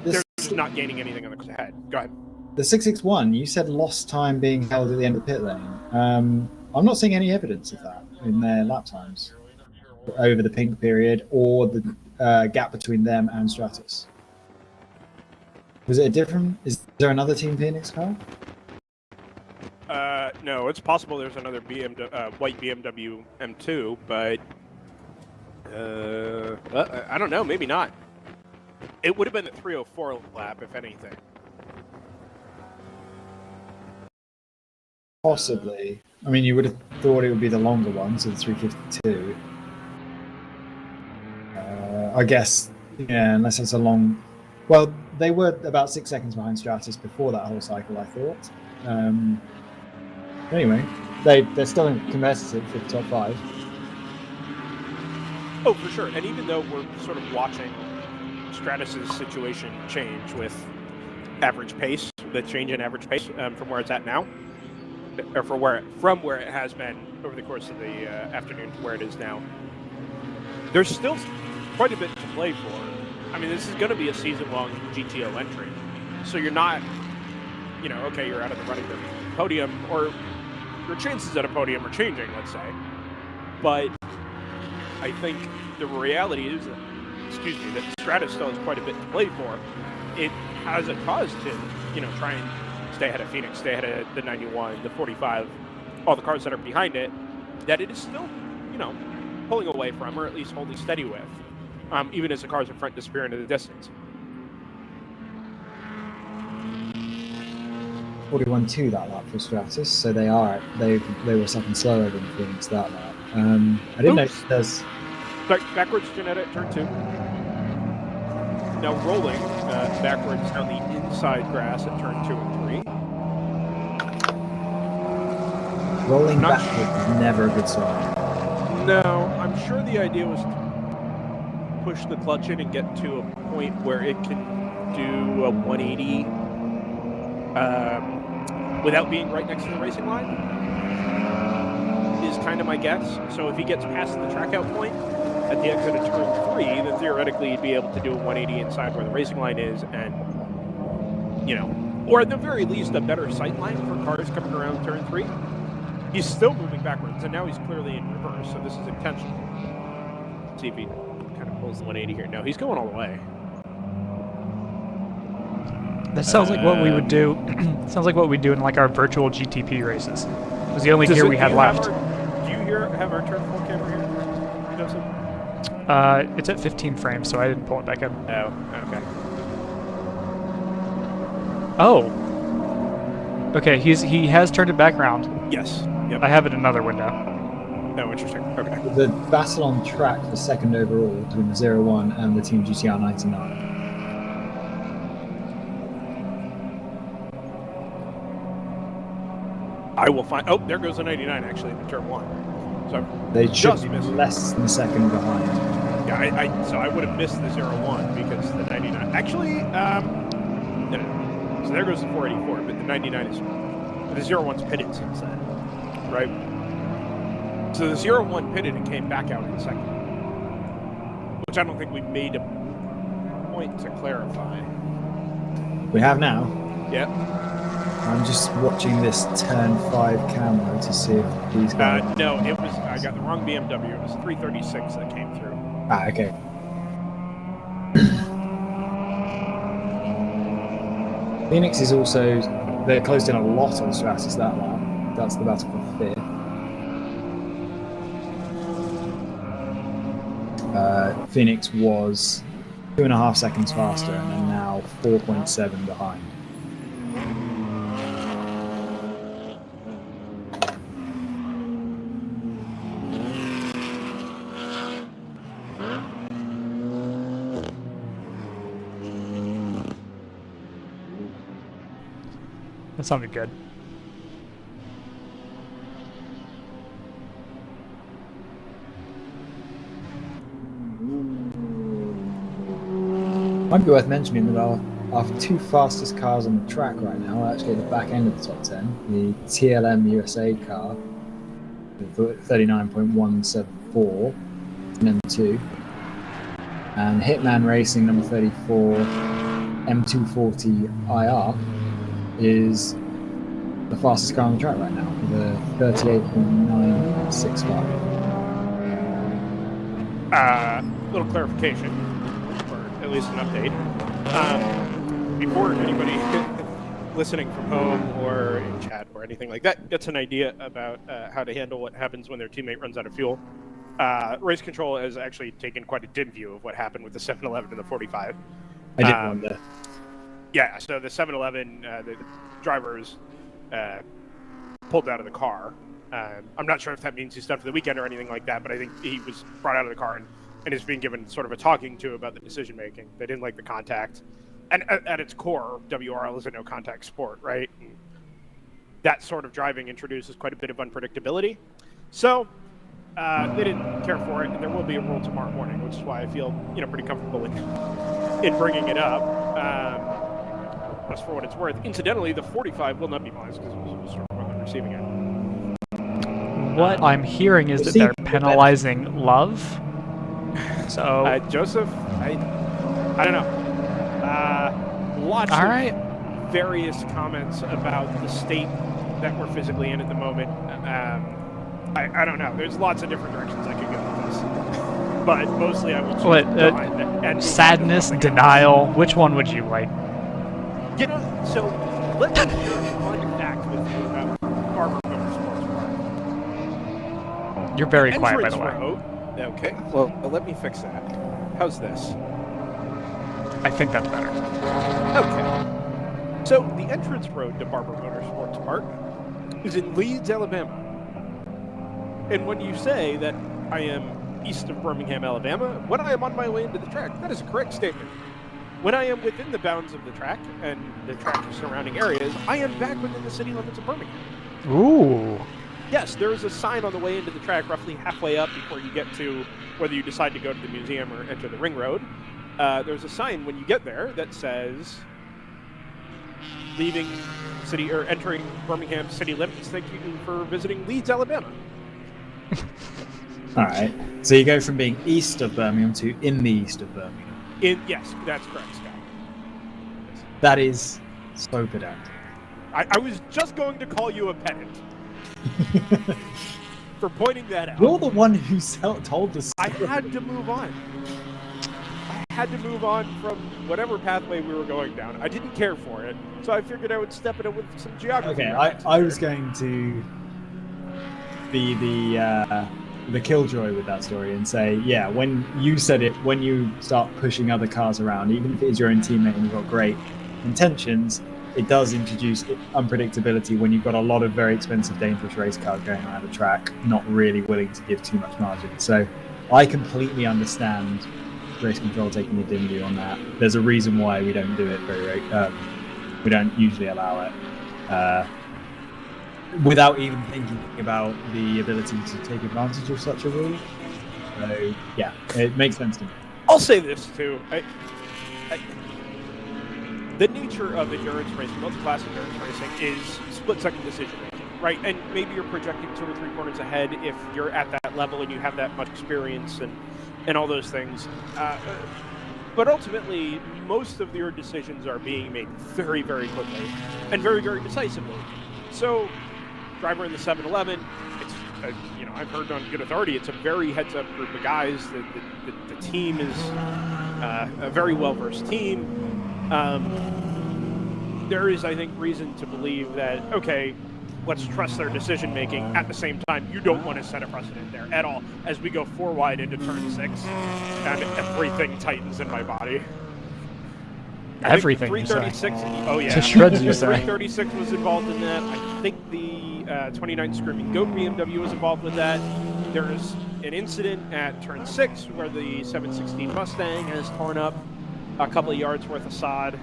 The They're just not gaining anything on the ahead. Go ahead. The 661, you said lost time being held at the end of the pit lane. I'm not seeing any evidence of that in their lap times over the pink period or the gap between them and Stratus. Was it a different? Is there another Team Phoenix car? No, it's possible there's another white BMW M2, but I don't know. Maybe not. It would have been the 304 lap, if anything. Possibly. I mean, you would have thought it would be the longer one, so the 352. I guess, yeah, unless it's a long... Well, they were about 6 seconds behind Stratus before that whole cycle, I thought. Anyway, they're still competitive for the top 5. Oh, for sure. And even though we're sort of watching Stratus's situation change with average pace, the change in average pace from where it's at now, or from where it has been over the course of the afternoon to where it is now, there's still quite a bit to play for. I mean, this is going to be a season-long GTO entry, so you're not, okay, you're out of the running for podium, or your chances at a podium are changing, let's say. But I think the reality is that, that Stratus still has quite a bit to play for. It has a cause to, try and stay ahead of Phoenix, stay ahead of the 91, the 45, all the cars that are behind it, that it is still, pulling away from, or at least holding steady with, even as the cars in front disappear into the distance. 41.2 that lap for Stratus, so they were a second slower than Phoenix that lap. I didn't notice there's... Backwards Janetta at turn 2. Now rolling backwards down the inside grass at turn 2 and 3. Rolling backwards is never a good sign. No, I'm sure the idea was to push the clutch in and get to a point where it can do a 180 without being right next to the racing line, is kind of my guess. So if he gets past the track out point at the exit of turn 3, then theoretically he'd be able to do a 180 inside where the racing line is, and, you know, or at the very least a better sight line for cars coming around turn 3. He's still moving backwards, and now he's clearly in reverse, so this is intentional. Let's see if he kind of pulls the 180 here. No, he's going all the way. That sounds like what we would do. Sounds like what we do in like our virtual GTP races. It was the only gear we had left. Do you have our turn 4 camera here, Joseph? It's at 15 frames, so I didn't pull it back up. Oh, okay. Oh. Okay, he has turned it back around. Yes. Yep. I have it in another window. Oh, interesting. Okay. The battle on track for second overall between the 01 and the Team GTR 99. I will find. Oh, there goes the 99 actually in turn 1. So They should just be missed. less than a second behind. Yeah, so I would have missed the 01 because the 99 actually. No. So there goes the 484, but the 99 is the 01's pitted since then, right? So the 01 pitted and came back out in second, which I don't think we made a point to clarify. We have now. Yeah. I'm just watching this turn 5 camera to see if these guys. No, it was. I got the wrong BMW. It was 336 that came through. Ah, okay. Phoenix is also. They closed in a lot on Stratus that lap. That's the battle for 5th. Phoenix was 2.5 seconds faster and are now 4.7 behind. That sounded good. Might be worth mentioning that our 2 fastest cars on the track right now are actually at the back end of the top 10. The TLM USA car, the 39.174, number 2, and Hitman Racing number 34, M240 IR, is the fastest car on the track right now with a 38.965. Little clarification, or at least an update. Before anybody listening from home or in chat or anything like that gets an idea about how to handle what happens when their teammate runs out of fuel, Race Control has actually taken quite a dim view of what happened with the 711 and the 45. I did wonder. Yeah, so the 711, the drivers pulled out of the car. I'm not sure if that means he's done for the weekend or anything like that, but I think he was brought out of the car and is being given sort of a talking to about the decision making. They didn't like the contact. And at its core, WRL is a no contact sport, right? And that sort of driving introduces quite a bit of unpredictability. So they didn't care for it, and there will be a rule tomorrow morning, which is why I feel pretty comfortable in bringing it up. Just for what it's worth. Incidentally, the 45 will not be biased because it was sort of on the receiving end. What I'm hearing is that they're penalizing love. So Joseph, I don't know. Lots all of right. various comments about the state that we're physically in at the moment. I don't know. There's lots of different directions I could go with this, but mostly I would choose sadness, denial. Which one would you like? So let me share a fun fact with you about Barber Motorsports Park. You're very quiet, by the way. Road, okay, well, let me fix that. How's this? I think that's better. Okay. So the entrance road to Barber Motorsports Park is in Leeds, Alabama. And when you say that I am east of Birmingham, Alabama, when I am on my way into the track, that is a correct statement. When I am within the bounds of the track and the track surrounding areas, I am back within the city limits of Birmingham. Ooh. yes, there is a sign on the way into the track roughly halfway up before you get to whether you decide to go to the museum or enter the ring road. There's a sign when you get there that says, leaving city or entering Birmingham city limits, thank you for visiting Leeds, Alabama. All right. So you go from being east of Birmingham to in the east of Birmingham. Yes, that's correct, Scott. That is so pedantic. I was just going to call you a pedant for pointing that out. You're the one who told us. I had to move on. I had to move on from whatever pathway we were going down. I didn't care for it, so I figured I would step in it with some geography. Okay, I was going to be the killjoy with that story and say, yeah, when you said it, when you start pushing other cars around, even if it is your own teammate and you've got great intentions, it does introduce unpredictability when you've got a lot of very expensive, dangerous race cars going around the track, not really willing to give too much margin. So I completely understand race control taking a dim view on that. There's a reason why we don't do it we don't usually allow it without even thinking about the ability to take advantage of such a rule. So yeah, it makes sense to me. I'll say this too. The nature of endurance racing, multi-class endurance racing, is split-second decision making, right? And maybe you're projecting 2 or 3 corners ahead if you're at that level and you have that much experience and all those things. But ultimately, most of your decisions are being made very, very quickly and very, very decisively. So, driver in the 7-Eleven, it's I've heard on good authority, it's a very heads-up group of guys. The team is a very well-versed team. There is, I think, reason to believe that, okay, let's trust their decision-making. At the same time, you don't want to set a precedent there at all. As we go 4 wide into turn 6, and everything tightens in my body. Everything, 336. Oh yeah. To shreds, you say. 336 was involved in that. I think the 29 Screaming Goat BMW was involved with that. There's an incident at turn 6 where the 716 Mustang has torn up a couple of yards worth of sod.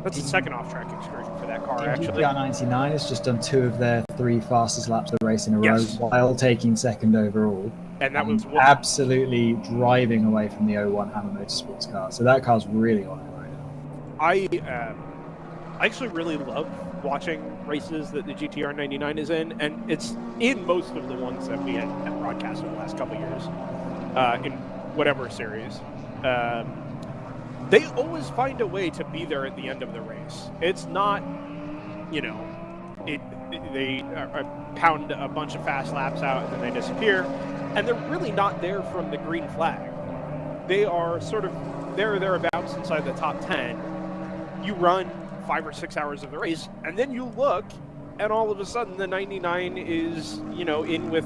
That's the second off-track excursion for that car, actually. GTR 99 has just done 2 of their 3 fastest laps of the race in a Yes. row while taking second overall. And that was absolutely driving away from the 01 Hammer Motorsports car. So that car's really on it right now. I actually really love watching races that the GTR 99 is in, and it's in most of the ones that we had broadcast over the last couple of years, in whatever series. They always find a way to be there at the end of the race. It's not, they pound a bunch of fast laps out and then they disappear, and they're really not there from the green flag. They are sort of there or thereabouts inside the top 10. You run 5 or 6 hours of the race, and then you look, and all of a sudden the 99 is, in with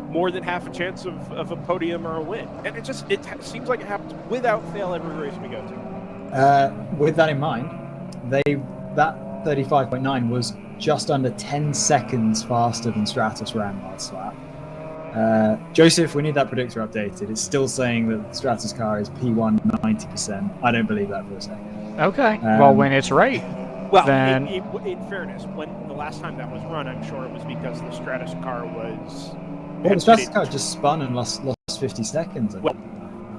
more than half a chance of a podium or a win. And it seems like it happens without fail every race we go to. With that in mind, that 35.9 was just under 10 seconds faster than Stratus ran last lap. Joseph, we need that predictor updated. It's still saying that the Stratus car is P1 90%. I don't believe that for a second. Okay. Well, when it's right, well, then... in fairness, when the last time that was run, I'm sure it was because the Stratus car was... Well, the Stratus car just spun and lost 50 seconds. Well,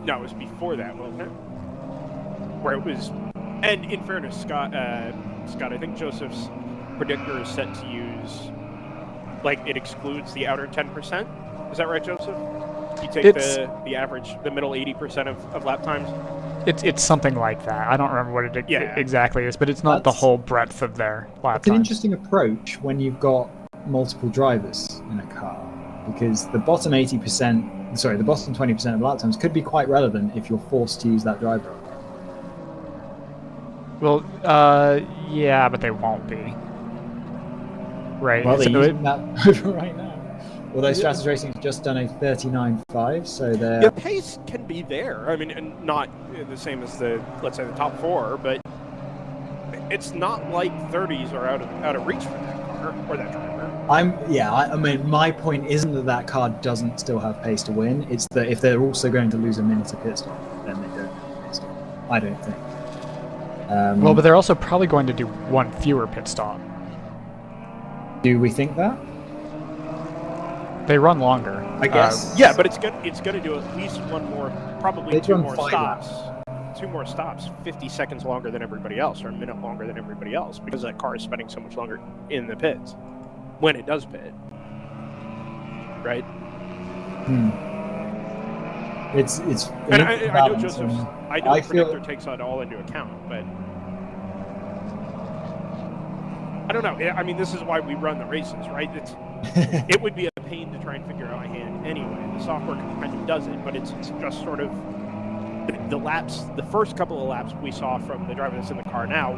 no, it was before that, wasn't it? Where it was... And in fairness, Scott, I think Joseph's predictor is set to use... it excludes the outer 10%. Is that right, Joseph? You take the average, the middle 80% of lap times? It's something like that. I don't remember what it exactly is, but it's not the whole breadth of their lap It's an times. interesting approach when you've got multiple drivers in a car, because the bottom 20% of lap times could be quite relevant if you're forced to use that driver. Well, yeah, but they won't be. Right. Well, they're So using that driver right now. Although Stratus Racing has just done a 39.5, so they're... The pace can be there. I mean, and not the same as let's say the top 4, but it's not like 30s are out of reach for that car or that driver. I mean, my point isn't that car doesn't still have pace to win. It's that if they're also going to lose a minute of pit stop, then they don't have pace to win. I don't think. well, but they're also probably going to do 1 fewer pit stop. Do we think that? They run longer. I guess. Yeah, but it's gonna do at least one more, probably They've two run more 5 stops. laps. 2 more stops, 50 seconds longer than everybody else, or a minute longer than everybody else, because that car is spending so much longer in the pits when it does pit. Right? It's And I know balance, Joseph's. and I know I the feel- predictor takes that all into account, but I don't know. I mean, this is why we run the races, right? It would be a pain to try and figure out by hand anyway. The software kind of does it, but it's just sort of the laps. The first couple of laps we saw from the driver that's in the car now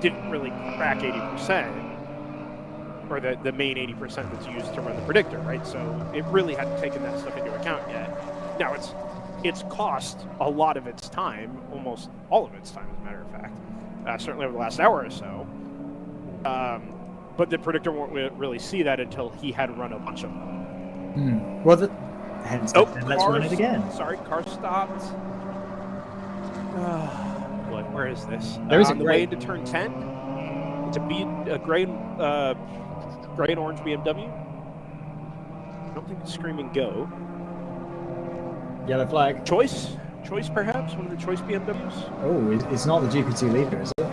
didn't really crack 80%, or the main 80% that's used to run the predictor, right? So it really hadn't taken that stuff into account yet. Now it's cost a lot of its time, almost all of its time, as a matter of fact, certainly over the last hour or so. But the predictor won't really see that until he had run a bunch of them. Well, hence, let's run it again. Sorry, car stopped. Where is this? There is on a the gray. way into turn 10. It's a gray and orange BMW. I don't think it's screaming go. Yellow flag. Choice perhaps, one of the choice BMWs. Oh, it's not the GP2 leader, is it?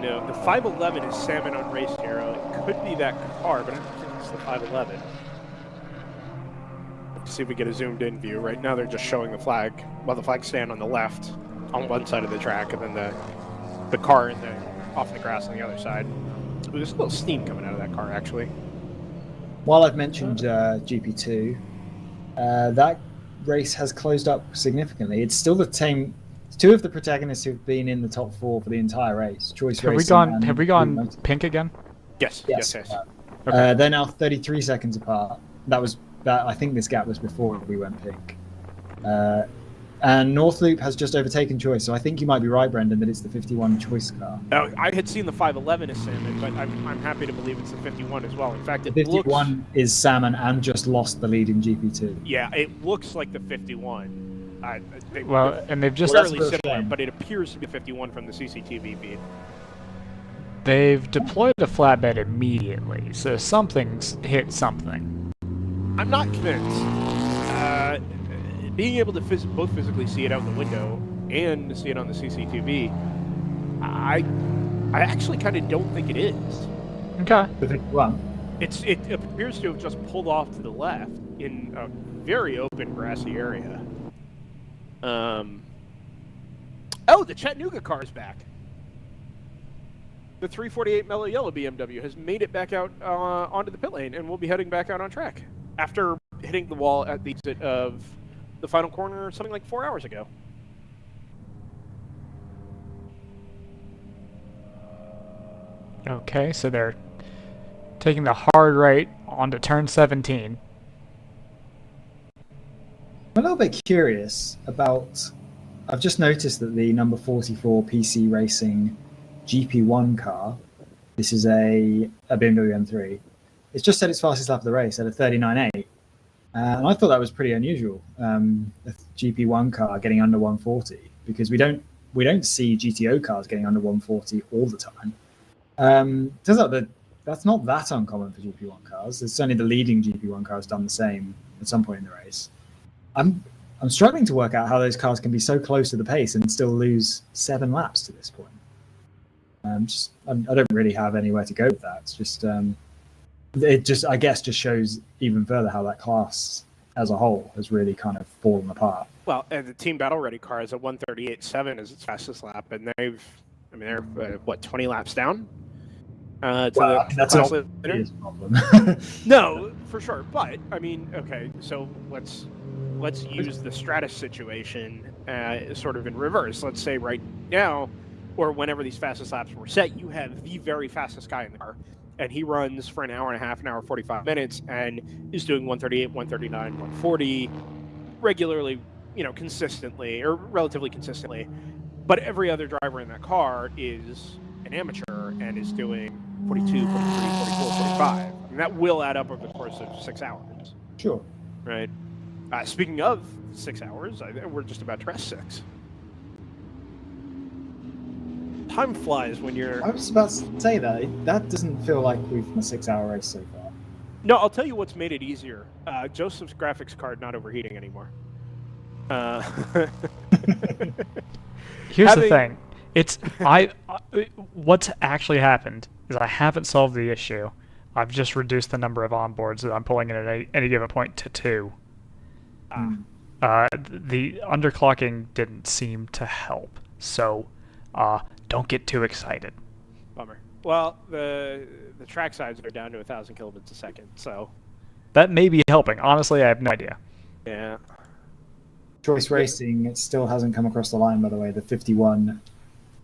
No, the 511 is Salmon on Race Hero. It could be that car, but I don't think it's the 511. Let's see if we get a zoomed in view. Right now they're just showing the flag. Well, the flag stand on the left on one side of the track, and then the car off the grass on the other side. Ooh, there's a little steam coming out of that car, actually. While I've mentioned GP2, that race has closed up significantly. It's still the same. Two of the protagonists who've been in the top 4 for the entire race. Choice Have Racing. we gone pink again? Yes. Okay. They're now 33 seconds apart. I think this gap was before we went pink. And Northloop has just overtaken Choice, so I think you might be right, Brendan, that it's the 51 Choice car. I had seen the 511 as Salmon, but I'm happy to believe it's the 51 as well. In fact, The 51 is Salmon and just lost the lead in GP2. Yeah, it looks like the 51. And they've just fairly similar, but it appears to be 51 from the CCTV feed. They've deployed a flatbed immediately, so something's hit something. I'm not convinced. Being able to both physically see it out the window and see it on the CCTV, I actually kind of don't think it is. Okay. The 51. It appears to have just pulled off to the left in a very open grassy area. The Chattanooga car is back. The 348 Mellow Yellow BMW has made it back out onto the pit lane and will be heading back out on track after hitting the wall at the exit of the final corner something like 4 hours ago. Okay, so they're taking the hard right onto turn 17. I'm a little bit curious about. I've just noticed that the number 44 PC Racing GP1 car, this is a BMW M3, it's just set its fastest lap of the race at a 39.8. And I thought that was pretty unusual, a GP1 car getting under 140, because we don't see GTO cars getting under 140 all the time. Turns out that that's not that uncommon for GP1 cars. It's certainly the leading GP1 car has done the same at some point in the race. I'm struggling to work out how those cars can be so close to the pace and still lose 7 laps to this point. I don't really have anywhere to go with that. It's just I guess just shows even further how that class as a whole has really kind of fallen apart. Well, and the Team Battle Ready car is a 138.7 as its fastest lap, and they're 20 laps down. That's not a problem. No, for sure. But I mean, okay, so let's use the Stratus situation sort of in reverse. Let's say right now, or whenever these fastest laps were set, you have the very fastest guy in the car, and he runs for an hour and a half, an hour 45 minutes, and is doing 138, 139, 140 regularly, consistently or relatively consistently. But every other driver in that car is an amateur and is doing 42, 43, 44, 45. I mean, that will add up over the course of 6 hours. Sure. Right. Speaking of 6 hours, we're just about to rest 6. time flies when you're. I was about to say that. That doesn't feel like we've done a 6-hour race so far. No, I'll tell you what's made it easier. Joseph's graphics card not overheating anymore. Here's the thing. It's what's actually happened is I haven't solved the issue. I've just reduced the number of onboards that I'm pulling in at any given point to 2. The underclocking didn't seem to help, so don't get too excited. Bummer. Well, the track sides are down to 1,000 kilobits a second, so that may be helping. Honestly, I have no idea. Yeah. Choice Racing, it still hasn't come across the line, by the way. The 51.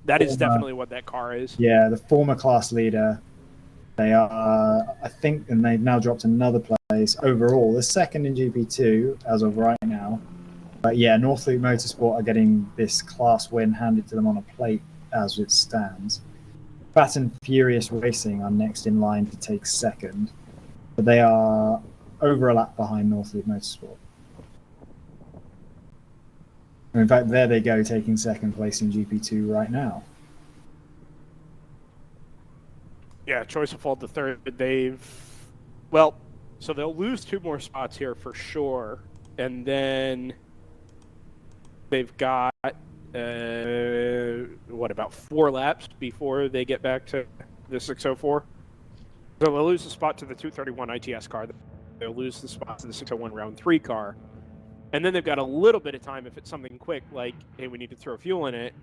That is definitely what that car is. Yeah, the former class leader. They are, I think, and they've now dropped another place overall. The second in GP2 as of right now. But yeah, Northloop Motorsport are getting this class win handed to them on a plate as it stands. Fast and Furious Racing are next in line to take second, but they are over a lap behind Northloop Motorsport. And in fact, there they go, taking second place in GP2 right now. Yeah, Choice will fall to third. So they'll lose 2 more spots here for sure, and then they've got about 4 laps before they get back to the 604. So they'll lose the spot to the 231 ITS car. They'll lose the spot to the 601 round 3 car, and then they've got a little bit of time if it's something quick, like hey, we need to throw fuel in it.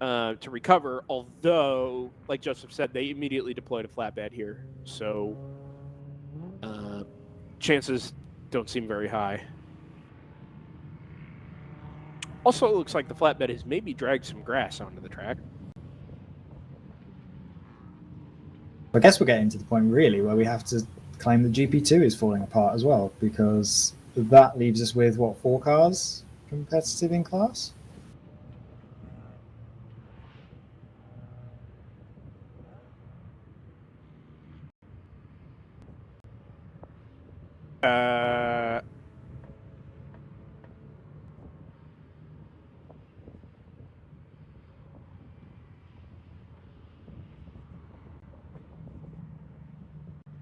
To recover, although, like Joseph said, they immediately deployed a flatbed here, so chances don't seem very high. Also, it looks like the flatbed has maybe dragged some grass onto the track. I guess we're getting to the point, really, where we have to claim that GP2 is falling apart as well, because that leaves us with, 4 cars competitive in class?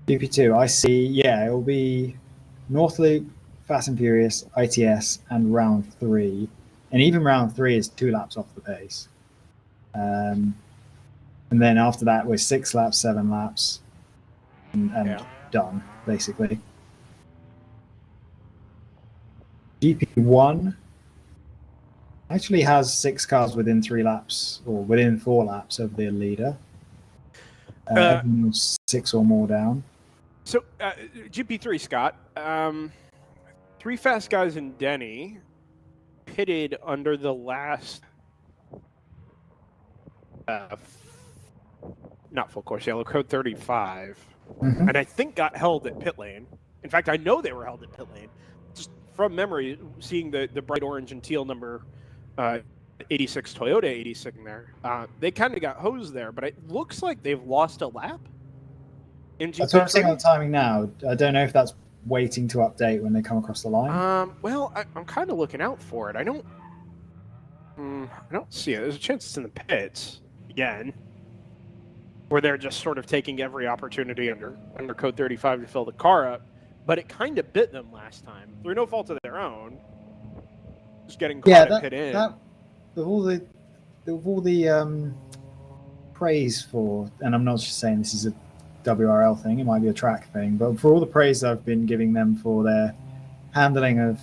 GP2, I see. Yeah, it will be Northloop, Fast and Furious, ITS, and round 3. And even round 3 is 2 laps off the pace. And then after that, we're 6 laps, 7 laps, and done, basically. GP1 actually has 6 cars within 3 laps, or within 4 laps of the leader. Everyone's 6 or more down. So, GP3, Scott, 3 fast guys in Denny pitted under the last, not full course yellow, code 35, and I think got held at pit lane. In fact, I know they were held at pit lane. Just from memory, seeing the bright orange and teal number 86 Toyota 86 in there, they kind of got hosed there, but it looks like they've lost a lap. That's what I'm seeing on the timing now. I don't know if that's waiting to update when they come across the line. Well, I'm kind of looking out for it. I don't see it. There's a chance it's in the pits again, where they're just sort of taking every opportunity under code 35 to fill the car up. But it kind of bit them last time through no fault of their own. Just getting caught and pit in. Of all the praise for, and I'm not just saying this is a WRL thing, it might be a track thing, but for all the praise I've been giving them for their handling of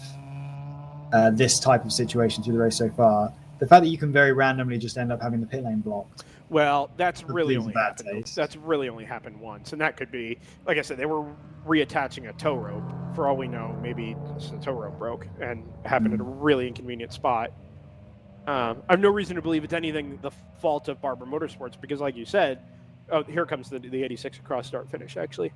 this type of situation through the race so far, the fact that you can very randomly just end up having the pit lane blocked. Well, that's really only happened. That's really only happened once, and that could be, like I said, they were reattaching a tow rope. For all we know, maybe the tow rope broke and happened at a really inconvenient spot. I have no reason to believe it's anything the fault of Barber Motorsports because, like you said, here comes the 86 across start finish, actually.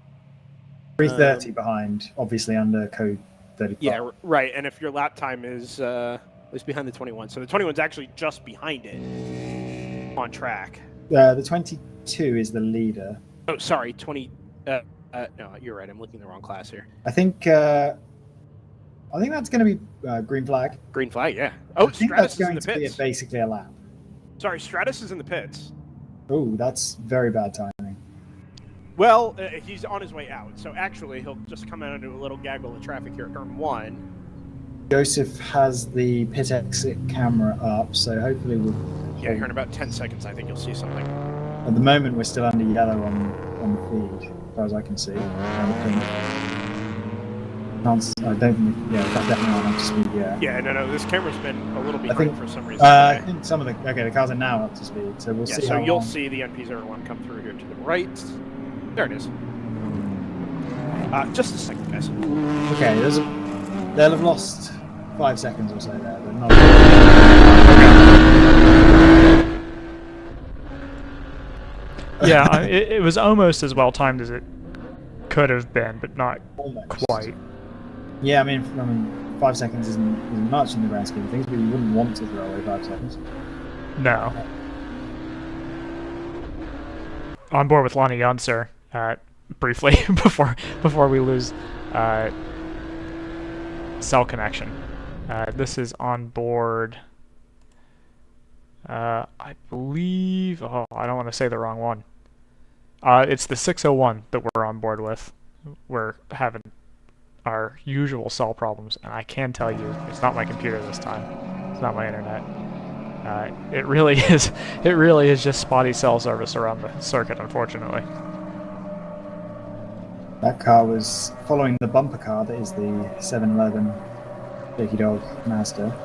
330 behind, obviously under code 35. Yeah, right. And if your lap time is behind the 21, so the 21's actually just behind it on track. The 22 is the leader. Oh, sorry, 20. No, you're right. I'm looking at the wrong class here. I think that's going to be green flag. Green flag, yeah. Oh, I think Stratus that's going is in to the be pits. basically a lap. Sorry, Stratus is in the pits. Oh, that's very bad timing. Well, he's on his way out, so actually he'll just come out into a little gaggle of traffic here at turn 1. Joseph has the pit exit camera up, so hopefully we'll... Yeah, here in about 10 seconds, I think you'll see something. At the moment, we're still under yellow on the feed, as far as I can see. I don't think... Yeah, that's definitely not up to speed yet. Yeah, no, this camera's been a little behind for some reason. I think some of the... Okay, the cars are now up to speed, so we'll see. So you'll see the NP01 come through here to the right. There it is. Just a second, guys. Okay, they'll have lost 5 seconds or so there, but not... Yeah, it was almost as well timed as it could have been, but not Almost. quite. Yeah, I mean, 5 seconds isn't much in the grand scheme of things, but you wouldn't want to throw away 5 seconds. No. On board with Lonnie Yunser, briefly before we lose cell connection. This is on board. I believe. Oh, I don't want to say the wrong one. It's the 601 that we're on board with. We're having our usual cell problems, and I can tell you, it's not my computer this time. It's not my internet. It really is. It really is just spotty cell service around the circuit, unfortunately. That car was following the bumper car that is the 711 Jakey Dog Mazda.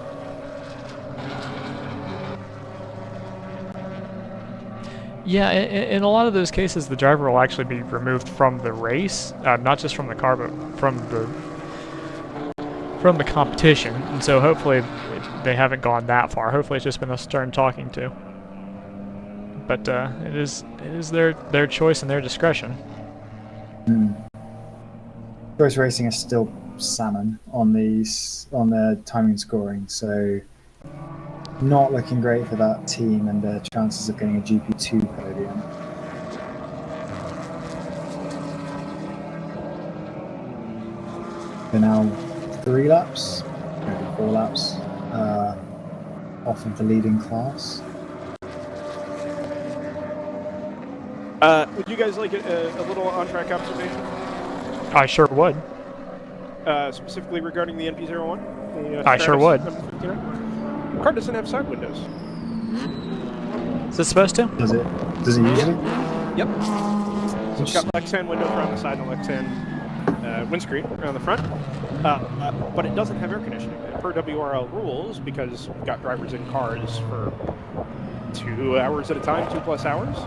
Yeah, in a lot of those cases, the driver will actually be removed from the race, not just from the car, but from the competition. And so hopefully they haven't gone that far. Hopefully it's just been a stern talking to. But it is their choice and their discretion. Choice Racing is still salmon on their timing and scoring, so not looking great for that team and their chances of getting a GP2 podium. They're now 3 laps, maybe 4 laps off of the leading class. Would you guys like a little on-track observation? I sure would. Specifically regarding the NP01? I sure would. The car doesn't have side windows. Is it supposed to? Does it usually? Yep. So it's got left-hand windows around the side and left-hand windscreen around the front. But it doesn't have air conditioning. Per WRL rules, because we've got drivers in cars for 2 hours at a time, 2+ hours,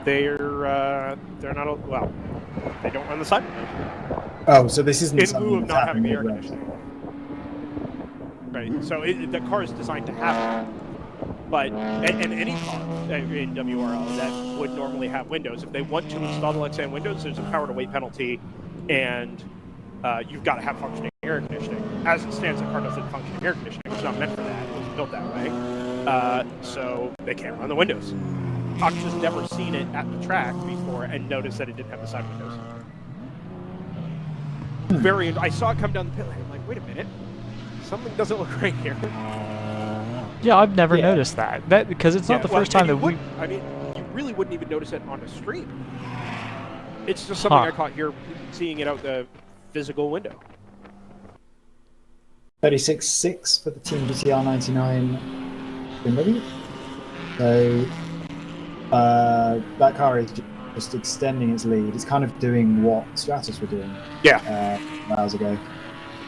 they're not, well, they don't run the side windows. Oh, so this isn't in lieu of not having the air conditioning. Right, so the car is designed to have it. But, and any car in WRL that would normally have windows, if they want to install the left-hand windows, there's a power-to-weight penalty, and you've got to have functioning air conditioning. As it stands, the car doesn't have functioning air conditioning. It's not meant for that. It was built that way. So they can't run the windows. I've just never seen it at the track before and noticed that it didn't have the side windows. I saw it come down the pit lane. I'm like, wait a minute. Something doesn't look right here. Yeah, I've never noticed that. Because it's not the first time that we... I mean, you really wouldn't even notice it on the street. It's just something I caught here, seeing it out the physical window. 36.6 for the Team GTR 99 BMW. So that car is just extending its lead. It's kind of doing what Stratus were doing. Miles ago.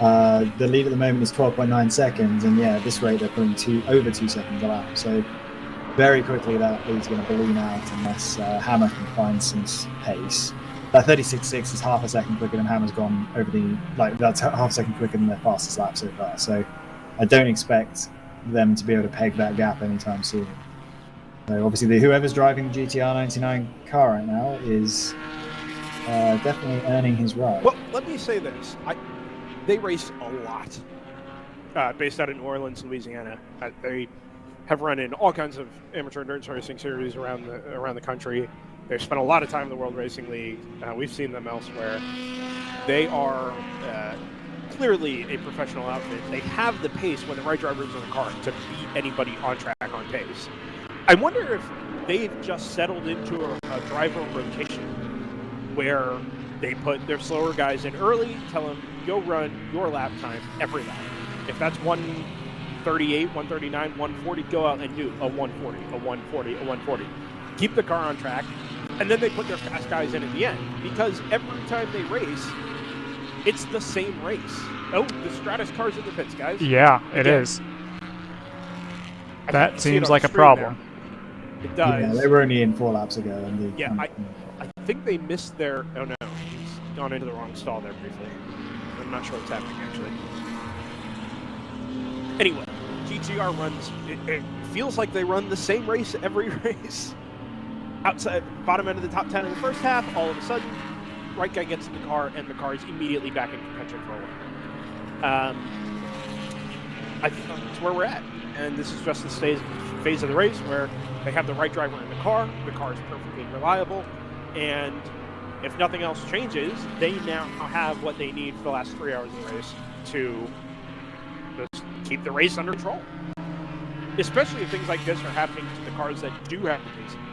The lead at the moment is 12.9 seconds, and yeah, at this rate they're putting over 2 seconds a lap. So very quickly that lead's going to balloon out unless Hammer can find some pace. That 36.6 is half a second quicker than Hammer's gone over that's half a second quicker than their fastest lap so far. So I don't expect them to be able to peg that gap anytime soon. So obviously whoever's driving the GTR 99 car right now is definitely earning his right. Well, let me say this. They race a lot, based out of New Orleans, Louisiana. They have run in all kinds of amateur endurance racing series around the country. They've spent a lot of time in the World Racing League. We've seen them elsewhere. They are clearly a professional outfit. They have the pace when the right driver is in the car to beat anybody on track on pace. I wonder if they've just settled into a driver rotation where they put their slower guys in early, tell them, go run your lap time every lap. If that's 138, 139, 140, go out and do a 140, a 140, a 140. Keep the car on track, and then they put their fast guys in at the end. Because every time they race, it's the same race. Oh, the Stratus car's in the pits, guys. Yeah, it is. That seems like a problem. It does. Yeah, they were only in 4 laps ago. And yeah, I think they missed their... Oh, no. He's gone into the wrong stall there briefly. I'm not sure what's happening, actually. Anyway, GTR runs... It feels like they run the same race every race. Outside, bottom end of the top 10 in the first half, all of a sudden, right guy gets in the car, and the car is immediately back in contention for a while. I think that's where we're at. And this is just the phase of the race where they have the right driver in the car is perfectly reliable, and if nothing else changes, they now have what they need for the last 3 hours of the race to just keep the race under control. Especially if things like this are happening to the cars that do have the pace advantage.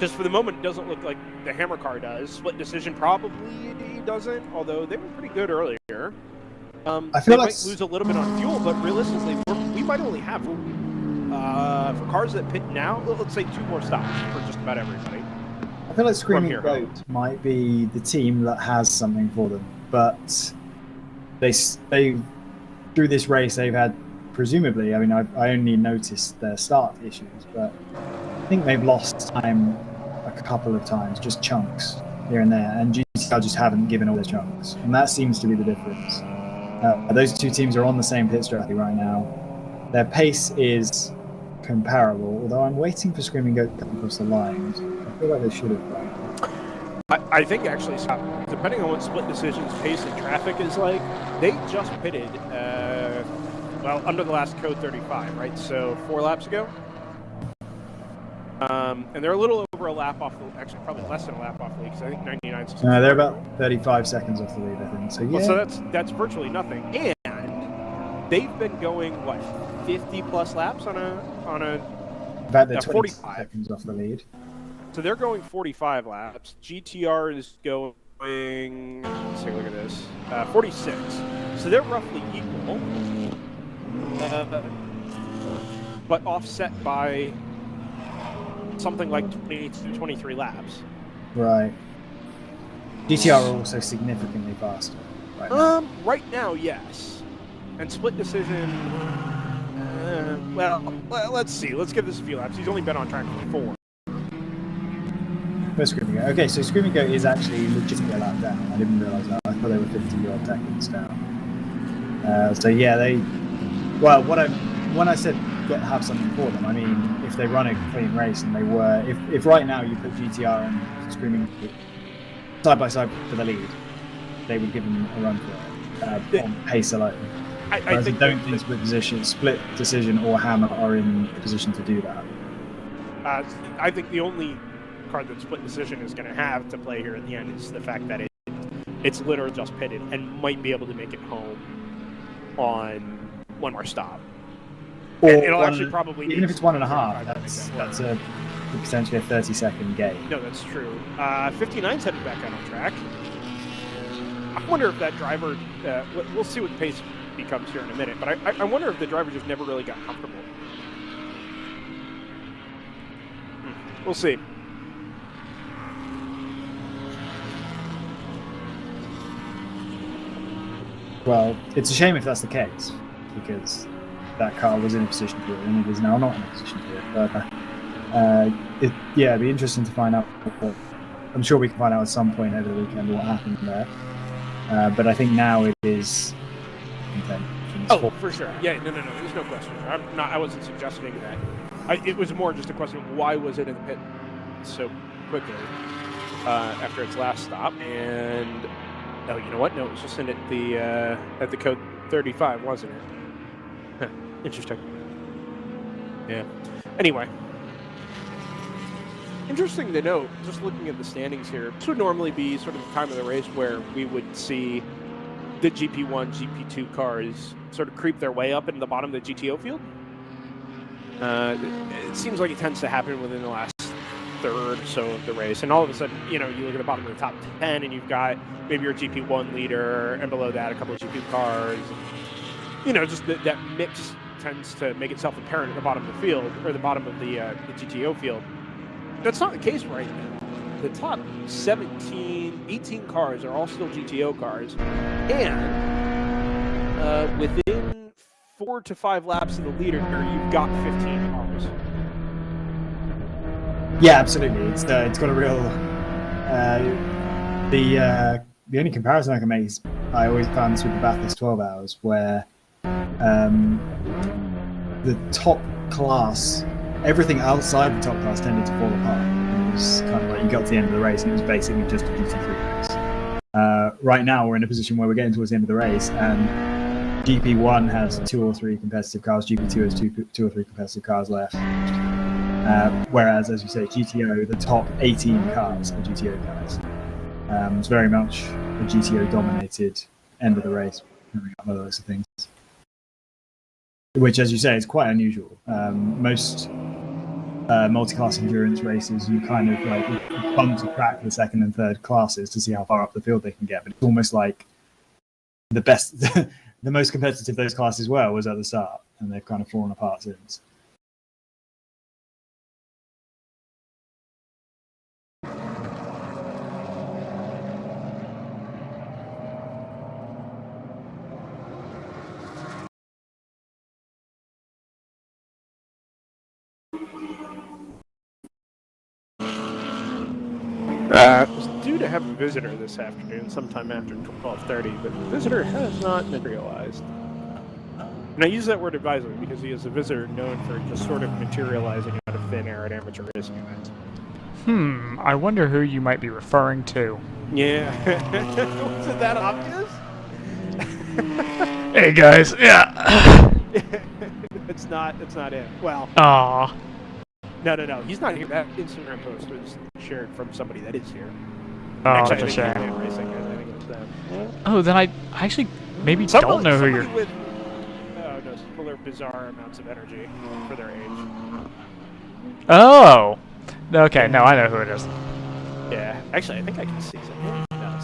Just for the moment, it doesn't look like the Hammer car does. Split decision probably doesn't, although they were pretty good earlier. I feel they like might lose a little bit on fuel, but realistically, we might only have for cars that pit now, let's say 2 more stops for just about everybody. I feel like Screaming Goat might be the team that has something for them, but they through this race they've had, presumably, I mean, I only noticed their start issues, but I think they've lost time a couple of times, just chunks here and there, and GTR just haven't given all their chunks, and that seems to be the difference. Those 2 teams are on the same pit strategy right now. Their pace is comparable, although I'm waiting for Screaming Goat to come across the lines. I feel like they should have done. I think actually, Scott, depending on what split decisions, pace, and traffic is like, they just pitted, well, under the last code 35, right? So 4 laps ago. And they're a little over a lap off the, actually probably less than a lap off the lead, because I think 99. They're about 35 seconds off the lead, I think. So yeah. Well, so that's virtually nothing, and they've been going what 50 plus laps on a about 20 45 seconds off the lead. So they're going 45 laps. GTR is going. Let's take a look at this. 46. So they're roughly equal, but offset by something like 20 to 23 laps. Right. GTR are also significantly faster. Right now. Right now, yes. And split decision. Well, let's see. Let's give this a few laps. He's only been on track for 4. Where's Screaming Goat? Okay, so Screaming Goat is actually legitimately a lap down. I didn't realise that. I thought they were 50-odd seconds down. So yeah, well, when I said have something for them, I mean, if they run a clean race and they were, if right now you put GTR and Screaming side by side for the lead, they would give them a run for it on pace alone. I don't think split decision or Hammer are in a position to do that. I think the only card that split decision is going to have to play here at the end is the fact that it's literally just pitted and might be able to make it home on one more stop. Or it'll actually probably even if it's 1.5, that's a potentially a 30-second gain. No, that's true. 59's headed back out on track. I wonder if that driver. We'll see what the pace becomes here in a minute, but I wonder if the driver just never really got comfortable. We'll see. Well, it's a shame if that's the case, because that car was in a position to do it, and it is now not in a position to do it. But it'd be interesting to find out. I'm sure we can find out at some point over the weekend what happened there. But I think now it is. Oh, for sure. Yeah, no. There's no question. I wasn't suggesting that. It was more just a question of why was it in the pit so quickly after its last stop. And oh, you know what? No, it was just in at the code 35, wasn't it? Huh. Interesting. Yeah. Anyway. Interesting to note, just looking at the standings here, this would normally be sort of the time of the race where we would see the GP1, GP2 cars sort of creep their way up into the bottom of the GTO field. It seems like it tends to happen within the last third or so of the race, and all of a sudden, you look at the bottom of the top 10, and you've got maybe your GP1 leader, and below that a couple of GP cars. Just that mix tends to make itself apparent at the bottom of the field, or the bottom of the GTO field. That's not the case right now. The top 18 cars are all still GTO cars, and within 4 to 5 laps of the leader, you've got 15 cars. Yeah, absolutely. It's got a real. The only comparison I can make is I always found this with the Bathurst 12 Hours, where the top class, everything outside the top class tended to fall apart. It was kind of like you got to the end of the race and it was basically just a GT3 race. Right now we're in a position where we're getting towards the end of the race, and GP1 has 2 or 3 competitive cars, GP2 has two or 3 competitive cars left. Whereas, as you say, GTO, the top 18 cars are GTO cars. It's very much a GTO-dominated end of the race, coming up with those things. Which, as you say, is quite unusual. Most multi-class endurance races, you kind of like bump to crack the second and third classes to see how far up the field they can get. But it's almost like the best, the most competitive those classes were was at the start, and they've kind of fallen apart since. Was due to have a visitor this afternoon, sometime after 12:30, but the visitor has not materialized. And I use that word advisedly because he is a visitor known for just sort of materializing out of thin air at amateur racing events. I wonder who you might be referring to. Yeah. Was it that obvious? Hey guys, yeah. It's not it. Well. Aw. No. He's not here. That Instagram post was shared from somebody that is here. Oh, Actually, that's a shame. I think it was them. Oh, then I actually maybe Somebody, don't know who you're... with similar bizarre amounts of energy for their age. Oh! Okay, no, I know who it is. Yeah. Actually, I think I can see something. No,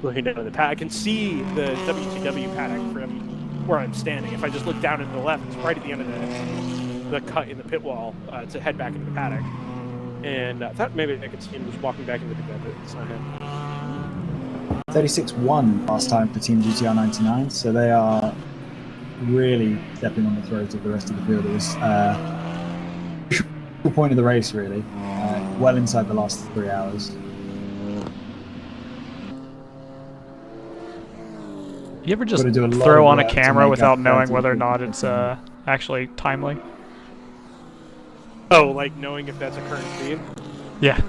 looking down at the paddock, I can see the WTW paddock from where I'm standing. If I just look down to the left, it's right at the end of the cut in the pit wall to head back into the paddock. And I thought maybe I could see him just walking back into the pit, but it's not him. 36-1 last time for Team GTR 99, so they are really stepping on the throat of the rest of the field. It was the point of the race, really, well inside the last 3 hours. You ever just throw on a camera without knowing whether or not it's actually timely? Oh, like knowing if that's a current feed? Yeah.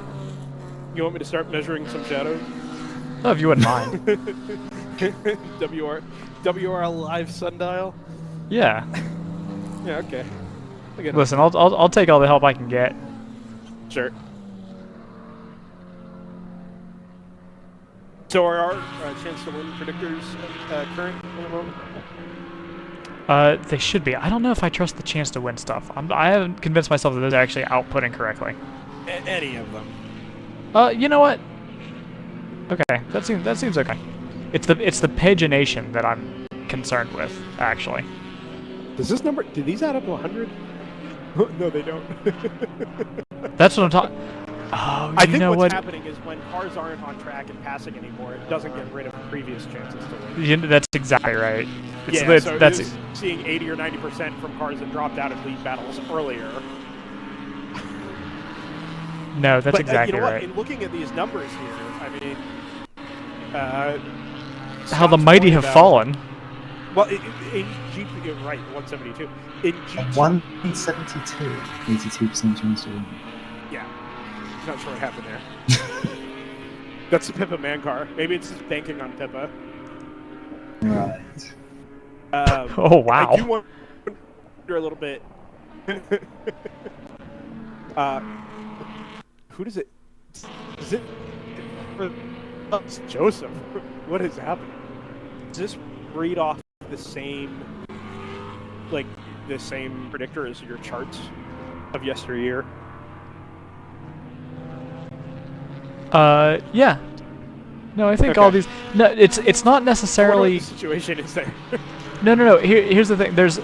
You want me to start measuring some shadows? Oh, if you wouldn't mind. WRL live sundial? Yeah. Yeah, okay. Listen, I'll take all the help I can get. Sure. So are our chance to win predictors current at the moment? They should be. I don't know if I trust the chance to win stuff. I haven't convinced myself that they're actually outputting correctly. Any of them. You know what? Okay, that seems okay. It's the pagination that I'm concerned with, actually. Does this number? Do these add up to 100? No, they don't. That's what I'm talking. Oh, I think you know what's what? happening is when cars aren't on track and passing anymore, it doesn't get rid of previous chances to win. That's exactly right. So that's seeing 80 or 90% from cars that dropped out of lead battles earlier. No, that's exactly you know right. what? In looking at these numbers here, I mean, how the mighty have fallen. Well, in GP, you're right, 172. In GT, 172, 82% chance to win. Yeah, not sure what happened there. That's the Pippa man car. Maybe it's just banking on Pippa. Right. Oh wow. I do wonder a little bit. Who does it? Is it? It's Joseph. What is happening? does this read off the same, like the same predictor as your charts of yesteryear? Yeah. No, I think all these. No, it's not necessarily. What the situation is there? No. Here's the thing. There's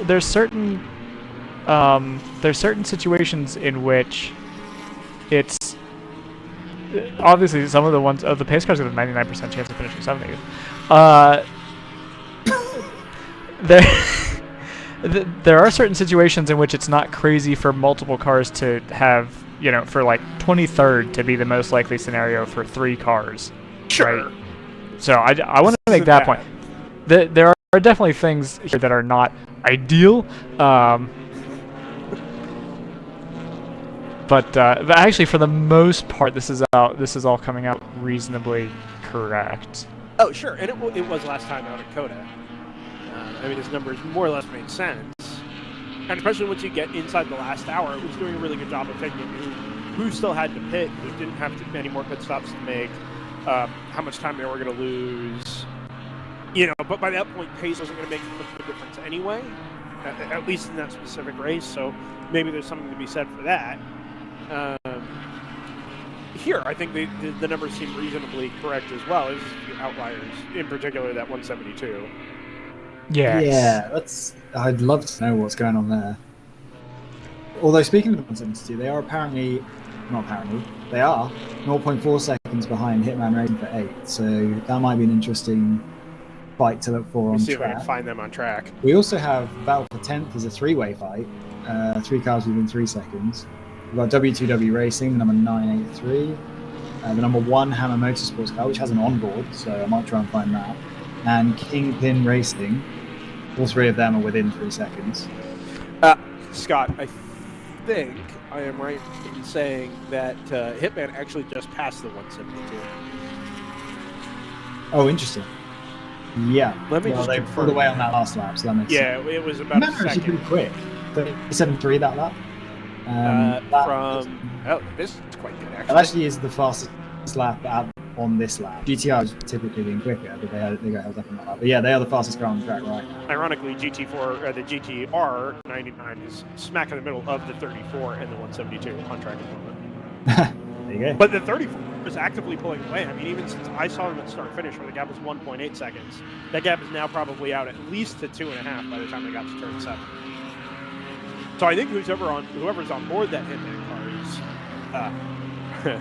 certain situations in which it's obviously some of the ones of the pace cars have a 99% chance of finishing 70th. There are certain situations in which it's not crazy for multiple cars to have, for like 23rd to be the most likely scenario for 3 cars. Sure. Right? So I want to make that point. There are definitely things here that are not ideal. But actually, for the most part, this is all coming out reasonably correct. Oh, sure, and it was last time out at Coda. I mean, his numbers more or less made sense, and especially once you get inside the last hour, it was doing a really good job of taking who still had to pit, who didn't have many more pit stops to make, how much time they were going to lose. But by that point, pace wasn't going to make much of a difference anyway, at least in that specific race. So maybe there's something to be said for that. Here, I think the numbers seem reasonably correct as well. There's a few outliers, in particular that 172. Yes. Yeah, I'd love to know what's going on there. Although, speaking of the 172, they are they are 0.4 seconds behind Hitman Racing for 8, so that might be an interesting fight to look for on See if I track. can find them on track. We also have Battle for 10th as a 3-way fight, 3 cars within 3 seconds. We've got W2W Racing, the number 983, the number 1 Hammer Motorsports car, which has an onboard, so I might try and find that, and Kingpin Racing. All 3 of them are within 3 seconds. Scott, I think I am right in saying that Hitman actually just passed the 172. Oh, interesting. Yeah. Let me just they confirm. pulled away on that last lap, so that makes sense. Yeah, it was about a Actually second. pretty quick. 7.3 that lap. This is quite good, That actually. actually is the fastest lap on this lap. GTR has typically been quicker, but they got held up on that lap. But yeah, they are the fastest car on the track right now. Ironically, the GTR 99 is smack in the middle of the 34 and the 172 on track at the moment. There you go. But the 34 is actively pulling away. I mean, even since I saw them at start-finish, where the gap was 1.8 seconds, that gap is now probably out at least to 2.5 by the time they got to turn 7. So I think whoever's on board that Hitman car is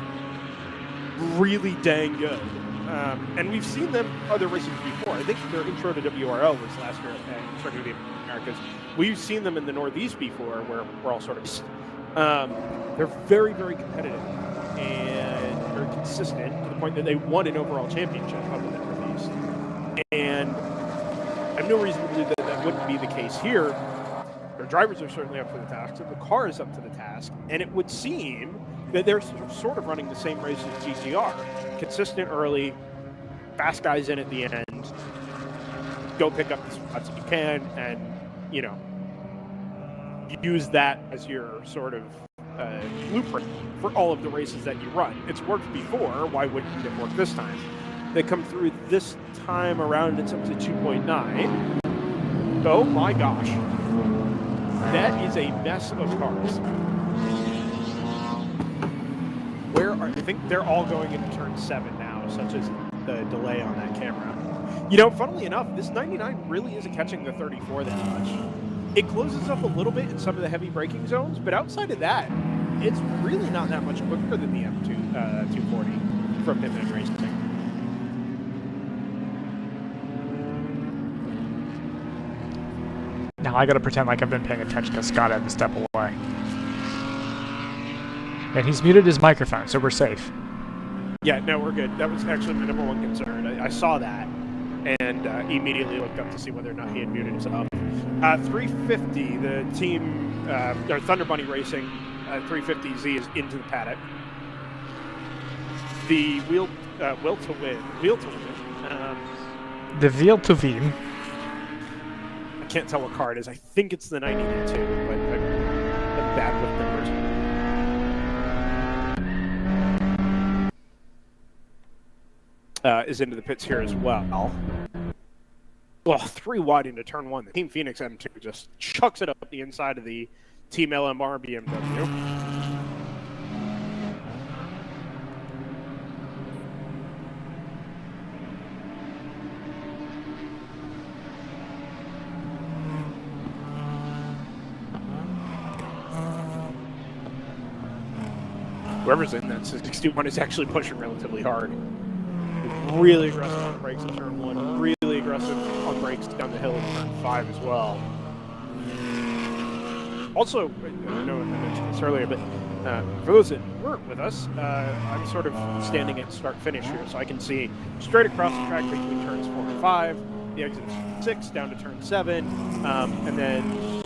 really dang good. And we've seen them other races before. I think their intro to WRL was last year at Circuit of the Americas. We've seen them in the Northeast before, where we're all sort of. They're very, very competitive and very consistent to the point that they won an overall championship up in the Northeast. And I have no reason to believe that that wouldn't be the case here. Their drivers are certainly up for the task, and the car is up to the task. And it would seem that they're sort of running the same race as GTR. Consistent early, fast guys in at the end, go pick up the spots if you can, and, use that as your sort of blueprint for all of the races that you run. It's worked before, why wouldn't it work this time? They come through this time around, it's up to 2.9. Oh my gosh. That is a mess of cars. I think they're all going into turn 7 now, such as the delay on that camera. Funnily enough, this 99 really isn't catching the 34 that much. It closes up a little bit in some of the heavy braking zones, but outside of that, it's really not that much quicker than the M240 from Hitman Racing. Now I gotta pretend like I've been paying attention because Scott had to step away. And he's muted his microphone, so we're safe. Yeah, no, we're good. That was actually my number 1 concern. I saw that and immediately looked up to see whether or not he had muted himself. 350, the team, or Thunder Bunny Racing, 350Z is into the paddock. The Wheel to Win. The Wheel to Win. I can't tell what car it is. I think it's the 92, but I'm bad with numbers. Is into the pits here as well. Well, 3 wide into turn 1. The Team Phoenix M2 just chucks it up the inside of the Team LMR BMW. Whoever's in that 61 is actually pushing relatively hard. Really aggressive on brakes in turn 1. Really aggressive on brakes down the hill in turn 5 as well. Also, I know I mentioned this earlier, but for those that weren't with us, I'm sort of standing at start-finish here, so I can see straight across the track between turns 4 and 5, the exit 6 down to turn 7, and then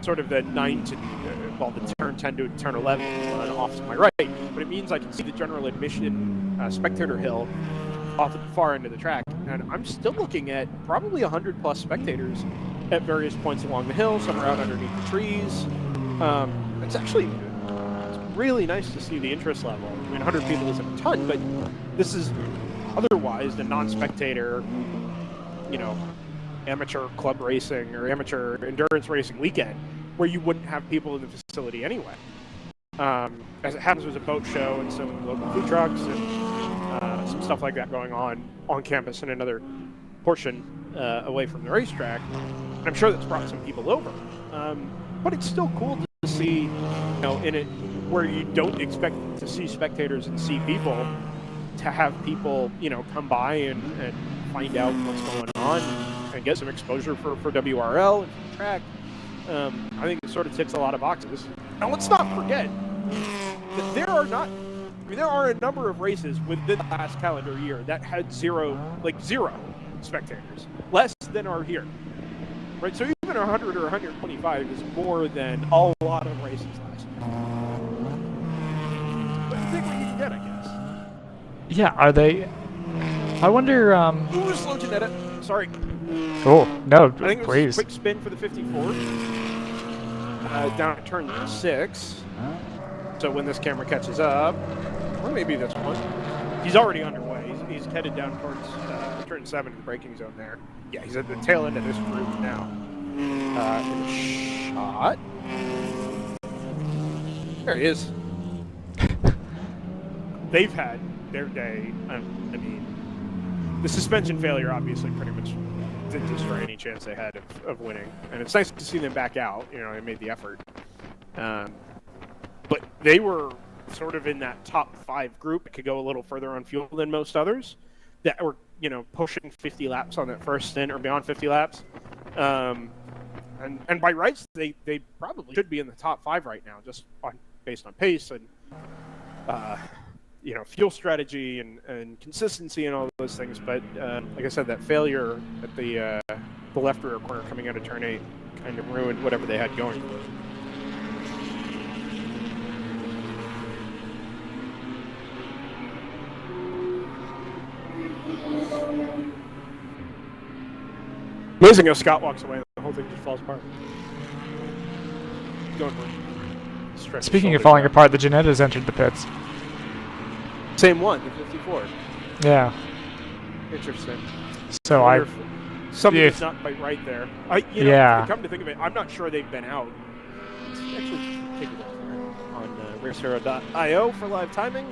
sort of the 9 to the turn 10 to turn 11 off to my right. But it means I can see the general admission spectator hill off at the far end of the track, and I'm still looking at probably 100 plus spectators at various points along the hill. Some are out underneath the trees. It's really nice to see the interest level. I mean, 100 people isn't a ton, but this is otherwise the non-spectator, amateur club racing or amateur endurance racing weekend where you wouldn't have people in the facility anyway. As it happens, there's a boat show and some local food trucks and some stuff like that going on campus in another portion away from the racetrack. And I'm sure that's brought some people over. But it's still cool to see, in it where you don't expect to see spectators and see people, to have people, come by and find out what's going on and get some exposure for WRL and for the track. I think it sort of ticks a lot of boxes. Now let's not forget that there are a number of races within the last calendar year that had zero spectators, less than are here. Right, so even 100 or 125 is more than a lot of races last year. But take what you can get, I guess. Yeah, are they? I wonder. Ooh, slow Janetta. Sorry. Oh no, I think it was please. a quick spin for the 54. Down at turn 6. So when this camera catches up, or maybe this one, he's already underway. He's headed down towards turn 7 in the braking zone there. Yeah, he's at the tail end of this group now. Shot. There he is. They've had their day. I mean, the suspension failure obviously pretty much did destroy any chance they had of winning. And it's nice to see them back out. They made the effort. But they were sort of in that top 5 group. It could go a little further on fuel than most others that were, pushing 50 laps on that first stint or beyond 50 laps. And by rights, they probably should be in the top 5 right now, just based on pace and, fuel strategy and consistency and all those things. But like I said, that failure at the left rear corner coming out of turn 8 kind of ruined whatever they had going. Amazing how Scott walks away and the whole thing just falls apart. Going for Speaking of falling apart, the Janettas entered the pits. Same one, the 54. Yeah. Interesting. So something's not quite right there. Yeah. Come to think of it, I'm not sure they've been out. Let's actually take a look on racehero.io for live timing.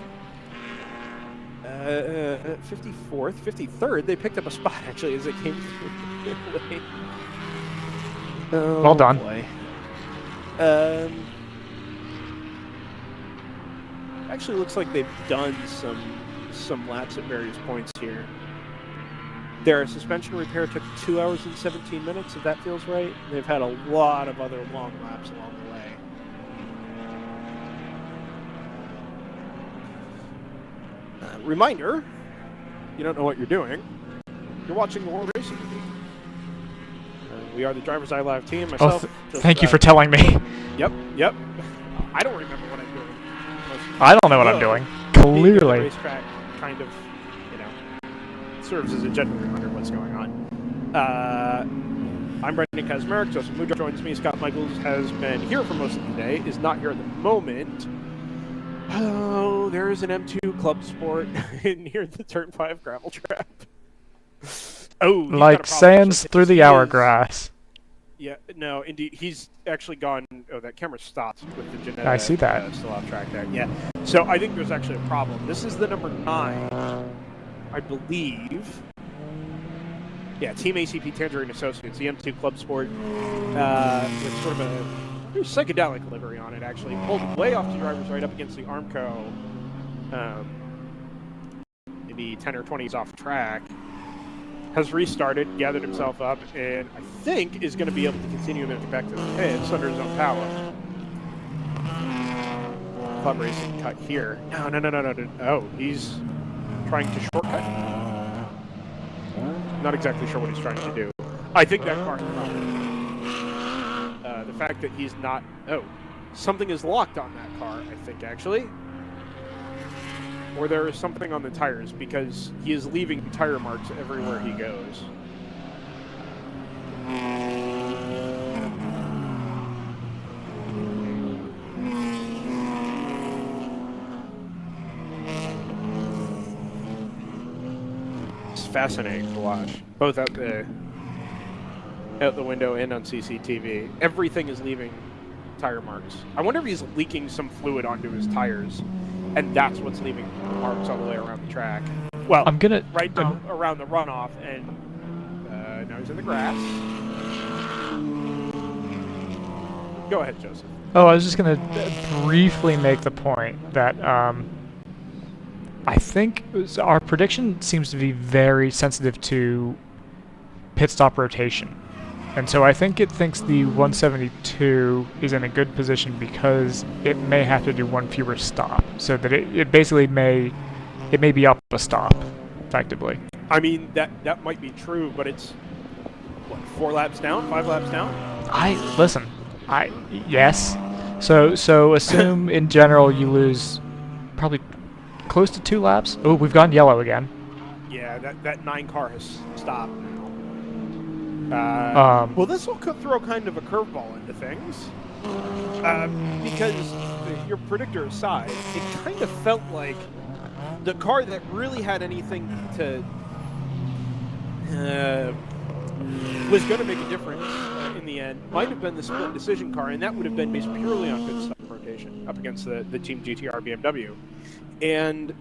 54th, 53rd. They picked up a spot actually as it came through. Oh, well done. Boy. Actually, looks like they've done some laps at various points here. Their suspension repair took 2 hours and 17 minutes, if that feels right. They've had a lot of other long laps along the way. Reminder, you don't know what you're doing. You're watching the World Racing League. We are the DriversEye Live team. Myself. Thank you for telling me. Yep. I don't remember what I'm doing. I don't know what I'm doing. Clearly. The racetrack kind of, serves as a general reminder of what's going on. I'm Brendan Kazmarek. Joseph Mudra joins me. Scott Michaels has been here for most of the day, is not here at the moment. Oh, there is an M2 Club Sport near the Turn 5 gravel trap. Oh, he's got a Like problem. sands So through the he is- hourglass. Yeah, no, indeed. He's actually gone. Oh, that camera stopped with the Janetta. I see that. Still off track there. Yeah. So I think there's actually a problem. This is the number 9, I believe. Yeah, Team ACP Tangerine Associates, the M2 Club Sport, with sort of a psychedelic livery on it, actually. Pulled way off to drivers right up against the Armco. Maybe 10 or 20s off track. Has restarted, gathered himself up, and I think is going to be able to continue making back to the pits under his own power. Club racing cut here. No. Oh, he's trying to shortcut. Not exactly sure what he's trying to do. I think that car is the fact that he's not... Oh, something is locked on that car, I think, actually. Or there is something on the tires, because he is leaving tire marks everywhere he goes. It's fascinating to watch, both out the window and on CCTV. Everything is leaving tire marks. I wonder if he's leaking some fluid onto his tires, and that's what's leaving marks all the way around the track. Well, I'm gonna around the runoff, and now he's in the grass. Go ahead, Joseph. Oh, I was just gonna briefly make the point that I think our prediction seems to be very sensitive to pit stop rotation. And so I think it thinks the 172 is in a good position because it may have to do one fewer stop, so that it basically may be up a stop, effectively. I mean, that might be true, but it's what, 4 laps down, 5 laps down? Yes. So assume in general you lose probably close to 2 laps. Oh, we've gone yellow again. Yeah, that 9 car has stopped now. Well, this will throw kind of a curveball into things. Because your predictor aside, it kind of felt like the car that really had anything to was going to make a difference in the end might have been the split decision car, and that would have been based purely on pit stop rotation up against the Team GTR BMW. And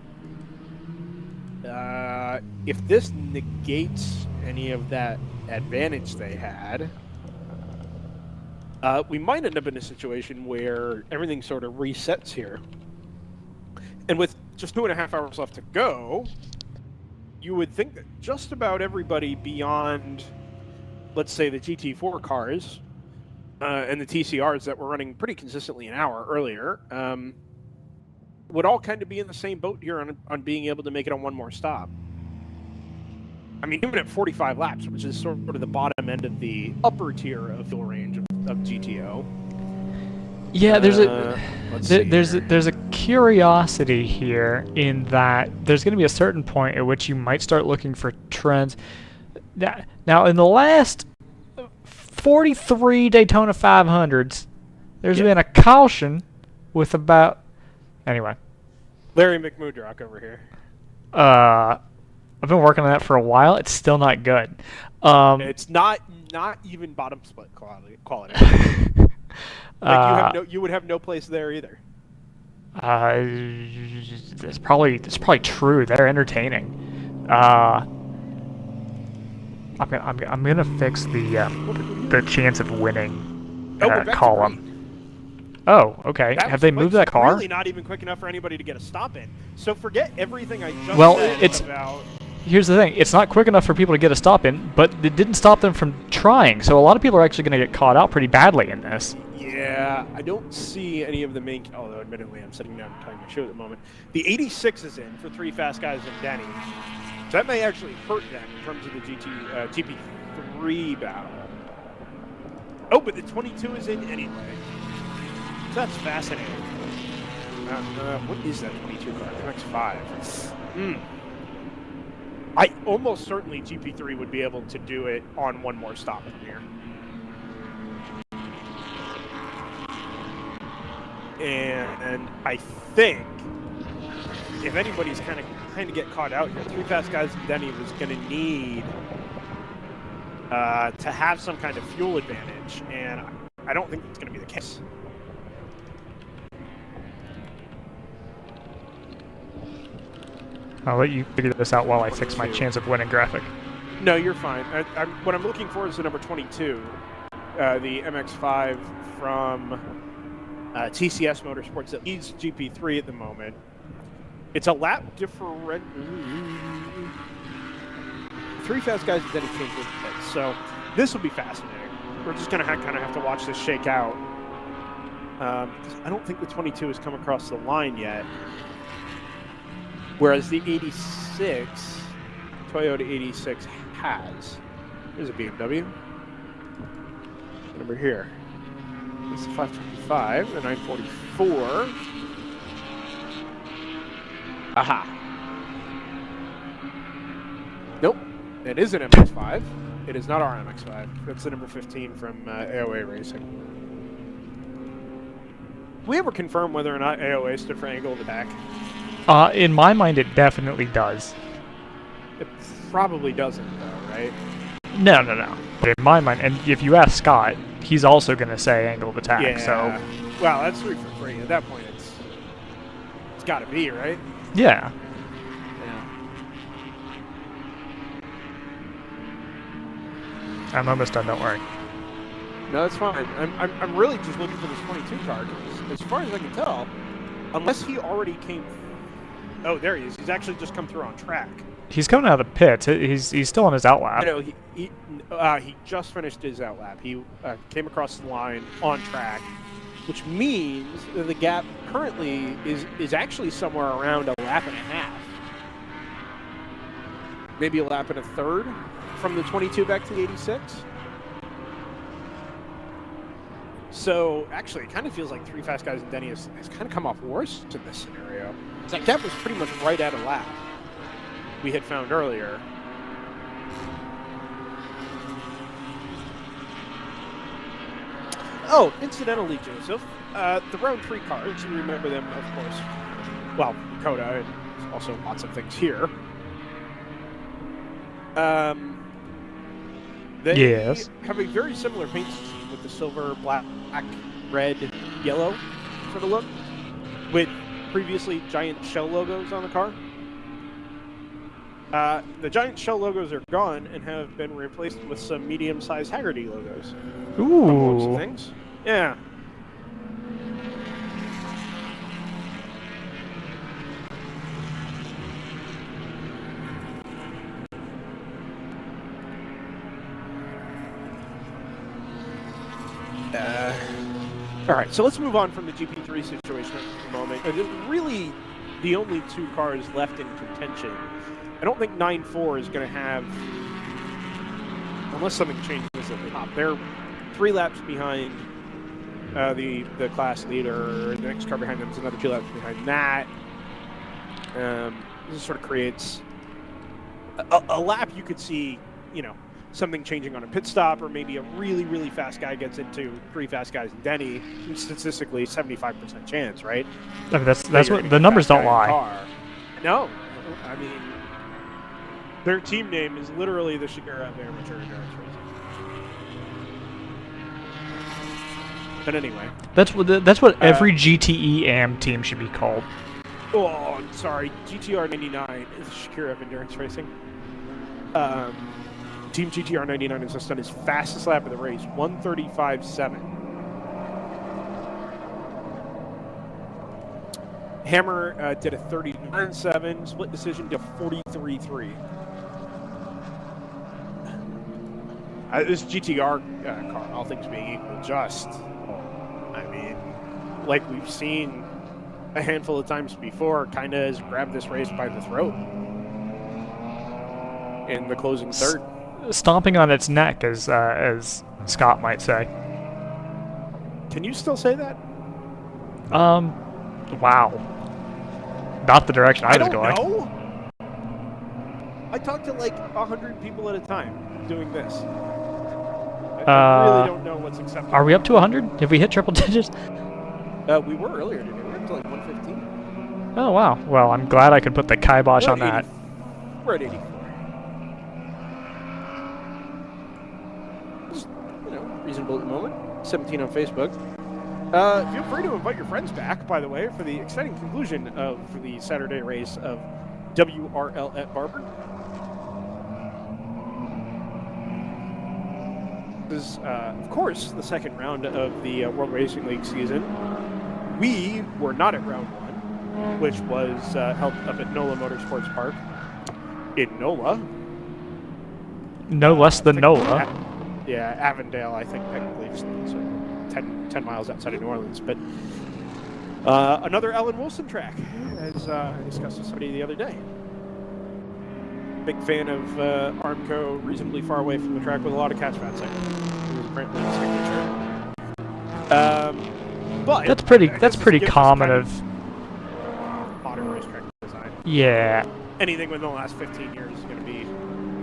if this negates any of that advantage they had, we might end up in a situation where everything sort of resets here. And with just 2.5 hours left to go, you would think that just about everybody beyond, let's say, the GT4 cars and the TCRs that were running pretty consistently an hour earlier would all kind of be in the same boat here on being able to make it on one more stop. I mean, even at 45 laps, which is sort of the bottom end of the upper tier of fuel range of GTO. Yeah, there's a curiosity here in that there's going to be a certain point at which you might start looking for trends. Now, in the last 43 Daytona 500s, there's been a caution with about... Anyway. Larry McMudrock over here. I've been working on that for a while. It's still not good. It's not even bottom split quality. Like you would have no place there either. It's probably true. They're entertaining. I'm gonna fix the chance of winning column. Oh, okay. Have they moved that car? Really not even quick enough for anybody to get a stop in. So forget everything I just said about... Here's the thing. It's not quick enough for people to get a stop in, but it didn't stop them from trying. So a lot of people are actually going to get caught out pretty badly in this. Yeah, I don't see any of the main... Although, admittedly, I'm sitting down and tying my shoe at the moment. The 86 is in for 3 fast guys and Denny. So that may actually hurt them in terms of the GP3 battle. Oh, but the 22 is in anyway. So that's fascinating. What is that 22 car? MX-5. I almost certainly GP3 would be able to do it on one more stop from here. And I think if anybody's kind of get caught out here, 3 fast guys and Denny was going to need to have some kind of fuel advantage, and I don't think it's going to be the case. I'll let you figure this out while I fix my chance of winning graphic. No, you're fine. What I'm looking for is the number 22, the MX-5 from TCS Motorsports that leads GP3 at the moment. It's a lap different. 3 fast guys and then he came with it. So this will be fascinating. We're just going to kind of have to watch this shake out. I don't think the 22 has come across the line yet. Whereas the 86, Toyota 86 has. Here's a BMW. Number here. This is the 525, the 944. Aha. Nope. It is an MX-5. It is not our MX-5. That's the number 15 from AOA Racing. Did we ever confirm whether or not AOA stood for angle of attack? In my mind, it definitely does. It probably doesn't, though, right? No. But in my mind, and if you ask Scott, he's also going to say angle of attack. Yeah. So. Well, that's 3 for 3. At that point, it's got to be, right? Yeah. I'm almost done. Don't worry. No, that's fine. I'm really just looking for this 22 car. 'Cause as far as I can tell, unless he already came. Oh, there he is. He's actually just come through on track. He's coming out of the pits. He's still on his outlap. I know he just finished his outlap. He came across the line on track, which means that the gap currently is actually somewhere around a lap and a half, maybe a lap and a third from the 22 back to the 86. So actually, it kind of feels like 3 fast guys and Denny has kind of come off worse in this scenario. That gap was pretty much right at a lap we had found earlier. Oh, incidentally, Joseph, the round 3 cars, you remember them, of course. Well, Coda, and also lots of things here. They have a very similar paint scheme with the silver, black, red, yellow sort of look, with previously giant shell logos on the car. The giant shell logos are gone and have been replaced with some medium-sized Haggerty logos. Ooh. Things. Yeah. All right, so let's move on from the GP3 situation for a moment. There's really the only 2 cars left in contention. I don't think 9-4 is going to have, unless something changes at the top. They're 3 laps behind the class leader. The next car behind them is another 2 laps behind that. This sort of creates a lap you could see, something changing on a pit stop, or maybe a really, really fast guy gets into 3 fast guys and Denny. Statistically, 75% chance, right? I mean, that's what the numbers don't lie. No, I mean, their team name is literally the Shigura of Amateur Endurance Racing. But anyway, that's what every GTE AM team should be called. Oh, I'm sorry, GTR 99 is Shigura of Endurance Racing. Team GTR 99 has just done his fastest lap of the race, 1:35.7. Hammer did a 39.7, split decision did a 43.3. This GTR car, all things being equal, like we've seen a handful of times before, kind of has grabbed this race by the throat in the closing third. Stomping on its neck, as Scott might say. Can you still say that? Wow. Not the direction I was going. I don't know. I talk to like 100 people at a time doing this. I really don't know what's acceptable. Are we up to 100? Have we hit triple digits? We were earlier today. We were up to like 115. Oh, wow. Well, I'm glad I could put the kibosh on that. We're at 84. reasonable at the moment. 17 on Facebook. Feel free to invite your friends back, by the way, for the exciting conclusion of the Saturday race of WRL at Barber. This is, of course, the second round of the World Racing League season. We were not at round one, which was held up at NOLA Motorsports Park in NOLA. No less than NOLA. Yeah, Avondale, I think, technically, just 10 miles outside of New Orleans. But another Ellen Wilson track, as I discussed with somebody the other day. Big fan of Armco, reasonably far away from the track with a lot of catch fat segments. It was apparently his signature. But that's pretty common kind of modern racetrack design. yeah. Anything within the last 15 years is going to be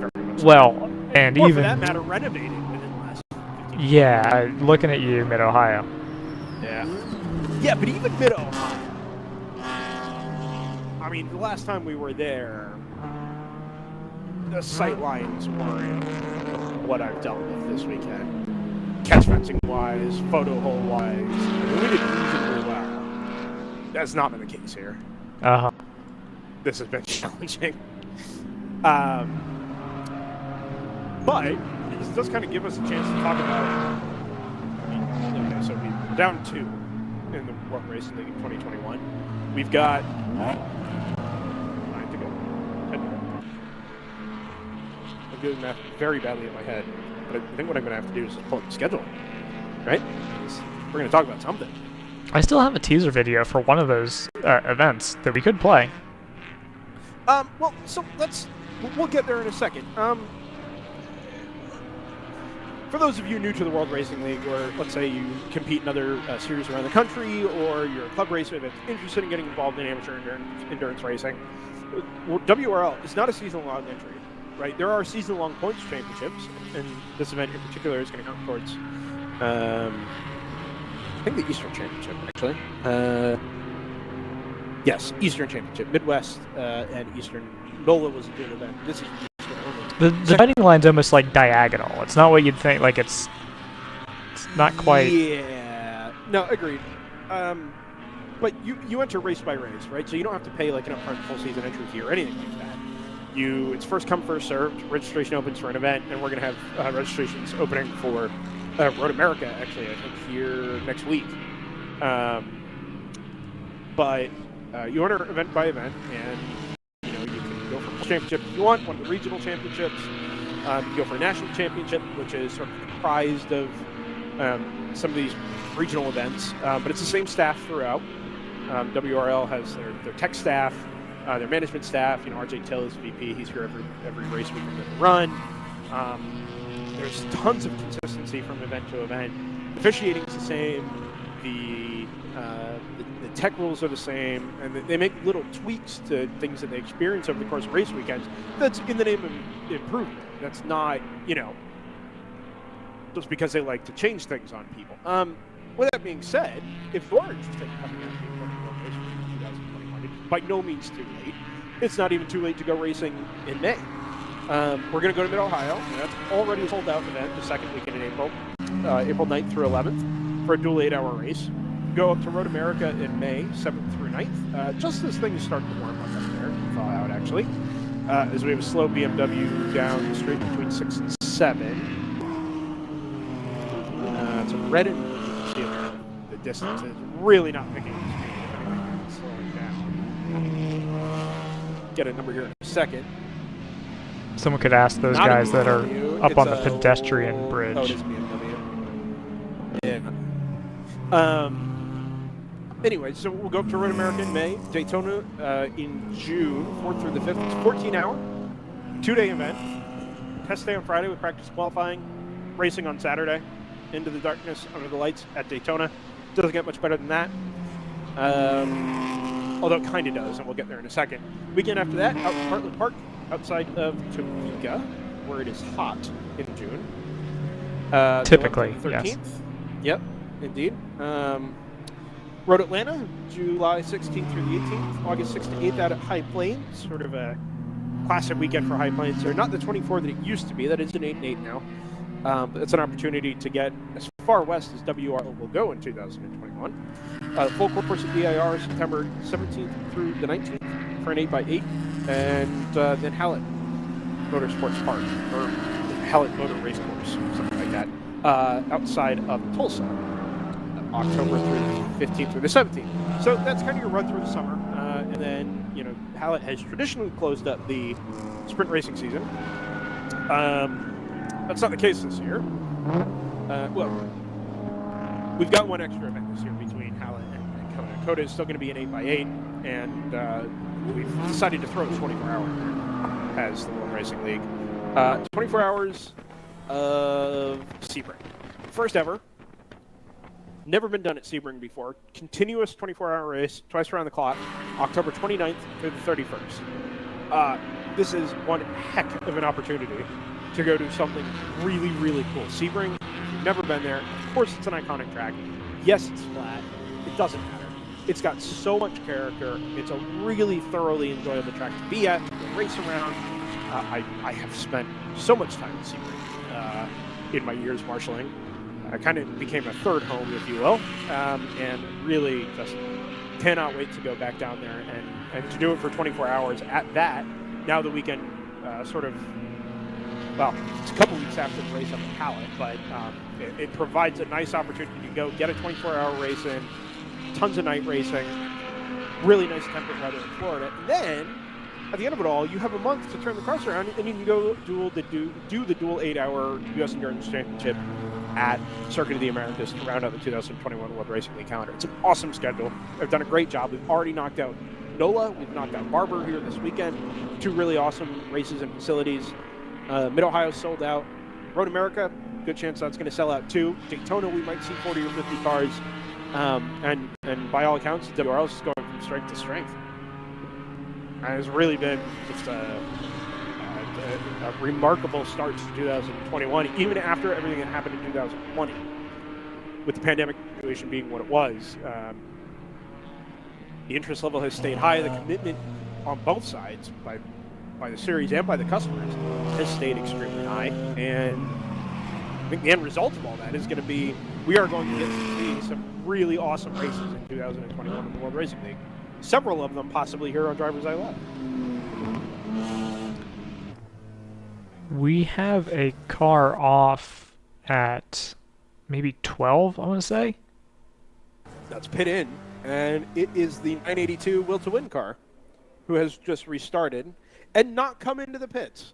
very much Well, and or even for that matter, renovated within the last 15 years. yeah, looking at you, Mid Ohio. Yeah, but even Mid Ohio. I mean, the last time we were there, the sight lines weren't what I've dealt with this weekend. Catch fencing wise, photo hole wise, we did reasonably well. That's not been the case here. This has been challenging. But this does kind of give us a chance to talk about. Okay, so we're down 2 in the World Racing League in 2021. We've got 9 to go. 10 to go. I'm doing math very badly in my head, but I think what I'm going to have to do is just pull up the schedule, right? We're going to talk about something. I still have a teaser video for one of those events that we could play. Well, so we'll get there in a second. For those of you new to the World Racing League, or let's say you compete in other series around the country, or you're a club racer that's interested in getting involved in amateur endurance racing, WRL is not a season-long entry, right? There are season-long points championships, and this event in particular is going to count towards, I think the Eastern Championship, actually. Yes, Eastern Championship. Midwest and Eastern. NOLA was a good event. This is Eastern only. The betting line's almost like diagonal. It's not what you'd think. Like it's not quite. Yeah. No, agreed. But you enter race by race, right? So you don't have to pay like an upfront full season entry fee or anything like that. It's first come, first served. Registration opens for an event, and we're going to have registrations opening for Road America, actually, I think, here next week. But you enter event by event, and you can go for a championship if you want, one of the regional championships. You can go for a national championship, which is sort of comprised of some of these regional events, but it's the same staff throughout. WRL has their tech staff, their management staff. RJ Till is VP; he's here every race weekend that they run. There's tons of consistency from event to event. The officiating is the same. The tech rules are the same, and they make little tweaks to things that they experience over the course of race weekends. That's in the name of improvement. That's not, just because they like to change things on people. With that being said, if you're interested in coming out to the World Racing in 2021, it's by no means too late. It's not even too late to go racing in May. We're going to go to Mid-Ohio. That's already a sold-out event, the second weekend in April, April 9th through 11th, for a dual 8-hour race. Go up to Road America in May, 7th through 9th, just as things start to warm up there, thaw out actually, as we have a slow BMW down the street between 6 and 7. It's a red and blue. You can see it there. The distance is really not picking up speed. If anything, it's slowing down. Get a number here in a second. Someone could ask those Not guys that are BMW, up on the it's a- pedestrian bridge. Oh, it is a BMW. Yeah. Anyway, so we'll go up to Road America in May, Daytona in June, 4th through the 5th. It's a 14-hour, 2-day event. Test day on Friday with practice qualifying, racing on Saturday, into the darkness, under the lights at Daytona. Doesn't get much better than that. Although it kind of does, and we'll get there in a second. Weekend after that, out in Bartlett Park, outside of Topeka, where it is hot in June. Typically, the 13th. yes. Yep, indeed. Road Atlanta, July 16th through the 18th, August 6th to 8th out at High Plains, sort of a classic weekend for High Plains. They're not the 24 that it used to be. That is an 8 and 8 now. It's an opportunity to get as far west as WRL will go in 2021. Full course at DIR September 17th through the 19th for an 8x8, and then Hallett Motorsports Park, or Hallett Motor Race Course, something like that, outside of Tulsa, October through the 15th through the 17th. So that's kind of your run through the summer. And then, you know, Hallett has traditionally closed up the sprint racing season. That's not the case this year. Well, we've got one extra event this year between Hallett and Coda. Coda is still going to be an 8x8, and we've decided to throw a 24-hour as the World Racing League. 24 hours of Sebring. First ever. Never been done at Sebring before. Continuous 24-hour race, twice around the clock, October 29th through the 31st. This is one heck of an opportunity to go do something really, really cool. Sebring, if you've never been there, of course it's an iconic track. Yes, it's flat. It doesn't matter. It's got so much character. It's a really thoroughly enjoyable track to be at, to race around. I have spent so much time at Sebring in my years marshalling. I kind of became a third home, if you will, and really just cannot wait to go back down there and to do it for 24 hours at that. Now that we can sort of, well, it's a couple weeks after the race up at Hallett, but it provides a nice opportunity to go get a 24-hour race in, tons of night racing, really nice temperate weather in Florida, and then at the end of it all, you have a month to turn the cars around, and you can go do the dual 8-hour U.S. Endurance Championship at Circuit of the Americas to round out the 2021 World Racing League calendar. It's an awesome schedule. They've done a great job. We've already knocked out NOLA. We've knocked out Barber here this weekend. Two really awesome races and facilities. Mid-Ohio sold out. Road America, good chance that's going to sell out too. Daytona, we might see 40 or 50 cars. And by all accounts, WRL is going from strength to strength. And it's really been just a remarkable start to 2021, even after everything that happened in 2020, with the pandemic situation being what it was. The interest level has stayed high. The commitment on both sides, by the series and by the customers, has stayed extremely high. And I think the end result of all that is going to be we are going to get to see some really awesome races in 2021 in the World Racing League. Several of them possibly here on DriversEye Live. We have a car off at maybe 12, I want to say. That's pit in, and it is the 982 Will to Win car, who has just restarted and not come into the pits.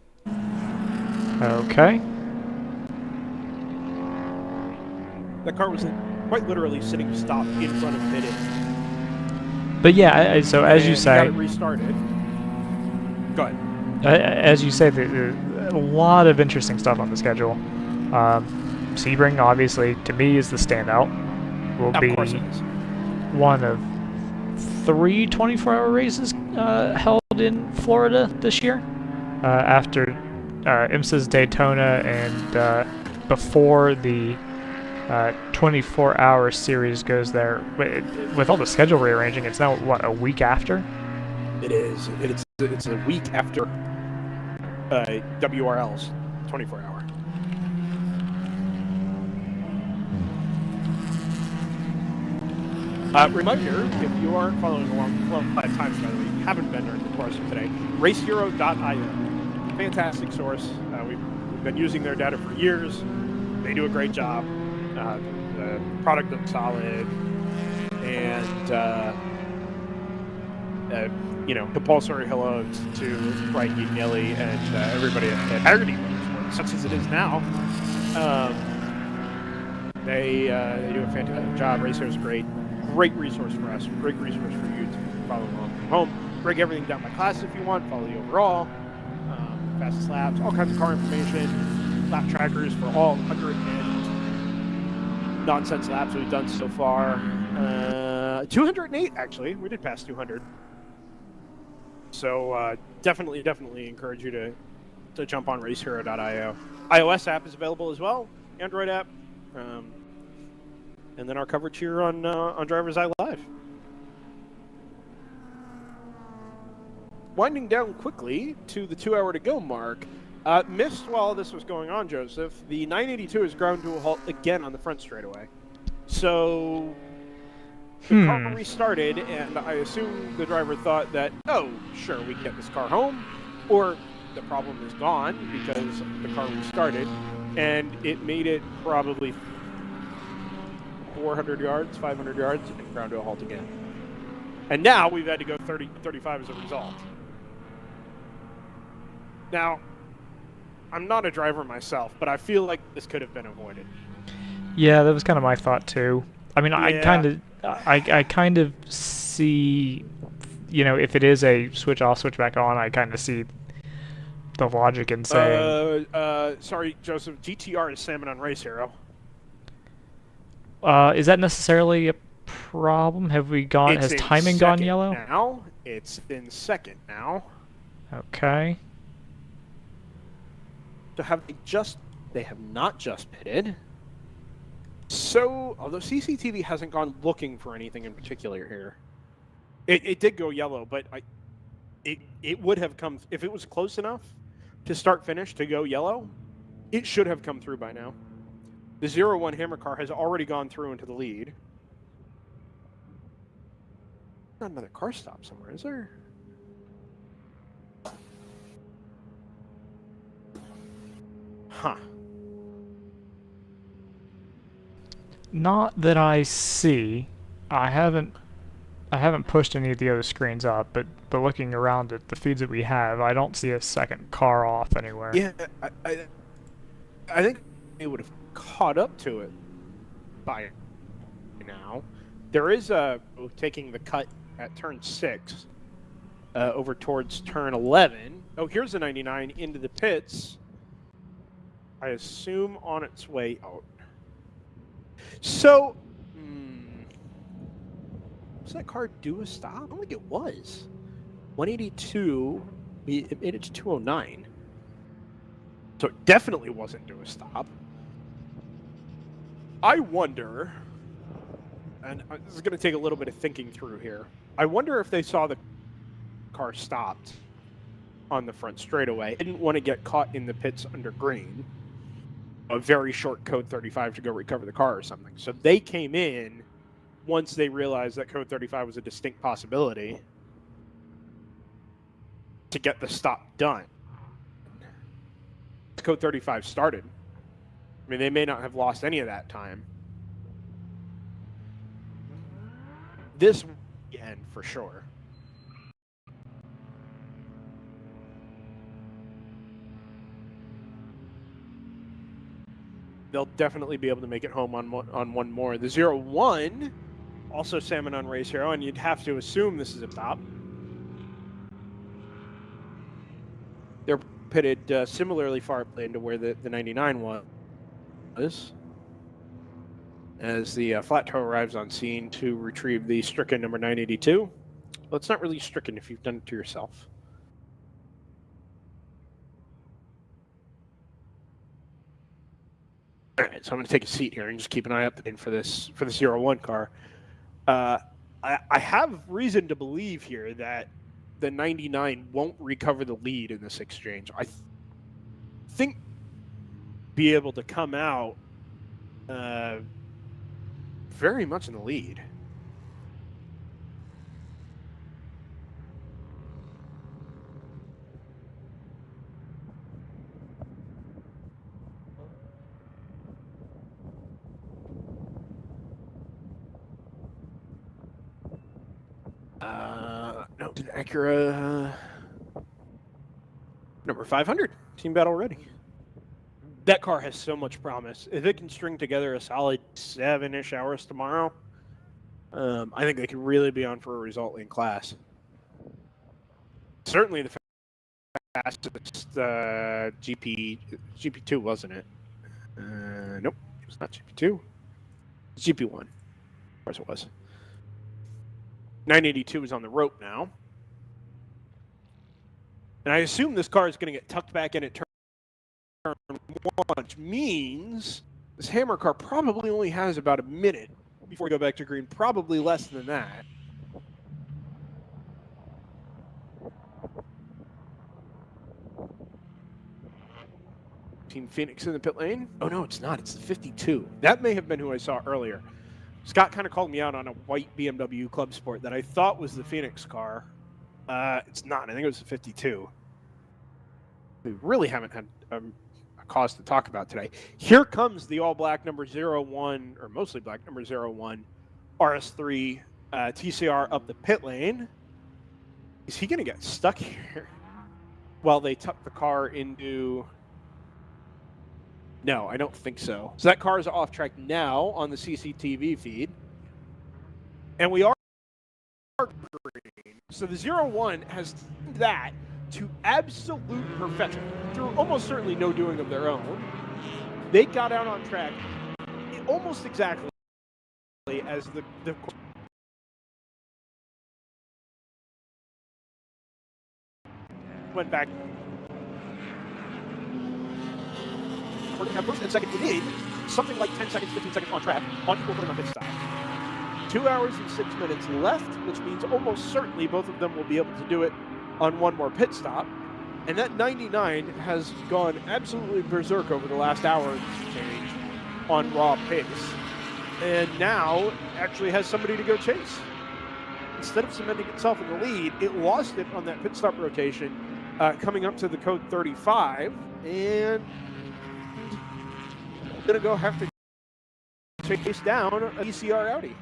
Okay. That car was quite literally sitting stopped in front of pit in. But yeah, so as you say, got it restarted. Go ahead. As you say, a lot of interesting stuff on the schedule. Sebring, obviously, to me, is the standout. Will be one of 3 24-hour races held in Florida this year, after IMSA's Daytona and before the 24-hour series goes there. With all the schedule rearranging, it's now, what, a week after? It is. It's a week after WRL's 24-hour. Reminder, if you aren't following along, well, 5 times, by the way, you haven't been during the course of today, racehero.io. Fantastic source. We've been using their data for years. They do a great job. The product looks solid, and compulsory hello to Brian Nelly and everybody at Haggerty Motorsports, such as it is now. They do a fantastic job. Racer's great resource for us, great resource for you to follow along from home. Break everything down by class if you want. Follow the overall, fastest laps, all kinds of car information, lap trackers for all 100 and nonsense laps we've done so far. 208 actually. We did pass 200. So definitely encourage you to jump on racehero.io. iOS app is available as well, Android app, and then our coverage here on DriversEye Live. Winding down quickly to the 2 hour to go mark. Missed while this was going on, Joseph. The 982 is ground to a halt again on the front straightaway. So the car restarted, and I assume the driver thought that, oh, sure, we can get this car home, or the problem is gone because the car restarted, and it made it probably 400 yards, 500 yards, and ground to a halt again. And now we've had to go 35 as a result. Now, I'm not a driver myself, but I feel like this could have been avoided. Yeah, that was kind of my thought too. I mean, Yeah. I kind of see, you know, if it is a switch off, switch back on, I kind of see the logic in saying. Sorry, Joseph. GTR is Salmon on Race Hero. Is that necessarily a problem? Have we gone? It's Has in timing gone second yellow? Now it's in second now. Okay. So they have not just pitted. So, although CCTV hasn't gone looking for anything in particular here, it did go yellow, but it would have come if it was close enough to start finish to go yellow. It should have come through by now. The 01 Hammer car has already gone through into the lead. Not another car stop somewhere, is there? Huh. Not that I see. I haven't pushed any of the other screens up, but looking around at the feeds that we have, I don't see a second car off anywhere. Yeah, I think it would have caught up to it by now. There is taking the cut at turn 6 over towards turn 11. Oh, here's the 99 into the pits. I assume on its way out. So, was that car due a stop? I don't think it was. 182, it made it to 209. So it definitely wasn't due a stop. I wonder, and this is going to take a little bit of thinking through here. I wonder if they saw the car stopped on the front straightaway, didn't want to get caught in the pits under green. A very short code 35 to go recover the car or something. So they came in once they realized that code 35 was a distinct possibility to get the stop done. Code 35 started. I mean, they may not have lost any of that time. This end for sure. They'll definitely be able to make it home on one more. The 01, also Salmon on Race Hero, and you'd have to assume this is a top. They're pitted similarly far into where the 99 was. As the flat toe arrives on scene to retrieve the stricken number 982. Well, it's not really stricken if you've done it to yourself. All right, so I'm going to take a seat here and just keep an eye up for this 01 car. I have reason to believe here that the 99 won't recover the lead in this exchange. I think be able to come out very much in the lead. No, Acura number 500 team battle ready. That car has so much promise. If it can string together a solid 7-ish hours tomorrow, I think they could really be on for a result in class. Certainly the fastest GP2, wasn't it? Nope, it was not GP2. It's GP1. Of course it was. 982 is on the rope now. And I assume this car is going to get tucked back in at turn 1, which means this Hammer car probably only has about a minute before we go back to green, probably less than that. Team Phoenix in the pit lane. Oh, no, it's not. It's the 52. That may have been who I saw earlier. Scott kind of called me out on a white BMW Club Sport that I thought was the Phoenix car. It's not. I think it was the 52. We really haven't had a cause to talk about today. Here comes the all-black number 01, or mostly black number 01, RS3 TCR up the pit lane. Is he going to get stuck here while they tuck the car into... No, I don't think so. So that car is off track now on the CCTV feed. And we are green. So the 01 has that to absolute perfection. Through almost certainly no doing of their own. They got out on track almost exactly as the went back. At first and second, you need something like 10 seconds, 15 seconds on track on equal footing on pit stop. 2 hours and 6 minutes left, which means almost certainly both of them will be able to do it on one more pit stop. And that 99 has gone absolutely berserk over the last hour and change on raw pace. And now actually has somebody to go chase. Instead of cementing itself in the lead, it lost it on that pit stop rotation coming up to the code 35. And going to go have to chase down a ECR Audi.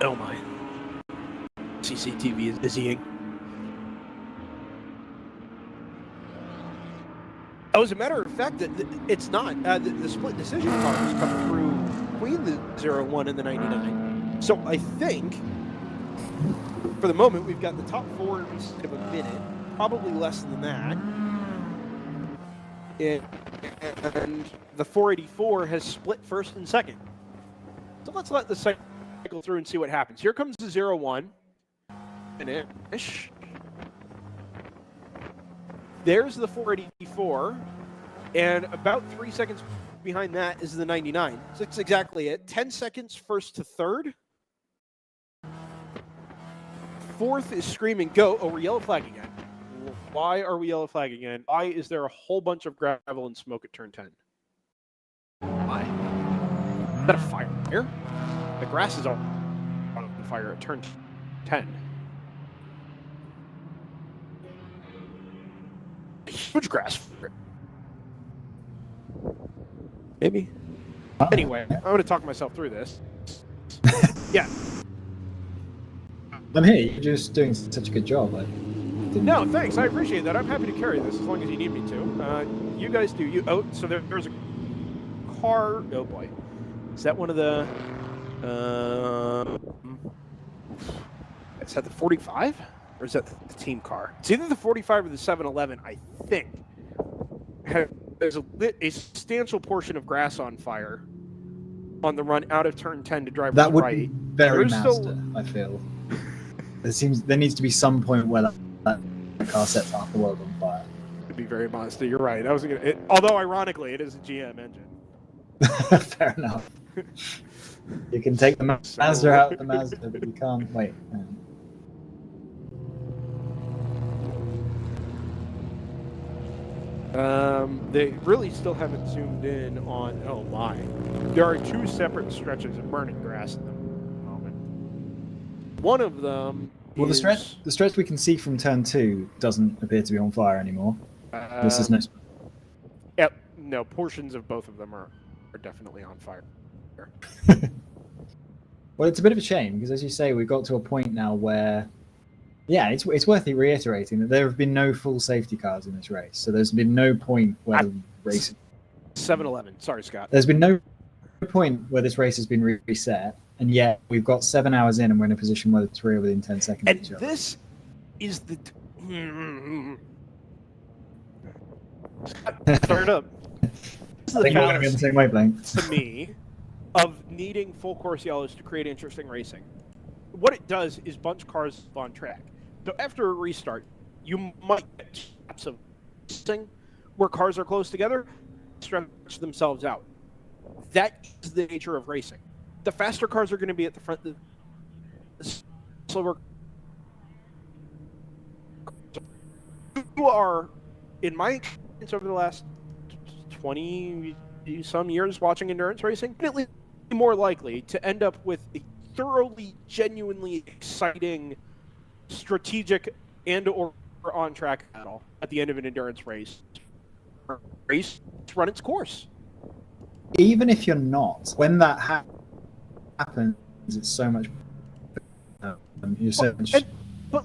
Oh my. CCTV is dizzying. Oh, as a matter of fact, it's not. The split decision car has come through between the 01 and the 99. So I think, for the moment, we've got the top four instead of a minute, probably less than that. And the 484 has split first and second. So let's let the cycle through and see what happens. Here comes the 01. Finish. There's the 484. And about 3 seconds behind that is the 99. So that's exactly it. 10 seconds first to third. Fourth is screaming, go. Oh, we're yellow flag again. Why are we yellow flag again? Why is there a whole bunch of gravel and smoke at turn 10? Why? Is that a fire? The grass is on fire at turn 10. A huge grass fire. Maybe. Anyway, I'm going to talk myself through this. Yeah. I'm here. You're just doing such a good job. No, thanks. I appreciate that. I'm happy to carry this as long as you need me to. You guys do. You. So there's a car. Oh boy, is that one of the? Is that the 45, or is that the team car? It's either the 45 or the 711. I think. There's a substantial portion of grass on fire on the run out of turn 10 to drive that would right. Be very Mazda, I feel. There needs to be some point where that car sets half the world on fire. It'd be very Mazda. You're right. I was gonna. Although ironically, it is a GM engine. Fair enough. You can take the Mazda out of the Mazda, but you can't. Wait. They really still haven't zoomed in on. Oh my! There are two separate stretches of burning grass at the moment. One of them. Well, the stretch we can see from turn 2 doesn't appear to be on fire anymore. This is no. Yep. No, portions of both of them are definitely on fire. Well, it's a bit of a shame because, as you say, we've got to a point now where, yeah, it's worth reiterating that there have been no full safety cars in this race. So there's been no point where the race. 7-Eleven. Sorry, Scott. There's been no point where this race has been reset, and yet we've got 7 hours in, and we're in a position where the three are within 10 seconds and of each other. This is the. Start up. I think we're going to be on the same wavelength. To me, of needing full course yellows to create interesting racing. What it does is bunch cars on track. So after a restart, you might get gaps of racing where cars are close together, stretch themselves out. That is the nature of racing. the faster cars are going to be at the front. The slower who are, in my experience over the last 20 some years watching endurance racing, definitely more likely to end up with a thoroughly, genuinely exciting, strategic and/or on-track battle at the end of an endurance race. Race run its course. Even if you're not, when that happens, it's so much. You're so much. But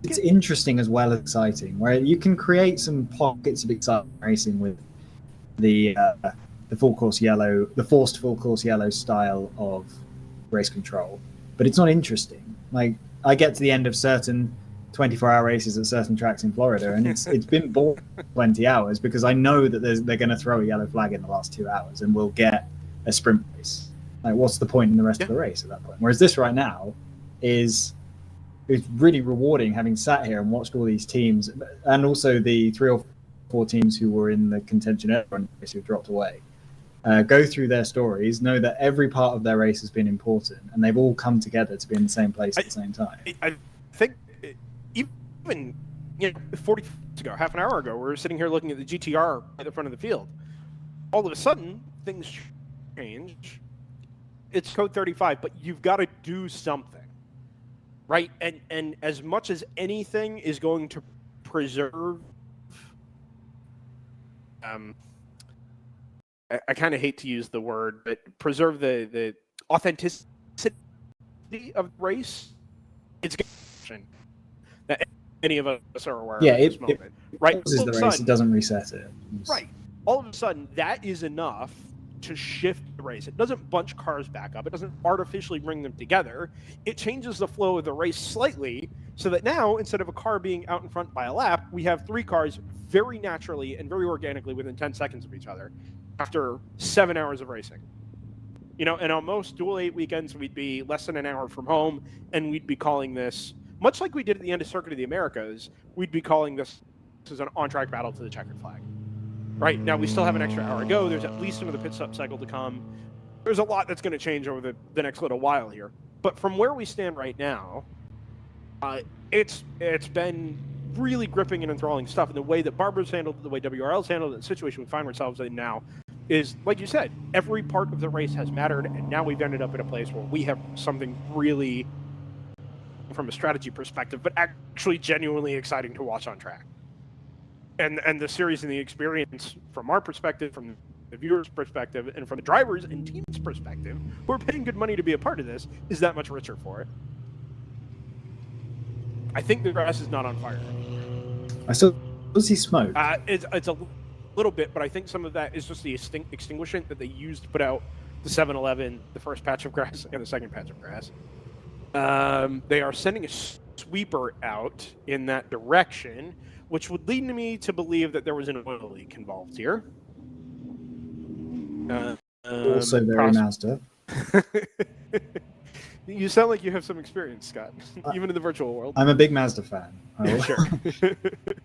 It's interesting as well as exciting, where you can create some pockets of exciting racing with the full course yellow, the forced full course yellow style of race control, but it's not interesting. Like, I get to the end of certain 24-hour races at certain tracks in Florida, and it's been boring 20 hours because I know that they're going to throw a yellow flag in the last 2 hours, and we'll get a sprint race. Like, what's the point in the rest of the race at that point? Whereas this right now is. It's really rewarding having sat here and watched all these teams, and also the 3 or 4 teams who were in the contention earlier who dropped away, go through their stories, know that every part of their race has been important, and they've all come together to be in the same place at the same time. I think even 40 minutes ago, half an hour ago, we were sitting here looking at the GTR at the front of the field. All of a sudden, things change. It's code 35, but you've got to do something. Right, and as much as anything is going to preserve, I kind of hate to use the word, but preserve the authenticity of the race. It's going that any of us are aware of at this moment. Right, it pauses the race, it doesn't reset it. Right, all of a sudden that is enough to shift the race. It doesn't bunch cars back up. It doesn't artificially bring them together. It changes the flow of the race slightly so that now, instead of a car being out in front by a lap, we have 3 cars very naturally and very organically within 10 seconds of each other after 7 hours of racing. And on most dual 8 weekends, we'd be less than an hour from home, and we'd be calling this, much like we did at the end of Circuit of the Americas, we'd be calling this as an on-track battle to the checkered flag. Right, now we still have an extra hour to go. There's at least another pit stop cycle to come. There's a lot that's going to change over the next little while here. But from where we stand right now, it's been really gripping and enthralling stuff. And the way that Barber's handled it, the way WRL's handled it, the situation we find ourselves in now is, like you said, every part of the race has mattered. And now we've ended up in a place where we have something really, from a strategy perspective, but actually genuinely exciting to watch on track. And the series and the experience from our perspective, from the viewer's perspective, and from the drivers and team's perspective, who are paying good money to be a part of this, is that much richer for it. I think the grass is not on fire. I still see smoke. It's a little bit, but I think some of that is just the extinguishant that they used to put out the 7-Eleven, the first patch of grass, and the second patch of grass. They are sending a sweeper out in that direction, which would lead me to believe that there was an oil leak involved here. Also very Mazda. You sound like you have some experience, Scott, even in the virtual world. I'm a big Mazda fan. Sure.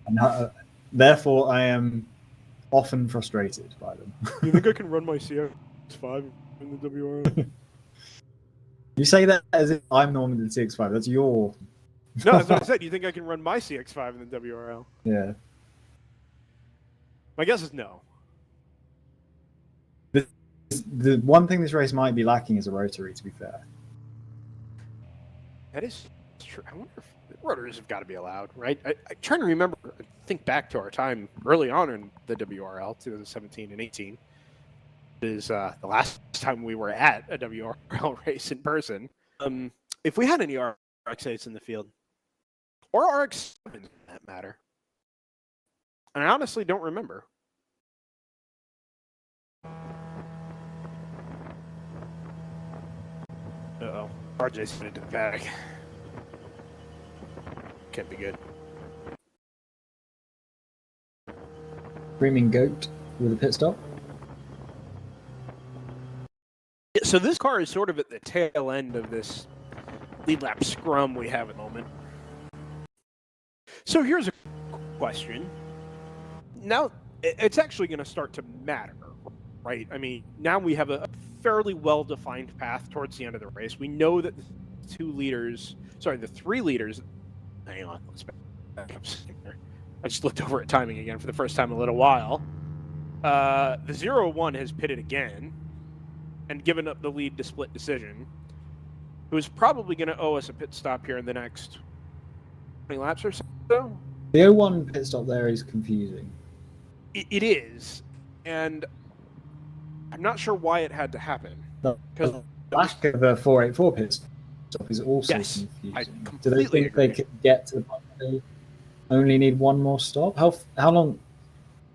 And, therefore, I am often frustrated by them. You think I can run my CX-5 in the WRL? You say that as if I'm Norman in the CX-5. That's your... No, that's what I said. You think I can run my CX-5 in the WRL? Yeah. My guess is no. The one thing this race might be lacking is a rotary, to be fair. That is true. I wonder if rotors have got to be allowed, right? I'm trying to remember, think back to our time early on in the WRL, 2017 and 18. It is the last time we were at a WRL race in person. If we had any RX-8s in the field, or RX-7s for that matter, and I honestly don't remember. Uh-oh. RJ's put it to the bag. Can't be good. Screaming Goat with a pit stop. Yeah, so this car is sort of at the tail end of this lead lap scrum we have at the moment. So here's a question. Now, it's actually going to start to matter, right? I mean, now we have a fairly well-defined path towards the end of the race. We know that the 3 leaders. Hang on, let's back up. I just looked over at timing again for the first time in a little while. The 0-1 has pitted again and given up the lead to split decision, who is probably going to owe us a pit stop here in the next 20 laps or so. The 0-1 pit stop there is confusing. It is, and I'm not sure why it had to happen. Because the lack of a 484 pit stop is also confusing. Do they think they could get to the point where they only need one more stop? How long?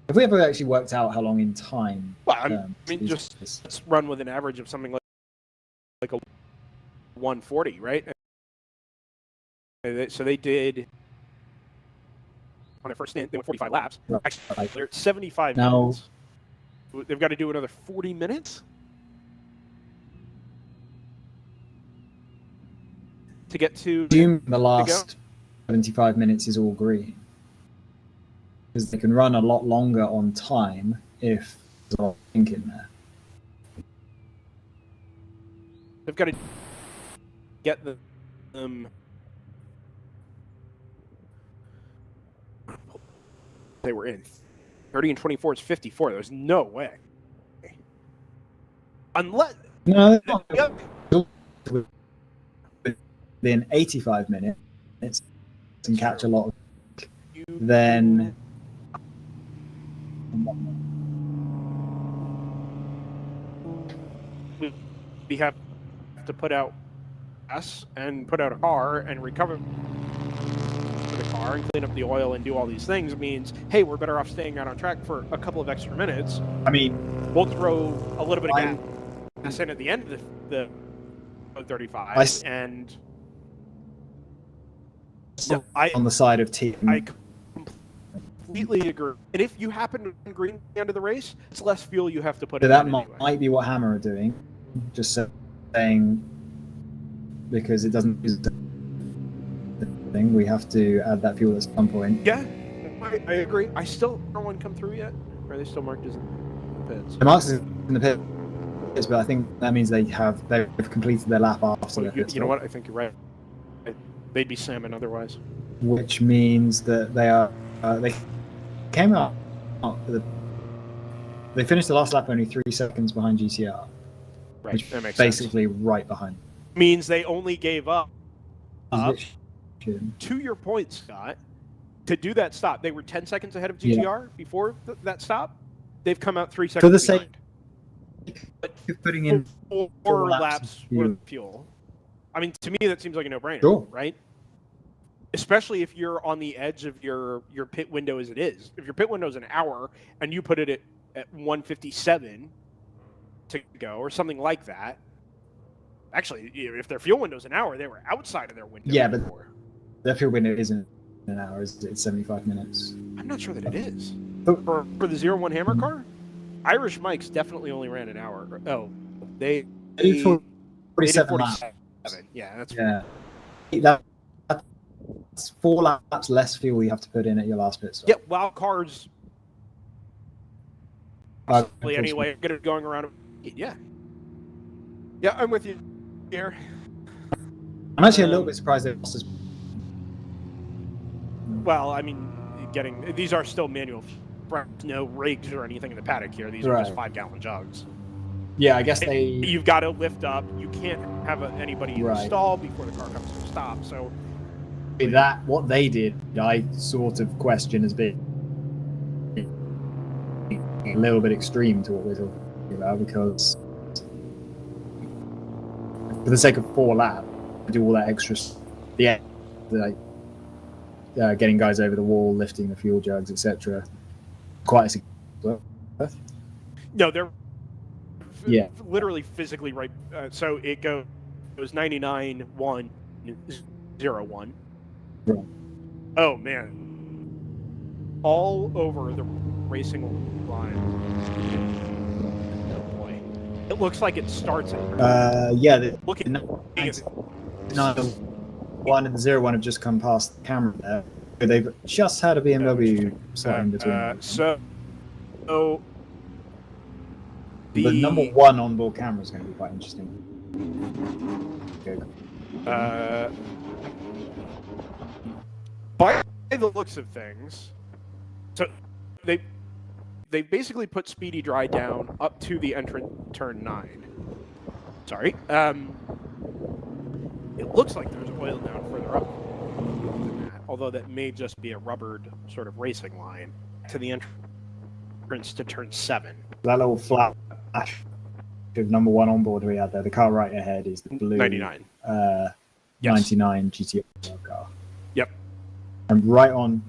Have we ever actually worked out how long in time? Well, I mean, just let's run with an average of something like a 140, right? So they did on their first stint, they went 45 laps. Actually, they're at 75 minutes. They've got to do another 40 minutes to get to. Assume the last 75 minutes is all green, because they can run a lot longer on time if there's a lot of ink in there. They've got to get the they were in 30 and 24 is 54. There's no way, unless within 85 minutes and catch a lot of then we have to put out gas and put out a car and recover the car and clean up the oil and do all these things. Means, hey, we're better off staying out on track for a couple of extra minutes. I mean, we'll throw a little bit of gas in at the end of the 35 and on the side of team. I completely agree. And if you happen to run green at the end of the race, it's less fuel you have to put in. That might be what Hammer are doing. Just saying, because it doesn't use the thing, we have to add that fuel at some point. Yeah, I agree. I still no one come through yet. Or are they still marked as in the pits? The marks in the pits, but I think that means they've completed their lap after their pit stop. You know what? I think you're right. They'd be salmon otherwise. Which means that they came out. They finished the last lap only 3 seconds behind GTR. Right, which that makes basically sense. Right behind. Means they only gave up. To your point, Scott, to do that stop, they were 10 seconds ahead of GTR before that stop. They've come out 3 seconds for the behind. sake of putting in 4 laps worth of fuel. I mean, to me, that seems like a no-brainer, sure. Right? Especially if you're on the edge of your pit window as it is. If your pit window is an hour and you put it at 1:57 to go or something like that. Actually, if their fuel window is an hour, they were outside of their window. Yeah, but their fuel window isn't an hour. It's 75 minutes. I'm not sure that it is. For the 0-1 Hammer car, Irish Mike's definitely only ran an hour. Oh, they did 47 laps. Yeah, that's that's 4 laps less fuel you have to put in at your last pit stop. Yeah, wild cars. Anyway, get it going around. Yeah, I'm with you here. I'm actually a little bit surprised they lost as. Well, I mean, these are still manual. No rigs or anything in the paddock here. These are just 5-gallon jugs. Yeah, I guess you've got to lift up. You can't have anybody install before the car comes to a stop. So that what they did, I sort of question as being a little bit extreme to what we're talking about, because for the sake of 4 laps, do all that extra, getting guys over the wall, lifting the fuel jugs, etc. Quite a no, they're literally physically right. So it goes 99, 1, 0, 1. Right. Oh man, all over the racing line. Oh boy, it looks like it starts at. Looking at 1 and the 0-1 have just come past the camera there. They've just had a BMW slot in between. The number one onboard camera is going to be quite interesting. By the looks of things, so they basically put Speedy Dry down up to the entrant turn 9. Sorry. It looks like there's oil down further up than that, although that may just be a rubbered sort of racing line to the entrance to turn 7. That little flash of number one onboard we had there, the car right ahead is the blue 99. Yes. 99 GTO car. Yep. And right on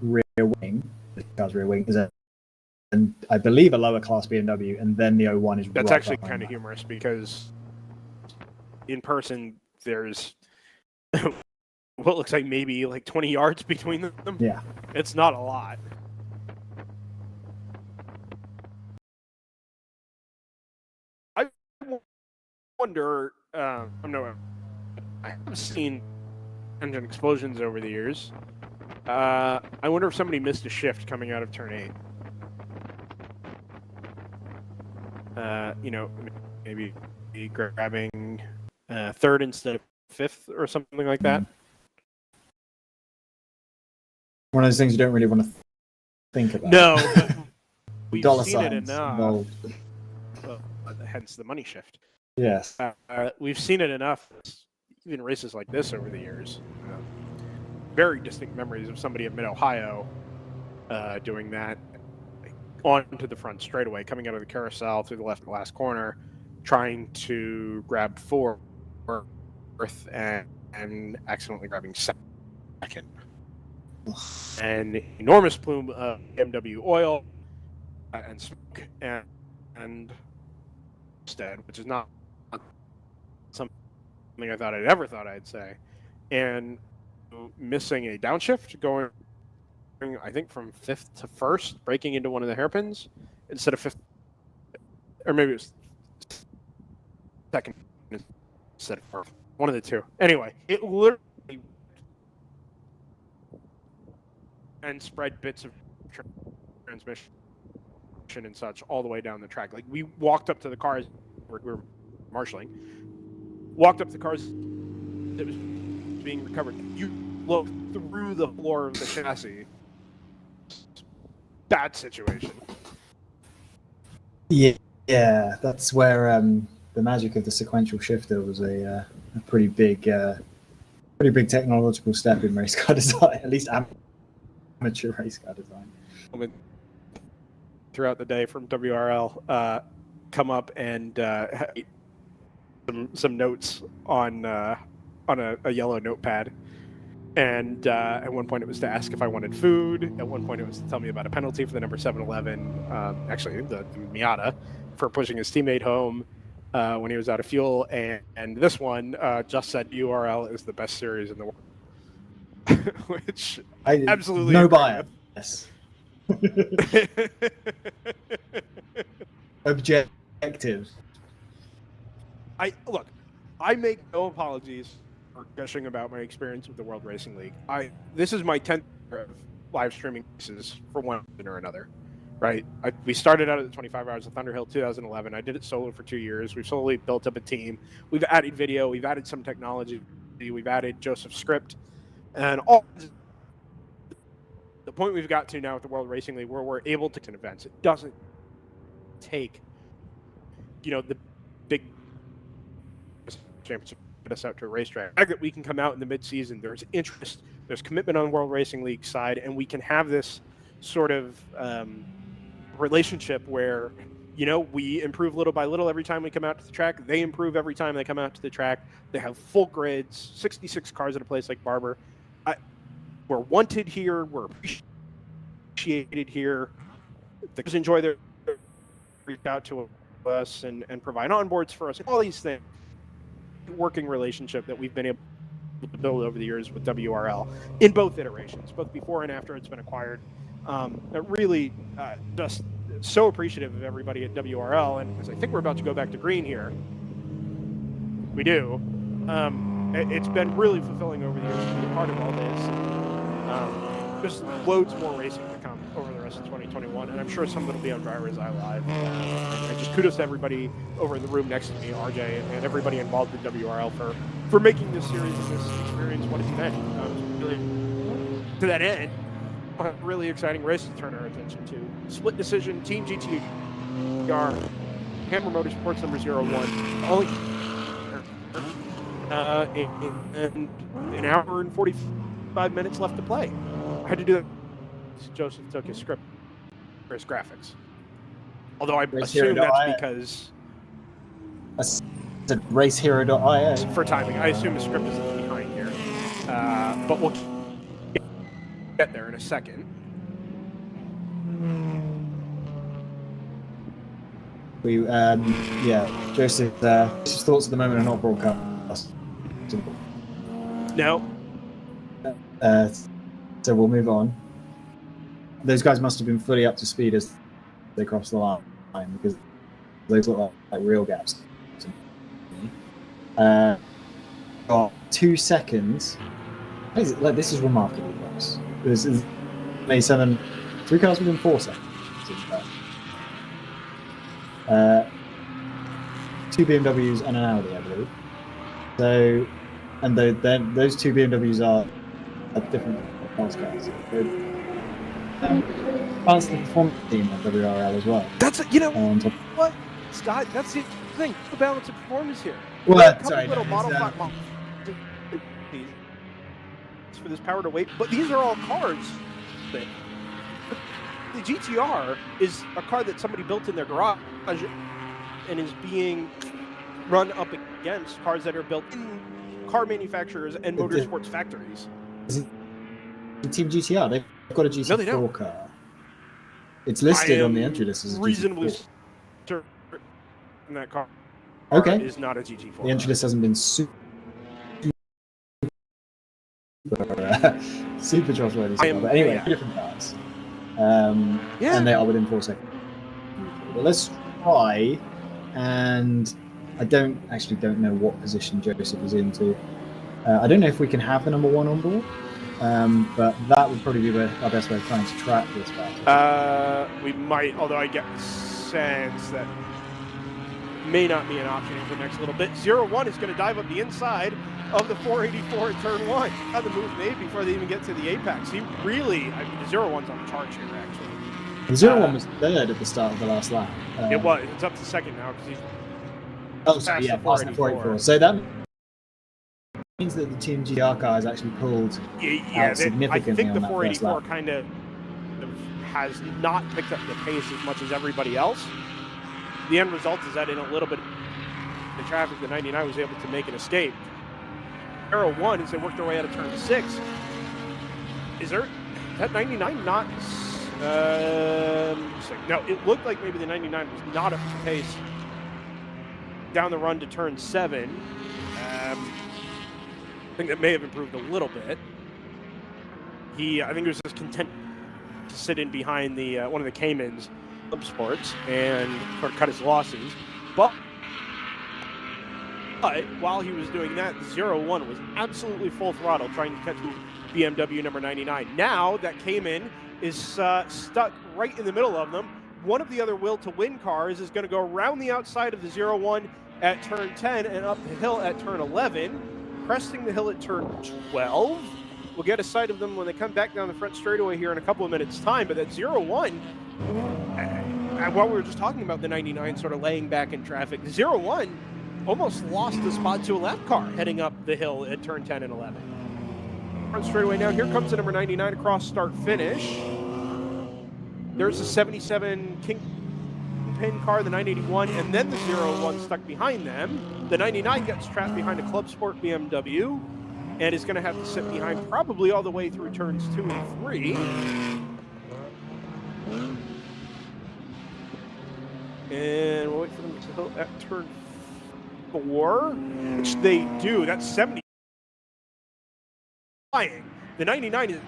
rear wing, the car's rear wing is and I believe a lower class BMW, and then the 01 is That's right actually behind kind of that. humorous because in person there's what looks like maybe like 20 yards between them. Yeah. It's not a lot. I wonder, I have seen engine explosions over the years. I wonder if somebody missed a shift coming out of turn 8. Maybe grabbing third instead of fifth or something like that. One of those things you don't really want to think about. No, but we've Dollar seen it signs enough. involved. Well, hence the money shift. Yes. We've seen it enough, even races like this over the years. Very distinct memories of somebody at Mid-Ohio doing that onto the front straightaway, coming out of the carousel through the left last corner, trying to grab fourth and accidentally grabbing second. An enormous plume of BMW oil and smoke and instead, which is not something I thought I'd say, and missing a downshift going, I think, from 5th to 1st, breaking into one of the hairpins instead of 5th, or maybe it was 2nd instead of 1st. One of the two. Anyway, it literally and spread bits of transmission and such all the way down the track. Like, we walked up to the cars, we were marshalling, walked up to the cars that was being recovered. You look through the floor of the chassis. Bad situation. Yeah, that's where the magic of the sequential shifter was a pretty big technological step in race car design, at least amateur race car design. Throughout the day from WRL, come up and some notes on a yellow notepad. And at one point it was to ask if I wanted food. At one point it was to tell me about a penalty for the number 711, actually the Miata, for pushing his teammate home when he was out of fuel. And this one just said URL is the best series in the world, which I absolutely no agree bias. Objective. I make no apologies for gushing about my experience with the World Racing League. This is my 10th of live streaming races for one reason or another, right? We started out at the 25 Hours of Thunderhill 2011. I did it solo for 2 years. We've slowly built up a team. We've added video. We've added some technology. We've added Joseph's script, and all. The point we've got to now with the World Racing League, where we're able to attend events, it doesn't take, the big championship to put us out to a racetrack. The fact that we can come out in the mid-season, there's interest, there's commitment on the World Racing League side, and we can have this sort of relationship where, we improve little by little every time we come out to the track. They improve every time they come out to the track. They have full grids, 66 cars at a place like Barber. We're wanted here. We're appreciated here. The guys enjoy their reach out to us and provide onboards for us. All these things. Working relationship that we've been able to build over the years with WRL in both iterations, both before and after it's been acquired. Really just so appreciative of everybody at WRL. And as I think we're about to go back to green here, we do. It's been really fulfilling over the years to be a part of all this. There's loads more racing to come over the rest rest of 2021, and I'm sure some of it will be on DriversEye Live. And just kudos to everybody over in the room next to me, RJ, and everybody involved in WRL for making this series and this experience what it's been. Really, to that end, a really exciting race to turn our attention to. Split decision, Team GTR, Barber Motorsports number 01. Only and an hour and 45 minutes left to play. I had to do that. Joseph took his script for his graphics. Although I assume that's because it's racehero.io for timing. I assume the script is behind here. But we'll get there in a second. Joseph, his thoughts at the moment are not broadcast. No. So we'll move on. Those guys must have been fully up to speed as they crossed the line because those look like real gaps. Got 2 seconds. This is remarkably close. This is May 7. 3 cars within 4 seconds. 2 BMWs and an Audi, I believe. So, and those 2 BMWs are different cars. That's the performance team at WRL as well. That's what, Scott. That's the thing. The balance of performance here. Well, a couple little modified for this power to weight, but these are all cars. That the GTR is a car that somebody built in their garage and is being run up against cars that are built in car manufacturers and motorsports factories. Team GTR, they've got a GT4 car. It's listed on the entry list as a reasonably GT4. certain that car is not a GT4. The entry list hasn't been super trustworthy, but anyway, different cars. And they are within 4 seconds. But let's try, and I don't know what position Joseph is into. I don't know if we can have the number 1 on board. But that would probably be our best way of trying to track this battle. We might, although I get the sense that may not be an option for the next little bit. 01 is going to dive up the inside of the 484 at turn 1. How the move made before they even get to the apex. He really, the 01's on the charge here, actually. The 01 was third at the start of the last lap. It was. It's up to second now because he's past the 484. So that means that the Team GR car has actually pulled out significantly. I think the 484 kind of has not picked up the pace as much as everybody else. The end result is that in a little bit of traffic, the 99 was able to make an escape. Arrow 1, as they worked their way out of turn 6. Is that 99 not? No, it looked like maybe the 99 was not up to pace down the run to turn 7. I think that may have improved a little bit. I think he was just content to sit in behind the one of the Caymans, Club Sports, and sort of cut his losses. But while he was doing that, the 01 was absolutely full throttle trying to catch BMW number 99. Now that Cayman is stuck right in the middle of them. One of the other will to win cars is going to go around the outside of the 01 at turn 10 and up the hill at turn 11, cresting the hill at turn 12. We'll get a sight of them when they come back down the front straightaway here in a couple of minutes' time. But that 01, while we were just talking about the 99 sort of laying back in traffic, the 01 almost lost the spot to a lap car heading up the hill at turn 10 and 11. Front straightaway now. Here comes the number 99 across start finish. There's the 77 Kingpin car, the 981, and then the 01 stuck behind them. The 99 gets trapped behind a Club Sport BMW and is going to have to sit behind probably all the way through turns 2 and 3. And we'll wait for them to hit at turn 4, which they do. That's 70. The 99 is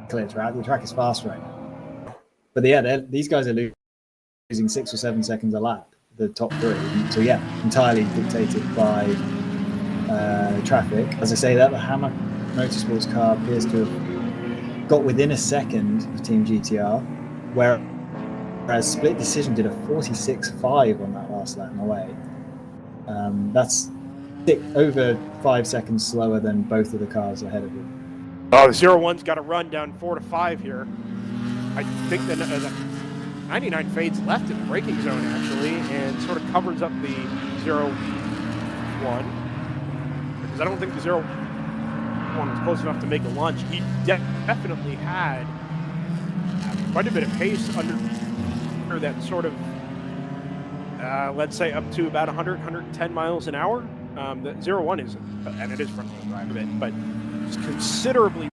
clear track. The track is fast right now. But yeah, these guys are losing 6 or 7 seconds a lap, the top three. So yeah, entirely dictated by traffic. As I say, that the Hammer Motorsports car appears to have got within a second of Team GTR, whereas Split Decision did a 46.5 on that last lap away. That's over 5 seconds slower than both of the cars ahead of him. Oh, the 01's got to run down 4 to 5 here. I think the 99 fades left in the braking zone, actually, and sort of covers up the 01. Because I don't think the 01 was close enough to make a lunge. He definitely had quite a bit of pace under that sort of, let's say, up to about 100, 110 miles an hour. The 01 is, and it is front-wheel drive a bit, but it's considerably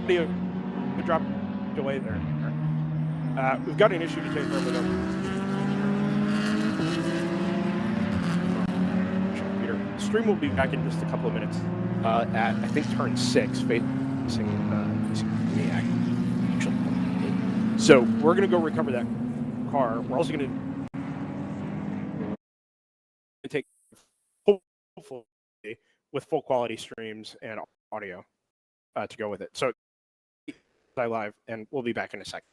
we dropped away there. We've got an issue to take care of. The stream will be back in just a couple of minutes at, I think, turn 6, facing me, actually. So we're going to go recover that car. We're also going to take, hopefully, with full quality streams and audio to go with it. So live, and we'll be back in a second.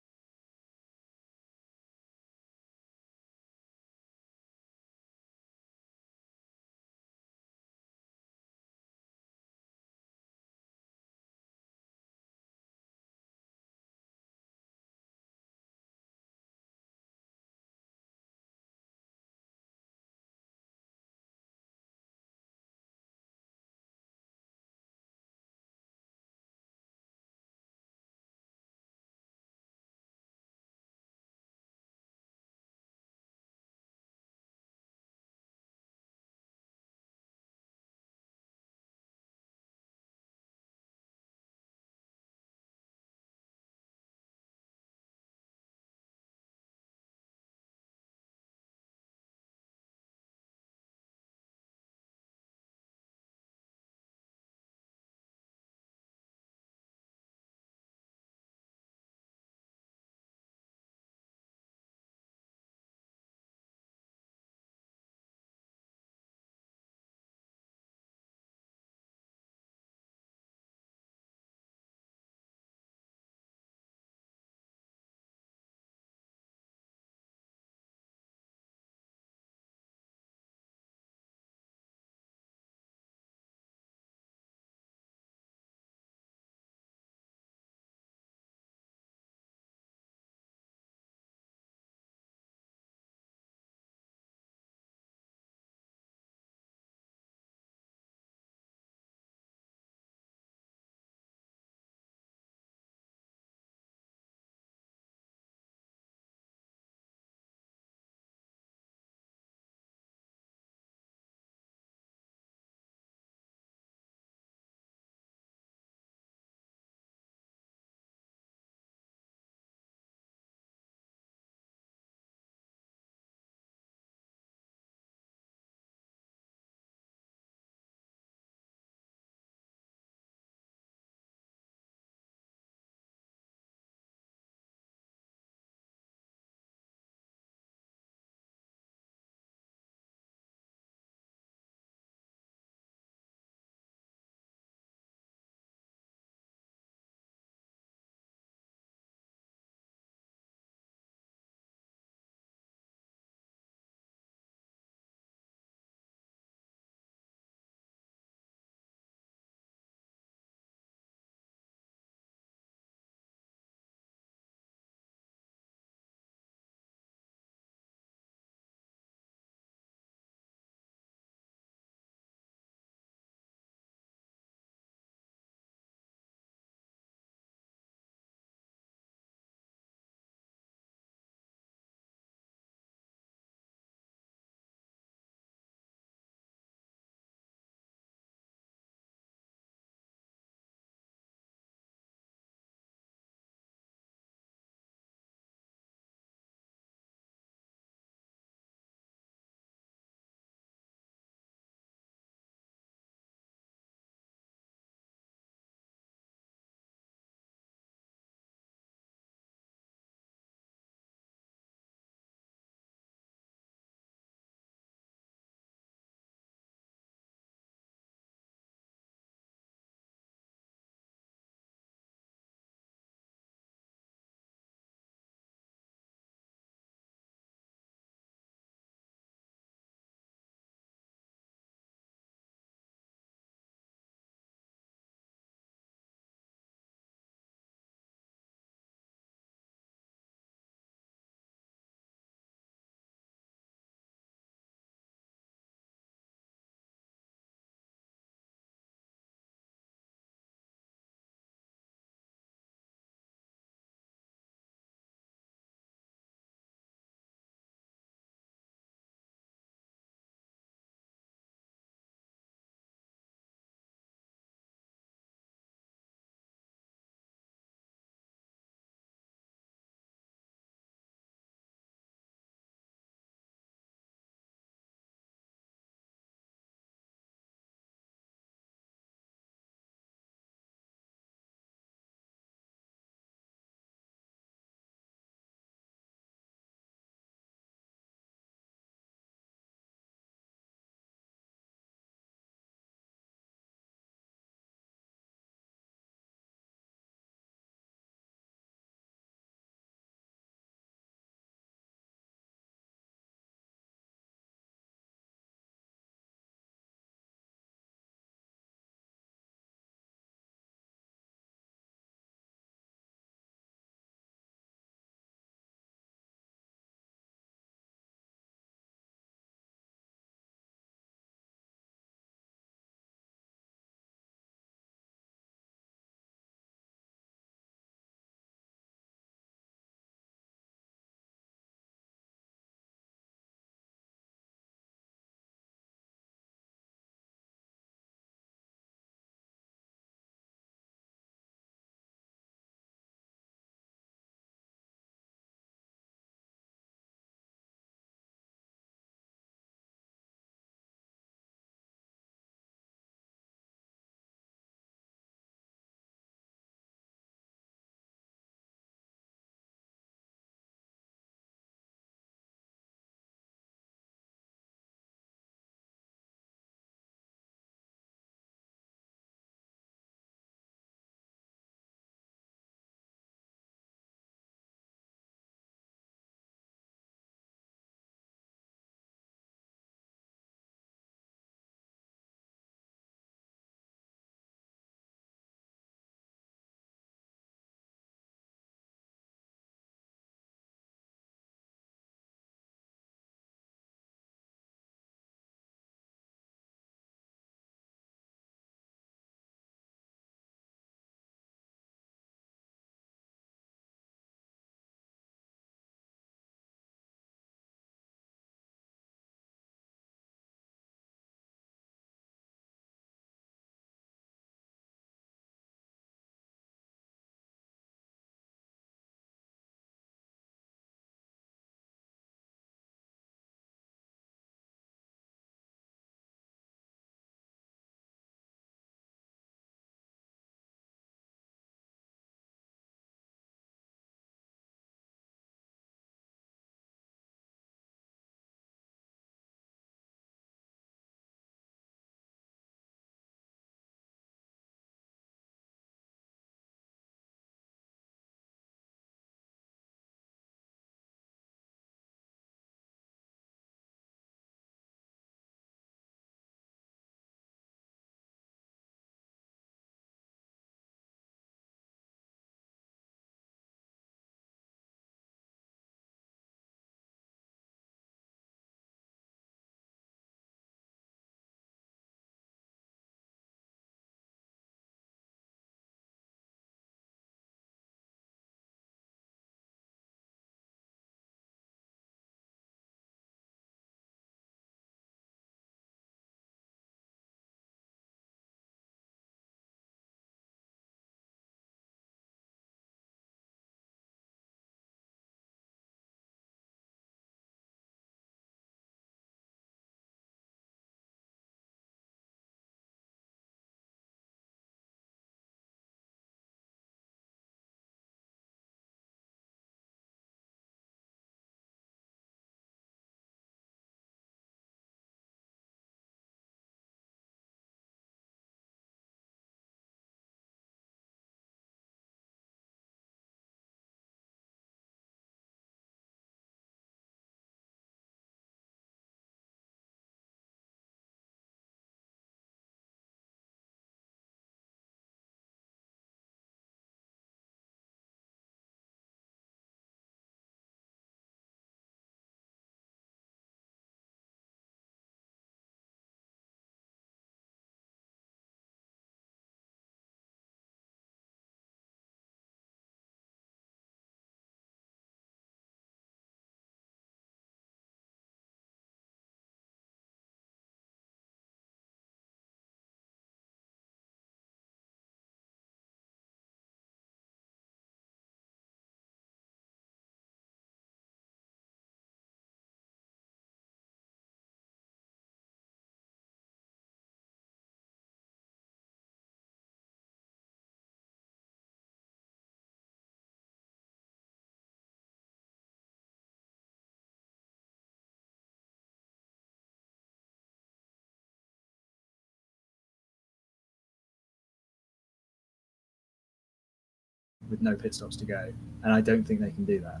with no pit stops to go, and I don't think they can do that.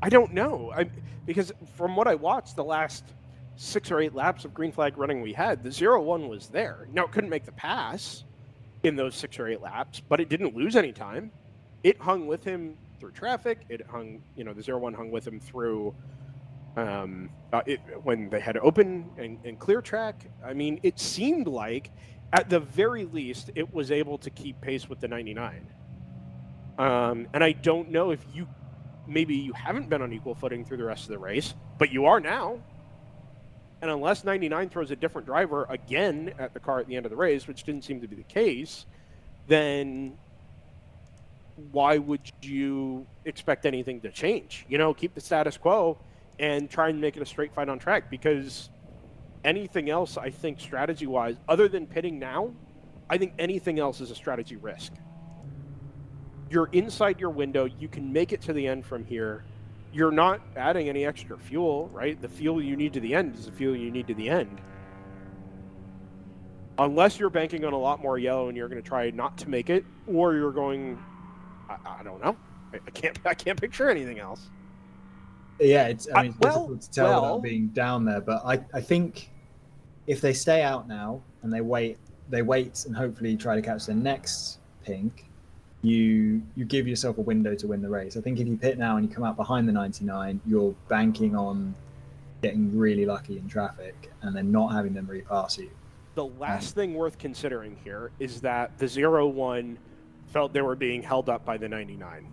I don't know. Because from what I watched, the last 6 or 8 laps of green flag running we had, the 0-1 was there. Now, it couldn't make the pass in those 6 or 8 laps, but it didn't lose any time. It hung with him through traffic. It hung, the 0-1 hung with him through when they had open and clear track. I mean, it seemed like, at the very least, it was able to keep pace with the 99. And I don't know if maybe you haven't been on equal footing through the rest of the race, but you are now. And unless 99 throws a different driver again at the car at the end of the race, which didn't seem to be the case, then why would you expect anything to change? Keep the status quo and try and make it a straight fight on track, because anything else, I think, strategy-wise, other than pitting now, I think anything else is a strategy risk. You're inside your window. You can make it to the end from here. You're not adding any extra fuel, right? The fuel you need to the end is the fuel you need to the end. Unless you're banking on a lot more yellow and you're going to try not to make it, or you're going, I don't know. I can't picture anything else. Yeah, it's difficult to tell without being down there, but I think if they stay out now and they wait and hopefully try to catch the next pink, you give yourself a window to win the race. I think if you pit now and you come out behind the 99, you're banking on getting really lucky in traffic and then not having them repass you. The last thing worth considering here is that the 0-1 felt they were being held up by the 99.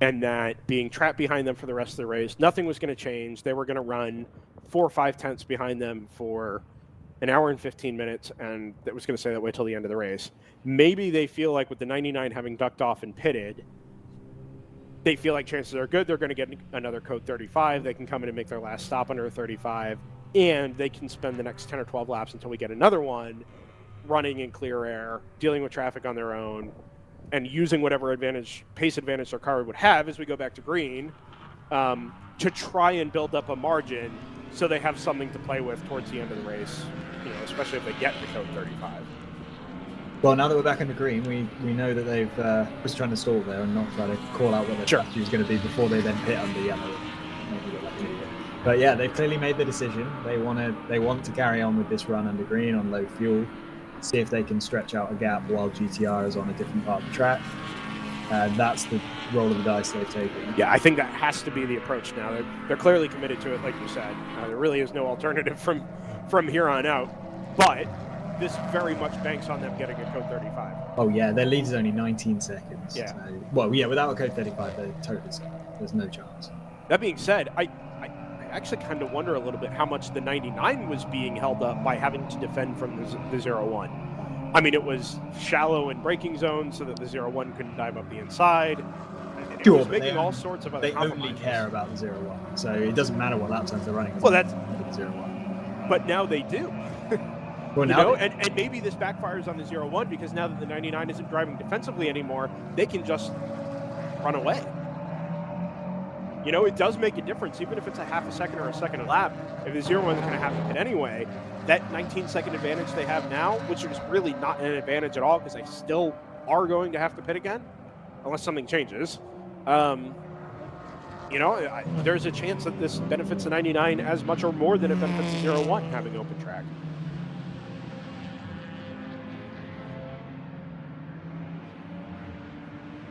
And that being trapped behind them for the rest of the race, nothing was going to change. They were going to run 4 or 5 tenths behind them for an hour and 15 minutes, and that was going to stay that way till the end of the race. Maybe they feel like with the 99 having ducked off and pitted, they feel like chances are good they're going to get another code 35. They can come in and make their last stop under a 35, and they can spend the next 10 or 12 laps until we get another one running in clear air, dealing with traffic on their own, and using whatever pace advantage their car would have as we go back to green to try and build up a margin so they have something to play with towards the end of the race, especially if they get the code 35. Well, now that we're back into green, we know that they've was trying to stall there and not try to call out what their strategy is going to be before they then pit under yellow. But yeah, they've clearly made the decision. They want to carry on with this run under green on low fuel, see if they can stretch out a gap while GTR is on a different part of the track. That's the roll of the dice they've taken. Yeah, I think that has to be the approach now. They're clearly committed to it, like you said. There really is no alternative from here on out. But this very much banks on them getting a code 35. Oh yeah, their lead is only 19 seconds. Yeah. So, without a code 35, they're totally stuck. There's no chance. That being said, I actually kind of wonder a little bit how much the 99 was being held up by having to defend from the 0-1. I mean, it was shallow in braking zones so that the 0-1 couldn't dive up the inside. It was making all sorts of other compromises. They only care about the 0-1, so it doesn't matter what lap times they're running. Well, that's 0-1. But now they do. Well, now and maybe this backfires on the 0-1 because now that the 99 isn't driving defensively anymore, they can just run away. It does make a difference, even if it's a half a second or a second a lap. If the 0-1 is going to have to pit anyway, that 19-second advantage they have now, which is really not an advantage at all because they still are going to have to pit again, unless something changes. There's a chance that this benefits the 99 as much or more than it benefits the 0-1 having open track.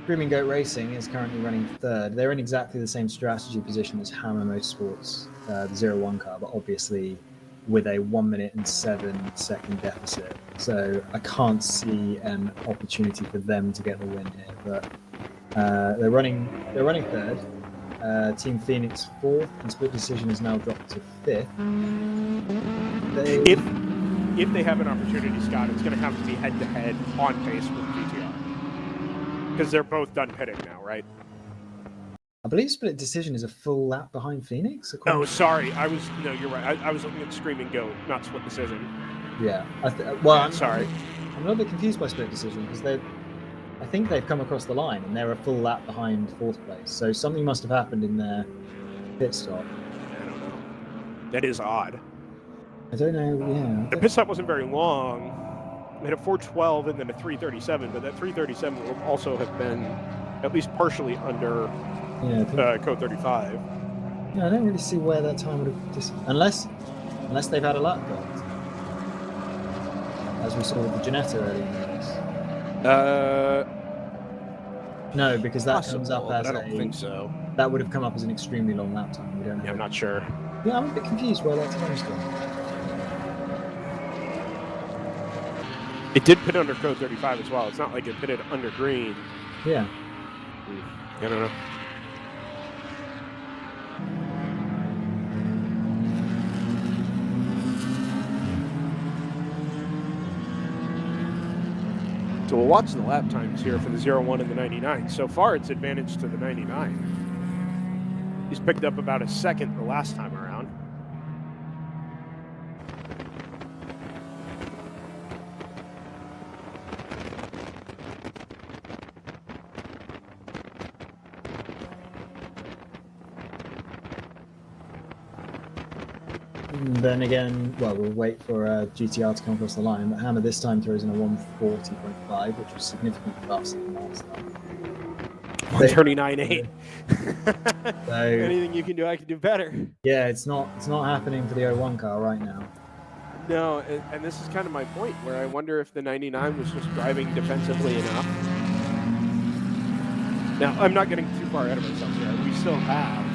Screaming Goat Racing is currently running third. They're in exactly the same strategy position as Hammer Motorsports, the 0-1 car, but obviously with a 1 minute and 7 second deficit. So I can't see an opportunity for them to get the win here. But they're running third. Team Phoenix fourth, and split decision has now dropped to fifth. If they have an opportunity, Scott, it's going to have to be head-to-head on pace with GTR. Because they're both done pitting now, right? I believe split decision is a full lap behind Phoenix. Oh, sorry. You're right. I was looking at Screaming Goat, not split decision. Yeah. I'm sorry. I'm a little bit confused by split decision because I think they've come across the line and they're a full lap behind fourth place. So something must have happened in their pit stop. I don't know. That is odd. I don't know. Yeah. The pit stop wasn't very long. had a 412 and then a 337, but that 337 would also have been at least partially under code 35. Yeah, I don't really see where that time would have unless they've had a lap dot, as we saw with the Ginetta earlier in the race. No, because that comes up as I don't think so. That would have come up as an extremely long lap time. We don't know. Yeah, I'm not sure. Yeah, I'm a bit confused where that time's gone. It did pit under code 35 as well. It's not like it pitted under green. Yeah. I don't know. So we'll watch the lap times here for the 01 and the 99. So far, it's advantage to the 99. He's picked up about a second the last time around. And then again, well, we'll wait for GTR to come across the line, but Hammer this time throws in a 140.5, which was significantly faster than last time. 139.8. So anything you can do, I can do better. Yeah, it's not happening for the 01 car right now. No, and this is kind of my point, where I wonder if the 99 was just driving defensively enough. Now, I'm not getting too far ahead of ourselves here. We still have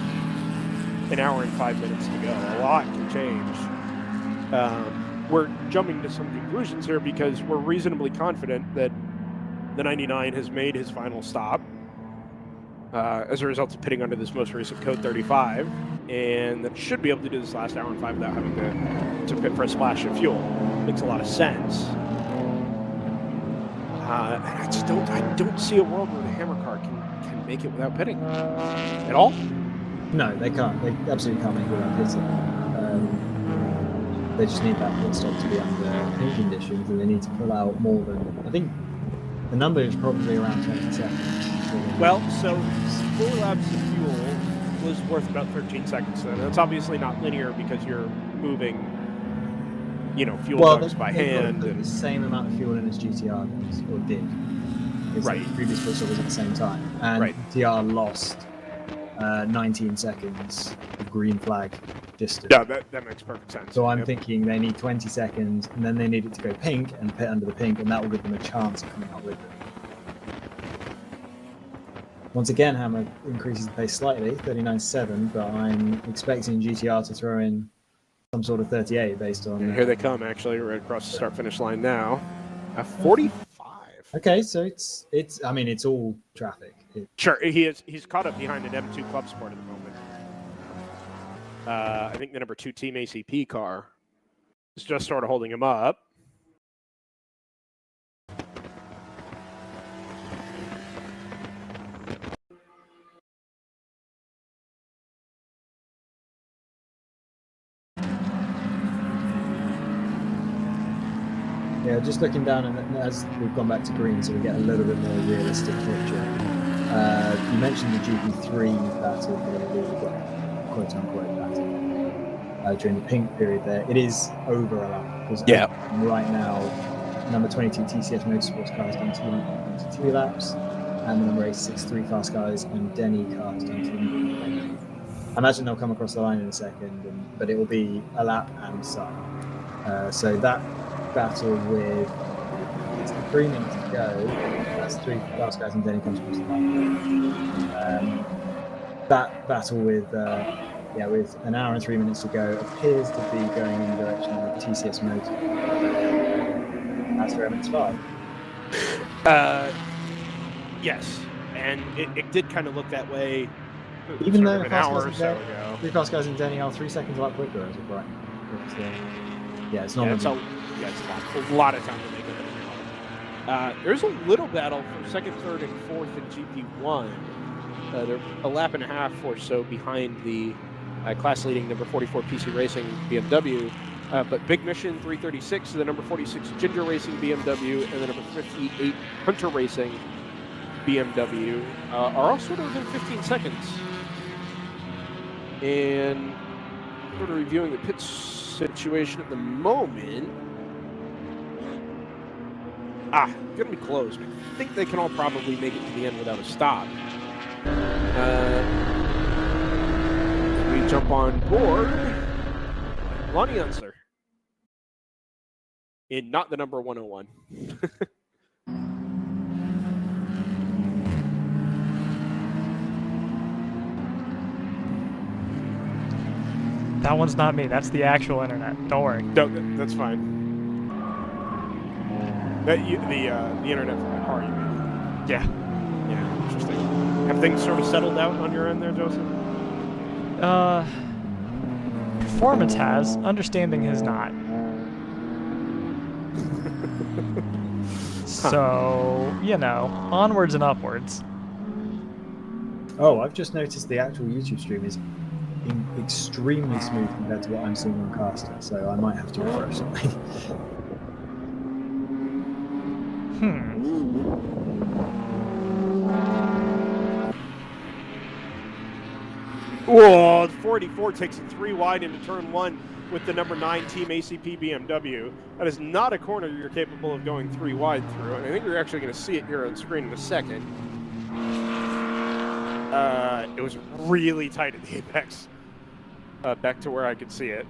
an hour and 5 minutes to go. A lot can change. We're jumping to some conclusions here because we're reasonably confident that the 99 has made his final stop as a result of pitting under this most recent code 35, and that should be able to do this last hour and 5 without having to pit for a splash of fuel. Makes a lot of sense. I don't see a world where the Hammer car can make it without pitting at all. No, they can't. They absolutely can't make it without pitting. They just need that pit stop to be under pink conditions, and they need to pull out more than, I think the number is probably around 20 seconds. Well, so 4 laps of fuel was worth about 13 seconds then. That's obviously not linear because you're moving, fuel jugs by hand. And the same amount of fuel in as GTR does, or did. Right. The previous pit stop was at the same time. And right. GTR lost 19 seconds of green flag distance. Yeah, that makes perfect sense. So I'm thinking they need 20 seconds, and then they need it to go pink and pit under the pink, and that will give them a chance of coming out with it. Once again, Hammer increases the pace slightly, 39.7, but I'm expecting GTR to throw in some sort of 38 based on... And here they come, actually, right across the start-finish line now. 45. Okay, so it's all traffic. Sure, he's caught up behind an M2 Club Sport at the moment. I think the number 2 Team ACP car is just sort of holding him up. Yeah, just looking down, and as we've gone back to green, so we get a little bit more realistic picture. You mentioned the GP3 battle, quote-unquote battle, during the pink period there. It is over a lap, because right now, number 22 TCS Motorsports car has done 2 laps, and the number 86 3 Fast Guys and Denny car has done 2. I imagine they'll come across the line in a second, but it will be a lap and some. So that battle with 3 minutes to go, that's 3 Fast Guys and Denny comes across the line. That battle with an hour and 3 minutes to go appears to be going in the direction of TCS Motor. That's for minutes 5. Yes, and it did kind of look that way. Even though an hour or so ago. 3 Fast Guys and Denny are 3 seconds a lap quicker as of right. It's not. It's a lot of time to make it. There's a little battle for second, third, and fourth in GP1. They're a lap and a half or so behind the class-leading number 44 PC Racing BMW. But Big Mission 336, the number 46 Ginger Racing BMW, and the number 58 Hunter Racing BMW are all sort of within 15 seconds. And sort of reviewing the pit situation at the moment. Gonna be closed. I think they can all probably make it to the end without a stop. We jump on board. Lonnie Unser. In not the number 101. That one's not me. That's the actual internet. Don't worry. No, that's fine. The internet from the car, you mean? Yeah. Yeah, interesting. Have things sort of settled out on your end there, Joseph? Performance has. Understanding has not. So, you know, onwards and upwards. Oh, I've just noticed the actual YouTube stream is extremely smooth compared to what I'm seeing on Caster, so I might have to refresh something. Whoa, 44 takes it 3 wide into turn 1 with the number 9 Team ACP BMW. That is not a corner you're capable of going 3 wide through, and I think you're actually going to see it here on screen in a second. It was really tight at the apex. Back to where I could see it.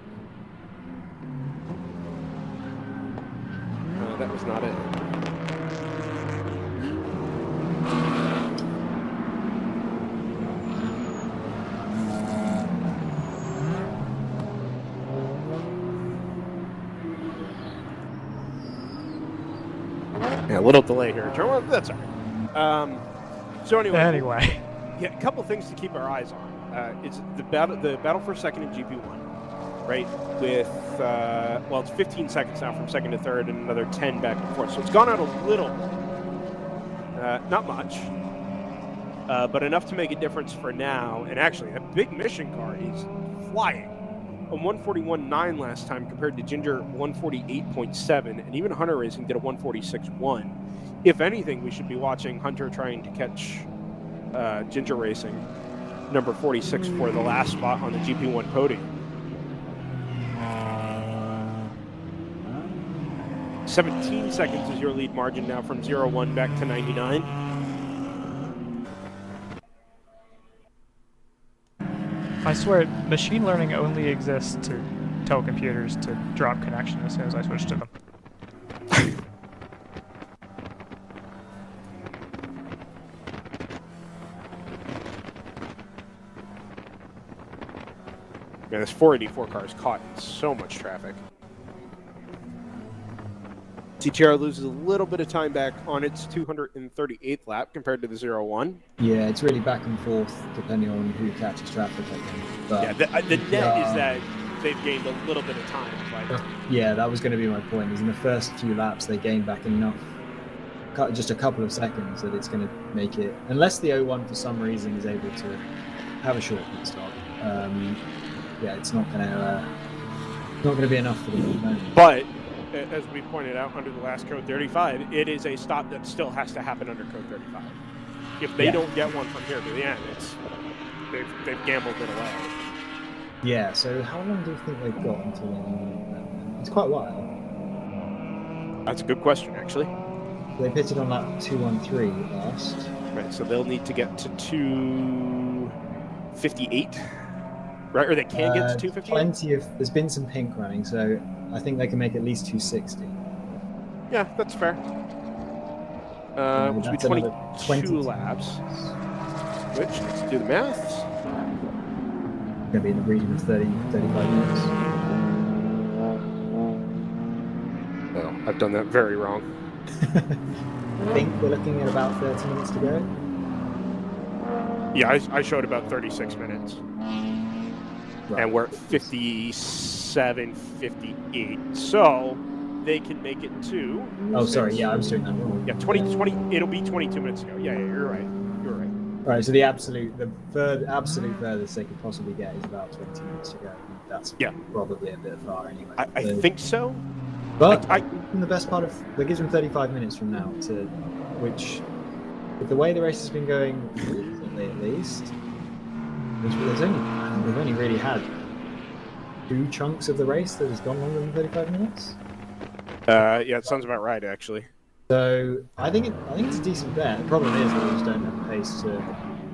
That was not it. Yeah, a little delay here. That's all right. So anyway. Yeah, a couple things to keep our eyes on. It's the battle for second in GP1, right? With well, it's 15 seconds now from second to third, and another 10 back and forth. So it's gone out a little, not much, but enough to make a difference for now. And actually, that big mission car is flying. A 141.9 last time compared to Ginger 148.7, and even Hunter Racing did a 146.1. If anything, we should be watching Hunter trying to catch Ginger Racing, number 46, for the last spot on the GP1 podium. 17 seconds is your lead margin now from 0-1 back to 99. I swear, machine learning only exists to tell computers to drop connection as soon as I switch to them. Man, this 484 car is caught in so much traffic. CTR loses a little bit of time back on its 238th lap compared to the 0-1. Yeah, it's really back and forth depending on who catches traffic, I think. But, yeah, the net is that they've gained a little bit of time. Like, yeah, that was going to be my point. Is in the first few laps they gained back enough, just a couple of seconds, that it's going to make it. Unless the 01 for some reason is able to have a short pit stop. Yeah, it's not going to be enough for the moment. But as we pointed out under the last code 35, it is a stop that still has to happen under code 35. If they don't get one from here to the end, they've gambled it away. Yeah. So how long do you think they've got until then? It's quite a while. That's a good question, actually. They pitted on lap 213 last. Right. So they'll need to get to 258. Right, or they can get to 258? There's been some pink running, so I think they can make at least 260. Yeah, that's fair. Which would be 22 laps. Which, let's do the maths. Going to be in the region of 30, 35 minutes. Well, I've done that very wrong. I think we're looking at about 30 minutes to go. Yeah, I showed about 36 minutes. Right. And we're at 57, 58. So they can make it to... Oh, sorry. Yeah, I was doing that wrong. Yeah, 20, it'll be 22 minutes ago. Yeah, you're right. You're right. All right, so the absolute furthest they could possibly get is about 20 minutes to go. That's probably a bit far anyway. I think so. But in the best part of... That gives them 35 minutes from now, which, with the way the race has been going recently at least, we've only really had 2 chunks of the race that has gone longer than 35 minutes. Yeah, it sounds about right, actually. So I think it's a decent bet. The problem is that we just don't have the pace to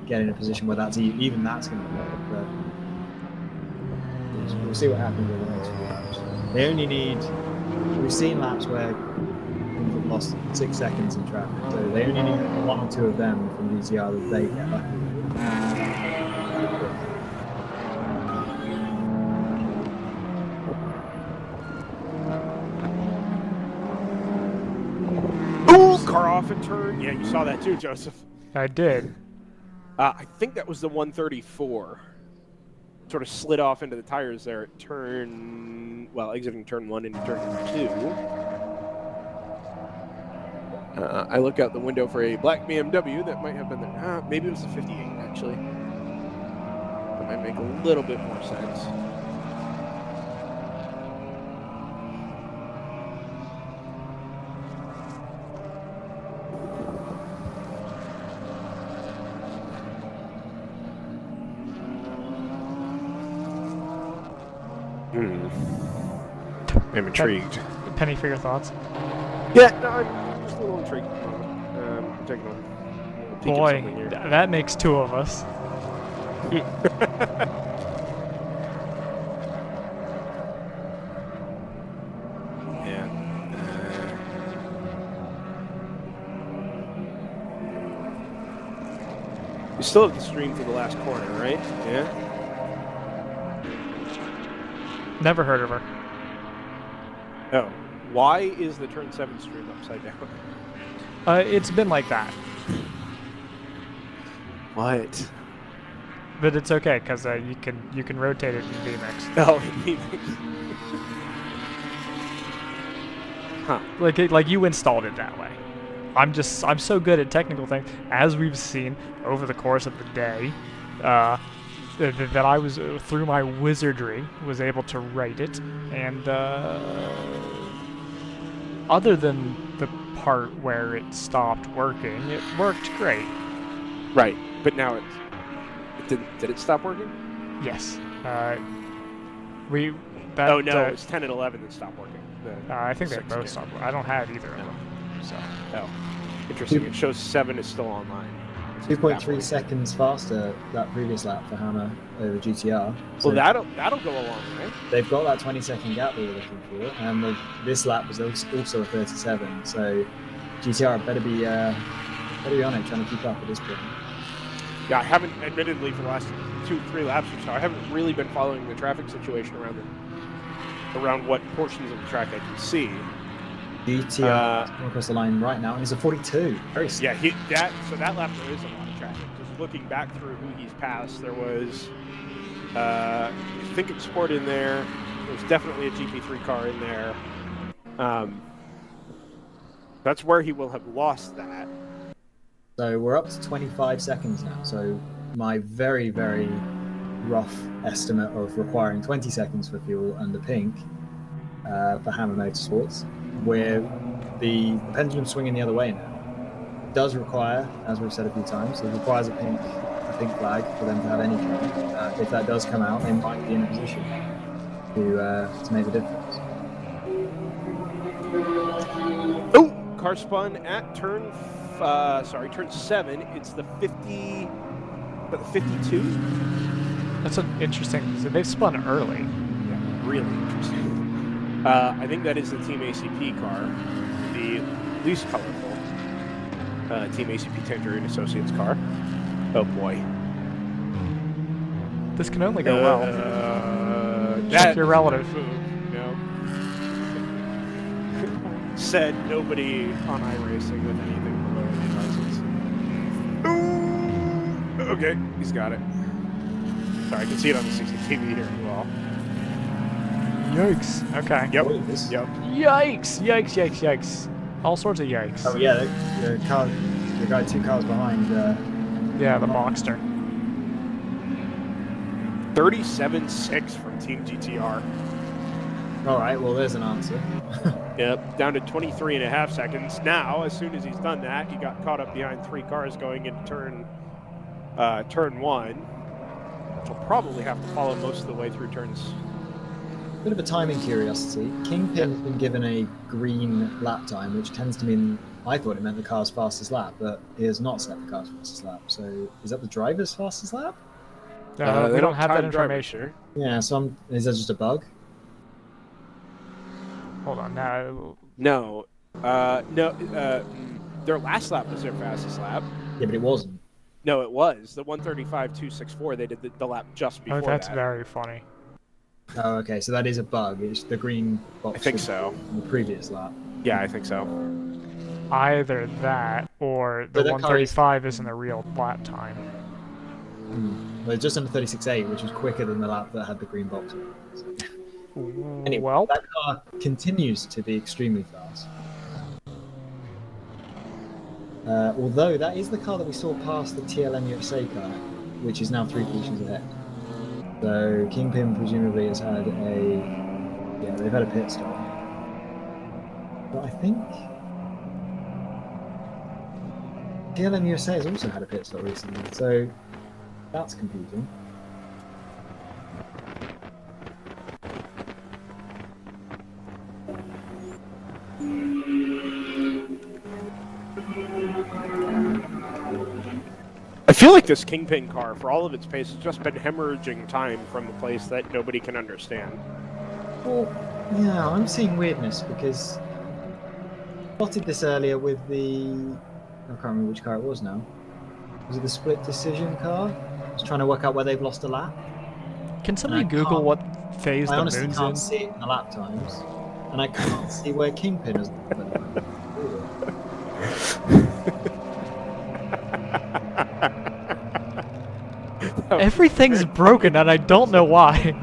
get in a position where that's even that's going to work. But we'll see what happens over the next few laps. They only need. We've seen laps where things have lost 6 seconds in traffic, so they only need 1 or 2 of them from DTR that they get lucky. Car off and turn. Yeah, you saw that too, Joseph. I did. I think that was the 134. Sort of slid off into the tires there at exiting turn 1 into turn 2. I look out the window for a black BMW that might have been there. Maybe it was the 58, actually. That might make a little bit more sense. I'm intrigued. Penny for your thoughts. Yeah, no, I'm just a little intrigued at the moment. I'm taking a peek at Boy, something here. that makes 2 of us. Yeah. You still have the stream for the last corner, right? Yeah. Never heard of her. Oh, why is the turn 7 stream upside down? It's been like that, What? but it's okay because you can rotate it in VMix. Oh, huh? Like you installed it that way. I'm so good at technical things, as we've seen over the course of the day, that I was through my wizardry was able to write it, and other than the part where it stopped working, it worked great. Right, but now it didn't. Did it stop working? Yes. Oh no, it was 10 and 11 that stopped working. I think they 6 both did. stopped. I don't have either of them. So. Oh, interesting. It shows 7 is still online. 2.3 seconds faster that previous lap for Hammer over GTR. So Well, that'll go along, right? they've got that 20-second gap we were looking for, and this lap was also a 37. So GTR better be on it, trying to keep up at this point. Yeah, I haven't, admittedly, for the last 2-3 laps or so, I haven't really been following the traffic situation around what portions of the track I can see. GTR coming across the line right now, and he's a 42. Very slow. Yeah, so that lap there is a lot of traffic. Just looking back through who he's passed, there was, I think it's Sport in there. There's definitely a GP3 car in there. That's where he will have lost that. So we're up to 25 seconds now. So my very, very rough estimate of requiring 20 seconds for fuel under pink for Hammer Motorsports, where the pendulum swinging the other way now does require, as we've said a few times, it requires a pink flag for them to have any car. If that does come out, they might be in a position to make the difference. Oh, car spun at turn 7. It's the 50, but the 52. That's an interesting. So they've spun early. Yeah, really interesting. I think that is the Team ACP car, the least colorful Team ACP Tangerine Associates car. Oh boy. This can only go well. Check your relative. No. Said nobody on iRacing with anything below any license. Ooh, okay, he's got it. Sorry, I can see it on the 60 TV here as well. Yikes. Okay. Yep. Yep. Yikes. All sorts of yikes. Oh yeah, the guy 2 cars behind. Yeah, the Boxster. 37.6 from Team GTR. All right, well there's an answer. Yep, down to 23.5 seconds. Now, as soon as he's done that, he got caught up behind 3 cars going into turn 1. Which will probably have to follow most of the way through turns. Bit of a timing curiosity. Kingpin has been given a green lap time, which tends to mean I thought it meant the car's fastest lap, but it has not set the car's fastest lap. So is that the driver's fastest lap? We don't have that time drivers information. here. Yeah, is that just a bug? Hold on, now. No. Their last lap was their fastest lap. Yeah, but it wasn't. No, it was. The 135.264, they did the lap just before Oh, that's that. very funny. Oh, okay, so that is a bug. It's the green box. I think so. In the previous lap. Yeah, I think so. Either that or the that car is- 135 isn't a real lap time. Well, it's just under 36.8, which was quicker than the lap that had the green box. Anyway, Well, that car continues to be extremely fast. Although that is the car that we saw past the TLM USA car, which is now 3 positions ahead. So Kingpin presumably has had they've had a pit stop. But I think TLM USA has also had a pit stop recently, so that's confusing. I feel like this Kingpin car, for all of its pace, has just been hemorrhaging time from a place that nobody can understand. Well, yeah, I'm seeing weirdness because I spotted this earlier with I can't remember which car it was now. Was it the split decision car? I was trying to work out where they've lost a lap. can somebody I Google can't- what phase I the honestly moon's can't in? see it in the lap times, and I can't see where Kingpin is. Everything's broken and I don't know why.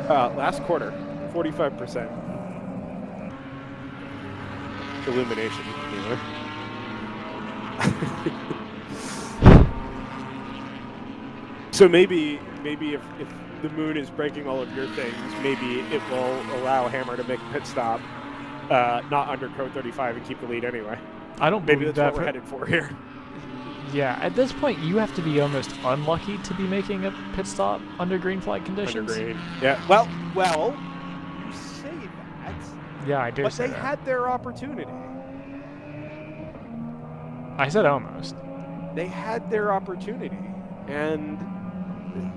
Last quarter, 45%. Illumination. Anyway. So maybe if the moon is breaking all of your things, maybe it will allow Hammer to make a pit stop, not under code 35 and keep the lead anyway. I don't Maybe believe that's that. what we're headed for here. Yeah, at this point you have to be almost unlucky to be making a pit stop under green flag conditions. Under green. Yeah. Well, you say that, Yeah, I do but say they that. had their opportunity. I said almost. They had their opportunity, and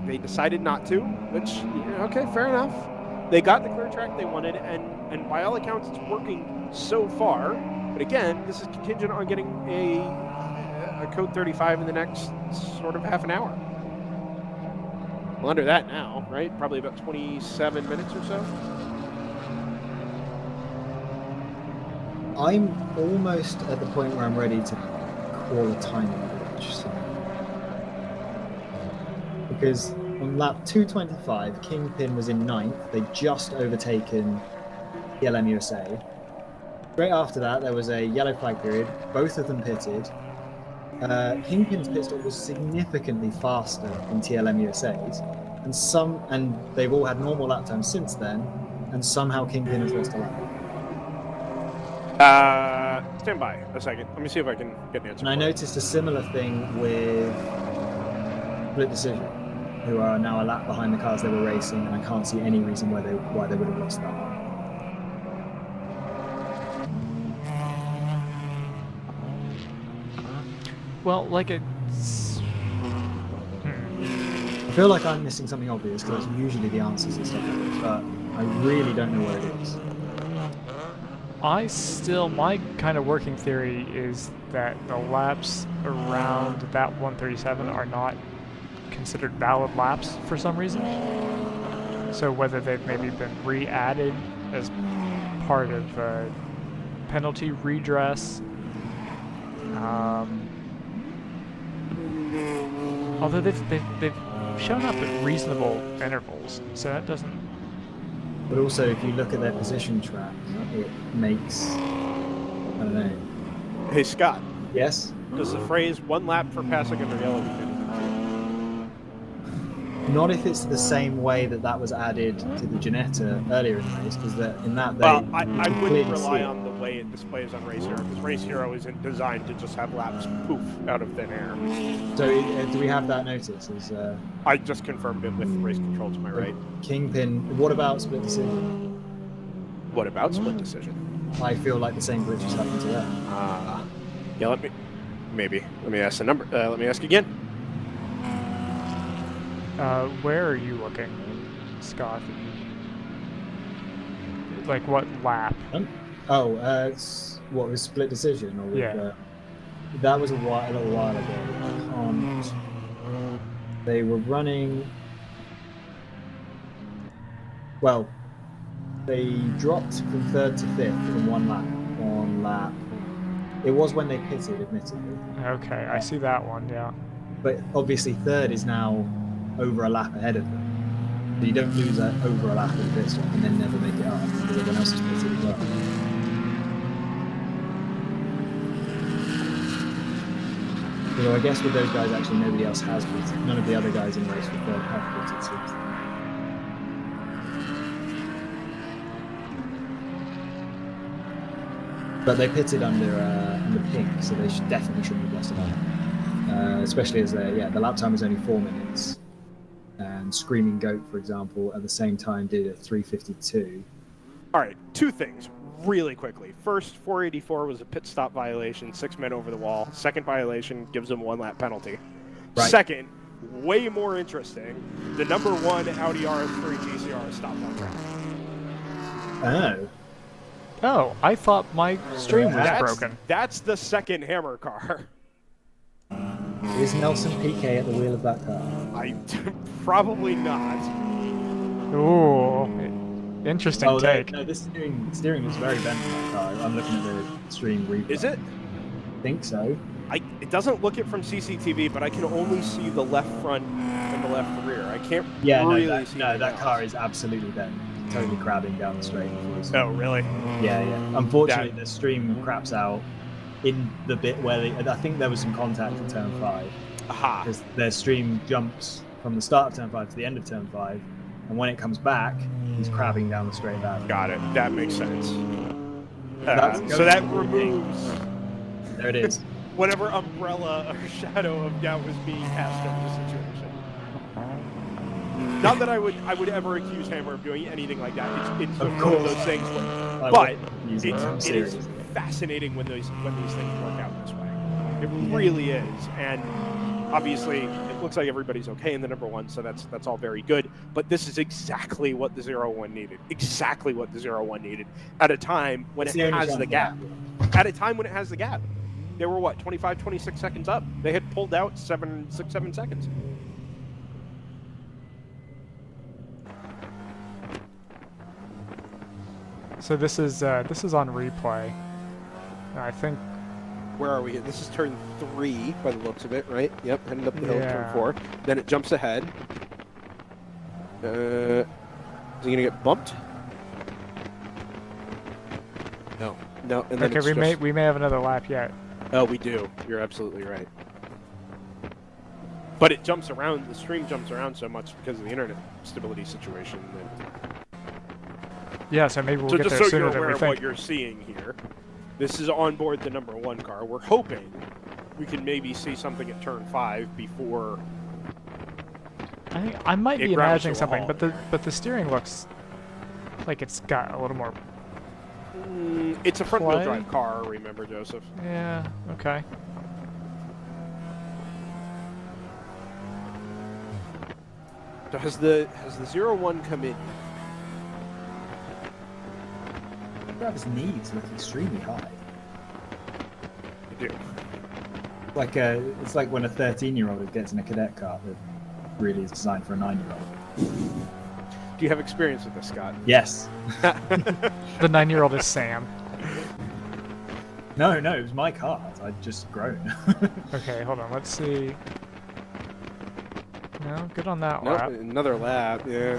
they decided not to. Which, okay, fair enough. They got the clear track they wanted, and by all accounts, it's working so far. But again, this is contingent on getting a code 35 in the next sort of half an hour. Well, under that now, right? Probably about 27 minutes or so. I'm almost at the point where I'm ready to call a timing glitch. So. Because on lap 225, Kingpin was in 9th. They'd just overtaken TLM USA. Straight after that, there was a yellow flag period. Both of them pitted. Kingpin's pit stop was significantly faster than TLM USA's, and they've all had normal lap times since then, and somehow Kingpin has lost a lap. Stand by a second. Let me see if I can get an answer. And I for you. noticed a similar thing with Split Decision, who are now a lap behind the cars they were racing, and I can't see any reason why they would have lost that lap. Well, like a. I feel like I'm missing something obvious because that's usually the answers and stuff like this, but I really don't know what it is. My kind of working theory is that the laps around that 137 are not considered valid laps for some reason. So whether they've maybe been re-added as part of penalty redress, although they've shown up at reasonable intervals, so that doesn't. But also, if you look at their position track, it makes, I don't know. Hey, Scott. Yes? Does the phrase "one lap for passing under yellow" mean anything to you? Not if it's the same way that was added to the Ginetta earlier in the race, because in that they. Well, I clearly wouldn't rely see it. on the way it displays on Race Hero, because Race Hero isn't designed to just have laps poof out of thin air. So, do we have that notice? I just confirmed it with race control to my right. Kingpin. What about Split Decision? What about split decision? I feel like the same glitch has happened to them. Yeah, let me ask the number. Let me ask again. Where are you looking, Scott? Like what lap? What was split decision or with, Yeah. that was a little while ago. They were running. Well, they dropped from 3rd to 5th in one lap. On lap, it was when they pitted, admittedly. Okay, I see that one. Yeah. But obviously, 3rd is now over a lap ahead of them. So you don't lose over a lap of the pit stop and then never make it up because everyone else is pitted as well. So I guess with those guys, actually, nobody else has pitted. None of the other guys in the race for 3rd have pitted. So but they pitted under pink, so they definitely shouldn't have lost a lap. Especially as the lap time was only 4 minutes. And Screaming Goat, for example, at the same time did a 3:52. All right, two things really quickly. First, 484 was a pit stop violation, 6 men over the wall. Second violation gives them 1 lap penalty. Right. Second, way more interesting, the number 1 Audi RS3 GCR stopped on track. Oh. Oh, I thought my stream was broken. That's the second Hammer car. Is Nelson PK at the wheel of that car? Probably not. Ooh, interesting take. No, this steering was very bent on that car. I'm looking at the stream replay. Is it? I think so. It doesn't look it from CCTV, but I can only see the left front and the left rear. I can't really see that car is absolutely bent. Totally crabbing down the straight. Oh, really? Yeah. Unfortunately, the stream craps out in the bit where I think there was some contact in turn 5. Aha. Because their stream jumps from the start of turn 5 to the end of turn 5, and when it comes back, he's crabbing down the straight back. Got it. That makes sense. So that removes. There it is. Whatever umbrella or shadow of doubt was being cast over the situation. Not that I would ever accuse Hammer of doing anything like that. It's one of those things. But it is fascinating when these things work out this way. It really is, and obviously it looks like everybody's okay in the number 1, so that's all very good. But this is exactly what the 0-1 needed. Exactly what the 0-1 needed at a time when it has the gap. At a time when it has the gap. They were 25, 26 seconds up. They had pulled out 7 seconds. So this is on replay. I think. Where are we? This is turn 3 by the looks of it, right? Yep, heading up the hill, turn 4. Then it jumps ahead. Is he gonna get bumped? No. And then okay, we may have another lap yet. Oh, we do. You're absolutely right. But it jumps around. The stream jumps around so much because of the internet stability situation. Yeah, so maybe we'll get there sooner sooner than we think. So just so you're aware of what you're seeing here, this is on board the number 1 car. We're hoping we can maybe see something at turn 5 before. I think I might be imagining something, but the steering looks like it's got a little more. It's a front-wheel drive car, remember, Joseph? Yeah. Okay. So has the 0-1 come in? His knees look extremely high. They do. It's like when a 13-year-old gets in a cadet car that really is designed for a 9-year-old. Do you have experience with this, Scott? Yes. The 9-year-old is Sam. No, it was my car. I'd just grown. Okay, hold on. Let's see. No, good on that Nope, lap. another lap, yeah.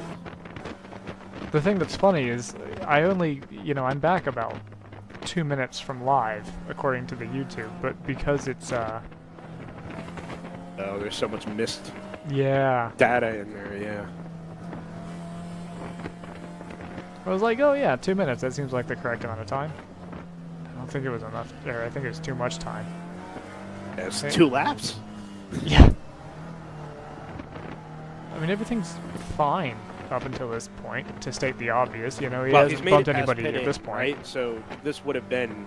The thing that's funny is I only, I'm back about 2 minutes from live, according to the YouTube, but because it's, Oh, there's so much missed data in there, yeah. I was like, oh yeah, 2 minutes, that seems like the correct amount of time. I don't think it was enough, or I think it was too much time. Yeah, it's 2 laps? Yeah. I mean, everything's fine. up until this point, to state the obvious. You know, he Well, hasn't he's made bumped it past anybody at pitting, this point. right? So this would have been,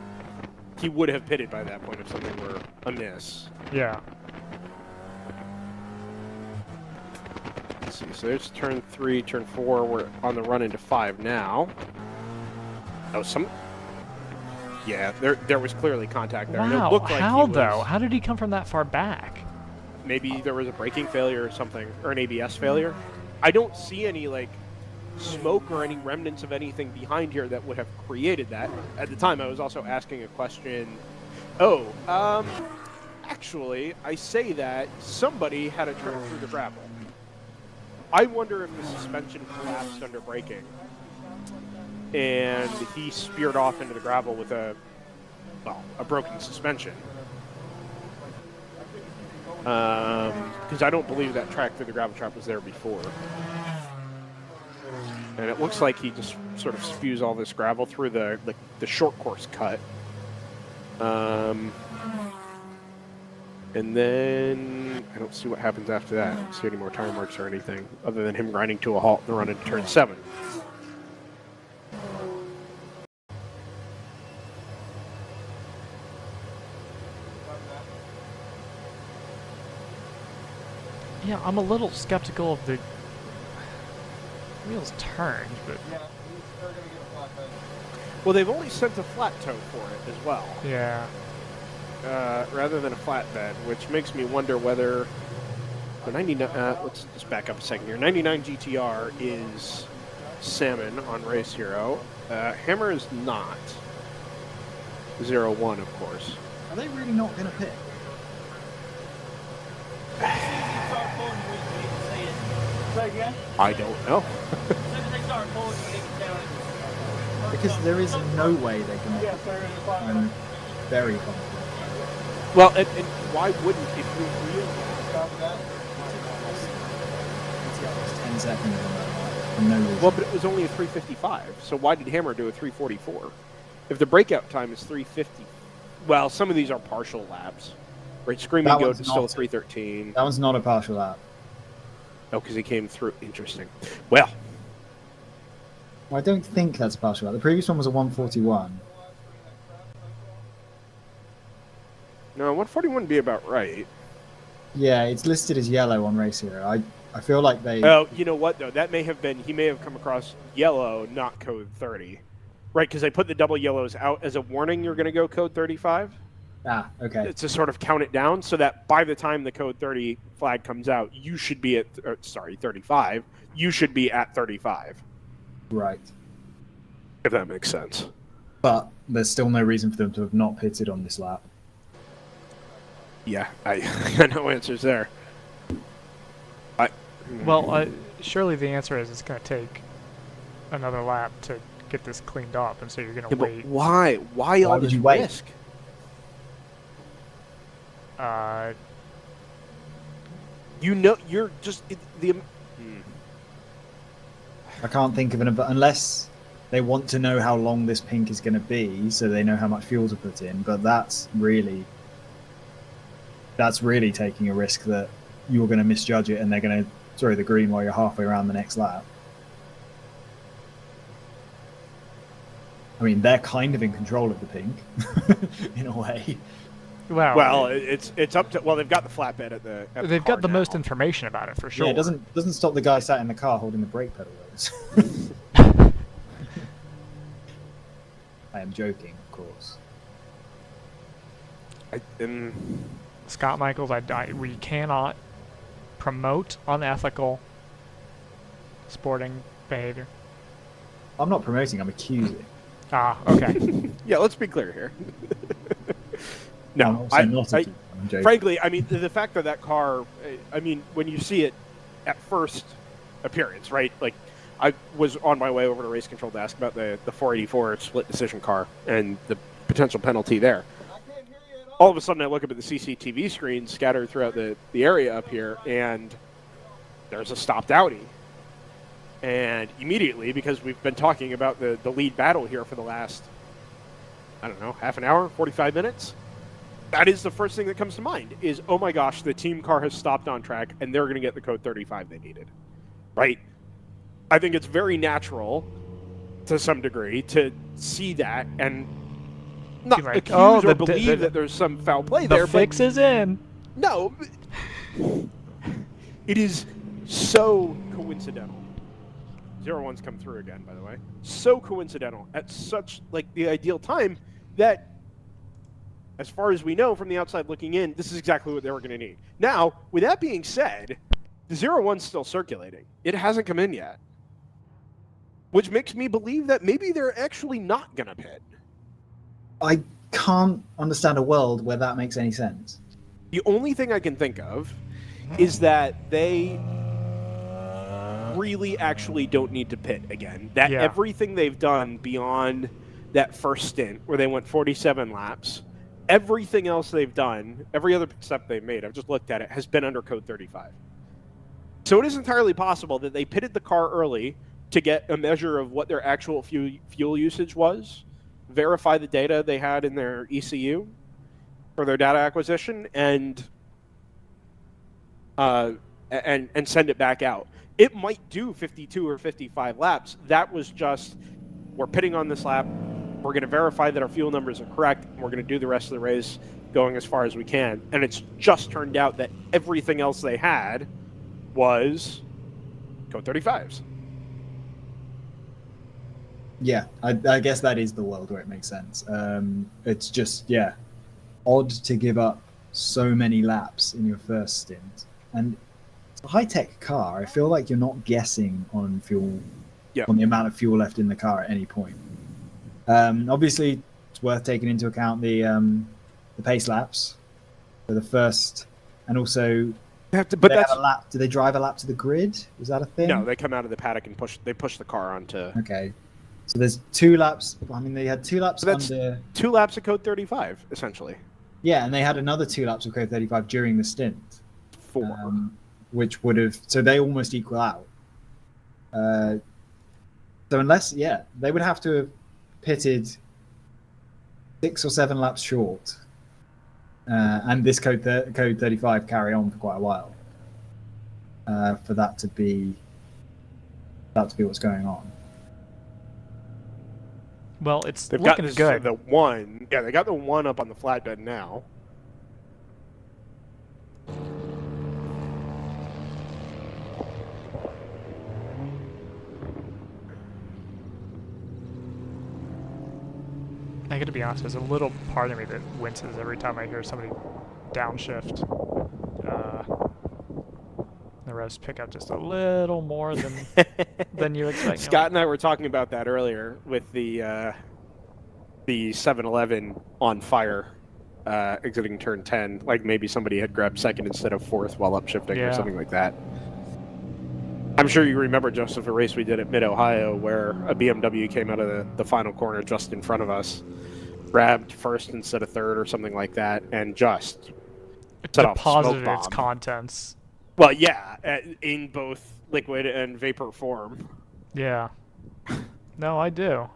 he would have pitted by that point if something were amiss. Yeah. Let's see, so there's turn 3, turn 4, we're on the run into 5 now. Oh, yeah, there was clearly contact there. And it Wow, looked like how he though? was, How did he come from that far back? maybe there was a braking failure or something, or an ABS failure. I don't see any, like, smoke or any remnants of anything behind here that would have created that. At the time, I was also asking a question. Actually, I say that somebody had a trip through the gravel. I wonder if the suspension collapsed under braking, and he speared off into the gravel with a broken suspension. Because I don't believe that track through the gravel trap was there before. And it looks like he just sort of spews all this gravel through the short course cut. And then I don't see what happens after that. I don't see any more tire marks or anything other than him grinding to a halt and the run into turn 7. Yeah, I'm a little skeptical of the wheels turned, but Well, they've only sent a flat toe for it as well, yeah. rather than a flatbed, which makes me wonder whether the 99. Let's just back up a second here. 99 GTR is Salmon on Race Hero. Hammer is not. 01, of course. Are they really not going to pit? I don't know. Because there is no way they can. I'm very confident. Well, and why wouldn't if you really? It's 10 seconds on that. For no reason. Well, but it was only a 355. So why did Hammer do a 344? If the breakout time is 350, well, some of these are partial laps. Right, Screaming That Goat one's is still a not. 313. That one's not a partial lap. Oh, because he came through. Interesting. Well, Well, I don't think that's a partial lap. The previous one was a 141. no, 141 would be about right. Yeah, it's listed as yellow on Race Hero. I feel like they. Oh, you know what, though? That may have been, he may have come across yellow, not code 30. Right, because they put the double yellows out as a warning you're going to go code 35. Ah, okay. To sort of count it down so that by the time the code 30 flag comes out, you should be at, 35. You should be at 35. Right. If that makes sense. But there's still no reason for them to have not pitted on this lap. Yeah, I got no answers there. Well, surely the answer is it's going to take another lap to get this cleaned up, and so you're going to Yeah, but wait. why? Why all did this you wait? risk? You know, you're just I can't think of an unless they want to know how long this pink is going to be, so they know how much fuel to put in. But that's really taking a risk that you're going to misjudge it, and they're going to throw the green while you're halfway around the next lap. I mean, they're kind of in control of the pink, in a way. Well, it's up to. Well, they've got the flatbed at the. At they've car got the now. most information about it for sure. Yeah, it doesn't stop the guy sat in the car holding the brake pedals. I am joking, of course. Scott Michaels, we cannot promote unethical sporting behavior. I'm not promoting, I'm accusing. Ah, okay. Yeah, let's be clear here. I'm No, also not accusing, I'm joking. frankly, I mean, the fact that car, I mean, when you see it at first appearance, right? Like, I was on my way over to race control to ask about the 484 split decision car and the potential penalty there. All of a sudden, I look up at the CCTV screen scattered throughout the area up here, and there's a stopped Audi. And immediately, because we've been talking about the lead battle here for the last, I don't know, half an hour, 45 minutes, that is the first thing that comes to mind is, oh my gosh, the team car has stopped on track, and they're going to get the code 35 they needed. Right? I think it's very natural to some degree to see that and not Like, accuse or believe that there's some foul play there. The fix is in. No, it is so coincidental. 0-1's come through again, by the way. So coincidental at such like the ideal time that, as far as we know from the outside looking in, this is exactly what they were going to need. Now, with that being said, the 0-1's still circulating. It hasn't come in yet, which makes me believe that maybe they're actually not going to pit. I can't understand a world where that makes any sense. The only thing I can think of is that they really actually don't need to pit again. That everything they've done beyond that first stint where they went 47 laps, everything else they've done, every other step they've made, I've just looked at it, has been under code 35. So it is entirely possible that they pitted the car early to get a measure of what their actual fuel usage was, verify the data they had in their ECU for their data acquisition, and send it back out. It might do 52 or 55 laps. That was just, we're pitting on this lap, we're going to verify that our fuel numbers are correct, and we're going to do the rest of the race going as far as we can. And it's just turned out that everything else they had was code 35s. Yeah, I guess that is the world where it makes sense. It's just, odd to give up so many laps in your first stint. And it's a high-tech car. I feel like you're not guessing on fuel, on the amount of fuel left in the car at any point. Obviously, it's worth taking into account the pace laps for the first, and also but do they drive a lap to the grid? Was that a thing? No, they come out of the paddock and push the car onto. Okay, so there's 2 laps. I mean, they had 2 laps so that's under 2 laps of code 35, essentially. Yeah, and they had another 2 laps of code 35 during the stint. 4. Which would have, so they almost equal out. So unless, they would have to have pitted 6 or 7 laps short, and this code 35 carry on for quite a while, for that to be what's going on. Well, it's They've looking got good. The 1. Yeah, they got the 1 up on the flatbed now. I gotta be honest, there's a little part of me that winces every time I hear somebody downshift. The revs pick up just a little more than you expect. Scott and I were talking about that earlier with the 7-Eleven on fire exiting turn 10. Like maybe somebody had grabbed second instead of fourth while upshifting or something like that. I'm sure you remember, Joseph, a race we did at Mid-Ohio where a BMW came out of the final corner just in front of us, grabbed first instead of third or something like that, and just deposited its contents. Well, yeah, in both liquid and vapor form. Yeah. No, I do.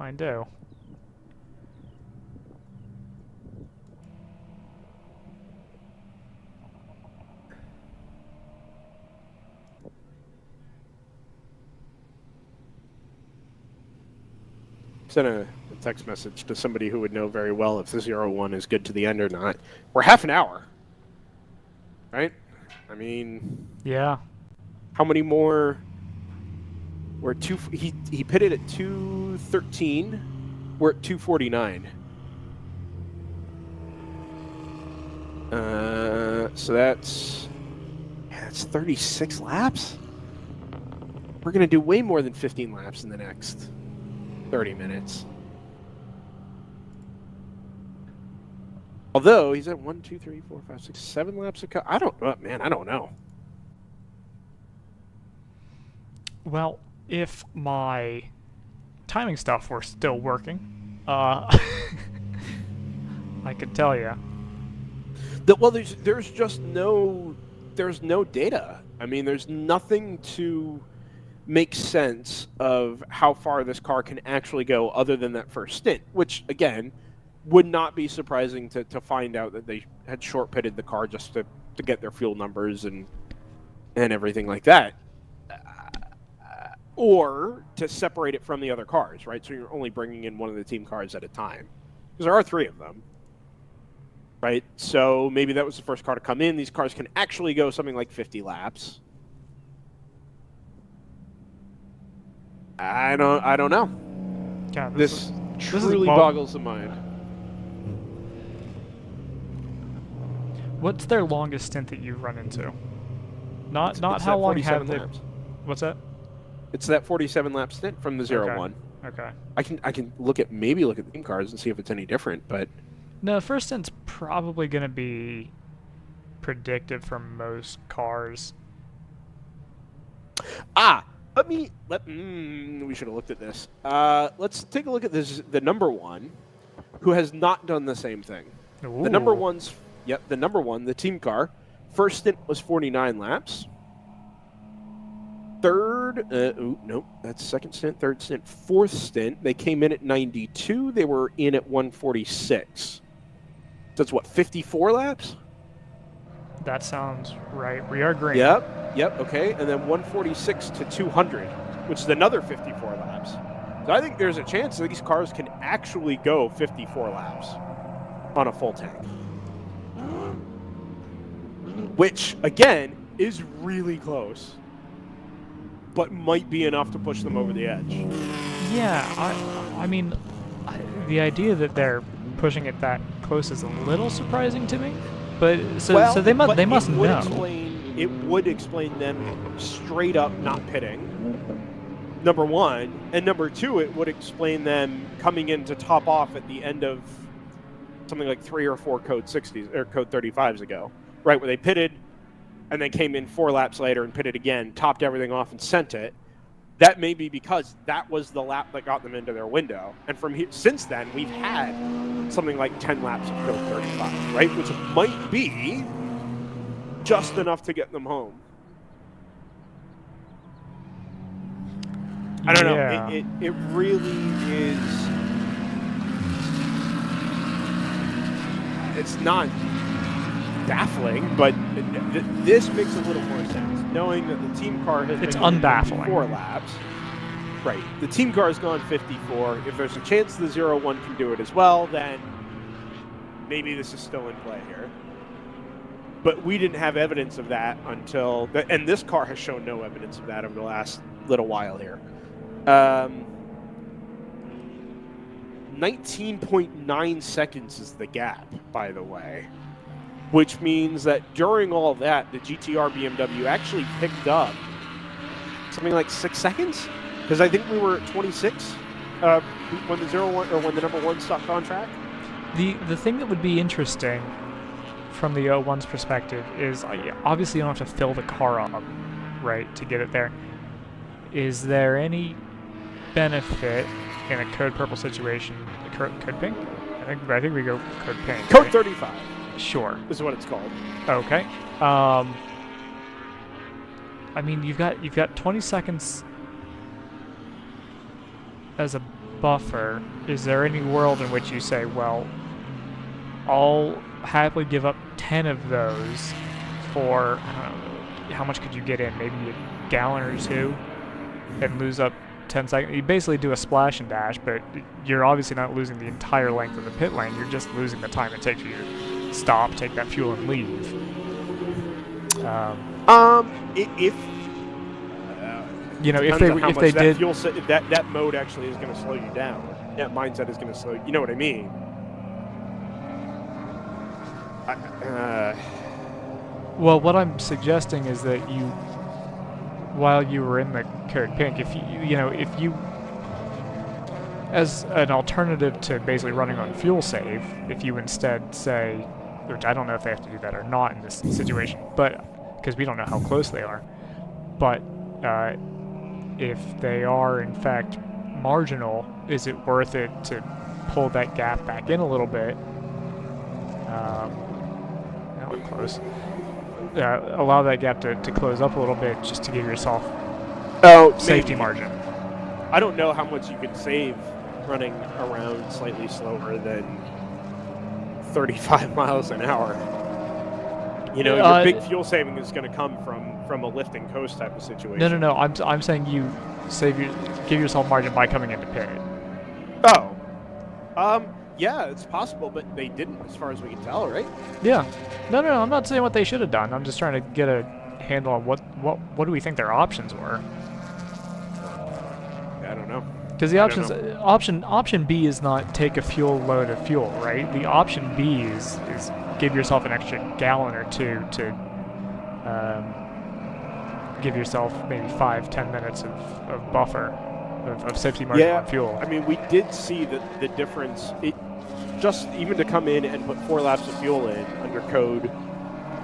Sent a text message to somebody who would know very well if the 0-1 is good to the end or not. We're half an hour, right? I mean, yeah. How many more? We're he pitted at 2:13. We're at 2:49. So that's 36 laps. We're gonna do way more than 15 laps in the next 30 minutes. Although he's at 1, 2, 3, 4, 5, 6, 7 laps of I don't know. Well, if my timing stuff were still working, I could tell you. Well, there's just no data. I mean, there's nothing to make sense of how far this car can actually go other than that first stint, which again would not be surprising to find out that they had short pitted the car just to get their fuel numbers and everything like that. or to separate it from the other cars, right? So you're only bringing in one of the team cars at a time, because there are 3 of them, right? So maybe that was the first car to come in. These cars can actually go something like 50 laps. I don't know. God, This is truly boggles the mind. What's their longest stint that you've run into? Not It's how that long 47 have they? laps. What's that? It's that 47 lap stint from the 0-1. Okay. I can look at the team cars and see if it's any different, but No, first stint's probably going to be predictive for most cars. we should have looked at this. Let's take a look at this. The number 1, who has not done the same thing. Ooh. The number 1, the team car. First stint was 49 laps. That's second stint, third stint, fourth stint. They came in at 92. They were in at 146. That's what, 54 laps? That sounds right. We are green. Yep, okay. And then 146 to 200, which is another 54 laps. So I think there's a chance that these cars can actually go 54 laps on a full tank. Which, again, is really close, but might be enough to push them over the edge. Yeah, I mean, the idea that they're pushing it that close is a little surprising to me. But so they must know. It would explain them straight up not pitting. Number 1, and number 2, it would explain them coming in to top off at the end of something like 3 or 4 code 60s or code 35s ago, right, where they pitted and then came in 4 laps later and pitted again, topped everything off and sent it. That may be because that was the lap that got them into their window. And from here, since then, we've had something like 10 laps of code 35, right, which might be just enough to get them home. I don't know. It really is. It's not baffling, but this makes a little more sense. Knowing that the team car has been unbaffling. 54 laps. Right. The team car has gone 54. If there's a chance the 0-1 can do it as well, then maybe this is still in play here. But we didn't have evidence of that until... And this car has shown no evidence of that over the last little while here. 19.9 seconds is the gap, by the way. Which means that during all that, the GTR BMW actually picked up something like 6 seconds? Because I think we were at 26 when the 0-1 or when the number 1 stopped on track. The thing that would be interesting from the 0-1's perspective is obviously you don't have to fill the car up, right, to get it there. Is there any benefit in a code purple situation? Code pink? I think we go code pink. Code right? 35. Sure. Is what it's called. Okay. I mean, you've got 20 seconds as a buffer. Is there any world in which you say, well, I'll happily give up 10 of those for, I don't know, how much could you get in? Maybe a gallon or 2 and lose up 10 seconds. You basically do a splash and dash, but you're obviously not losing the entire length of the pit lane. You're just losing the time it takes you to stop, take that fuel, and leave. If they did, that mode actually is going to slow you down. That mindset is going to slow you. You know what I mean? Well, what I'm suggesting is that while you were in the code pink, if you as an alternative to basically running on fuel save, if you instead say, which I don't know if they have to do that or not in this situation, but because we don't know how close they are, but if they are in fact marginal, is it worth it to pull that gap back in a little bit? Now we're close. Allow that gap to close up a little bit just to give yourself safety margin. I don't know how much you can save running around slightly slower than 35 miles an hour. You know, your big fuel saving is going to come from from a lift and coast type of situation. No. I'm saying you give yourself margin by coming into pit. Oh. Yeah, it's possible, but they didn't, as far as we can tell, right? Yeah. No. I'm not saying what they should have done. I'm just trying to get a handle on what do we think their options were. I don't know. Because the option B is not take a fuel load of fuel, right? The option B is give yourself an extra gallon or two to give yourself maybe 5-10 minutes of buffer of safety margin on fuel. I mean, we did see the difference. It just even to come in and put 4 laps of fuel in under code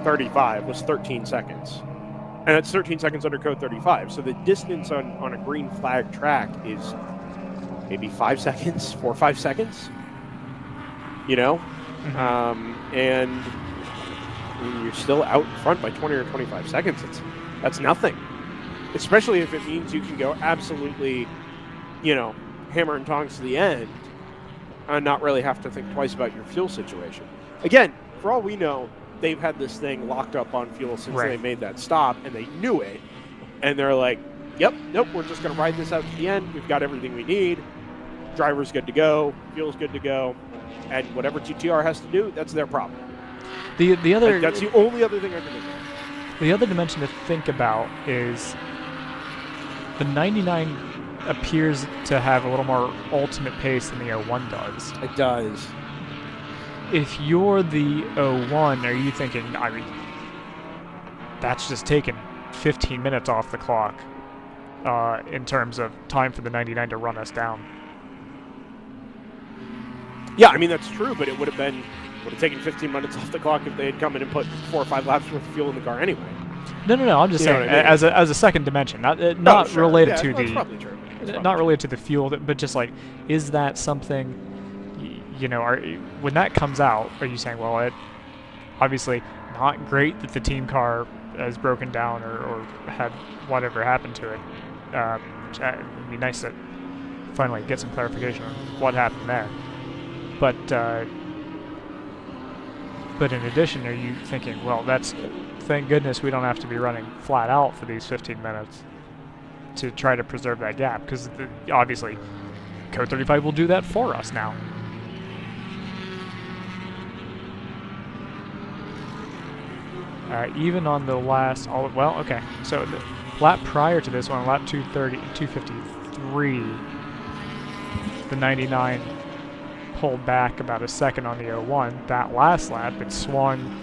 35 was 13 seconds. And it's 13 seconds under code 35. So the distance on a green flag track is maybe 5 seconds, 4 or 5 seconds, you know? Mm-hmm. And you're still out in front by 20 or 25 seconds. That's nothing, especially if it means you can go absolutely, you know, hammer and tongs to the end and not really have to think twice about your fuel situation. Again, for all we know, they've had this thing locked up on fuel since they made that stop, and they knew it. And they're like, yep, nope, we're just going to ride this out to the end. We've got everything we need. Driver's good to go. Fuel's good to go. And whatever GTR has to do, that's their problem. The other that's the only other thing I can think of. The other dimension to think about is the 99 appears to have a little more ultimate pace than the 01 does. It does. If you're the 01, are you thinking, I mean, that's just taking 15 minutes off the clock in terms of time for the 99 to run us down? Yeah, I mean, that's true, but it would have taken 15 minutes off the clock if they had come in and put 4 or 5 laps worth of fuel in the car anyway. No. I'm just saying, I mean? as a second dimension, not related to the not related to the fuel, but just like, is that something? You know, when that comes out, are you saying, well, it obviously not great that the team car has broken down or had whatever happened to it? It'd be nice to finally get some clarification on what happened there. But in addition, are you thinking, well, thank goodness we don't have to be running flat out for these 15 minutes to try to preserve that gap, because obviously Code 35 will do that for us now. Even on the last, okay, so the lap prior to this one, lap 253, the 99 pulled back about a second on the 01. That last lap, it swung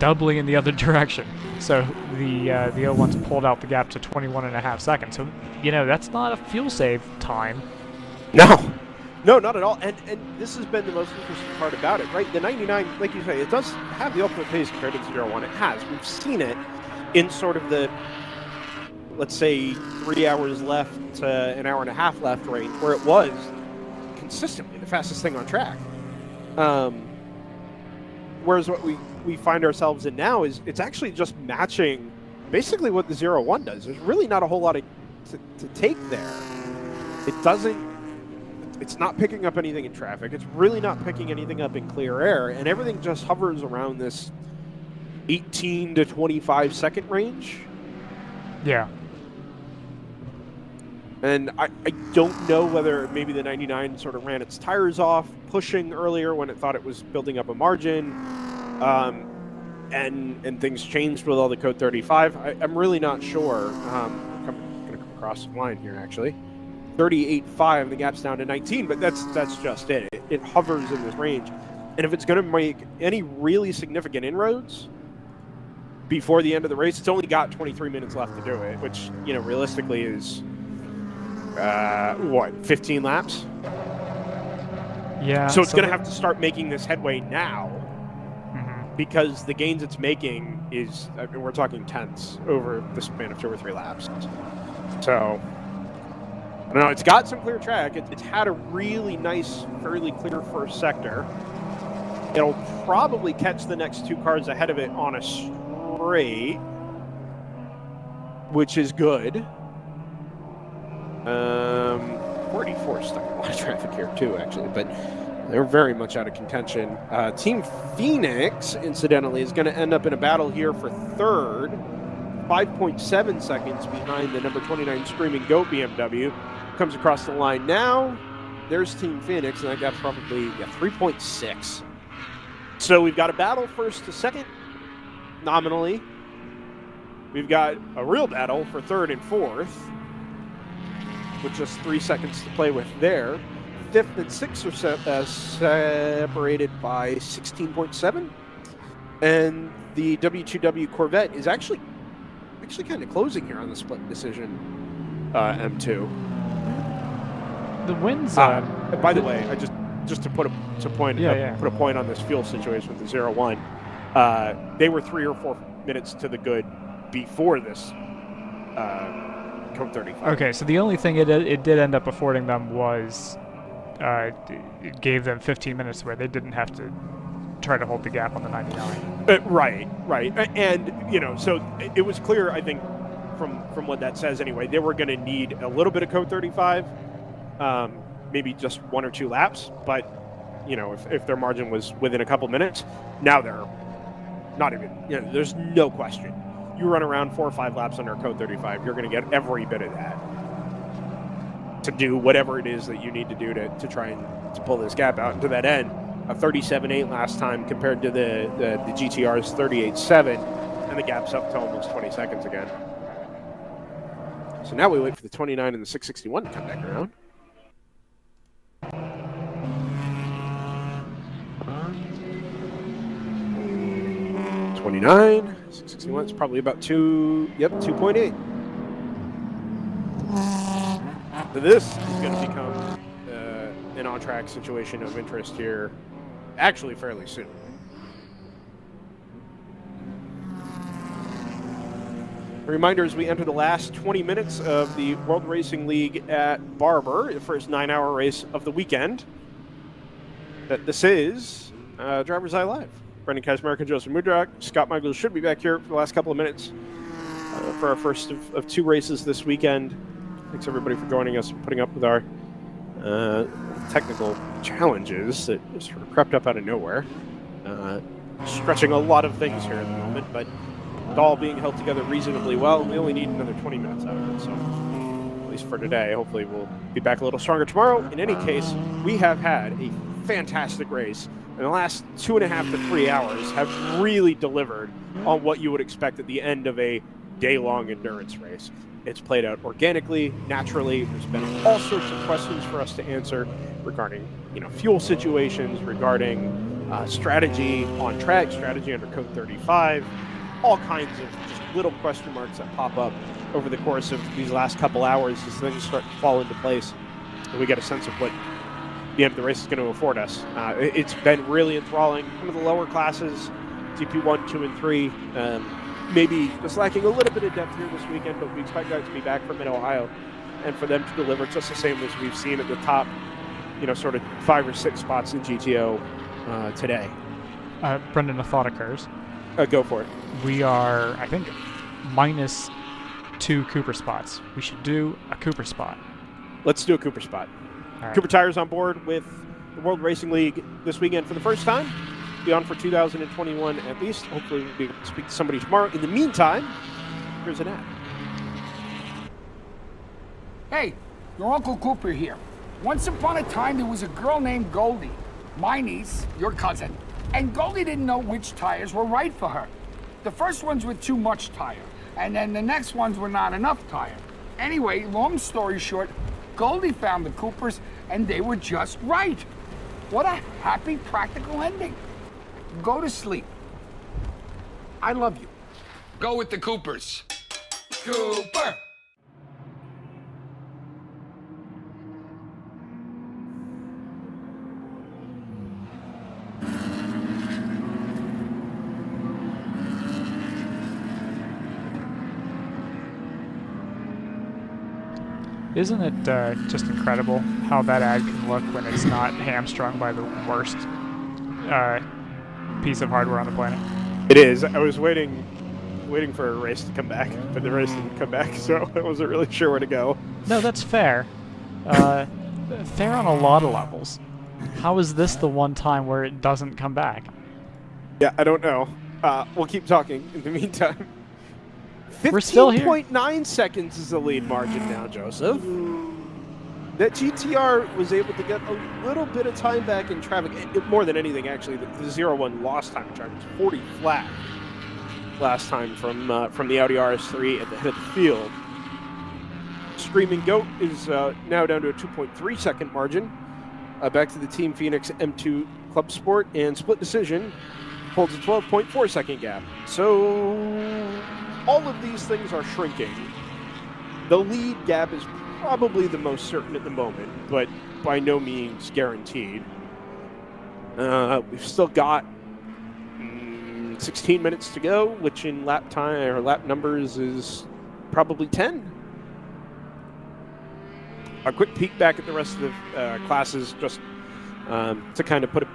doubly in the other direction. So the 01's pulled out the gap to 21.5 seconds. So, you know, that's not a fuel save time. No, not at all. And this has been the most interesting part about it, right? The 99, like you say, it does have the ultimate pace compared to the 01. It has. We've seen it in sort of the, let's say, 3 hours left to an hour and a half left range, where it was consistently the fastest thing on track. Whereas what we find ourselves in now is it's actually just matching basically what the 01 does. There's really not a whole lot to take there. It's not picking up anything in traffic. It's really not picking anything up in clear air, and everything just hovers around this 18 to 25 second range. Yeah. And I don't know whether maybe the 99 sort of ran its tires off, pushing earlier when it thought it was building up a margin, and things changed with all the Code 35. I'm really not sure. I'm going to come across the line here, actually. 38.5, the gap's down to 19, but that's just it. It hovers in this range. And if it's going to make any really significant inroads before the end of the race, it's only got 23 minutes left to do it, which, you know, realistically is, 15 laps? Yeah. So it's going to have to start making this headway now, because the gains it's making is, I mean, we're talking tenths over the span of 2 or 3 laps. So, I don't know, it's got some clear track. It's had a really nice, fairly clear first sector. It'll probably catch the next 2 cars ahead of it on a straight, which is good. 44 stuck in a lot of traffic here too, actually, but they're very much out of contention. Team Phoenix, incidentally, is going to end up in a battle here for third. 5.7 seconds behind the number 29 Screaming Goat BMW. Comes across the line now. There's Team Phoenix, and that gap's probably 3.6. So we've got a battle first to second, nominally. We've got a real battle for third and fourth, with just 3 seconds to play with there. Fifth and sixth are separated by 16.7. And the W2W Corvette is actually kind of closing here on the split decision, M2. The wins. By the way, I just to put a point on this fuel situation with the 0-1. They were 3 or 4 minutes to the good before this Code 35. Okay, so the only thing it did end up affording them was it gave them 15 minutes where they didn't have to try to hold the gap on the 99. Right. And so it was clear, I think, from what that says anyway, they were going to need a little bit of Code 35. Maybe just 1 or 2 laps, but if their margin was within a couple minutes, now they're not even. There's no question. You run around 4 or 5 laps under Code 35, you're going to get every bit of that to do whatever it is that you need to do to try and to pull this gap out. And to that end, a 37.8 last time compared to the GTR's 38.7, and the gap's up to almost 20 seconds again. So now we wait for the 29 and the 661 to come back around. .9, 661 is probably about 2.8. So this is going to become an on-track situation of interest here, actually fairly soon. A reminder as we enter the last 20 minutes of the World Racing League at Barber, the first 9-hour race of the weekend, that this is DriversEye Live. Brendan Kazmarek and Joseph Mudrak. Scott Michaels should be back here for the last couple of minutes for our first of 2 races this weekend. Thanks everybody for joining us and putting up with our technical challenges that sort of crept up out of nowhere. Stretching a lot of things here at the moment, but it's all being held together reasonably well. We only need another 20 minutes out of it, so at least for today. Hopefully we'll be back a little stronger tomorrow. In any case, we have had a fantastic race. In the last 2.5 to 3 hours have really delivered on what you would expect at the end of a day-long endurance race. It's played out organically, naturally. There's been all sorts of questions for us to answer regarding, fuel situations, regarding strategy on track, strategy under Code 35, all kinds of just little question marks that pop up over the course of these last couple hours as things start to fall into place, and we get a sense of what the race is going to afford us. It's been really enthralling. Some of the lower classes, GP1, 2, and 3, maybe just lacking a little bit of depth here this weekend, but we expect that to be back from Mid-Ohio and for them to deliver just the same as we've seen at the top, sort of 5 or 6 spots in GTO today. Brendan, a thought occurs. Go for it. We are, I think, minus 2 Cooper spots. We should do a Cooper spot. Let's do a Cooper spot. Right. Cooper Tires on board with the World Racing League this weekend for the first time. Be on for 2021 at least. Hopefully we'll be able to speak to somebody tomorrow. In the meantime, here's an ad. Hey, your Uncle Cooper here. Once upon a time, there was a girl named Goldie, my niece, your cousin, and Goldie didn't know which tires were right for her. The first ones were too much tire, and then the next ones were not enough tire. Anyway, long story short, Goldie found the Coopers, and they were just right. What a happy, practical ending. Go to sleep. I love you. Go with the Coopers. Cooper! Isn't it just incredible how that ad can look when it's not hamstrung by the worst piece of hardware on the planet? It is. I was waiting for a race to come back, but the race didn't come back, so I wasn't really sure where to go. No, that's fair. Fair on a lot of levels. How is this the one time where it doesn't come back? Yeah, I don't know. We'll keep talking in the meantime. We're still here. 15.9 seconds is the lead margin now, Joseph. That GTR was able to get a little bit of time back in traffic. More than anything, actually, the 0-1 lost time in traffic was 40 flat last time from the Audi RS3 at the head of the field. Screaming Goat is now down to a 2.3 second margin. Back to the Team Phoenix M2 Club Sport, and Split Decision holds a 12.4 second gap. So all of these things are shrinking. The lead gap is probably the most certain at the moment, but by no means guaranteed. We've still got 16 minutes to go, which in lap time or lap numbers is probably 10. A quick peek back at the rest of the classes, just to kind of put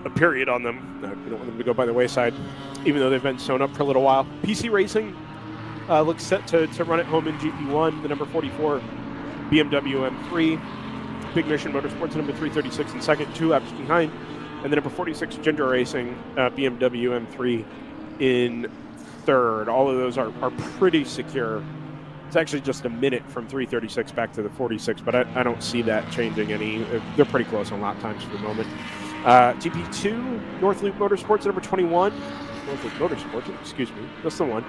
a period on them. We don't want them to go by the wayside, even though they've been sewn up for a little while. PC Racing looks set to run it home in GP1. The number 44 BMW M3. Big Mission Motorsports, number 336 in second, 2 laps behind. And the number 46 Ginger Racing BMW M3 in third. All of those are pretty secure. It's actually just a minute from 336 back to the 46, but I don't see that changing any. They're pretty close on lap times for the moment. GP2, North Loop Motorsports, number 21. North Loop Motorsports, excuse me, that's the one.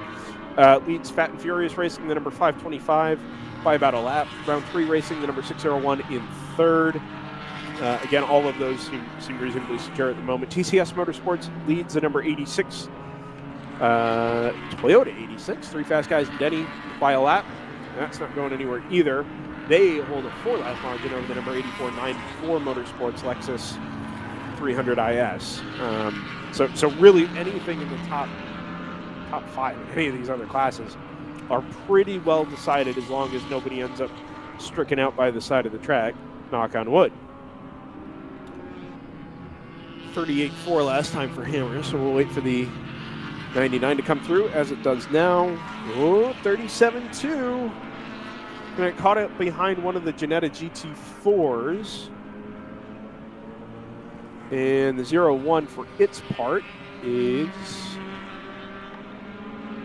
Leads Fat and Furious Racing, the number 525, by about a lap. Round 3 Racing, the number 601 in third. Again, all of those seem reasonably secure at the moment. TCS Motorsports leads the number 86. Toyota 86, 3 fast guys, Denny by a lap. That's not going anywhere either. They hold a 4-lap margin over the number 8494 Motorsports Lexus 300 IS. So really anything in the top 5 in any of these other classes are pretty well decided, as long as nobody ends up stricken out by the side of the track. Knock on wood. 38.4 last time for Hammer, so we'll wait for the 99 to come through, as it does now. Oh, 37.2. Gonna get caught up behind one of the Jetta GT4s. And the 0-1 for its part is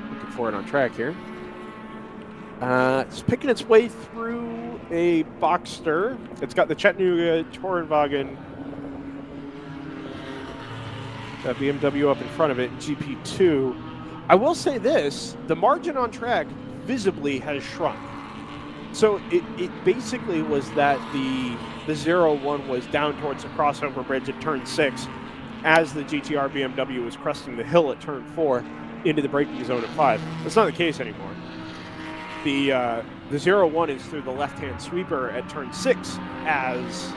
looking for it on track here. It's picking its way through a Boxster. It's got the Chattanooga Tourenwagen BMW up in front of it in GP2. I will say this, the margin on track visibly has shrunk. So it basically was that the 0-1 was down towards the crossover bridge at turn 6 as the GTR BMW was cresting the hill at turn 4 into the braking zone at 5. That's not the case anymore. The 0-1 is through the left-hand sweeper at turn 6 as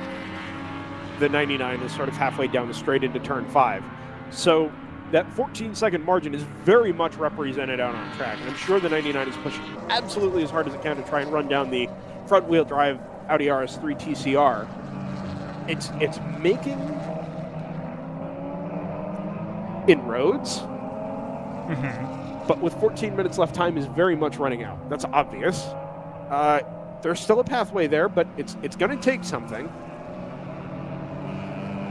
the 99 is sort of halfway down the straight into turn 5. So that 14-second margin is very much represented out on track. And I'm sure the 99 is pushing absolutely as hard as it can to try and run down the front-wheel drive Audi RS3 TCR. It's making inroads, but with 14 minutes left, time is very much running out. That's obvious. There's still a pathway there, but it's going to take something.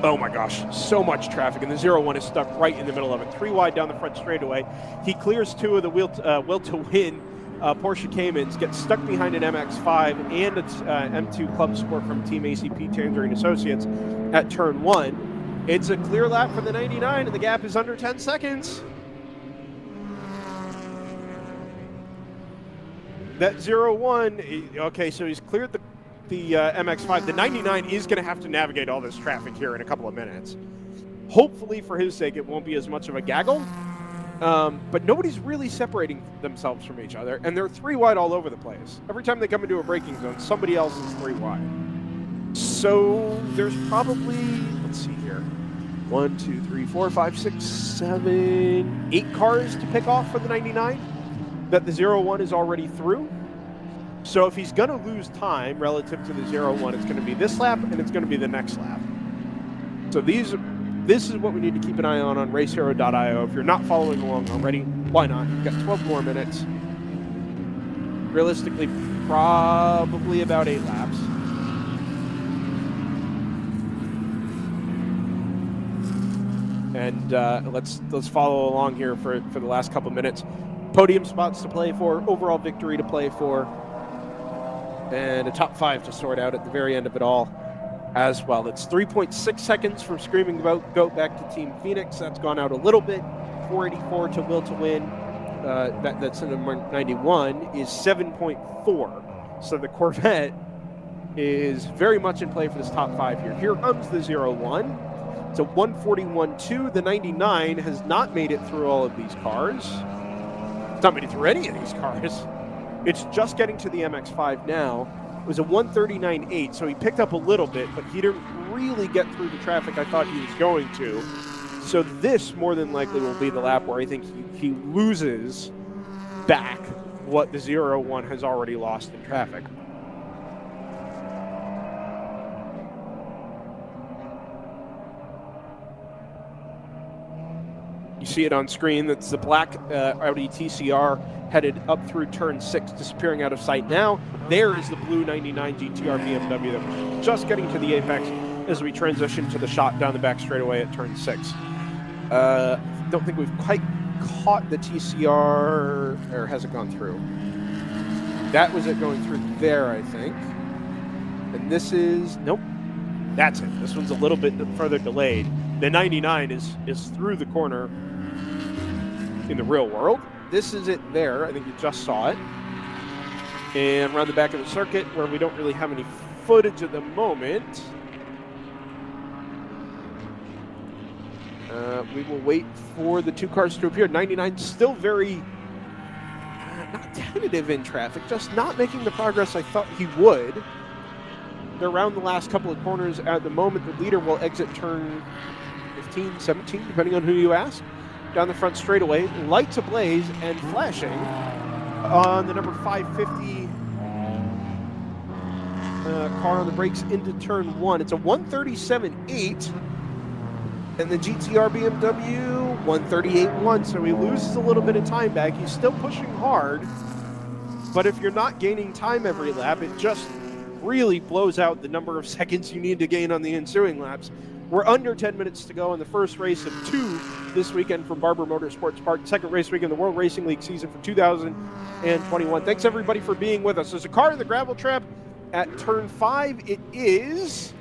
Oh my gosh, so much traffic, and the 0-1 is stuck right in the middle of it. 3 wide down the front straightaway. He clears 2 of the will to win Porsche Caymans, gets stuck behind an MX-5 and its M2 Club Sport from Team ACP Tangerine Associates at turn 1. It's a clear lap for the 99, and the gap is under 10 seconds. That 0-1, okay, so he's cleared the MX-5. The 99 is going to have to navigate all this traffic here in a couple of minutes. Hopefully, for his sake, it won't be as much of a gaggle. But nobody's really separating themselves from each other, and they're 3 wide all over the place. Every time they come into a braking zone, somebody else is 3 wide. So there's probably, let's see here, 1, 2, 3, 4, 5, 6, 7, 8 cars to pick off for the 99 that the 0-1 is already through. So if he's going to lose time relative to the 0-1, it's going to be this lap, and it's going to be the next lap. So this is what we need to keep an eye on racehero.io. If you're not following along already, why not? You've got 12 more minutes. Realistically, probably about 8 laps. And let's follow along here for the last couple minutes. podium spots to play for, overall victory to play for, and a top 5 to sort out at the very end of it all as well. It's 3.6 seconds from Screaming Goat back to Team Phoenix. That's gone out a little bit. 484 to Will to Win. That's in number 91 is 7.4. So the Corvette is very much in play for this top 5 here. Here comes the 01. It's a 141.2. The 99 has not made it through all of these cars. It's not made it through any of these cars. It's just getting to the MX-5 now. It was a 139.8, so he picked up a little bit, but he didn't really get through the traffic I thought he was going to. So this, more than likely, will be the lap where I think he loses back what the 01 has already lost in traffic. You see it on screen. That's the black Audi TCR headed up through turn 6, disappearing out of sight now. There is the blue 99 GTR BMW that was just getting to the apex as we transition to the shot down the back straightaway at turn 6. Don't think we've quite caught the TCR, or has it gone through? That was it going through there, I think. And this is, nope, that's it. This one's a little bit further delayed. The 99 is through the corner in the real world. This is it there. I think you just saw it. And around the back of the circuit where we don't really have any footage at the moment. We will wait for the 2 cars to appear. 99 still very, not tentative in traffic, just not making the progress I thought he would. They're around the last couple of corners at the moment. The leader will exit turn 15, 17, depending on who you ask. Down the front straightaway, lights ablaze and flashing on the number 550 car on the brakes into turn 1. It's a 137.8, and the GTR BMW 138.1. So he loses a little bit of time back. He's still pushing hard, but if you're not gaining time every lap, it just really blows out the number of seconds you need to gain on the ensuing laps. We're under 10 minutes to go in the first race of 2 this weekend from Barber Motorsports Park, second race week in the World Racing League season for 2021. Thanks everybody for being with us. There's a car in the gravel trap at turn 5. It is,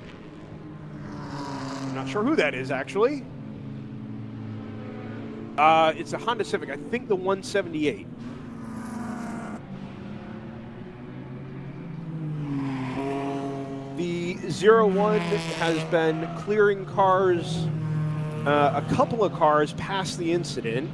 I'm not sure who that is actually. It's a Honda Civic, I think the 178. The 01 has been clearing cars, a couple of cars past the incident.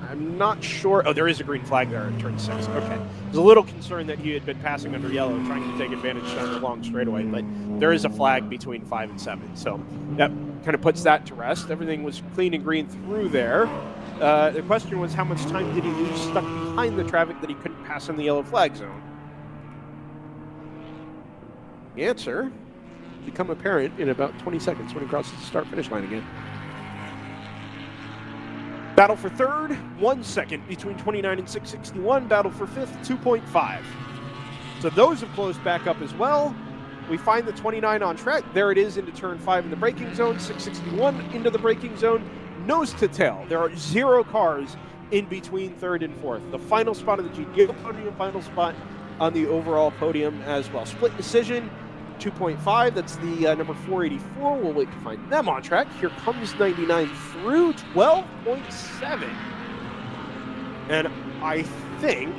I'm not sure. Oh, there is a green flag there at turn 6. Okay. I was a little concerned that he had been passing under yellow, trying to take advantage down the long straightaway, but there is a flag between 5 and 7. So that kind of puts that to rest. Everything was clean and green through there. The question was, how much time did he lose stuck behind the traffic that he couldn't pass in the yellow flag zone? The answer become apparent in about 20 seconds when he crosses the start-finish line again. Battle for third, 1 second between 29 and 661. Battle for fifth, 2.5. So those have closed back up as well. We find the 29 on track. There it is into turn 5 in the braking zone. 661 into the braking zone. Nose to tail. There are 0 cars in between third and fourth. The final spot of the GTO podium, final spot on the overall podium as well. Split decision, 2.5. That's the number 484. We'll wait to find them on track. Here comes 99 through 12.7. And I think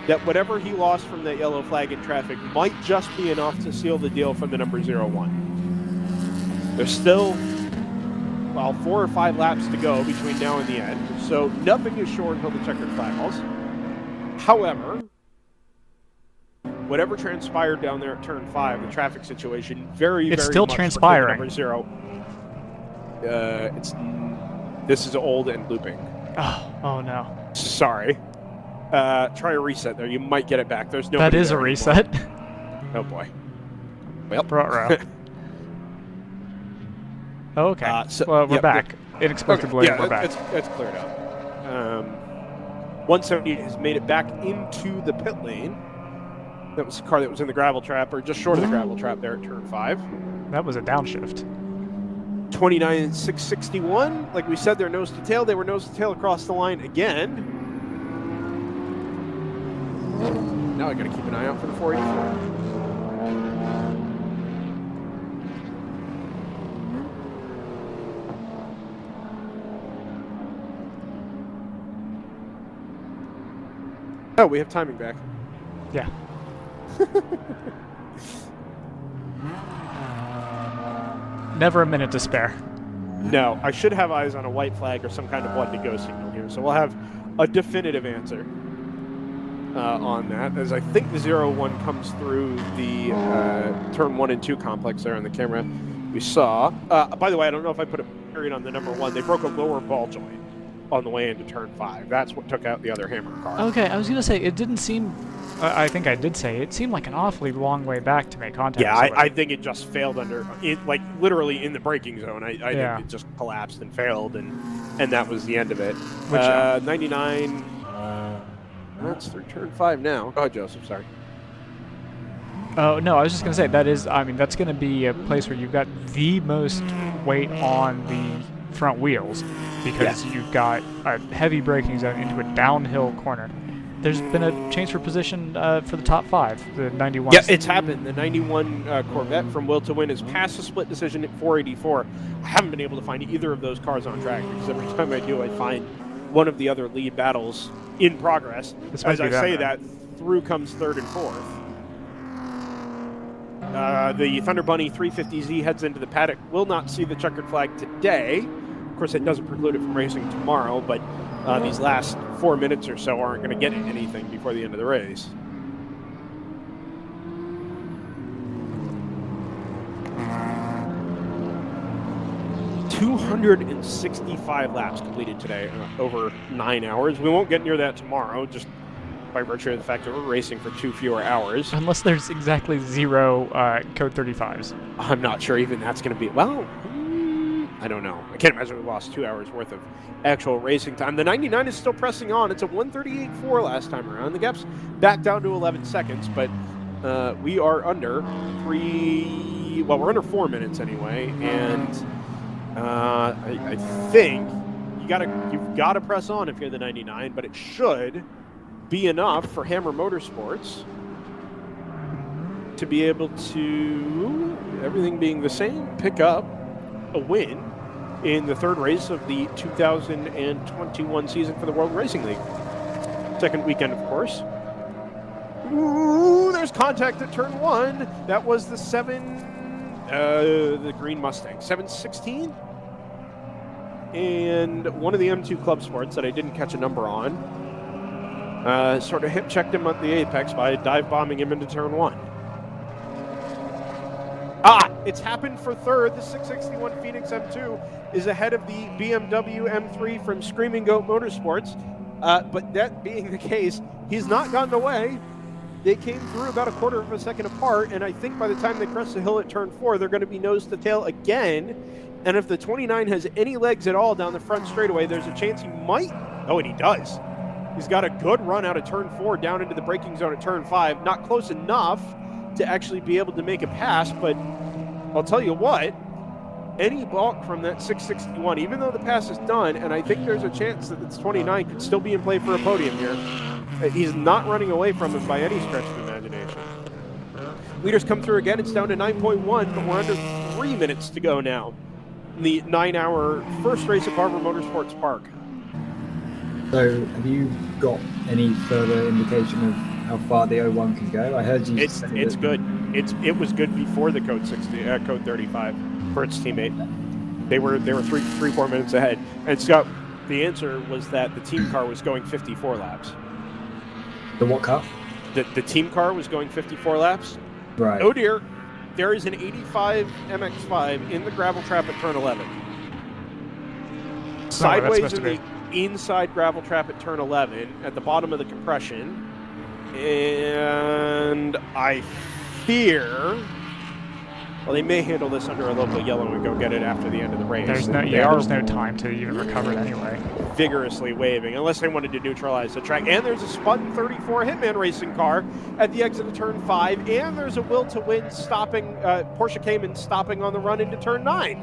that whatever he lost from that yellow flag in traffic might just be enough to seal the deal from the number 01. There's still, well, 4 or 5 laps to go between now and the end. So nothing is sure until the checkered flag falls. However, whatever transpired down there at turn 5, the traffic situation, very still much transpiring. Number 0. This is old and looping. Oh no. Sorry. Try a reset there. You might get it back. There's no. That is a reset. Oh boy. Well. Oh, okay. Well, we're back. Inexplicably, we're back. It's cleared up. 178 has made it back into the pit lane. That was the car that was in the gravel trap, or just short of the gravel trap there at turn 5. That was a downshift. 29 and 661. Like we said, they're nose to tail. They were nose to tail across the line again. now I got to keep an eye out for the 484. Oh, we have timing back. Yeah. Never a minute to spare. No, I should have eyes on a white flag or some kind of one-to-go signal here. So we'll have a definitive answer on that, as I think the 0-1 comes through the turn 1 and 2 complex there on the camera we saw. By the way, I don't know if I put a period on the number 1. They broke a lower ball joint on the way into turn 5. That's what took out the other Hammer car. Okay, I was going to say, it didn't seem... I think I did say, it seemed like an awfully long way back to make contact. Yeah, I think it just failed under... like, literally in the braking zone. I think it just collapsed and failed, and that was the end of it. 99... that's through turn 5 now. Go ahead, Joseph, sorry. Oh, no, I was just going to say, that is... I mean, that's going to be a place where you've got the most weight on the front wheels, because you've got a heavy braking zone into a downhill corner. There's been a change for position for the top 5, the 91. Yeah, it's happened. The 91 Corvette from Will to Win has passed a split decision at 484. I haven't been able to find either of those cars on track, because every time I do, I find one of the other lead battles in progress. As I say that, through comes 3rd and 4th. The Thunder Bunny 350Z heads into the paddock. Will not see the checkered flag today. Of course, it doesn't preclude it from racing tomorrow, but these last 4 minutes or so aren't going to get anything before the end of the race. $265 laps completed today, over 9 hours. We won't get near that tomorrow, just by virtue of the fact that we're racing for 2 fewer hours. Unless there's exactly 0 code 35s. I'm not sure even that's going to be... Well, I don't know. I can't imagine we lost 2 hours worth of actual racing time. The 99 is still pressing on. It's a 1:38.4 last time around. The gap's back down to 11 seconds, but we are under 3... Well, we're under 4 minutes anyway, and I think you've got to press on if you're the 99, but it should be enough for Hammer Motorsports to be able to, everything being the same, pick up a win in the 3rd race of the 2021 season for the World Racing League. Second weekend, of course. Ooh, there's contact at turn 1. That was the the green Mustang, 716. And one of the M2 Club Sports that I didn't catch a number on, sort of hip checked him at the apex by dive bombing him into turn 1. It's happened for 3rd. The 661 Phoenix M2 is ahead of the BMW M3 from Screaming Goat Motorsports. But that being the case, he's not gotten away. They came through about a quarter of a second apart, and I think by the time they crest the hill at turn 4, they're going to be nose to tail again. And if the 29 has any legs at all down the front straightaway, there's a chance he might. Oh, and he does. He's got a good run out of turn 4 down into the braking zone at turn 5. Not close enough to actually be able to make a pass, but I'll tell you what, any balk from that 661, even though the pass is done, and I think there's a chance that this 29 could still be in play for a podium here, he's not running away from him by any stretch of the imagination. Leaders come through again. It's down to 9.1, but we're under 3 minutes to go now. The 9-hour first race at Barber Motorsports Park. So have you got any further indication of how far the 01 can go? I heard you say it's good. It was good before the code 35 for its teammate. They were 3-4 minutes ahead. And Scott, the answer was that the team car was going 54 laps. The what car? The team car was going 54 laps. Right. Oh dear, there is an 85 MX-5 in the gravel trap at turn 11. Sideways in the inside gravel trap at turn 11 at the bottom of the compression. And I fear, well, they may handle this under a local yellow and go get it after the end of the race. There's no time to even recover it anyway. Vigorously waving, unless they wanted to neutralize the track. And there's a Sputtin 34 Hitman racing car at the exit of turn 5. And there's a Will to Win stopping, Porsche Cayman stopping on the run into turn 9.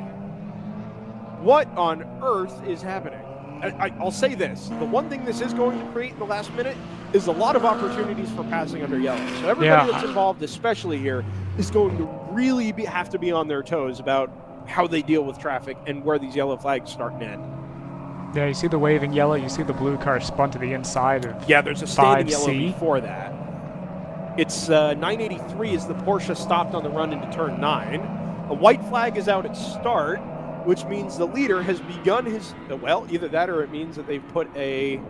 What on earth is happening? I'll say this. The one thing this is going to create in the last minute is a lot of opportunities for passing under yellow. So everybody that's involved, especially here, is going to really have to be on their toes about how they deal with traffic and where these yellow flags start and end. Yeah, you see the waving yellow, you see the blue car spun to the inside of Yeah, there's a standing 5C. yellow before that. It's 983 as the Porsche stopped on the run into turn 9. A white flag is out at start, which means the leader has begun his, well, either that or it means that they've put a,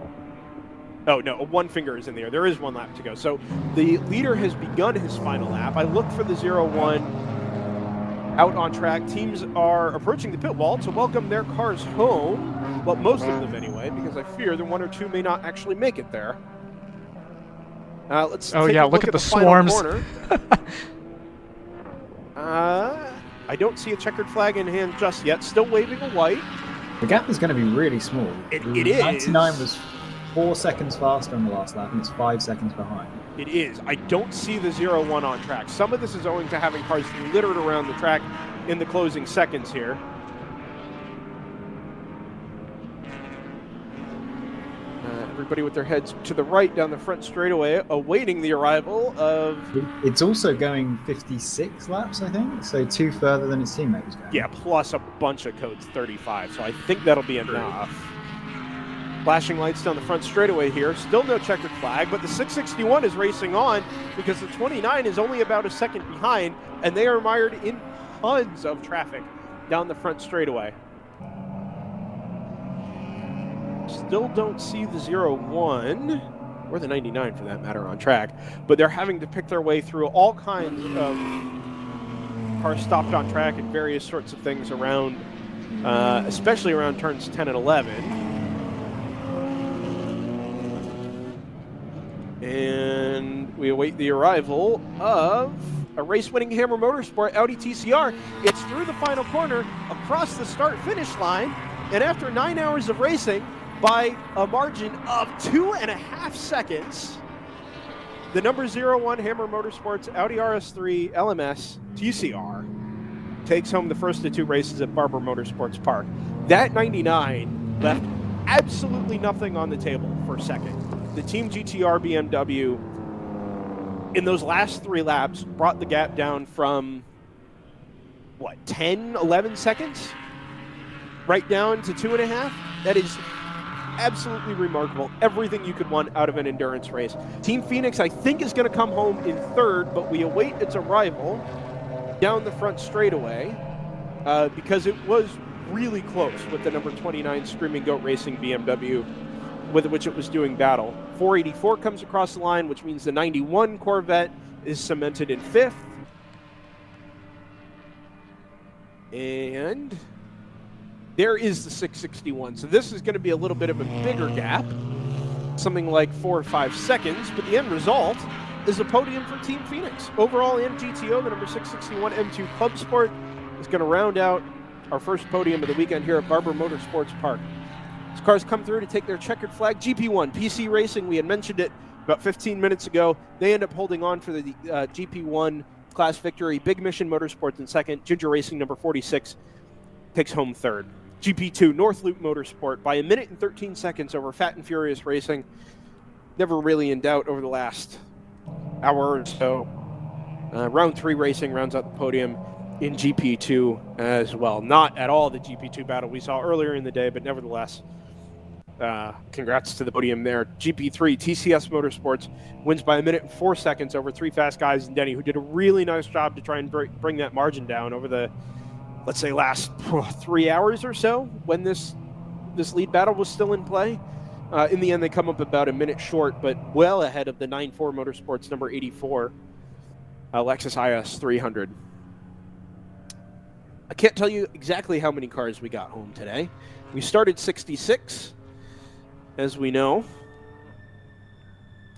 oh no, one finger is in the air. There is one lap to go. So the leader has begun his final lap. I look for the 0-1 out on track. Teams are approaching the pit wall to welcome their cars home. Well, most of them anyway, because I fear that 1 or 2 may not actually make it there. Let's take a look at the final swarms. corner. I don't see a checkered flag in hand just yet. Still waving a white. The gap is going to be really small. It is. 99 was 4 seconds faster on the last lap, and it's 5 seconds behind. It is. I don't see the 0-1 on track. Some of this is owing to having cars littered around the track in the closing seconds here. Everybody with their heads to the right down the front straightaway, awaiting the arrival of... It's also going 56 laps, I think, so 2 further than its teammate was going. Yeah, plus a bunch of codes, 35, so I think that'll be enough. Flashing lights down the front straightaway here. Still no checkered flag, but the 661 is racing on because the 29 is only about a second behind, and they are mired in tons of traffic down the front straightaway. Still don't see the 0-1, or the 99 for that matter, on track, but they're having to pick their way through all kinds of cars stopped on track and various sorts of things around, especially around turns 10 and 11. And we await the arrival of a race-winning Hammer Motorsport Audi TCR. It's through the final corner, across the start-finish line, and after 9 hours of racing, by a margin of 2.5 seconds, the number 01 Hammer Motorsports Audi RS3 LMS TCR takes home the first of 2 races at Barber Motorsports Park. That 99 left absolutely nothing on the table for second. The Team GTR BMW in those last 3 laps brought the gap down from, what, 10, 11 seconds? Right down to 2.5? That is absolutely remarkable. Everything you could want out of an endurance race. Team Phoenix, I think, is going to come home in 3rd, but we await its arrival down the front straightaway because it was really close with the number 29 Screaming Goat Racing BMW with which it was doing battle. 484 comes across the line, which means the 91 Corvette is cemented in 5th. And there is the 661. So this is going to be a little bit of a bigger gap, something like 4 or 5 seconds, but the end result is a podium for Team Phoenix. Overall in GTO, the number 661 M2 Club Sport is going to round out our first podium of the weekend here at Barber Motorsports Park. These cars come through to take their checkered flag. GP1, PC Racing, we had mentioned it about 15 minutes ago. They end up holding on for the GP1 class victory. Big Mission Motorsports in 2nd. Ginger Racing, number 46, takes home 3rd. GP2, North Loop Motorsport, by 1 minute and 13 seconds over Fat and Furious Racing. Never really in doubt over the last hour or so. Round 3 Racing rounds out the podium in GP2 as well. Not at all the GP2 battle we saw earlier in the day, but nevertheless, congrats to the podium there. GP3, TCS Motorsports, wins by 1 minute and 4 seconds over 3 Fast Guys and Denny, who did a really nice job to try and bring that margin down over the, let's say, last 3 hours or so when this lead battle was still in play. In the end, they come up about a minute short, but well ahead of the 9-4 Motorsports number 84, Lexus IS 300. I can't tell you exactly how many cars we got home today. We started 66, as we know.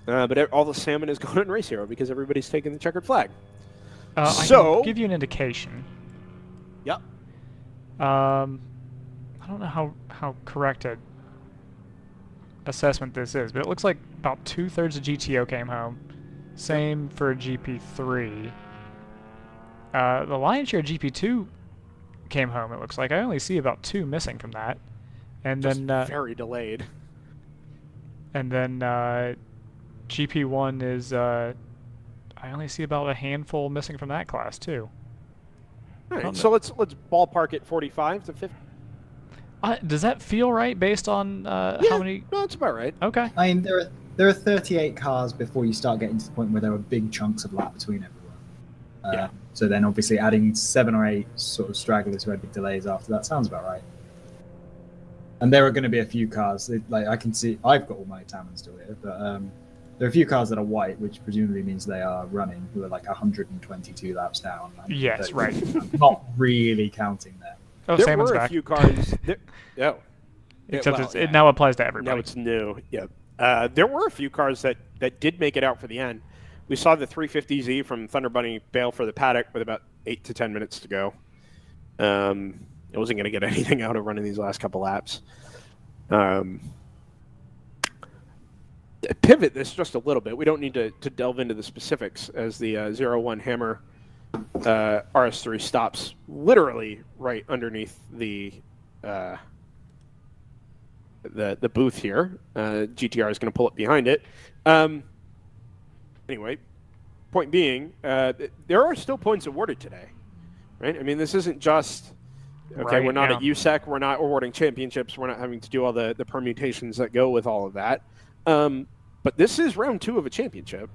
But all the salmon is going in Race Hero because everybody's taking the checkered flag. I can give you an indication. Yep. I don't know how correct a assessment this is, but it looks like about 2/3 of GTO came home. Same for GP3. The lion's share of GP2 came home, it looks like. I only see about 2 missing from that. And Just then very delayed. And then GP1 is, I only see about a handful missing from that class, too. All right, so let's ballpark it 45 to 50. Does that feel right based on how many? No, that's about right. Okay. I mean, there are 38 cars before you start getting to the point where there are big chunks of lap between everyone. So then obviously adding 7 or 8 sort of stragglers who had big delays after that sounds about right. And there are going to be a few cars, like I can see, I've got all my Tamron still here, but there are a few cars that are white, which presumably means they are running, who are like 122 laps down. Yes, right. I'm not really counting them. Oh, There Salmon's were back. a few cars. Except it now applies to everybody. Now it's new. Yeah. There were a few cars that did make it out for the end. We saw the 350Z from Thunder Bunny bail for the paddock with about 8 to 10 minutes to go. It wasn't going to get anything out of running these last couple laps. Pivot this just a little bit. We don't need to delve into the specifics as the 01 Hammer RS3 stops literally right underneath the booth here. GTR is going to pull it behind it. Anyway, point being, there are still points awarded today, right? I mean, this isn't just, okay, Right, we're not yeah. at USEC, we're not awarding championships, we're not having to do all the permutations that go with all of that. But this is round 2 of a championship.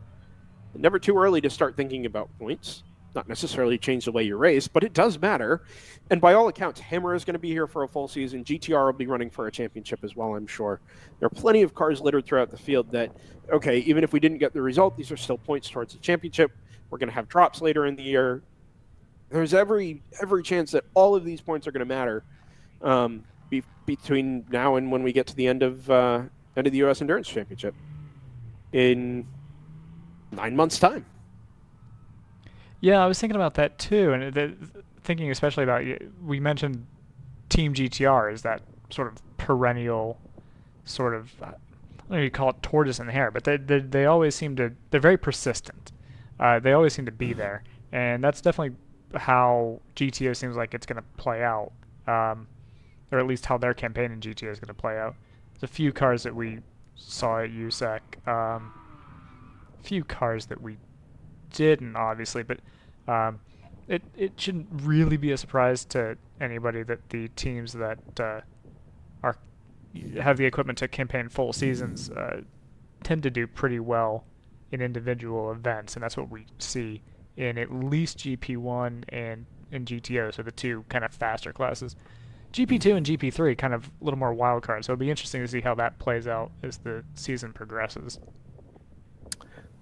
Never too early to start thinking about points. Not necessarily change the way you race, but it does matter. And by all accounts, Hammer is going to be here for a full season. GTR will be running for a championship as well, I'm sure. There are plenty of cars littered throughout the field that, okay, even if we didn't get the result, these are still points towards the championship. We're going to have drops later in the year. There's every chance that all of these points are going to matter between now and when we get to the end of the U.S. Endurance Championship in 9 months' time. Yeah, I was thinking about that too, and thinking especially about, we mentioned Team GTR is that sort of perennial, sort of, I don't know if you call it tortoise and hare, but they always seem to, they're very persistent. They always seem to be there, and that's definitely how GTO seems like it's going to play out, or at least how their campaign in GTO is going to play out. There's a few cars that we saw at USEC, a few cars that we didn't, obviously, but it shouldn't really be a surprise to anybody that the teams that have the equipment to campaign full seasons tend to do pretty well in individual events, and that's what we see in at least GP1 and in GTO, so the two kind of faster classes. GP2 and GP3 kind of a little more wild card, so it'll be interesting to see how that plays out as the season progresses.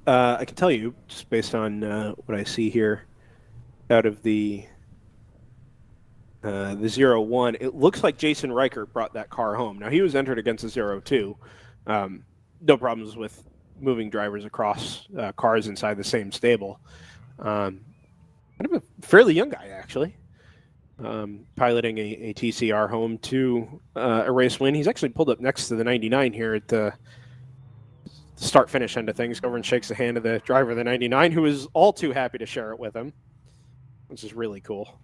I can tell you, just based on what I see here, out of the 01, it looks like Jason Riker brought that car home. Now, he was entered against the 02. No problems with moving drivers across cars inside the same stable. Kind of a fairly young guy, actually, piloting a TCR home to a race win. He's actually pulled up next to the 99 here at the start-finish end of things. Over and shakes the hand of the driver of the 99, who is all too happy to share it with him, which is really cool.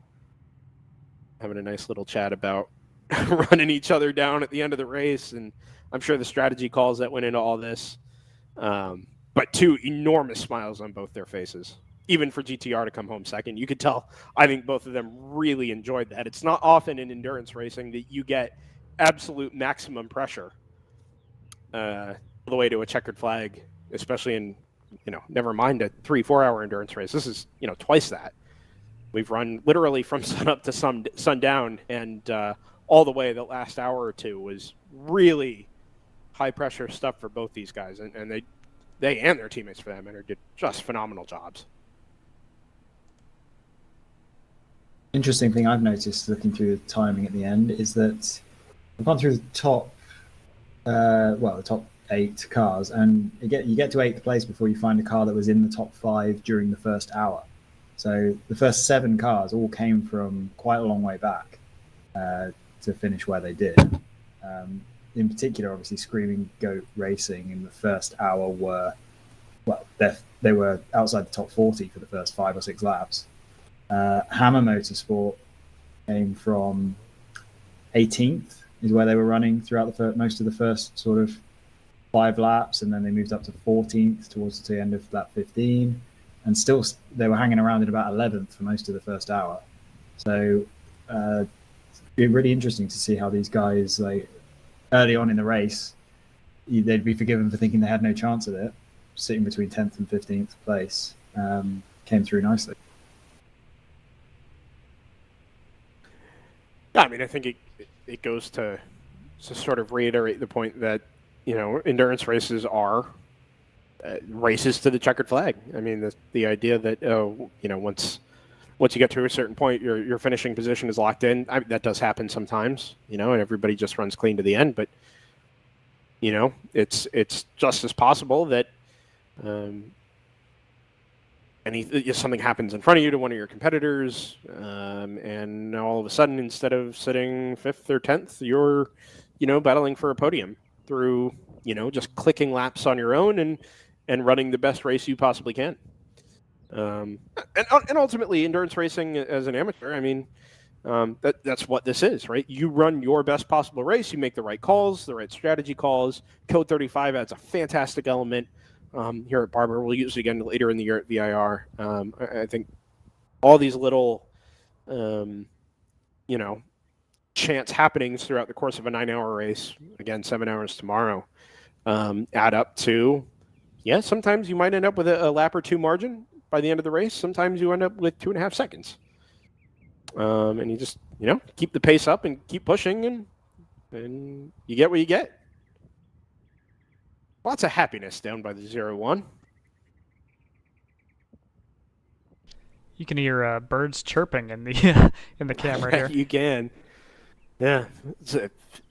Having a nice little chat about running each other down at the end of the race, and I'm sure the strategy calls that went into all this. But 2 enormous smiles on both their faces. Even for GTR to come home second, you could tell, I think both of them really enjoyed that. It's not often in endurance racing that you get absolute maximum pressure all the way to a checkered flag, especially in, never mind a 3-4 hour endurance race. This is, twice that. We've run literally from sun up to sundown, and all the way the last hour or two was really high pressure stuff for both these guys, and they and their teammates for that matter did just phenomenal jobs. Interesting thing I've noticed looking through the timing at the end is that I've gone through the top 8 cars, and you get to 8th place before you find a car that was in the top 5 during the first hour. So the first 7 cars all came from quite a long way back to finish where they did. In particular, obviously, Screaming Goat Racing in the first hour they were outside the top 40 for the first 5 or 6 laps. Hammer Motorsport came from 18th, is where they were running throughout most of the first sort of 5 laps, and then they moved up to 14th towards the end of lap 15, and still they were hanging around at about 11th for most of the first hour. So it'd be really interesting to see how these guys, like early on in the race, they'd be forgiven for thinking they had no chance of it, sitting between 10th and 15th place, came through nicely. Yeah, I mean, I think it goes to sort of reiterate the point that, endurance races are races to the checkered flag. I mean, the idea that, once you get to a certain point, your finishing position is locked in. That does happen sometimes, and everybody just runs clean to the end. But, it's just as possible that something happens in front of you to one of your competitors, and all of a sudden, instead of sitting 5th or 10th, you're, battling for a podium through, just clicking laps on your own and running the best race you possibly can. And ultimately, endurance racing as an amateur, I mean, that's what this is, right? You run your best possible race, you make the right calls, the right strategy calls. Code 35 adds a fantastic element. Here at Barber, we'll use it again later in the year at VIR. I think all these little, chance happenings throughout the course of a 9-hour race, again, 7 hours tomorrow, add up to, sometimes you might end up with a lap or two margin by the end of the race. Sometimes you end up with 2.5 seconds. And you just, keep the pace up and keep pushing, and you get what you get. Lots of happiness down by the 0-1. You can hear birds chirping in the in the camera here. You can. Yeah.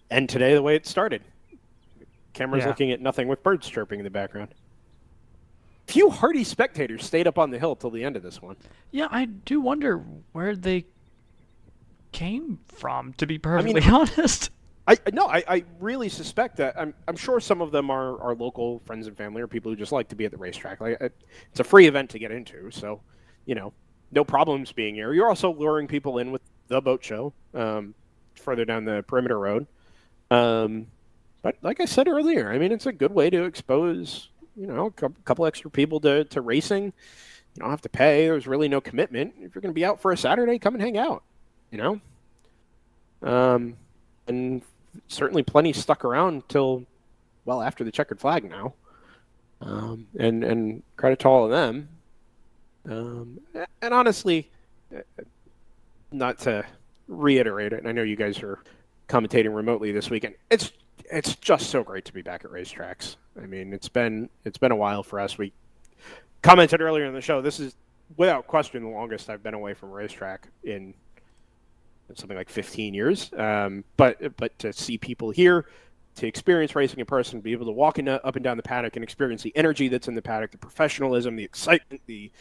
And today, the way it started. Camera's looking at nothing with birds chirping in the background. Few hardy spectators stayed up on the hill till the end of this one. Yeah, I do wonder where they came from, to be perfectly honest. I really suspect that. I'm sure some of them are local friends and family or people who just like to be at the racetrack. It's a free event to get into, so no problems being here. You're also luring people in with the boat show further down the perimeter road. But like I said earlier, I mean, it's a good way to expose a couple extra people to racing. You don't have to pay. There's really no commitment. If you're going to be out for a Saturday, come and hang out. And certainly plenty stuck around till well after the checkered flag now. And credit to all of them. And honestly, not to reiterate it, and I know you guys are commentating remotely this weekend. It's just so great to be back at racetracks. I mean, it's been a while for us. We commented earlier in the show. This is without question the longest I've been away from a racetrack in something like 15 years. But to see people here, to experience racing in person, be able to walk up and down the paddock and experience the energy that's in the paddock, the professionalism, the excitement, the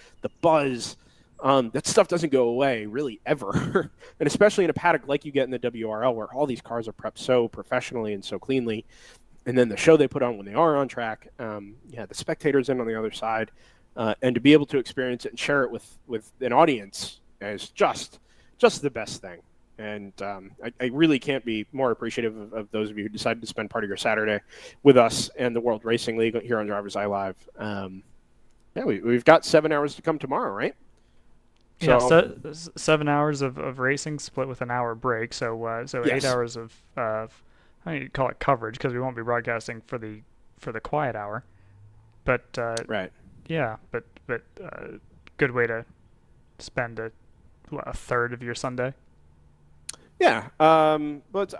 buzz, that stuff doesn't go away really ever. And especially in a paddock like you get in the WRL, where all these cars are prepped so professionally and so cleanly. And then the show they put on when they are on track, the spectators in on the other side, and to be able to experience it and share it with an audience is just the best thing. And I really can't be more appreciative of those of you who decided to spend part of your Saturday with us and the World Racing League here on DriversEye Live. We've got 7 hours to come tomorrow, right? So 7 hours of racing split with an hour break. So 8 hours of I don't need to call it coverage because we won't be broadcasting for the quiet hour. But right. Yeah, but good way to spend a third of your Sunday. Yeah, but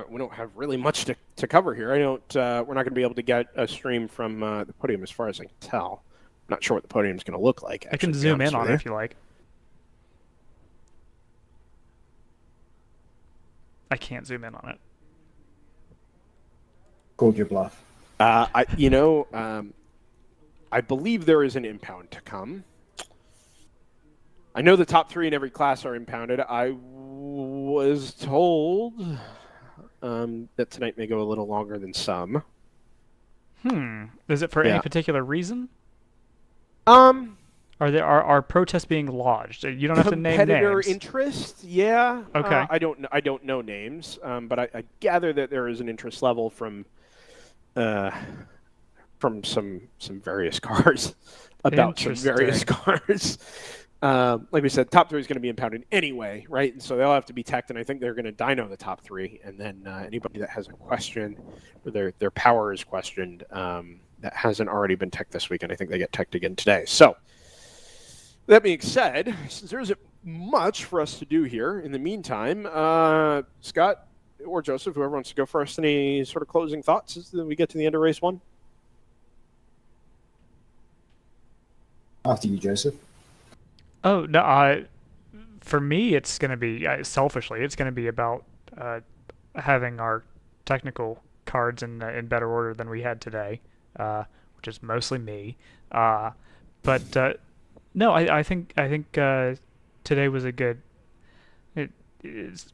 we don't have really much to cover here. We're not going to be able to get a stream from the podium as far as I can tell. I'm not sure what the podium is going to look like. I can zoom in on it if you like. I can't zoom in on it. Called your bluff. I believe there is an impound to come. I know the top 3 in every class are impounded. I was told that tonight may go a little longer than some. Is it for any particular reason? Are protests being lodged? You don't have to name names. Competitor interest, yeah. Okay. I don't know names, but I gather that there is an interest level from from some various cars about some various cars. Like we said, top 3 is going to be impounded anyway, right? And so they'll have to be teched, and I think they're going to dyno the top 3. And then anybody that has a question or their power is questioned that hasn't already been teched this weekend, I think they get teched again today. So that being said, since there isn't much for us to do here in the meantime, Scott or Joseph, whoever wants to go first, any sort of closing thoughts as we get to the end of race 1? After you, Joseph. Oh no! For me, it's going to be selfishly, it's going to be about having our technical cards in better order than we had today, which is mostly me. But no, I think today was a good. It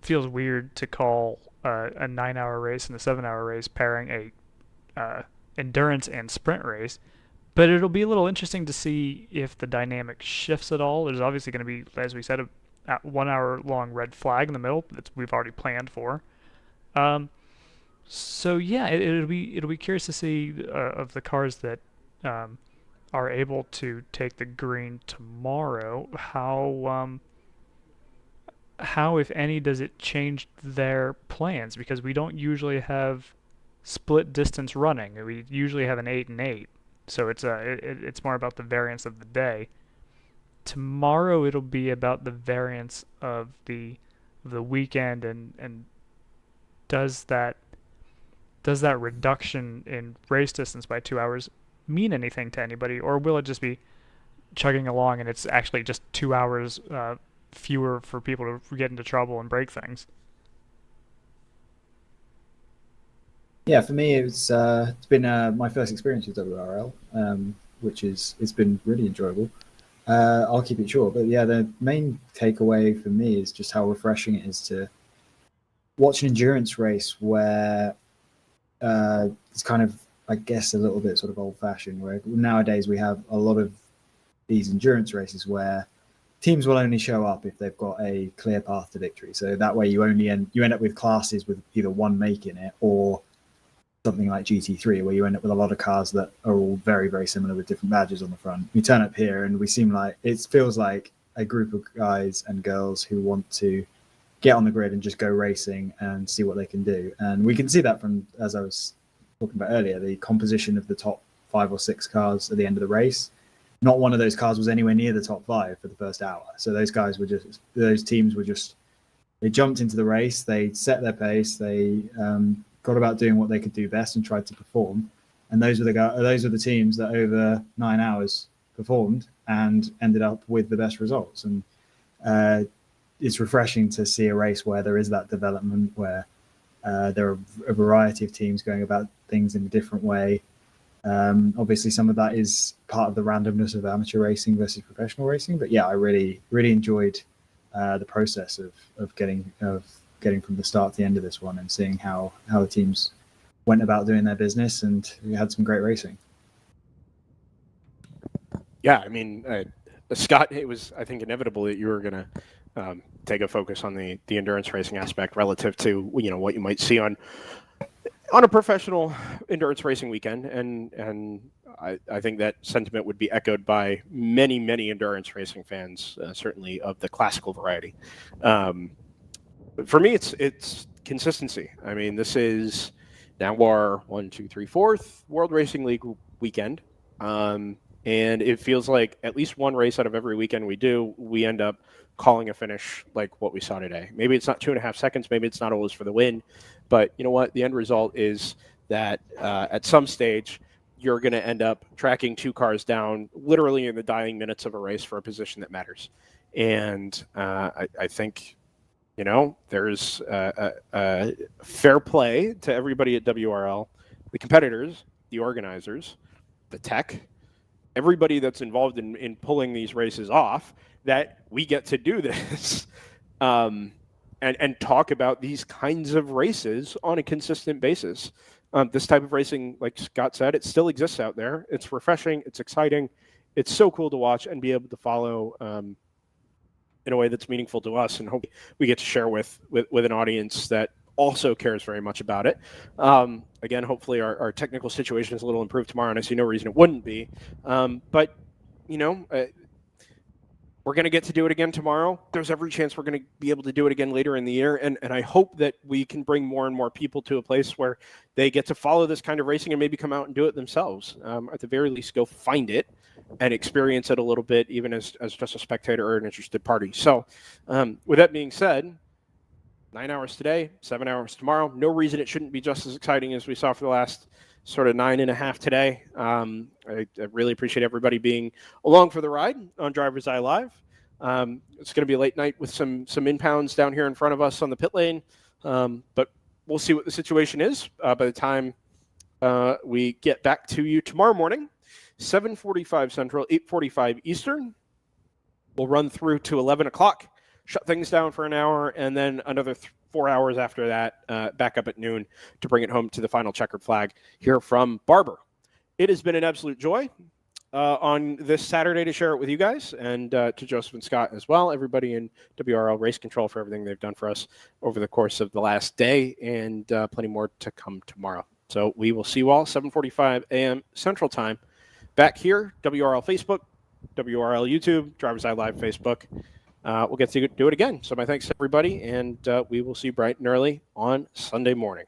feels weird to call a 9-hour race and a 7-hour race pairing a endurance and sprint race. But it'll be a little interesting to see if the dynamic shifts at all. There's obviously going to be, as we said, a 1-hour-long red flag in the middle that we've already planned for. So yeah, it'll be curious to see of the cars that are able to take the green tomorrow, how if any does it change their plans, because we don't usually have split distance running. We usually have an 8 and 8. So it's more about the variance of the day. Tomorrow it'll be about the variance of the weekend, and does that reduction in race distance by 2 hours mean anything to anybody, or will it just be chugging along and it's actually just 2 hours fewer for people to get into trouble and break things? Yeah, for me, it's been my first experience with WRL, which it's been really enjoyable. I'll keep it short, but yeah, the main takeaway for me is just how refreshing it is to watch an endurance race where it's kind of, I guess, a little bit sort of old-fashioned, where nowadays we have a lot of these endurance races where teams will only show up if they've got a clear path to victory. So that way you end up with classes with either one make in it, or something like GT3, where you end up with a lot of cars that are all very, very similar with different badges on the front. We turn up here and it feels like a group of guys and girls who want to get on the grid and just go racing and see what they can do. And we can see that from, as I was talking about earlier, the composition of the top 5 or 6 cars at the end of the race. Not one of those cars was anywhere near the top 5 for the first hour. So those teams they jumped into the race, they set their pace, they got about doing what they could do best and tried to perform. And those were the teams that over 9 hours performed and ended up with the best results. And it's refreshing to see a race where there is that development, where there are a variety of teams going about things in a different way. Obviously, some of that is part of the randomness of amateur racing versus professional racing. But yeah, I really, really enjoyed the process of getting from the start to the end of this one and seeing how the teams went about doing their business, and we had some great racing. Yeah, I mean, Scott, it was, I think, inevitable that you were going to take a focus on the endurance racing aspect relative to what you might see on a professional endurance racing weekend, and I think that sentiment would be echoed by many, many endurance racing fans, certainly of the classical variety. For me, it's consistency. I mean, this is now our 4th World Racing League weekend, and it feels like at least one race out of every weekend we end up calling a finish like what we saw today. Maybe it's not 2.5 seconds, maybe it's not always for the win, but you know what? The end result is that at some stage you're going to end up tracking 2 cars down literally in the dying minutes of a race for a position that matters. And I think there's a fair play to everybody at WRL, the competitors, the organizers, the tech, everybody that's involved in pulling these races off, that we get to do this and talk about these kinds of races on a consistent basis. This type of racing, like Scott said, it still exists out there. It's refreshing. It's exciting. It's so cool to watch and be able to follow in a way that's meaningful to us, and hope we get to share with an audience that also cares very much about it. Again, hopefully our technical situation is a little improved tomorrow, and I see no reason it wouldn't be. But, we're going to get to do it again tomorrow. There's every chance we're going to be able to do it again later in the year. And I hope that we can bring more and more people to a place where they get to follow this kind of racing and maybe come out and do it themselves. At the very least, go find it and experience it a little bit, even as just a spectator or an interested party. So with that being said, 9 hours today, 7 hours tomorrow. No reason it shouldn't be just as exciting as we saw for the last sort of 9.5 today. I really appreciate everybody being along for the ride on DriversEye Live. It's going to be a late night with some impounds down here in front of us on the pit lane, but we'll see what the situation is by the time we get back to you tomorrow morning, 7:45 Central, 8:45 Eastern. We'll run through to 11 o'clock, shut things down for an hour, and then another 4 hours after that, back up at noon to bring it home to the final checkered flag here from Barber. It has been an absolute joy on this Saturday to share it with you guys, and to Joseph and Scott as well, everybody in WRL Race Control for everything they've done for us over the course of the last day, and plenty more to come tomorrow. So we will see you all 7:45 a.m. Central Time back here, WRL Facebook, WRL YouTube, DriversEye Live Facebook. We'll get to do it again. So my thanks to everybody, and we will see you bright and early on Sunday morning.